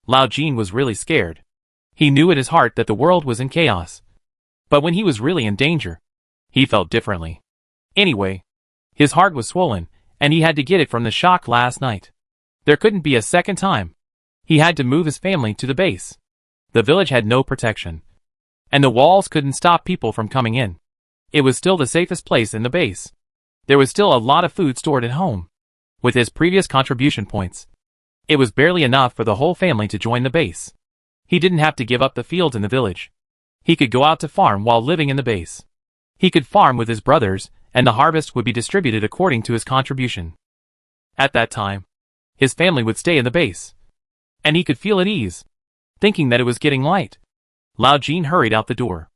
Lao Jin was really scared. He knew in his heart that the world was in chaos. But when he was really in danger, he felt differently. Anyway, his heart was swollen, and he had to get it from the shock last night. There couldn't be a second time. He had to move his family to the base. The village had no protection, and the walls couldn't stop people from coming in. It was still the safest place in the base. There was still a lot of food stored at home. With his previous contribution points, it was barely enough for the whole family to join the base. He didn't have to give up the fields in the village. He could go out to farm while living in the base. He could farm with his brothers, and the harvest would be distributed according to his contribution. At that time, his family would stay in the base, and he could feel at ease, thinking that it was getting light. Lao Jin hurried out the door.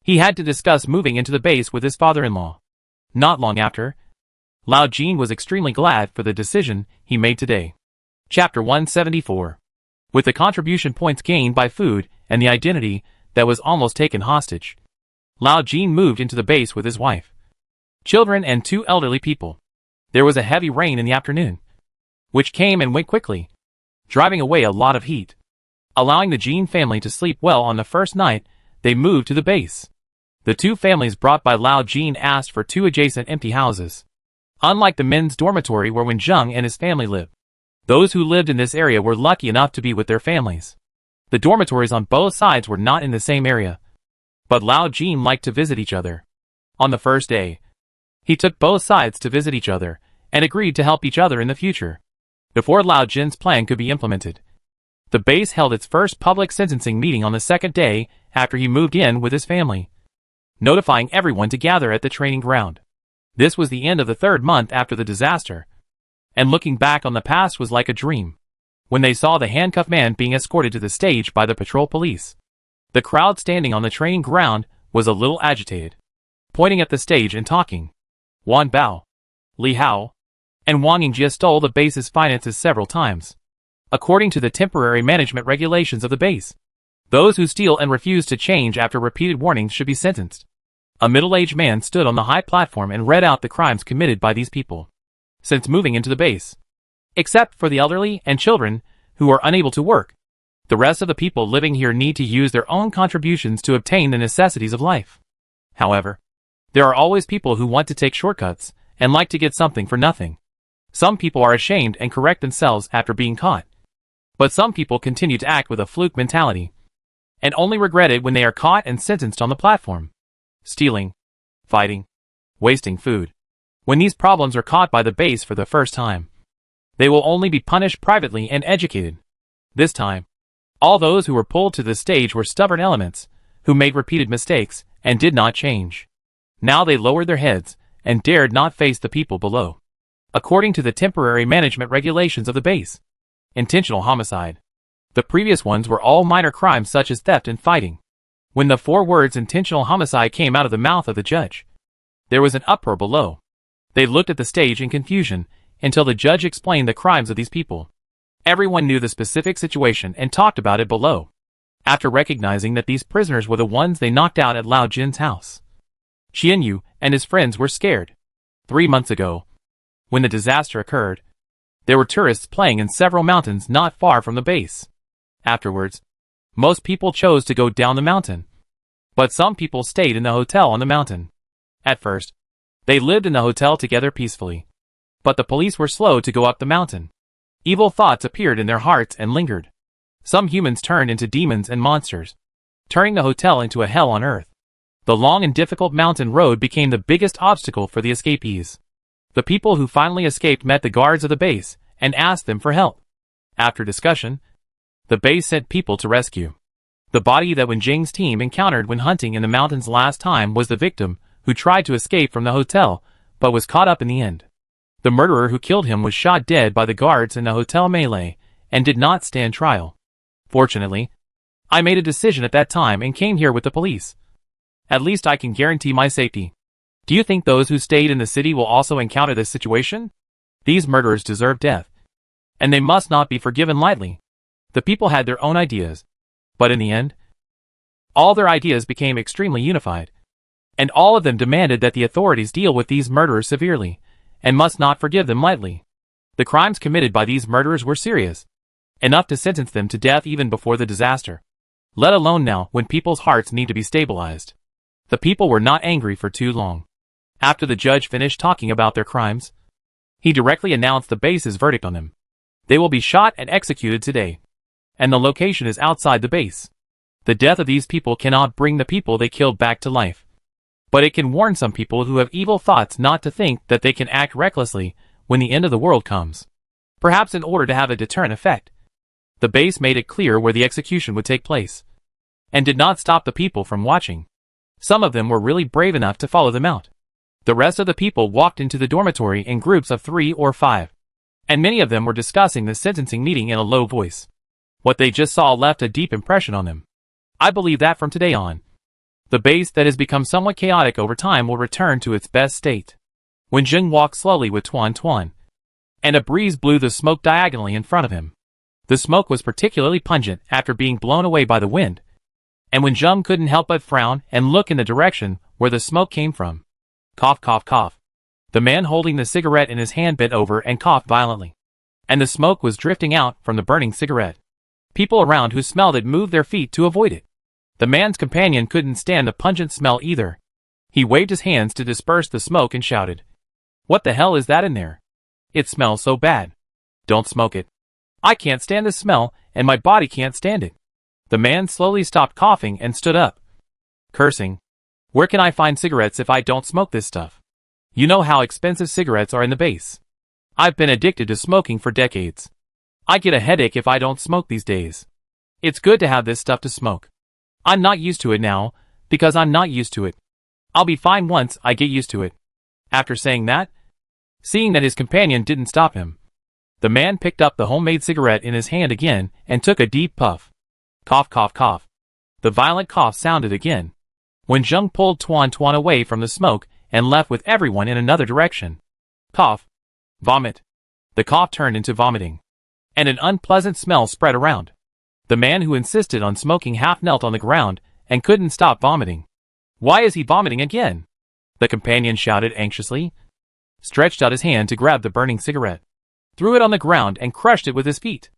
He had to discuss moving into the base with his father-in-law. Not long after, Lao Jin was extremely glad for the decision he made today. Chapter 174. With the contribution points gained by food and the identity that was almost taken hostage, Lao Jin moved into the base with his wife, children and 2 elderly people. There was a heavy rain in the afternoon, which came and went quickly, driving away a lot of heat. Allowing the Jin family to sleep well on the first night, they moved to the base. The 2 families brought by Lao Jin asked for 2 adjacent empty houses. Unlike the men's dormitory where Wen Zheng and his family lived, those who lived in this area were lucky enough to be with their families. The dormitories on both sides were not in the same area, but Lao Jin liked to visit each other. On the first day, he took both sides to visit each other and agreed to help each other in the future. Before Lao Jin's plan could be implemented, the base held its first public sentencing meeting on the second day after he moved in with his family, notifying everyone to gather at the training ground. This was the end of the 3rd month after the disaster, and looking back on the past was like a dream. When they saw the handcuffed man being escorted to the stage by the patrol police, the crowd standing on the training ground was a little agitated, pointing at the stage and talking. Wan Bao, Li Hao, and Wang Yingjie stole the base's finances several times. According to the temporary management regulations of the base, those who steal and refuse to change after repeated warnings should be sentenced. A middle-aged man stood on the high platform and read out the crimes committed by these people since moving into the base. Except for the elderly and children who are unable to work, the rest of the people living here need to use their own contributions to obtain the necessities of life. However, there are always people who want to take shortcuts and like to get something for nothing. Some people are ashamed and correct themselves after being caught, but some people continue to act with a fluke mentality and only regret it when they are caught and sentenced on the platform. Stealing, fighting, wasting food. When these problems are caught by the base for the first time, they will only be punished privately and educated. This time, all those who were pulled to the stage were stubborn elements who made repeated mistakes and did not change. Now they lowered their heads and dared not face the people below. According to the temporary management regulations of the base, intentional homicide. The previous ones were all minor crimes such as theft and fighting. When the 4 words intentional homicide came out of the mouth of the judge, there was an uproar below. They looked at the stage in confusion until the judge explained the crimes of these people. Everyone knew the specific situation and talked about it below. After recognizing that these prisoners were the ones they knocked out at Lao Jin's house, Qianyu and his friends were scared. 3 months ago, when the disaster occurred, there were tourists playing in several mountains not far from the base. Afterwards, most people chose to go down the mountain, but some people stayed in the hotel on the mountain. At first, they lived in the hotel together peacefully, but the police were slow to go up the mountain. Evil thoughts appeared in their hearts and lingered. Some humans turned into demons and monsters, turning the hotel into a hell on earth. The long and difficult mountain road became the biggest obstacle for the escapees. The people who finally escaped met the guards of the base and asked them for help. After discussion, the base sent people to rescue. The body that Wenjing's team encountered when hunting in the mountains last time was the victim who tried to escape from the hotel, but was caught up in the end. The murderer who killed him was shot dead by the guards in the hotel melee and did not stand trial. Fortunately, I made a decision at that time and came here with the police. At least I can guarantee my safety. Do you think those who stayed in the city will also encounter this situation? These murderers deserve death, and they must not be forgiven lightly. The people had their own ideas, but in the end, all their ideas became extremely unified, and all of them demanded that the authorities deal with these murderers severely, and must not forgive them lightly. The crimes committed by these murderers were serious, enough to sentence them to death even before the disaster, let alone now when people's hearts need to be stabilized. The people were not angry for too long. After the judge finished talking about their crimes, he directly announced the base's verdict on them. They will be shot and executed today, and the location is outside the base. The death of these people cannot bring the people they killed back to life, but it can warn some people who have evil thoughts not to think that they can act recklessly when the end of the world comes. Perhaps in order to have a deterrent effect, the base made it clear where the execution would take place, and did not stop the people from watching. Some of them were really brave enough to follow them out. The rest of the people walked into the dormitory in groups of 3 or 5, and many of them were discussing the sentencing meeting in a low voice. What they just saw left a deep impression on them. I believe that from today on, the base that has become somewhat chaotic over time will return to its best state. Wenjing walked slowly with Tuan Tuan, and a breeze blew the smoke diagonally in front of him. The smoke was particularly pungent after being blown away by the wind, and Wenjing couldn't help but frown and look in the direction where the smoke came from. Cough, cough, cough. The man holding the cigarette in his hand bent over and coughed violently, and the smoke was drifting out from the burning cigarette. People around who smelled it moved their feet to avoid it. The man's companion couldn't stand the pungent smell either. He waved his hands to disperse the smoke and shouted, "What the hell is that in there? It smells so bad. Don't smoke it. I can't stand the smell, and my body can't stand it." The man slowly stopped coughing and stood up, cursing. "Where can I find cigarettes if I don't smoke this stuff? You know how expensive cigarettes are in the base. I've been addicted to smoking for decades. I get a headache if I don't smoke these days. It's good to have this stuff to smoke. I'm not used to it now, because I'm not used to it. I'll be fine once I get used to it." After saying that, seeing that his companion didn't stop him, the man picked up the homemade cigarette in his hand again and took a deep puff. Cough, cough, cough. The violent cough sounded again. Wenjing pulled Tuan Tuan away from the smoke and left with everyone in another direction. Cough. Vomit. The cough turned into vomiting, and an unpleasant smell spread around. The man who insisted on smoking half knelt on the ground and couldn't stop vomiting. "Why is he vomiting again?" the companion shouted anxiously, stretched out his hand to grab the burning cigarette, threw it on the ground and crushed it with his feet.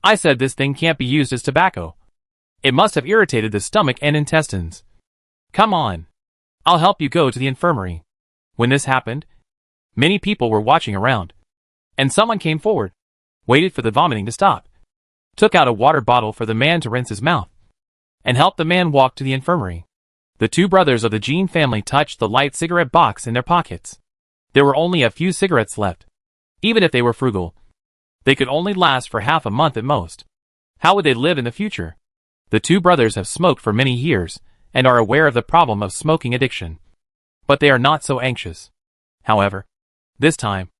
"I said this thing can't be used as tobacco. It must have irritated the stomach and intestines. Come on. I'll help you go to the infirmary." When this happened, many people were watching around, and someone came forward, waited for the vomiting to stop, took out a water bottle for the man to rinse his mouth, and helped the man walk to the infirmary. The two brothers of the Jean family touched the light cigarette box in their pockets. There were only a few cigarettes left. Even if they were frugal, they could only last for half a month at most. How would they live in the future? The two brothers have smoked for many years and are aware of the problem of smoking addiction, but they are not so anxious. However, this time,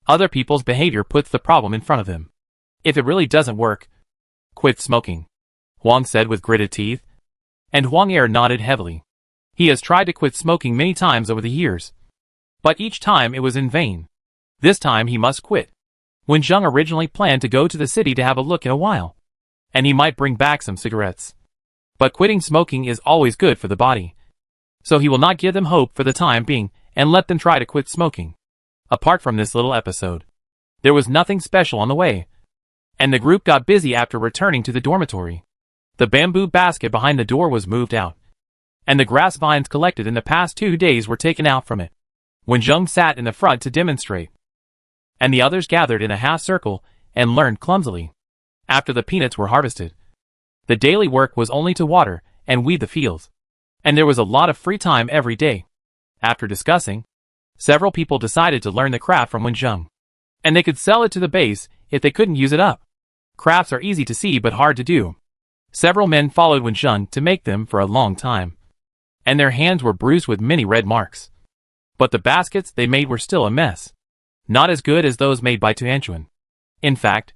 other people's behavior puts the problem in front of them. If it really doesn't work, quit smoking, Huang said with gritted teeth, and Huang Er nodded heavily. He has tried to quit smoking many times over the years, but each time it was in vain. This time he must quit. Wenjing originally planned to go to the city to have a look in a while, and he might bring back some cigarettes. But quitting smoking is always good for the body, so he will not give them hope for the time being and let them try to quit smoking. Apart from this little episode, there was nothing special on the way, and the group got busy after returning to the dormitory. The bamboo basket behind the door was moved out, and the grass vines collected in the past 2 days were taken out from it. Wenjing sat in the front to demonstrate, and the others gathered in a half circle and learned clumsily. After the peanuts were harvested, the daily work was only to water and weed the fields. and there was a lot of free time every day. After discussing, several people decided to learn the craft from Wenjung, and they could sell it to the base if they couldn't use it up. Crafts are easy to see but hard to do. Several men followed Wenjung to make them for a long time, and their hands were bruised with many red marks. But the baskets they made were still a mess. Not as good as those made by Tuanchuan. In fact,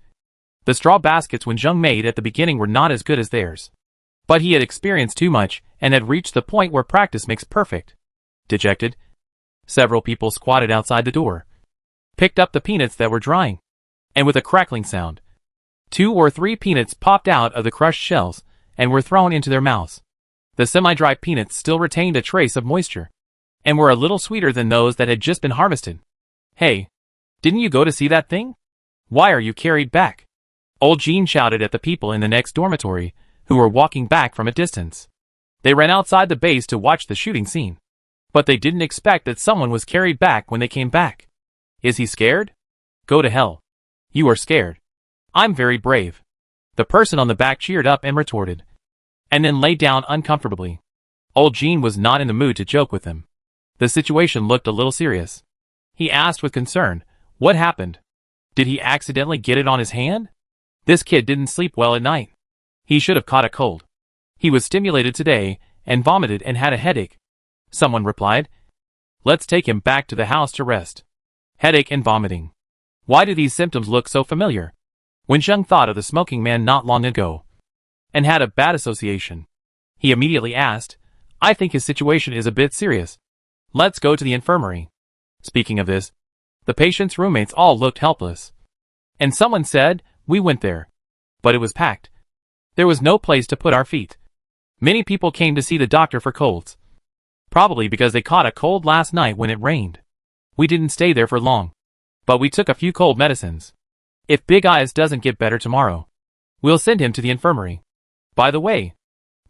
the straw baskets Wenjung made at the beginning were not as good as theirs. But he had experienced too much and had reached the point where practice makes perfect. Dejected, several people squatted outside the door, picked up the peanuts that were drying, and with a crackling sound, 2 or 3 peanuts popped out of the crushed shells and were thrown into their mouths. The semi-dry peanuts still retained a trace of moisture, and were a little sweeter than those that had just been harvested. "Hey, didn't you go to see that thing? Why are you carried back?" Old Jean shouted at the people in the next dormitory, who were walking back from a distance. They ran outside the base to watch the shooting scene, but they didn't expect that someone was carried back when they came back. "Is he scared? Go to hell. You are scared. I'm very brave." The person on the back cheered up and retorted, and then lay down uncomfortably. Old Jean was not in the mood to joke with him. The situation looked a little serious. He asked with concern, "What happened? Did he accidentally get it on his hand? This kid didn't sleep well at night. He should have caught a cold. He was stimulated today, and vomited and had a headache." Someone replied, "Let's take him back to the house to rest." Headache and vomiting. Why do these symptoms look so familiar? Wenjung thought of the smoking man not long ago, and had a bad association. He immediately asked, "I think his situation is a bit serious. Let's go to the infirmary." Speaking of this, the patient's roommates all looked helpless. And someone said, "We went there, but it was packed. There was no place to put our feet. Many people came to see the doctor for colds. Probably because they caught a cold last night when it rained. We didn't stay there for long, but we took a few cold medicines. If Big Eyes doesn't get better tomorrow, we'll send him to the infirmary. By the way,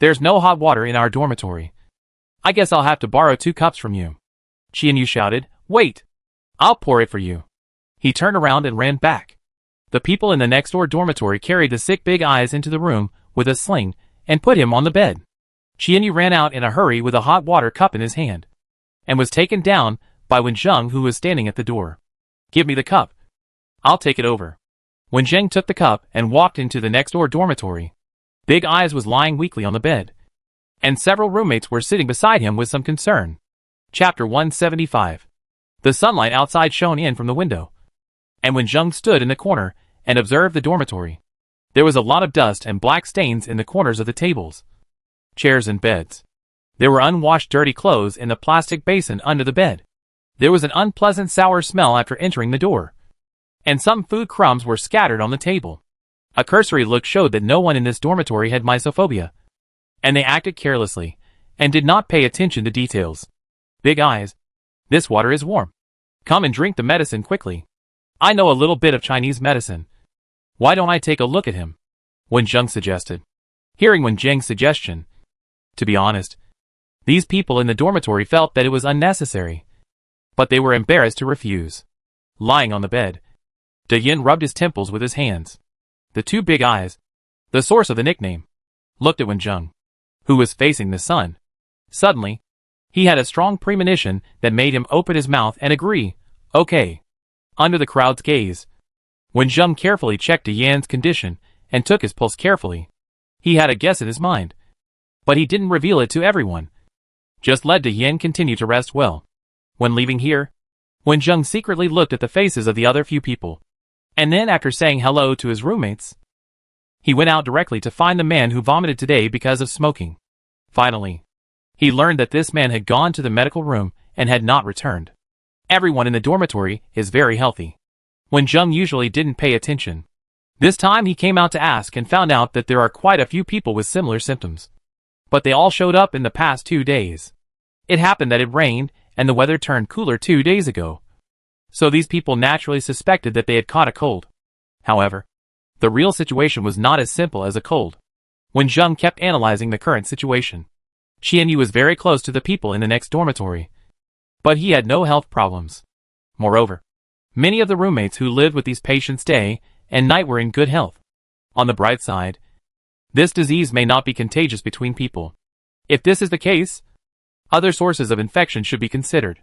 there's no hot water in our dormitory. I guess I'll have to borrow 2 cups from you." Qianyu shouted, "Wait! I'll pour it for you." He turned around and ran back. The people in the next door dormitory carried the sick Big Eyes into the room with a sling and put him on the bed. Qianyu ran out in a hurry with a hot water cup in his hand, and was taken down by Wenjung, who was standing at the door. "Give me the cup. I'll take it over." Wenjung took the cup and walked into the next door dormitory. Big Eyes was lying weakly on the bed, and several roommates were sitting beside him with some concern. Chapter 175. The sunlight outside shone in from the window, and Wenjung stood in the corner and observed the dormitory. There was a lot of dust and black stains in the corners of the tables, chairs and beds. There were unwashed dirty clothes in the plastic basin under the bed. There was an unpleasant sour smell after entering the door, and some food crumbs were scattered on the table. A cursory look showed that no one in this dormitory had mysophobia, and they acted carelessly, and did not pay attention to details. "Big Eyes, this water is warm. Come and drink the medicine quickly. I know a little bit of Chinese medicine. Why don't I take a look at him?" Wenjung suggested. Hearing Wenjung's suggestion, to be honest, these people in the dormitory felt that it was unnecessary, but they were embarrassed to refuse. Lying on the bed, De Yin rubbed his temples with his hands. The 2 Big Eyes, the source of the nickname, looked at Wenjung, who was facing the sun. Suddenly, he had a strong premonition that made him open his mouth and agree, "Okay." Under the crowd's gaze, Wenjung carefully checked De Yan's condition and took his pulse carefully. He had a guess in his mind, but he didn't reveal it to everyone. Just let De Yan continue to rest well. When leaving here, Wenjung secretly looked at the faces of the other few people, and then after saying hello to his roommates, he went out directly to find the man who vomited today because of smoking. Finally, he learned that this man had gone to the medical room and had not returned. Everyone in the dormitory is very healthy. Wenjung usually didn't pay attention. This time he came out to ask and found out that there are quite a few people with similar symptoms, but they all showed up in the past 2 days. It happened that it rained and the weather turned cooler 2 days ago, so these people naturally suspected that they had caught a cold. However, the real situation was not as simple as a cold. Wenjung kept analyzing the current situation. Qianyu was very close to the people in the next dormitory, but he had no health problems. Moreover, many of the roommates who lived with these patients day and night were in good health. On the bright side, this disease may not be contagious between people. If this is the case, other sources of infection should be considered.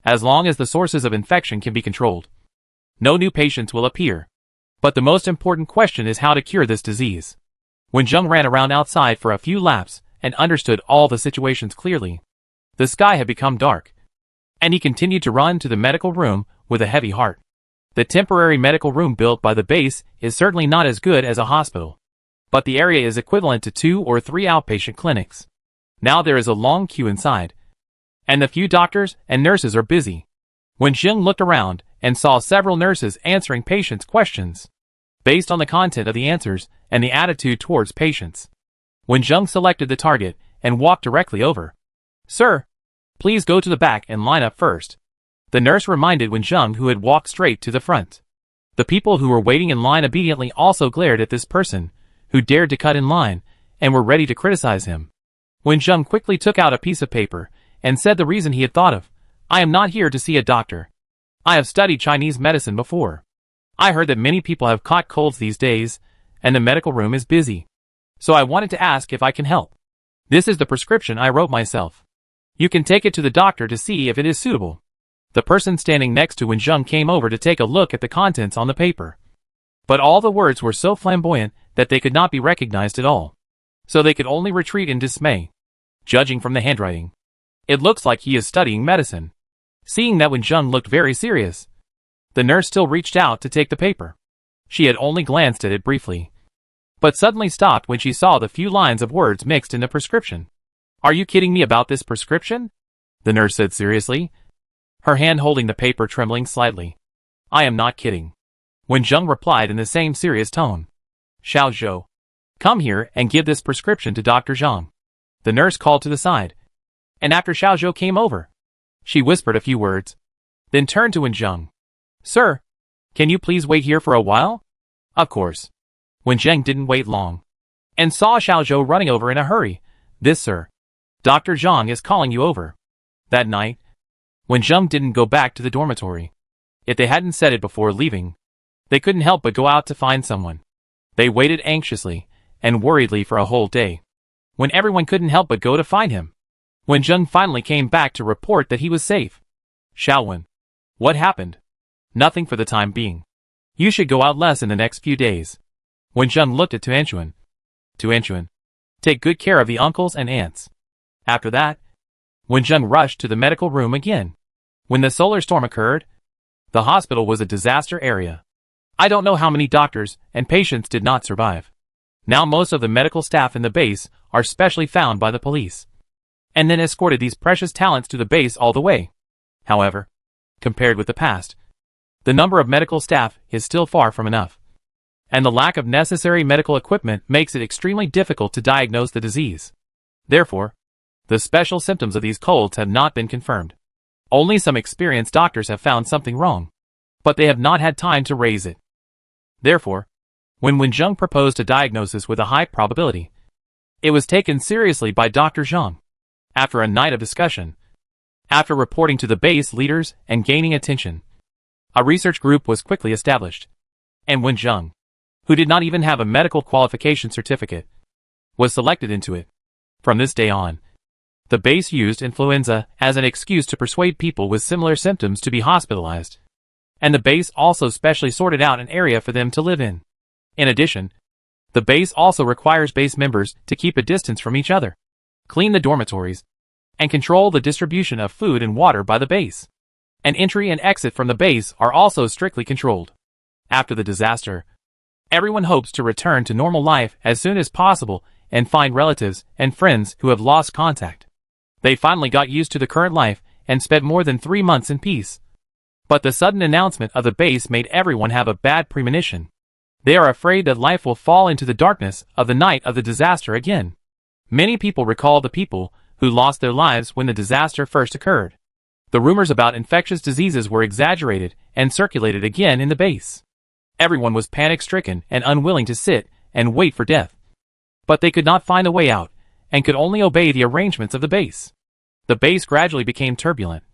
As long as the sources of infection can be controlled, no new patients will appear. But the most important question is how to cure this disease. Wenjung ran around outside for a few laps and understood all the situations clearly. The sky had become dark, and he continued to run to the medical room with a heavy heart. The temporary medical room built by the base is certainly not as good as a hospital, but the area is equivalent to 2 or 3 outpatient clinics. Now there is a long queue inside, and the few doctors and nurses are busy. Wenjung looked around and saw several nurses answering patients' questions. Based on the content of the answers and the attitude towards patients, Wenjung selected the target and walked directly over. "Sir, please go to the back and line up first." The nurse reminded Wenjung, who had walked straight to the front. The people who were waiting in line obediently also glared at this person, who dared to cut in line, and were ready to criticize him. Wenjung quickly took out a piece of paper and said the reason he had thought of. "I am not here to see a doctor. I have studied Chinese medicine before. I heard that many people have caught colds these days, and the medical room is busy. So I wanted to ask if I can help. This is the prescription I wrote myself. You can take it to the doctor to see if it is suitable." The person standing next to Wenjung came over to take a look at the contents on the paper. But all the words were so flamboyant that they could not be recognized at all. So they could only retreat in dismay. Judging from the handwriting, it looks like he is studying medicine. Seeing that Wenjung looked very serious, the nurse still reached out to take the paper. She had only glanced at it briefly, but suddenly stopped when she saw the few lines of words mixed in the prescription. "Are you kidding me about this prescription?" the nurse said seriously, her hand holding the paper trembling slightly. "I am not kidding," Wenjung replied in the same serious tone. "Xiao Zhou, come here and give this prescription to Dr. Zhang." The nurse called to the side, and after Xiao Zhou came over, she whispered a few words, then turned to Wenjung. "Sir, can you please wait here for a while?" Of course. Wenjung didn't wait long, and saw Xiao Zhou running over in a hurry. "This, sir. Dr. Zhang is calling you over." That night, Wenjung didn't go back to the dormitory. If they hadn't said it before leaving, they couldn't help but go out to find someone. They waited anxiously and worriedly for a whole day, when everyone couldn't help but go to find him. Wenjung finally came back to report that he was safe. "Xiaowen, what happened?" "Nothing for the time being. You should go out less in the next few days." Wenjung looked at Tuanchuan. "Tuanchuan, take good care of the uncles and aunts." After that, Wenjung rushed to the medical room again. When the solar storm occurred, the hospital was a disaster area. I don't know how many doctors and patients did not survive. Now most of the medical staff in the base are specially found by the police, and then escorted these precious talents to the base all the way. However, compared with the past, the number of medical staff is still far from enough, and the lack of necessary medical equipment makes it extremely difficult to diagnose the disease. Therefore, the special symptoms of these colds have not been confirmed. Only some experienced doctors have found something wrong, but they have not had time to raise it. Therefore, when Wenjung proposed a diagnosis with a high probability, it was taken seriously by Dr. Zhang. After a night of discussion, after reporting to the base leaders and gaining attention, a research group was quickly established, and Wenjung, who did not even have a medical qualification certificate, was selected into it. From this day on, the base used influenza as an excuse to persuade people with similar symptoms to be hospitalized, and the base also specially sorted out an area for them to live in. In addition, the base also requires base members to keep a distance from each other, clean the dormitories, and control the distribution of food and water by the base. And entry and exit from the base are also strictly controlled. After the disaster, everyone hopes to return to normal life as soon as possible and find relatives and friends who have lost contact. They finally got used to the current life and spent more than 3 months in peace. But the sudden announcement of the base made everyone have a bad premonition. They are afraid that life will fall into the darkness of the night of the disaster again. Many people recall the people who lost their lives when the disaster first occurred. The rumors about infectious diseases were exaggerated and circulated again in the base. Everyone was panic-stricken and unwilling to sit and wait for death. But they could not find a way out, and could only obey the arrangements of the base. The base gradually became turbulent,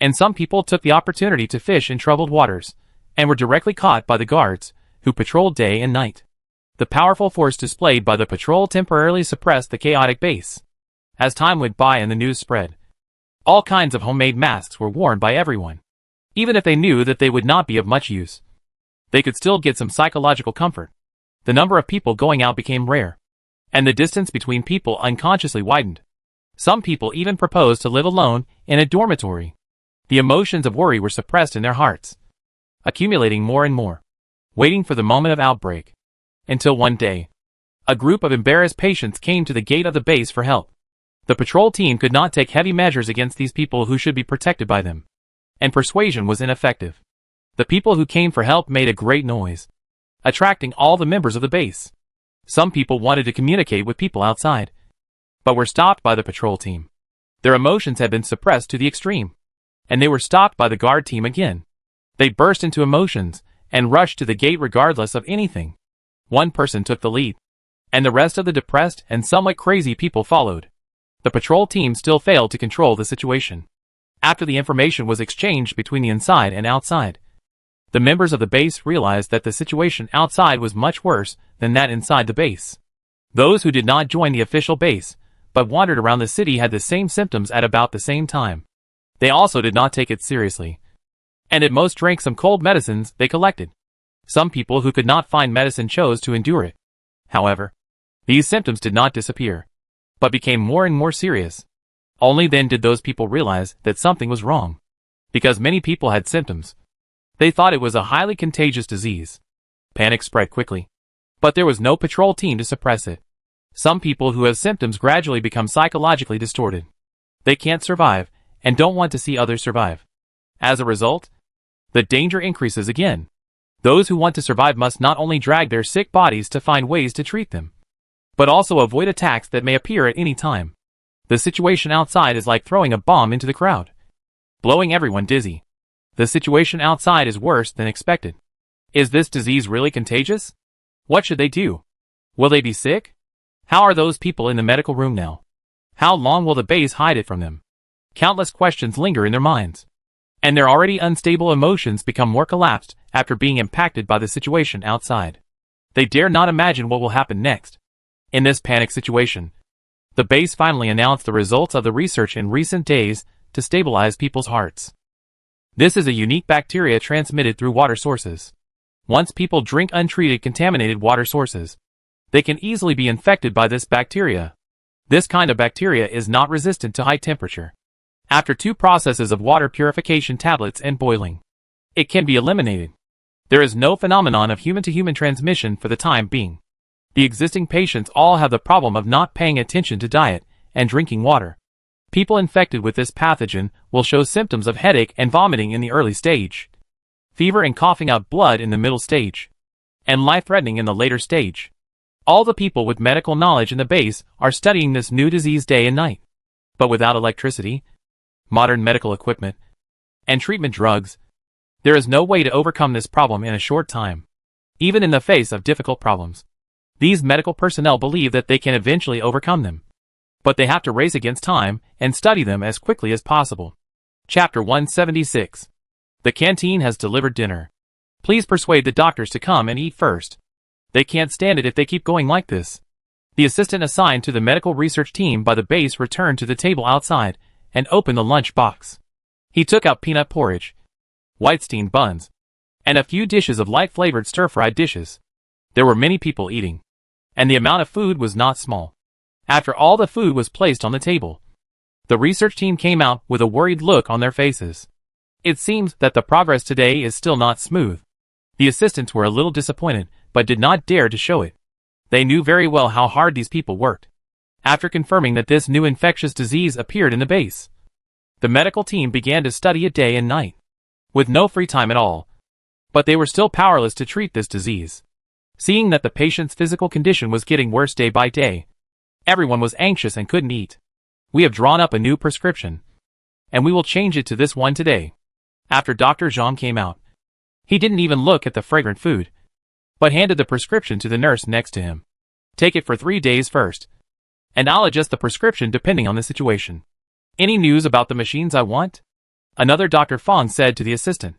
and some people took the opportunity to fish in troubled waters, and were directly caught by the guards, who patrolled day and night. The powerful force displayed by the patrol temporarily suppressed the chaotic base. As time went by and the news spread, all kinds of homemade masks were worn by everyone. Even if they knew that they would not be of much use, they could still get some psychological comfort. The number of people going out became rare, and the distance between people unconsciously widened. Some people even proposed to live alone in a dormitory. The emotions of worry were suppressed in their hearts, accumulating more and more, waiting for the moment of outbreak. Until one day, a group of embarrassed patients came to the gate of the base for help. The patrol team could not take heavy measures against these people who should be protected by them, and persuasion was ineffective. The people who came for help made a great noise, attracting all the members of the base. Some people wanted to communicate with people outside, but were stopped by the patrol team. Their emotions had been suppressed to the extreme, and they were stopped by the guard team again. They burst into emotions and rushed to the gate regardless of anything. One person took the lead, and the rest of the depressed and somewhat crazy people followed. The patrol team still failed to control the situation. After the information was exchanged between the inside and outside, the members of the base realized that the situation outside was much worse than that inside the base. Those who did not join the official base, but wandered around the city had the same symptoms at about the same time. They also did not take it seriously, and at most drank some cold medicines they collected. Some people who could not find medicine chose to endure it. However, these symptoms did not disappear, but became more and more serious. Only then did those people realize that something was wrong. Because many people had symptoms, they thought it was a highly contagious disease. Panic spread quickly, but there was no patrol team to suppress it. Some people who have symptoms gradually become psychologically distorted. They can't survive, and don't want to see others survive. As a result, the danger increases again. Those who want to survive must not only drag their sick bodies to find ways to treat them, but also avoid attacks that may appear at any time. The situation outside is like throwing a bomb into the crowd, blowing everyone dizzy. The situation outside is worse than expected. Is this disease really contagious? What should they do? Will they be sick? How are those people in the medical room now? How long will the base hide it from them? Countless questions linger in their minds, and their already unstable emotions become more collapsed after being impacted by the situation outside. They dare not imagine what will happen next. In this panic situation, the base finally announced the results of the research in recent days to stabilize people's hearts. This is a unique bacteria transmitted through water sources. Once people drink untreated contaminated water sources, they can easily be infected by this bacteria. This kind of bacteria is not resistant to high temperature. After 2 processes of water purification tablets and boiling, it can be eliminated. There is no phenomenon of human-to-human transmission for the time being. The existing patients all have the problem of not paying attention to diet and drinking water. People infected with this pathogen will show symptoms of headache and vomiting in the early stage, fever and coughing out blood in the middle stage, and life-threatening in the later stage. All the people with medical knowledge in the base are studying this new disease day and night. But without electricity, modern medical equipment, and treatment drugs, there is no way to overcome this problem in a short time. Even in the face of difficult problems, these medical personnel believe that they can eventually overcome them. But they have to race against time and study them as quickly as possible. Chapter 176. The canteen has delivered dinner. Please persuade the doctors to come and eat first. They can't stand it if they keep going like this. The assistant assigned to the medical research team by the base returned to the table outside and opened the lunch box. He took out peanut porridge, white-steamed buns, and a few dishes of light-flavored stir-fried dishes. There were many people eating, and the amount of food was not small. After all the food was placed on the table, the research team came out with a worried look on their faces. It seems that the progress today is still not smooth. The assistants were a little disappointed, but did not dare to show it. They knew very well how hard these people worked. After confirming that this new infectious disease appeared in the base, the medical team began to study it day and night, with no free time at all. But they were still powerless to treat this disease. Seeing that the patient's physical condition was getting worse day by day, everyone was anxious and couldn't eat. We have drawn up a new prescription, and we will change it to this one today. After Dr. Zhang came out, he didn't even look at the fragrant food, but handed the prescription to the nurse next to him. Take it for 3 days first, and I'll adjust the prescription depending on the situation. Any news about the machines I want? Another Dr. Fong said to the assistant.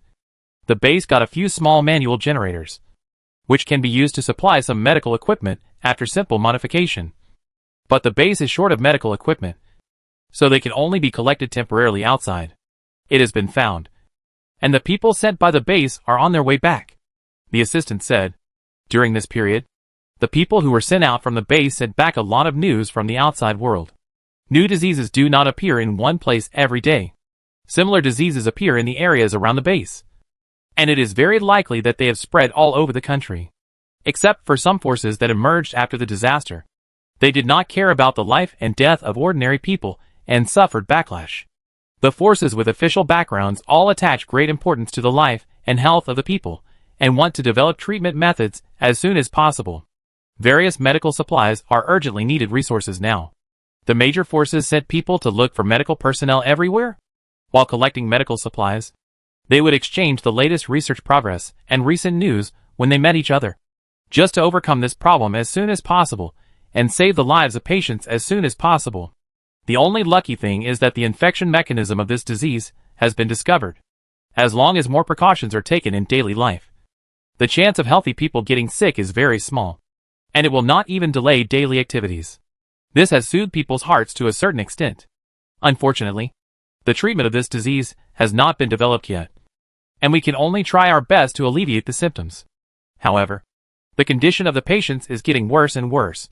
The base got a few small manual generators, which can be used to supply some medical equipment after simple modification. But the base is short of medical equipment, so they can only be collected temporarily outside. It has been found, and the people sent by the base are on their way back. The assistant said. During this period, the people who were sent out from the base sent back a lot of news from the outside world. New diseases do not appear in one place every day. Similar diseases appear in the areas around the base, and it is very likely that they have spread all over the country. Except for some forces that emerged after the disaster. They did not care about the life and death of ordinary people and suffered backlash. The forces with official backgrounds all attach great importance to the life and health of the people and want to develop treatment methods as soon as possible. Various medical supplies are urgently needed resources now. The major forces sent people to look for medical personnel everywhere. While collecting medical supplies, they would exchange the latest research progress and recent news when they met each other, just to overcome this problem as soon as possible and save the lives of patients as soon as possible. The only lucky thing is that the infection mechanism of this disease has been discovered. As long as more precautions are taken in daily life, the chance of healthy people getting sick is very small, and it will not even delay daily activities. This has soothed people's hearts to a certain extent. Unfortunately, the treatment of this disease has not been developed yet, and we can only try our best to alleviate the symptoms. However, the condition of the patients is getting worse and worse.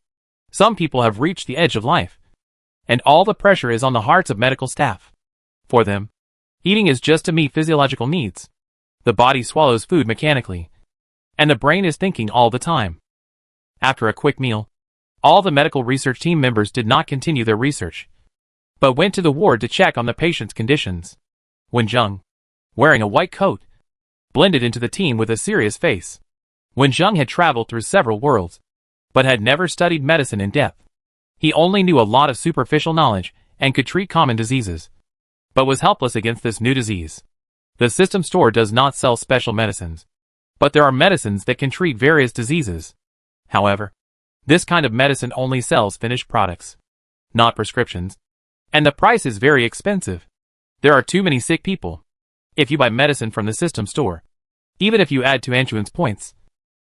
Some people have reached the edge of life, and all the pressure is on the hearts of medical staff. For them, eating is just to meet physiological needs. The body swallows food mechanically, and the brain is thinking all the time. After a quick meal, all the medical research team members did not continue their research, but went to the ward to check on the patient's conditions. Wen Zheng, wearing a white coat, blended into the team with a serious face. Wen Zheng had traveled through several worlds, but had never studied medicine in depth. He only knew a lot of superficial knowledge and could treat common diseases, but was helpless against this new disease. The system store does not sell special medicines, but there are medicines that can treat various diseases. However, this kind of medicine only sells finished products, not prescriptions, and the price is very expensive. There are too many sick people. If you buy medicine from the system store, even if you add 2 influence points,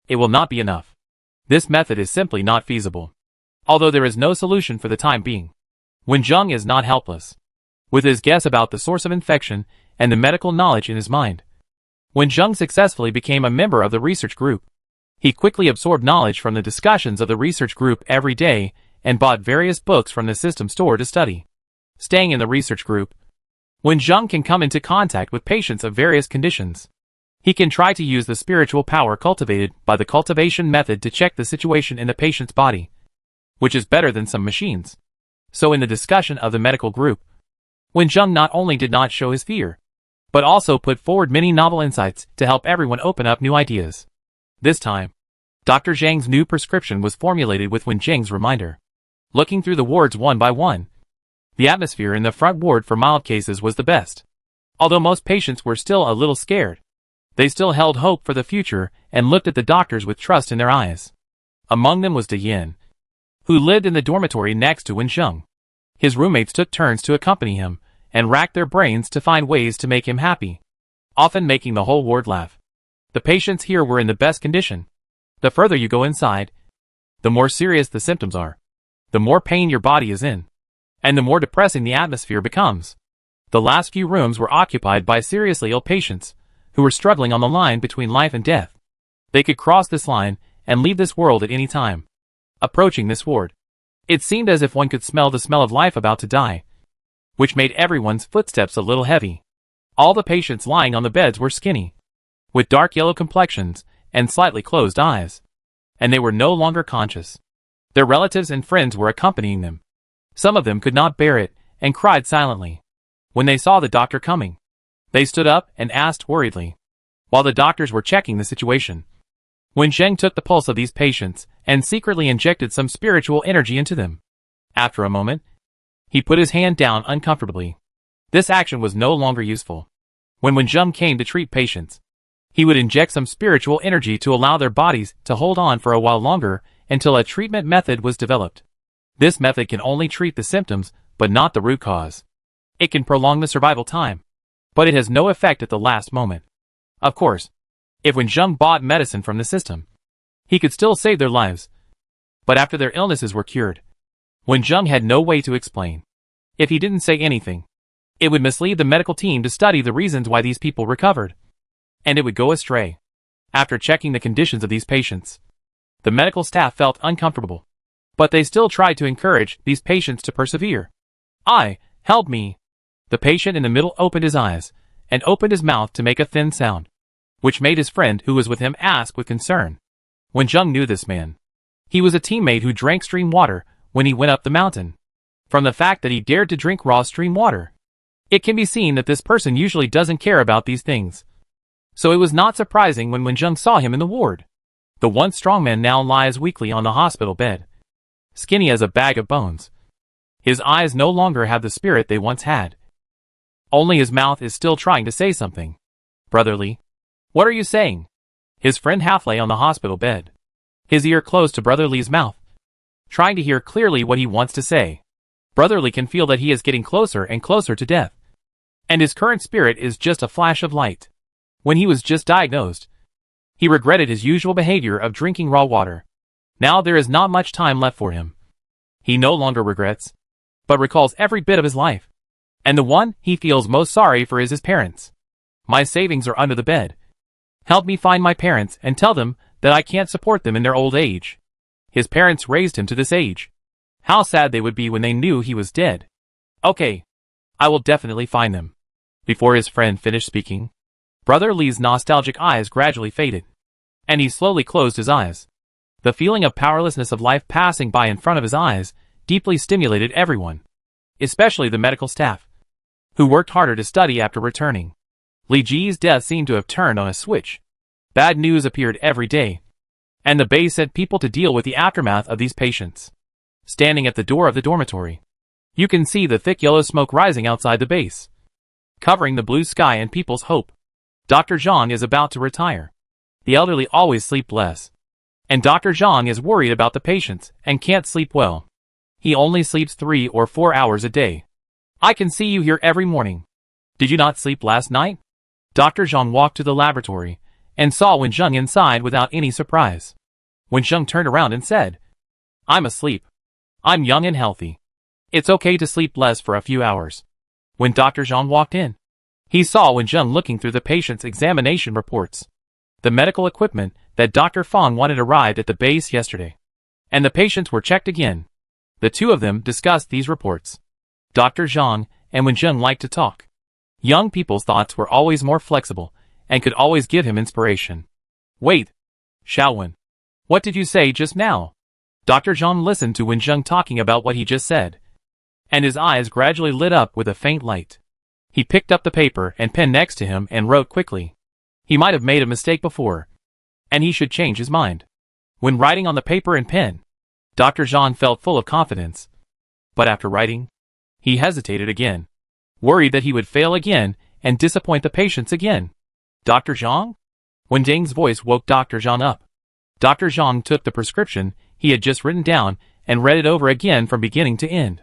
it will not be enough. This method is simply not feasible, although there is no solution for the time being. Wen Zheng is not helpless. With his guess about the source of infection and the medical knowledge in his mind, Wen Zheng successfully became a member of the research group. He quickly absorbed knowledge from the discussions of the research group every day and bought various books from the system store to study. Staying in the research group, Wen Zheng can come into contact with patients of various conditions. He can try to use the spiritual power cultivated by the cultivation method to check the situation in the patient's body, which is better than some machines. So in the discussion of the medical group, Wen Zheng not only did not show his fear, but also put forward many novel insights to help everyone open up new ideas. This time, Dr. Zhang's new prescription was formulated with Wen Zheng's reminder. Looking through the wards one by one, the atmosphere in the front ward for mild cases was the best. Although most patients were still a little scared, they still held hope for the future and looked at the doctors with trust in their eyes. Among them was De Yin, who lived in the dormitory next to Wen Zheng. His roommates took turns to accompany him and racked their brains to find ways to make him happy, often making the whole ward laugh. The patients here were in the best condition. The further you go inside, the more serious the symptoms are, the more pain your body is in, and the more depressing the atmosphere becomes. The last few rooms were occupied by seriously ill patients who were struggling on the line between life and death. They could cross this line and leave this world at any time. Approaching this ward, it seemed as if one could smell the smell of life about to die, which made everyone's footsteps a little heavy. All the patients lying on the beds were skinny, with dark yellow complexions and slightly closed eyes, and they were no longer conscious. Their relatives and friends were accompanying them. Some of them could not bear it and cried silently. When they saw the doctor coming, they stood up and asked worriedly. While the doctors were checking the situation, Wen Zheng took the pulse of these patients and secretly injected some spiritual energy into them. After a moment, he put his hand down uncomfortably. This action was no longer useful. When Wen Zheng came to treat patients, he would inject some spiritual energy to allow their bodies to hold on for a while longer until a treatment method was developed. This method can only treat the symptoms, but not the root cause. It can prolong the survival time, but it has no effect at the last moment. Of course, if Wen Zheng bought medicine from the system, he could still save their lives. But after their illnesses were cured, Wen Zheng had no way to explain. If he didn't say anything, it would mislead the medical team to study the reasons why these people recovered. And it would go astray. After checking the conditions of these patients, the medical staff felt uncomfortable. But they still tried to encourage these patients to persevere. Help me. The patient in the middle opened his eyes, and opened his mouth to make a thin sound, which made his friend who was with him ask with concern. Wenjung knew this man. He was a teammate who drank stream water when he went up the mountain. From the fact that he dared to drink raw stream water, it can be seen that this person usually doesn't care about these things. So it was not surprising when Wenjung saw him in the ward. The once strongman now lies weakly on the hospital bed, skinny as a bag of bones. His eyes no longer have the spirit they once had. Only his mouth is still trying to say something. Brother Lee, what are you saying? His friend half lay on the hospital bed, his ear close to Brother Lee's mouth, trying to hear clearly what he wants to say. Brother Lee can feel that he is getting closer and closer to death, and his current spirit is just a flash of light. When he was just diagnosed, he regretted his usual behavior of drinking raw water. Now there is not much time left for him. He no longer regrets, but recalls every bit of his life. And the one he feels most sorry for is his parents. My savings are under the bed. Help me find my parents and tell them that I can't support them in their old age. His parents raised him to this age. How sad they would be when they knew he was dead. Okay, I will definitely find them. Before his friend finished speaking, Brother Lee's nostalgic eyes gradually faded, and he slowly closed his eyes. The feeling of powerlessness of life passing by in front of his eyes deeply stimulated everyone, especially the medical staff, who worked harder to study after returning. Li Ji's death seemed to have turned on a switch. Bad news appeared every day, and the base sent people to deal with the aftermath of these patients. Standing at the door of the dormitory, you can see the thick yellow smoke rising outside the base, covering the blue sky and people's hope. Dr. Zhang is about to retire. The elderly always sleep less, and Dr. Zhang is worried about the patients and can't sleep well. He only sleeps 3 or 4 hours a day. I can see you here every morning. Did you not sleep last night? Dr. Zhang walked to the laboratory and saw Wenjung inside without any surprise. Wenjung turned around and said, I'm asleep. I'm young and healthy. It's okay to sleep less for a few hours. When Dr. Zhang walked in, he saw Wenjung looking through the patient's examination reports. The medical equipment that Dr. Fong wanted arrived at the base yesterday, and the patients were checked again. The two of them discussed these reports. Dr. Zhang and Wenjung liked to talk. Young people's thoughts were always more flexible and could always give him inspiration. Wait, Xiaowen, what did you say just now? Dr. Zhang listened to Wenjung talking about what he just said, and his eyes gradually lit up with a faint light. He picked up the paper and pen next to him and wrote quickly. He might have made a mistake before, and he should change his mind. When writing on the paper and pen, Dr. Zhang felt full of confidence. But after writing, he hesitated again, worried that he would fail again and disappoint the patients again. Dr. Zhang? Wending's voice woke Dr. Zhang up. Dr. Zhang took the prescription he had just written down and read it over again from beginning to end.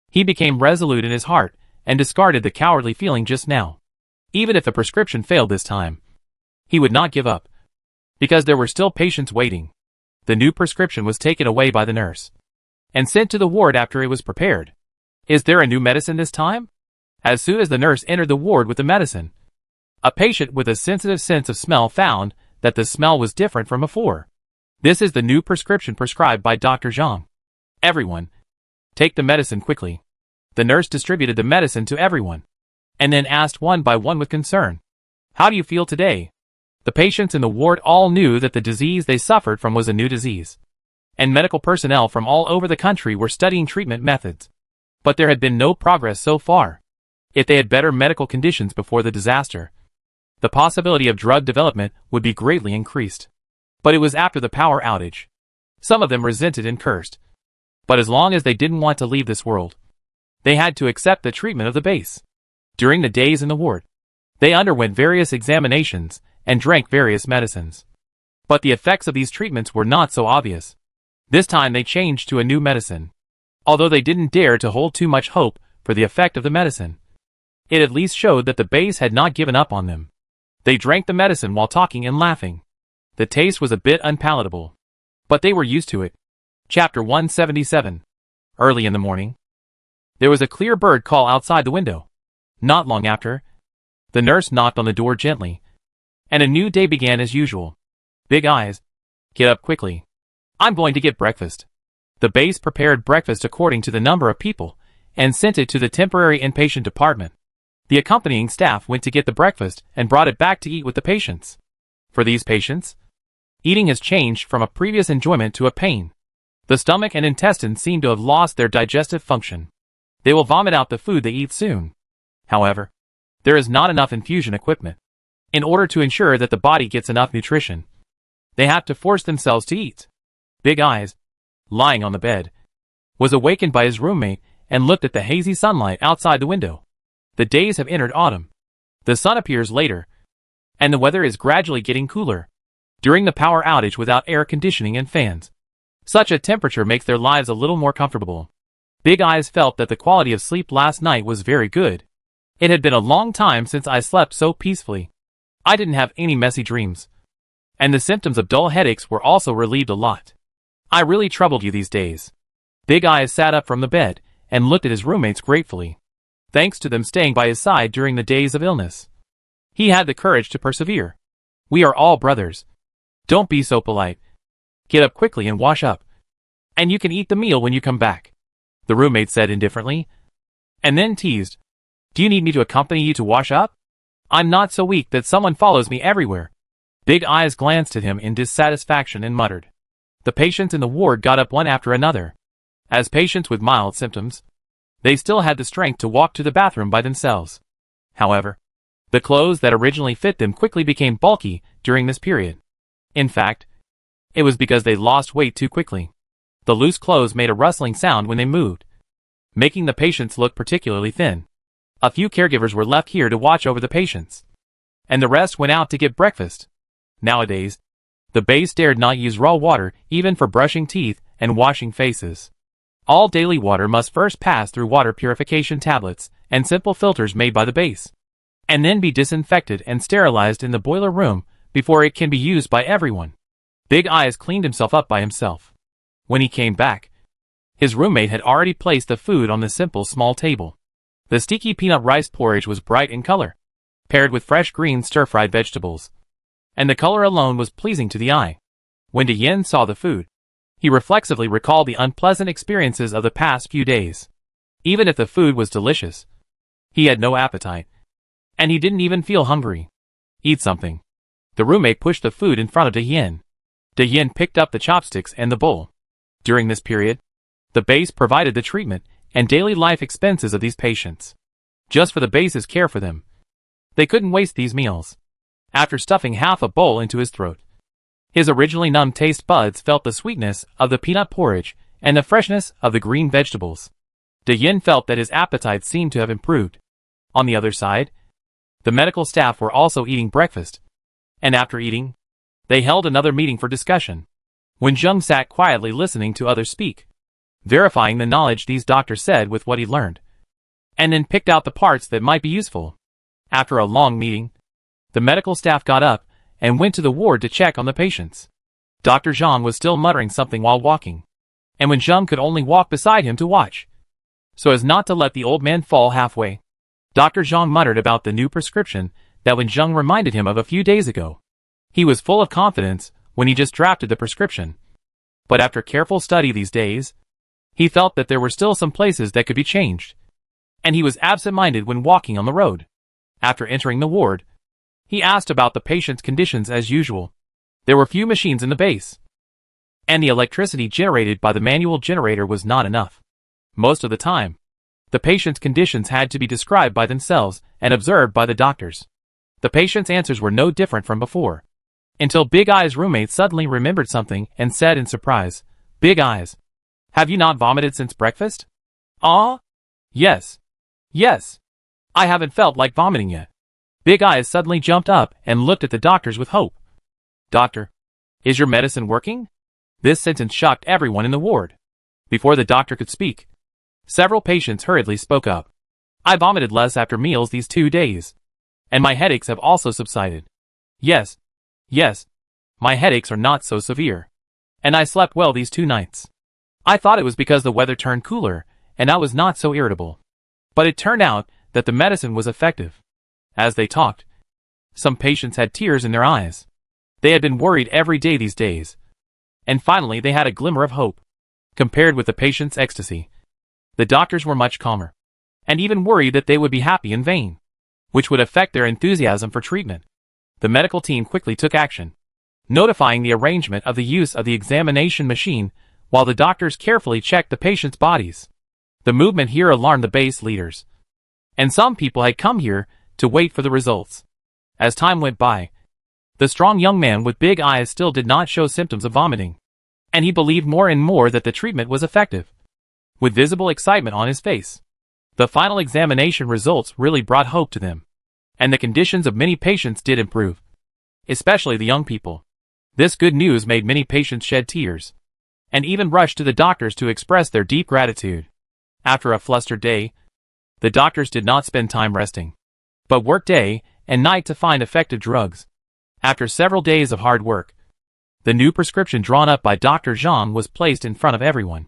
He became resolute in his heart and discarded the cowardly feeling just now. Even if the prescription failed this time, he would not give up, because there were still patients waiting. The new prescription was taken away by the nurse and sent to the ward after it was prepared. Is there a new medicine this time? As soon as the nurse entered the ward with the medicine, a patient with a sensitive sense of smell found that the smell was different from before. This is the new prescription prescribed by Dr. Zhang. Everyone, take the medicine quickly. The nurse distributed the medicine to everyone, and then asked one by one with concern, how do you feel today? The patients in the ward all knew that the disease they suffered from was a new disease, and medical personnel from all over the country were studying treatment methods. But there had been no progress so far. If they had better medical conditions before the disaster, the possibility of drug development would be greatly increased. But it was after the power outage. Some of them resented and cursed. But as long as they didn't want to leave this world, they had to accept the treatment of the base. During the days in the ward, they underwent various examinations and drank various medicines. But the effects of these treatments were not so obvious. This time they changed to a new medicine. Although they didn't dare to hold too much hope for the effect of the medicine, it at least showed that the base had not given up on them. They drank the medicine while talking and laughing. The taste was a bit unpalatable, but they were used to it. Chapter 177. Early in the morning, There was a clear bird call outside the window. Not long after, the nurse knocked on the door gently, and a new day began as usual. Big Eyes, get up quickly. I'm going to get breakfast. The base prepared breakfast according to the number of people, and sent it to the temporary inpatient department. The accompanying staff went to get the breakfast and brought it back to eat with the patients. For these patients, eating has changed from a previous enjoyment to a pain. The stomach and intestines seem to have lost their digestive function. They will vomit out the food they eat soon. However, there is not enough infusion equipment. In order to ensure that the body gets enough nutrition, they have to force themselves to eat. Big Eyes, lying on the bed, was awakened by his roommate and looked at the hazy sunlight outside the window. The days have entered autumn. The sun appears later, and the weather is gradually getting cooler. During the power outage without air conditioning and fans, such a temperature makes their lives a little more comfortable. Big Eyes felt that the quality of sleep last night was very good. It had been a long time since I slept so peacefully. I didn't have any messy dreams, and the symptoms of dull headaches were also relieved a lot. I really troubled you these days. Big Eyes sat up from the bed and looked at his roommates gratefully. Thanks to them staying by his side during the days of illness, he had the courage to persevere. We are all brothers. Don't be so polite. Get up quickly and wash up. And you can eat the meal when you come back, the roommate said indifferently, and then teased. Do you need me to accompany you to wash up? I'm not so weak that someone follows me everywhere. Big Eyes glanced at him in dissatisfaction and muttered. The patients in the ward got up one after another. As patients with mild symptoms, they still had the strength to walk to the bathroom by themselves. However, the clothes that originally fit them quickly became bulky during this period. In fact, it was because they lost weight too quickly. The loose clothes made a rustling sound when they moved, making the patients look particularly thin. A few caregivers were left here to watch over the patients, and the rest went out to get breakfast. Nowadays, the base dared not use raw water even for brushing teeth and washing faces. All daily water must first pass through water purification tablets and simple filters made by the base, and then be disinfected and sterilized in the boiler room before it can be used by everyone. Big Eyes cleaned himself up by himself. When he came back, his roommate had already placed the food on the simple small table. The sticky peanut rice porridge was bright in color, paired with fresh green stir-fried vegetables, and the color alone was pleasing to the eye. When De Yin saw the food, he reflexively recalled the unpleasant experiences of the past few days. Even if the food was delicious, he had no appetite, and he didn't even feel hungry. Eat something. The roommate pushed the food in front of De Yin. De Yin picked up the chopsticks and the bowl. During this period, the base provided the treatment and daily life expenses of these patients. Just for the base's care for them, they couldn't waste these meals. After stuffing half a bowl into his throat, his originally numb taste buds felt the sweetness of the peanut porridge and the freshness of the green vegetables. De Yin felt that his appetite seemed to have improved. On the other side, the medical staff were also eating breakfast, and after eating, they held another meeting for discussion. Wen Zheng sat quietly listening to others speak, verifying the knowledge these doctors said with what he learned, and then picked out the parts that might be useful. After a long meeting, the medical staff got up and went to the ward to check on the patients. Dr. Zhang was still muttering something while walking, and Wen Zheng could only walk beside him to watch, so as not to let the old man fall halfway. Dr. Zhang muttered about the new prescription that Wen Zheng reminded him of a few days ago. He was full of confidence when he just drafted the prescription, but after careful study these days, he felt that there were still some places that could be changed, and he was absent-minded when walking on the road. After entering the ward, he asked about the patient's conditions as usual. There were few machines in the base, and the electricity generated by the manual generator was not enough. Most of the time, the patient's conditions had to be described by themselves and observed by the doctors. The patient's answers were no different from before, until Big Eyes' roommate suddenly remembered something and said in surprise, "Big Eyes, have you not vomited since breakfast?" "Ah? Yes. Yes. I haven't felt like vomiting yet." Big Eyes suddenly jumped up and looked at the doctors with hope. "Doctor, is your medicine working?" This sentence shocked everyone in the ward. Before the doctor could speak, several patients hurriedly spoke up. "I vomited less after meals these 2 days, and my headaches have also subsided. Yes, yes, my headaches are not so severe, and I slept well these 2 nights. I thought it was because the weather turned cooler, and I was not so irritable. But it turned out that the medicine was effective. As they talked, some patients had tears in their eyes. They had been worried every day these days. And finally they had a glimmer of hope. Compared with the patient's ecstasy, the doctors were much calmer, and even worried that they would be happy in vain, which would affect their enthusiasm for treatment. The medical team quickly took action, notifying the arrangement of the use of the examination machine while the doctors carefully checked the patients' bodies. The movement here alarmed the base leaders, and some people had come here to wait for the results. As time went by, the strong young man with big eyes still did not show symptoms of vomiting, and he believed more and more that the treatment was effective. With visible excitement on his face, the final examination results really brought hope to them, and the conditions of many patients did improve, especially the young people. This good news made many patients shed tears, and even rush to the doctors to express their deep gratitude. After a flustered day, the doctors did not spend time resting, but worked day and night to find effective drugs. After several days of hard work, the new prescription drawn up by Dr. Zhang was placed in front of everyone.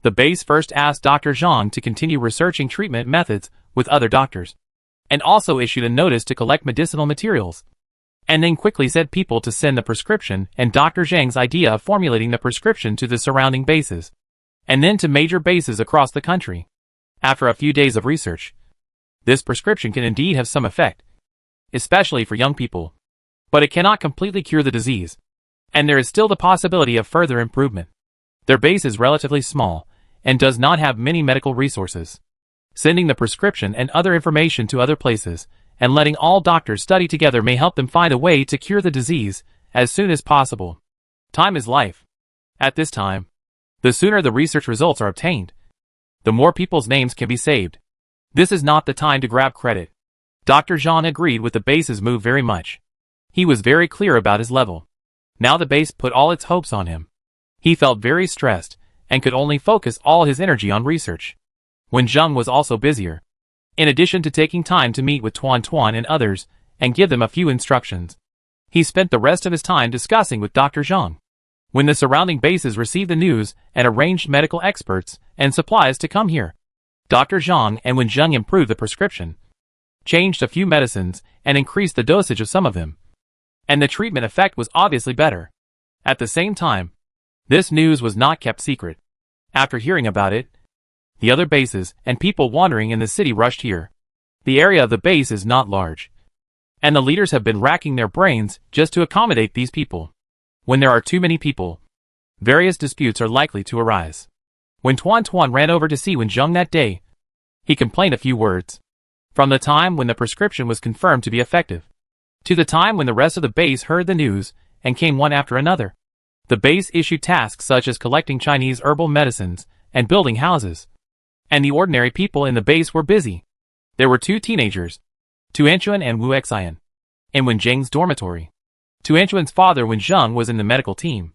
The base first asked Dr. Zhang to continue researching treatment methods with other doctors, and also issued a notice to collect medicinal materials, and then quickly said people to send the prescription and Dr. Zhang's idea of formulating the prescription to the surrounding bases, and then to major bases across the country. After a few days of research, this prescription can indeed have some effect, especially for young people, but it cannot completely cure the disease, and there is still the possibility of further improvement. Their base is relatively small, and does not have many medical resources. Sending the prescription and other information to other places, and letting all doctors study together may help them find a way to cure the disease as soon as possible. Time is life. At this time, the sooner the research results are obtained, the more people's names can be saved. This is not the time to grab credit. Dr. Zhang agreed with the base's move very much. He was very clear about his level. Now the base put all its hopes on him. He felt very stressed, and could only focus all his energy on research. When Zhang was also busier, in addition to taking time to meet with Tuan Tuan and others, and give them a few instructions, he spent the rest of his time discussing with Dr. Zhang. When the surrounding bases received the news and arranged medical experts and supplies to come here, Dr. Zhang and Wen Zheng improved the prescription, changed a few medicines, and increased the dosage of some of them, and the treatment effect was obviously better. At the same time, this news was not kept secret. After hearing about it, the other bases and people wandering in the city rushed here. The area of the base is not large, and the leaders have been racking their brains just to accommodate these people. When there are too many people, various disputes are likely to arise. When Tuan Tuan ran over to see Wen Zheng that day, he complained a few words. From the time when the prescription was confirmed to be effective, to the time when the rest of the base heard the news and came one after another, the base issued tasks such as collecting Chinese herbal medicines and building houses. And the ordinary people in the base were busy. There were two teenagers, Tuanchuan and Wu Xian, in Wen Zheng's dormitory. Tuanchuan's father Wen Zheng was in the medical team,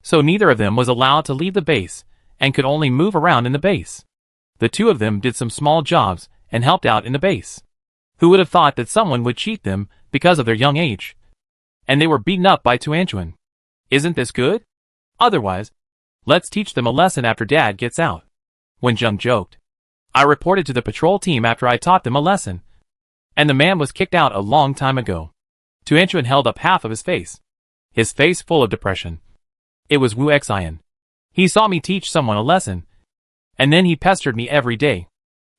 so neither of them was allowed to leave the base and could only move around in the base. The two of them did some small jobs and helped out in the base. Who would have thought that someone would cheat them because of their young age? And they were beaten up by Tuanchuan. Isn't this good? Otherwise, let's teach them a lesson after Dad gets out. Wen Zheng joked. I reported to the patrol team after I taught them a lesson, and the man was kicked out a long time ago. Tuanchuan held up half of his face full of depression. It was Wu Xian. He saw me teach someone a lesson, and then he pestered me every day.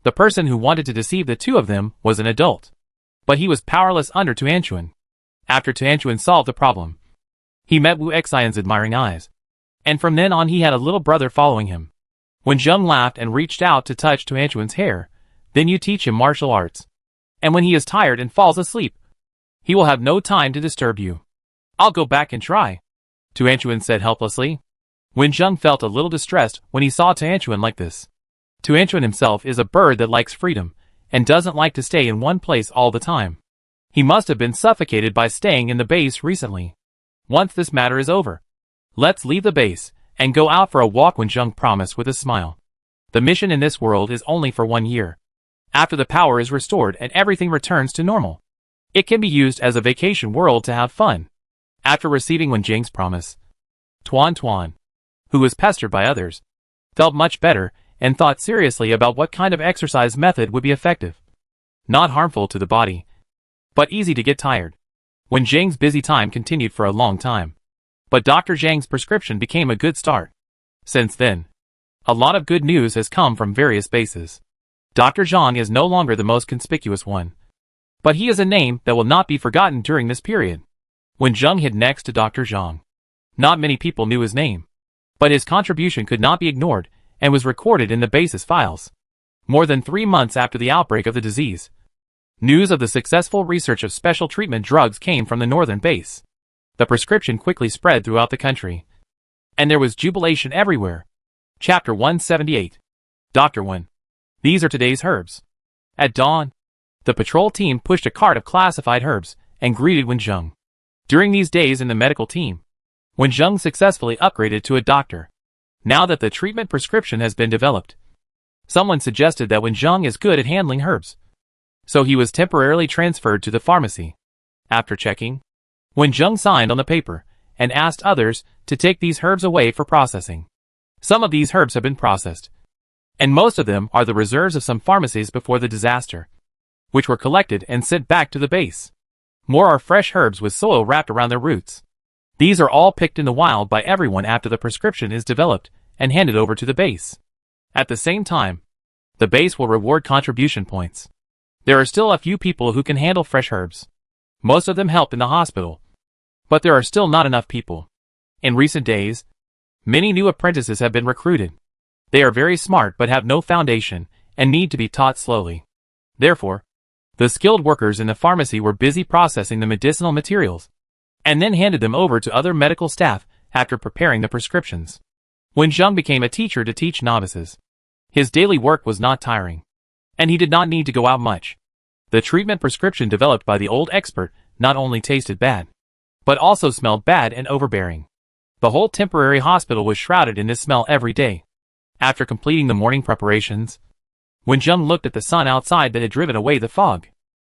The person who wanted to deceive the two of them was an adult, but he was powerless under Tuanchuan. After Tuanchuan solved the problem, he met Wu Xian's admiring eyes, and from then on he had a little brother following him. Wen Zheng laughed and reached out to touch Tuanchuan's hair. Then you teach him martial arts, and when he is tired and falls asleep, he will have no time to disturb you. I'll go back and try, Tuanchuan said helplessly. Wen Zheng felt a little distressed when he saw Tuanchuan like this. Tuanchuan himself is a bird that likes freedom, and doesn't like to stay in one place all the time. He must have been suffocated by staying in the base recently. Once this matter is over, let's leave the base and go out for a walk, Wen Zheng promised with a smile. The mission in this world is only for 1 year. After the power is restored and everything returns to normal, it can be used as a vacation world to have fun. After receiving Wen Zheng's promise, Tuan Tuan, who was pestered by others, felt much better and thought seriously about what kind of exercise method would be effective. Not harmful to the body, but easy to get tired. Wen Zhang's busy time continued for a long time. But Dr. Zhang's prescription became a good start. Since then, a lot of good news has come from various bases. Dr. Zhang is no longer the most conspicuous one, but he is a name that will not be forgotten during this period. When Zhang hid next to Dr. Zhang, not many people knew his name, but his contribution could not be ignored and was recorded in the basis files. More than 3 months after the outbreak of the disease, news of the successful research of special treatment drugs came from the northern base. The prescription quickly spread throughout the country, and there was jubilation everywhere. Chapter 178. Dr. Wen. These are today's herbs. At dawn, the patrol team pushed a cart of classified herbs and greeted Wen Zhang. During these days in the medical team, Wen Zhang successfully upgraded to a doctor. Now that the treatment prescription has been developed, someone suggested that Wen Zhang is good at handling herbs, so he was temporarily transferred to the pharmacy. After checking, Wen Zhang signed on the paper and asked others to take these herbs away for processing. Some of these herbs have been processed, and most of them are the reserves of some pharmacies before the disaster, which were collected and sent back to the base. More are fresh herbs with soil wrapped around their roots. These are all picked in the wild by everyone after the prescription is developed and handed over to the base. At the same time, the base will reward contribution points. There are still a few people who can handle fresh herbs. Most of them help in the hospital, but there are still not enough people. In recent days, many new apprentices have been recruited. They are very smart but have no foundation and need to be taught slowly. Therefore, the skilled workers in the pharmacy were busy processing the medicinal materials and then handed them over to other medical staff after preparing the prescriptions. Wen Zhang became a teacher to teach novices. His daily work was not tiring, and he did not need to go out much. The treatment prescription developed by the old expert not only tasted bad, but also smelled bad and overbearing. The whole temporary hospital was shrouded in this smell every day. After completing the morning preparations, Wen Zhang looked at the sun outside that had driven away the fog.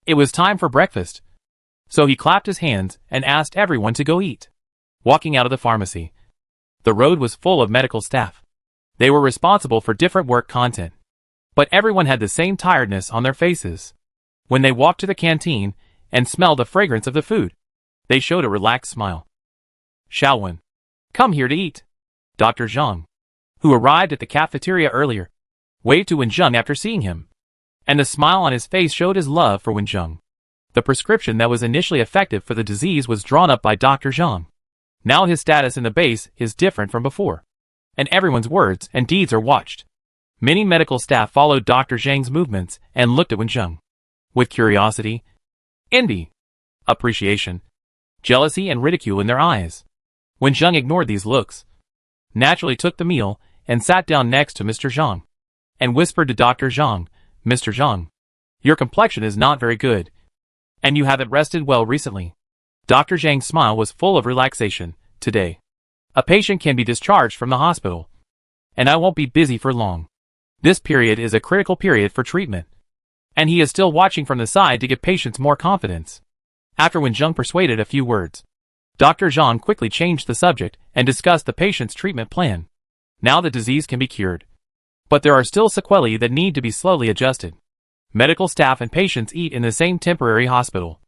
It was time for breakfast, so he clapped his hands and asked everyone to go eat. Walking out of the pharmacy, the road was full of medical staff. They were responsible for different work content, but everyone had the same tiredness on their faces. When they walked to the canteen and smelled the fragrance of the food, they showed a relaxed smile. Xiaowen, come here to eat. Dr. Zhang, who arrived at the cafeteria earlier, waved to Wen Zhang after seeing him, and the smile on his face showed his love for Wen Zhang. The prescription that was initially effective for the disease was drawn up by Dr. Zhang. Now his status in the base is different from before, and everyone's words and deeds are watched. Many medical staff followed Dr. Zhang's movements and looked at Wen Zhang with curiosity, envy, appreciation, jealousy and ridicule in their eyes. Wen Zhang ignored these looks, naturally took the meal, and sat down next to Mr. Zhang, and whispered to Dr. Zhang, Mr. Zhang, your complexion is not very good, and you haven't rested well recently. Dr. Zhang's smile was full of relaxation. Today, a patient can be discharged from the hospital, and I won't be busy for long. This period is a critical period for treatment, and he is still watching from the side to give patients more confidence. After Wen Zhang persuaded a few words, Dr. Zhang quickly changed the subject and discussed the patient's treatment plan. Now the disease can be cured, but there are still sequelae that need to be slowly adjusted. Medical staff and patients eat in the same temporary hospital,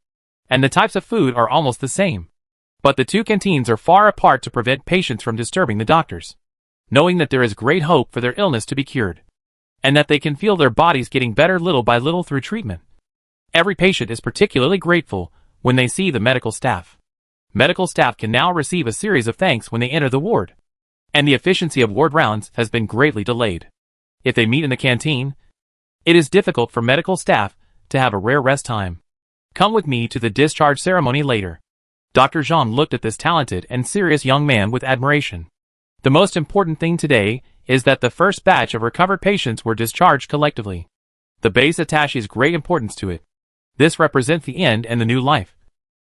and the types of food are almost the same. But the two canteens are far apart to prevent patients from disturbing the doctors, knowing that there is great hope for their illness to be cured, and that they can feel their bodies getting better little by little through treatment. Every patient is particularly grateful when they see the medical staff. Medical staff can now receive a series of thanks when they enter the ward, and the efficiency of ward rounds has been greatly delayed. If they meet in the canteen, it is difficult for medical staff to have a rare rest time. Come with me to the discharge ceremony later. Dr. Zhang looked at this talented and serious young man with admiration. The most important thing today is that the first batch of recovered patients were discharged collectively. The base attaches great importance to it. This represents the end and the new life.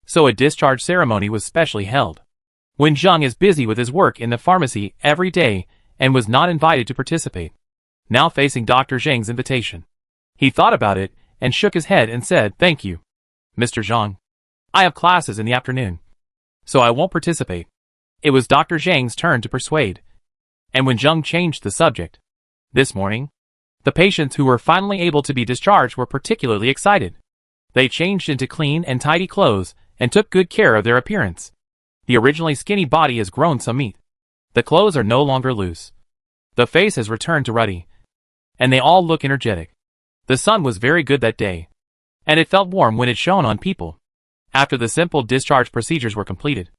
So a discharge ceremony was specially held. Wen Zhang is busy with his work in the pharmacy every day and was not invited to participate. Now facing Dr. Zhang's invitation, he thought about it and shook his head and said, "Thank you, Mr. Zhang. I have classes in the afternoon, so I won't participate." It was Dr. Zhang's turn to persuade, and when Zhang changed the subject, This morning, the patients who were finally able to be discharged were particularly excited. They changed into clean and tidy clothes and took good care of their appearance. The originally skinny body has grown some meat. The clothes are no longer loose. The face has returned to ruddy. And they all look energetic. The sun was very good that day. And it felt warm when it shone on people. After the simple discharge procedures were completed,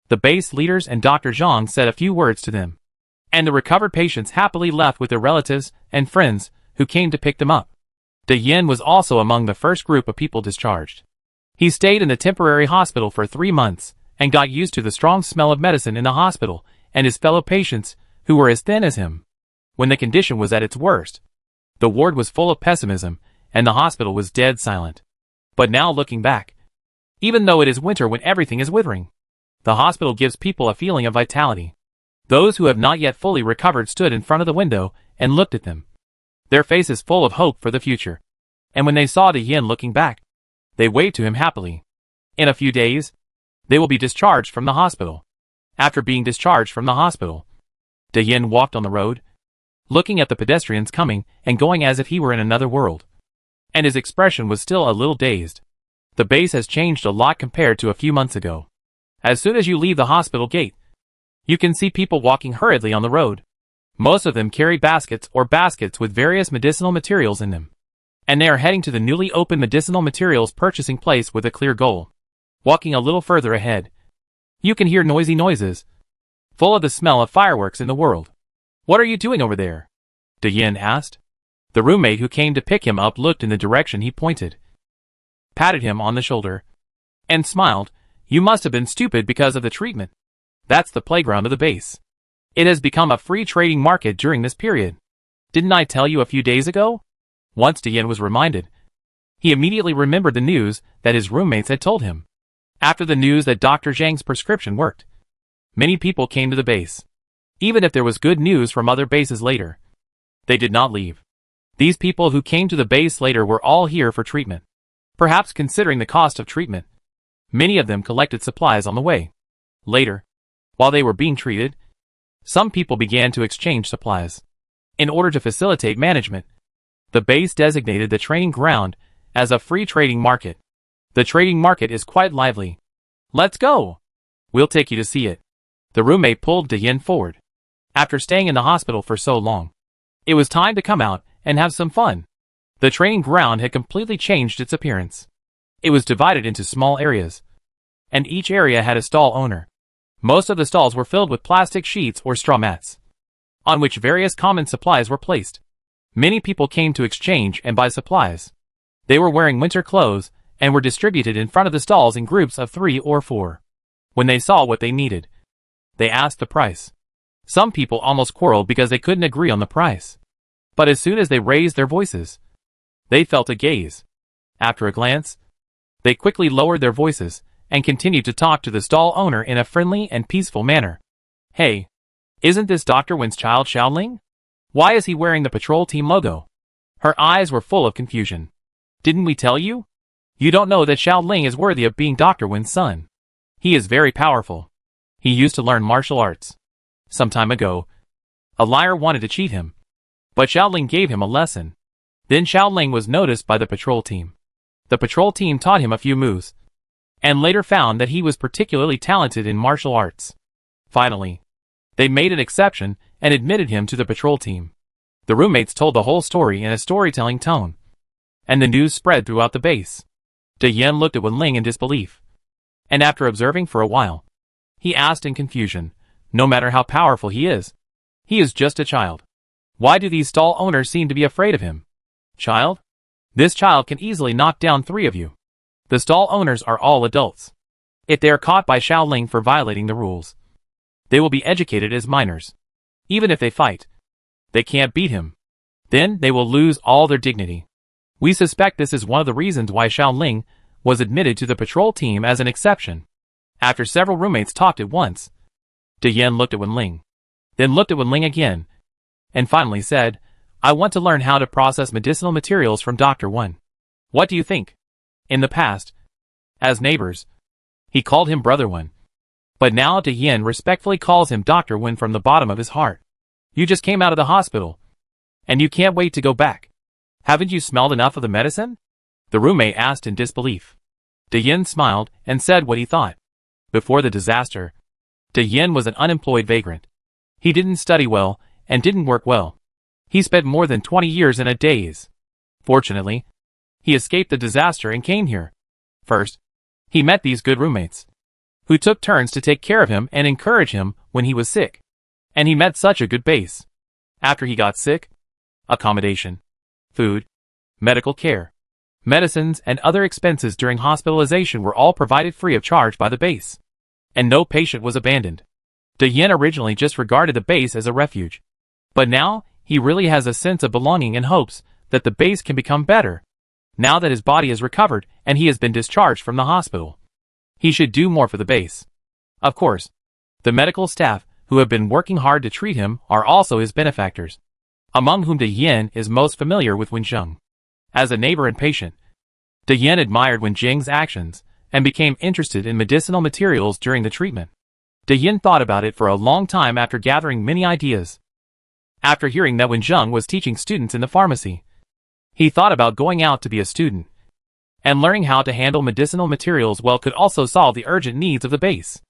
the base leaders and Dr. Zhang said a few words to them. And the recovered patients happily left with their relatives and friends who came to pick them up. De Yin was also among the first group of people discharged. He stayed in the temporary hospital for 3 months and got used to the strong smell of medicine in the hospital and his fellow patients who were as thin as him. When the condition was at its worst, the ward was full of pessimism and the hospital was dead silent. But now looking back, even though it is winter when everything is withering, the hospital gives people a feeling of vitality. Those who have not yet fully recovered stood in front of the window and looked at them, their faces full of hope for the future. And when they saw De Yin looking back, they waved to him happily. In a few days, they will be discharged from the hospital. After being discharged from the hospital, De Yin walked on the road, looking at the pedestrians coming and going as if he were in another world. And his expression was still a little dazed. The base has changed a lot compared to a few months ago. As soon as you leave the hospital gate, you can see people walking hurriedly on the road. Most of them carry baskets or baskets with various medicinal materials in them. And they are heading to the newly opened medicinal materials purchasing place with a clear goal. Walking a little further ahead, you can hear noisy noises, full of the smell of fireworks in the world. What are you doing over there? De Yin asked. The roommate who came to pick him up looked in the direction he pointed, patted him on the shoulder, and smiled. You must have been stupid because of the treatment. That's the playground of the base. It has become a free trading market during this period. Didn't I tell you a few days ago? Once De Yin was reminded, he immediately remembered the news that his roommates had told him. After the news that Dr. Zhang's prescription worked, many people came to the base. Even if there was good news from other bases later, they did not leave. These people who came to the base later were all here for treatment. Perhaps considering the cost of treatment, many of them collected supplies on the way. Later, while they were being treated, some people began to exchange supplies. In order to facilitate management, the base designated the training ground as a free trading market. The trading market is quite lively. Let's go! We'll take you to see it. The roommate pulled De Yin forward. After staying in the hospital for so long, it was time to come out and have some fun. The training ground had completely changed its appearance. It was divided into small areas, and each area had a stall owner. Most of the stalls were filled with plastic sheets or straw mats, on which various common supplies were placed. Many people came to exchange and buy supplies. They were wearing winter clothes and were distributed in front of the stalls in groups of 3 or 4. When they saw what they needed, they asked the price. Some people almost quarreled because they couldn't agree on the price. But as soon as they raised their voices, they felt a gaze. After a glance, they quickly lowered their voices and continued to talk to the stall owner in a friendly and peaceful manner. Hey, isn't this Dr. Wen's child Xiaoling? Why is he wearing the patrol team logo? Her eyes were full of confusion. Didn't we tell you? You don't know that Xiaoling is worthy of being Dr. Wen's son. He is very powerful. He used to learn martial arts. Some time ago, a liar wanted to cheat him, but Xiaoling gave him a lesson. Then Xiaoling was noticed by the patrol team. The patrol team taught him a few moves, and later found that he was particularly talented in martial arts. Finally, they made an exception and admitted him to the patrol team. The roommates told the whole story in a storytelling tone, and the news spread throughout the base. De Yin looked at Wenling in disbelief, and after observing for a while, he asked in confusion, no matter how powerful he is just a child. Why do these stall owners seem to be afraid of him? Child? This child can easily knock down 3 of you. The stall owners are all adults. If they are caught by Xiaoling for violating the rules, they will be educated as minors. Even if they fight, they can't beat him. Then they will lose all their dignity. We suspect this is one of the reasons why Xiaoling was admitted to the patrol team as an exception. After several roommates talked at once, De Yin looked at Wenling, then looked at Wenling again, and finally said, I want to learn how to process medicinal materials from Dr. Wen. What do you think? In the past, as neighbors, he called him Brother Wen. But now De Yin respectfully calls him Dr. Wen from the bottom of his heart. You just came out of the hospital. And you can't wait to go back? Haven't you smelled enough of the medicine? The roommate asked in disbelief. De Yin smiled and said what he thought. Before the disaster, De Yin was an unemployed vagrant. He didn't study well and didn't work well. He spent more than 20 years in a daze. Fortunately, he escaped the disaster and came here. First, he met these good roommates, who took turns to take care of him and encourage him when he was sick. And he met such a good base. After he got sick, accommodation, food, medical care, medicines and other expenses during hospitalization were all provided free of charge by the base. And no patient was abandoned. De Yin originally just regarded the base as a refuge. But now, he really has a sense of belonging and hopes that the base can become better. Now that his body is recovered and he has been discharged from the hospital, he should do more for the base. Of course, the medical staff who have been working hard to treat him are also his benefactors, among whom De Yin is most familiar with Wenjing. As a neighbor and patient, De Yin admired Wenjing's actions and became interested in medicinal materials during the treatment. De Yin thought about it for a long time after gathering many ideas. After hearing that Wenjing was teaching students in the pharmacy, he thought about going out to be a student, and learning how to handle medicinal materials well could also solve the urgent needs of the base.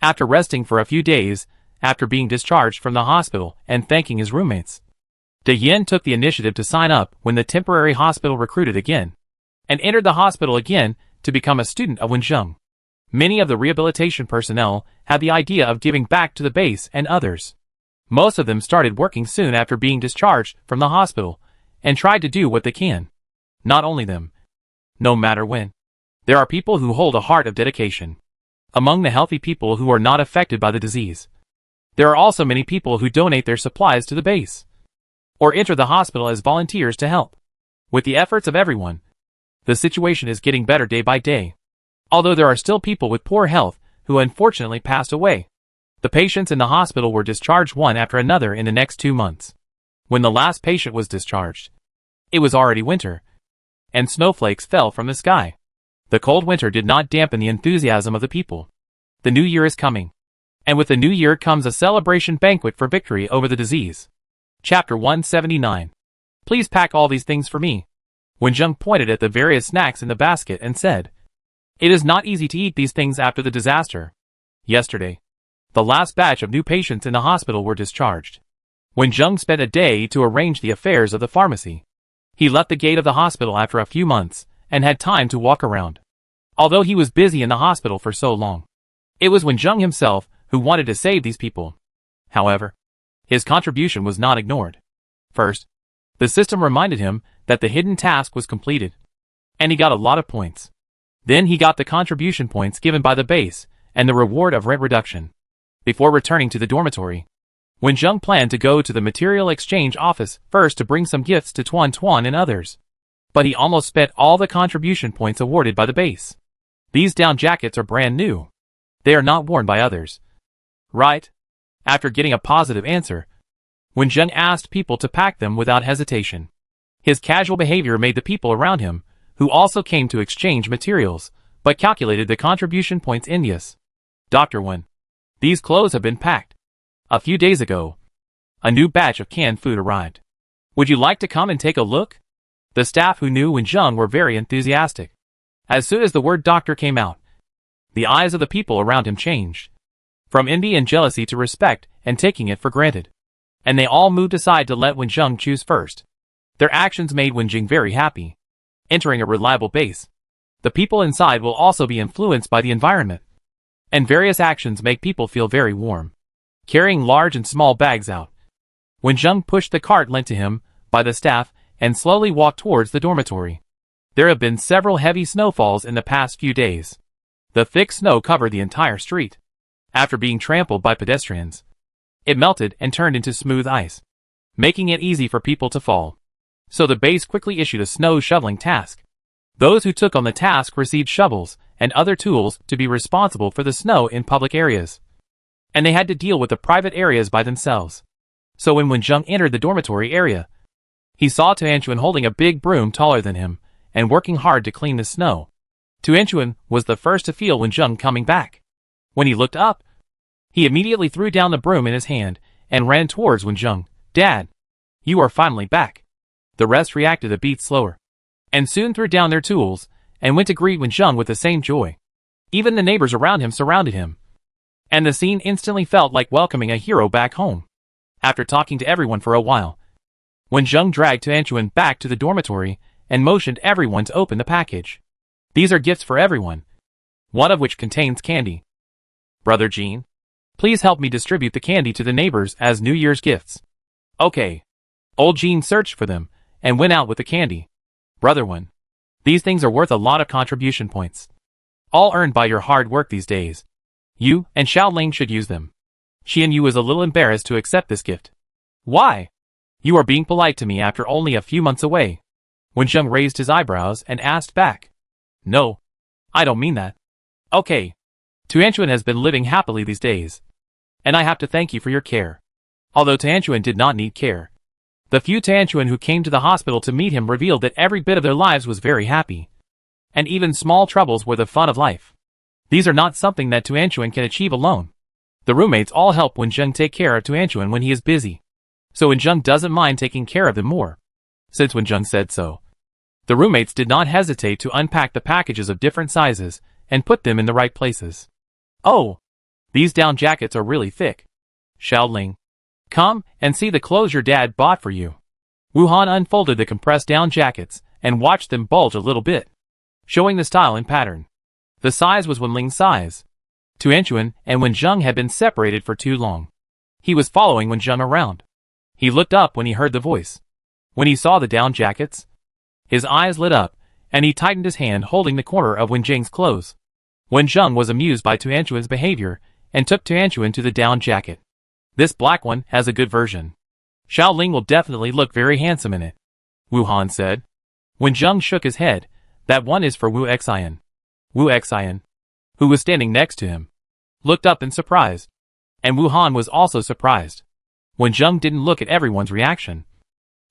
After resting for a few days, after being discharged from the hospital and thanking his roommates, De Yin took the initiative to sign up when the temporary hospital recruited again, and entered the hospital again to become a student of Wenjing. Many of the rehabilitation personnel had the idea of giving back to the base and others. Most of them started working soon after being discharged from the hospital, and tried to do what they can. Not only them. No matter when. There are people who hold a heart of dedication. Among the healthy people who are not affected by the disease, there are also many people who donate their supplies to the base, or enter the hospital as volunteers to help. With the efforts of everyone, the situation is getting better day by day. Although there are still people with poor health who unfortunately passed away. The patients in the hospital were discharged one after another in the next 2 months. When the last patient was discharged, it was already winter, and snowflakes fell from the sky. The cold winter did not dampen the enthusiasm of the people. The new year is coming, and with the new year comes a celebration banquet for victory over the disease. Chapter 179. Please pack all these things for me. Wenjing pointed at the various snacks in the basket and said, "It is not easy to eat these things after the disaster. Yesterday, the last batch of new patients in the hospital were discharged. Wenjing spent a day to arrange the affairs of the pharmacy. He left the gate of the hospital after a few months and had time to walk around. Although he was busy in the hospital for so long, it was Wenjing himself who wanted to save these people. However, his contribution was not ignored. First, the system reminded him that the hidden task was completed, and he got a lot of points. Then he got the contribution points given by the base and the reward of rent reduction. Before returning to the dormitory, Wenjing planned to go to the material exchange office first to bring some gifts to Tuan Tuan and others. But he almost spent all the contribution points awarded by the base. These down jackets are brand new. They are not worn by others. Right? After getting a positive answer, Wenjing asked people to pack them without hesitation. His casual behavior made the people around him, who also came to exchange materials, but calculated the contribution points envious. Dr. Wen, these clothes have been packed. A few days ago, a new batch of canned food arrived. Would you like to come and take a look? The staff who knew Wenjing were very enthusiastic. As soon as the word doctor came out, the eyes of the people around him changed. From envy and jealousy to respect and taking it for granted. And they all moved aside to let Wenjing choose first. Their actions made Wenjing very happy. Entering a reliable base, the people inside will also be influenced by the environment. And various actions make people feel very warm. Carrying large and small bags out, Wenjing pushed the cart lent to him by the staff and slowly walked towards the dormitory. There have been several heavy snowfalls in the past few days. The thick snow covered the entire street. After being trampled by pedestrians, it melted and turned into smooth ice, making it easy for people to fall. So the base quickly issued a snow shoveling task. Those who took on the task received shovels and other tools to be responsible for the snow in public areas. And they had to deal with the private areas by themselves. So when Wenjing entered the dormitory area, he saw Tuanchuan holding a big broom taller than him and working hard to clean the snow. Tuanchuan was the first to feel Wenjing coming back. When he looked up, he immediately threw down the broom in his hand and ran towards Wenjing. "Dad, You are finally back. The rest reacted a bit slower, and soon threw down their tools, and went to greet Wen Zheng with the same joy. Even the neighbors around him surrounded him, and the scene instantly felt like welcoming a hero back home. After talking to everyone for a while, Wen Zheng dragged Tuanchuan back to the dormitory, and motioned everyone to open the package. These are gifts for everyone, one of which contains candy. Brother Jean, please help me distribute the candy to the neighbors as New Year's gifts. Okay. Old Jean searched for them, and went out with the candy. Brother Wen, these things are worth a lot of contribution points, all earned by your hard work these days. You and Xiaoling should use them. Xianyu was a little embarrassed to accept this gift. Why? You are being polite to me after only a few months away. Wen Zheng raised his eyebrows and asked back. No, I don't mean that. Okay. Tuanchuan has been living happily these days, and I have to thank you for your care. Although Tuanchuan did not need care, the few Tuanchuan who came to the hospital to meet him revealed that every bit of their lives was very happy, and even small troubles were the fun of life. These are not something that Tuanchuan can achieve alone. The roommates all help Wen Zheng take care of Tuanchuan when he is busy, so Wen Zheng doesn't mind taking care of them more. Since Wen Zheng said so, the roommates did not hesitate to unpack the packages of different sizes and put them in the right places. Oh, these down jackets are really thick. Xiaoling, come and see the clothes your dad bought for you. Wu Han unfolded the compressed down jackets and watched them bulge a little bit, showing the style and pattern. The size was Wenling's size. Tuanchuan and Wen Zheng had been separated for too long. He was following Wen Zheng around. He looked up when he heard the voice. When he saw the down jackets, his eyes lit up, and he tightened his hand holding the corner of Wen Zheng's clothes. Wen Zheng was amused by Tuanchuan's behavior, and took Tuanchuan to the down jacket. This black one has a good version. Xiaoling will definitely look very handsome in it, Wu Han said. Wen Zheng shook his head. That one is for Wu Xian. Wu Xian, who was standing next to him, looked up in surprise, and Wu Han was also surprised. Wen Zheng didn't look at everyone's reaction,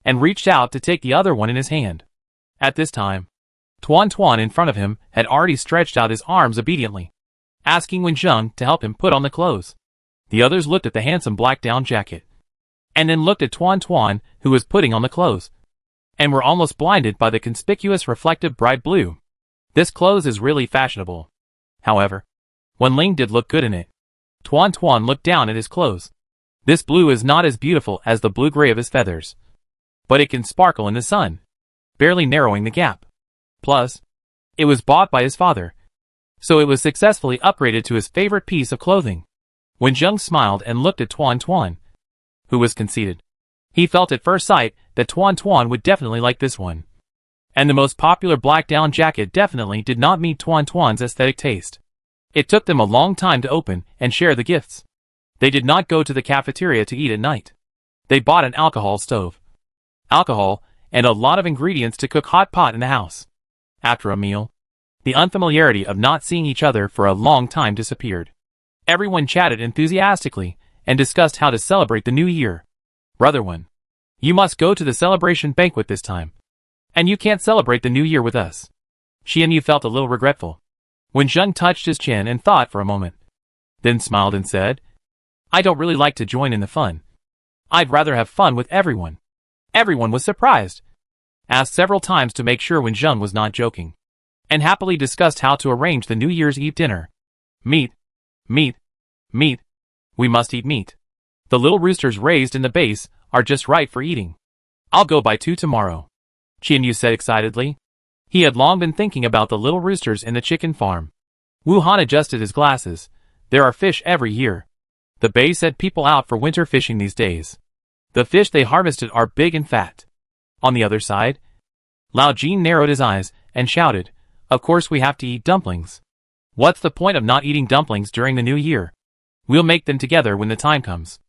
and reached out to take the other one in his hand. At this time, Tuan in front of him had already stretched out his arms obediently, asking Wen Zheng to help him put on the clothes. The others looked at the handsome black down jacket, and then looked at Tuan, who was putting on the clothes, and were almost blinded by the conspicuous reflective bright blue. This clothes is really fashionable. However, Wenling did look good in it. Tuan looked down at his clothes. This blue is not as beautiful as the blue-gray of his feathers, but it can sparkle in the sun, barely narrowing the gap. Plus, it was bought by his father, so it was successfully upgraded to his favorite piece of clothing. Wen Zheng smiled and looked at Tuan, who was conceited. He felt at first sight that Tuan would definitely like this one. And the most popular black down jacket definitely did not meet Tuan's aesthetic taste. It took them a long time to open and share the gifts. They did not go to the cafeteria to eat at night. They bought an alcohol stove, alcohol, and a lot of ingredients to cook hot pot in the house. After a meal, the unfamiliarity of not seeing each other for a long time disappeared. Everyone chatted enthusiastically and discussed how to celebrate the new year. Brother Wen, you must go to the celebration banquet this time, and you can't celebrate the new year with us. Xianyu felt a little regretful. Wen Zheng touched his chin and thought for a moment, then smiled and said, I don't really like to join in the fun. I'd rather have fun with everyone. Everyone was surprised, asked several times to make sure Wen Zheng was not joking, and happily discussed how to arrange the New Year's Eve dinner. Meat, meat, meat. We must eat meat. The little roosters raised in the base are just right for eating. I'll go buy 2 tomorrow, Qianyu said excitedly. He had long been thinking about the little roosters in the chicken farm. Wu Han adjusted his glasses. There are fish every year. The Bay sent people out for winter fishing these days. The fish they harvested are big and fat. On the other side, Lao Jin narrowed his eyes and shouted, Of course we have to eat dumplings. What's the point of not eating dumplings during the new year? We'll make them together when the time comes.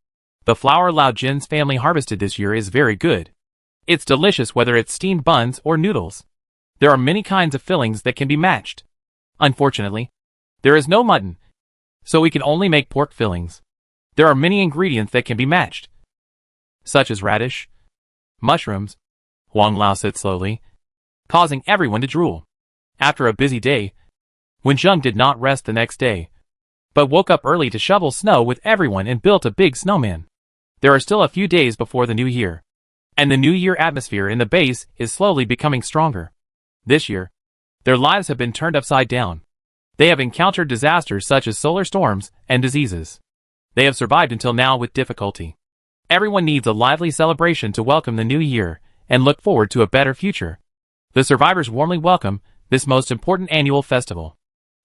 The flour Lao Jin's family harvested this year is very good. It's delicious whether it's steamed buns or noodles. There are many kinds of fillings that can be matched. Unfortunately, there is no mutton, so we can only make pork fillings. There are many ingredients that can be matched, such as radish, mushrooms, Huang Lao said slowly, causing everyone to drool. After a busy day, Wen Zheng did not rest the next day, but woke up early to shovel snow with everyone and built a big snowman. There are still a few days before the new year. and the New Year atmosphere in the base is slowly becoming stronger. This year, their lives have been turned upside down. They have encountered disasters such as solar storms and diseases. They have survived until now with difficulty. Everyone needs a lively celebration to welcome the new year and look forward to a better future. The survivors warmly welcome this most important annual festival.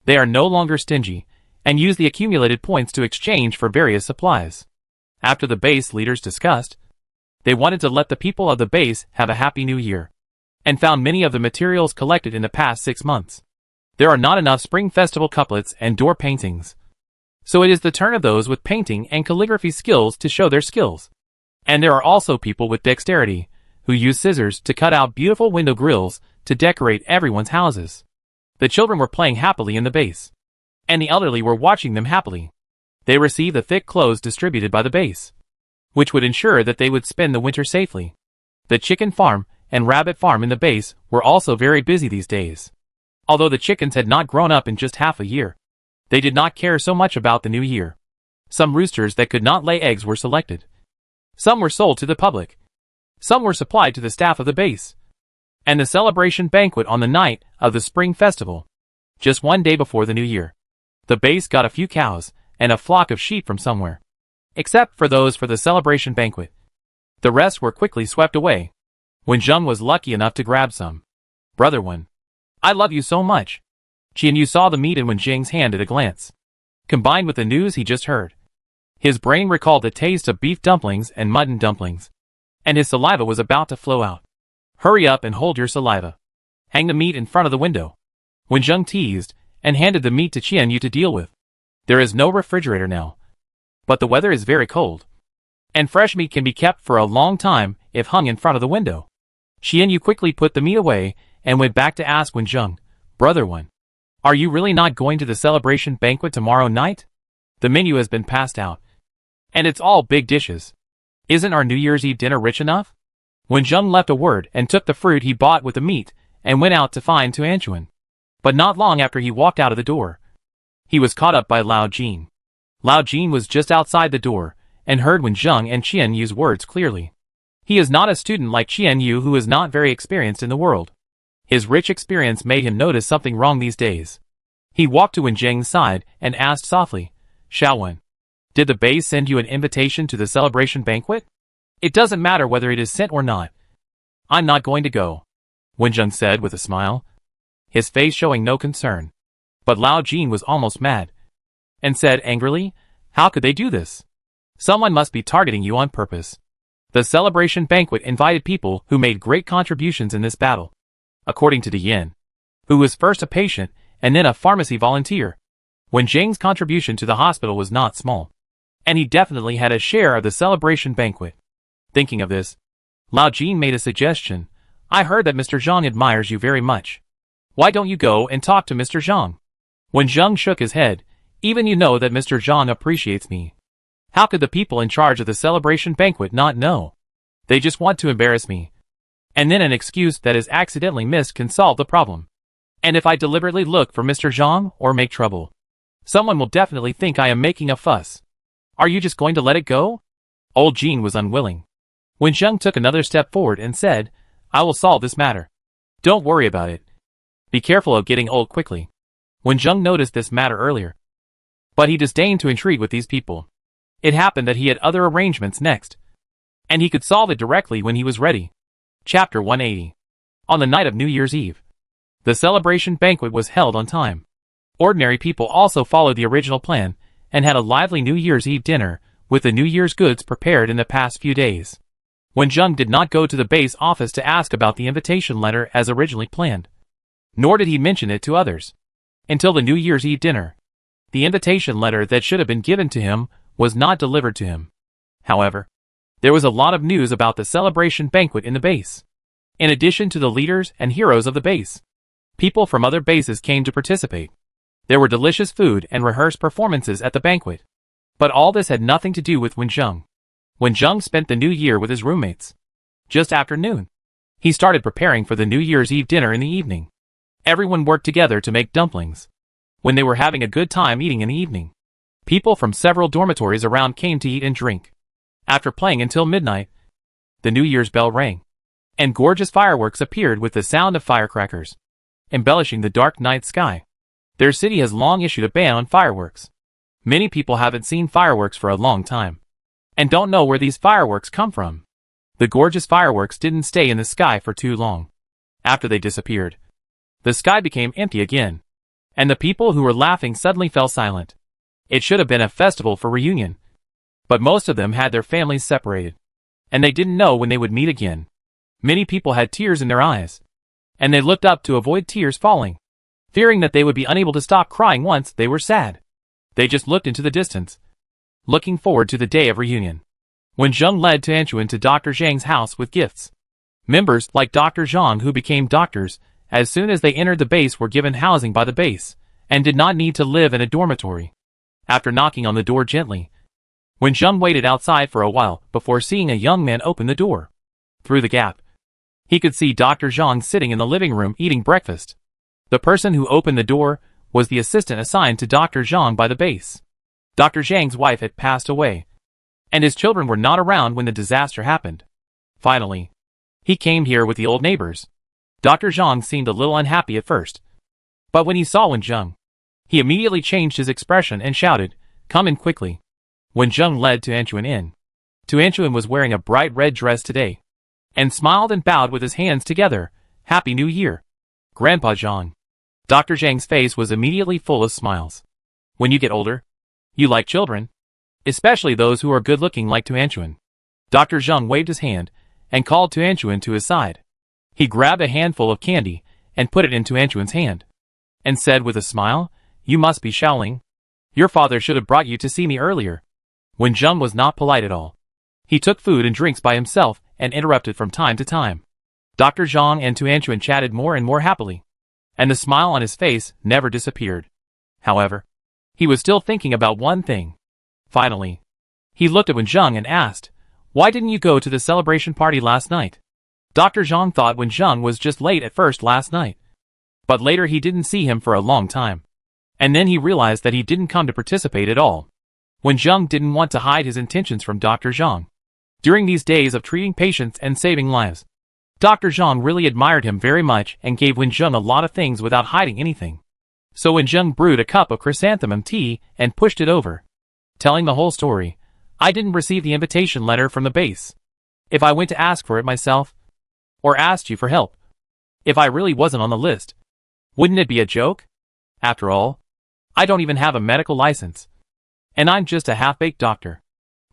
They are no longer stingy and use the accumulated points to exchange for various supplies. After the base leaders discussed, they wanted to let the people of the base have a happy new year, and found many of the materials collected in the past 6 months. There are not enough spring festival couplets and door paintings. So it is the turn of those with painting and calligraphy skills to show their skills. And there are also people with dexterity, who use scissors to cut out beautiful window grills to decorate everyone's houses. The children were playing happily in the base, and the elderly were watching them happily. They received the thick clothes distributed by the base, which would ensure that they would spend the winter safely. The chicken farm and rabbit farm in the base were also very busy these days. Although the chickens had not grown up in just half a year, they did not care so much about the new year. Some roosters that could not lay eggs were selected. Some were sold to the public. Some were supplied to the staff of the base. And the celebration banquet on the night of the spring festival, just one day before the new year. The base got a few cows and a flock of sheep from somewhere. Except for those for the celebration banquet. The rest were quickly swept away. When Zheng was lucky enough to grab some. Brother one, I love you so much. Qianyu saw the meat in Wen Jing's hand at a glance. Combined with the news he just heard, his brain recalled the taste of beef dumplings and mutton dumplings, and his saliva was about to flow out. Hurry up and hold your saliva. Hang the meat in front of the window. Wen Zheng teased, and handed the meat to Qianyu to deal with. There is no refrigerator now, but the weather is very cold, and fresh meat can be kept for a long time if hung in front of the window. Qianyu quickly put the meat away and went back to ask Wen Zheng, Brother one, are you really not going to the celebration banquet tomorrow night? The menu has been passed out, and it's all big dishes. Isn't our New Year's Eve dinner rich enough? Wen Zheng left a word and took the fruit he bought with the meat and went out to find Tuanchuan. But not long after he walked out of the door, he was caught up by Lao Jin. Lao Jin was just outside the door and heard Wen Zheng and Qianyu's words clearly. He is not a student like Qianyu who is not very experienced in the world. His rich experience made him notice something wrong these days. He walked to Wen Zheng's side and asked softly, Xiaowen, did the base send you an invitation to the celebration banquet? It doesn't matter whether it is sent or not. I'm not going to go, Wen Zheng said with a smile, his face showing no concern. But Lao Jin was almost mad, and said angrily, how could they do this? Someone must be targeting you on purpose. The celebration banquet invited people who made great contributions in this battle. According to Yin, who was first a patient and then a pharmacy volunteer, Wen Zheng's contribution to the hospital was not small, and he definitely had a share of the celebration banquet. Thinking of this, Lao Jin made a suggestion. I heard that Mr. Zhang admires you very much. Why don't you go and talk to Mr. Zhang? Wen Zheng shook his head. Even you know that Mr. Zhang appreciates me. How could the people in charge of the celebration banquet not know? They just want to embarrass me. And then an excuse that is accidentally missed can solve the problem. And if I deliberately look for Mr. Zhang or make trouble, someone will definitely think I am making a fuss. Are you just going to let it go? Old Jean was unwilling. Wen Zheng took another step forward and said, I will solve this matter. Don't worry about it. Be careful of getting old quickly. Wen Zheng noticed this matter earlier, but he disdained to intrigue with these people. It happened that he had other arrangements next, and he could solve it directly when he was ready. Chapter 180. On the night of New Year's Eve, the celebration banquet was held on time. Ordinary people also followed the original plan and had a lively New Year's Eve dinner with the New Year's goods prepared in the past few days. Wen Zheng did not go to the base office to ask about the invitation letter as originally planned, nor did he mention it to others. Until the New Year's Eve dinner, the invitation letter that should have been given to him was not delivered to him. However, there was a lot of news about the celebration banquet in the base. In addition to the leaders and heroes of the base, people from other bases came to participate. There were delicious food and rehearsed performances at the banquet. But all this had nothing to do with Wen Zheng. Wen Zheng spent the new year with his roommates. Just after noon, he started preparing for the New Year's Eve dinner in the evening. Everyone worked together to make dumplings. When they were having a good time eating in the evening, people from several dormitories around came to eat and drink. After playing until midnight, The New Year's bell rang, and gorgeous fireworks appeared with the sound of firecrackers, embellishing the dark night sky. Their city has long issued a ban on fireworks. Many people haven't seen fireworks for a long time, and don't know where these fireworks come from. The gorgeous fireworks didn't stay in the sky for too long. After they disappeared, the sky became empty again, and the people who were laughing suddenly fell silent. It should have been a festival for reunion, but most of them had their families separated, and they didn't know when they would meet again. Many people had tears in their eyes, and they looked up to avoid tears falling, fearing that they would be unable to stop crying once they were sad. They just looked into the distance, looking forward to the day of reunion. When Zheng led Tuanchuan to Dr. Zhang's house with gifts, members like Dr. Zhang who became doctors as soon as they entered the base were given housing by the base, and did not need to live in a dormitory. After knocking on the door gently, when Zheng waited outside for a while before seeing a young man open the door. Through the gap, he could see Dr. Zhang sitting in the living room eating breakfast. The person who opened the door was the assistant assigned to Dr. Zhang by the base. Dr. Zhang's wife had passed away, and his children were not around when the disaster happened. Finally, he came here with the old neighbors. Dr. Zhang seemed a little unhappy at first, but when he saw Wen Zheng, he immediately changed his expression and shouted, "Come in quickly." When Zheng led Tuanchuan in, Tuanchuan was wearing a bright red dress today, and smiled and bowed with his hands together. "Happy New Year, Grandpa Zhang." Dr. Zhang's face was immediately full of smiles. "When you get older, you like children, especially those who are good-looking like Tuanchuan." Dr. Zhang waved his hand and called Tuanchuan to his side. He grabbed a handful of candy and put it in Tuanchuan's hand, and said with a smile, "You must be Shaoling. Your father should have brought you to see me earlier." When Zheng was not polite at all. He took food and drinks by himself and interrupted from time to time. Dr. Zhang and Tuanchuan chatted more and more happily, and the smile on his face never disappeared. However, he was still thinking about one thing. Finally, he looked at Wen Zheng and asked, "Why didn't you go to the celebration party last night?" Dr. Zhang thought Wen Zheng was just late at first last night, but later he didn't see him for a long time, and then he realized that he didn't come to participate at all. Wen Zheng didn't want to hide his intentions from Dr. Zhang. During these days of treating patients and saving lives, Dr. Zhang really admired him very much and gave Wen Zheng a lot of things without hiding anything. So Wen Zheng brewed a cup of chrysanthemum tea and pushed it over, telling the whole story. "I didn't receive the invitation letter from the base. If I went to ask for it myself, or asked you for help, if I really wasn't on the list, wouldn't it be a joke? After all, I don't even have a medical license, and I'm just a half-baked doctor.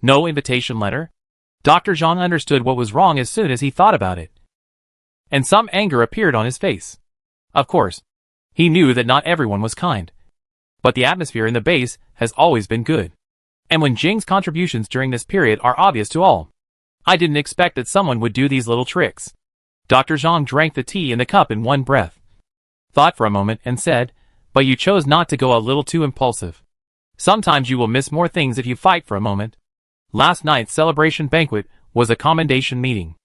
No invitation letter?" Dr. Zhang understood what was wrong as soon as he thought about it, and some anger appeared on his face. Of course, he knew that not everyone was kind, but the atmosphere in the base has always been good, and Wen Jing's contributions during this period are obvious to all. I didn't expect that someone would do these little tricks. Dr. Zhang drank the tea in the cup in one breath, thought for a moment and said, "But you chose not to go a little too impulsive. Sometimes you will miss more things if you fight for a moment." Last night's celebration banquet was a commendation meeting.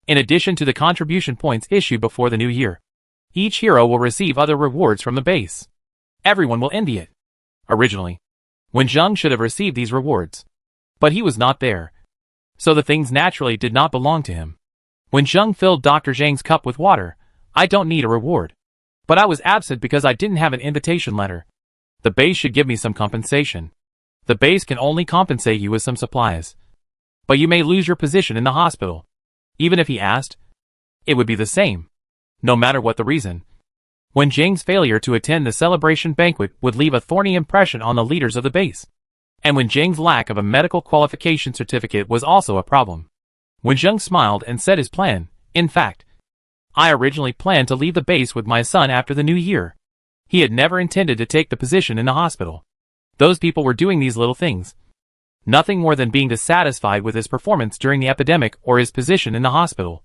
In addition to the contribution points issued before the new year, each hero will receive other rewards from the base. Everyone will envy it. Originally, Wen Zheng should have received these rewards, but he was not there, so the things naturally did not belong to him. Wen Zheng filled Dr. Zhang's cup with water. "I don't need a reward, but I was absent because I didn't have an invitation letter. The base should give me some compensation. The base can only compensate you with some supplies, but you may lose your position in the hospital." Even if he asked, it would be the same, no matter what the reason. Wen Jing's failure to attend the celebration banquet would leave a thorny impression on the leaders of the base, and Wen Jing's lack of a medical qualification certificate was also a problem. Wen Zheng smiled and said his plan. "In fact, I originally planned to leave the base with my son after the new year." He had never intended to take the position in the hospital. Those people were doing these little things, nothing more than being dissatisfied with his performance during the epidemic or his position in the hospital.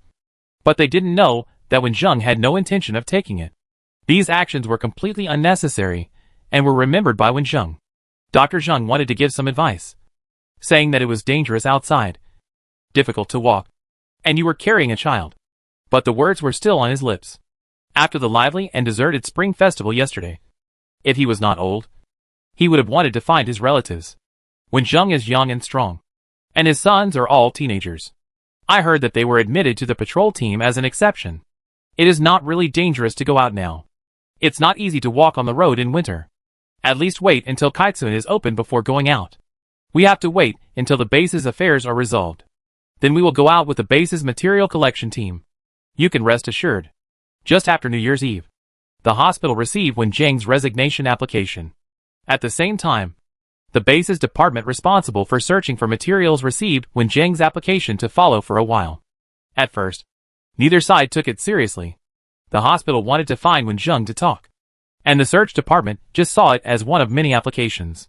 But they didn't know that Wen Zheng had no intention of taking it. These actions were completely unnecessary and were remembered by Wen Zheng. Dr. Zheng wanted to give some advice, saying that it was dangerous outside, difficult to walk, and you were carrying a child. But the words were still on his lips. After the lively and deserted spring festival yesterday, if he was not old, he would have wanted to find his relatives. Wen Zheng is young and strong, and his sons are all teenagers. I heard that they were admitted to the patrol team as an exception. It is not really dangerous to go out now. It's not easy to walk on the road in winter. At least wait until Kaitsun is open before going out. We have to wait until the base's affairs are resolved. Then we will go out with the base's material collection team. You can rest assured. Just after New Year's Eve, the hospital received Wen Zhang's resignation application. At the same time, the base's department responsible for searching for materials received Wen Zhang's application to follow for a while. At first, neither side took it seriously. The hospital wanted to find Wen Zhang to talk, and the search department just saw it as one of many applications.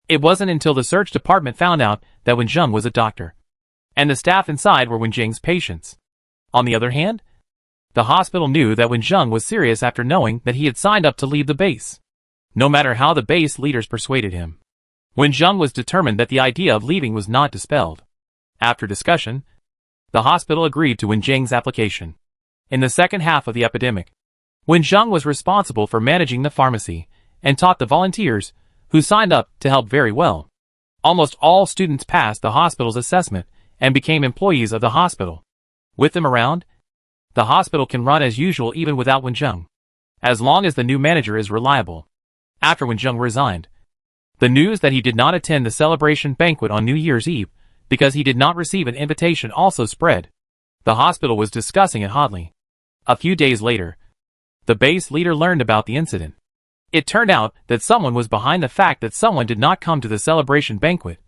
It wasn't until the search department found out that Wen Zhang was a doctor, and the staff inside were Wen Zhang's patients. On the other hand, the hospital knew that Wen Zhang was serious after knowing that he had signed up to leave the base. No matter how the base leaders persuaded him, Wen Zhang was determined that the idea of leaving was not dispelled. After discussion, the hospital agreed to Wen Zhang's application. In the second half of the epidemic, Wen Zhang was responsible for managing the pharmacy and taught the volunteers, who signed up to help very well. Almost all students passed the hospital's assessment and became employees of the hospital. With them around, the hospital can run as usual even without Wen Zhang, as long as the new manager is reliable. After Wen Zhang resigned, the news that he did not attend the celebration banquet on New Year's Eve because he did not receive an invitation also spread. The hospital was discussing it hotly. A few days later, the base leader learned about the incident. It turned out that someone was behind the fact that someone did not come to the celebration banquet,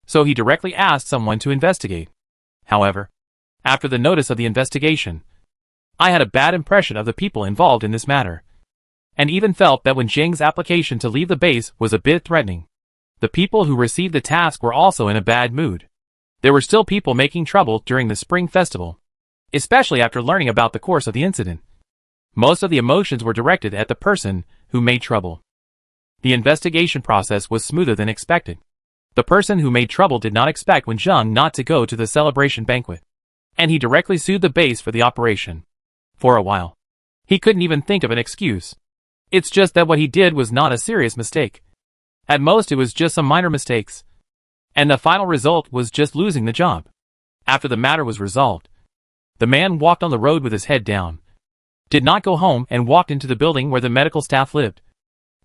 so he directly asked someone to investigate. However, after the notice of the investigation, I had a bad impression of the people involved in this matter, and even felt that Wen Zhang's application to leave the base was a bit threatening. The people who received the task were also in a bad mood. There were still people making trouble during the Spring Festival, especially after learning about the course of the incident. Most of the emotions were directed at the person who made trouble. The investigation process was smoother than expected. The person who made trouble did not expect Wen Zhang not to go to the celebration banquet, and he directly sued the base for the operation. For a while, he couldn't even think of an excuse. It's just that what he did was not a serious mistake. At most it was just some minor mistakes, and the final result was just losing the job. After the matter was resolved, the man walked on the road with his head down, did not go home, and walked into the building where the medical staff lived,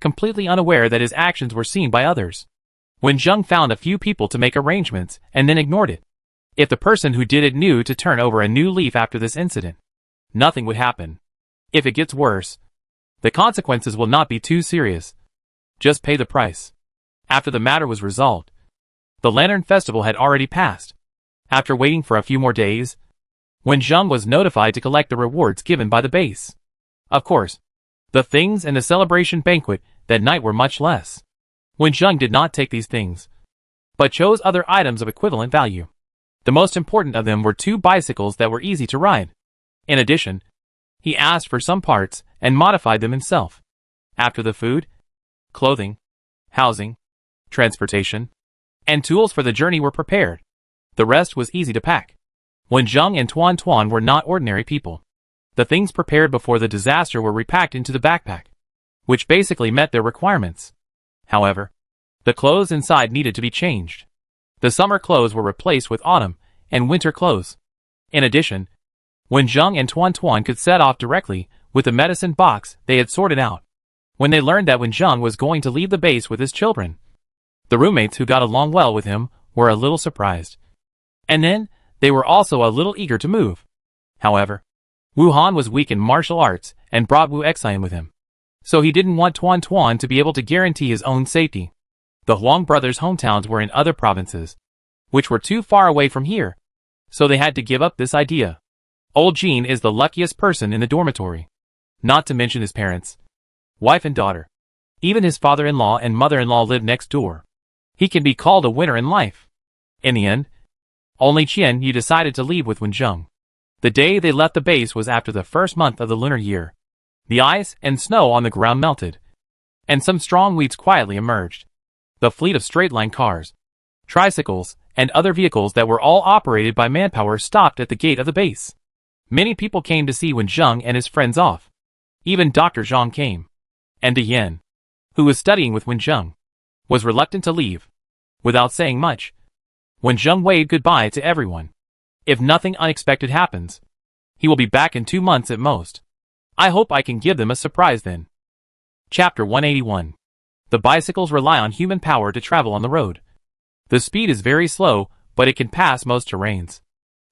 completely unaware that his actions were seen by others. Wen Zhang found a few people to make arrangements and then ignored it. If the person who did it knew to turn over a new leaf after this incident, nothing would happen. If it gets worse, the consequences will not be too serious. Just pay the price. After the matter was resolved, the Lantern Festival had already passed. After waiting for a few more days, Wen Zhang was notified to collect the rewards given by the base. Of course, the things in the celebration banquet that night were much less. Wen Zhang did not take these things, but chose other items of equivalent value. The most important of them were 2 bicycles that were easy to ride. In addition, he asked for some parts and modified them himself. After the food, clothing, housing, transportation, and tools for the journey were prepared, the rest was easy to pack. Wen Zhang and Tuan Tuan were not ordinary people. The things prepared before the disaster were repacked into the backpack, which basically met their requirements. However, the clothes inside needed to be changed. The summer clothes were replaced with autumn and winter clothes. In addition, Wen Zhang and Tuan Tuan could set off directly with the medicine box they had sorted out. When they learned that Wen Zhang was going to leave the base with his children, the roommates who got along well with him were a little surprised. And then, they were also a little eager to move. However, Wu Han was weak in martial arts and brought Wu Xian with him, so he didn't want Tuan Tuan to be able to guarantee his own safety. The Huang brothers' hometowns were in other provinces, which were too far away from here, so they had to give up this idea. Old Jean is the luckiest person in the dormitory, not to mention his parents, wife and daughter. Even his father-in-law and mother-in-law live next door. He can be called a winner in life. In the end, only Qian Yu decided to leave with Wen Zhang. The day they left the base was after the first month of the lunar year. The ice and snow on the ground melted, and some strong winds quietly emerged. The fleet of straight-line cars, tricycles, and other vehicles that were all operated by manpower stopped at the gate of the base. Many people came to see Wen Zhang and his friends off. Even Dr. Zhang came. And De Yen, who was studying with Wen Zhang, was reluctant to leave. Without saying much, Wen Zhang waved goodbye to everyone. If nothing unexpected happens, he will be back in 2 months at most. I hope I can give them a surprise then. Chapter 181. The bicycles rely on human power to travel on the road. The speed is very slow, but it can pass most terrains.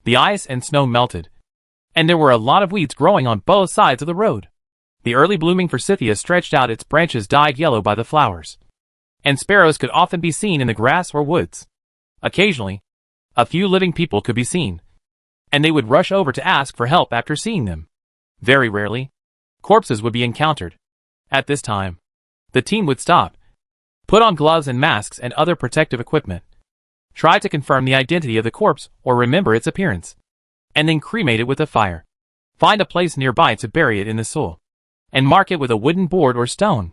The ice and snow melted, and there were a lot of weeds growing on both sides of the road. The early blooming forsythia stretched out its branches dyed yellow by the flowers, and sparrows could often be seen in the grass or woods. Occasionally, a few living people could be seen, and they would rush over to ask for help after seeing them. Very rarely, corpses would be encountered. At this time, the team would stop, put on gloves and masks and other protective equipment, try to confirm the identity of the corpse or remember its appearance, and then cremate it with a fire. Find a place nearby to bury it in the soil, and mark it with a wooden board or stone.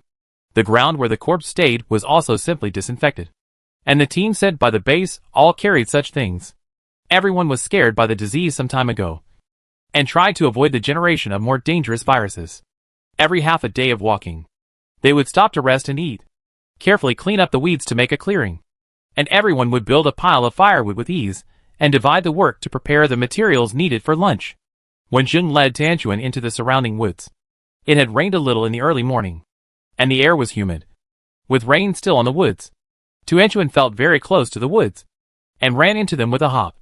The ground where the corpse stayed was also simply disinfected, and the team said by the base all carried such things. Everyone was scared by the disease some time ago, and tried to avoid the generation of more dangerous viruses. Every half a day of walking, they would stop to rest and eat, carefully clean up the weeds to make a clearing, and everyone would build a pile of firewood with ease, and divide the work to prepare the materials needed for lunch. When Jung led Tanchuan into the surrounding woods, it had rained a little in the early morning, and the air was humid, with rain still on the woods. Tanchuan felt very close to the woods, and ran into them with a hop,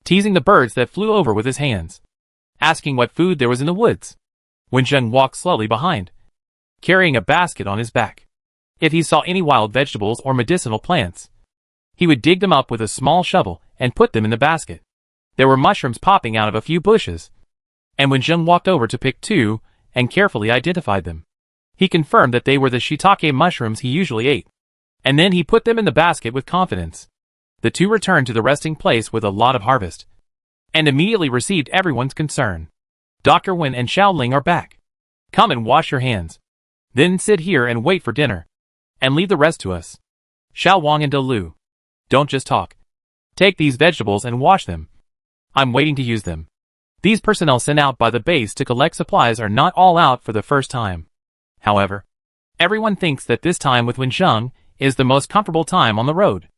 teasing the birds that flew over with his hands, asking what food there was in the woods. When Jung walked slowly behind, carrying a basket on his back. If he saw any wild vegetables or medicinal plants, he would dig them up with a small shovel and put them in the basket. There were mushrooms popping out of a few bushes, and when Jung walked over to pick 2 and carefully identified them, he confirmed that they were the shiitake mushrooms he usually ate, and then he put them in the basket with confidence. The 2 returned to the resting place with a lot of harvest, and immediately received everyone's concern. Dr. Wen and Xiao Ling are back. Come and wash your hands. Then sit here and wait for dinner, and leave the rest to us. Xiao Wang and De Lu. Don't just talk. Take these vegetables and wash them. I'm waiting to use them. These personnel sent out by the base to collect supplies are not all out for the first time. However, everyone thinks that this time with Wensheng is the most comfortable time on the road.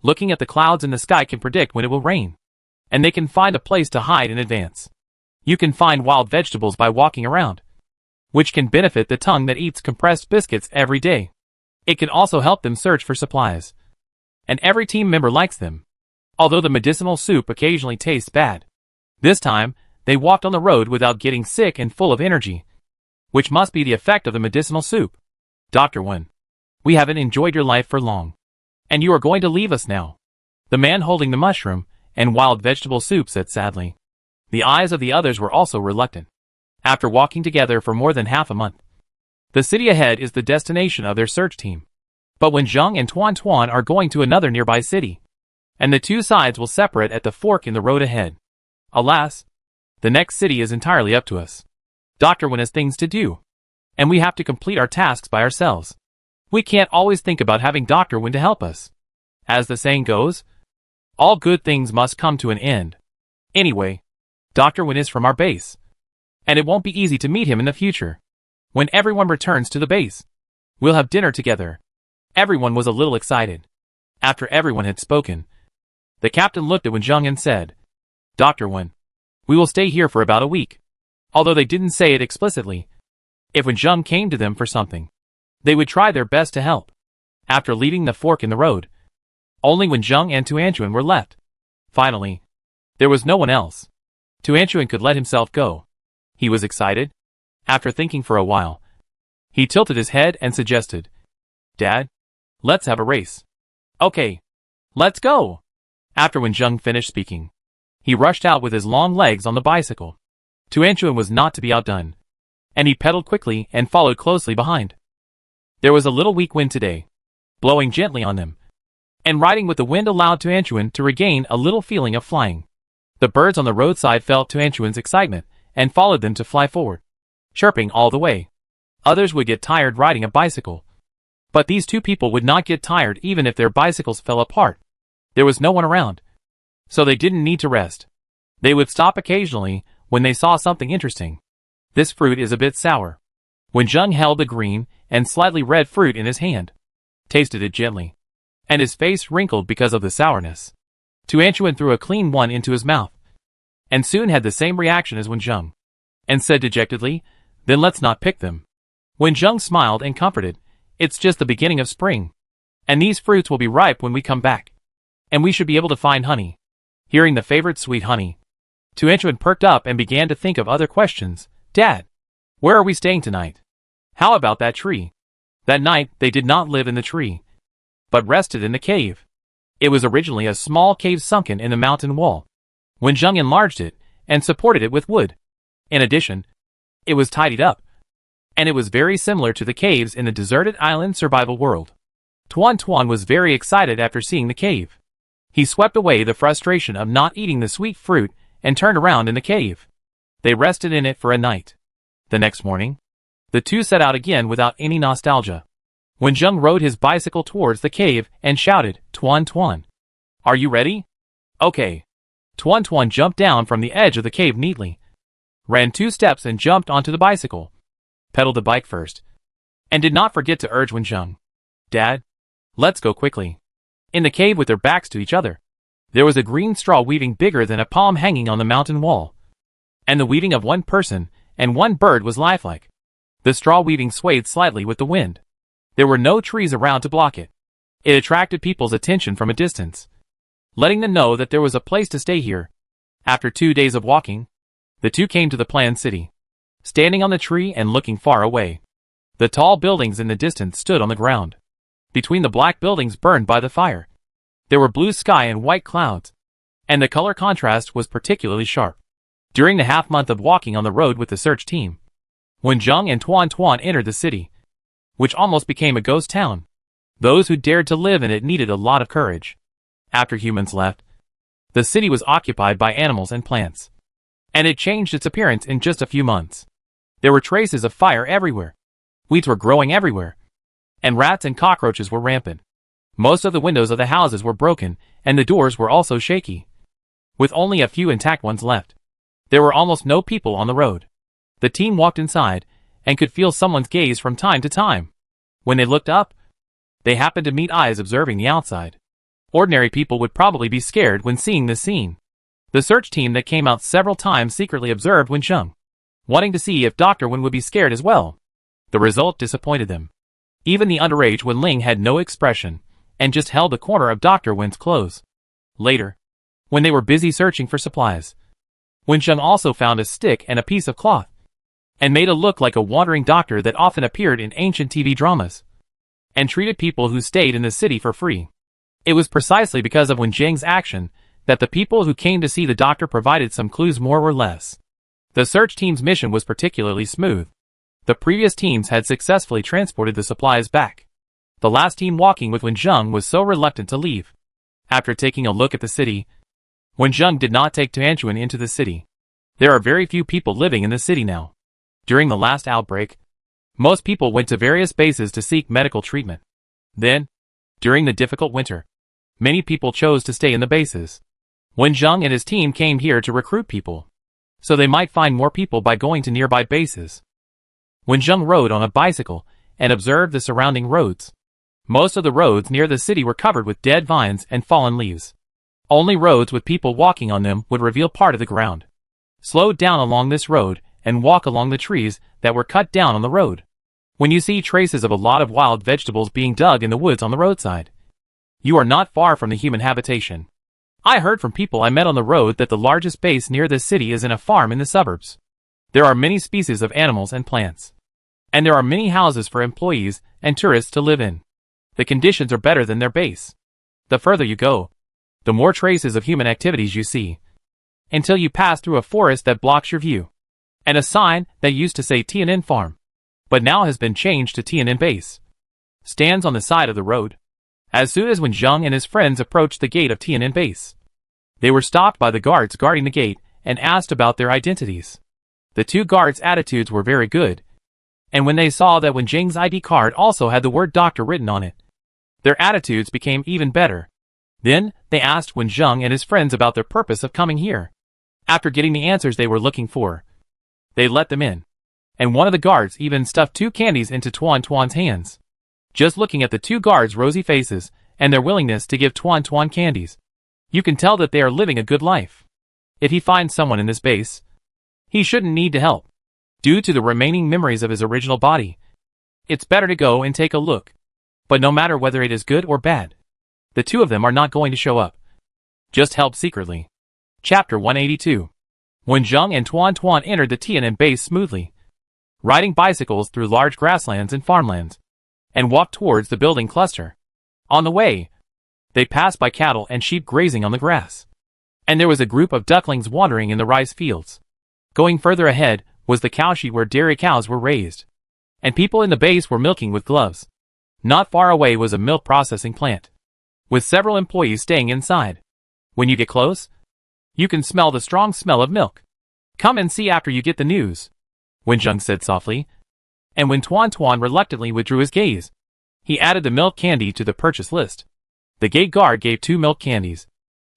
Looking at the clouds in the sky can predict when it will rain, and they can find a place to hide in advance. You can find wild vegetables by walking around, which can benefit the tongue that eats compressed biscuits every day. It can also help them search for supplies, and every team member likes them, although the medicinal soup occasionally tastes bad. This time, they walked on the road without getting sick and full of energy, which must be the effect of the medicinal soup. Dr. Wen, we haven't enjoyed your life for long, and you are going to leave us now. The man holding the mushroom and wild vegetable soup said sadly. The eyes of the others were also reluctant. After walking together for more than half a month, the city ahead is the destination of their search team. But when Zhang and Tuan Tuan are going to another nearby city, and the 2 sides will separate at the fork in the road ahead. Alas, the next city is entirely up to us. Dr. Wen has things to do, and we have to complete our tasks by ourselves. We can't always think about having Dr. Wen to help us. As the saying goes, all good things must come to an end. Anyway, Dr. Wen is from our base, and it won't be easy to meet him in the future. When everyone returns to the base, we'll have dinner together. Everyone was a little excited. After everyone had spoken, the captain looked at Wensheng and said, Dr. Wen, we will stay here for about a week. Although they didn't say it explicitly, if Wensheng came to them for something, they would try their best to help. After leaving the fork in the road, only Wensheng and Tuanchuan were left. Finally, there was no one else. Tuanchuan could let himself go. He was excited. After thinking for a while, he tilted his head and suggested, Dad, let's have a race. Okay, let's go. After Wensheng finished speaking, he rushed out with his long legs on the bicycle. Tuanchuan was not to be outdone, and he pedaled quickly and followed closely behind. There was a little weak wind today, blowing gently on them, and riding with the wind allowed Tuanchuan to regain a little feeling of flying. The birds on the roadside felt Tuanchuan's excitement and followed them to fly forward, chirping all the way. Others would get tired riding a bicycle, but these 2 people would not get tired even if their bicycles fell apart. There was no one around, so they didn't need to rest. They would stop occasionally when they saw something interesting. This fruit is a bit sour. Wensheng held the green and slightly red fruit in his hand, tasted it gently, and his face wrinkled because of the sourness. Tuanchuan threw a clean one into his mouth, and soon had the same reaction as Wenjung, and said dejectedly, "Then let's not pick them." Wenjung smiled and comforted, "It's just the beginning of spring, and these fruits will be ripe when we come back, and we should be able to find honey." Hearing the favorite sweet honey, Tuanchuan perked up and began to think of other questions. "Dad, where are we staying tonight? How about that tree?" That night, they did not live in the tree, but rested in the cave. It was originally a small cave sunken in the mountain wall. Wenjung enlarged it and supported it with wood. In addition, it was tidied up, and it was very similar to the caves in the deserted island survival world. Tuan Tuan was very excited after seeing the cave. He swept away the frustration of not eating the sweet fruit and turned around in the cave. They rested in it for a night. The next morning, the two set out again without any nostalgia. Wenjung rode his bicycle towards the cave and shouted, "Tuan Tuan, are you ready?" "Okay." Tuan Tuan jumped down from the edge of the cave neatly, ran 2 steps and jumped onto the bicycle, pedaled the bike first, and did not forget to urge Wenjung, "Dad, let's go quickly." In the cave with their backs to each other, there was a green straw weaving bigger than a palm hanging on the mountain wall, and the weaving of one person and one bird was lifelike. The straw weaving swayed slightly with the wind. There were no trees around to block it. It attracted people's attention from a distance, letting them know that there was a place to stay here. After 2 days of walking, the two came to the planned city. Standing on the tree and looking far away, the tall buildings in the distance stood on the ground. Between the black buildings burned by the fire, there were blue sky and white clouds, and the color contrast was particularly sharp. During the half-month of walking on the road with the search team, Wenjung and Tuan Tuan entered the city, which almost became a ghost town. Those who dared to live in it needed a lot of courage. After humans left, the city was occupied by animals and plants, and it changed its appearance in just a few months. There were traces of fire everywhere. Weeds were growing everywhere, and rats and cockroaches were rampant. Most of the windows of the houses were broken, and the doors were also shaky, with only a few intact ones left. There were almost no people on the road. The team walked inside, and could feel someone's gaze from time to time. When they looked up, they happened to meet eyes observing the outside. Ordinary people would probably be scared when seeing this scene. The search team that came out several times secretly observed Wenjung, wanting to see if Dr. Wen would be scared as well. The result disappointed them. Even the underage Wen Ling had no expression, and just held the corner of Dr. Wen's clothes. Later, when they were busy searching for supplies, Wenjung also found a stick and a piece of cloth, and made a look like a wandering doctor that often appeared in ancient TV dramas, and treated people who stayed in the city for free. It was precisely because of Wenjung's action that the people who came to see the doctor provided some clues more or less. The search team's mission was particularly smooth. The previous teams had successfully transported the supplies back. The last team walking with Wenjung was so reluctant to leave. After taking a look at the city, Wenjung did not take Tuanchuan into the city. There are very few people living in the city now. During the last outbreak, most people went to various bases to seek medical treatment. Then, during the difficult winter, many people chose to stay in the bases. Wenjung and his team came here to recruit people, so they might find more people by going to nearby bases. Wenjung rode on a bicycle and observed the surrounding roads. Most of the roads near the city were covered with dead vines and fallen leaves. Only roads with people walking on them would reveal part of the ground. Slow down along this road and walk along the trees that were cut down on the road. When you see traces of a lot of wild vegetables being dug in the woods on the roadside, you are not far from the human habitation. I heard from people I met on the road that the largest base near this city is in a farm in the suburbs. There are many species of animals and plants, and there are many houses for employees and tourists to live in. The conditions are better than their base. The further you go, the more traces of human activities you see, until you pass through a forest that blocks your view, and a sign that used to say Tian'an Farm, but now has been changed to Tian'an Base, stands on the side of the road. As soon as Wenjung and his friends approached the gate of Tian'an Base, they were stopped by the guards guarding the gate and asked about their identities. The two guards' attitudes were very good, and when they saw that Wenjung's ID card also had the word doctor written on it, their attitudes became even better. Then, they asked Wenjung and his friends about their purpose of coming here. After getting the answers they were looking for, they let them in, and one of the guards even stuffed 2 candies into Tuan Tuan's hands. Just looking at the 2 guards' rosy faces and their willingness to give Tuan Tuan candies, you can tell that they are living a good life. If he finds someone in this base, he shouldn't need to help. Due to the remaining memories of his original body, it's better to go and take a look. But no matter whether it is good or bad, the two of them are not going to show up. Just help secretly. Chapter 182. When Zheng and Tuan Tuan entered the Tianan base smoothly, riding bicycles through large grasslands and farmlands, and walked towards the building cluster. On the way, they passed by cattle and sheep grazing on the grass. And there was a group of ducklings wandering in the rice fields. Going further ahead was the cowshed where dairy cows were raised, and people in the base were milking with gloves. Not far away was a milk processing plant, with several employees staying inside. When you get close, you can smell the strong smell of milk. Come and see after you get the news, Wen Zheng said softly. And when Tuan Tuan reluctantly withdrew his gaze, he added the milk candy to the purchase list. The gate guard gave 2 milk candies,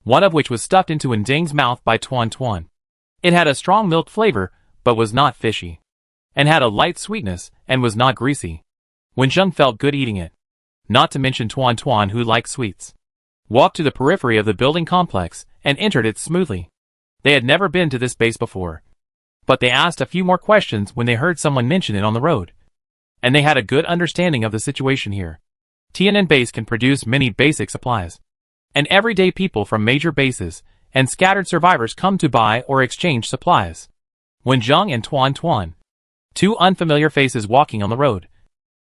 one of which was stuffed into Wen Ding's mouth by Tuan Tuan. It had a strong milk flavor, but was not fishy, and had a light sweetness, and was not greasy. Wen Zheng felt good eating it. Not to mention Tuan Tuan, who liked sweets, walked to the periphery of the building complex, and entered it smoothly. They had never been to this base before, but they asked a few more questions when they heard someone mention it on the road, and they had a good understanding of the situation here. Tianan base can produce many basic supplies, and everyday people from major bases and scattered survivors come to buy or exchange supplies. When Zheng and Tuan Tuan, 2 unfamiliar faces walking on the road,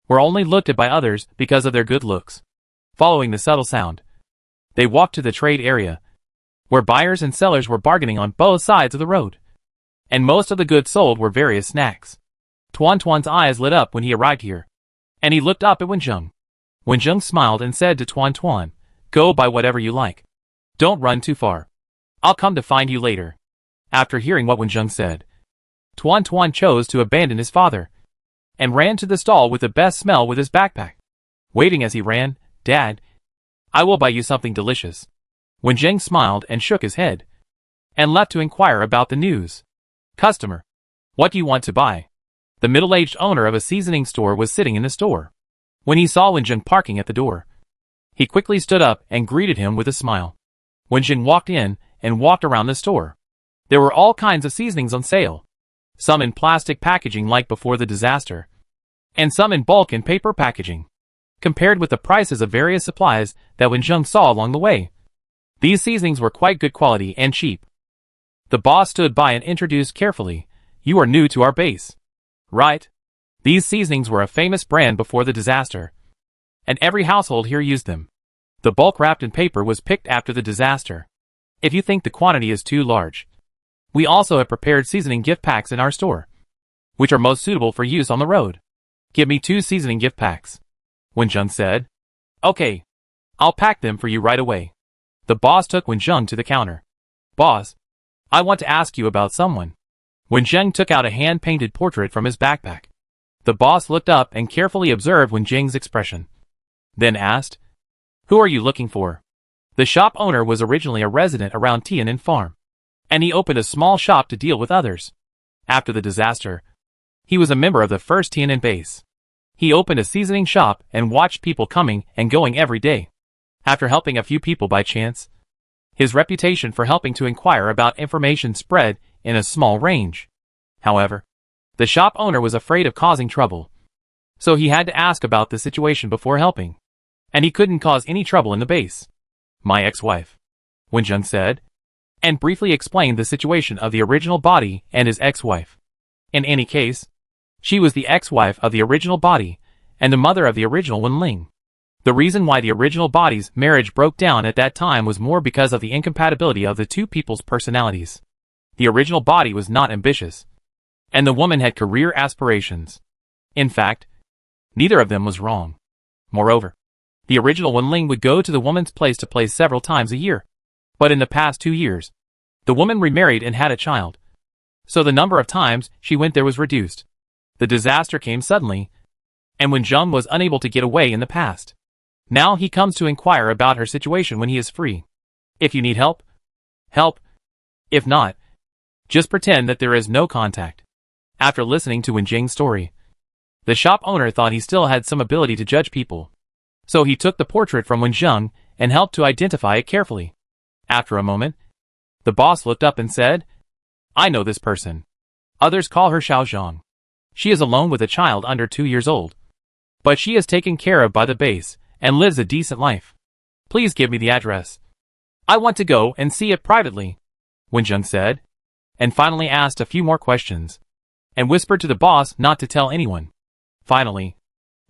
were only looked at by others because of their good looks. Following the subtle sound, they walked to the trade area, where buyers and sellers were bargaining on both sides of the road, and most of the goods sold were various snacks. Tuan Tuan's eyes lit up when he arrived here, and he looked up at Wen Zheng. Wen Zheng smiled and said to Tuan Tuan, "Go buy whatever you like. Don't run too far. I'll come to find you later." After hearing what Wen Zheng said, Tuan Tuan chose to abandon his father, and ran to the stall with the best smell with his backpack. Waiting as he ran, "Dad, I will buy you something delicious." Wen Zheng smiled and shook his head, and left to inquire about the news. "Customer, what do you want to buy?" The middle-aged owner of a seasoning store was sitting in the store. When he saw Wen Zheng parking at the door, he quickly stood up and greeted him with a smile. Wen Zheng walked in and walked around the store. There were all kinds of seasonings on sale, some in plastic packaging like before the disaster, and some in bulk and paper packaging. Compared with the prices of various supplies that Wen Zheng saw along the way, these seasonings were quite good quality and cheap. The boss stood by and introduced carefully, "You are new to our base, right? These seasonings were a famous brand before the disaster, and every household here used them. The bulk wrapped in paper was picked after the disaster. If you think the quantity is too large, we also have prepared seasoning gift packs in our store, which are most suitable for use on the road. Give me 2 seasoning gift packs," Wen Zheng said. "Okay, I'll pack them for you right away." The boss took Wen Zheng to the counter. "Boss, I want to ask you about someone." Wen Zheng took out a hand-painted portrait from his backpack. The boss looked up and carefully observed Wen Zheng's expression, then asked, "Who are you looking for?" The shop owner was originally a resident around Tianan Farm, and he opened a small shop to deal with others. After the disaster, he was a member of the first Tianan base. He opened a seasoning shop and watched people coming and going every day. After helping a few people by chance, his reputation for helping to inquire about information spread in a small range. However, the shop owner was afraid of causing trouble, so he had to ask about the situation before helping, and he couldn't cause any trouble in the base. "My ex-wife," Wen Zheng said, and briefly explained the situation of the original body and his ex-wife. In any case, she was the ex-wife of the original body and the mother of the original Wen Ling. The reason why the original body's marriage broke down at that time was more because of the incompatibility of the two people's personalities. The original body was not ambitious, and the woman had career aspirations. In fact, neither of them was wrong. Moreover, the original Wen Ling would go to the woman's place to play several times a year. But in the past 2 years, the woman remarried and had a child, so the number of times she went there was reduced. The disaster came suddenly, and Wen Zheng was unable to get away in the past. Now he comes to inquire about her situation when he is free. If you need help, help. If not, just pretend that there is no contact. After listening to Wen Zheng's story, the shop owner thought he still had some ability to judge people. So he took the portrait from Wen Zheng and helped to identify it carefully. After a moment, The boss looked up and said, "I know this person. Others call her Xiao Zhang. She is alone with a child under 2 years old. But she is taken care of by the base and lives a decent life. Please give me the address. I want to go and see it privately," Wenjung said, and finally asked a few more questions, and whispered to the boss not to tell anyone. Finally,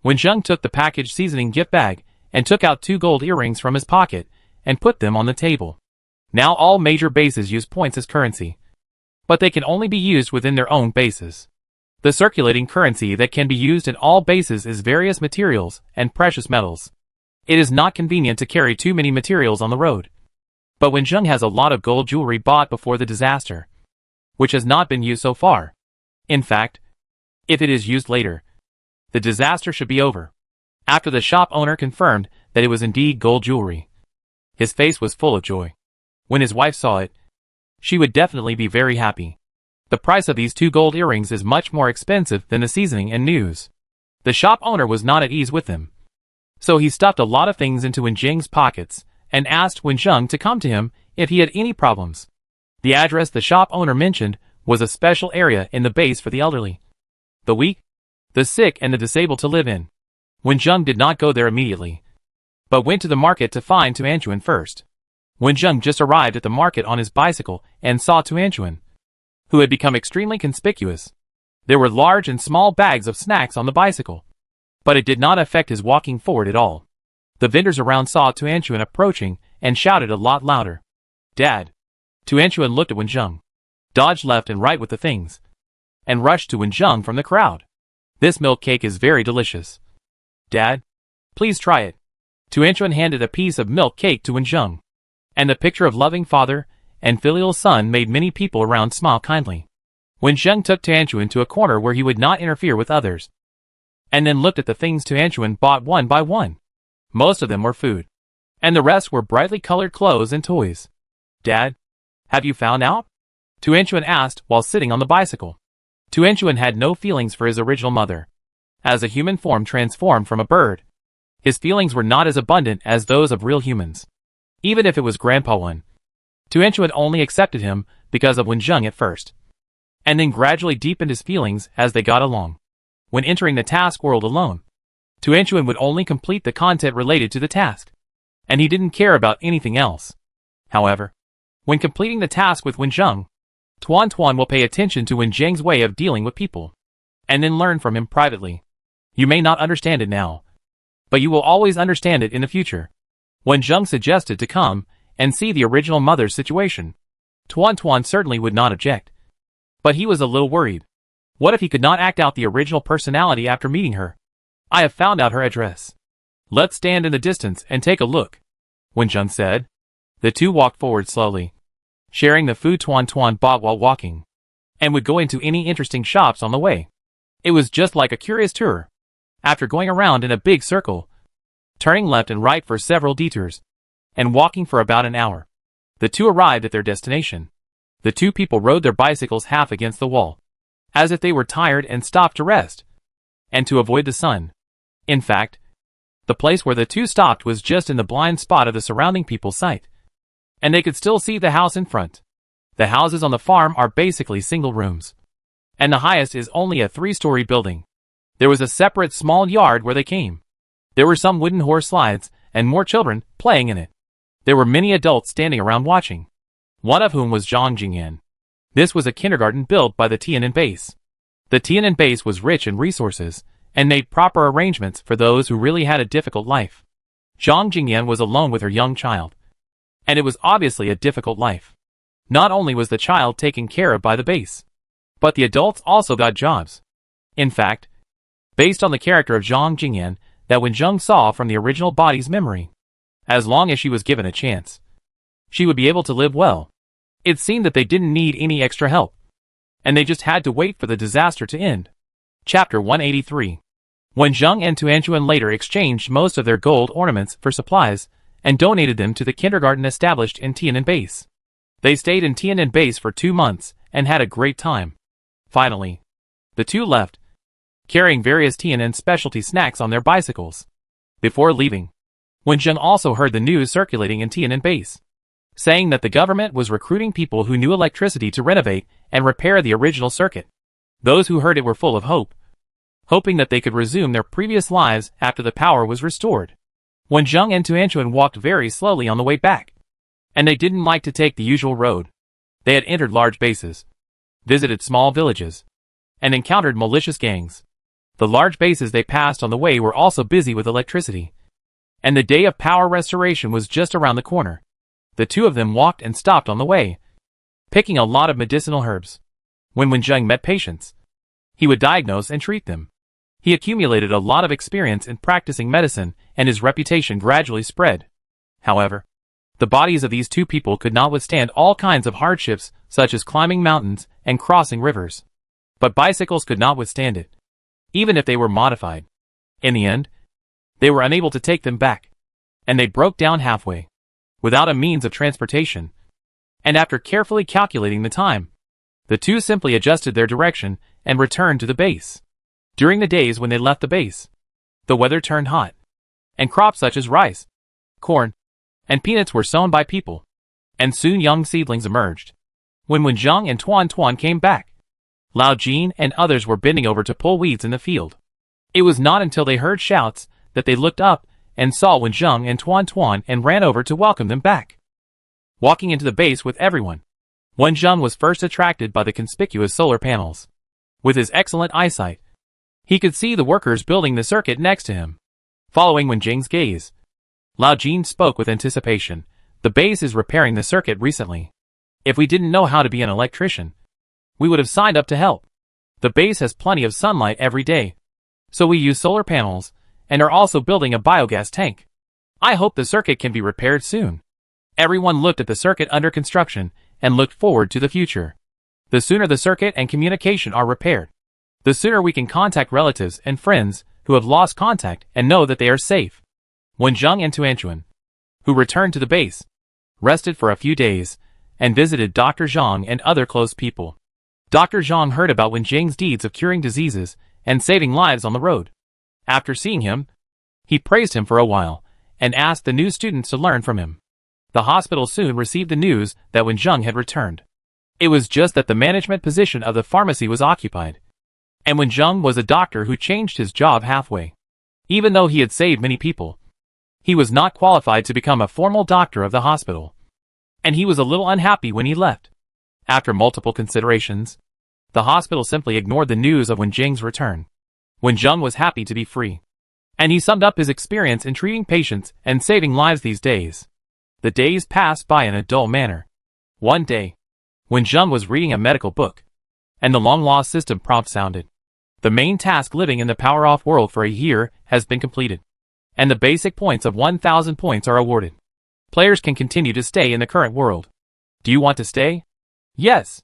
Wenjung took the packaged seasoning gift bag and took out 2 gold earrings from his pocket and put them on the table. Now all major bases use points as currency, but they can only be used within their own bases. The circulating currency that can be used in all bases is various materials and precious metals. It is not convenient to carry too many materials on the road. But Wenjung has a lot of gold jewelry bought before the disaster, which has not been used so far. In fact, if it is used later, the disaster should be over. After the shop owner confirmed that it was indeed gold jewelry, his face was full of joy. When his wife saw it, she would definitely be very happy. The price of these 2 gold earrings is much more expensive than the seasoning and news. The shop owner was not at ease with them, so he stuffed a lot of things into Wenjing's pockets and asked Wenjung to come to him if he had any problems. The address the shop owner mentioned was a special area in the base for the elderly, the weak, the sick and the disabled to live in. Wenjung did not go there immediately, but went to the market to find Tuanchuan first. Wenjung just arrived at the market on his bicycle and saw Tuanchuan, who had become extremely conspicuous. There were large and small bags of snacks on the bicycle, but it did not affect his walking forward at all. The vendors around saw Tuanchuan approaching and shouted a lot louder, "Dad!" Tuanchuan looked at Wenjung, dodged left and right with the things, and rushed to Wenjung from the crowd. "This milk cake is very delicious. Dad, please try it." Tuanchuan handed a piece of milk cake to Wenjung, and the picture of loving father and filial son made many people around smile kindly. Wenjung took Tuanchuan to a corner where he would not interfere with others, and then looked at the things Tuanchuan bought one by one. Most of them were food, and the rest were brightly colored clothes and toys. "Dad, have you found out?" Tuanchuan asked while sitting on the bicycle. Tuanchuan had no feelings for his original mother. As a human form transformed from a bird, his feelings were not as abundant as those of real humans. Even if it was Grandpa One, Tuanchuan only accepted him because of Wenjung at first, and then gradually deepened his feelings as they got along. When entering the task world alone, Tuanchuan would only complete the content related to the task, and he didn't care about anything else. However, when completing the task with Wenjung, Tuan will pay attention to Wenjing's way of dealing with people, and then learn from him privately. You may not understand it now, but you will always understand it in the future. Wenjung suggested to come and see the original mother's situation. Tuan certainly would not object, but he was a little worried. What if he could not act out the original personality after meeting her? "I have found out her address. Let's stand in the distance and take a look," Wenjung said. The two walked forward slowly, sharing the food Tuan bought while walking, and would go into any interesting shops on the way. It was just like a curious tour. After going around in a big circle, turning left and right for several detours, and walking for about an hour, the two arrived at their destination. The two people rode their bicycles half against the wall, as if they were tired and stopped to rest, and to avoid the sun. In fact, the place where the two stopped was just in the blind spot of the surrounding people's sight, and they could still see the house in front. The houses on the farm are basically single rooms, and the highest is only a 3-story building. There was a separate small yard where they came. There were some wooden horse slides, and more children playing in it. There were many adults standing around watching, one of whom was Zhang Jingyan. This was a kindergarten built by the Tian'an base. The Tian'an base was rich in resources, and made proper arrangements for those who really had a difficult life. Zhang Jingyan was alone with her young child, and it was obviously a difficult life. Not only was the child taken care of by the base, but the adults also got jobs. In fact, based on the character of Zhang Jingyan that Wenjung saw from the original body's memory, as long as she was given a chance, she would be able to live well. It seemed that they didn't need any extra help, and they just had to wait for the disaster to end. Chapter 183. Wenjung and Tuanchuan later exchanged most of their gold ornaments for supplies and donated them to the kindergarten established in Tian'an base. They stayed in Tian'an base for 2 months and had a great time. Finally, the two left, carrying various Tian'an specialty snacks on their bicycles. Before leaving, Wenjung also heard the news circulating in Tian'an base. saying that the government was recruiting people who knew electricity to renovate and repair the original circuit. Those who heard it were full of hope, hoping that they could resume their previous lives after the power was restored. When Zheng and Tuanchuan walked very slowly on the way back, and they didn't like to take the usual road. They had entered large bases, visited small villages, and encountered malicious gangs. The large bases they passed on the way were also busy with electricity, and the day of power restoration was just around the corner. The two of them walked and stopped on the way, picking a lot of medicinal herbs. When Zheng met patients, he would diagnose and treat them. He accumulated a lot of experience in practicing medicine, and his reputation gradually spread. However, the bodies of these two people could not withstand all kinds of hardships, such as climbing mountains and crossing rivers. But bicycles could not withstand it, even if they were modified. In the end, they were unable to take them back, and they broke down halfway, without a means of transportation. And after carefully calculating the time, the two simply adjusted their direction and returned to the base. During the days when they left the base, the weather turned hot, and crops such as rice, corn, and peanuts were sown by people, and soon young seedlings emerged. When Zheng and Tuan came back, Lao Jin and others were bending over to pull weeds in the field. It was not until they heard shouts that they looked up and saw Zheng and Tuan and ran over to welcome them back. Walking into the base with everyone, Zheng was first attracted by the conspicuous solar panels. With his excellent eyesight, he could see the workers building the circuit next to him. Following Zheng's gaze, Lao Jin spoke with anticipation. The base is repairing the circuit recently. If we didn't know how to be an electrician, we would have signed up to help. The base has plenty of sunlight every day, so we use solar panels, and are also building a biogas tank. I hope the circuit can be repaired soon. Everyone looked at the circuit under construction, and looked forward to the future. The sooner the circuit and communication are repaired, the sooner we can contact relatives and friends who have lost contact and know that they are safe. When Zheng and Tuanchuan, who returned to the base, rested for a few days, and visited Dr. Zhang and other close people. Dr. Zhang heard about Zheng's deeds of curing diseases and saving lives on the road. After seeing him, he praised him for a while, and asked the new students to learn from him. The hospital soon received the news that Zheng had returned. It was just that the management position of the pharmacy was occupied, and Zheng was a doctor who changed his job halfway. Even though he had saved many people, he was not qualified to become a formal doctor of the hospital, and he was a little unhappy when he left. After multiple considerations, the hospital simply ignored the news of Zheng's return. Zheng was happy to be free, and he summed up his experience in treating patients and saving lives these days. The days passed by in a dull manner. One day, Zheng was reading a medical book, and the long-lost system prompt sounded. The main task living in the power-off world for a year has been completed, and the basic points of 1,000 points are awarded. Players can continue to stay in the current world. Do you want to stay? Yes.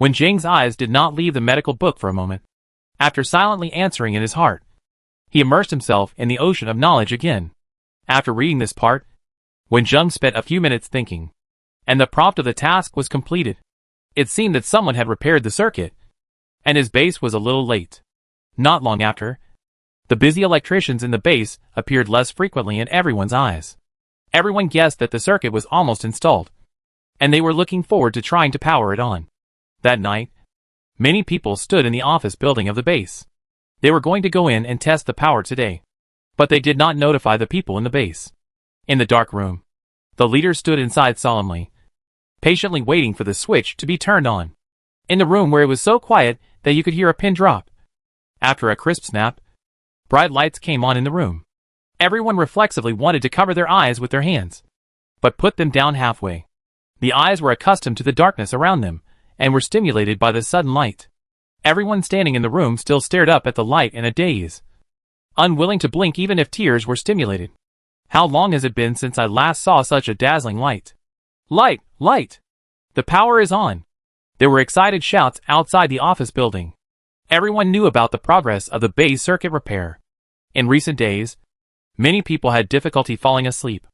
Zheng's eyes did not leave the medical book for a moment. After silently answering in his heart, he immersed himself in the ocean of knowledge again. After reading this part, Zheng spent a few minutes thinking, and the prompt of the task was completed. It seemed that someone had repaired the circuit, and his base was a little late. Not long after, the busy electricians in the base appeared less frequently in everyone's eyes. Everyone guessed that the circuit was almost installed, and they were looking forward to trying to power it on. That night, many people stood in the office building of the base. They were going to go in and test the power today, but they did not notify the people in the base. In the dark room, the leader stood inside solemnly, patiently waiting for the switch to be turned on. In the room where it was so quiet that you could hear a pin drop. After a crisp snap, bright lights came on in the room. Everyone reflexively wanted to cover their eyes with their hands, but put them down halfway. The eyes were accustomed to the darkness around them, and were stimulated by the sudden light. Everyone standing in the room still stared up at the light in a daze, unwilling to blink even if tears were stimulated. How long has it been since I last saw such a dazzling light? Light! Light! The power is on! There were excited shouts outside the office building. Everyone knew about the progress of the base circuit repair. In recent days, many people had difficulty falling asleep.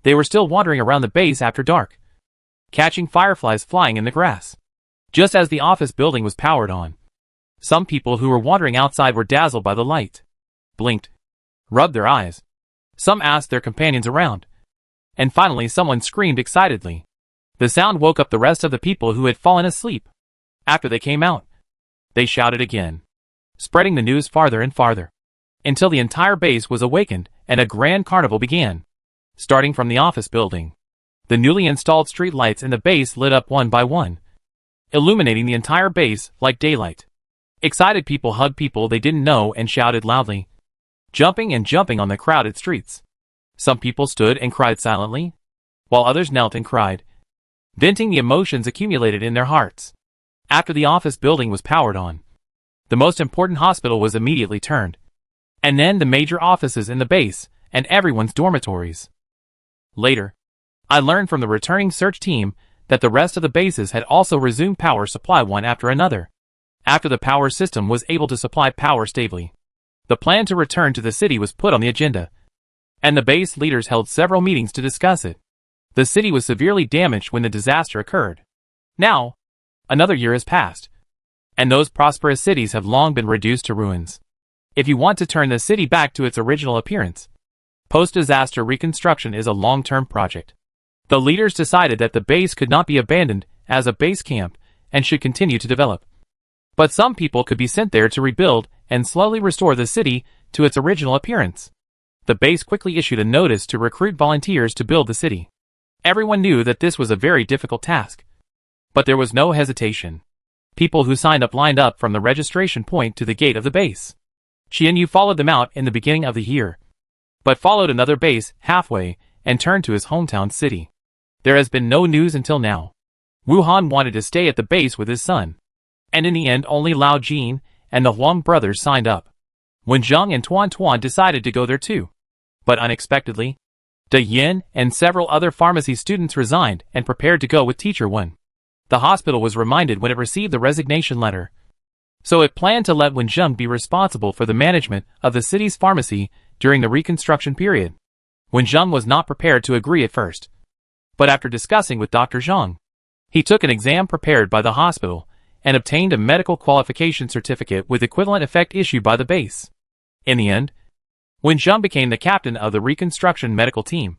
They were still wandering around the base after dark, catching fireflies flying in the grass. Just as the office building was powered on, some people who were wandering outside were dazzled by the light, blinked, rubbed their eyes. Some asked their companions around, and finally someone screamed excitedly. The sound woke up the rest of the people who had fallen asleep. After they came out, they shouted again, spreading the news farther and farther, until the entire base was awakened and a grand carnival began. Starting from the office building, the newly installed street lights in the base lit up one by one, illuminating the entire base like daylight. Excited people hugged people they didn't know and shouted loudly, jumping and jumping on the crowded streets. Some people stood and cried silently, while others knelt and cried, venting the emotions accumulated in their hearts. After the office building was powered on, the most important hospital was immediately turned, and then the major offices in the base and everyone's dormitories. Later, I learned from the returning search team that the rest of the bases had also resumed power supply one after another. After the power system was able to supply power stably, the plan to return to the city was put on the agenda, and the base leaders held several meetings to discuss it. The city was severely damaged when the disaster occurred. Now, another year has passed, and those prosperous cities have long been reduced to ruins. If you want to turn the city back to its original appearance, post-disaster reconstruction is a long-term project. The leaders decided that the base could not be abandoned as a base camp and should continue to develop. But some people could be sent there to rebuild and slowly restore the city to its original appearance. The base quickly issued a notice to recruit volunteers to build the city. Everyone knew that this was a very difficult task, but there was no hesitation. People who signed up lined up from the registration point to the gate of the base. Xianyu followed them out in the beginning of the year, but followed another base halfway and turned to his hometown city. There has been no news until now. Wuhan wanted to stay at the base with his son, and in the end only Lao Jin and the Huang brothers signed up. Wen Zheng and Tuan Tuan decided to go there too. But unexpectedly, De Yin and several other pharmacy students resigned and prepared to go with Teacher Wen. The hospital was reminded when it received the resignation letter, so it planned to let Wen Zheng be responsible for the management of the city's pharmacy during the reconstruction period. Wen Zheng was not prepared to agree at first, but after discussing with Dr. Zhang, he took an exam prepared by the hospital and obtained a medical qualification certificate with equivalent effect issued by the base. In the end, Wen Zheng became the captain of the reconstruction medical team,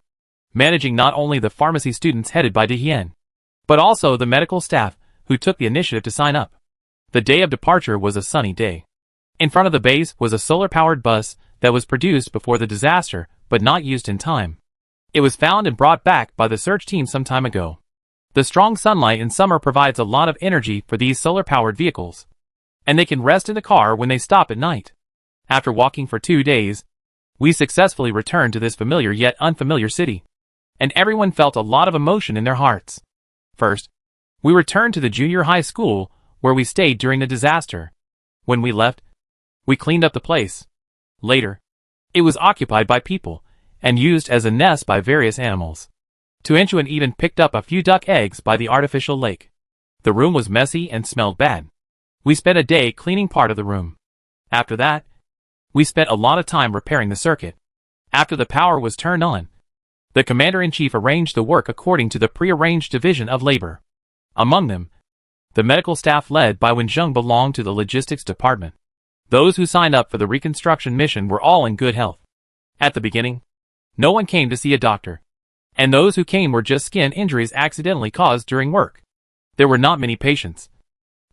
managing not only the pharmacy students headed by De Yin, but also the medical staff who took the initiative to sign up. The day of departure was a sunny day. In front of the base was a solar-powered bus that was produced before the disaster but not used in time. It was found and brought back by the search team some time ago. The strong sunlight in summer provides a lot of energy for these solar-powered vehicles, and they can rest in the car when they stop at night. After walking for 2 days, we successfully returned to this familiar yet unfamiliar city, and everyone felt a lot of emotion in their hearts. First, we returned to the junior high school where we stayed during the disaster. When we left, we cleaned up the place. Later, it was occupied by people and used as a nest by various animals. Tuanchuan even picked up a few duck eggs by the artificial lake. The room was messy and smelled bad. We spent a day cleaning part of the room. After that, we spent a lot of time repairing the circuit. After the power was turned on, the commander-in-chief arranged the work according to the pre-arranged division of labor. Among them, the medical staff led by Wen Zheng belonged to the logistics department. Those who signed up for the reconstruction mission were all in good health. At the beginning, no one came to see a doctor, and those who came were just skin injuries accidentally caused during work. There were not many patients,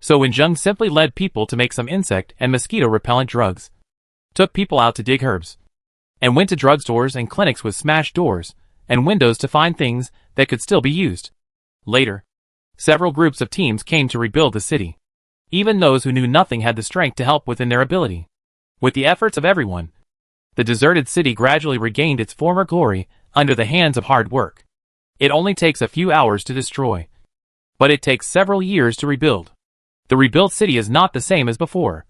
so Wen Zheng simply led people to make some insect and mosquito-repellent drugs, took people out to dig herbs, and went to drugstores and clinics with smashed doors and windows to find things that could still be used. Later, several groups of teams came to rebuild the city. Even those who knew nothing had the strength to help within their ability. With the efforts of everyone, the deserted city gradually regained its former glory under the hands of hard work. It only takes a few hours to destroy, but it takes several years to rebuild. The rebuilt city is not the same as before,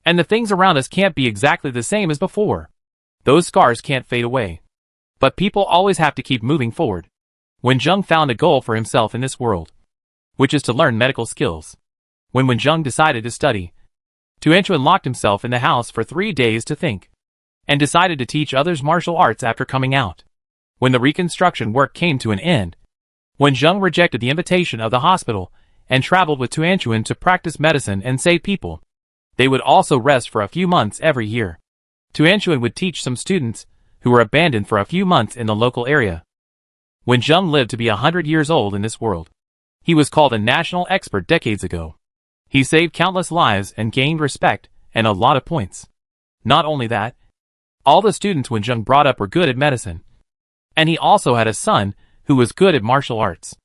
and the things around us can't be exactly the same as before. Those scars can't fade away. But people always have to keep moving forward. Wen Zheng found a goal for himself in this world, which is to learn medical skills. When Wen Zheng decided to study, Tuanchuan locked himself in the house for 3 days to think, and decided to teach others martial arts after coming out. When the reconstruction work came to an end, Wen Zheng rejected the invitation of the hospital and traveled with Tuanchuan to practice medicine and save people. They would also rest for a few months every year. Tuanchuan would teach some students who were abandoned for a few months in the local area. Wen Zheng lived to be 100 years old in this world. He was called a national expert decades ago. He saved countless lives and gained respect and a lot of points. Not only that, all the students Wenjung brought up were good at medicine. And he also had a son who was good at martial arts.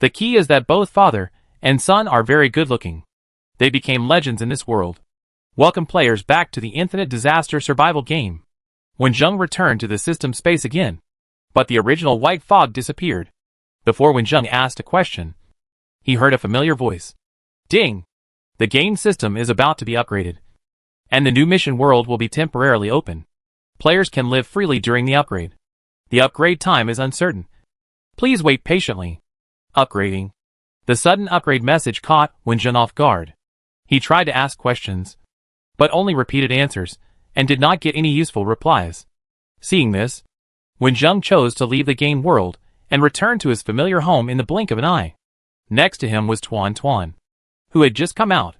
The key is that both father and son are very good looking. They became legends in this world. Welcome players back to the Infinite Disaster Survival game. Wenjung returned to the system space again. But the original white fog disappeared. Before Wenjung asked a question, he heard a familiar voice. Ding! The game system is about to be upgraded. And the new mission world will be temporarily open. Players can live freely during the upgrade. The upgrade time is uncertain. Please wait patiently. Upgrading. The sudden upgrade message caught Wenjung off guard. He tried to ask questions, but only repeated answers, and did not get any useful replies. Seeing this, Wenjung chose to leave the game world and return to his familiar home in the blink of an eye. Next to him was Tuan, who had just come out.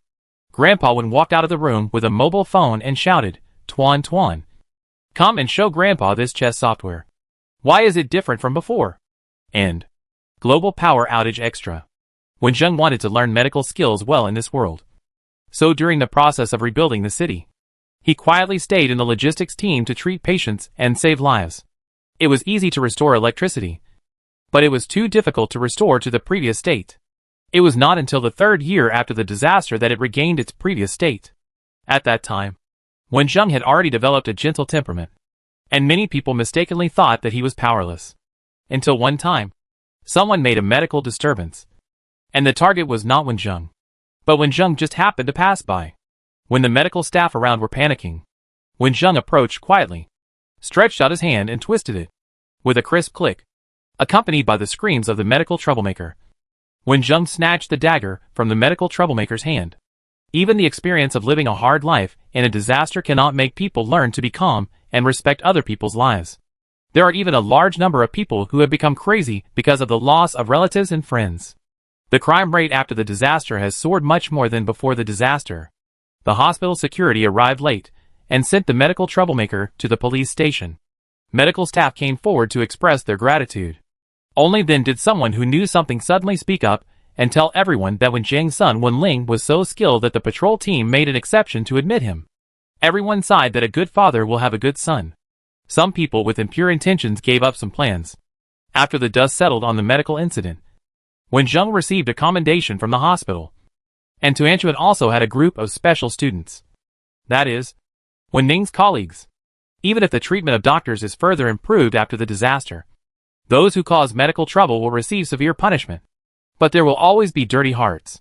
Grandpa Wen walked out of the room with a mobile phone and shouted, Tuan, come and show Grandpa this chess software. Why is it different from before? And Global Power Outage Extra. Wenjung wanted to learn medical skills well in this world. So during the process of rebuilding the city, he quietly stayed in the logistics team to treat patients and save lives. It was easy to restore electricity, but it was too difficult to restore to the previous state. It was not until the third year after the disaster that it regained its previous state. At that time, Wenjung had already developed a gentle temperament, and many people mistakenly thought that he was powerless. Until one time, someone made a medical disturbance, and the target was not Wenjung, but Wenjung just happened to pass by. When the medical staff around were panicking, Wenjung approached quietly, stretched out his hand and twisted it. With a crisp click, accompanied by the screams of the medical troublemaker, Wenjung snatched the dagger from the medical troublemaker's hand. Even the experience of living a hard life in a disaster cannot make people learn to be calm and respect other people's lives. There are even a large number of people who have become crazy because of the loss of relatives and friends. The crime rate after the disaster has soared much more than before the disaster. The hospital security arrived late and sent the medical troublemaker to the police station. Medical staff came forward to express their gratitude. Only then did someone who knew something suddenly speak up and tell everyone that Wenjung's son Wenling was so skilled that the patrol team made an exception to admit him. Everyone sighed that a good father will have a good son. Some people with impure intentions gave up some plans. After the dust settled on the medical incident, Wenjung received a commendation from the hospital. And Tuanchuan also had a group of special students. That is, Wenling's colleagues. Even if the treatment of doctors is further improved after the disaster, those who cause medical trouble will receive severe punishment. But there will always be dirty hearts.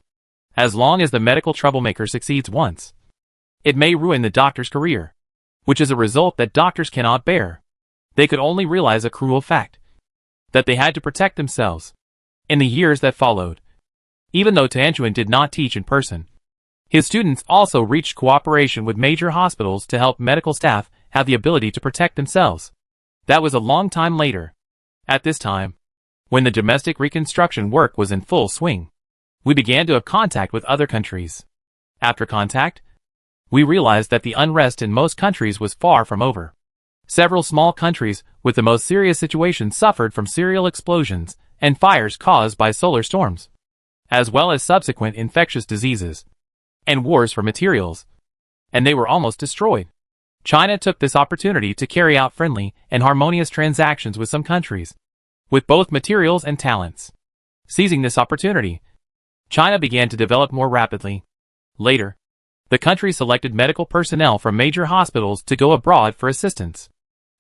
As long as the medical troublemaker succeeds once, it may ruin the doctor's career, which is a result that doctors cannot bear. They could only realize a cruel fact, that they had to protect themselves. In the years that followed, even though Tuanchuan did not teach in person, his students also reached cooperation with major hospitals to help medical staff have the ability to protect themselves. That was a long time later. At this time, when the domestic reconstruction work was in full swing, we began to have contact with other countries. After contact, we realized that the unrest in most countries was far from over. Several small countries with the most serious situations suffered from serial explosions and fires caused by solar storms, as well as subsequent infectious diseases and wars for materials, and they were almost destroyed. China took this opportunity to carry out friendly and harmonious transactions with some countries, with both materials and talents. Seizing this opportunity, China began to develop more rapidly. Later, the country selected medical personnel from major hospitals to go abroad for assistance.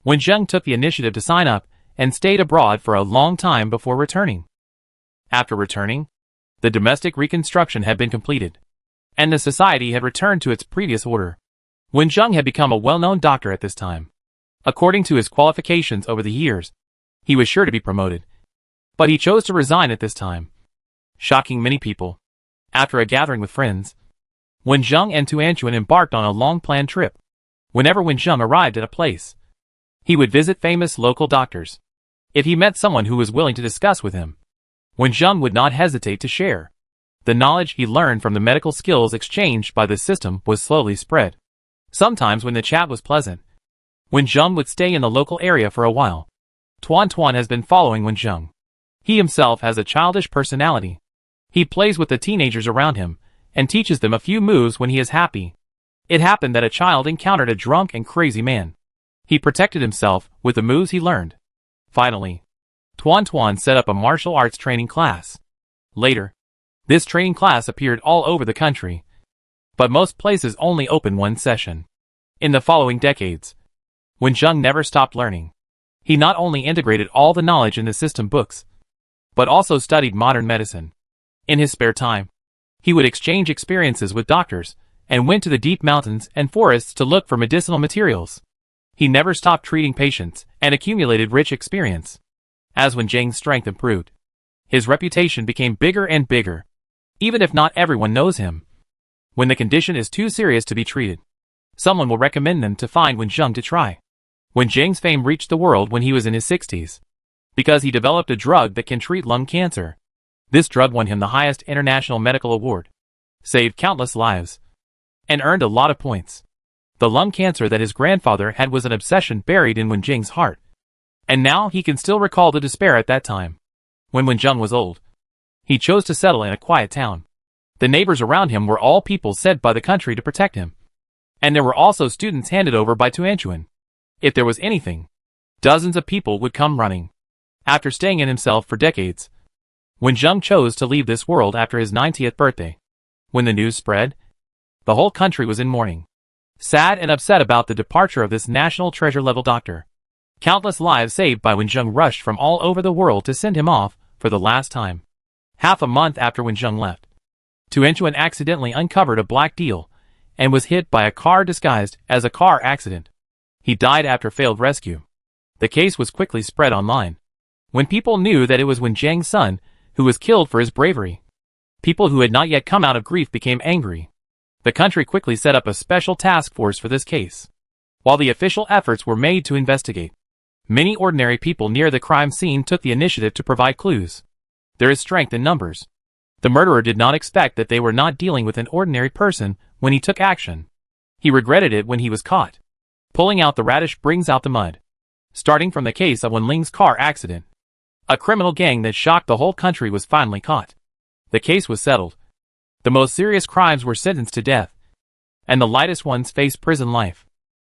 Wenjung took the initiative to sign up and stayed abroad for a long time before returning. After returning, the domestic reconstruction had been completed, and the society had returned to its previous order. Wenjung had become a well-known doctor at this time. According to his qualifications over the years, he was sure to be promoted. But he chose to resign at this time, shocking many people. After a gathering with friends, Wenjung and Tuanchuan embarked on a long-planned trip. Whenever Wenjung arrived at a place, he would visit famous local doctors. If he met someone who was willing to discuss with him, Wenjung would not hesitate to share. The knowledge he learned from the medical skills exchanged by the system was slowly spread. Sometimes when the chat was pleasant, Wenjung would stay in the local area for a while. Tuan has been following Wenjung. He himself has a childish personality. He plays with the teenagers around him, and teaches them a few moves when he is happy. It happened that a child encountered a drunk and crazy man. He protected himself with the moves he learned. Finally, Tuan set up a martial arts training class. Later, this training class appeared all over the country, but most places only open one session. In the following decades, Wenjung never stopped learning. He not only integrated all the knowledge in the system books, but also studied modern medicine. In his spare time, he would exchange experiences with doctors, and went to the deep mountains and forests to look for medicinal materials. He never stopped treating patients, and accumulated rich experience. As Wenjung's strength improved, his reputation became bigger and bigger, even if not everyone knows him. When the condition is too serious to be treated, someone will recommend them to find Wenjung to try. Wenjung's fame reached the world when he was in his 60s, because he developed a drug that can treat lung cancer. This drug won him the highest international medical award, saved countless lives, and earned a lot of points. The lung cancer that his grandfather had was an obsession buried in Wenjung's heart, and now he can still recall the despair at that time. When Wenjung was old, he chose to settle in a quiet town. The neighbors around him were all people sent by the country to protect him, and there were also students handed over by Tuan. If there was anything, dozens of people would come running. After staying in himself for decades, Wenjung chose to leave this world after his 90th birthday. When the news spread, the whole country was in mourning, sad and upset about the departure of this national treasure-level doctor. Countless lives saved by Wenjung rushed from all over the world to send him off for the last time. Half a month after Wenjung left, Tuan accidentally uncovered a black deal and was hit by a car disguised as a car accident. He died after failed rescue. The case was quickly spread online. When people knew that it was Wenjung's son who was killed for his bravery, people who had not yet come out of grief became angry. The country quickly set up a special task force for this case. While the official efforts were made to investigate, many ordinary people near the crime scene took the initiative to provide clues. There is strength in numbers. The murderer did not expect that they were not dealing with an ordinary person when he took action. He regretted it when he was caught. Pulling out the radish brings out the mud. Starting from the case of Wenling's car accident, a criminal gang that shocked the whole country was finally caught. The case was settled. The most serious crimes were sentenced to death, and the lightest ones faced prison life.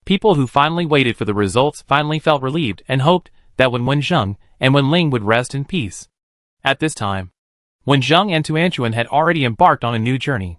People who finally waited for the results finally felt relieved and hoped that Wenjung and Wenling would rest in peace. At this time, Wenjung and Tuan had already embarked on a new journey.